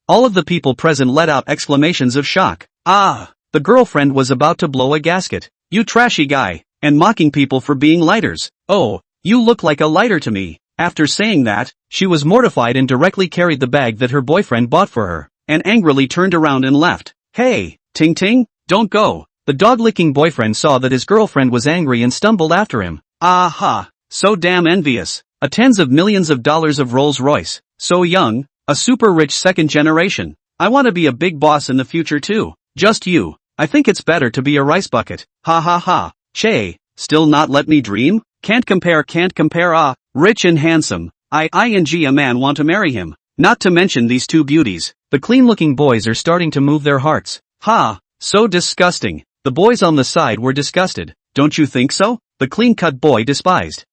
All of the people present let out exclamations of shock. The girlfriend was about to blow a gasket. You trashy guy. And mocking people for being lighters. Oh, you look like a lighter to me. After saying that, she was mortified and directly carried the bag that her boyfriend bought for her, and angrily turned around and left. Hey, Ting Ting, don't go. The dog-licking boyfriend saw that his girlfriend was angry and stumbled after him. So damn envious. A tens of millions of dollars of Rolls Royce. So young, a super rich second generation. I want to be a big boss in the future too. Just you. I think it's better to be a rice bucket. Che, still not let me dream? Can't compare. Rich and handsome. A man want to marry him. Not to mention these two beauties. The clean-looking boys are starting to move their hearts. So disgusting. The boys on the side were disgusted. Don't you think so? The clean-cut boy despised.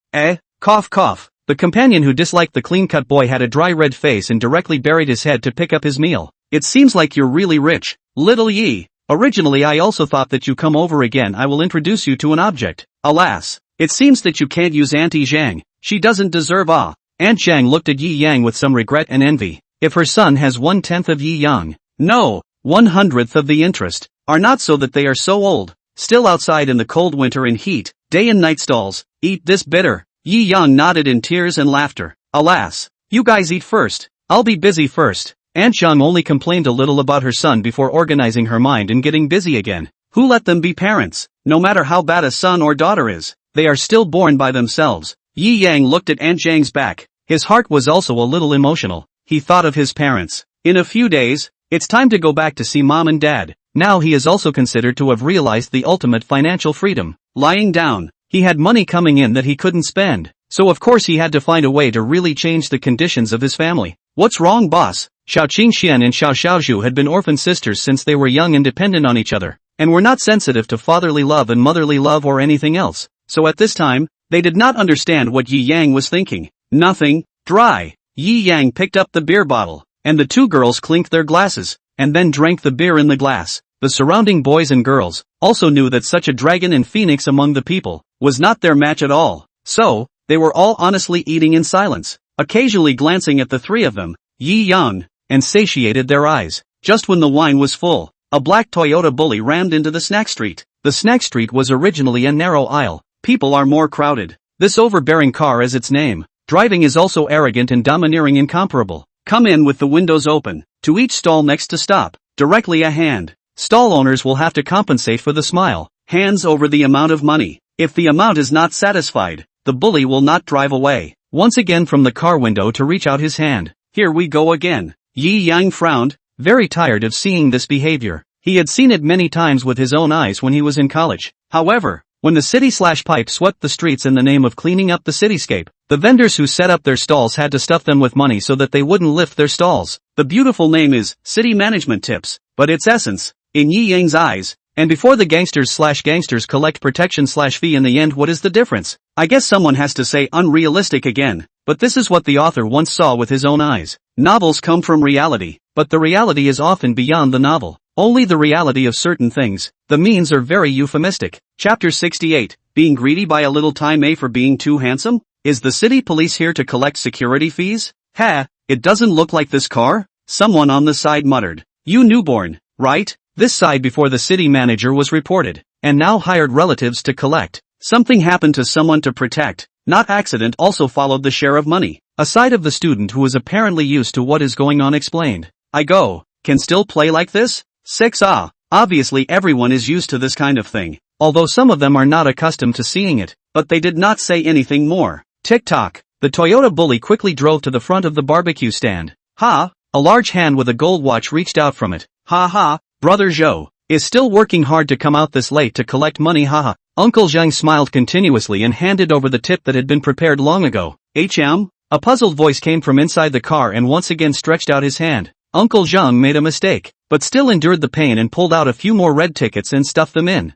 Cough. The companion who disliked the clean-cut boy had a dry red face and directly buried his head to pick up his meal. It seems like you're really rich, little Yi. Originally I also thought that you come over again I will introduce you to an object. Alas, it seems that you can't use Auntie Zhang. She doesn't deserve Aunt Zhang looked at Yi Yang with some regret and envy. If her son has 1/10 of Yi Yang, no, 1/100th of the interest, are not so that they are so old, still outside in the cold winter and heat, day and night stalls, eat this bitter. Yi Yang nodded in tears and laughter. Alas, you guys eat first. I'll be busy first. Aunt Zhang only complained a little about her son before organizing her mind and getting busy again. Who let them be parents? No matter how bad a son or daughter is, they are still born by themselves. Yi Yang looked at Aunt Zhang's back. His heart was also a little emotional. He thought of his parents. In a few days, it's time to go back to see mom and dad. Now he is also considered to have realized the ultimate financial freedom. Lying down, he had money coming in that he couldn't spend. So of course he had to find a way to really change the conditions of his family. What's wrong, boss? Xiao Qingxian and Xiao Xiaozhu had been orphan sisters since they were young and dependent on each other, and were not sensitive to fatherly love and motherly love or anything else. So at this time, they did not understand what Yi Yang was thinking. Nothing. Dry. Yi Yang picked up the beer bottle, and the two girls clinked their glasses, and then drank the beer in the glass. The surrounding boys and girls also knew that such a dragon and phoenix among the people was not their match at all. So, they were all honestly eating in silence, occasionally glancing at the three of them, Yi Yang, and satiated their eyes. Just when the wine was full, a black Toyota bully rammed into the snack street. The snack street was originally a narrow aisle. People are more crowded. This overbearing car is its name. Driving is also arrogant and domineering, incomparable. Come in with the windows open. To each stall next to stop, directly a hand. Stall owners will have to compensate for the smile. Hands over the amount of money. If the amount is not satisfied, the bully will not drive away. Once again from the car window to reach out his hand. here we go again. Yi Yang frowned, very tired of seeing this behavior. He had seen it many times with his own eyes when he was in college. However, when the city/pipe swept the streets in the name of cleaning up the cityscape, the vendors who set up their stalls had to stuff them with money so that they wouldn't lift their stalls. The beautiful name is City Management Tips, but its essence, in Yi Yang's eyes, and before the gangsters/gangsters collect protection/fee in the end, what is the difference? I guess someone has to say unrealistic again, but this is what the author once saw with his own eyes. Novels come from reality, but the reality is often beyond the novel. Only the reality of certain things. The means are very euphemistic. Chapter 68, being greedy by a little time for being too handsome? Is the city police here to collect security fees? Ha, it doesn't look like this car? Someone on the side muttered. You newborn, right? This side before the city manager was reported, and now hired relatives to collect. Something happened to someone to protect, not accident also followed the share of money. A side of the student who was apparently used to what is going on explained. I go, can still play like this? 6 Obviously everyone is used to this kind of thing, although some of them are not accustomed to seeing it, but they did not say anything more. Tick-tock, the Toyota bully quickly drove to the front of the barbecue stand. Ha, a large hand with a gold watch reached out from it. Ha ha, Brother Zhou is still working hard to come out this late to collect money, haha. Uncle Zhang smiled continuously and handed over the tip that had been prepared long ago. A puzzled voice came from inside the car and once again stretched out his hand. Uncle Zhang made a mistake, but still endured the pain and pulled out a few more red tickets and stuffed them in.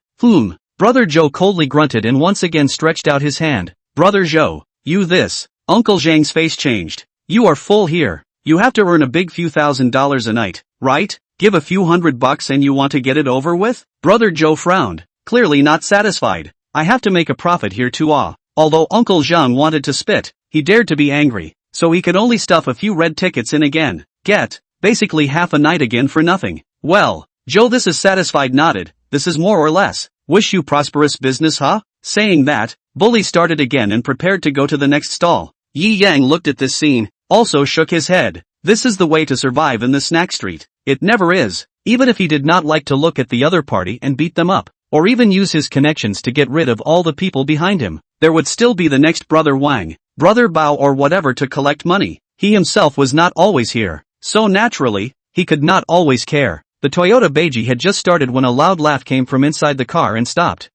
Brother Zhou coldly grunted and once again stretched out his hand. Brother Zhou, you this. Uncle Zhang's face changed. You are full here. You have to earn a big few $1,000s a night, right? Give a few $100 and you want to get it over with? Brother Zhou frowned, clearly not satisfied. I have to make a profit here too. Although Uncle Zhang wanted to spit, he dared to be angry, so he could only stuff a few red tickets in again. Basically half a night again for nothing. Well, Joe this is satisfied nodded, this is more or less. Wish you prosperous business, huh? Saying that, Bully started again and prepared to go to the next stall. Yi Yang looked at this scene, also shook his head. This is the way to survive in the snack street. It never is. Even if he did not like to look at the other party and beat them up, or even use his connections to get rid of all the people behind him, there would still be the next Brother Wang, Brother Bao or whatever to collect money. He himself was not always here. So naturally, he could not always care. The Toyota Beiji had just started when a loud laugh came from inside the car and stopped.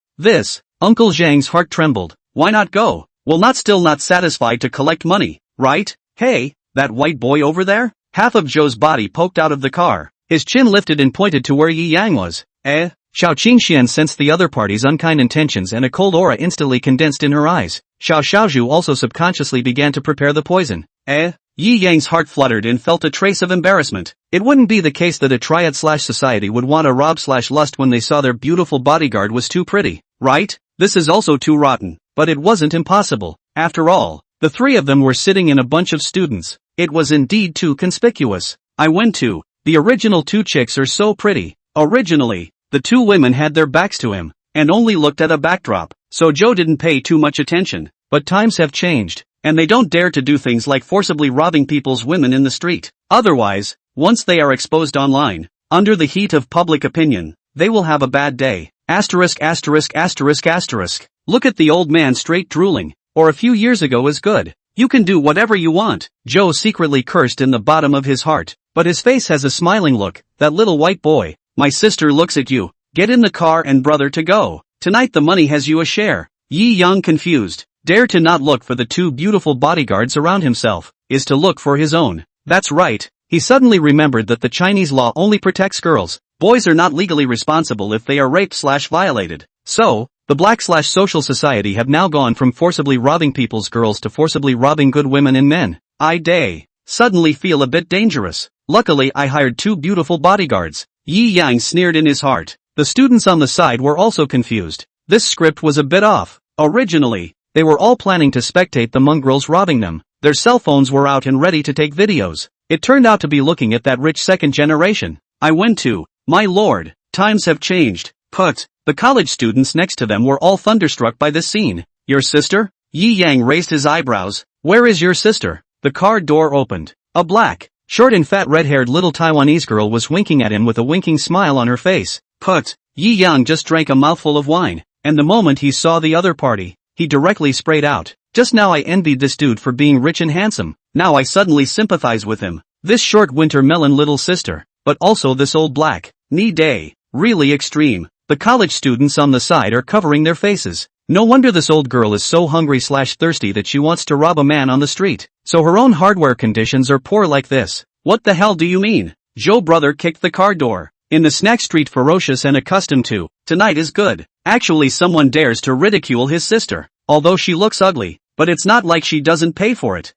Uncle Zhang's heart trembled. Why not go? Well, still not satisfied to collect money, right? Hey, that white boy over there? Half of Zhou's body poked out of the car. His chin lifted and pointed to where Yi Yang was. Xiao Qingxian sensed the other party's unkind intentions and a cold aura instantly condensed in her eyes. Xiao Xiaozhu also subconsciously began to prepare the poison. Yi Yang's heart fluttered and felt a trace of embarrassment. It wouldn't be the case that a triad/society would want to rob/lust when they saw their beautiful bodyguard was too pretty, right? This is also too rotten, but it wasn't impossible. After all, the three of them were sitting in a bunch of students. It was indeed too conspicuous. I went to. The original two chicks are so pretty. Originally, the two women had their backs to him, and only looked at a backdrop, so Joe didn't pay too much attention. But times have changed, and they don't dare to do things like forcibly robbing people's women in the street. Otherwise, once they are exposed online, under the heat of public opinion, they will have a bad day. Asterisk. Look at the old man straight drooling, or a few years ago is good. You can do whatever you want. Joe secretly cursed in the bottom of his heart, but his face has a smiling look. That little white boy. My sister looks at you. Get in the car and brother to go. Tonight the money has you a share. Yi Yang confused. Dare to not look for the two beautiful bodyguards around himself, is to look for his own. That's right. He suddenly remembered that the Chinese law only protects girls. Boys are not legally responsible if they are raped/violated. So, the black/social society have now gone from forcibly robbing people's girls to forcibly robbing good women and men. Suddenly feel a bit dangerous. Luckily I hired two beautiful bodyguards. Yi Yang sneered in his heart. The students on the side were also confused. This script was a bit off. Originally, they were all planning to spectate the mongrels robbing them. Their cell phones were out and ready to take videos. It turned out to be looking at that rich second generation. I went to. My lord, times have changed. The college students next to them were all thunderstruck by this scene. Your sister? Yi Yang raised his eyebrows. Where is your sister? The car door opened. A black, short and fat red-haired little Taiwanese girl was winking at him with a winking smile on her face. Yi Yang just drank a mouthful of wine, and the moment he saw the other party, he directly sprayed out. Just now I envied this dude for being rich and handsome, now I suddenly sympathize with him. This short winter melon little sister, but also this old black knee day, really extreme. The college students on the side are covering their faces. No wonder this old girl is so hungry/thirsty that she wants to rob a man on the street. So her own hardware conditions are poor like this. What the hell do you mean? Joe brother kicked the car door. In the snack street ferocious and accustomed to, tonight is good. Actually someone dares to ridicule his sister. Although she looks ugly, but it's not like she doesn't pay for it.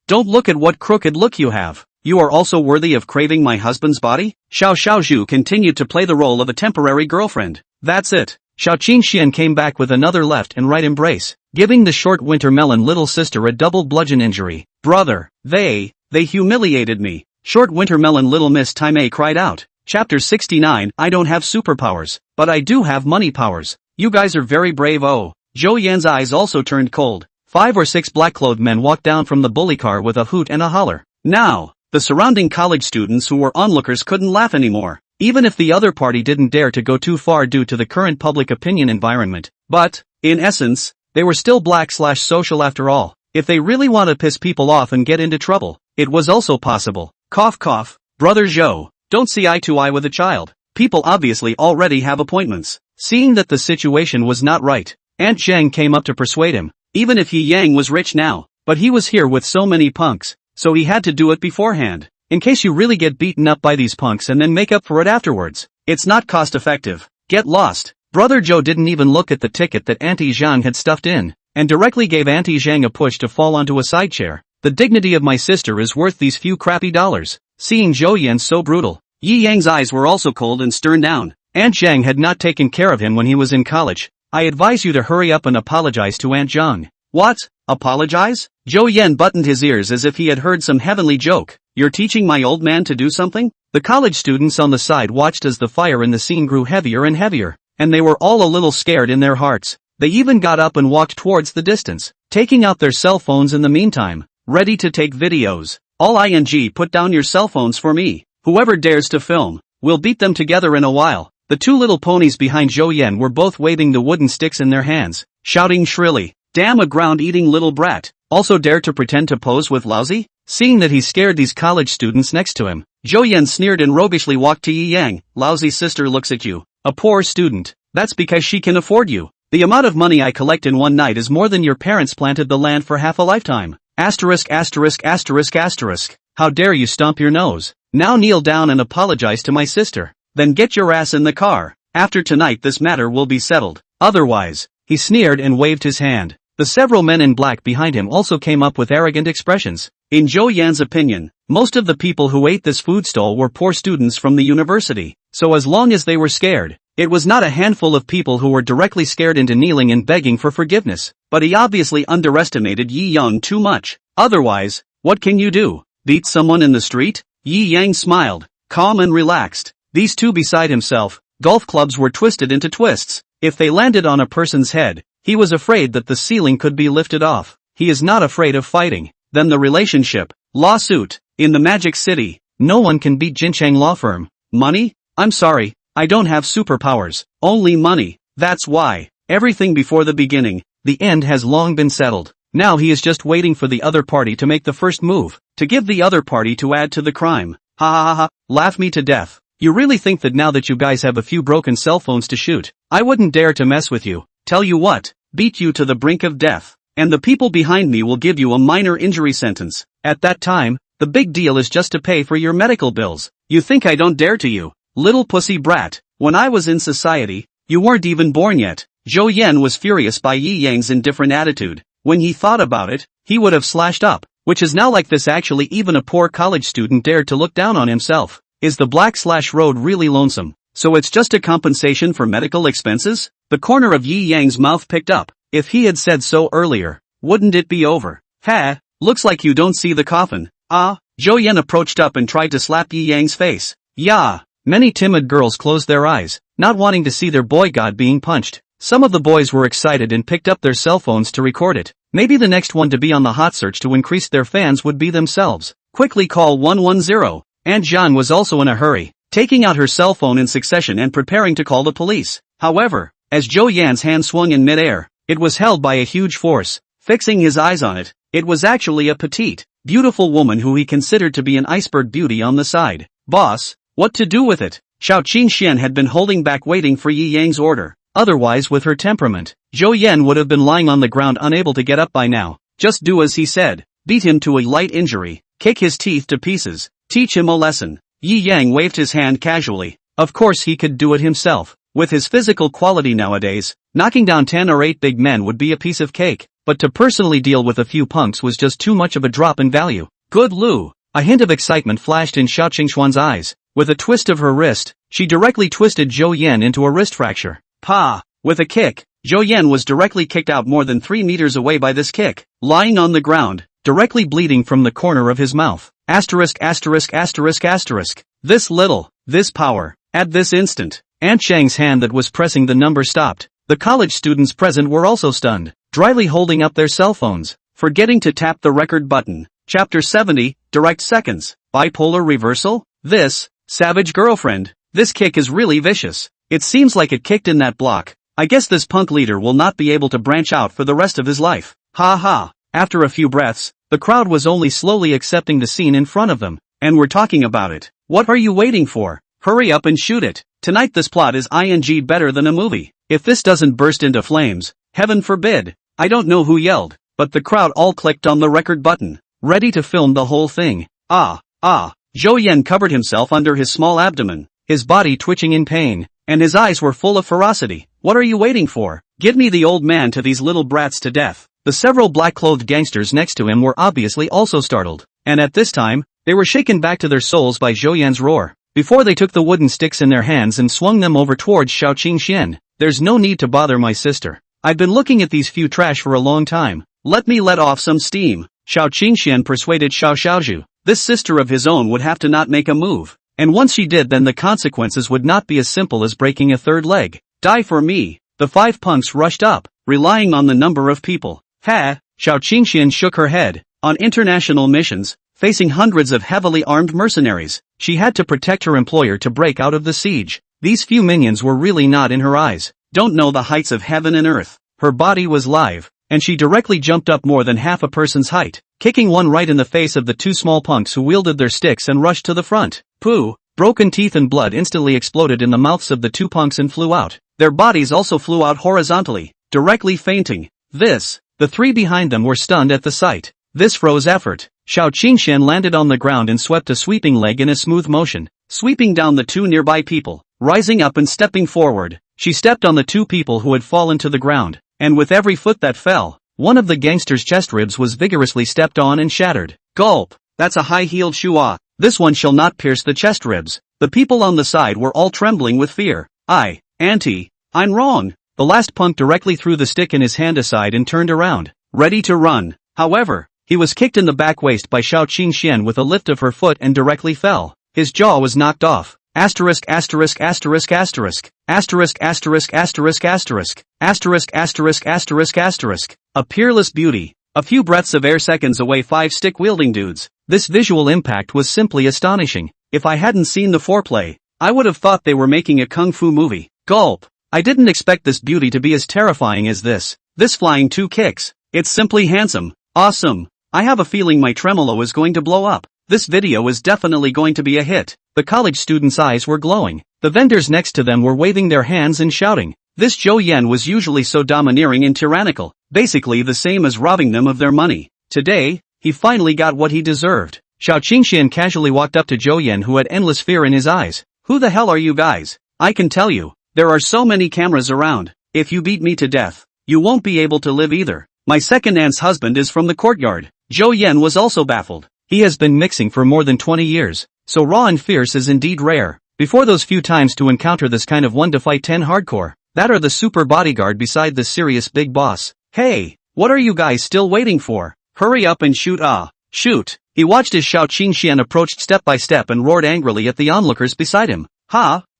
Don't look at what crooked look you have. You are also worthy of craving my husband's body? Xiao Xiaozhu continued to play the role of a temporary girlfriend. That's it. Xiao Qingxian came back with another left and right embrace, giving the short winter melon little sister a double bludgeon injury. Brother, they humiliated me. Short winter melon little Miss Taimei cried out. Chapter 69 I don't have superpowers, but I do have money powers. You guys are very brave. Oh. Zhou Yan's eyes also turned cold. 5 or 6 black-clothed men walked down from the bully car with a hoot and a holler. Now, the surrounding college students who were onlookers couldn't laugh anymore, even if the other party didn't dare to go too far due to the current public opinion environment. But, in essence, they were still black/social after all. If they really want to piss people off and get into trouble, it was also possible. Cough cough, brother Zhou, don't see eye to eye with a child. People obviously already have appointments. Seeing that the situation was not right, Aunt Zhang came up to persuade him. Even if Yi Yang was rich now, but he was here with so many punks, so he had to do it beforehand. In case you really get beaten up by these punks and then make up for it afterwards. It's not cost effective. Get lost. Brother Joe didn't even look at the ticket that Auntie Zhang had stuffed in, and directly gave Auntie Zhang a push to fall onto a side chair. The dignity of my sister is worth these few crappy dollars. Seeing Zhou Yan so brutal, Yi Yang's eyes were also cold and stern down. Aunt Zhang had not taken care of him when he was in college. I advise you to hurry up and apologize to Aunt Zhang. What? Apologize? Zhou Yan buttoned his ears as if he had heard some heavenly joke. You're teaching my old man to do something? The college students on the side watched as the fire in the scene grew heavier and heavier, and they were all a little scared in their hearts. They even got up and walked towards the distance, taking out their cell phones in the meantime, ready to take videos. All ing put down your cell phones for me. Whoever dares to film, we'll beat them together in a while. The 2 little ponies behind Zhou Yan were both waving the wooden sticks in their hands, shouting shrilly, "Damn a ground-eating little brat, also dare to pretend to pose with Lousy?" Seeing that he scared these college students next to him, Zhou Yan sneered and roguishly walked to Yi Yang. Lousy's sister looks at you. A poor student. That's because she can afford you. The amount of money I collect in one night is more than your parents planted the land for half a lifetime. Asterisk asterisk asterisk asterisk. How dare you stomp your nose. Now kneel down and apologize to my sister. Then get your ass in the car. After tonight this matter will be settled. Otherwise, he sneered and waved his hand. The several men in black behind him also came up with arrogant expressions. In Zhou Yan's opinion, most of the people who ate this food stall were poor students from the university, so as long as they were scared, it was not a handful of people who were directly scared into kneeling and begging for forgiveness. But he obviously underestimated Yi Yang too much. Otherwise, what can you do? Beat someone in the street? Yi Yang smiled, calm and relaxed. These two beside himself, golf clubs were twisted into twists. If they landed on a person's head, he was afraid that the ceiling could be lifted off. He is not afraid of fighting. Then the relationship. Lawsuit. In the Magic City, no one can beat Jincheng Law Firm. Money? I'm sorry, I don't have superpowers. Only money. That's why. Everything before the beginning, the end has long been settled. Now he is just waiting for the other party to make the first move, to give the other party to add to the crime. Ha ha ha ha, laugh me to death. You really think that now that you guys have a few broken cell phones to shoot, I wouldn't dare to mess with you. Tell you what, beat you to the brink of death. And the people behind me will give you a minor injury sentence. At that time, the big deal is just to pay for your medical bills. You think I don't dare to you? Little pussy brat. When I was in society, you weren't even born yet. Zhou Yan was furious by Yi Yang's indifferent attitude. When he thought about it, he would have slashed up. Which is now like this actually even a poor college student dared to look down on himself. Is the black/road really lonesome? So it's just a compensation for medical expenses? The corner of Yi Yang's mouth picked up. If he had said so earlier, wouldn't it be over? Ha, looks like you don't see the coffin. Ah, Zhou Yan approached up and tried to slap Yi Yang's face. Yeah. Many timid girls closed their eyes, not wanting to see their boy god being punched. Some of the boys were excited and picked up their cell phones to record it. Maybe the next one to be on the hot search to increase their fans would be themselves. Quickly call 110. Aunt Jean was also in a hurry, taking out her cell phone in succession and preparing to call the police. However, as Zhou Yan's hand swung in midair, It was held by a huge force. Fixing his eyes on it, it was actually a petite, beautiful woman who he considered to be an iceberg beauty on the side. Boss, what to do with it? Xiao Qingxian had been holding back waiting for Yi Yang's order. Otherwise, with her temperament, Zhou Yan would have been lying on the ground unable to get up by now. Just do as he said. Beat him to a light injury. Kick his teeth to pieces. Teach him a lesson. Yi Yang waved his hand casually. Of course he could do it himself. With his physical quality nowadays, knocking down 10 or 8 big men would be a piece of cake. But to personally deal with a few punks was just too much of a drop in value. Good Lu! A hint of excitement flashed in Xiao Qingxuan's eyes. With a twist of her wrist, she directly twisted Zhou Yan into a wrist fracture. Pa! With a kick, Zhou Yan was directly kicked out more than 3 meters away by this kick, lying on the ground, directly bleeding from the corner of his mouth. Asterisk. This power. At this instant, Aunt Chang's hand that was pressing the number stopped. The college students present were also stunned, dryly holding up their cell phones, forgetting to tap the record button. Chapter 70, Direct Seconds. Bipolar Reversal? This, savage girlfriend. This kick is really vicious. It seems like it kicked in that block. I guess this punk leader will not be able to branch out for the rest of his life. Ha ha. After a few breaths, the crowd was only slowly accepting the scene in front of them, and were talking about it. What are you waiting for? Hurry up and shoot it. Tonight this plot is better than a movie. If this doesn't burst into flames, heaven forbid. I don't know who yelled, but the crowd all clicked on the record button, ready to film the whole thing. Zhou Yan covered himself under his small abdomen, his body twitching in pain, and his eyes were full of ferocity. What are you waiting for? Give me the old man to these little brats to death. The several black-clothed gangsters next to him were obviously also startled, and at this time, they were shaken back to their souls by Zhou Yan's roar, before they took the wooden sticks in their hands and swung them over towards Xiao Qingxian. There's no need to bother my sister. I've been looking at these few trash for a long time. Let me let off some steam. Xiao Qingxian persuaded Xiao Xiaozhu. This sister of his own would have to not make a move, and once she did then the consequences would not be as simple as breaking a third leg. Die for me. The 5 punks rushed up, relying on the number of people. Ha! Xiao Qingxian shook her head. On international missions, facing hundreds of heavily armed mercenaries, she had to protect her employer to break out of the siege. These few minions were really not in her eyes. Don't know the heights of heaven and earth. Her body was live, and she directly jumped up more than half a person's height, kicking one right in the face of the 2 small punks who wielded their sticks and rushed to the front. Pooh! Broken teeth and blood instantly exploded in the mouths of the 2 punks and flew out. Their bodies also flew out horizontally, directly fainting. The 3 behind them were stunned at the sight. This froze effort. Xiao Qingxian landed on the ground and swept a sweeping leg in a smooth motion, sweeping down the 2 nearby people. Rising up and stepping forward, she stepped on the 2 people who had fallen to the ground, and with every foot that fell, one of the gangster's chest ribs was vigorously stepped on and shattered. Gulp! That's a high-heeled shoe. This one shall not pierce the chest ribs. The people on the side were all trembling with fear. Auntie, I'm wrong. The last punk directly threw the stick in his hand aside and turned around, ready to run. However, he was kicked in the back waist by Xiao Qingxian with a lift of her foot and directly fell. His jaw was knocked off. Asterisk. A peerless beauty. A few breaths of air seconds away 5 stick-wielding dudes. This visual impact was simply astonishing. If I hadn't seen the foreplay, I would have thought they were making a kung fu movie. Gulp! I didn't expect this beauty to be as terrifying as this. This flying 2 kicks. It's simply handsome. Awesome. I have a feeling my tremolo is going to blow up. This video is definitely going to be a hit. The college students' eyes were glowing. The vendors next to them were waving their hands and shouting. This Zhou Yan was usually so domineering and tyrannical, basically the same as robbing them of their money. Today, he finally got what he deserved. Xiao Qingxian casually walked up to Zhou Yan who had endless fear in his eyes. Who the hell are you guys? I can tell you, there are so many cameras around. If you beat me to death, you won't be able to live either. My second aunt's husband is from the courtyard. Zhou Yan was also baffled. He has been mixing for more than 20 years, so raw and fierce is indeed rare. Before those few times to encounter this kind of 1 to fight 10 hardcore, that are the super bodyguard beside the serious big boss. Hey, what are you guys still waiting for? Hurry up and shoot. Shoot! He watched as Xiao Qingxian approached step by step and roared angrily at the onlookers beside him.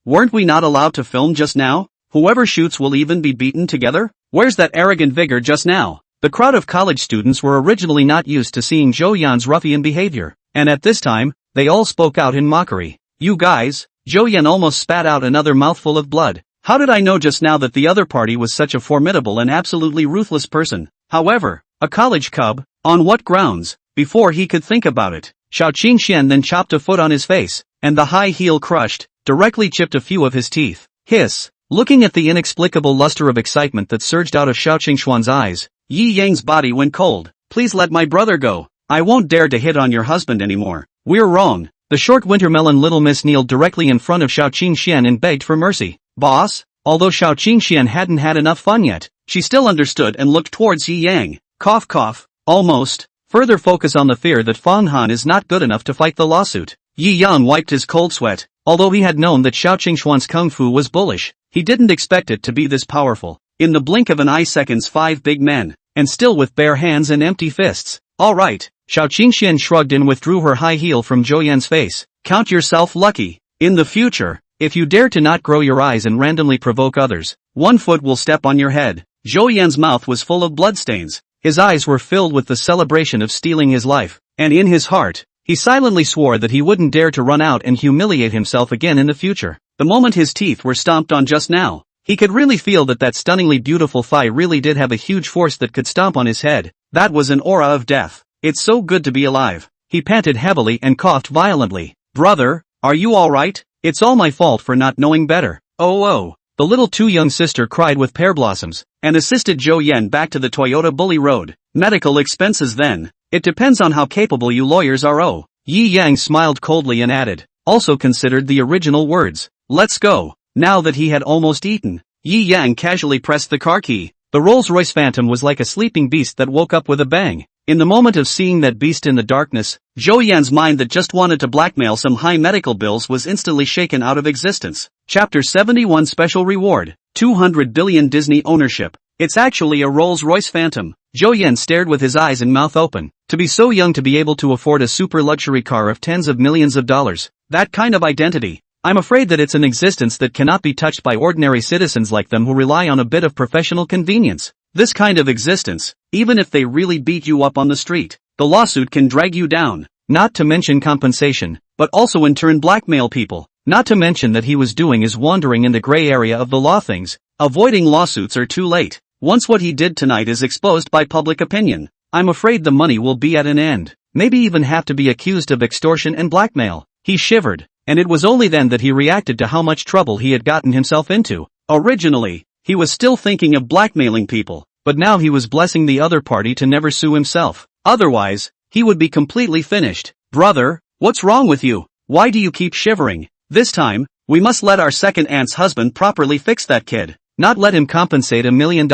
Weren't we not allowed to film just now? Whoever shoots will even be beaten together? Where's that arrogant vigor just now? The crowd of college students were originally not used to seeing Zhou Yan's ruffian behavior, and at this time, they all spoke out in mockery. You guys, Zhou Yan almost spat out another mouthful of blood. How did I know just now that the other party was such a formidable and absolutely ruthless person? However, a college cub? On what grounds? Before he could think about it, Xiao Qingxian then chopped a foot on his face, and the high heel crushed, directly chipped a few of his teeth. Hiss! Looking at the inexplicable luster of excitement that surged out of Xiao Qingshuan's eyes, Yi Yang's body went cold. Please let my brother go. I won't dare to hit on your husband anymore. We're wrong. The short wintermelon little miss kneeled directly in front of Xiao Qingxian and begged for mercy. Boss? Although Xiao Qingxian hadn't had enough fun yet, she still understood and looked towards Yi Yang. Cough cough. Almost. Further focus on the fear that Fang Han is not good enough to fight the lawsuit. Yi Yang wiped his cold sweat. Although he had known that Xiao Qingshuan's kung fu was bullish, he didn't expect it to be this powerful. In the blink of an eye seconds 5 big men, and still with bare hands and empty fists. Alright, Xiao Qingxian shrugged and withdrew her high heel from Zhou Yan's face. Count yourself lucky. In the future, if you dare to not grow your eyes and randomly provoke others, one foot will step on your head. Zhou Yan's mouth was full of bloodstains. His eyes were filled with the celebration of stealing his life, and in his heart, he silently swore that he wouldn't dare to run out and humiliate himself again in the future. The moment his teeth were stomped on just now, he could really feel that stunningly beautiful thigh really did have a huge force that could stomp on his head. That was an aura of death. It's so good to be alive. He panted heavily and coughed violently. Brother, are you alright? It's all my fault for not knowing better. Oh. The little two-young sister cried with pear blossoms, and assisted Zhou Yan back to the Toyota Bully Road. Medical expenses then. It depends on how capable you lawyers are. Oh. Yi Yang smiled coldly and added, also considered the original words. Let's go. Now that he had almost eaten, Yi Yang casually pressed the car key. The Rolls-Royce Phantom was like a sleeping beast that woke up with a bang. In the moment of seeing that beast in the darkness, Zhou Yan's mind that just wanted to blackmail some high medical bills was instantly shaken out of existence. Chapter 71 Special Reward. 200 billion Disney ownership. It's actually a Rolls-Royce Phantom. Zhou Yan stared with his eyes and mouth open. To be so young to be able to afford a super luxury car of tens of millions of dollars. That kind of identity. I'm afraid that it's an existence that cannot be touched by ordinary citizens like them who rely on a bit of professional convenience. This kind of existence, even if they really beat you up on the street, the lawsuit can drag you down. Not to mention compensation, but also in turn blackmail people. Not to mention that he was doing is wandering in the gray area of the law things. Avoiding lawsuits are too late. Once what he did tonight is exposed by public opinion, I'm afraid the money will be at an end. Maybe even have to be accused of extortion and blackmail. He shivered, and it was only then that he reacted to how much trouble he had gotten himself into. Originally, he was still thinking of blackmailing people, but now he was blessing the other party to never sue himself. Otherwise, he would be completely finished. Brother, what's wrong with you? Why do you keep shivering? This time, we must let our second aunt's husband properly fix that kid. Not let him compensate $1 million.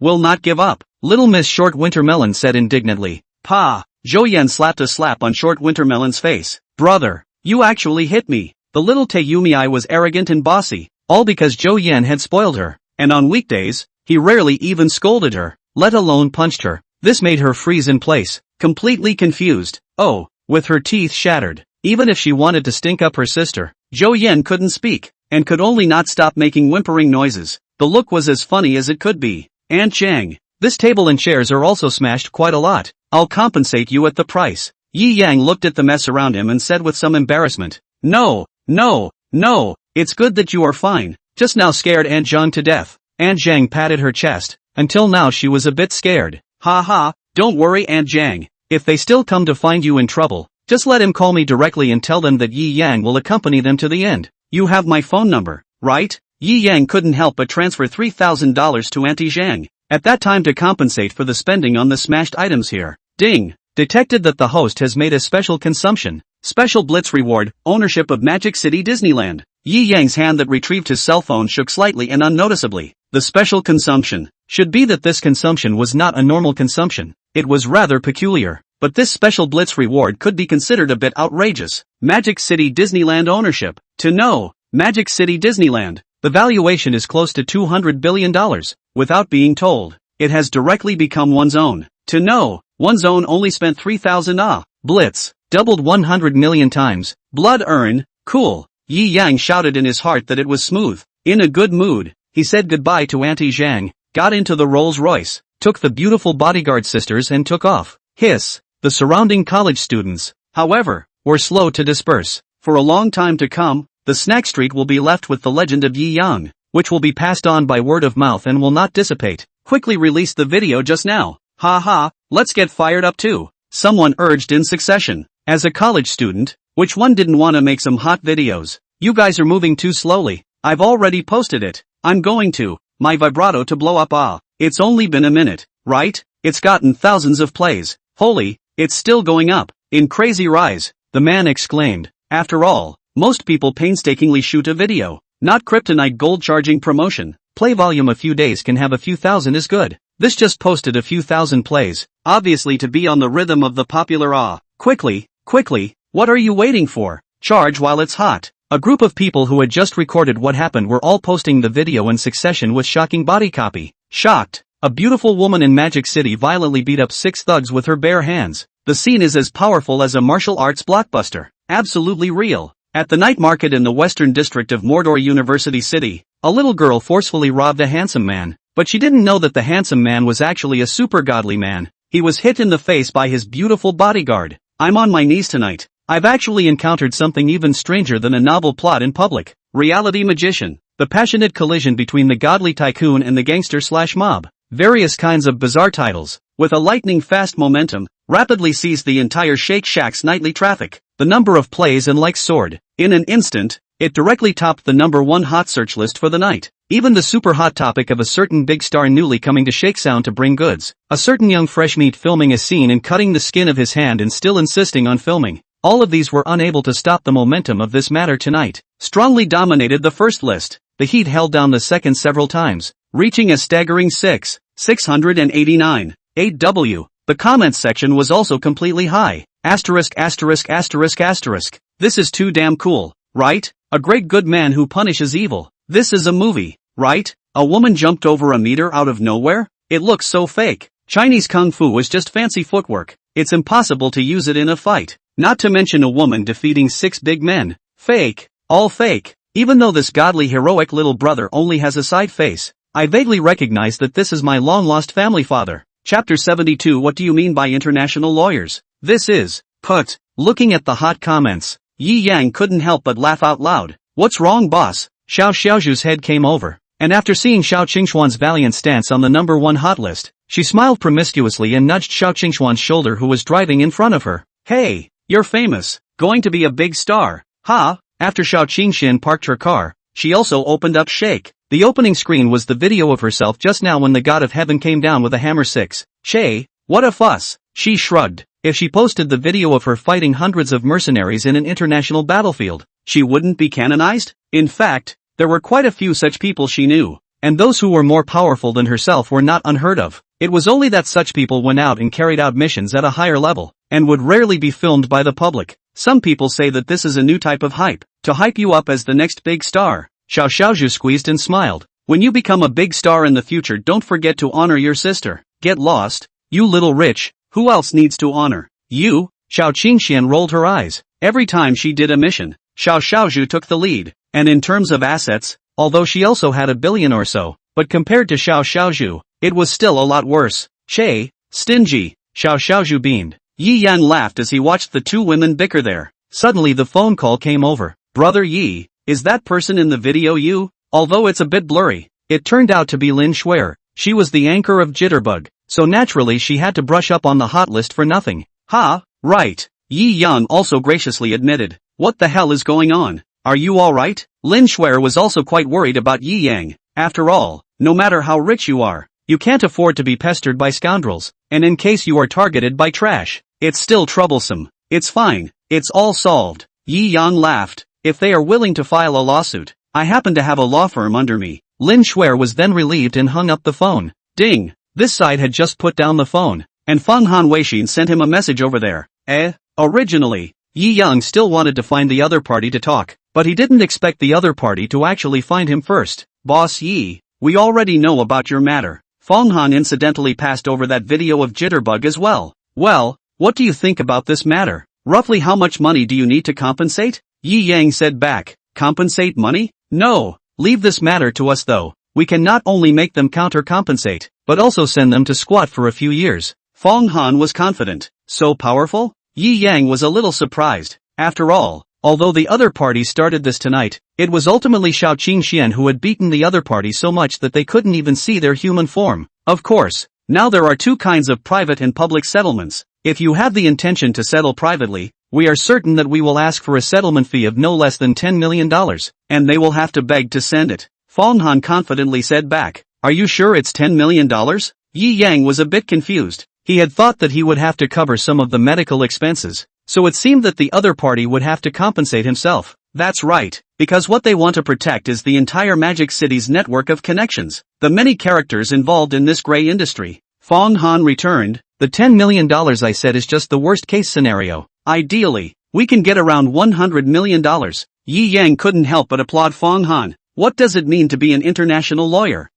We'll not give up. Little Miss Short Wintermelon said indignantly. Pa! Zhou Yan slapped a slap on Short Wintermelon's face. Brother, you actually hit me. The little Taeyumi was arrogant and bossy, all because Zhou Yan had spoiled her. And on weekdays, he rarely even scolded her, let alone punched her. This made her freeze in place, completely confused. Oh, with her teeth shattered. Even if she wanted to stink up her sister, Zhou Yan couldn't speak, and could only not stop making whimpering noises. The look was as funny as it could be. Aunt Zhang, this table and chairs are also smashed quite a lot. I'll compensate you at the price. Yi Yang looked at the mess around him and said with some embarrassment. No, it's good that you are fine. Just now scared Aunt Zhang to death. Aunt Zhang patted her chest. Until now she was a bit scared. Ha, don't worry Aunt Zhang. If they still come to find you in trouble, just let him call me directly and tell them that Yi Yang will accompany them to the end. You have my phone number, right? Yi Yang couldn't help but transfer $3,000 to Auntie Zhang at that time to compensate for the spending on the smashed items here. Ding! Detected that the host has made a special consumption. Special Blitz reward, ownership of Magic City Disneyland. Yi Yang's hand that retrieved his cell phone shook slightly and unnoticeably. The special consumption should be that this consumption was not a normal consumption. It was rather peculiar. But this special Blitz reward could be considered a bit outrageous. Magic City Disneyland ownership. To know, Magic City Disneyland, the valuation is close to $200 billion. Without being told, it has directly become one's own. To know, one's own only spent 3,000 Blitz, doubled 100 million times. Blood earn, cool. Yi Yang shouted in his heart that it was smooth. In a good mood, he said goodbye to Auntie Zhang, got into the Rolls-Royce, took the beautiful bodyguard sisters and took off. Hiss. The surrounding college students, however, were slow to disperse. For a long time to come, the snack street will be left with the legend of Yi Yang. which will be passed on by word of mouth and will not dissipate. Quickly release the video just now. Ha ha, let's get fired up too. Someone urged in succession. As a college student, which one didn't want to make some hot videos? You guys are moving too slowly. I've already posted it. I'm going to. My vibrato to blow up. Ah, it's only been a minute, right? It's gotten thousands of plays. Holy, it's still going up. In crazy rise, the man exclaimed. After all, most people painstakingly shoot a video. Not kryptonite gold charging promotion. Play volume a few days can have a few thousand is good. This just posted a few thousand plays. Obviously to be on the rhythm of the popular Quickly, what are you waiting for? Charge while it's hot. A group of people who had just recorded what happened were all posting the video in succession with shocking body copy. Shocked. A beautiful woman in Magic City violently beat up 6 thugs with her bare hands. The scene is as powerful as a martial arts blockbuster. Absolutely real. At the night market in the western district of Mordor University City, a little girl forcefully robbed a handsome man, but she didn't know that the handsome man was actually a super godly man. He was hit in the face by his beautiful bodyguard. I'm on my knees tonight. I've actually encountered something even stranger than a novel plot in public. Reality magician. The passionate collision between the godly tycoon and the gangster/mob. Various kinds of bizarre titles, with a lightning-fast momentum, rapidly seized the entire Shake Shack's nightly traffic. The number of plays and likes soared. In an instant, it directly topped the #1 hot search list for the night. Even the super hot topic of a certain big star newly coming to Shake Sound to bring goods. A certain young fresh meat filming a scene and cutting the skin of his hand and still insisting on filming. All of these were unable to stop the momentum of this matter tonight. Strongly dominated the first list. The heat held down the second several times, reaching a staggering 689. 8W. The comments section was also completely high. Asterisk. This is too damn cool, right? A great good man who punishes evil. This is a movie, right? A woman jumped over a meter out of nowhere? It looks so fake. Chinese kung fu is just fancy footwork. It's impossible to use it in a fight. Not to mention a woman defeating 6 big men. Fake. All fake. Even though this godly heroic little brother only has a side face, I vaguely recognize that this is my long-lost family father. Chapter 72. What do you mean by international lawyers? This is, put. Looking at the hot comments, Yi Yang couldn't help but laugh out loud. What's wrong, boss? Xiao Xiaozhu's head came over, and after seeing Xiao Qingxuan's valiant stance on the #1 hot list, she smiled promiscuously and nudged Xiao Qingxuan's shoulder, who was driving in front of her. Hey, you're famous. Going to be a big star. Ha! After Xiao Qingxian parked her car, she also opened up Shake. The opening screen was the video of herself just now when the god of heaven came down with a hammer. 6. Che, what a fuss. She shrugged. If she posted the video of her fighting hundreds of mercenaries in an international battlefield, she wouldn't be canonized? In fact, there were quite a few such people she knew, and those who were more powerful than herself were not unheard of. It was only that such people went out and carried out missions at a higher level, and would rarely be filmed by the public. Some people say that this is a new type of hype, to hype you up as the next big star. Xiao Xiaozhu squeezed and smiled. When you become a big star in the future, don't forget to honor your sister. Get lost, you little rich. Who else needs to honor? You? Xiao Qingxian rolled her eyes. Every time she did a mission, Xiao Xiaozhu took the lead, and in terms of assets, although she also had $1 billion or so, but compared to Xiao Xiaozhu, it was still a lot worse. Che, stingy. Xiao Xiaozhu beamed. Yi Yang laughed as he watched the two women bicker there. Suddenly the phone call came over. Brother Yi, is that person in the video you? Although it's a bit blurry, it turned out to be Lin Shuer. She was the anchor of Jitterbug, so naturally she had to brush up on the hot list for nothing. Ha, right. Yi Yang also graciously admitted. What the hell is going on? Are you alright? Lin Shuer was also quite worried about Yi Yang. After all, no matter how rich you are, you can't afford to be pestered by scoundrels, and in case you are targeted by trash, it's still troublesome. It's fine, it's all solved. Yi Yang laughed. If they are willing to file a lawsuit, I happen to have a law firm under me. Lin Shuer was then relieved and hung up the phone. Ding! This side had just put down the phone, and Feng Han Weixin sent him a message over there. Originally, Yi Yang still wanted to find the other party to talk, but he didn't expect the other party to actually find him first. Boss Yi, we already know about your matter. Feng Han incidentally passed over that video of Jitterbug as well. Well, what do you think about this matter? Roughly how much money do you need to compensate? Yi Yang said back. Compensate money? No, leave this matter to us though. We can not only make them counter-compensate, but also send them to squat for a few years. Feng Han was confident. So powerful? Yi Yang was a little surprised. After all Although the other party started this tonight, it was ultimately Xiao Qingxian who had beaten the other party so much that they couldn't even see their human form. Of course, now there are two kinds of private and public settlements. If you have the intention to settle privately, we are certain that we will ask for a settlement fee of no less than $10 million, and they will have to beg to send it. Fong Han confidently said back, "Are you sure it's $10 million? Yi Yang was a bit confused. He had thought that he would have to cover some of the medical expenses, so it seemed that the other party would have to compensate himself. That's right, because what they want to protect is the entire Magic City's network of connections, the many characters involved in this gray industry." Fong Han returned, "The $10 million I said is just the worst case scenario. Ideally, we can get around $100 million. Yi Yang couldn't help but applaud Fong Han. What does it mean to be an international lawyer?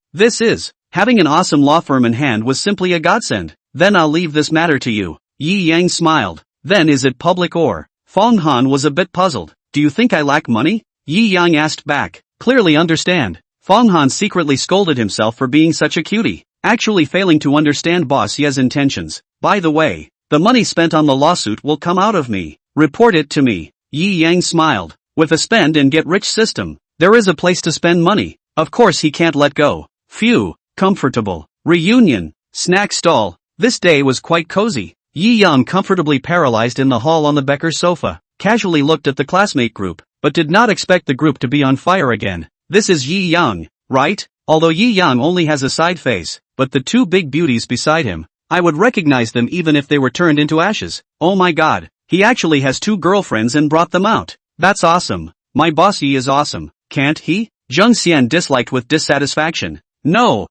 Having an awesome law firm in hand was simply a godsend. Then I'll leave this matter to you." Yi Yang smiled. "Then is it public or?" Fong Han was a bit puzzled. "Do you think I lack money?" Yi Yang asked back. "Clearly understand." Fong Han secretly scolded himself for being such a cutie, actually failing to understand Boss Ye's intentions. "By the way, the money spent on the lawsuit will come out of me. Report it to me." Yi Yang smiled. With a spend and get rich system, there is a place to spend money. Of course he can't let go. Phew, comfortable. Reunion. Snack stall. This day was quite cozy. Yi Yang, comfortably paralyzed in the hall on the Becker sofa, casually looked at the classmate group, but did not expect the group to be on fire again. This is Yi Yang, right? Although Yi Yang only has a side face, but the two big beauties beside him, I would recognize them even if they were turned into ashes. Oh my god, he actually has two girlfriends and brought them out. That's awesome. My boss Yi is awesome, can't he? Zheng Xian disliked with dissatisfaction. No,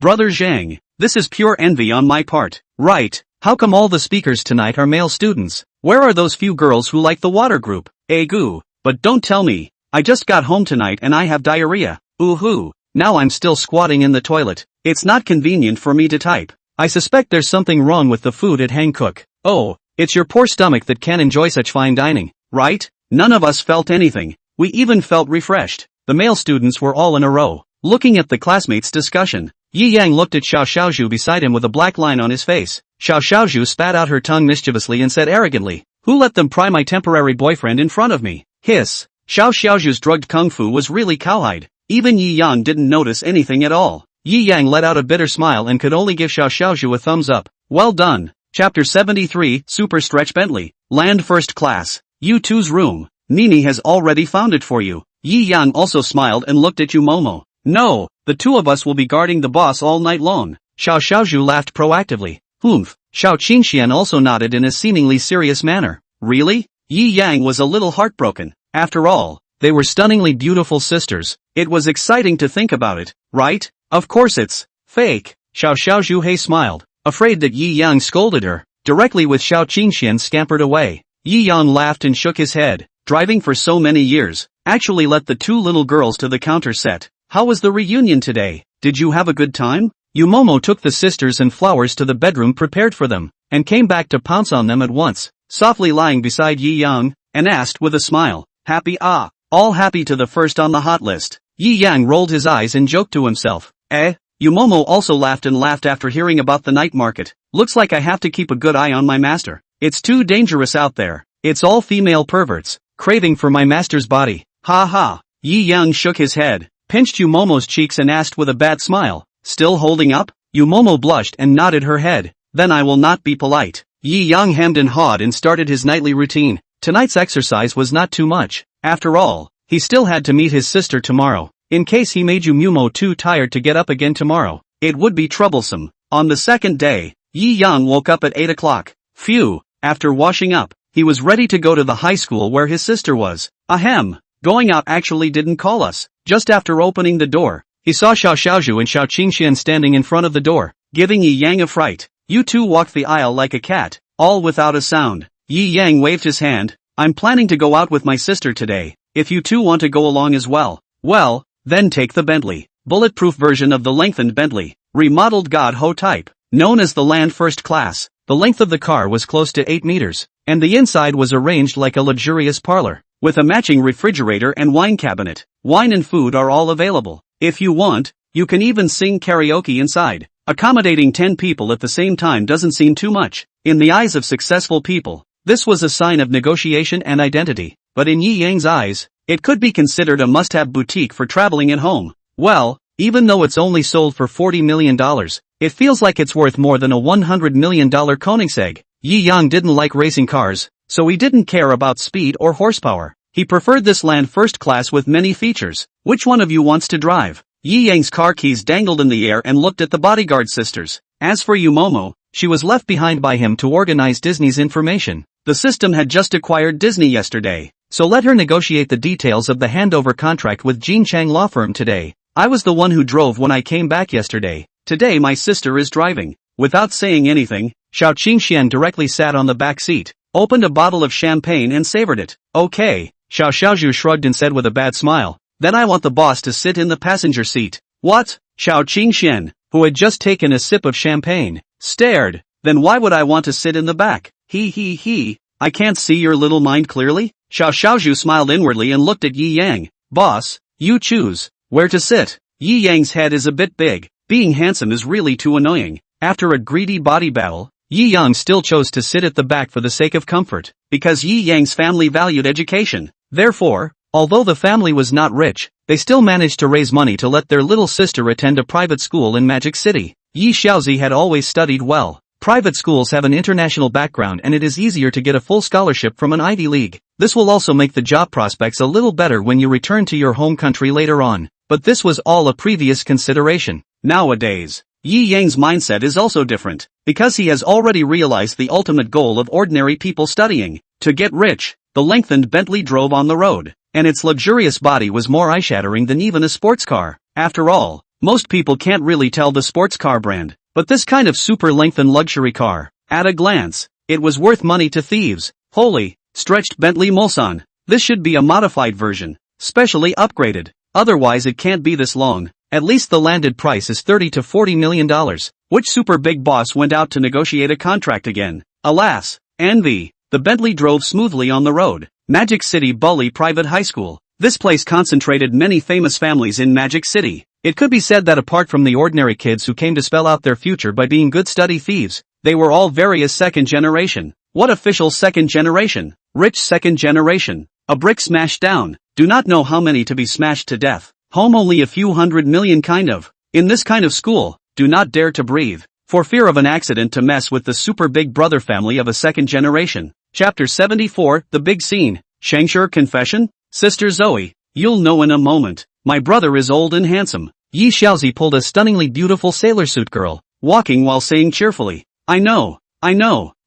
brother Zhang, this is pure envy on my part. Right, how come all the speakers tonight are male students? Where are those few girls who like the water group? Goo, but don't tell me. I just got home tonight and I have diarrhea. Ooh-hoo, now I'm still squatting in the toilet. It's not convenient for me to type. I suspect there's something wrong with the food at Hankook. Oh, it's your poor stomach that can't enjoy such fine dining, right? None of us felt anything. We even felt refreshed. The male students were all in a row, looking at the classmates' discussion. Yi Yang looked at Xiao Xiaozhu beside him with a black line on his face. Xiao Xiaozhu spat out her tongue mischievously and said arrogantly, "Who let them pry my temporary boyfriend in front of me?" Hiss. Xiao Xiaozhu's drugged kung fu was really cowhide. Even Yi Yang didn't notice anything at all. Yi Yang let out a bitter smile and could only give Xiao Xiaozhu a thumbs up. Well done. Chapter 73, Super Stretch Bentley. Land First Class. U2's room. Nini has already found it for you. Yi Yang also smiled and looked at Momo. No, the two of us will be guarding the boss all night long. Xiao Xiaozhu laughed proactively. Humph. Xiao Qingxian also nodded in a seemingly serious manner. Really? Yi Yang was a little heartbroken. After all, they were stunningly beautiful sisters. It was exciting to think about it, right? Of course it's fake. Xiao Xiaozhu smiled, afraid that Yi Yang scolded her. Directly with Xiao Qingxian scampered away. Yi Yang laughed and shook his head. Driving for so many years, actually let the two little girls to the counter set. How was the reunion today? Did you have a good time? Momo took the sisters and flowers to the bedroom prepared for them, and came back to pounce on them at once, softly lying beside Yi Yang, and asked with a smile, "Happy? All happy to the first on the hot list." Yi Yang rolled his eyes and joked to himself. Momo also laughed and laughed after hearing about the night market. Looks like I have to keep a good eye on my master. It's too dangerous out there. It's all female perverts, craving for my master's body. Ha ha. Yi Yang shook his head, pinched Momo's cheeks and asked with a bad smile, "Still holding up?" Momo blushed and nodded her head. "Then I will not be polite." Yi Yang hemmed and hawed and started his nightly routine. Tonight's exercise was not too much. After all, he still had to meet his sister tomorrow. In case he made Momo too tired to get up again tomorrow, it would be troublesome. On the second day, Yi Yang woke up at 8 o'clock. Phew, after washing up, he was ready to go to the high school where his sister was. Ahem, going out actually didn't call us. Just after opening the door, he saw Xiao Xiaozhu and Xiao Qingxian standing in front of the door, giving Yi Yang a fright. You two walked the aisle like a cat, all without a sound. Yi Yang waved his hand. "I'm planning to go out with my sister today. If you two want to go along as well, then take the Bentley. Bulletproof version of the lengthened Bentley, remodeled God Ho type, known as the Land First Class. The length of the car was close to 8 meters, and the inside was arranged like a luxurious parlor, with a matching refrigerator and wine cabinet. Wine and food are all available. If you want, you can even sing karaoke inside. Accommodating 10 people at the same time doesn't seem too much. In the eyes of successful people, This was a sign of negotiation and identity, but in Yi Yang's eyes, it could be considered a must-have boutique for traveling at home. Well, even though it's only sold for $40 million, it feels like it's worth more than a $100 million Koenigsegg. Yi Yang didn't like racing cars, so he didn't care about speed or horsepower. He preferred this land first class with many features. Which one of you wants to drive? Yi Yang's car keys dangled in the air and looked at the bodyguard sisters. As for Yumomo, she was left behind by him to organize Disney's information. The system had just acquired Disney yesterday, so let her negotiate the details of the handover contract with Jin Chang law firm today. I was the one who drove when I came back yesterday. Today my sister is driving. Without saying anything, Xiao Qingxian directly sat on the back seat, opened a bottle of champagne and savored it. Okay, Xiao Xiaozhu shrugged and said with a bad smile. Then I want the boss to sit in the passenger seat. What? Xiao Qingxian, who had just taken a sip of champagne, stared. Then why would I want to sit in the back? He. I can't see your little mind clearly? Xiao Xiaozhu smiled inwardly and looked at Yi Yang. Boss, you choose where to sit. Yi Yang's head is a bit big. Being handsome is really too annoying. After a greedy body battle, Yi Yang still chose to sit at the back for the sake of comfort, because Yi Yang's family valued education. Therefore, although the family was not rich, they still managed to raise money to let their little sister attend a private school in Magic City. Yi Xiaozi had always studied well. Private schools have an international background and it is easier to get a full scholarship from an Ivy League. This will also make the job prospects a little better when you return to your home country later on. But this was all a previous consideration. Nowadays, Yi Yang's mindset is also different, because he has already realized the ultimate goal of ordinary people studying. To get rich, the lengthened Bentley drove on the road, and its luxurious body was more eye-shattering than even a sports car. After all, most people can't really tell the sports car brand. But this kind of super-lengthened luxury car, at a glance, it was worth money to thieves. Holy, stretched Bentley Mulsanne. This should be a modified version, specially upgraded. Otherwise it can't be this long. At least the landed price is $30 to $40 million. Which super big boss went out to negotiate a contract again? Alas, envy. The Bentley drove smoothly on the road. Magic City Bully Private High School. This place concentrated many famous families in Magic City. It could be said that apart from the ordinary kids who came to spell out their future by being good study thieves, they were all various second generation. What official second generation? Rich second generation. A brick smashed down. Do not know how many to be smashed to death. Home only a few hundred million kind of. In this kind of school, do not dare to breathe, for fear of an accident to mess with the super big brother family of a second generation. Chapter 74, The Big Scene. Shangshur Confession? Sister Zoe, you'll know in a moment. My brother is old and handsome. Yi Xiaozi pulled a stunningly beautiful sailor suit girl, walking while saying cheerfully, I know.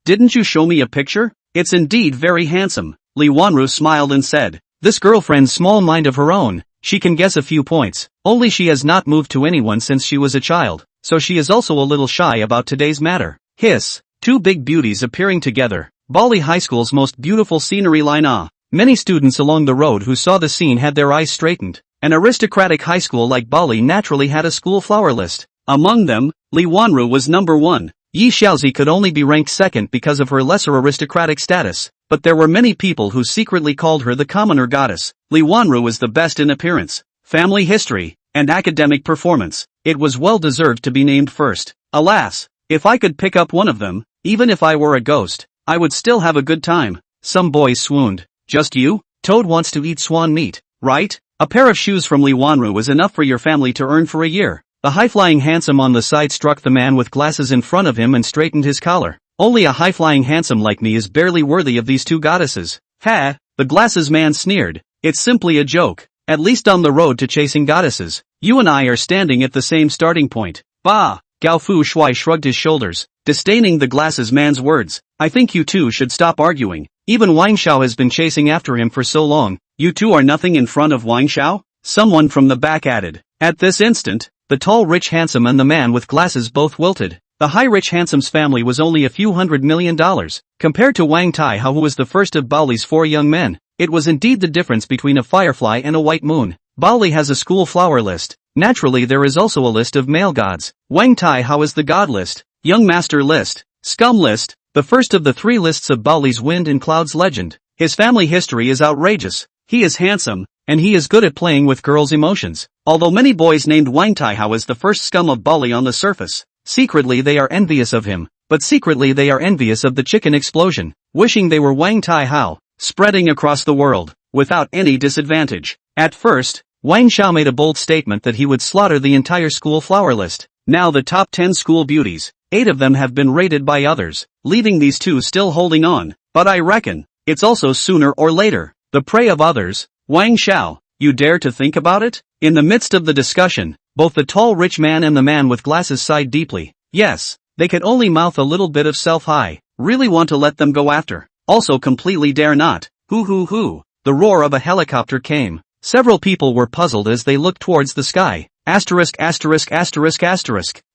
Didn't you show me a picture? It's indeed very handsome. Li Wanru smiled and said, this girlfriend's small mind of her own, she can guess a few points, only she has not moved to anyone since she was a child, so she is also a little shy about today's matter. Hiss, two big beauties appearing together. Bali High School's most beautiful scenery line. Many students along the road who saw the scene had their eyes straightened. An aristocratic high school like Bali naturally had a school flower list. Among them, Li Wanru was number one. Yi Xiaozi could only be ranked second because of her lesser aristocratic status, but there were many people who secretly called her the commoner goddess. Li Wanru was the best in appearance, family history, and academic performance. It was well deserved to be named first. Alas, if I could pick up one of them, even if I were a ghost, I would still have a good time. Some boys swooned. Just you? Toad wants to eat swan meat, right? A pair of shoes from Li Wanru was enough for your family to earn for a year. The high-flying handsome on the side struck the man with glasses in front of him and straightened his collar. Only a high-flying handsome like me is barely worthy of these two goddesses. Ha! The glasses man sneered. It's simply a joke. At least on the road to chasing goddesses, you and I are standing at the same starting point. Bah! Gao Fu Shui shrugged his shoulders, disdaining the glasses man's words. I think you two should stop arguing. Even Wang Xiao has been chasing after him for so long. You two are nothing in front of Wang Xiao? Someone from the back added. At this instant, the tall rich handsome and the man with glasses both wilted. The high rich handsome's family was only a few $100 million, compared to Wang Taihao who was the first of Bali's 4 young men. It was indeed the difference between a firefly and a white moon. Bali has a school flower list. Naturally there is also a list of male gods. Wang Taihao is the god list, young master list, scum list, the first of the 3 lists of Bali's wind and clouds legend. His family history is outrageous. He is handsome, and he is good at playing with girls' emotions. Although many boys named Wang Taihao as the first scum of Bali on the surface, secretly they are envious of him. but secretly they are envious of the chicken explosion, wishing they were Wang Taihao, spreading across the world, without any disadvantage. At first, Wang Xiao made a bold statement that he would slaughter the entire school flower list. Now the top 10 school beauties, 8 of them have been rated by others, leaving these 2 still holding on. But I reckon, it's also sooner or later, the prey of others. Wang Xiao, you dare to think about it? In the midst of the discussion, both the tall rich man and the man with glasses sighed deeply. Yes, they could only mouth a little bit of self-high, really want to let them go after. Also completely dare not. Hoo. The roar of a helicopter came. Several people were puzzled as they looked towards the sky. Asterisk.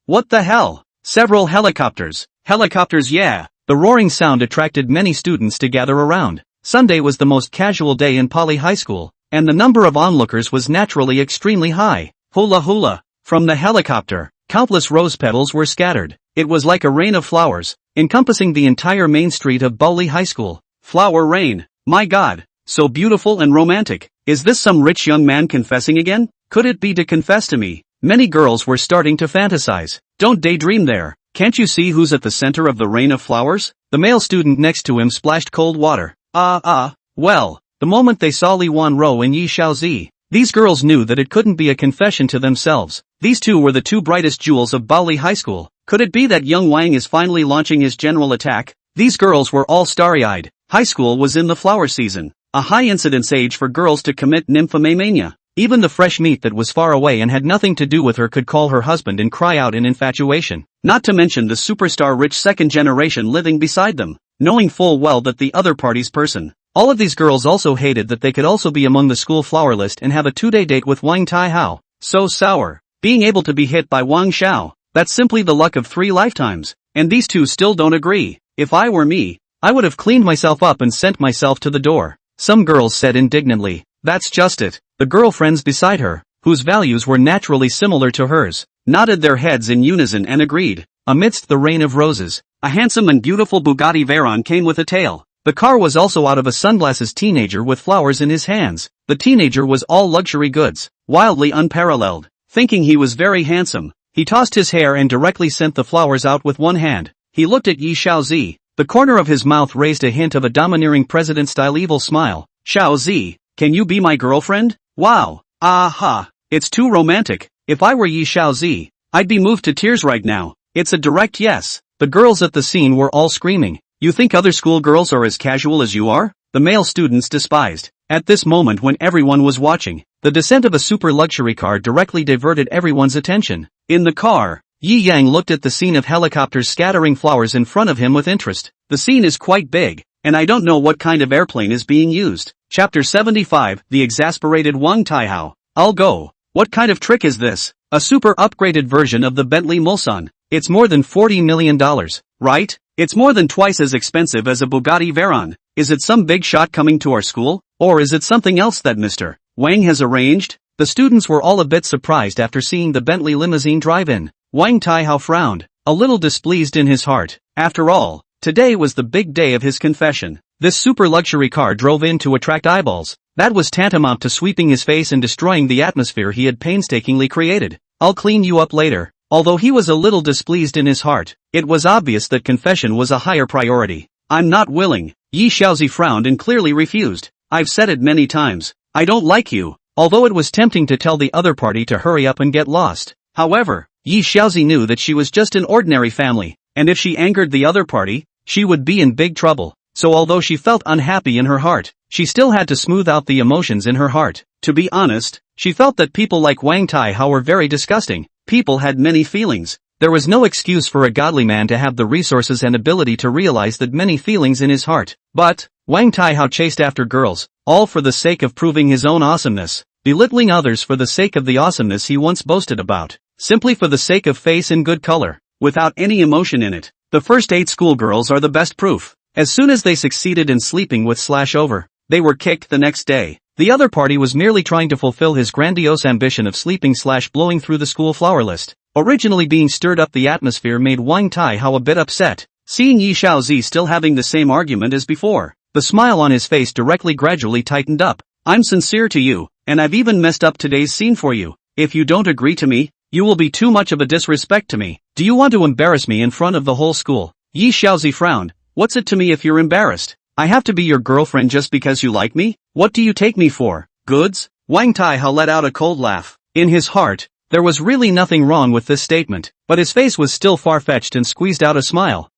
What the hell? Several helicopters. Helicopters, yeah. The roaring sound attracted many students to gather around. Sunday was the most casual day in Poly High School, and the number of onlookers was naturally extremely high. Hula. From the helicopter, countless rose petals were scattered. It was like a rain of flowers, encompassing the entire main street of Poly High School. Flower rain. My God. So beautiful and romantic. Is this some rich young man confessing again? Could it be to confess to me? Many girls were starting to fantasize. Don't daydream there. Can't you see who's at the center of the rain of flowers? The male student next to him splashed cold water. Well, the moment they saw Li Wanro and Yi Xiaozi, these girls knew that it couldn't be a confession to themselves. These 2 were the 2 brightest jewels of Poly High School. Could it be that young Wang is finally launching his general attack? These girls were all starry-eyed. High school was in the flower season, a high incidence age for girls to commit nymphomania. Even the fresh meat that was far away and had nothing to do with her could call her husband and cry out in infatuation. Not to mention the superstar rich second generation living beside them, knowing full well that the other party's person. All of these girls also hated that they could also be among the school flower list and have a 2-day date with Wang Taihao. So sour. Being able to be hit by Wang Xiao, that's simply the luck of 3 lifetimes. And these 2 still don't agree. If I were me, I would have cleaned myself up and sent myself to the door. Some girls said indignantly. That's just it. The girlfriends beside her, whose values were naturally similar to hers, nodded their heads in unison and agreed. Amidst the rain of roses, a handsome and beautiful Bugatti Veyron came with a tail. The car was also out of a sunglasses teenager with flowers in his hands. The teenager was all luxury goods, wildly unparalleled. Thinking he was very handsome, he tossed his hair and directly sent the flowers out with one hand. He looked at Yi Xiaozi. The corner of his mouth raised a hint of a domineering president-style evil smile. Xiaozi, can you be my girlfriend? Wow. Aha. It's too romantic. If I were Yi Xiaozi, I'd be moved to tears right now. It's a direct yes. The girls at the scene were all screaming. You think other schoolgirls are as casual as you are? The male students despised. At this moment when everyone was watching, the descent of a super luxury car directly diverted everyone's attention. In the car, Yi Yang looked at the scene of helicopters scattering flowers in front of him with interest. The scene is quite big, and I don't know what kind of airplane is being used. Chapter 75, The Exasperated Wang Taihao. I'll go. What kind of trick is this? A super upgraded version of the Bentley Mulsanne. It's more than $40 million, right? It's more than twice as expensive as a Bugatti Veyron. Is it some big shot coming to our school? Or is it something else that Mr. Wang has arranged? The students were all a bit surprised after seeing the Bentley limousine drive in. Wang Taihao frowned, a little displeased in his heart. After all, today was the big day of his confession. This super luxury car drove in to attract eyeballs. That was tantamount to sweeping his face and destroying the atmosphere he had painstakingly created. I'll clean you up later. Although he was a little displeased in his heart, it was obvious that confession was a higher priority. I'm not willing. Yi Xiaozi frowned and clearly refused. I've said it many times. I don't like you. Although it was tempting to tell the other party to hurry up and get lost. However, Yi Xiaozi knew that she was just an ordinary family, and if she angered the other party, she would be in big trouble. So although she felt unhappy in her heart, she still had to smooth out the emotions in her heart. To be honest, she felt that people like Wang Taihao were very disgusting. People had many feelings. There was no excuse for a godly man to have the resources and ability to realize that many feelings in his heart. But, Wang Taihao chased after girls, all for the sake of proving his own awesomeness, belittling others for the sake of the awesomeness he once boasted about, simply for the sake of face and good color, without any emotion in it. The first 8 schoolgirls are the best proof. As soon as they succeeded in sleeping with /over, they were kicked the next day. The other party was merely trying to fulfill his grandiose ambition of sleeping/blowing through the school flower list. Originally being stirred up the atmosphere made Wang Taihao a bit upset, seeing Yi Xiaozi still having the same argument as before. The smile on his face gradually tightened up. I'm sincere to you, and I've even messed up today's scene for you. If you don't agree to me, you will be too much of a disrespect to me. Do you want to embarrass me in front of the whole school? Yi Xiaozi frowned. What's it to me if you're embarrassed? I have to be your girlfriend just because you like me? What do you take me for? Goods? Wang Taihao let out a cold laugh. In his heart, there was really nothing wrong with this statement, but his face was still far-fetched and squeezed out a smile.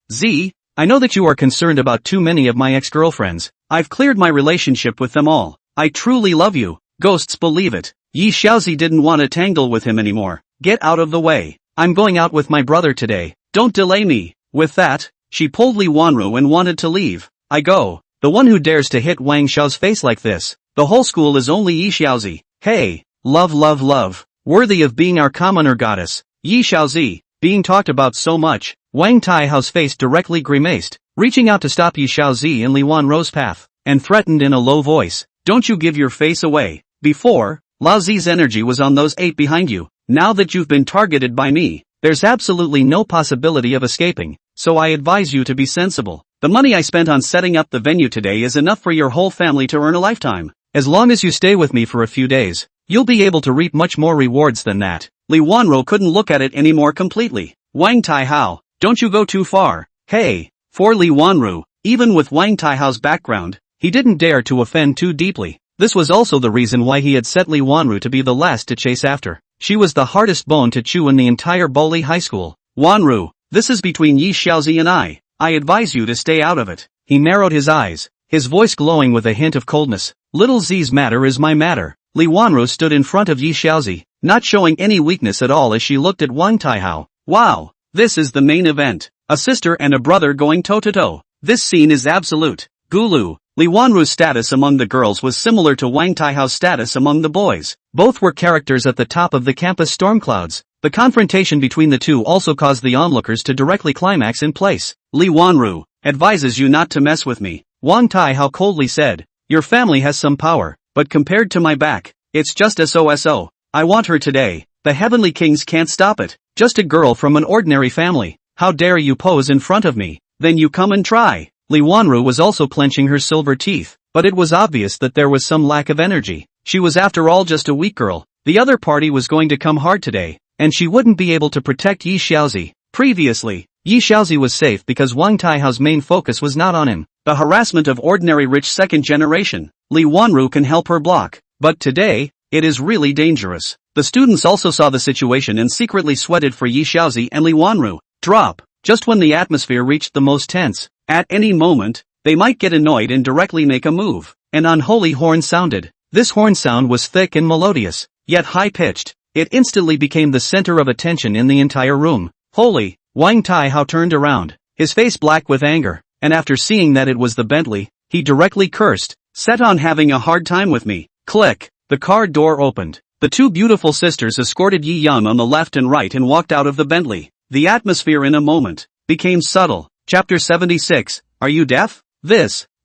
I know that you are concerned about too many of my ex-girlfriends. I've cleared my relationship with them all. I truly love you. Ghosts believe it. Yi Xiaozi didn't want to tangle with him anymore. Get out of the way. I'm going out with my brother today. Don't delay me. With that, she pulled Li Wanru and wanted to leave. I go. The one who dares to hit Wang Xiao's face like this. The whole school is only Yi Xiaozi. Hey. Love. Worthy of being our commoner goddess. Yi Xiaozi, being talked about so much. Wang Taihao's face directly grimaced, reaching out to stop Yi Xiaozi and Li Wanru's path, and threatened in a low voice. Don't you give your face away. Before, Lao Zi's energy was on those 8 behind you. Now that you've been targeted by me, there's absolutely no possibility of escaping, so I advise you to be sensible. The money I spent on setting up the venue today is enough for your whole family to earn a lifetime. As long as you stay with me for a few days, you'll be able to reap much more rewards than that. Li Wanru couldn't look at it any more completely. Wang Taihao, don't you go too far. Hey, for Li Wanru, even with Wang Taihao's background, he didn't dare to offend too deeply. This was also the reason why he had set Li Wanru to be the last to chase after. She was the hardest bone to chew in the entire Boli High School. Wanru, this is between Yi Xiaozi and I advise you to stay out of it. He narrowed his eyes, his voice glowing with a hint of coldness. Little Z's matter is my matter. Li Wanru stood in front of Yi Xiaozi, not showing any weakness at all as she looked at Wang Taihao. Wow, this is the main event. A sister and a brother going toe-to-toe. This scene is absolute. Gulu. Li Wanru's status among the girls was similar to Wang Taihao's status among the boys. Both were characters at the top of the campus storm clouds. The confrontation between the two also caused the onlookers to directly climax in place. Li Wanru advises you not to mess with me. Wang Taihao coldly said. Your family has some power, but compared to my back, it's just SOSO. I want her today. The Heavenly Kings can't stop it. Just a girl from an ordinary family. How dare you pose in front of me? Then you come and try. Li Wanru was also clenching her silver teeth, but it was obvious that there was some lack of energy. She was after all just a weak girl. The other party was going to come hard today, and she wouldn't be able to protect Yi Xiaozi. Previously, Yi Xiaozi was safe because Wang Taihao's main focus was not on him. The harassment of ordinary rich second generation. Li Wanru can help her block. But today, it is really dangerous. The students also saw the situation and secretly sweated for Yi Xiaozi and Li Wanru. Drop. Just when the atmosphere reached the most tense. At any moment, they might get annoyed and directly make a move. An unholy horn sounded. This horn sound was thick and melodious, yet high-pitched. It instantly became the center of attention in the entire room. Holy! Wang Taihao turned around, his face black with anger, and after seeing that it was the Bentley, he directly cursed. Set on having a hard time with me. Click. The car door opened. The two beautiful sisters escorted Yi Yang on the left and right and walked out of the Bentley. The atmosphere in a moment became subtle. Chapter 76, Are you deaf?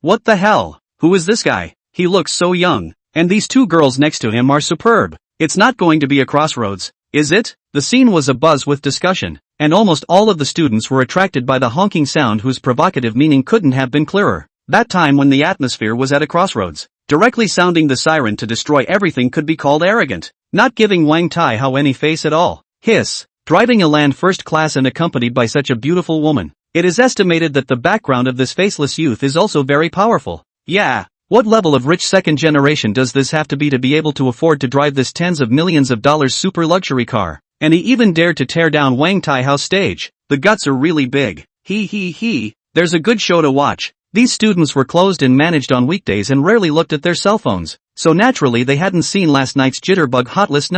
What the hell? Who is this guy? He looks so young, and these two girls next to him are superb. It's not going to be a crossroads, is it? The scene was abuzz with discussion, and almost all of the students were attracted by the honking sound whose provocative meaning couldn't have been clearer. That time when the atmosphere was at a crossroads, directly sounding the siren to destroy everything could be called arrogant, not giving Wang Taihao any face at all. Hiss. Driving a land first class and accompanied by such a beautiful woman. It is estimated that the background of this faceless youth is also very powerful. Yeah, what level of rich second generation does this have to be able to afford to drive this tens of millions of dollars super luxury car? And he even dared to tear down Wang Taihao's stage. The guts are really big. There's a good show to watch. These students were closed and managed on weekdays and rarely looked at their cell phones, so naturally they hadn't seen last night's Jitterbug Hot List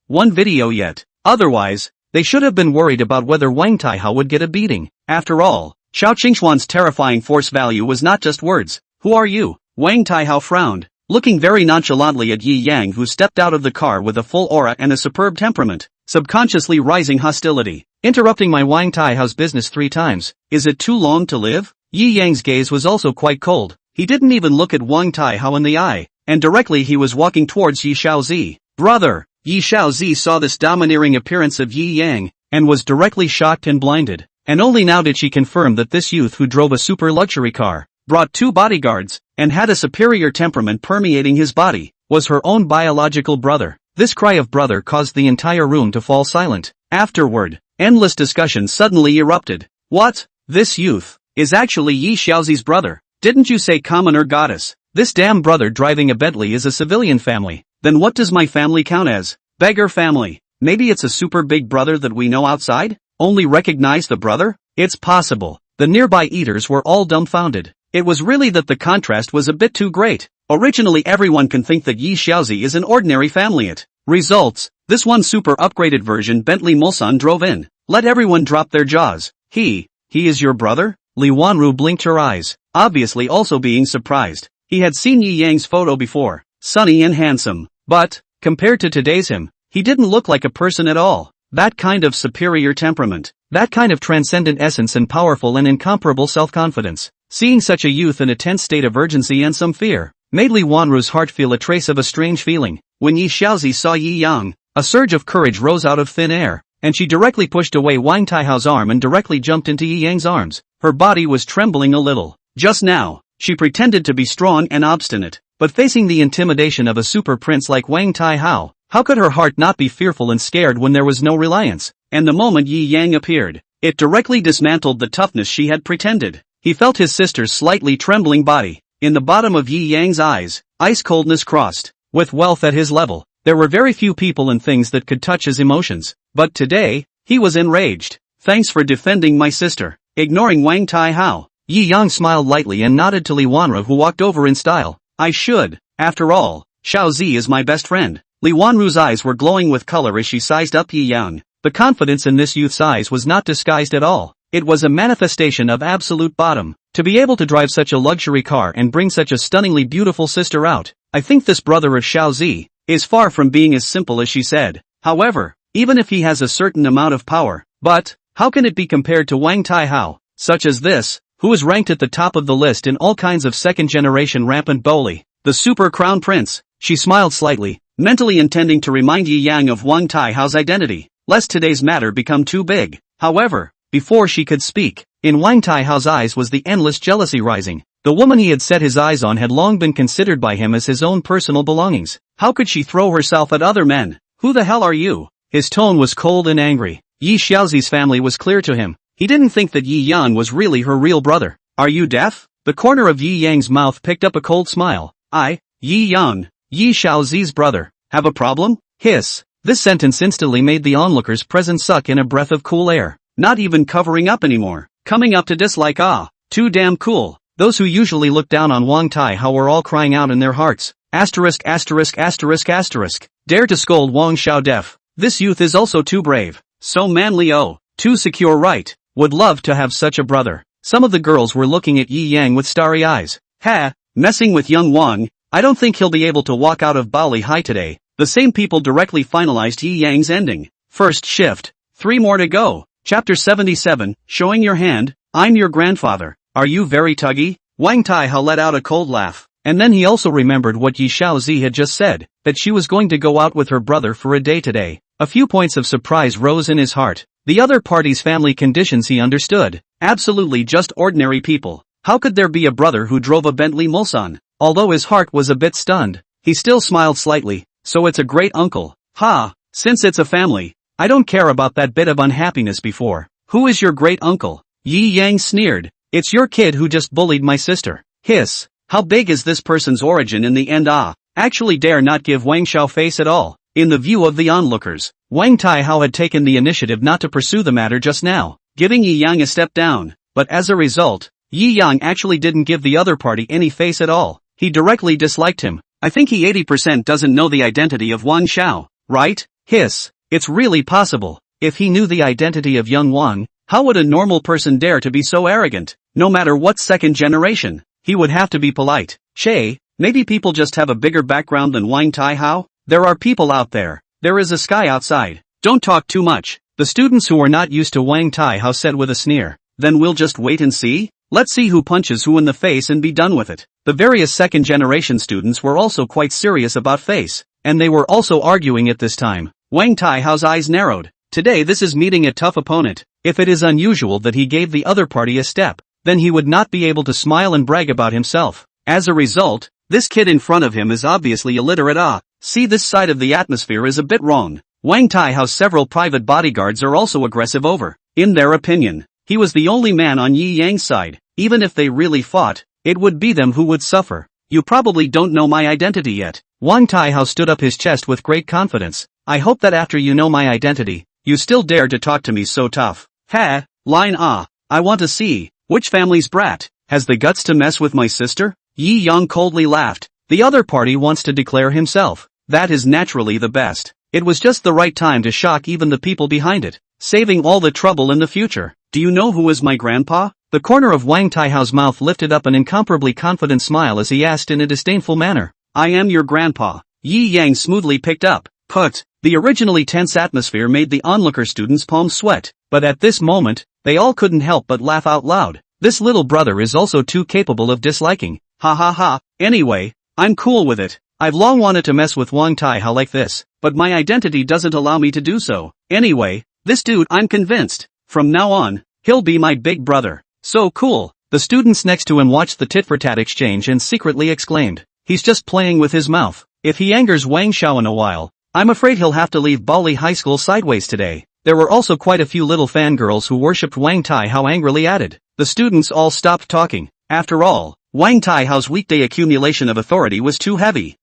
one video yet. Otherwise, they should have been worried about whether Wang Taihao would get a beating. After all, Xiao Qingxuan's terrifying force value was not just words. Who are you? Wang Taihao frowned, looking very nonchalantly at Yi Yang, who stepped out of the car with a full aura and a superb temperament, subconsciously rising hostility. Interrupting my Wang Taihao's business 3 times. Is it too long to live? Yi Yang's gaze was also quite cold. He didn't even look at Wang Taihao in the eye, and directly he was walking towards Yi Xiaozi. Brother! Yi Xiaozi saw this domineering appearance of Yi Yang, and was directly shocked and blinded. And only now did she confirm that this youth who drove a super luxury car, brought 2 bodyguards, and had a superior temperament permeating his body, was her own biological brother. This cry of brother caused the entire room to fall silent. Afterward, endless discussion suddenly erupted. What? This youth is actually Yi Xiaozi's brother. Didn't you say commoner goddess? This damn brother driving a Bentley is a civilian family. Then what does my family count as? Beggar family. Maybe it's a super big brother that we know outside? Only recognize the brother? It's possible. The nearby eaters were all dumbfounded. It was really that the contrast was a bit too great. Originally everyone can think that Yi Xiaozi is an ordinary family. Results, this one super upgraded version Bentley Mulsan drove in. Let everyone drop their jaws. He is your brother? Li Wanru blinked her eyes, obviously also being surprised. He had seen Yi Yang's photo before, sunny and handsome, but, compared to today's him, he didn't look like a person at all. That kind of superior temperament, that kind of transcendent essence and powerful and incomparable self-confidence. Seeing such a youth in a tense state of urgency and some fear, made Li Wanru's heart feel a trace of a strange feeling. When Yi Xiaozi saw Yi Yang, a surge of courage rose out of thin air, and she directly pushed away Wang Taihao's arm and directly jumped into Yi Yang's arms. Her body was trembling a little. Just now, she pretended to be strong and obstinate, but facing the intimidation of a super prince like Wang Taihao, how could her heart not be fearful and scared when there was no reliance? And the moment Yi Yang appeared, it directly dismantled the toughness she had pretended. He felt his sister's slightly trembling body. In the bottom of Yi Yang's eyes, ice coldness crossed. With wealth at his level, there were very few people and things that could touch his emotions. But today, he was enraged. Thanks for defending my sister. Ignoring Wang Taihao, Yi Yang smiled lightly and nodded to Li Wanru, who walked over in style. I should. After all, Xiaozi is my best friend. Li Wanru's eyes were glowing with color as she sized up Yi Yang. The confidence in this youth's eyes was not disguised at all. It was a manifestation of absolute bottom. To be able to drive such a luxury car and bring such a stunningly beautiful sister out, I think this brother of Xiaozi is far from being as simple as she said. However, even if he has a certain amount of power, but how can it be compared to Wang Taihao, such as this, who is ranked at the top of the list in all kinds of second-generation rampant bully, the super crown prince? She smiled slightly, mentally intending to remind Yi Yang of Wang Taihao's identity, lest today's matter become too big. However, before she could speak, in Wang Taihao's eyes was the endless jealousy rising. The woman he had set his eyes on had long been considered by him as his own personal belongings. How could she throw herself at other men? Who the hell are you? His tone was cold and angry. Yi Xiaozi's family was clear to him. He didn't think that Yi Yan was really her real brother. Are you deaf? The corner of Yi Yang's mouth picked up a cold smile. Yi Yan, Yi Xiaozi's brother, have a problem? Hiss. This sentence instantly made the onlookers present suck in a breath of cool air. Not even covering up anymore. Coming up to dislike too damn cool. Those who usually look down on Wang Taihao were all crying out in their hearts. Asterisk. Dare to scold Wang Xiao deaf. This youth is also too brave. So manly too secure right. Would love to have such a brother. Some of the girls were looking at Yi Yang with starry eyes. Messing with young Wang. I don't think he'll be able to walk out of Bali High today. The same people directly finalized Yi Yang's ending. First shift. 3 more to go. Chapter 77, showing your hand. I'm your grandfather. Are you very tuggy? Wang Taihao let out a cold laugh. And then he also remembered what Yi Xiaozi had just said, that she was going to go out with her brother for a day today. A few points of surprise rose in his heart. The other party's family conditions he understood. Absolutely just ordinary people. How could there be a brother who drove a Bentley Mulsanne? Although his heart was a bit stunned, he still smiled slightly. So it's a great uncle. Since it's a family, I don't care about that bit of unhappiness before. Who is your great uncle? Yi Yang sneered. It's your kid who just bullied my sister. Hiss. How big is this person's origin in the end? Actually dare not give Wang Xiao face at all. In the view of the onlookers, Wang Taihao had taken the initiative not to pursue the matter just now, giving Yi Yang a step down. But as a result, Yi Yang actually didn't give the other party any face at all. He directly disliked him. I think he 80% doesn't know the identity of Wang Xiao, right? Hiss. It's really possible. If he knew the identity of young Wang, how would a normal person dare to be so arrogant? No matter what second generation, he would have to be polite. Maybe people just have a bigger background than Wang Taihao? There are people out there. There is a sky outside. Don't talk too much. The students who are not used to Wang Taihao said with a sneer. Then we'll just wait and see? Let's see who punches who in the face and be done with it. The various second generation students were also quite serious about face, and they were also arguing at this time. Wang Taihao's eyes narrowed. Today this is meeting a tough opponent. If it is unusual that he gave the other party a step, then he would not be able to smile and brag about himself. As a result, this kid in front of him is obviously illiterate. See, this side of the atmosphere is a bit wrong. Wang Taihao's several private bodyguards are also aggressive in their opinion, He was the only man on Yi Yang's side. Even if they really fought, it would be them who would suffer. You probably don't know my identity yet. Wang Taihao stood up his chest with great confidence. I hope that after you know my identity, you still dare to talk to me so tough. Ha, line ah, I want to see, which family's brat has the guts to mess with my sister? Yi Yang coldly laughed. The other party wants to declare himself. That is naturally the best. It was just the right time to shock even the people behind it, saving all the trouble in the future. Do you know who is my grandpa? The corner of Wang Taihao's mouth lifted up an incomparably confident smile as he asked in a disdainful manner. I am your grandpa. Yi Yang smoothly picked up. Put. The originally tense atmosphere made the onlooker students' palms sweat, but at this moment, they all couldn't help but laugh out loud. This little brother is also too capable of disliking. Ha ha ha. Anyway, I'm cool with it. I've long wanted to mess with Wang Taihao like this, but my identity doesn't allow me to do so. Anyway, this dude, I'm convinced, from now on, he'll be my big brother. So cool. The students next to him watched the tit-for-tat exchange and secretly exclaimed, he's just playing with his mouth. If he angers Wang Xiao in a while, I'm afraid he'll have to leave Bali High School sideways today. There were also quite a few little fangirls who worshipped Wang Taihao angrily added. The students all stopped talking. After all, Wang Taihao's weekday accumulation of authority was too heavy.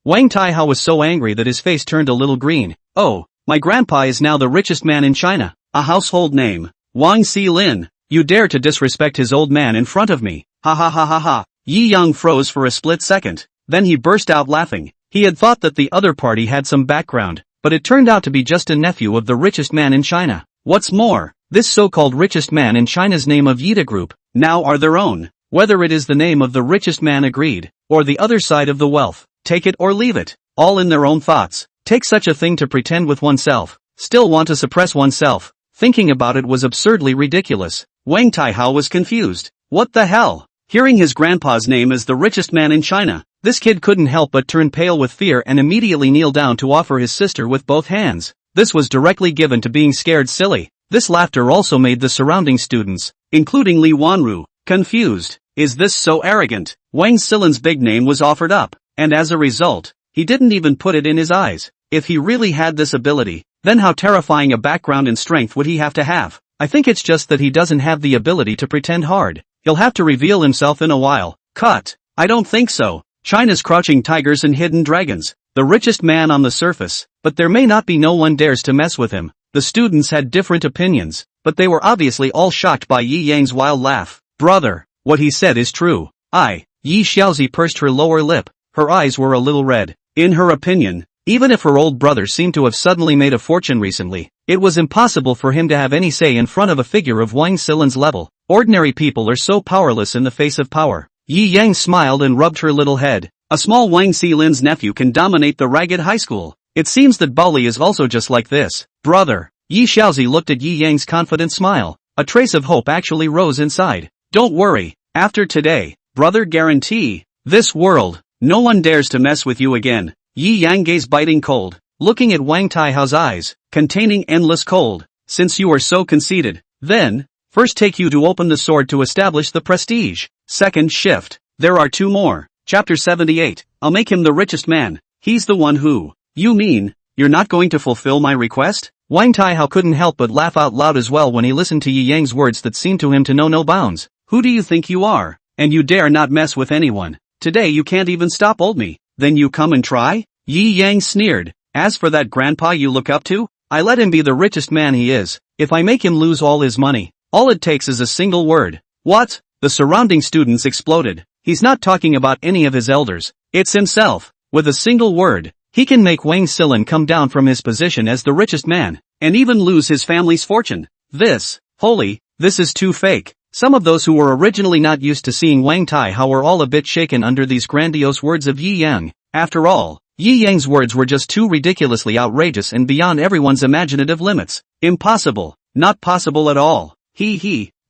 Wang Taihao was so angry that his face turned a little green. Oh, my grandpa is now the richest man in China, a household name. Wang Xilin, you dare to disrespect his old man in front of me. Ha ha ha ha ha. Yi Yang froze for a split second. Then he burst out laughing. He had thought that the other party had some background, but it turned out to be just a nephew of the richest man in China. What's more, this so-called richest man in China's name of Yida Group, now are their own. Whether it is the name of the richest man agreed, or the other side of the wealth, take it or leave it, all in their own thoughts. Take such a thing to pretend with oneself, still want to suppress oneself. Thinking about it was absurdly ridiculous. Wang Taihao was confused. What the hell? Hearing his grandpa's name as the richest man in China, this kid couldn't help but turn pale with fear and immediately kneel down to offer his sister with both hands. This was directly given to being scared silly. This laughter also made the surrounding students, including Li Wanru, confused. Is this so arrogant? Wang Xilin's big name was offered up, and as a result, he didn't even put it in his eyes. If he really had this ability, then how terrifying a background and strength would he have to have? I think it's just that he doesn't have the ability to pretend hard. He'll have to reveal himself in a while. Cut. I don't think so. China's crouching tigers and hidden dragons. The richest man on the surface, but there may not be no one dares to mess with him. The students had different opinions, but they were obviously all shocked by Yi Yang's wild laugh. Brother, what he said is true. Yi Xiaozi pursed her lower lip. Her eyes were a little red. In her opinion, even if her old brother seemed to have suddenly made a fortune recently, it was impossible for him to have any say in front of a figure of Wang Xilin's level. Ordinary people are so powerless in the face of power. Yi Yang smiled and rubbed her little head. A small Wang Xilin's nephew can dominate the ragged high school. It seems that Bali is also just like this. Brother. Yi Xiaozi looked at Yi Yang's confident smile. A trace of hope actually rose inside. Don't worry. After today, brother, guarantee this world, no one dares to mess with you again. Yi Yang gaze biting cold, looking at Wang Taihao's eyes, containing endless cold. Since you are so conceited, then, first take you to open the sword to establish the prestige. Second shift. There are 2 more. Chapter 78. I'll make him the richest man. He's the one who. You mean, you're not going to fulfill my request? Wang Taihao couldn't help but laugh out loud as well when he listened to Yi Yang's words that seemed to him to know no bounds. Who do you think you are? And you dare not mess with anyone. Today you can't even stop old me. Then you come and try? Yi Yang sneered. As for that grandpa you look up to, I let him be the richest man he is. If I make him lose all his money, all it takes is a single word. What? The surrounding students exploded. He's not talking about any of his elders. It's himself. With a single word, he can make Wang Xilin come down from his position as the richest man, and even lose his family's fortune. This is too fake. Some of those who were originally not used to seeing Wang Taihao were all a bit shaken under these grandiose words of Yi Yang. After all, Yi Yang's words were just too ridiculously outrageous and beyond everyone's imaginative limits. Impossible. Not possible at all.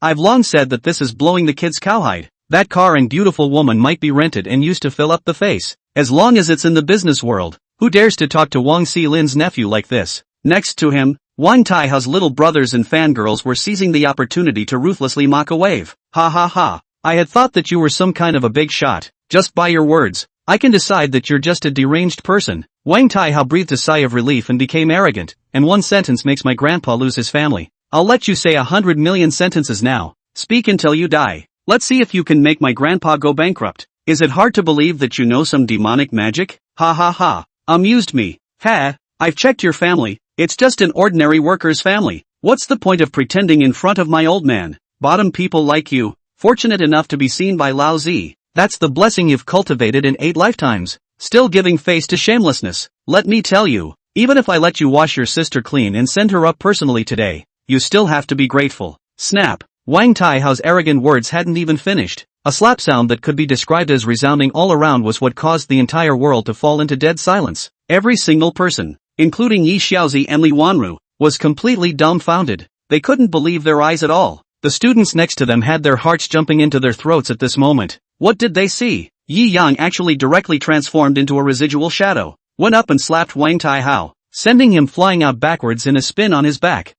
I've long said that this is blowing the kid's cowhide. That car and beautiful woman might be rented and used to fill up the face. As long as it's in the business world, who dares to talk to Wang Xilin's nephew like this? Next to him, Wang Taihao's little brothers and fangirls were seizing the opportunity to ruthlessly mock a wave. Ha ha ha. I had thought that you were some kind of a big shot. Just by your words, I can decide that you're just a deranged person. Wang Taihao breathed a sigh of relief and became arrogant, and one sentence makes my grandpa lose his family. I'll let you say 100 million sentences now. Speak until you die. Let's see if you can make my grandpa go bankrupt. Is it hard to believe that you know some demonic magic? Ha ha ha. Amused me. Ha, I've checked your family. It's just an ordinary worker's family. What's the point of pretending in front of my old man? Bottom people like you, fortunate enough to be seen by Lao Zi. That's the blessing you've cultivated in 8 lifetimes. Still giving face to shamelessness. Let me tell you, even if I let you wash your sister clean and send her up personally today, you still have to be grateful. Snap. Wang Taihao's arrogant words hadn't even finished. A slap sound that could be described as resounding all around was what caused the entire world to fall into dead silence. Every single person, including Yi Xiaozi and Li Wanru, was completely dumbfounded. They couldn't believe their eyes at all. The students next to them had their hearts jumping into their throats at this moment. What did they see? Yi Yang actually directly transformed into a residual shadow, went up and slapped Wang Taihao, sending him flying out backwards in a spin on his back.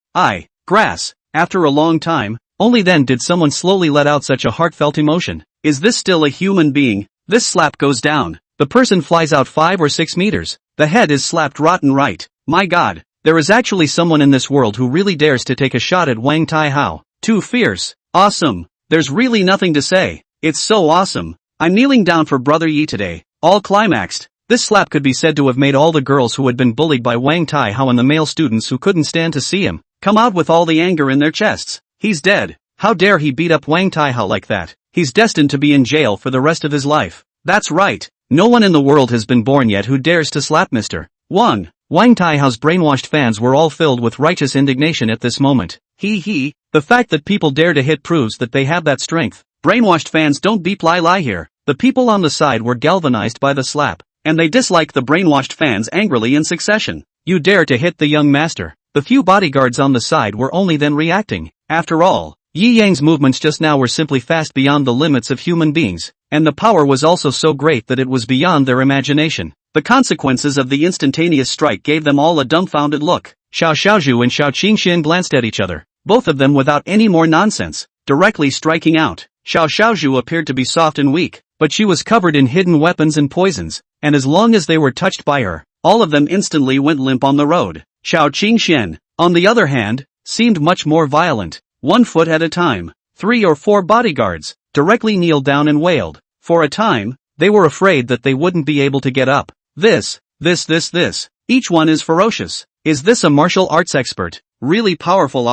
Grass. After a long time, only then did someone slowly let out such a heartfelt emotion. Is this still a human being? This slap goes down. The person flies out 5 or 6 meters. The head is slapped rotten right. My god, there is actually someone in this world who really dares to take a shot at Wang Taihao. Too fierce. Awesome. There's really nothing to say. It's so awesome. I'm kneeling down for Brother Yi today. All climaxed. This slap could be said to have made all the girls who had been bullied by Wang Taihao and the male students who couldn't stand to see him come out with all the anger in their chests. He's dead. How dare he beat up Wang Taihao like that? He's destined to be in jail for the rest of his life. That's right. No one in the world has been born yet who dares to slap Mr. Wang Taihao's brainwashed fans were all filled with righteous indignation at this moment. The fact that people dare to hit proves that they have that strength. Brainwashed fans don't beep lie here. The people on the side were galvanized by the slap, and they disliked the brainwashed fans angrily in succession. You dare to hit the young master. The few bodyguards on the side were only then reacting. After all, Yi Yang's movements just now were simply fast beyond the limits of human beings, and the power was also so great that it was beyond their imagination. The consequences of the instantaneous strike gave them all a dumbfounded look. Xiao Xiaozhu and Xiao Qingxian glanced at each other, both of them without any more nonsense, directly striking out. Xiao Xiaozhu appeared to be soft and weak, but she was covered in hidden weapons and poisons, and as long as they were touched by her, all of them instantly went limp on the road. Xiao Qingxian, on the other hand, seemed much more violent. 1 foot at a time, 3 or 4 bodyguards directly kneeled down and wailed. For a time, they were afraid that they wouldn't be able to get up. This. Each one is ferocious. Is this a martial arts expert? Really powerful?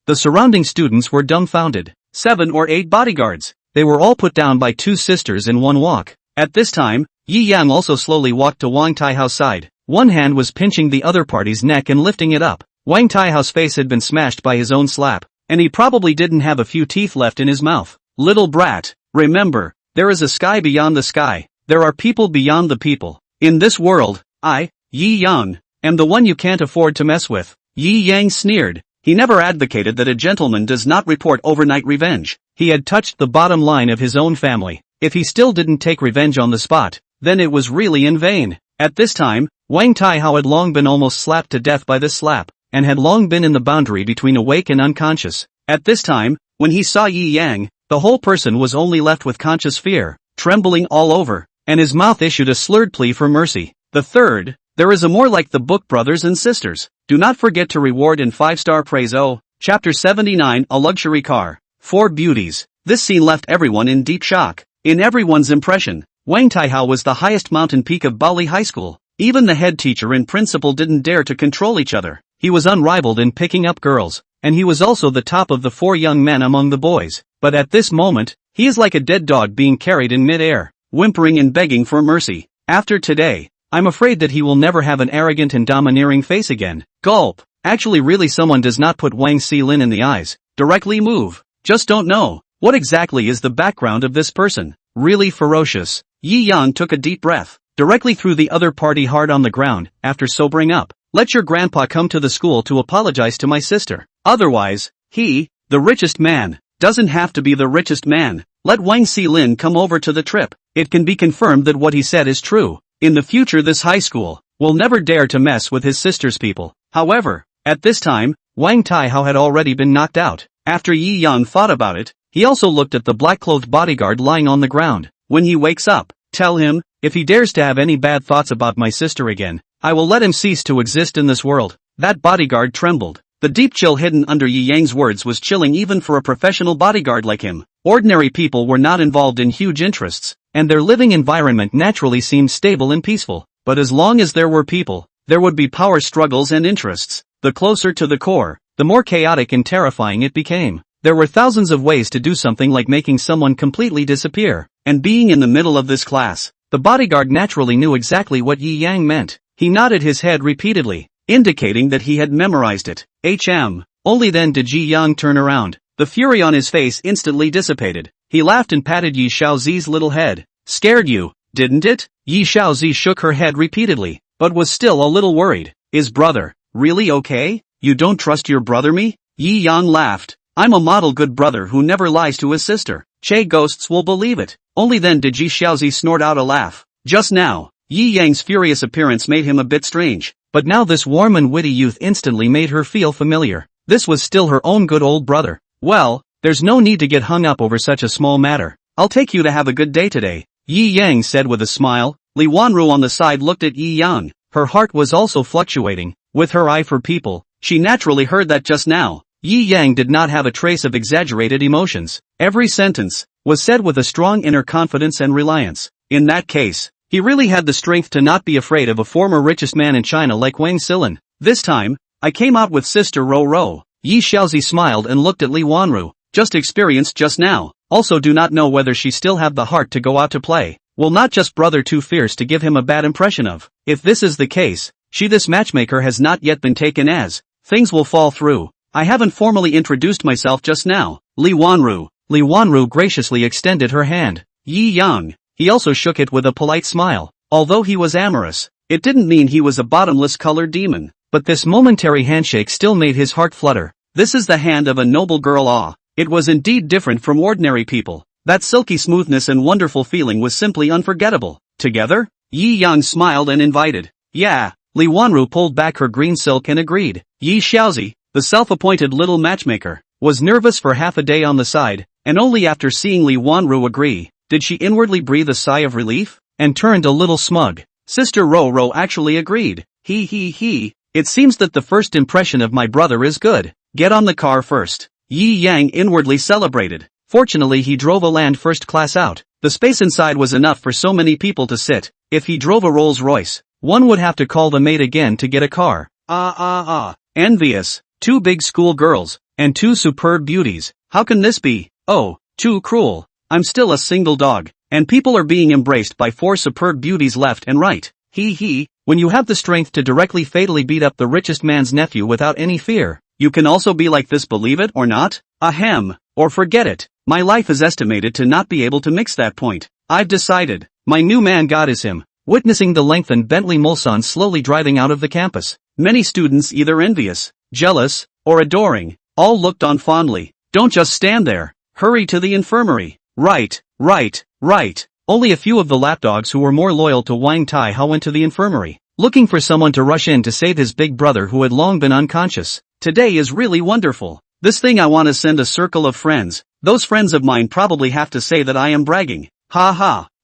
The surrounding students were dumbfounded. 7 or 8 bodyguards. They were all put down by 2 sisters in one walk. At this time, Yi Yang also slowly walked to Wang Taihao's side. One hand was pinching the other party's neck and lifting it up. Wang Taihao's face had been smashed by his own slap, and he probably didn't have a few teeth left in his mouth. Little brat, remember, there is a sky beyond the sky. There are people beyond the people. In this world, I, Yi Yang, am the one you can't afford to mess with. Yi Yang sneered. He never advocated that a gentleman does not report overnight revenge. He had touched the bottom line of his own family. If he still didn't take revenge on the spot, then it was really in vain. At this time, Wang Taihao had long been almost slapped to death by this slap, and had long been in the boundary between awake and unconscious. At this time, when he saw Yi Yang, the whole person was only left with conscious fear, trembling all over, and his mouth issued a slurred plea for mercy. The third, there is a more like the book, brothers and sisters. Do not forget to reward in 5-star praise. Chapter 79, A Luxury Car. 4 beauties. This scene left everyone in deep shock. In everyone's impression, Wang Taihao was the highest mountain peak of Bali High School. Even the head teacher and principal didn't dare to control each other. He was unrivaled in picking up girls, and he was also the top of the 4 young men among the boys. But at this moment, he is like a dead dog being carried in mid-air, whimpering and begging for mercy. After today, I'm afraid that he will never have an arrogant and domineering face again. Gulp. Actually, really, someone does not put Wang Xilin in the eyes. Directly move. Just don't know. What exactly is the background of this person? Really ferocious. Yi Yang took a deep breath, directly threw the other party hard on the ground, after sobering up. Let your grandpa come to the school to apologize to my sister. Otherwise, he, the richest man, doesn't have to be the richest man. Let Wang Xilin come over to the trip. It can be confirmed that what he said is true. In the future, this high school will never dare to mess with his sister's people. However, at this time, Wang Taihao had already been knocked out. After Yi Yang thought about it, he also looked at the black-clothed bodyguard lying on the ground. When he wakes up, tell him, if he dares to have any bad thoughts about my sister again, I will let him cease to exist in this world. That bodyguard trembled. The deep chill hidden under Yi Yang's words was chilling even for a professional bodyguard like him. Ordinary people were not involved in huge interests, and their living environment naturally seemed stable and peaceful. But as long as there were people, there would be power struggles and interests. The closer to the core, the more chaotic and terrifying it became. There were thousands of ways to do something like making someone completely disappear, and being in the middle of this class, the bodyguard naturally knew exactly what Yi Yang meant. He nodded his head repeatedly, indicating that he had memorized it. Only then did Yi Yang turn around. The fury on his face instantly dissipated. He laughed and patted Yi Xiaozi's little head. Scared you, didn't it? Yi Xiaozi shook her head repeatedly, but was still a little worried. Is brother really okay? You don't trust your brother me? Yi Yang laughed. I'm a model good brother who never lies to his sister. Che ghosts will believe it. Only then did Yi Xiaozi snort out a laugh. Just now, Yi Yang's furious appearance made him a bit strange, but now this warm and witty youth instantly made her feel familiar. This was still her own good old brother. Well, there's no need to get hung up over such a small matter. I'll take you to have a good day today, Yi Yang said with a smile. Li Wanru on the side looked at Yi Yang. Her heart was also fluctuating. With her eye for people, she naturally heard that just now. Yi Yang did not have a trace of exaggerated emotions. Every sentence was said with a strong inner confidence and reliance. In that case, he really had the strength to not be afraid of a former richest man in China like Wang Xilin. This time, I came out with Sister Ro Ro. Yi Xiaozi smiled and looked at Li Wanru. Just experienced just now. Also do not know whether she still have the heart to go out to play. Will not just brother too fierce to give him a bad impression of. If this is the case, this matchmaker has not yet been taken as. Things will fall through. I haven't formally introduced myself just now. Li Wanru. Li Wanru graciously extended her hand. Yi Yang. He also shook it with a polite smile. Although he was amorous, it didn't mean he was a bottomless colored demon. But this momentary handshake still made his heart flutter. This is the hand of a noble girl. It was indeed different from ordinary people. That silky smoothness and wonderful feeling was simply unforgettable. Together? Yi Yang smiled and invited. Yeah. Li Wanru pulled back her green silk and agreed. Yi Xiaozi, the self-appointed little matchmaker, was nervous for half a day on the side, and only after seeing Li Wanru agree, did she inwardly breathe a sigh of relief, and turned a little smug. Sister Ro Ro actually agreed. He. It seems that the first impression of my brother is good. Get on the car first. Yi Yang inwardly celebrated. Fortunately he drove a land first class out. The space inside was enough for so many people to sit. If he drove a Rolls Royce, one would have to call the maid again to get a car. Envious. 2 big school girls, and 2 superb beauties. How can this be? Oh, too cruel. I'm still a single dog, and people are being embraced by 4 superb beauties left and right. When you have the strength to directly fatally beat up the richest man's nephew without any fear, you can also be like this, believe it or not? Or forget it. My life is estimated to not be able to mix that point. I've decided. My new man God is him. Witnessing the lengthened Bentley Mulsanne slowly driving out of the campus, many students either envious, jealous, or adoring, all looked on fondly. Don't just stand there. Hurry to the infirmary. Right. Only a few of the lapdogs who were more loyal to Wang Taihao went to the infirmary, looking for someone to rush in to save his big brother who had long been unconscious. Today is really wonderful. This thing I want to send a circle of friends. Those friends of mine probably have to say that I am bragging.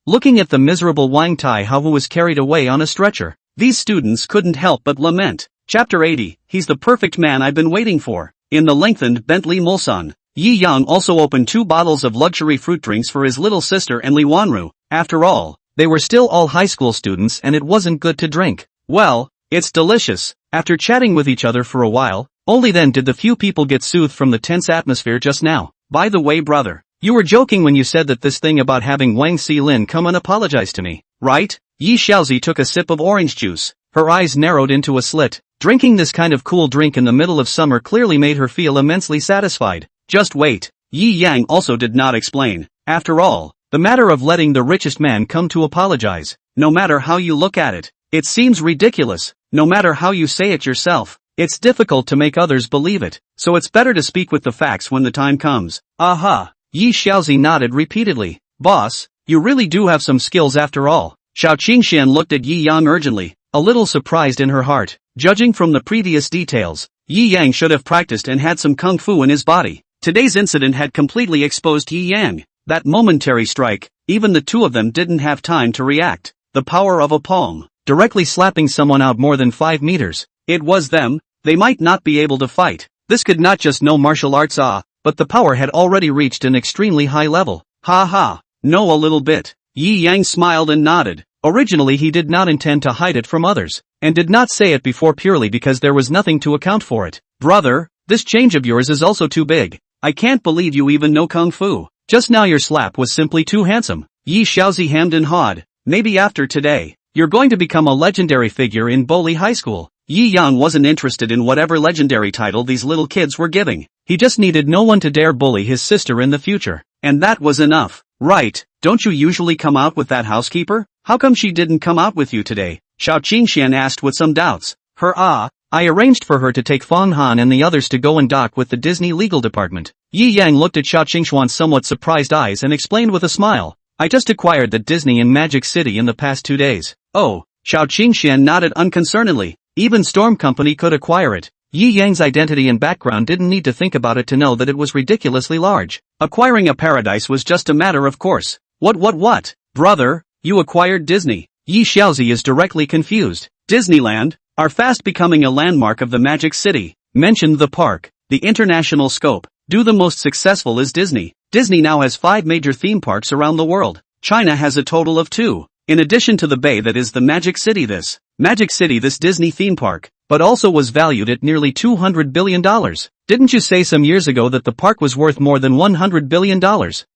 Looking at the miserable Wang Taihao who was carried away on a stretcher, these students couldn't help but lament. Chapter 80, he's the perfect man I've been waiting for. In the lengthened Bentley Mulsanne, Yi Yang also opened 2 bottles of luxury fruit drinks for his little sister and Li Wanru. After all, they were still all high school students and it wasn't good to drink. Well, it's delicious. After chatting with each other for a while, only then did the few people get soothed from the tense atmosphere just now. By the way, brother, you were joking when you said that this thing about having Wang Xilin come and apologize to me, right? Yi Xiaozi took a sip of orange juice. Her eyes narrowed into a slit. Drinking this kind of cool drink in the middle of summer clearly made her feel immensely satisfied. Just wait. Yi Yang also did not explain. After all, the matter of letting the richest man come to apologize, no matter how you look at it, it seems ridiculous. No matter how you say it yourself, it's difficult to make others believe it, so it's better to speak with the facts when the time comes. Yi Xiaozi nodded repeatedly. Boss, you really do have some skills after all. Xiao Qingxian looked at Yi Yang urgently, a little surprised in her heart. Judging from the previous details, Yi Yang should have practiced and had some kung fu in his body. Today's incident had completely exposed Yi Yang. That momentary strike, even the 2 of them didn't have time to react. The power of a palm, directly slapping someone out more than 5 meters. It was them. they might not be able to fight. This could not just know martial arts but the power had already reached an extremely high level. Ha ha, know a little bit. Yi Yang smiled and nodded. Originally he did not intend to hide it from others, and did not say it before purely because there was nothing to account for it. Brother, this change of yours is also too big. I can't believe you even know Kung Fu. Just now your slap was simply too handsome. Yi Xiaozi hemmed and hawed. Maybe after today, you're going to become a legendary figure in Boli High School. Yi Yang wasn't interested in whatever legendary title these little kids were giving. He just needed no one to dare bully his sister in the future. And that was enough. Right, don't you usually come out with that housekeeper? How come she didn't come out with you today? Xiao Qingxian asked with some doubts. I arranged for her to take Fang Han and the others to go and dock with the Disney legal department. Yi Yang looked at Xiao Qingxian's somewhat surprised eyes and explained with a smile. I just acquired the Disney in Magic City in the past 2 days. Oh, Xiao Qingxian nodded unconcernedly. Even Storm Company could acquire it. Yi Yang's identity and background didn't need to think about it to know that it was ridiculously large. Acquiring a paradise was just a matter of course. What? Brother, you acquired Disney. Yi Xiaozi is directly confused. Disneyland, are fast becoming a landmark of the Magic City. Mentioned the park, the international scope. The most successful is Disney. Disney now has 5 major theme parks around the world. China has a total of 2. In addition to the bay that is the Magic City, this Disney theme park, but also was valued at nearly $200 billion. Didn't you say some years ago that the park was worth more than $100 billion?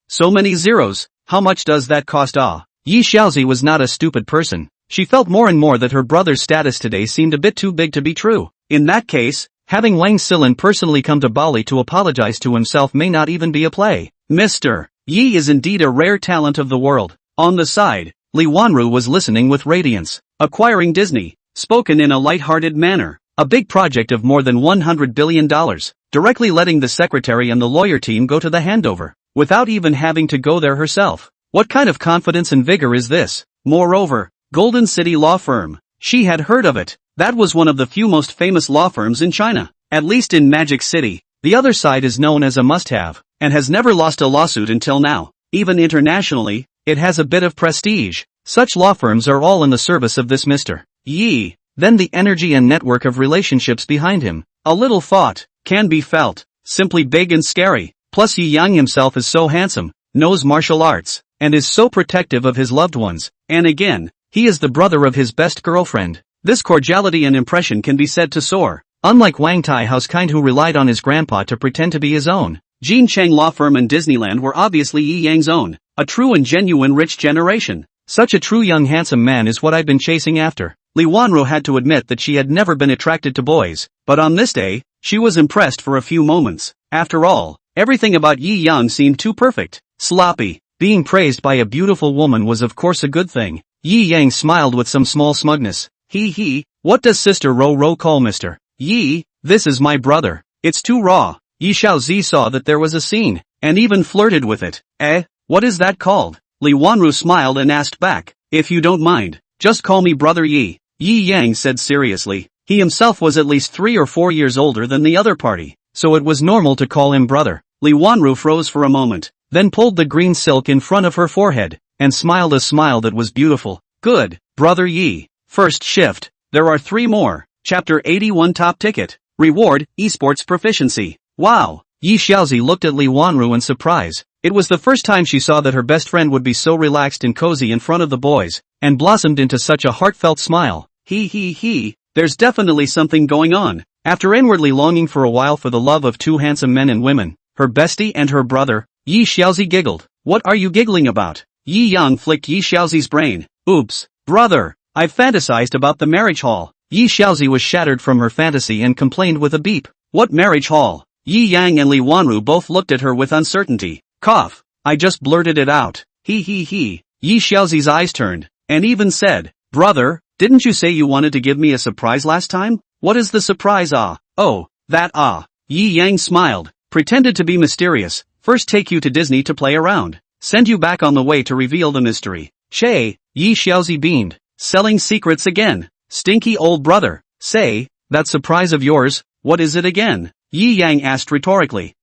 So many zeros, how much does that cost? Yi Xiaozi was not a stupid person. She felt more and more that her brother's status today seemed a bit too big to be true. In that case, having Wang Silin personally come to Bali to apologize to himself may not even be a play. Mr. Yi is indeed a rare talent of the world. On the side, Li Wanru was listening with radiance. Acquiring Disney, spoken in a light-hearted manner, a big project of more than $100 billion, directly letting the secretary and the lawyer team go to the handover, without even having to go there herself. What kind of confidence and vigor is this? Moreover, Golden City Law Firm. She had heard of it. That was one of the few most famous law firms in China. At least in Magic City. The other side is known as a must-have, and has never lost a lawsuit until now. Even internationally, it has a bit of prestige. Such law firms are all in the service of this Mr. Yi. Then the energy and network of relationships behind him. A little thought, can be felt. Simply big and scary. Plus Yi Yang himself is so handsome, knows martial arts, and is so protective of his loved ones. And again, he is the brother of his best girlfriend. This cordiality and impression can be said to soar. Unlike Wang Tai Housekind, who relied on his grandpa to pretend to be his own, Jin Cheng Law Firm and Disneyland were obviously Yi Yang's own. A true and genuine rich generation. Such a true young handsome man is what I've been chasing after. Li Wanru had to admit that she had never been attracted to boys, but on this day, she was impressed for a few moments. After all, everything about Yi Yang seemed too perfect. Sloppy. Being praised by a beautiful woman was of course a good thing. Yi Yang smiled with some small smugness. What does Sister Ro call Mr. Yi? This is my brother. It's too raw. Yi Xiaozi saw that there was a scene, and even flirted with it. What is that called? Li Wanru smiled and asked back. If you don't mind, just call me Brother Yi. Yi Yang said seriously. He himself was at least 3 or 4 years older than the other party, so it was normal to call him brother. Li Wanru froze for a moment, then pulled the green silk in front of her forehead, and smiled a smile that was beautiful. Good, Brother Yi. First shift. There are 3 more. Chapter 81 Top Ticket. Reward, Esports Proficiency. Wow. Yi Xiaozi looked at Li Wanru in surprise. It was the first time she saw that her best friend would be so relaxed and cozy in front of the boys, and blossomed into such a heartfelt smile. There's definitely something going on. After inwardly longing for a while for the love of 2 handsome men and women, her bestie and her brother, Yi Xiaozi giggled. What are you giggling about? Yi Yang flicked Yi Xiaozi's brain. Oops, brother, I've fantasized about the marriage hall. Yi Xiaozi was shattered from her fantasy and complained with a beep. What marriage hall? Yi Yang and Li Wanru both looked at her with uncertainty. Cough. I just blurted it out. Yi Xiaozi's eyes turned, and even said, Brother, didn't you say you wanted to give me a surprise last time? What is the surprise? Oh, that Yi Yang smiled, pretended to be mysterious. First take you to Disney to play around. Send you back on the way to reveal the mystery. Yi Xiaozi beamed. Selling secrets again. Stinky old brother. Say, that surprise of yours, what is it again? Yi Yang asked rhetorically.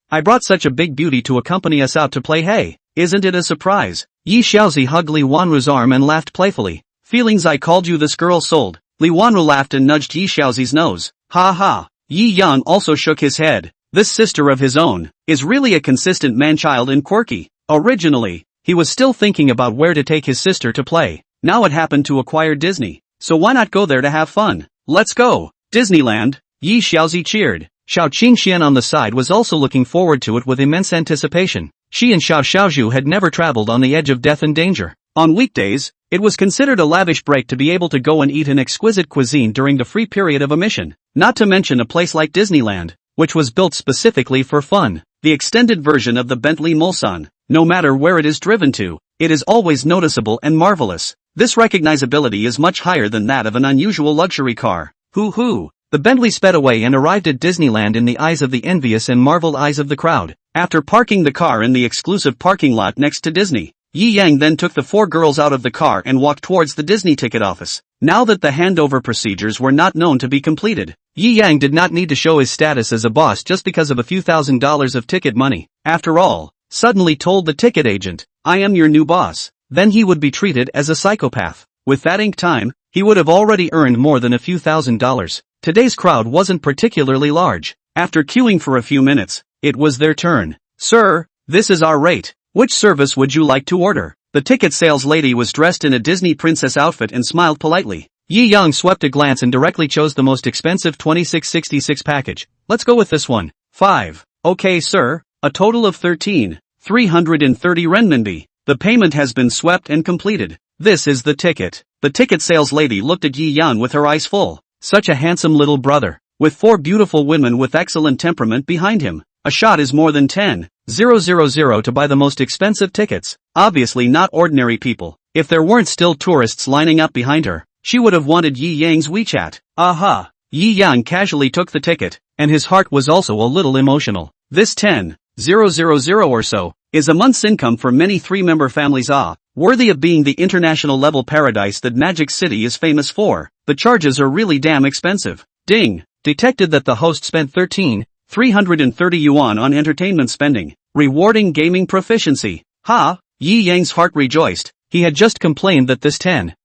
I brought such a big beauty to accompany us out to play. Hey, isn't it a surprise? Yi Xiaozi hugged Li Wanru's arm and laughed playfully. Feelings I called you this girl sold. Li Wanru laughed and nudged Yi Xiaozi's nose. Ha ha. Yi Yang also shook his head. This sister of his own is really a consistent man-child and quirky. Originally, he was still thinking about where to take his sister to play. Now it happened to acquire Disney. So why not go there to have fun? Let's go. Disneyland. Yi Xiaozi cheered. Xiao Qingxian on the side was also looking forward to it with immense anticipation. She and Xiao Xiaozhu had never traveled on the edge of death and danger. On weekdays, it was considered a lavish break to be able to go and eat an exquisite cuisine during the free period of a mission. Not to mention a place like Disneyland, which was built specifically for fun. The extended version of the Bentley Mulsanne. No matter where it is driven to, it is always noticeable and marvelous. This recognizability is much higher than that of an unusual luxury car. Hoo-hoo. The Bentley sped away and arrived at Disneyland in the eyes of the envious and marveled eyes of the crowd. After parking the car in the exclusive parking lot next to Disney, Yi Yang then took the four girls out of the car and walked towards the Disney ticket office. Now that the handover procedures were not known to be completed, Yi Yang did not need to show his status as a boss just because of a few $1,000s of ticket money. After all, suddenly told the ticket agent, "I am your new boss," then he would be treated as a psychopath. With that ink time, he would have already earned more than a few $1,000s. Today's crowd wasn't particularly large. After queuing for a few minutes, it was their turn. "Sir, this is our rate. Which service would you like to order?" The ticket sales lady was dressed in a Disney princess outfit and smiled politely. Yi Yang swept a glance and directly chose the most expensive 2666 package. "Let's go with this one." 5. "Okay sir, a total of 13,330 renminbi. The payment has been swept and completed. This is the ticket." The ticket sales lady looked at Yi Yang with her eyes full. Such a handsome little brother, with four beautiful women with excellent temperament behind him. A shot is more than 10,000 to buy the most expensive tickets. Obviously not ordinary people. If there weren't still tourists lining up behind her, she would have wanted Yi Yang's WeChat. Aha! Yi Yang casually took the ticket, and his heart was also a little emotional. This 10,000 or so is a month's income for many three-member families. Worthy of being the international level paradise that Magic City is famous for. The charges are really damn expensive. Ding! Detected that the host spent 13,330 yuan on entertainment spending. Rewarding gaming proficiency. Ha! Yi Yang's heart rejoiced. He had just complained that this 10,000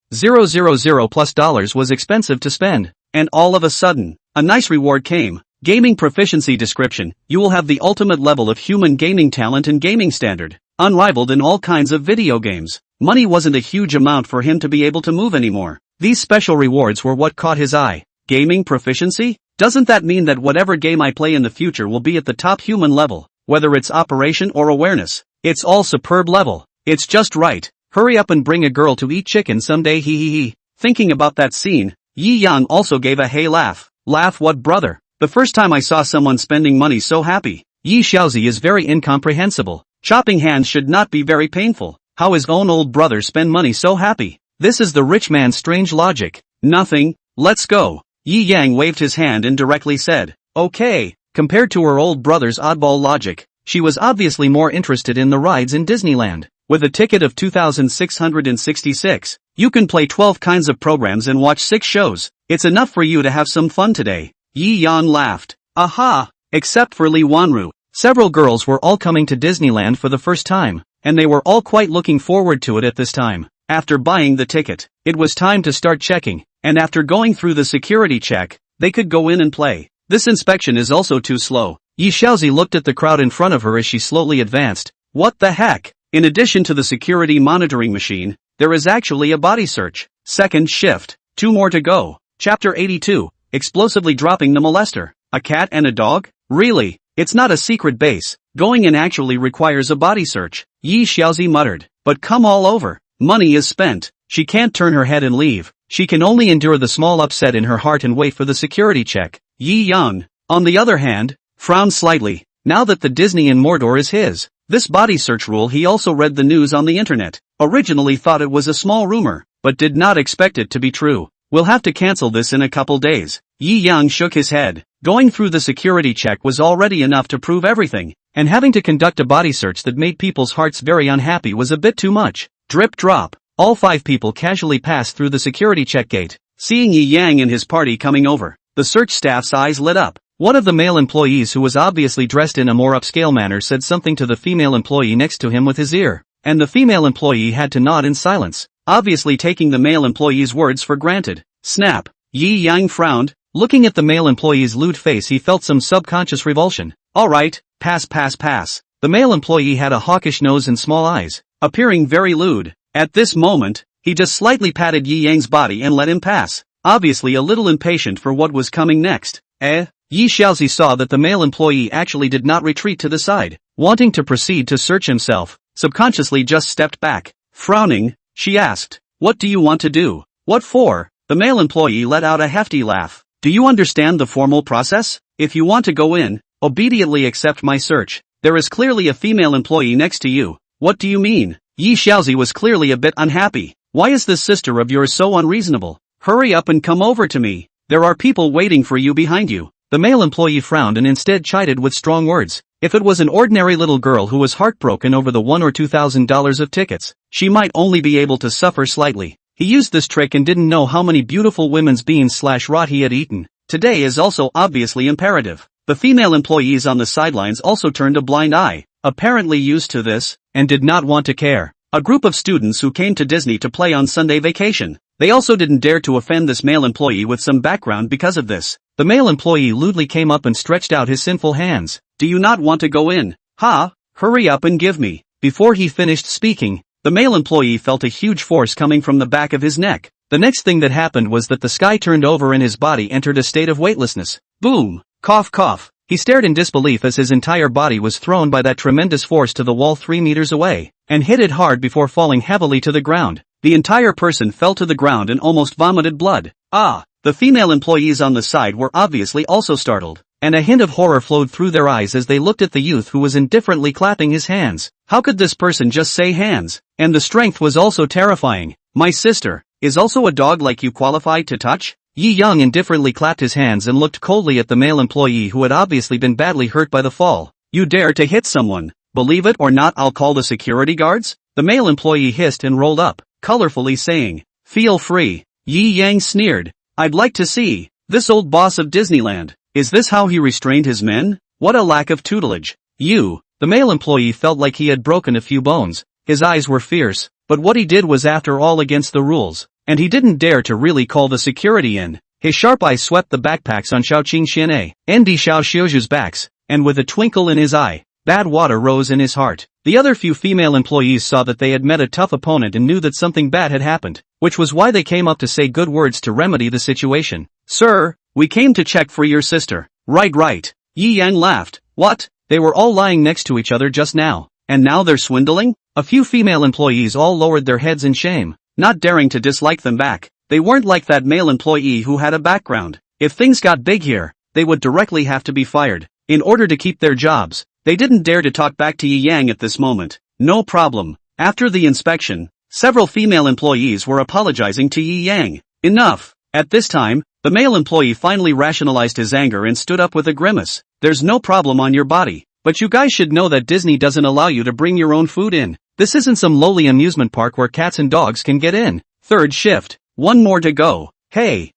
plus dollars was expensive to spend. And all of a sudden, a nice reward came. Gaming proficiency description. You will have the ultimate level of human gaming talent and gaming standard, unrivaled in all kinds of video games. Money wasn't a huge amount for him to be able to move anymore. These special rewards were what caught his eye. Gaming proficiency? Doesn't that mean that whatever game I play in the future will be at the top human level, whether it's operation or awareness? It's all superb level. It's just right. Hurry up and bring a girl to eat chicken someday, hee hee hee. Thinking about that scene, Yi Yang also gave a hey laugh. Laugh what, brother? The first time I saw someone spending money so happy. Yi Xiaozi is very incomprehensible. Chopping hands should not be very painful. How his own old brother spend money so happy? This is the rich man's strange logic. Nothing. Let's go. Yi Yang waved his hand and directly said, "Okay." Compared to her old brother's oddball logic, she was obviously more interested in the rides in Disneyland. With a ticket of 2,666, you can play 12 kinds of programs and watch 6 shows. It's enough for you to have some fun today. Yi Yang laughed. Aha! Except for Li Wanru. Several girls were all coming to Disneyland for the first time, and they were all quite looking forward to it at this time. After buying the ticket, it was time to start checking, and after going through the security check, they could go in and play. This inspection is also too slow. Yi Xiaozi looked at the crowd in front of her as she slowly advanced. What the heck? In addition to the security monitoring machine, there is actually a body search. Second shift. 2 more to go. Chapter 82. Explosively dropping the molester. A cat and a dog? Really? It's not a secret base. Going in actually requires a body search. Yi Xiaozi muttered. But come all over. Money is spent. She can't turn her head and leave. She can only endure the small upset in her heart and wait for the security check. Yi Yang, on the other hand, frowned slightly. Now that the Disney in Mordor is his, this body search rule, he also read the news on the internet. Originally thought it was a small rumor, but did not expect it to be true. We'll have to cancel this in a couple days. Yi Yang shook his head. Going through the security check was already enough to prove everything, and having to conduct a body search that made people's hearts very unhappy was a bit too much. Drip drop. All 5 people casually passed through the security check gate. Seeing Yi Yang and his party coming over, the search staff's eyes lit up. One of the male employees, who was obviously dressed in a more upscale manner, said something to the female employee next to him with his ear, and the female employee had to nod in silence, obviously taking the male employee's words for granted. Snap. Yi Yang frowned. Looking at the male employee's lewd face, he felt some subconscious revulsion. Alright, pass. The male employee had a hawkish nose and small eyes, appearing very lewd. At this moment, he just slightly patted Yi Yang's body and let him pass, obviously a little impatient for what was coming next. Yi Xiaozi saw that the male employee actually did not retreat to the side, wanting to proceed to search himself, subconsciously just stepped back. Frowning, she asked, "What do you want to do?" "What for?" The male employee let out a hefty laugh. "Do you understand the formal process? If you want to go in, obediently accept my search. There is clearly a female employee next to you." "What do you mean?" Yi Xiaozi was clearly a bit unhappy. "Why is this sister of yours so unreasonable? Hurry up and come over to me. There are people waiting for you behind you." The male employee frowned and instead chided with strong words. If it was an ordinary little girl who was heartbroken over the $1,000 or $2,000 of tickets, she might only be able to suffer slightly. He used this trick and didn't know how many beautiful women's beans/rot he had eaten. Today is also obviously imperative. The female employees on the sidelines also turned a blind eye, apparently used to this, and did not want to care. A group of students who came to Disney to play on Sunday vacation. They also didn't dare to offend this male employee with some background because of this. The male employee lewdly came up and stretched out his sinful hands. "Do you not want to go in? Ha! Hurry up and give me." Before he finished speaking, the male employee felt a huge force coming from the back of his neck. The next thing that happened was that the sky turned over and his body entered a state of weightlessness. Boom! Cough. He stared in disbelief as his entire body was thrown by that tremendous force to the wall 3 meters away, and hit it hard before falling heavily to the ground. The entire person fell to the ground and almost vomited blood. The female employees on the side were obviously also startled, and a hint of horror flowed through their eyes as they looked at the youth who was indifferently clapping his hands. How could this person just say hands? And the strength was also terrifying. "My sister, is also a dog like you qualified to touch?" Yi Yang indifferently clapped his hands and looked coldly at the male employee who had obviously been badly hurt by the fall. "You dare to hit someone? Believe it or not, I'll call the security guards?" The male employee hissed and rolled up, colorfully saying, "Feel free." Yi Yang sneered. "I'd like to see this old boss of Disneyland. Is this how he restrained his men? What a lack of tutelage." "You." The male employee felt like he had broken a few bones. His eyes were fierce, but what he did was after all against the rules, and he didn't dare to really call the security in. His sharp eyes swept the backpacks on Xiaoqing Xian'e, and Xiao Xiuju's backs, and with a twinkle in his eye, bad water rose in his heart. The other few female employees saw that they had met a tough opponent and knew that something bad had happened, which was why they came up to say good words to remedy the situation. "Sir, we came to check for your sister." Right. Yi Yang laughed. "What? They were all lying next to each other just now, and now they're swindling?" A few female employees all lowered their heads in shame, not daring to dislike them back. They weren't like that male employee who had a background. If things got big here, they would directly have to be fired. In order to keep their jobs, they didn't dare to talk back to Yi Yang at this moment. "No problem." After the inspection, several female employees were apologizing to Yi Yang. Enough. At this time, the male employee finally rationalized his anger and stood up with a grimace. "There's no problem on your body, but you guys should know that Disney doesn't allow you to bring your own food in. This isn't some lowly amusement park where cats and dogs can get in." Third shift. One more to go. Hey,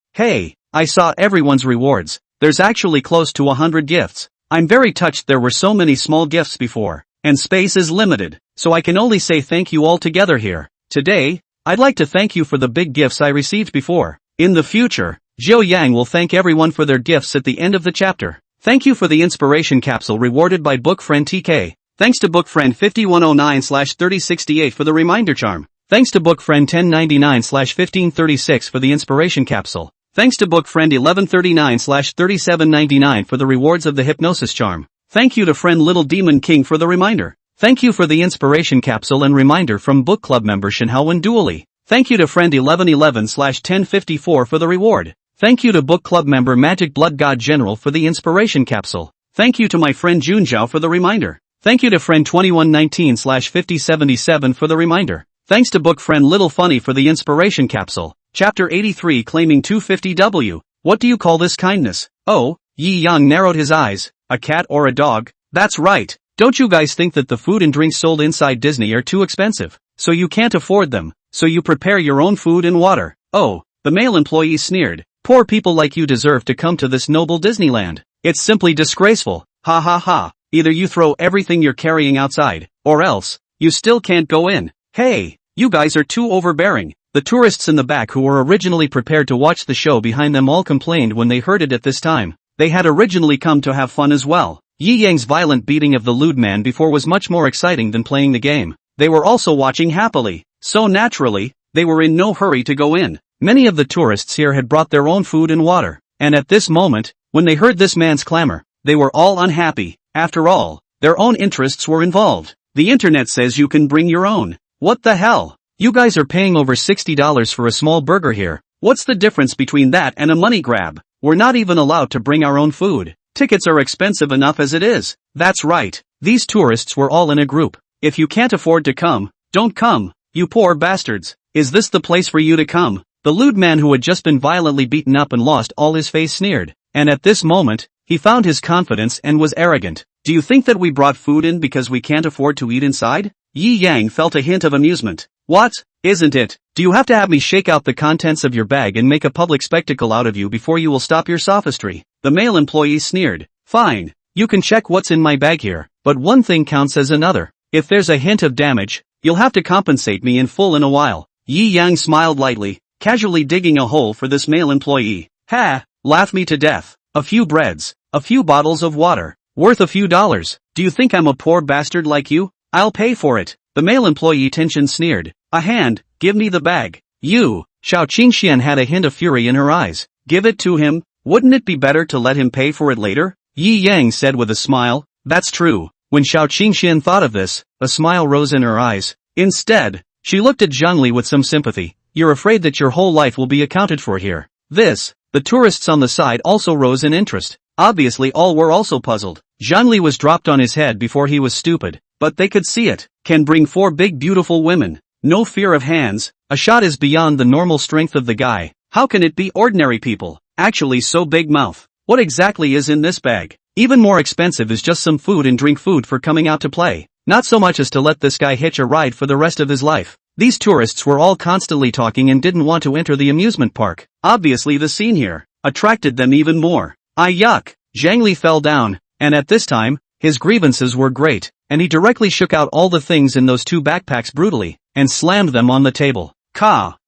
I saw everyone's rewards. There's actually close to 100 gifts. I'm very touched there were so many small gifts before, and space is limited, so I can only say thank you all together here. Today, I'd like to thank you for the big gifts I received before. In the future, Zhou Yang will thank everyone for their gifts at the end of the chapter. Thank you for the inspiration capsule rewarded by Book Friend TK. Thanks to Book Friend 5109/3068 for the reminder charm. Thanks to Book Friend 1099/1536 for the inspiration capsule. Thanks to Book Friend 1139/3799 for the rewards of the hypnosis charm. Thank you to friend Little Demon King for the reminder. Thank you for the inspiration capsule and reminder from Book Club member Shinhawen Dually. Thank you to friend 1111/1054 for the reward. Thank you to Book Club member Magic Blood God General for the inspiration capsule. Thank you to my friend Junjiao for the reminder. Thank you to friend 2119/5077 for the reminder. Thanks to Book Friend Little Funny for the inspiration capsule. Chapter 83 claiming 250W. What do you call this kindness? Oh, Yi Yang narrowed his eyes. A cat or a dog? That's right. Don't you guys think that the food and drinks sold inside Disney are too expensive, so you can't afford them, so you prepare your own food and water? Oh, the male employee sneered. Poor people like you deserve to come to this noble Disneyland. It's simply disgraceful. Ha ha ha. Either you throw everything you're carrying outside, or else, you still can't go in. Hey, you guys are too overbearing. The tourists in the back who were originally prepared to watch the show behind them all complained when they heard it at this time. They had originally come to have fun as well. Yi Yang's violent beating of the lewd man before was much more exciting than playing the game. They were also watching happily. So naturally, they were in no hurry to go in. Many of the tourists here had brought their own food and water. And at this moment, when they heard this man's clamor, they were all unhappy. After all, their own interests were involved. The internet says you can bring your own. What the hell? You guys are paying over $60 for a small burger here. What's the difference between that and a money grab? We're not even allowed to bring our own food. Tickets are expensive enough as it is. That's right. These tourists were all in a group. If you can't afford to come, don't come. You poor bastards. Is this the place for you to come? The lewd man who had just been violently beaten up and lost all his face sneered. And at this moment, he found his confidence and was arrogant. Do you think that we brought food in because we can't afford to eat inside? Yi Yang felt a hint of amusement. What? Isn't it? Do you have to have me shake out the contents of your bag and make a public spectacle out of you before you will stop your sophistry? The male employee sneered. Fine. You can check what's in my bag here, but one thing counts as another. If there's a hint of damage, you'll have to compensate me in full in a while. Yi Yang smiled lightly, casually digging a hole for this male employee. Ha! Laugh me to death. A few breads, a few bottles of water, worth a few dollars. Do you think I'm a poor bastard like you? I'll pay for it. The male employee Tianxian sneered. A hand, give me the bag. You. Xiao Qingxian had a hint of fury in her eyes. Give it to him. Wouldn't it be better to let him pay for it later? Yi Yang said with a smile. That's true. When Xiao Qingxian thought of this, a smile rose in her eyes. Instead, she looked at Zhangli with some sympathy. You're afraid that your whole life will be accounted for here. The tourists on the side also rose in interest. Obviously all were also puzzled. Zhangli was dropped on his head before he was stupid, but they could see it. Can bring 4 big beautiful women. No fear of hands. A shot is beyond the normal strength of the guy. How can it be ordinary people? Actually so big mouth. What exactly is in this bag? Even more expensive is just some food and drink food for coming out to play. Not so much as to let this guy hitch a ride for the rest of his life. These tourists were all constantly talking and didn't want to enter the amusement park. Obviously the scene here attracted them even more. Yuck! Zhangli fell down, and at this time, his grievances were great, and he directly shook out all the things in those 2 backpacks brutally, and slammed them on the table.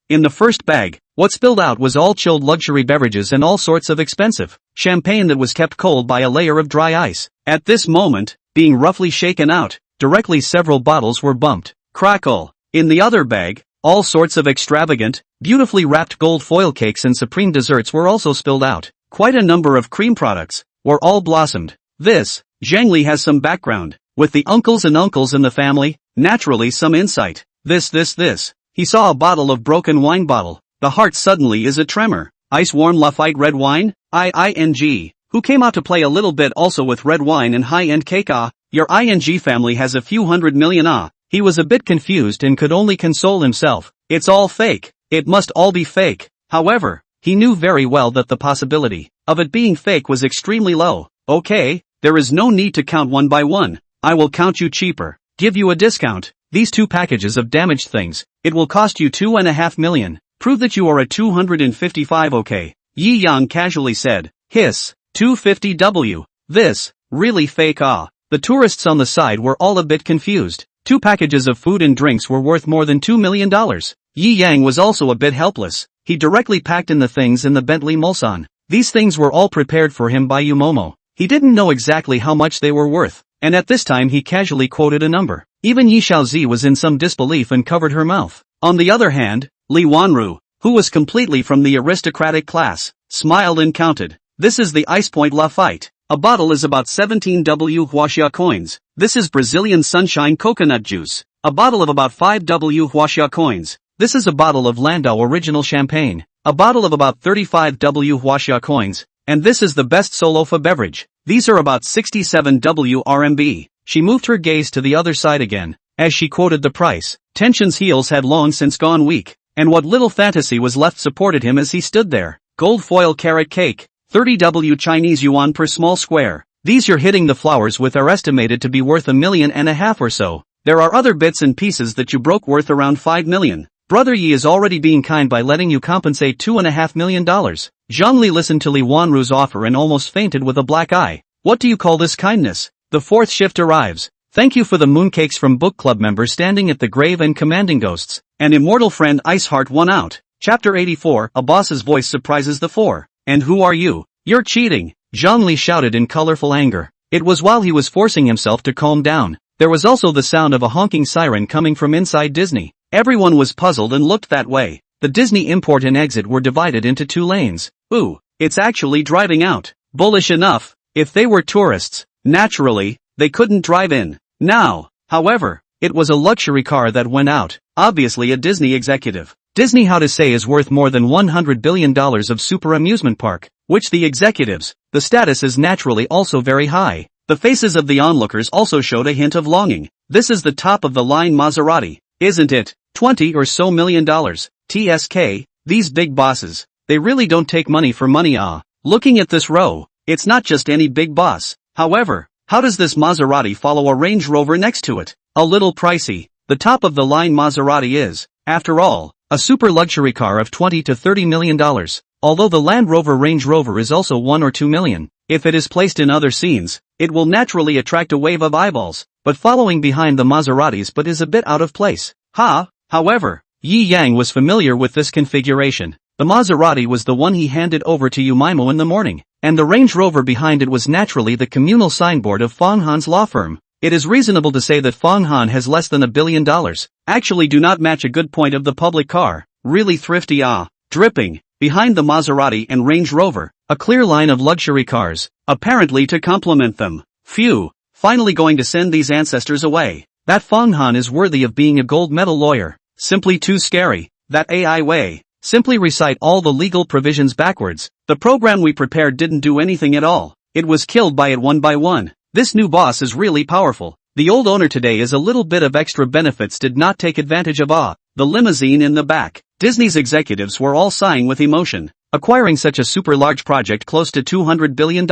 In the first bag, what spilled out was all chilled luxury beverages and all sorts of expensive champagne that was kept cold by a layer of dry ice. At this moment, being roughly shaken out, directly several bottles were bumped. Crackle! In the other bag, all sorts of extravagant, beautifully wrapped gold foil cakes and supreme desserts were also spilled out. Quite a number of cream products were all blossomed. Zhangli has some background. With the uncles and uncles in the family, naturally some insight. He saw a bottle of broken wine bottle. The heart suddenly is a tremor. Ice warm Lafite red wine? Who came out to play a little bit also with red wine and high-end cake. Your ING family has a few hundred million. He was a bit confused and could only console himself. It's all fake. It must all be fake. However, he knew very well that the possibility of it being fake was extremely low. Okay, there is no need to count one by one. I will count you cheaper. Give you a discount. These 2 packages of damaged things. It will cost you 2.5 million. Prove that you are a 255 okay. Yi Yang casually said. Hiss. 250W. Really fake. The tourists on the side were all a bit confused. 2 packages of food and drinks were worth more than $2 million. Yi Yang was also a bit helpless. He directly packed in the things in the Bentley Mulsanne. These things were all prepared for him by Yumomo. He didn't know exactly how much they were worth, and at this time he casually quoted a number. Even Yi Xiaozi was in some disbelief and covered her mouth. On the other hand, Li Wanru, who was completely from the aristocratic class, smiled and counted. This is the Ice Point Lafite. A bottle is about 17W Huaxia coins. This is Brazilian Sunshine coconut juice. A bottle of about 5W Huaxia coins. This is a bottle of Landau original champagne. A bottle of about 35W Huaxia coins. And this is the best Solofa beverage. These are about 67W RMB. She moved her gaze to the other side again, as she quoted the price. Tension's heels had long since gone weak, and what little fantasy was left supported him as he stood there. Gold foil carrot cake. 30W Chinese yuan per small square. These you're hitting the flowers with are estimated to be worth $1.5 million or so. There are other bits and pieces that you broke worth around 5 million. Brother Yi is already being kind by letting you compensate $2.5 million. Zhangli listened to Li Wanru's offer and almost fainted with a black eye. What do you call this kindness? The 4th shift arrives. Thank you for the mooncakes from book club member standing at the grave and commanding ghosts. And immortal friend Iceheart won out. Chapter 84, a boss's voice surprises the four. And who are you? You're cheating, Zhongli shouted in colorful anger. It was while he was forcing himself to calm down. There was also the sound of a honking siren coming from inside Disney. Everyone was puzzled and looked that way. The Disney import and exit were divided into 2 lanes. Ooh, it's actually driving out. Bullish enough. If they were tourists, naturally, they couldn't drive in. Now, however, it was a luxury car that went out. Obviously a Disney executive. Disney, how to say, is worth more than $100 billion of super amusement park, which the executives, the status is naturally also very high. The faces of the onlookers also showed a hint of longing. This is the top of the line Maserati, isn't it? $20 or so million. TSK, these big bosses, they really don't take money for money. Looking at this row, it's not just any big boss. However, how does this Maserati follow a Range Rover next to it? A little pricey. The top of the line Maserati is, after all, a super luxury car of $20 to $30 million, although the Land Rover Range Rover is also $1 or $2 million. If it is placed in other scenes, it will naturally attract a wave of eyeballs, but following behind the Maseratis but is a bit out of place. However, Yi Yang was familiar with this configuration. The Maserati was the one he handed over to Yumaimo in the morning, and the Range Rover behind it was naturally the communal signboard of Fong Han's law firm. It is reasonable to say that Fong Han has less than $1 billion. Actually do not match a good point of the public car. Really thrifty. Dripping, behind the Maserati and Range Rover, a clear line of luxury cars, apparently to complement them. Phew, finally going to send these ancestors away. That Fong Han is worthy of being a gold medal lawyer. Simply too scary. That AI way. Simply recite all the legal provisions backwards. The program we prepared didn't do anything at all. It was killed by it one by one. This new boss is really powerful. The old owner today is a little bit of extra benefits did not take advantage of. The limousine in the back. Disney's executives were all sighing with emotion. Acquiring such a super large project close to $200 billion.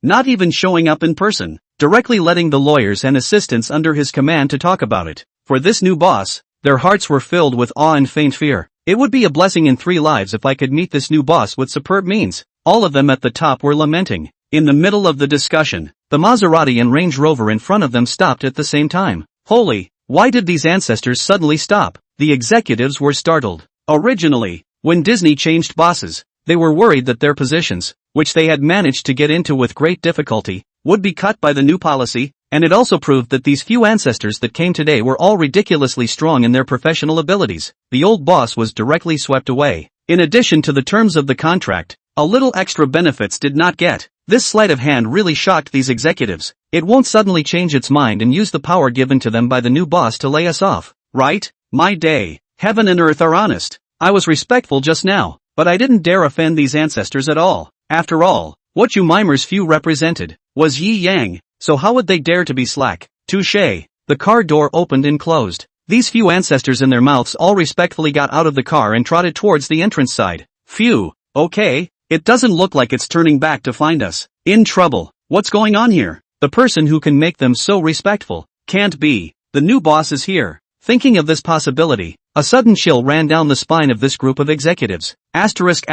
Not even showing up in person. Directly letting the lawyers and assistants under his command to talk about it. For this new boss, their hearts were filled with awe and faint fear. It would be a blessing in 3 lives if I could meet this new boss with superb means. All of them at the top were lamenting. In the middle of the discussion, the Maserati and Range Rover in front of them stopped at the same time. Holy, why did these ancestors suddenly stop? The executives were startled. Originally, when Disney changed bosses, they were worried that their positions, which they had managed to get into with great difficulty, would be cut by the new policy, and it also proved that these few ancestors that came today were all ridiculously strong in their professional abilities. The old boss was directly swept away. In addition to the terms of the contract, a little extra benefits did not get. This sleight of hand really shocked these executives. It won't suddenly change its mind and use the power given to them by the new boss to lay us off, right? My day. Heaven and earth are honest. I was respectful just now, but I didn't dare offend these ancestors at all. After all, what you mimers few represented was Yi Yang, so how would they dare to be slack? Touché. The car door opened and closed. These few ancestors in their mouths all respectfully got out of the car and trotted towards the entrance side. Phew, okay, it doesn't look like it's turning back to find us in trouble. What's going on here? The person who can make them so respectful can't be. The new boss is here. Thinking of this possibility, a sudden chill ran down the spine of this group of executives. Asterisk.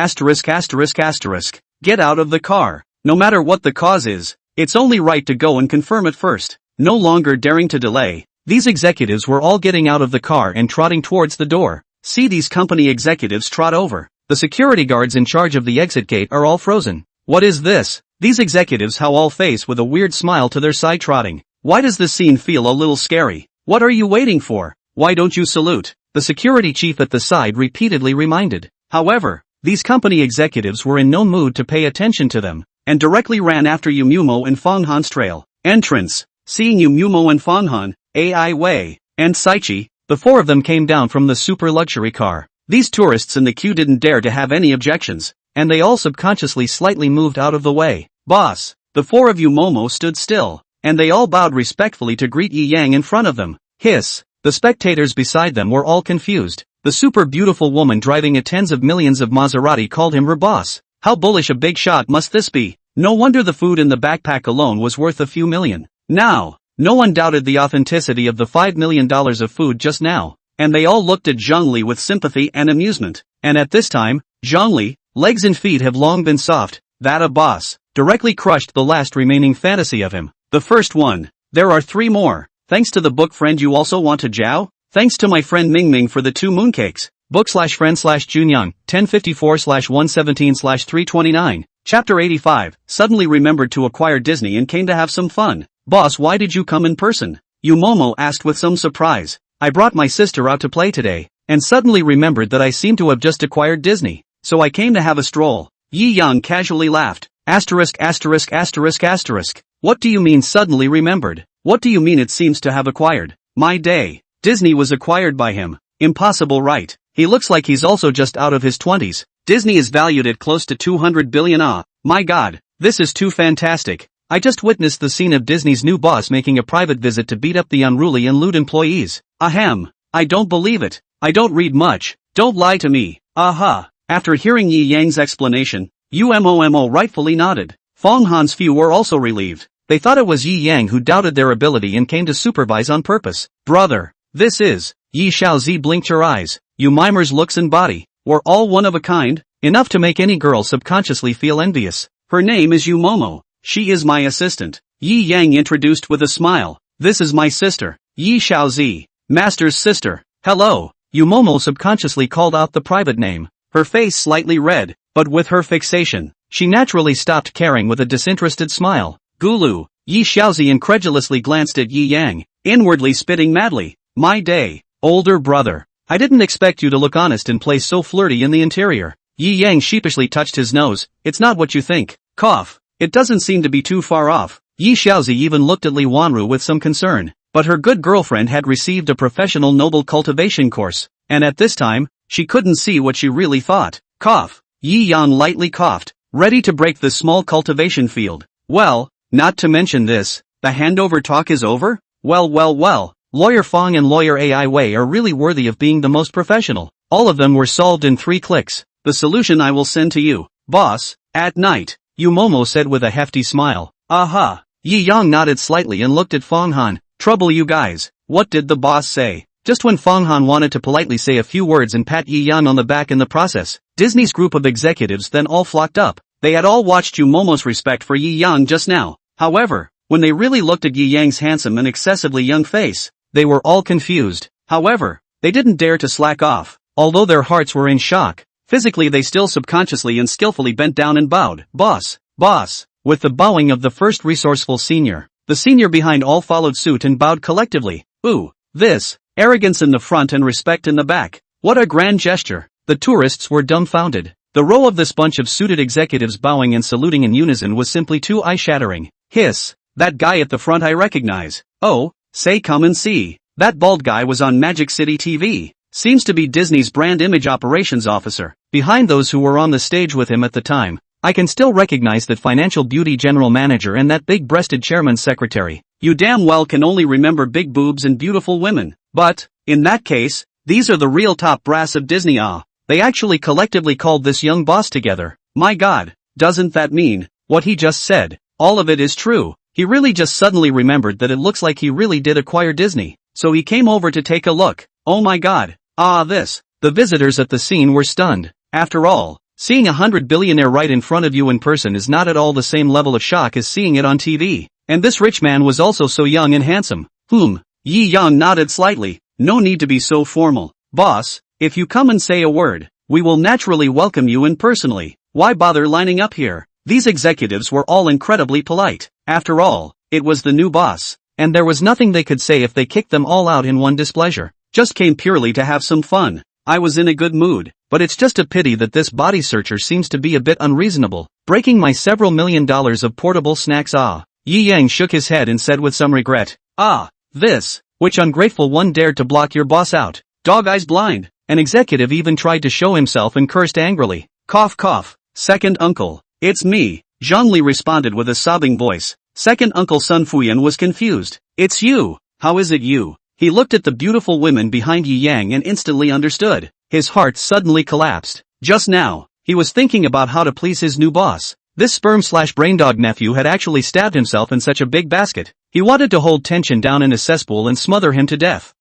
Get out of the car. No matter what the cause is, it's only right to go and confirm it first. No longer daring to delay, these executives were all getting out of the car and trotting towards the door. See these company executives trot over. The security guards in charge of the exit gate are all frozen. What is this? These executives how all face with a weird smile to their side trotting. Why does this scene feel a little scary? What are you waiting for? Why don't you salute? The security chief at the side repeatedly reminded. However, these company executives were in no mood to pay attention to them, and directly ran after Yumumo and Fong Han's trail. Entrance. Seeing Yumumo and Fong Han, Ai Wei, and Saichi, the 4 of them came down from the super luxury car. These tourists in the queue didn't dare to have any objections, and they all subconsciously slightly moved out of the way. Boss. The 4 of Yumomo stood still, and they all bowed respectfully to greet Yi Yang in front of them. Hiss. The spectators beside them were all confused. The super beautiful woman driving a tens of millions of Maserati called him her boss. How bullish a big shot must this be? No wonder the food in the backpack alone was worth a few million. Now, no one doubted the authenticity of the $5 million of food just now, and they all looked at Zhongli with sympathy and amusement. And at this time, Zhongli, legs and feet have long been soft, that a boss, directly crushed the last remaining fantasy of him. The first one. There are 3 more. Thanks to the book friend you also want to jow? Thanks to my friend Ming Ming for the 2 mooncakes. Book/friend/Junyang, 1054/117/329. Chapter 85, suddenly remembered to acquire Disney and came to have some fun. Boss, why did you come in person? Yu Momo asked with some surprise. I brought my sister out to play today, and suddenly remembered that I seem to have just acquired Disney, so I came to have a stroll. Yi Yang casually laughed. Asterisk. What do you mean suddenly remembered? What do you mean it seems to have acquired? My day. Disney was acquired by him. Impossible, right? He looks like he's also just out of his 20s. Disney is valued at close to 200 billion. My god, this is too fantastic. I just witnessed the scene of Disney's new boss making a private visit to beat up the unruly and lewd employees. Ahem. I don't believe it. I don't read much. Don't lie to me. Aha. After hearing Yi Yang's explanation, Umomo rightfully nodded. Fong Han's few were also relieved. They thought it was Yi Yang who doubted their ability and came to supervise on purpose. Brother. This is. Yi Xiaozi blinked her eyes. You mimer's looks and body were all one of a kind, enough to make any girl subconsciously feel envious. Her name is Umomo. She is my assistant. Yi Yang introduced with a smile. This is my sister, Yi Xiaozi, Master's sister. Hello. Umomo subconsciously called out the private name. Her face slightly red, but with her fixation, she naturally stopped caring with a disinterested smile. Gulu. Yi Xiaozi incredulously glanced at Yi Yang, inwardly spitting madly. My day. Older brother. I didn't expect you to look honest and play so flirty in the interior. Yi Yang sheepishly touched his nose. It's not what you think. Cough. It doesn't seem to be too far off. Yi Xiaozi even looked at Li Wanru with some concern. But her good girlfriend had received a professional noble cultivation course, and at this time, she couldn't see what she really thought. Cough. Yi Yan lightly coughed, ready to break the small cultivation field. Well, not to mention this, the handover talk is over? Well. Lawyer Fong and Lawyer Ai Wei are really worthy of being the most professional. All of them were solved in 3 clicks. The solution I will send to you, boss, at night, Umomo said with a hefty smile. Aha. Yi Yang nodded slightly and looked at Fong Han. Trouble you guys. What did the boss say? Just when Fong Han wanted to politely say a few words and pat Yi Yang on the back in the process, Disney's group of executives then all flocked up. They had all watched Umomo's respect for Yi Yang just now. However, when they really looked at Yi Yang's handsome and excessively young face, they were all confused. However, they didn't dare to slack off. Although their hearts were in shock, physically they still subconsciously and skillfully bent down and bowed. Boss. With the bowing of the first resourceful senior, the senior behind all followed suit and bowed collectively. Ooh, this. Arrogance in the front and respect in the back. What a grand gesture. The tourists were dumbfounded. The row of this bunch of suited executives bowing and saluting in unison was simply too eye-shattering. Hiss. That guy at the front I recognize. Oh, say come and see. That bald guy was on Magic City TV. Seems to be Disney's brand image operations officer. Behind those who were on the stage with him at the time, I can still recognize that financial beauty general manager and that big-breasted chairman's secretary. You damn well can only remember big boobs and beautiful women. But, in that case, these are the real top brass of Disney. They actually collectively called this young boss together. My god, doesn't that mean, what he just said, all of it is true? He really just suddenly remembered that it looks like he really did acquire Disney. So he came over to take a look. Oh my god. This. The visitors at the scene were stunned. After all, seeing a 100 billionaire right in front of you in person is not at all the same level of shock as seeing it on TV. And this rich man was also so young and handsome. Yi Yang nodded slightly. No need to be so formal. Boss, if you come and say a word, we will naturally welcome you in personally. Why bother lining up here? These executives were all incredibly polite. After all, it was the new boss, and there was nothing they could say if they kicked them all out in one displeasure. Just came purely to have some fun. I was in a good mood, but it's just a pity that this body searcher seems to be a bit unreasonable, breaking my several $1 million of portable snacks. Yi Yang shook his head and said with some regret. This. Which ungrateful one dared to block your boss out? Dog eyes blind. An executive even tried to show himself and cursed angrily. Cough. Second uncle. It's me, Zhongli responded with a sobbing voice. Second uncle Sun Fuyan was confused. It's you. How is it you? He looked at the beautiful women behind Yi Yang and instantly understood. His heart suddenly collapsed. Just now, he was thinking about how to please his new boss. This sperm/braindog nephew had actually stabbed himself in such a big basket. He wanted to hold Tension down in a cesspool and smother him to death.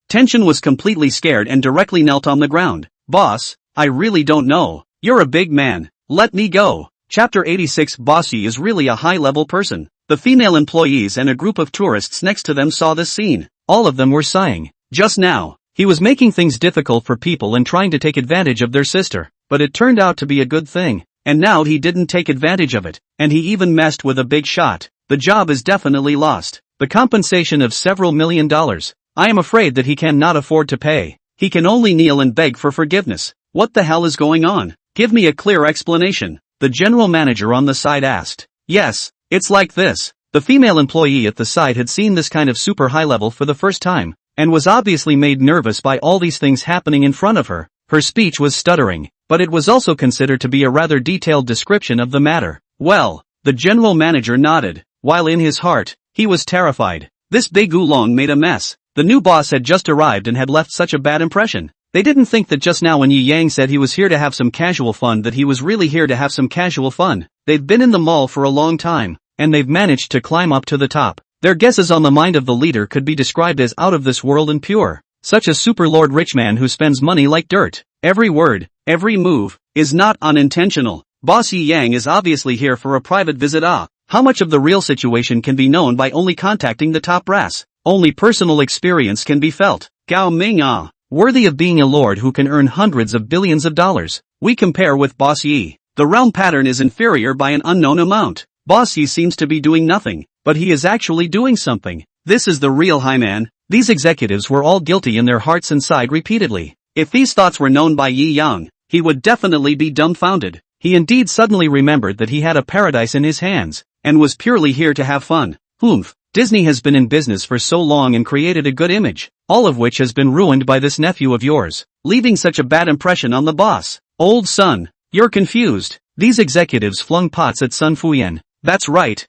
Tension was completely scared and directly knelt on the ground. Boss, I really don't know. You're a big man. Let me go. Chapter 86. Boss Yi is really a high-level person. The female employees and a group of tourists next to them saw this scene. All of them were sighing. Just now, he was making things difficult for people and trying to take advantage of their sister, but it turned out to be a good thing. And now he didn't take advantage of it, and he even messed with a big shot. The job is definitely lost. The compensation of several $1 million. I am afraid that he cannot afford to pay. He can only kneel and beg for forgiveness. What the hell is going on? Give me a clear explanation, the general manager on the side asked. Yes, it's like this. The female employee at the side had seen this kind of super high level for the first time, and was obviously made nervous by all these things happening in front of her. Her speech was stuttering, but it was also considered to be a rather detailed description of the matter. Well, the general manager nodded, while in his heart, he was terrified. This big oolong made a mess. The new boss had just arrived and had left such a bad impression. They didn't think that just now when Yi Yang said he was here to have some casual fun that he was really here to have some casual fun. They've been in the mall for a long time, and they've managed to climb up to the top. Their guesses on the mind of the leader could be described as out of this world and pure. Such a super lord rich man who spends money like dirt. Every word, every move, is not unintentional. Boss Yi Yang is obviously here for a private visit. How much of the real situation can be known by only contacting the top brass? Only personal experience can be felt. Gao Ming worthy of being a lord who can earn hundreds of billions of dollars. We compare with Boss Yi. The realm pattern is inferior by an unknown amount. Boss Yi seems to be doing nothing, but he is actually doing something. This is the real high man. These executives were all guilty in their hearts and sighed repeatedly. If these thoughts were known by Yi Yang, he would definitely be dumbfounded. He indeed suddenly remembered that he had a paradise in his hands, and was purely here to have fun. Disney has been in business for so long and created a good image, all of which has been ruined by this nephew of yours, leaving such a bad impression on the boss. Old son, you're confused. These executives flung pots at Sun Fuyan. That's right.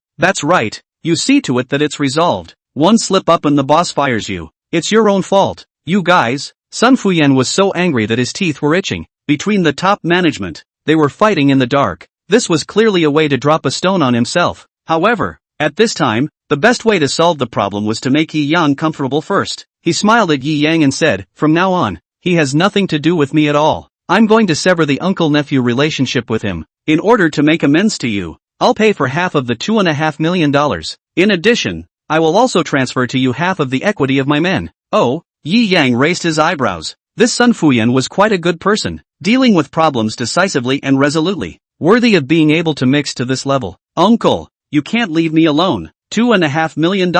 You see to it that it's resolved. One slip up and the boss fires you. It's your own fault. You guys. Sun Fuyan was so angry that his teeth were itching. Between the top management, they were fighting in the dark. This was clearly a way to drop a stone on himself. However, at this time, the best way to solve the problem was to make Yi Yang comfortable first. He smiled at Yi Yang and said, from now on, he has nothing to do with me at all. I'm going to sever the uncle-nephew relationship with him. In order to make amends to you, I'll pay for half of the $2.5 million. In addition, I will also transfer to you half of the equity of my men. Oh, Yi Yang raised his eyebrows. This Sun Fuyan was quite a good person, dealing with problems decisively and resolutely, worthy of being able to mix to this level. Uncle, you can't leave me alone. $2.5 million.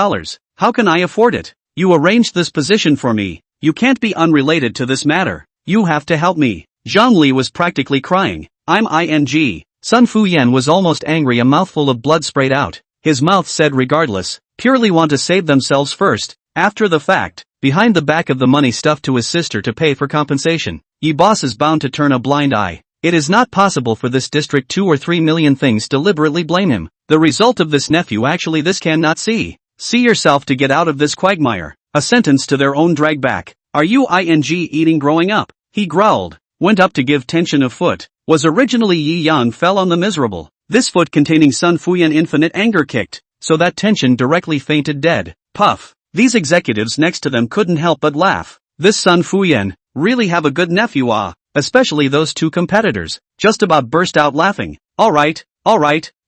How can I afford it? You arranged this position for me. You can't be unrelated to this matter. You have to help me. Zhang Li was practically crying. I'm ing. Sun Fuyan was almost angry. A mouthful of blood sprayed out. His mouth said regardless, purely want to save themselves first. After the fact, behind the back of the money stuffed to his sister to pay for compensation, Yi boss is bound to turn a blind eye. It is not possible for this district 2 or 3 million things deliberately blame him. The result of this nephew actually this cannot see. See yourself to get out of this quagmire. A sentence to their own drag back. Are you eating growing up? He growled, went up to give tension a foot. Was originally Yi Yang fell on the miserable. This foot containing Sun Fuyan infinite anger kicked, so that tension directly fainted dead. Puff. These executives next to them couldn't help but laugh. This Sun Fuyan, really have a good nephew especially those two competitors, just about burst out laughing. Alright,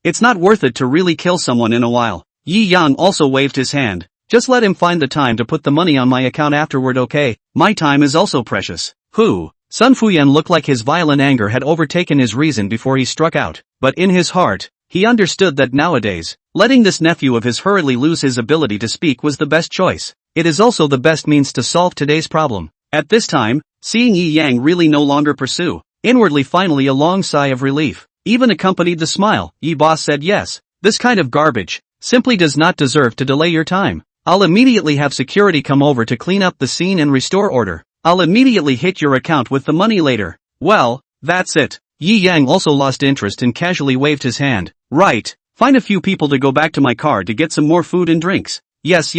it's not worth it to really kill someone in a while. Yi Yang also waved his hand. Just let him find the time to put the money on my account afterward, okay? My time is also precious. Sun Fuyan looked like his violent anger had overtaken his reason before he struck out, but in his heart, he understood that nowadays, letting this nephew of his hurriedly lose his ability to speak was the best choice. It is also the best means to solve today's problem. At this time, seeing Yi Yang really no longer pursue, inwardly finally a long sigh of relief, even accompanied the smile. Yi boss said yes, this kind of garbage, simply does not deserve to delay your time. I'll immediately have security come over to clean up the scene and restore order. I'll immediately hit your account with the money later. Well, that's it. Yi Yang also lost interest and casually waved his hand. Right, find a few people to go back to my car to get some more food and drinks. Yes.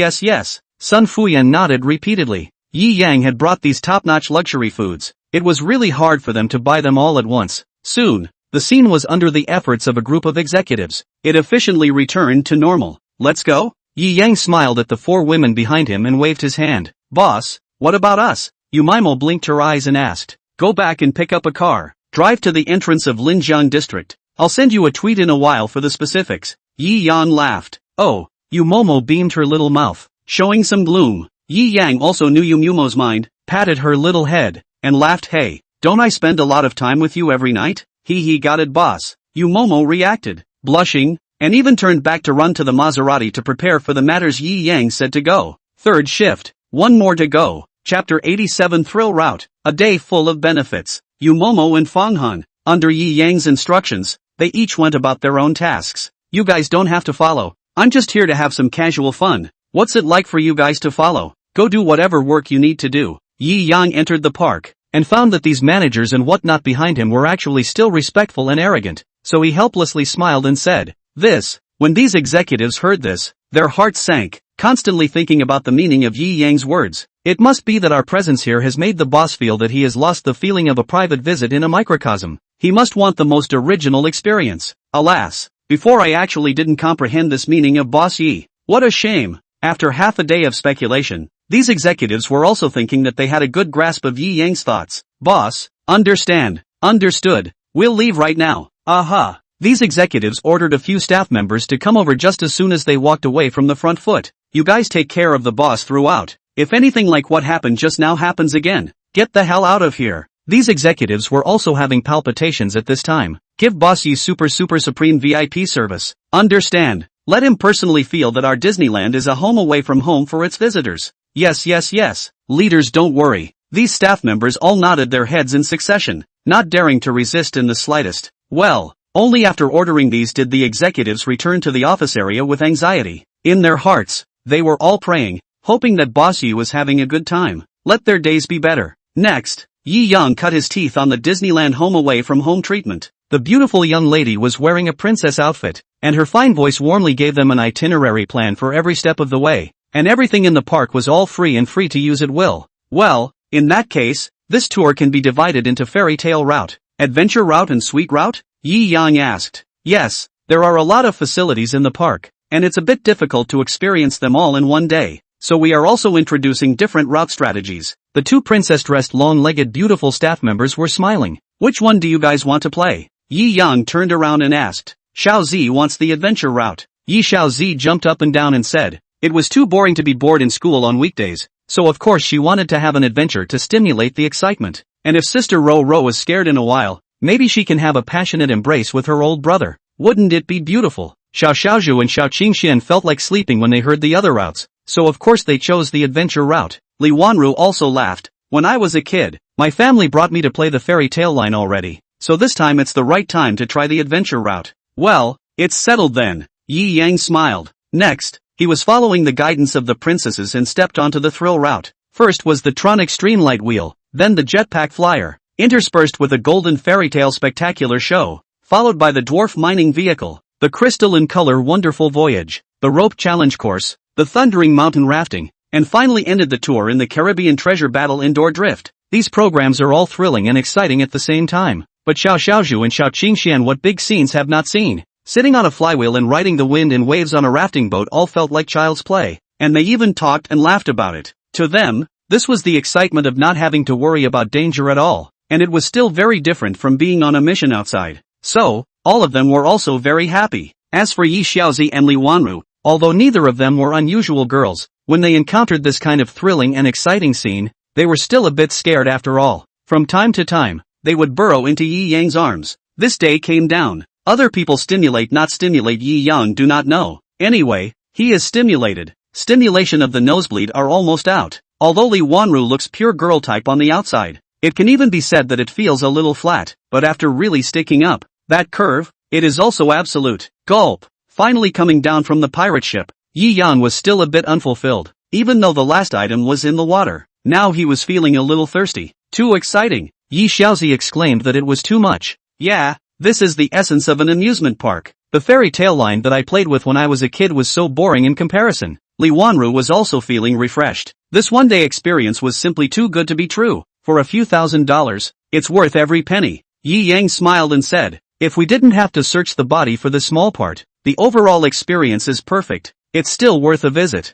Sun Fuyan nodded repeatedly. Yi Yang had brought these top-notch luxury foods. It was really hard for them to buy them all at once. Soon, the scene was under the efforts of a group of executives. It efficiently returned to normal. Let's go? Yi Yang smiled at the 4 women behind him and waved his hand. Boss, what about us? Yumaimo blinked her eyes and asked. Go back and pick up a car. Drive to the entrance of Linjiang district. I'll send you a tweet in a while for the specifics. Yi Yang laughed. Oh, Yumomo beamed her little mouth, showing some gloom. Yi Yang also knew Yumumo's mind, patted her little head, and laughed. Hey, don't I spend a lot of time with you every night? He got it, boss. Yumomo reacted, blushing, and even turned back to run to the Maserati to prepare for the matters Yi Yang said to go. Third shift, one more to go. Chapter 87 Thrill Route, a day full of benefits. Yumomo and Fanghan, under Yi Yang's instructions, they each went about their own tasks. You guys don't have to follow. I'm just here to have some casual fun. What's it like for you guys to follow? Go do whatever work you need to do. Yi Yang entered the park, and found that these managers and whatnot behind him were actually still respectful and arrogant, so he helplessly smiled and said, "This." When these executives heard this, their hearts sank, constantly thinking about the meaning of Yi Yang's words. It must be that our presence here has made the boss feel that he has lost the feeling of a private visit in a microcosm. He must want the most original experience. Alas, before I actually didn't comprehend this meaning of Boss Yi. What a shame. After half a day of speculation, these executives were also thinking that they had a good grasp of Yi Yang's thoughts. Boss, understand, understood, we'll leave right now. Aha. These executives ordered a few staff members to come over just as soon as they walked away from the front foot. You guys take care of the boss throughout. If anything like what happened just now happens again, get the hell out of here. These executives were also having palpitations at this time. Give Boss Yi super supreme VIP service. Understand. Let him personally feel that our Disneyland is a home away from home for its visitors. Yes. Leaders, don't worry. These staff members all nodded their heads in succession, not daring to resist in the slightest. Well, only after ordering these did the executives return to the office area with anxiety. In their hearts, they were all praying, hoping that Boss Yi was having a good time. Let their days be better. Next, Yi Yang cut his teeth on the Disneyland home away from home treatment. The beautiful young lady was wearing a princess outfit, and her fine voice warmly gave them an itinerary plan for every step of the way, and everything in the park was all free to use at will. Well, in that case, this tour can be divided into fairy tale route, adventure route and sweet route? Yi Yang asked. Yes, there are a lot of facilities in the park, and it's a bit difficult to experience them all in one day, so we are also introducing different route strategies. The two princess-dressed long-legged beautiful staff members were smiling. Which one do you guys want to play? Yi Yang turned around and asked. Xiaozi wants the adventure route. Yi Xiaozi jumped up and down and said, it was too boring to be bored in school on weekdays, so of course she wanted to have an adventure to stimulate the excitement. And if Sister Ro was scared in a while, maybe she can have a passionate embrace with her old brother. Wouldn't it be beautiful? Xiao Xiaozhu and Xiao Qingxian felt like sleeping when they heard the other routes, so of course they chose the adventure route. Li Wanru also laughed. When I was a kid, my family brought me to play the fairy tale line already, so this time it's the right time to try the adventure route. Well, it's settled then. Yi Yang smiled. Next, he was following the guidance of the princesses and stepped onto the thrill route. First was the Tron Extreme Light Wheel, then the Jetpack Flyer, interspersed with a golden fairy tale spectacular show, followed by the Dwarf Mining Vehicle, the Crystal in Color Wonderful Voyage, the Rope Challenge Course, the Thundering Mountain Rafting, and finally ended the tour in the Caribbean Treasure Battle Indoor Drift. These programs are all thrilling and exciting at the same time, but Xiao Xiaozhu and Xiao Qingxian, what big scenes have not seen? Sitting on a flywheel and riding the wind and waves on a rafting boat all felt like child's play, and they even talked and laughed about it. To them, this was the excitement of not having to worry about danger at all, and it was still very different from being on a mission outside. So, all of them were also very happy. As for Yi Xiaozi and Li Wanru, although neither of them were unusual girls, when they encountered this kind of thrilling and exciting scene, they were still a bit scared after all. From time to time, they would burrow into Yi Yang's arms. This day came down. Other people stimulate not stimulate Yi Yang do not know. Anyway, he is stimulated. Stimulation of the nosebleed are almost out. Although Li Wanru looks pure girl type on the outside, it can even be said that it feels a little flat, but after really sticking up that curve, it is also absolute. Gulp. Finally coming down from the pirate ship, Yi Yang was still a bit unfulfilled, even though the last item was in the water. Now he was feeling a little thirsty. Too exciting. Yi Xiaozi exclaimed that it was too much. Yeah, this is the essence of an amusement park. The fairy tale line that I played with when I was a kid was so boring in comparison. Li Wanru was also feeling refreshed. This one-day experience was simply too good to be true. For a few $1,000s, it's worth every penny. Yi Yang smiled and said, if we didn't have to search the body for the small part, the overall experience is perfect. It's still worth a visit.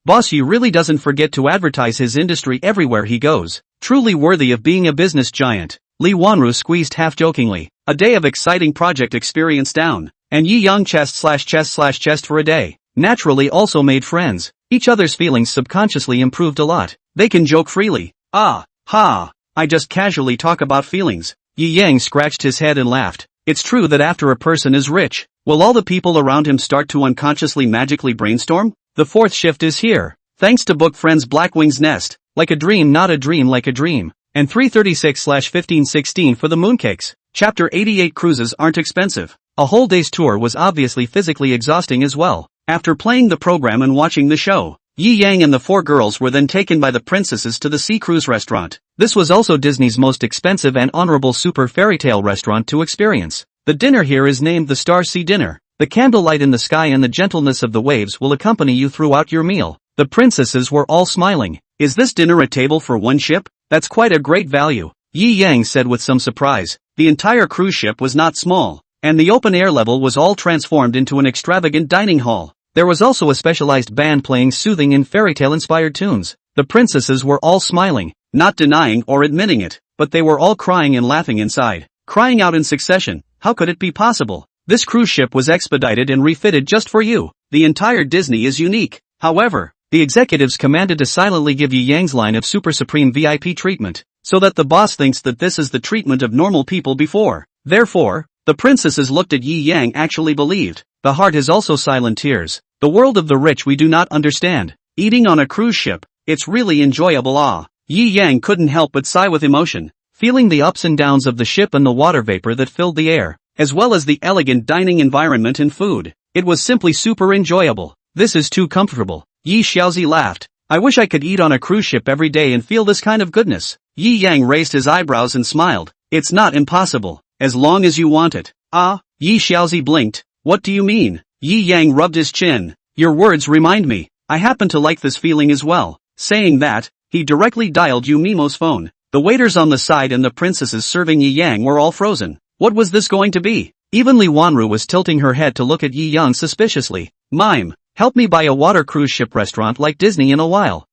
Boss Yi really doesn't forget to advertise his industry everywhere he goes. Truly worthy of being a business giant. Li Wanru squeezed half-jokingly. A day of exciting project experience down. and Yi Yang chest/chest/chest for a day. Naturally also made friends. Each other's feelings subconsciously improved a lot. They can joke freely. Ah, ha, I just casually talk about feelings. Yi Yang scratched his head and laughed. It's true that after a person is rich, will all the people around him start to unconsciously magically brainstorm? The fourth shift is here. Thanks to book friends Blackwing's Nest, like a dream not a dream like a dream, and 336/1516 for the mooncakes. Chapter 88 Cruises aren't expensive. A whole day's tour was obviously physically exhausting as well. After playing the program and watching the show, Yi Yang and the four girls were then taken by the princesses to the Sea Cruise restaurant. This was also Disney's most expensive and honorable super fairy tale restaurant to experience. The dinner here is named the Star Sea Dinner. The candlelight in the sky and the gentleness of the waves will accompany you throughout your meal. The princesses were all smiling. Is this dinner a table for one ship? That's quite a great value, Yi Yang said with some surprise. The entire cruise ship was not small, and the open air level was all transformed into an extravagant dining hall. There was also a specialized band playing soothing and fairy tale inspired tunes. The princesses were all smiling, not denying or admitting it, but they were all crying and laughing inside. Crying out in succession. How could it be possible? This cruise ship was expedited and refitted just for you. The entire Disney is unique. However, the executives commanded to silently give Yi Yang's line of super supreme VIP treatment, so that the boss thinks that this is the treatment of normal people before. Therefore, the princesses looked at Yi Yang actually believed. The heart is also silent tears. The world of the rich we do not understand. Eating on a cruise ship, it's really enjoyable. Yi Yang couldn't help but sigh with emotion, feeling the ups and downs of the ship and the water vapor that filled the air, as well as the elegant dining environment and food. It was simply super enjoyable. This is too comfortable. Yi Xiaozi laughed. I wish I could eat on a cruise ship every day and feel this kind of goodness. Yi Yang raised his eyebrows and smiled. It's not impossible, as long as you want it. Yi Xiaozi blinked. What do you mean? Yi Yang rubbed his chin. Your words remind me. I happen to like this feeling as well. Saying that, he directly dialed Yu Mimo's phone. The waiters on the side and the princesses serving Yi Yang were all frozen. What was this going to be? Even Li Wanru was tilting her head to look at Yi Yang suspiciously. Mime, help me buy a water cruise ship restaurant like Disney in a while.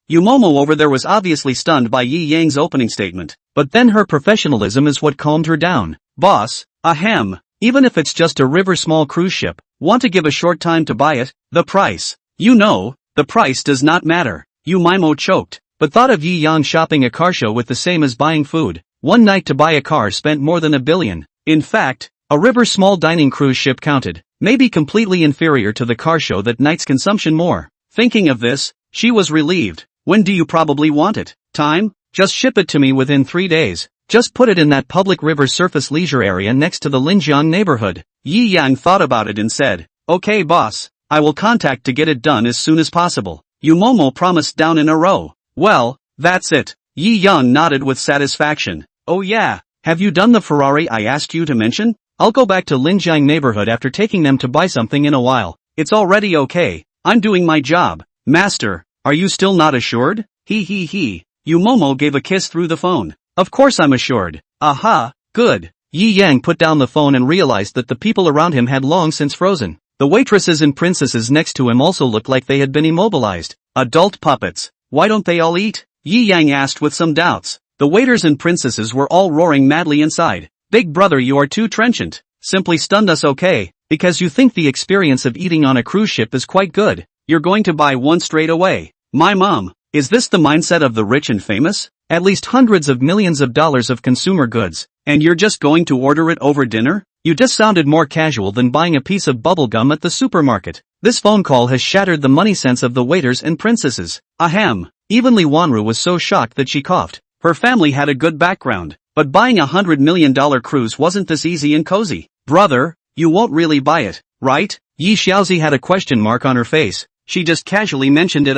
Yu Momo over there was obviously stunned by Yi Yang's opening statement, but then her professionalism is what calmed her down. Boss, ahem, even if it's just a river small cruise ship, want to give a short time to buy it? The price. You know, the price does not matter. Yu Mimo choked, but thought of Yi Yang shopping a car show with the same as buying food. One night to buy a car spent more than $1 billion. In fact, a river small dining cruise ship counted, maybe completely inferior to the car show that night's consumption more. Thinking of this, she was relieved. When do you probably want it? Time? Just ship it to me within 3 days. Just put it in that public river surface leisure area next to the Linjiang neighborhood. Yi Yang thought about it and said, okay boss, I will contact to get it done as soon as possible. Yu Momo promised down in a row. Well, that's it. Yi Yang nodded with satisfaction. Oh yeah, have you done the Ferrari I asked you to mention? I'll go back to Linjiang neighborhood after taking them to buy something in a while. It's already okay. I'm doing my job. Master, are you still not assured? He. Yu Momo gave a kiss through the phone. Of course I'm assured. Aha, good. Yi Yang put down the phone and realized that the people around him had long since frozen. The waitresses and princesses next to him also looked like they had been immobilized. Adult puppets. Why don't they all eat? Yi Yang asked with some doubts. The waiters and princesses were all roaring madly inside. Big brother, you are too trenchant. Simply stunned us, okay? Because you think the experience of eating on a cruise ship is quite good. You're going to buy one straight away. My mom. Is this the mindset of the rich and famous? At least hundreds of millions of dollars of consumer goods, and you're just going to order it over dinner? You just sounded more casual than buying a piece of bubble gum at the supermarket. This phone call has shattered the money sense of the waiters and princesses. Ahem. Even Li Wanru was so shocked that she coughed. Her family had a good background, but buying $100 million cruise wasn't this easy and cozy. Brother, you won't really buy it, right? Yi Xiaozi had a question mark on her face. She just casually mentioned it.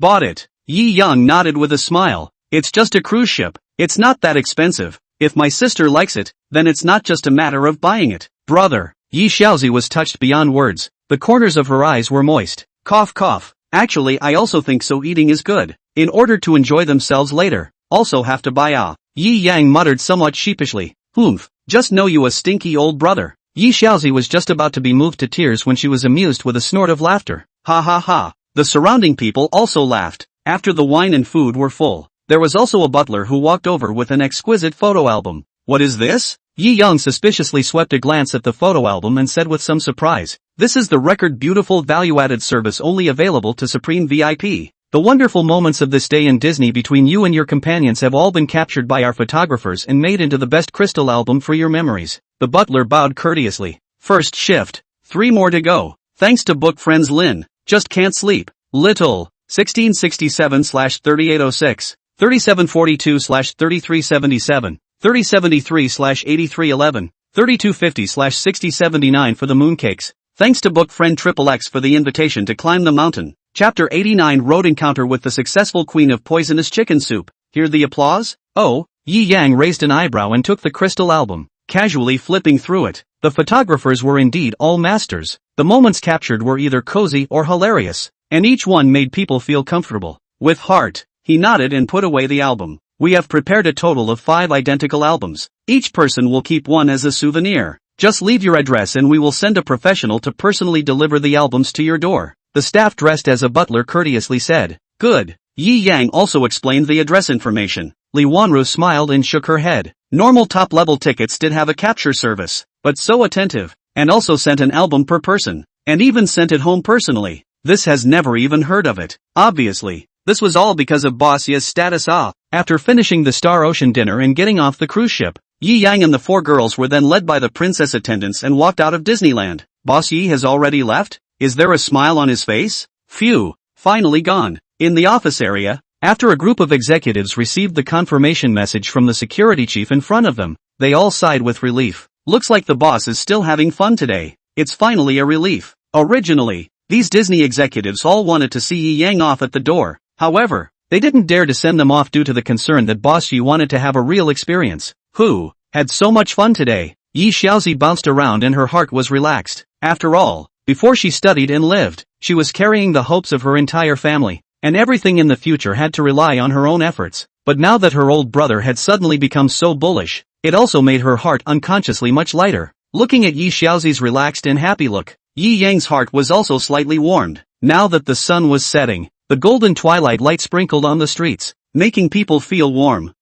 Bought it. Yi Yang nodded with a smile. It's just a cruise ship. It's not that expensive. If my sister likes it, then it's not just a matter of buying it. Brother. Yi Xiaozi was touched beyond words. The corners of her eyes were moist. Cough cough. Actually I also think so, eating is good. In order to enjoy themselves later. Also have to buy. Yi Yang muttered somewhat sheepishly. Oomph. Just know you a stinky old brother. Yi Xiaozi was just about to be moved to tears when she was amused with a snort of laughter. Ha ha ha. The surrounding people also laughed. After the wine and food were full, there was also a butler who walked over with an exquisite photo album. what is this? Yi Young suspiciously swept a glance at the photo album and said with some surprise, this is the record beautiful value-added service only available to Supreme VIP. The wonderful moments of this day in Disney between you and your companions have all been captured by our photographers and made into the best crystal album for your memories. The butler bowed courteously. First shift. 3 more to go. Thanks to book friends Lynn. Just can't sleep. Little. 1667/3806. 3742/3377. 3073/8311. 3250/6079 for the mooncakes. Thanks to book friend XXX for the invitation to climb the mountain. Chapter 89 Road Encounter with the successful queen of poisonous chicken soup. Hear the applause? Oh, Yi Yang raised an eyebrow and took the crystal album, casually flipping through it. The photographers were indeed all masters. The moments captured were either cozy or hilarious, and each one made people feel comfortable. With heart, he nodded and put away the album. We have prepared a total of 5 identical albums. Each person will keep one as a souvenir. Just leave your address and we will send a professional to personally deliver the albums to your door. The staff dressed as a butler courteously said. Good. Yi Yang also explained the address information. Li Wanru smiled and shook her head. Normal top-level tickets did have a capture service, but so attentive, and also sent an album per person, and even sent it home personally. This has never even heard of it. Obviously, this was all because of Boss Ye's status. After finishing the Star Ocean dinner and getting off the cruise ship, Yi Yang and the 4 girls were then led by the princess attendants and walked out of Disneyland. Boss Yi has already left? Is there a smile on his face? Phew, finally gone. In the office area, after a group of executives received the confirmation message from the security chief in front of them, they all sighed with relief. Looks like the boss is still having fun today. It's finally a relief. Originally, these Disney executives all wanted to see Yi Yang off at the door. However, they didn't dare to send them off due to the concern that Boss Yi wanted to have a real experience. Who had so much fun today? Yi Xiaozi bounced around and her heart was relaxed. After all, before she studied and lived, she was carrying the hopes of her entire family, and everything in the future had to rely on her own efforts. But now that her old brother had suddenly become so bullish, it also made her heart unconsciously much lighter. Looking at Yi Xiaozi's relaxed and happy look, Yi Yang's heart was also slightly warmed. Now that the sun was setting, the golden twilight light sprinkled on the streets, making people feel warm.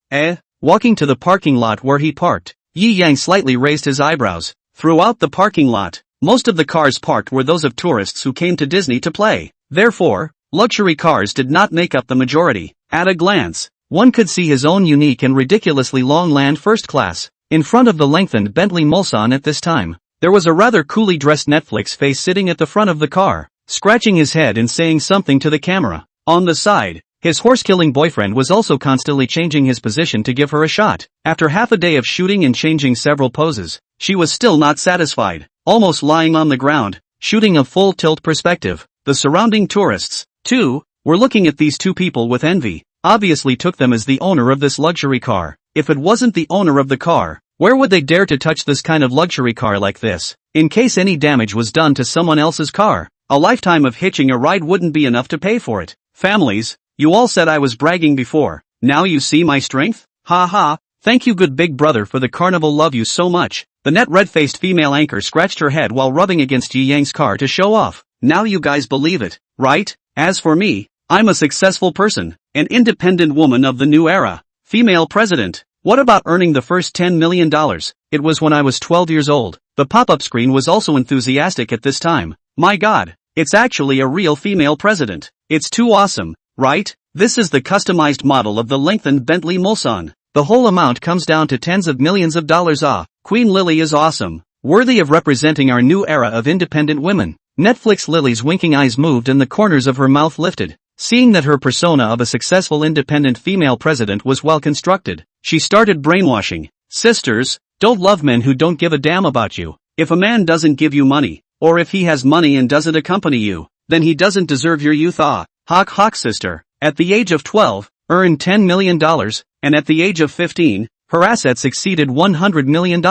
Walking to the parking lot where he parked, Yi Yang slightly raised his eyebrows. Throughout the parking lot, most of the cars parked were those of tourists who came to Disney to play. Therefore, luxury cars did not make up the majority. At a glance, one could see his own unique and ridiculously long land first class. In front of the lengthened Bentley Mulsanne at this time, there was a rather coolly dressed Netflix face sitting at the front of the car, scratching his head and saying something to the camera. On the side, his horse-killing boyfriend was also constantly changing his position to give her a shot. After half a day of shooting and changing several poses, she was still not satisfied. Almost lying on the ground, shooting a full tilt perspective. The surrounding tourists, too, were looking at these two people with envy, obviously took them as the owner of this luxury car. If it wasn't the owner of the car, where would they dare to touch this kind of luxury car like this? In case any damage was done to someone else's car, a lifetime of hitching a ride wouldn't be enough to pay for it. Families, you all said I was bragging before. Now you see my strength? Ha ha, thank you good big brother for the carnival, love you so much. The net red-faced female anchor scratched her head while rubbing against Yi Yang's car to show off. Now you guys believe it, right? As for me, I'm a successful person, an independent woman of the new era. Female president. What about earning the first $10 million? It was when I was 12 years old. The pop-up screen was also enthusiastic at this time. My god, it's actually a real female president. It's too awesome, right? This is the customized model of the lengthened Bentley Mulsanne. The whole amount comes down to tens of millions of dollars. Queen Lily is awesome, worthy of representing our new era of independent women. Netflix Lily's winking eyes moved and the corners of her mouth lifted. Seeing that her persona of a successful independent female president was well constructed, she started brainwashing. Sisters, don't love men who don't give a damn about you. If a man doesn't give you money, or if he has money and doesn't accompany you, then he doesn't deserve your youth. Hawk hawk sister. At the age of 12, earned $10 million, and at the age of 15, her assets exceeded $100 million.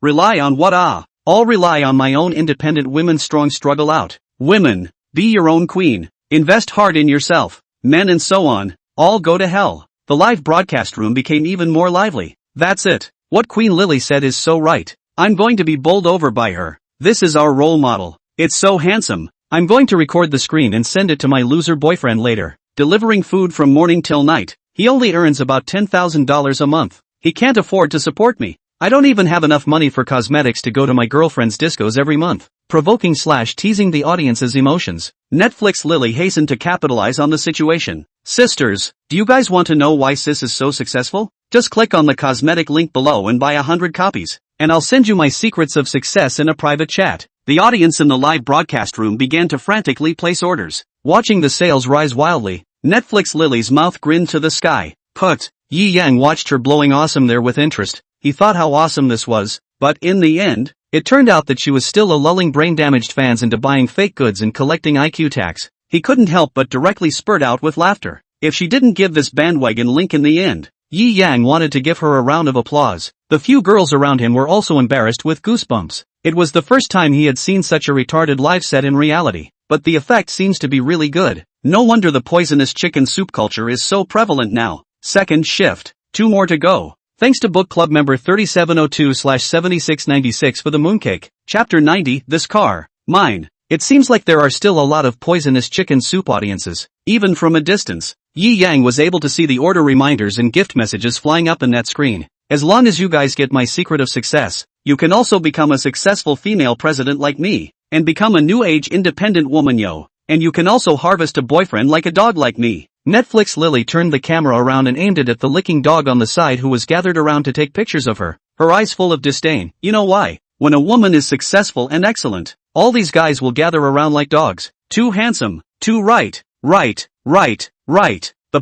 Rely on what? All rely on my own independent women strong struggle out. Women, be your own queen. Invest hard in yourself. Men and so on, all go to hell. The live broadcast room became even more lively. That's it. What Queen Lily said is so right. I'm going to be bowled over by her. This is our role model. It's so handsome. I'm going to record the screen and send it to my loser boyfriend later. Delivering food from morning till night. He only earns about $10,000 a month. He can't afford to support me. I don't even have enough money for cosmetics to go to my girlfriend's discos every month. Provoking/teasing the audience's emotions. Netflix Lily hastened to capitalize on the situation. Sisters, do you guys want to know why sis is so successful? Just click on the cosmetic link below and buy 100 copies, and I'll send you my secrets of success in a private chat. The audience in the live broadcast room began to frantically place orders. Watching the sales rise wildly, Netflix Lily's mouth grinned to the sky. Yi Yang watched her blowing awesome there with interest. He thought how awesome this was, but in the end, it turned out that she was still lulling brain-damaged fans into buying fake goods and collecting IQ tax. He couldn't help but directly spurt out with laughter. If she didn't give this bandwagon link in the end, Yi Yang wanted to give her a round of applause. The few girls around him were also embarrassed with goosebumps. It was the first time he had seen such a retarded live set in reality, but the effect seems to be really good. No wonder the poisonous chicken soup culture is so prevalent now. Second shift. 2 more to go. Thanks to book club member 3702/7696 for the mooncake. Chapter 90, This Car, Mine. It seems like there are still a lot of poisonous chicken soup audiences, even from a distance. Yi Yang was able to see the order reminders and gift messages flying up in that screen. As long as you guys get my secret of success, you can also become a successful female president like me, and become a new age independent woman yo. And you can also harvest a boyfriend like a dog like me. Netflix Lily turned the camera around and aimed it at the licking dog on the side who was gathered around to take pictures of her, her eyes full of disdain. You know why? When a woman is successful and excellent, all these guys will gather around like dogs. Too handsome, too right. The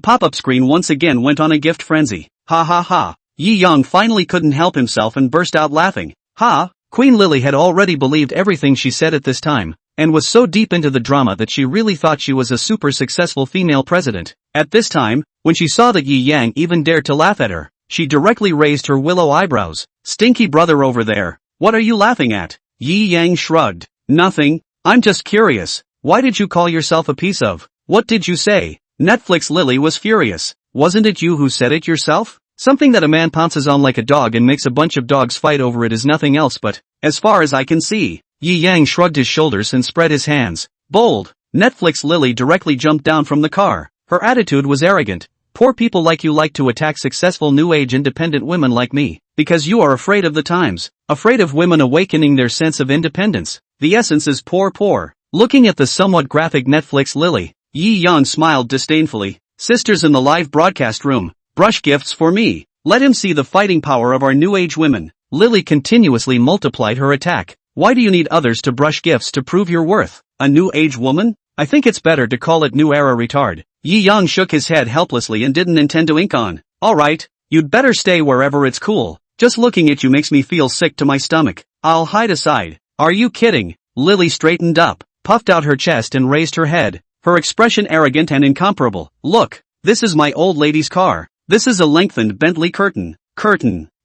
pop-up screen once again went on a gift frenzy. Ha ha ha. Yi Yang finally couldn't help himself and burst out laughing. Ha! Queen Lily had already believed everything she said at this time, and was so deep into the drama that she really thought she was a super successful female president. At this time, when she saw that Yi Yang even dared to laugh at her, she directly raised her willow eyebrows. Stinky brother over there, what are you laughing at? Yi Yang shrugged. Nothing, I'm just curious. Why did you call yourself a piece of? What did you say? Netflix Lily was furious. Wasn't it you who said it yourself? Something that a man pounces on like a dog and makes a bunch of dogs fight over it is nothing else but, as far as I can see. Yi Yang shrugged his shoulders and spread his hands. Bold. Netflix Lily directly jumped down from the car. Her attitude was arrogant. Poor people like you like to attack successful new age independent women like me, because you are afraid of the times, afraid of women awakening their sense of independence. The essence is poor. Looking at the somewhat graphic Netflix Lily, Yi Yang smiled disdainfully. Sisters in the live broadcast room, brush gifts for me. Let him see the fighting power of our new age women. Lily continuously multiplied her attack. Why do you need others to brush gifts to prove your worth? A new age woman? I think it's better to call it new era retard. Yi Yang shook his head helplessly and didn't intend to ink on. Alright, you'd better stay wherever it's cool. Just looking at you makes me feel sick to my stomach. I'll hide aside. Are you kidding? Lily straightened up, puffed out her chest and raised her head. Her expression arrogant and incomparable. Look, this is my old lady's car. This is a lengthened Bentley curtain.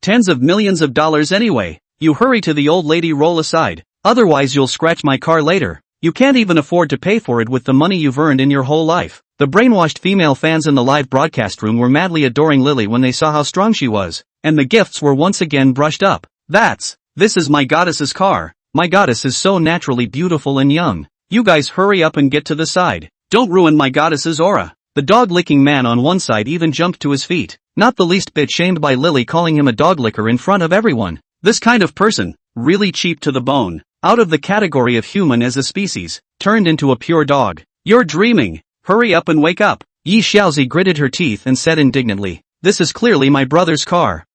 Tens of millions of dollars anyway. You hurry to the old lady, roll aside. Otherwise you'll scratch my car later. You can't even afford to pay for it with the money you've earned in your whole life. The brainwashed female fans in the live broadcast room were madly adoring Lily when they saw how strong she was, and the gifts were once again brushed up. This is my goddess's car. My goddess is so naturally beautiful and young. You guys hurry up and get to the side. Don't ruin my goddess's aura. The dog-licking man on one side even jumped to his feet, not the least bit shamed by Lily calling him a dog licker in front of everyone. This kind of person, really cheap to the bone, out of the category of human as a species, turned into a pure dog. You're dreaming. Hurry up and wake up. Yi Xiaozi gritted her teeth and said indignantly, this is clearly my brother's car.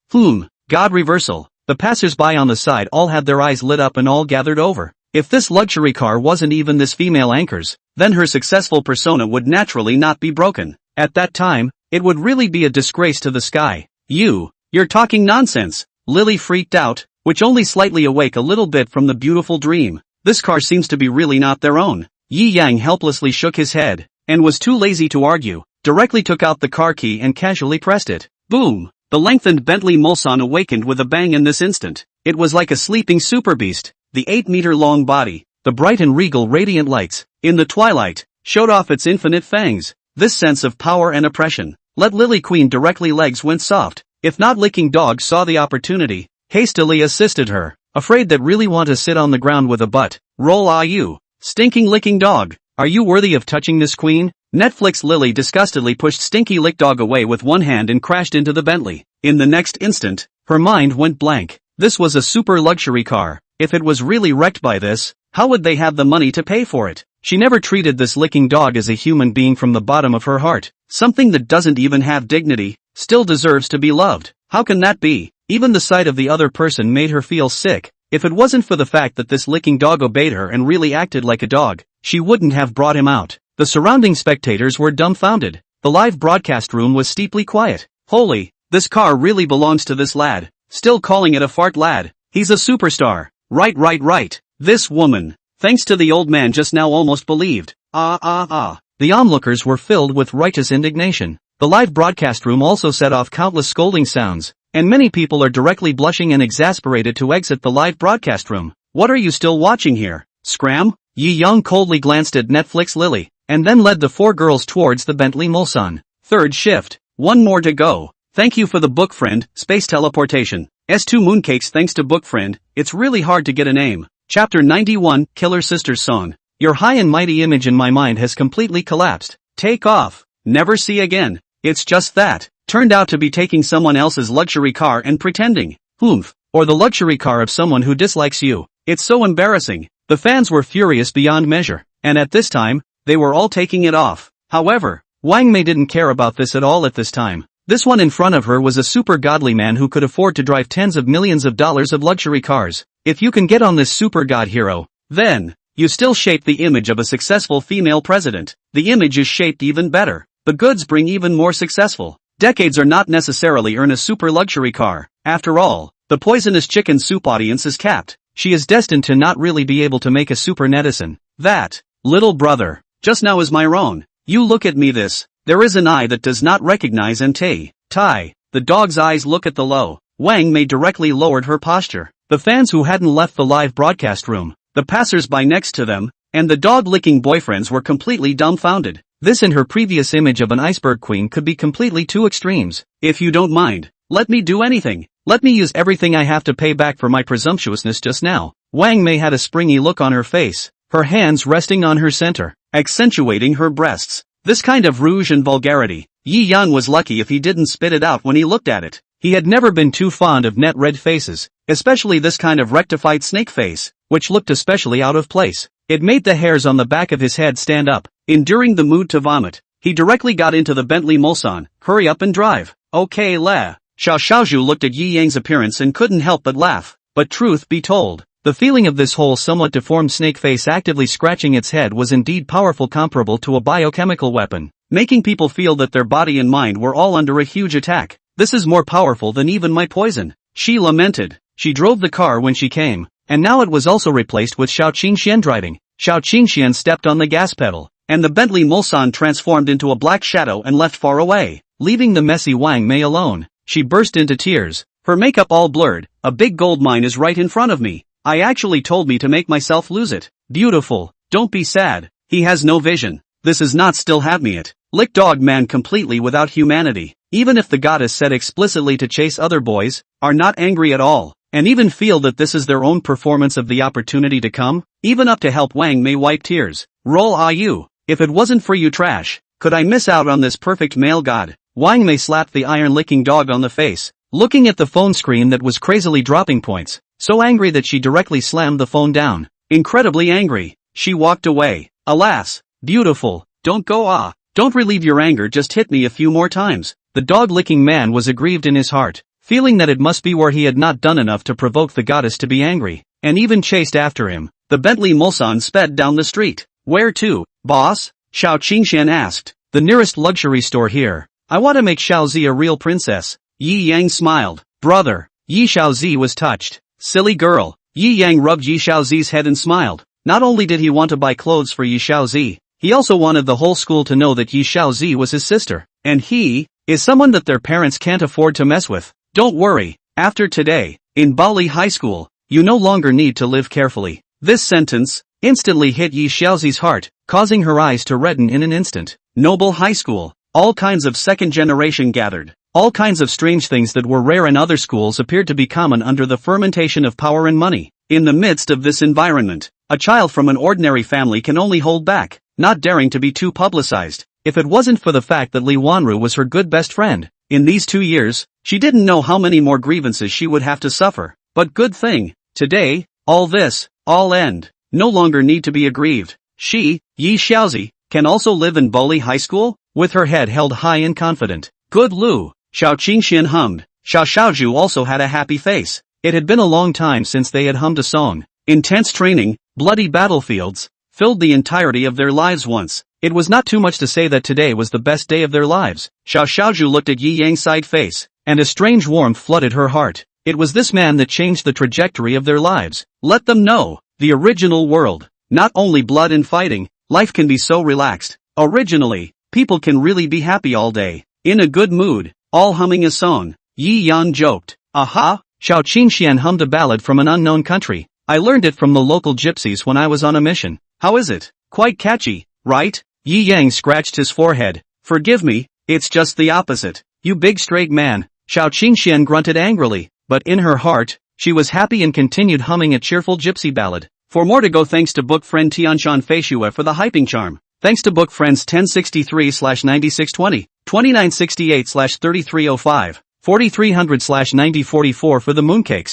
God reversal. The passers-by on the side all had their eyes lit up and all gathered over. If this luxury car wasn't even this female anchor's, then her successful persona would naturally not be broken. At that time, it would really be a disgrace to the sky. You're talking nonsense. Lily freaked out, which only slightly awake a little bit from the beautiful dream. This car seems to be really not their own. Yi Yang helplessly shook his head, and was too lazy to argue, directly took out the car key and casually pressed it. Boom! The lengthened Bentley Mulsanne awakened with a bang in this instant. It was like a sleeping super beast. The 8-meter-long body, the bright and regal radiant lights, in the twilight, showed off its infinite fangs. This sense of power and oppression, let Lily Queen directly legs went soft. If not licking dog saw the opportunity, hastily assisted her, afraid that really want to sit on the ground with a butt. Roll you, stinking licking dog. Are you worthy of touching this queen? Netflix Lily disgustedly pushed Stinky Lick Dog away with one hand and crashed into the Bentley. In the next instant, her mind went blank. This was a super luxury car. If it was really wrecked by this, how would they have the money to pay for it? She never treated this licking dog as a human being from the bottom of her heart. Something that doesn't even have dignity, still deserves to be loved. How can that be? Even the sight of the other person made her feel sick. If it wasn't for the fact that this licking dog obeyed her and really acted like a dog, she wouldn't have brought him out. The surrounding spectators were dumbfounded. The live broadcast room was steeply quiet. Holy, this car really belongs to this lad. Still calling it a fart lad. He's a superstar. Right. This woman. Thanks to the old man just now almost believed. The onlookers were filled with righteous indignation. The live broadcast room also set off countless scolding sounds, and many people are directly blushing and exasperated to exit the live broadcast room. What are you still watching here? Scram? Yi Young coldly glanced at Netflix Lily, and then led the 4 girls towards the Bentley Mulsanne. Third shift. 1 more to go. Thank you for the book friend, space teleportation. S2 mooncakes thanks to book friend, it's really hard to get a name. Chapter 91, Killer Sisters Song. Your high and mighty image in my mind has completely collapsed. Take off. Never see again. It's just that. Turned out to be taking someone else's luxury car and pretending. Or the luxury car of someone who dislikes you. It's so embarrassing. The fans were furious beyond measure. And at this time, they were all taking it off. However, Wang Mei didn't care about this at all at this time. This one in front of her was a super godly man who could afford to drive tens of millions of dollars of luxury cars. If you can get on this super god hero, then you still shape the image of a successful female president. The image is shaped even better. The goods bring even more successful. Decades are not necessarily earn a super luxury car. After all, the poisonous chicken soup audience is capped. She is destined to not really be able to make a super netizen. That, little brother, just now is my own. You look at me this. There is an eye that does not recognize and Tai. The dog's eyes look at the low. Wang Mei directly lowered her posture. The fans who hadn't left the live broadcast room, the passers-by next to them, and the dog-licking boyfriends were completely dumbfounded. This and her previous image of an iceberg queen could be completely two extremes. If you don't mind, let me do anything. Let me use everything I have to pay back for my presumptuousness just now. Wang Mei had a springy look on her face, her hands resting on her center, accentuating her breasts. This kind of rouge and vulgarity, Yi Yan was lucky if he didn't spit it out when he looked at it. He had never been too fond of net red faces, especially this kind of rectified snake face, which looked especially out of place. It made the hairs on the back of his head stand up. Enduring the mood to vomit, he directly got into the Bentley Mulsanne. Hurry up and drive. Okay, la. Xiao Xiaozhu looked at Yi Yang's appearance and couldn't help but laugh. But truth be told, the feeling of this whole somewhat deformed snake face actively scratching its head was indeed powerful, comparable to a biochemical weapon, making people feel that their body and mind were all under a huge attack. This is more powerful than even my poison, she lamented. She drove the car when she came, and now it was also replaced with Xiao Qingxian driving. Xiao Qingxian stepped on the gas pedal, and the Bentley Mulsanne transformed into a black shadow and left far away, leaving the messy Wang Mei alone. She burst into tears, her makeup all blurred. A big gold mine is right in front of me. I actually told me to make myself lose it. Beautiful, don't be sad. He has no vision. This is not still have me it. Lick dog man completely without humanity. Even if the goddess said explicitly to chase other boys, are not angry at all, and even feel that this is their own performance of the opportunity to come, even up to help Wang Mei wipe tears. Roll you. If it wasn't for you trash, could I miss out on this perfect male god? Wang Mei slapped the iron-licking dog on the face, looking at the phone screen that was crazily dropping points, so angry that she directly slammed the phone down. Incredibly angry, she walked away. Alas, beautiful, don't go don't relieve your anger, just hit me a few more times. The dog-licking man was aggrieved in his heart, feeling that it must be where he had not done enough to provoke the goddess to be angry, and even chased after him. The Bentley Mulsanne sped down the street. Where to, boss? Xiao Qingxian asked. The nearest luxury store here. I want to make Xiaozi a real princess. Yi Yang smiled. Brother. Yi Xiaozi was touched. Silly girl. Yi Yang rubbed Yi Xiaozi's head and smiled. Not only did he want to buy clothes for Yi Xiaozi, he also wanted the whole school to know that Yi Xiaozi was his sister, and he is someone that their parents can't afford to mess with. Don't worry, after today, in Bali High School, you no longer need to live carefully. This sentence instantly hit Yi Xiaozi's heart, causing her eyes to redden in an instant. Noble High School. All kinds of second generation gathered. All kinds of strange things that were rare in other schools appeared to be common under the fermentation of power and money. In the midst of this environment, a child from an ordinary family can only hold back, not daring to be too publicized. If it wasn't for the fact that Li Wanru was her good best friend, in these 2 years, she didn't know how many more grievances she would have to suffer. But good thing, today, all this, all end, no longer need to be aggrieved. She, Yi Xiaozi, can also live in Boli High School? With her head held high and confident. Good Lu, Xiao Qingxian hummed. Xiao Xiaozhu also had a happy face. It had been a long time since they had hummed a song. Intense training, bloody battlefields, filled the entirety of their lives once. It was not too much to say that today was the best day of their lives. Xiao Xiaozhu looked at Yi Yang's side face, and a strange warmth flooded her heart. It was this man that changed the trajectory of their lives. Let them know, the original world. Not only blood and fighting, life can be so relaxed. Originally, people can really be happy all day, in a good mood, all humming a song. Yi Yan joked. Aha! Xiao Qingxian hummed a ballad from an unknown country. I learned it from the local gypsies when I was on a mission. How is it? Quite catchy, right? Yi Yang scratched his forehead. Forgive me, it's just the opposite. You big straight man. Xiao Qingxian grunted angrily, but in her heart, she was happy and continued humming a cheerful gypsy ballad. For more to go, thanks to book friend Tianshan Feishue for the hyping charm. Thanks to book friends 1063/9620, 2968/3305, 4300/9044 for the mooncakes.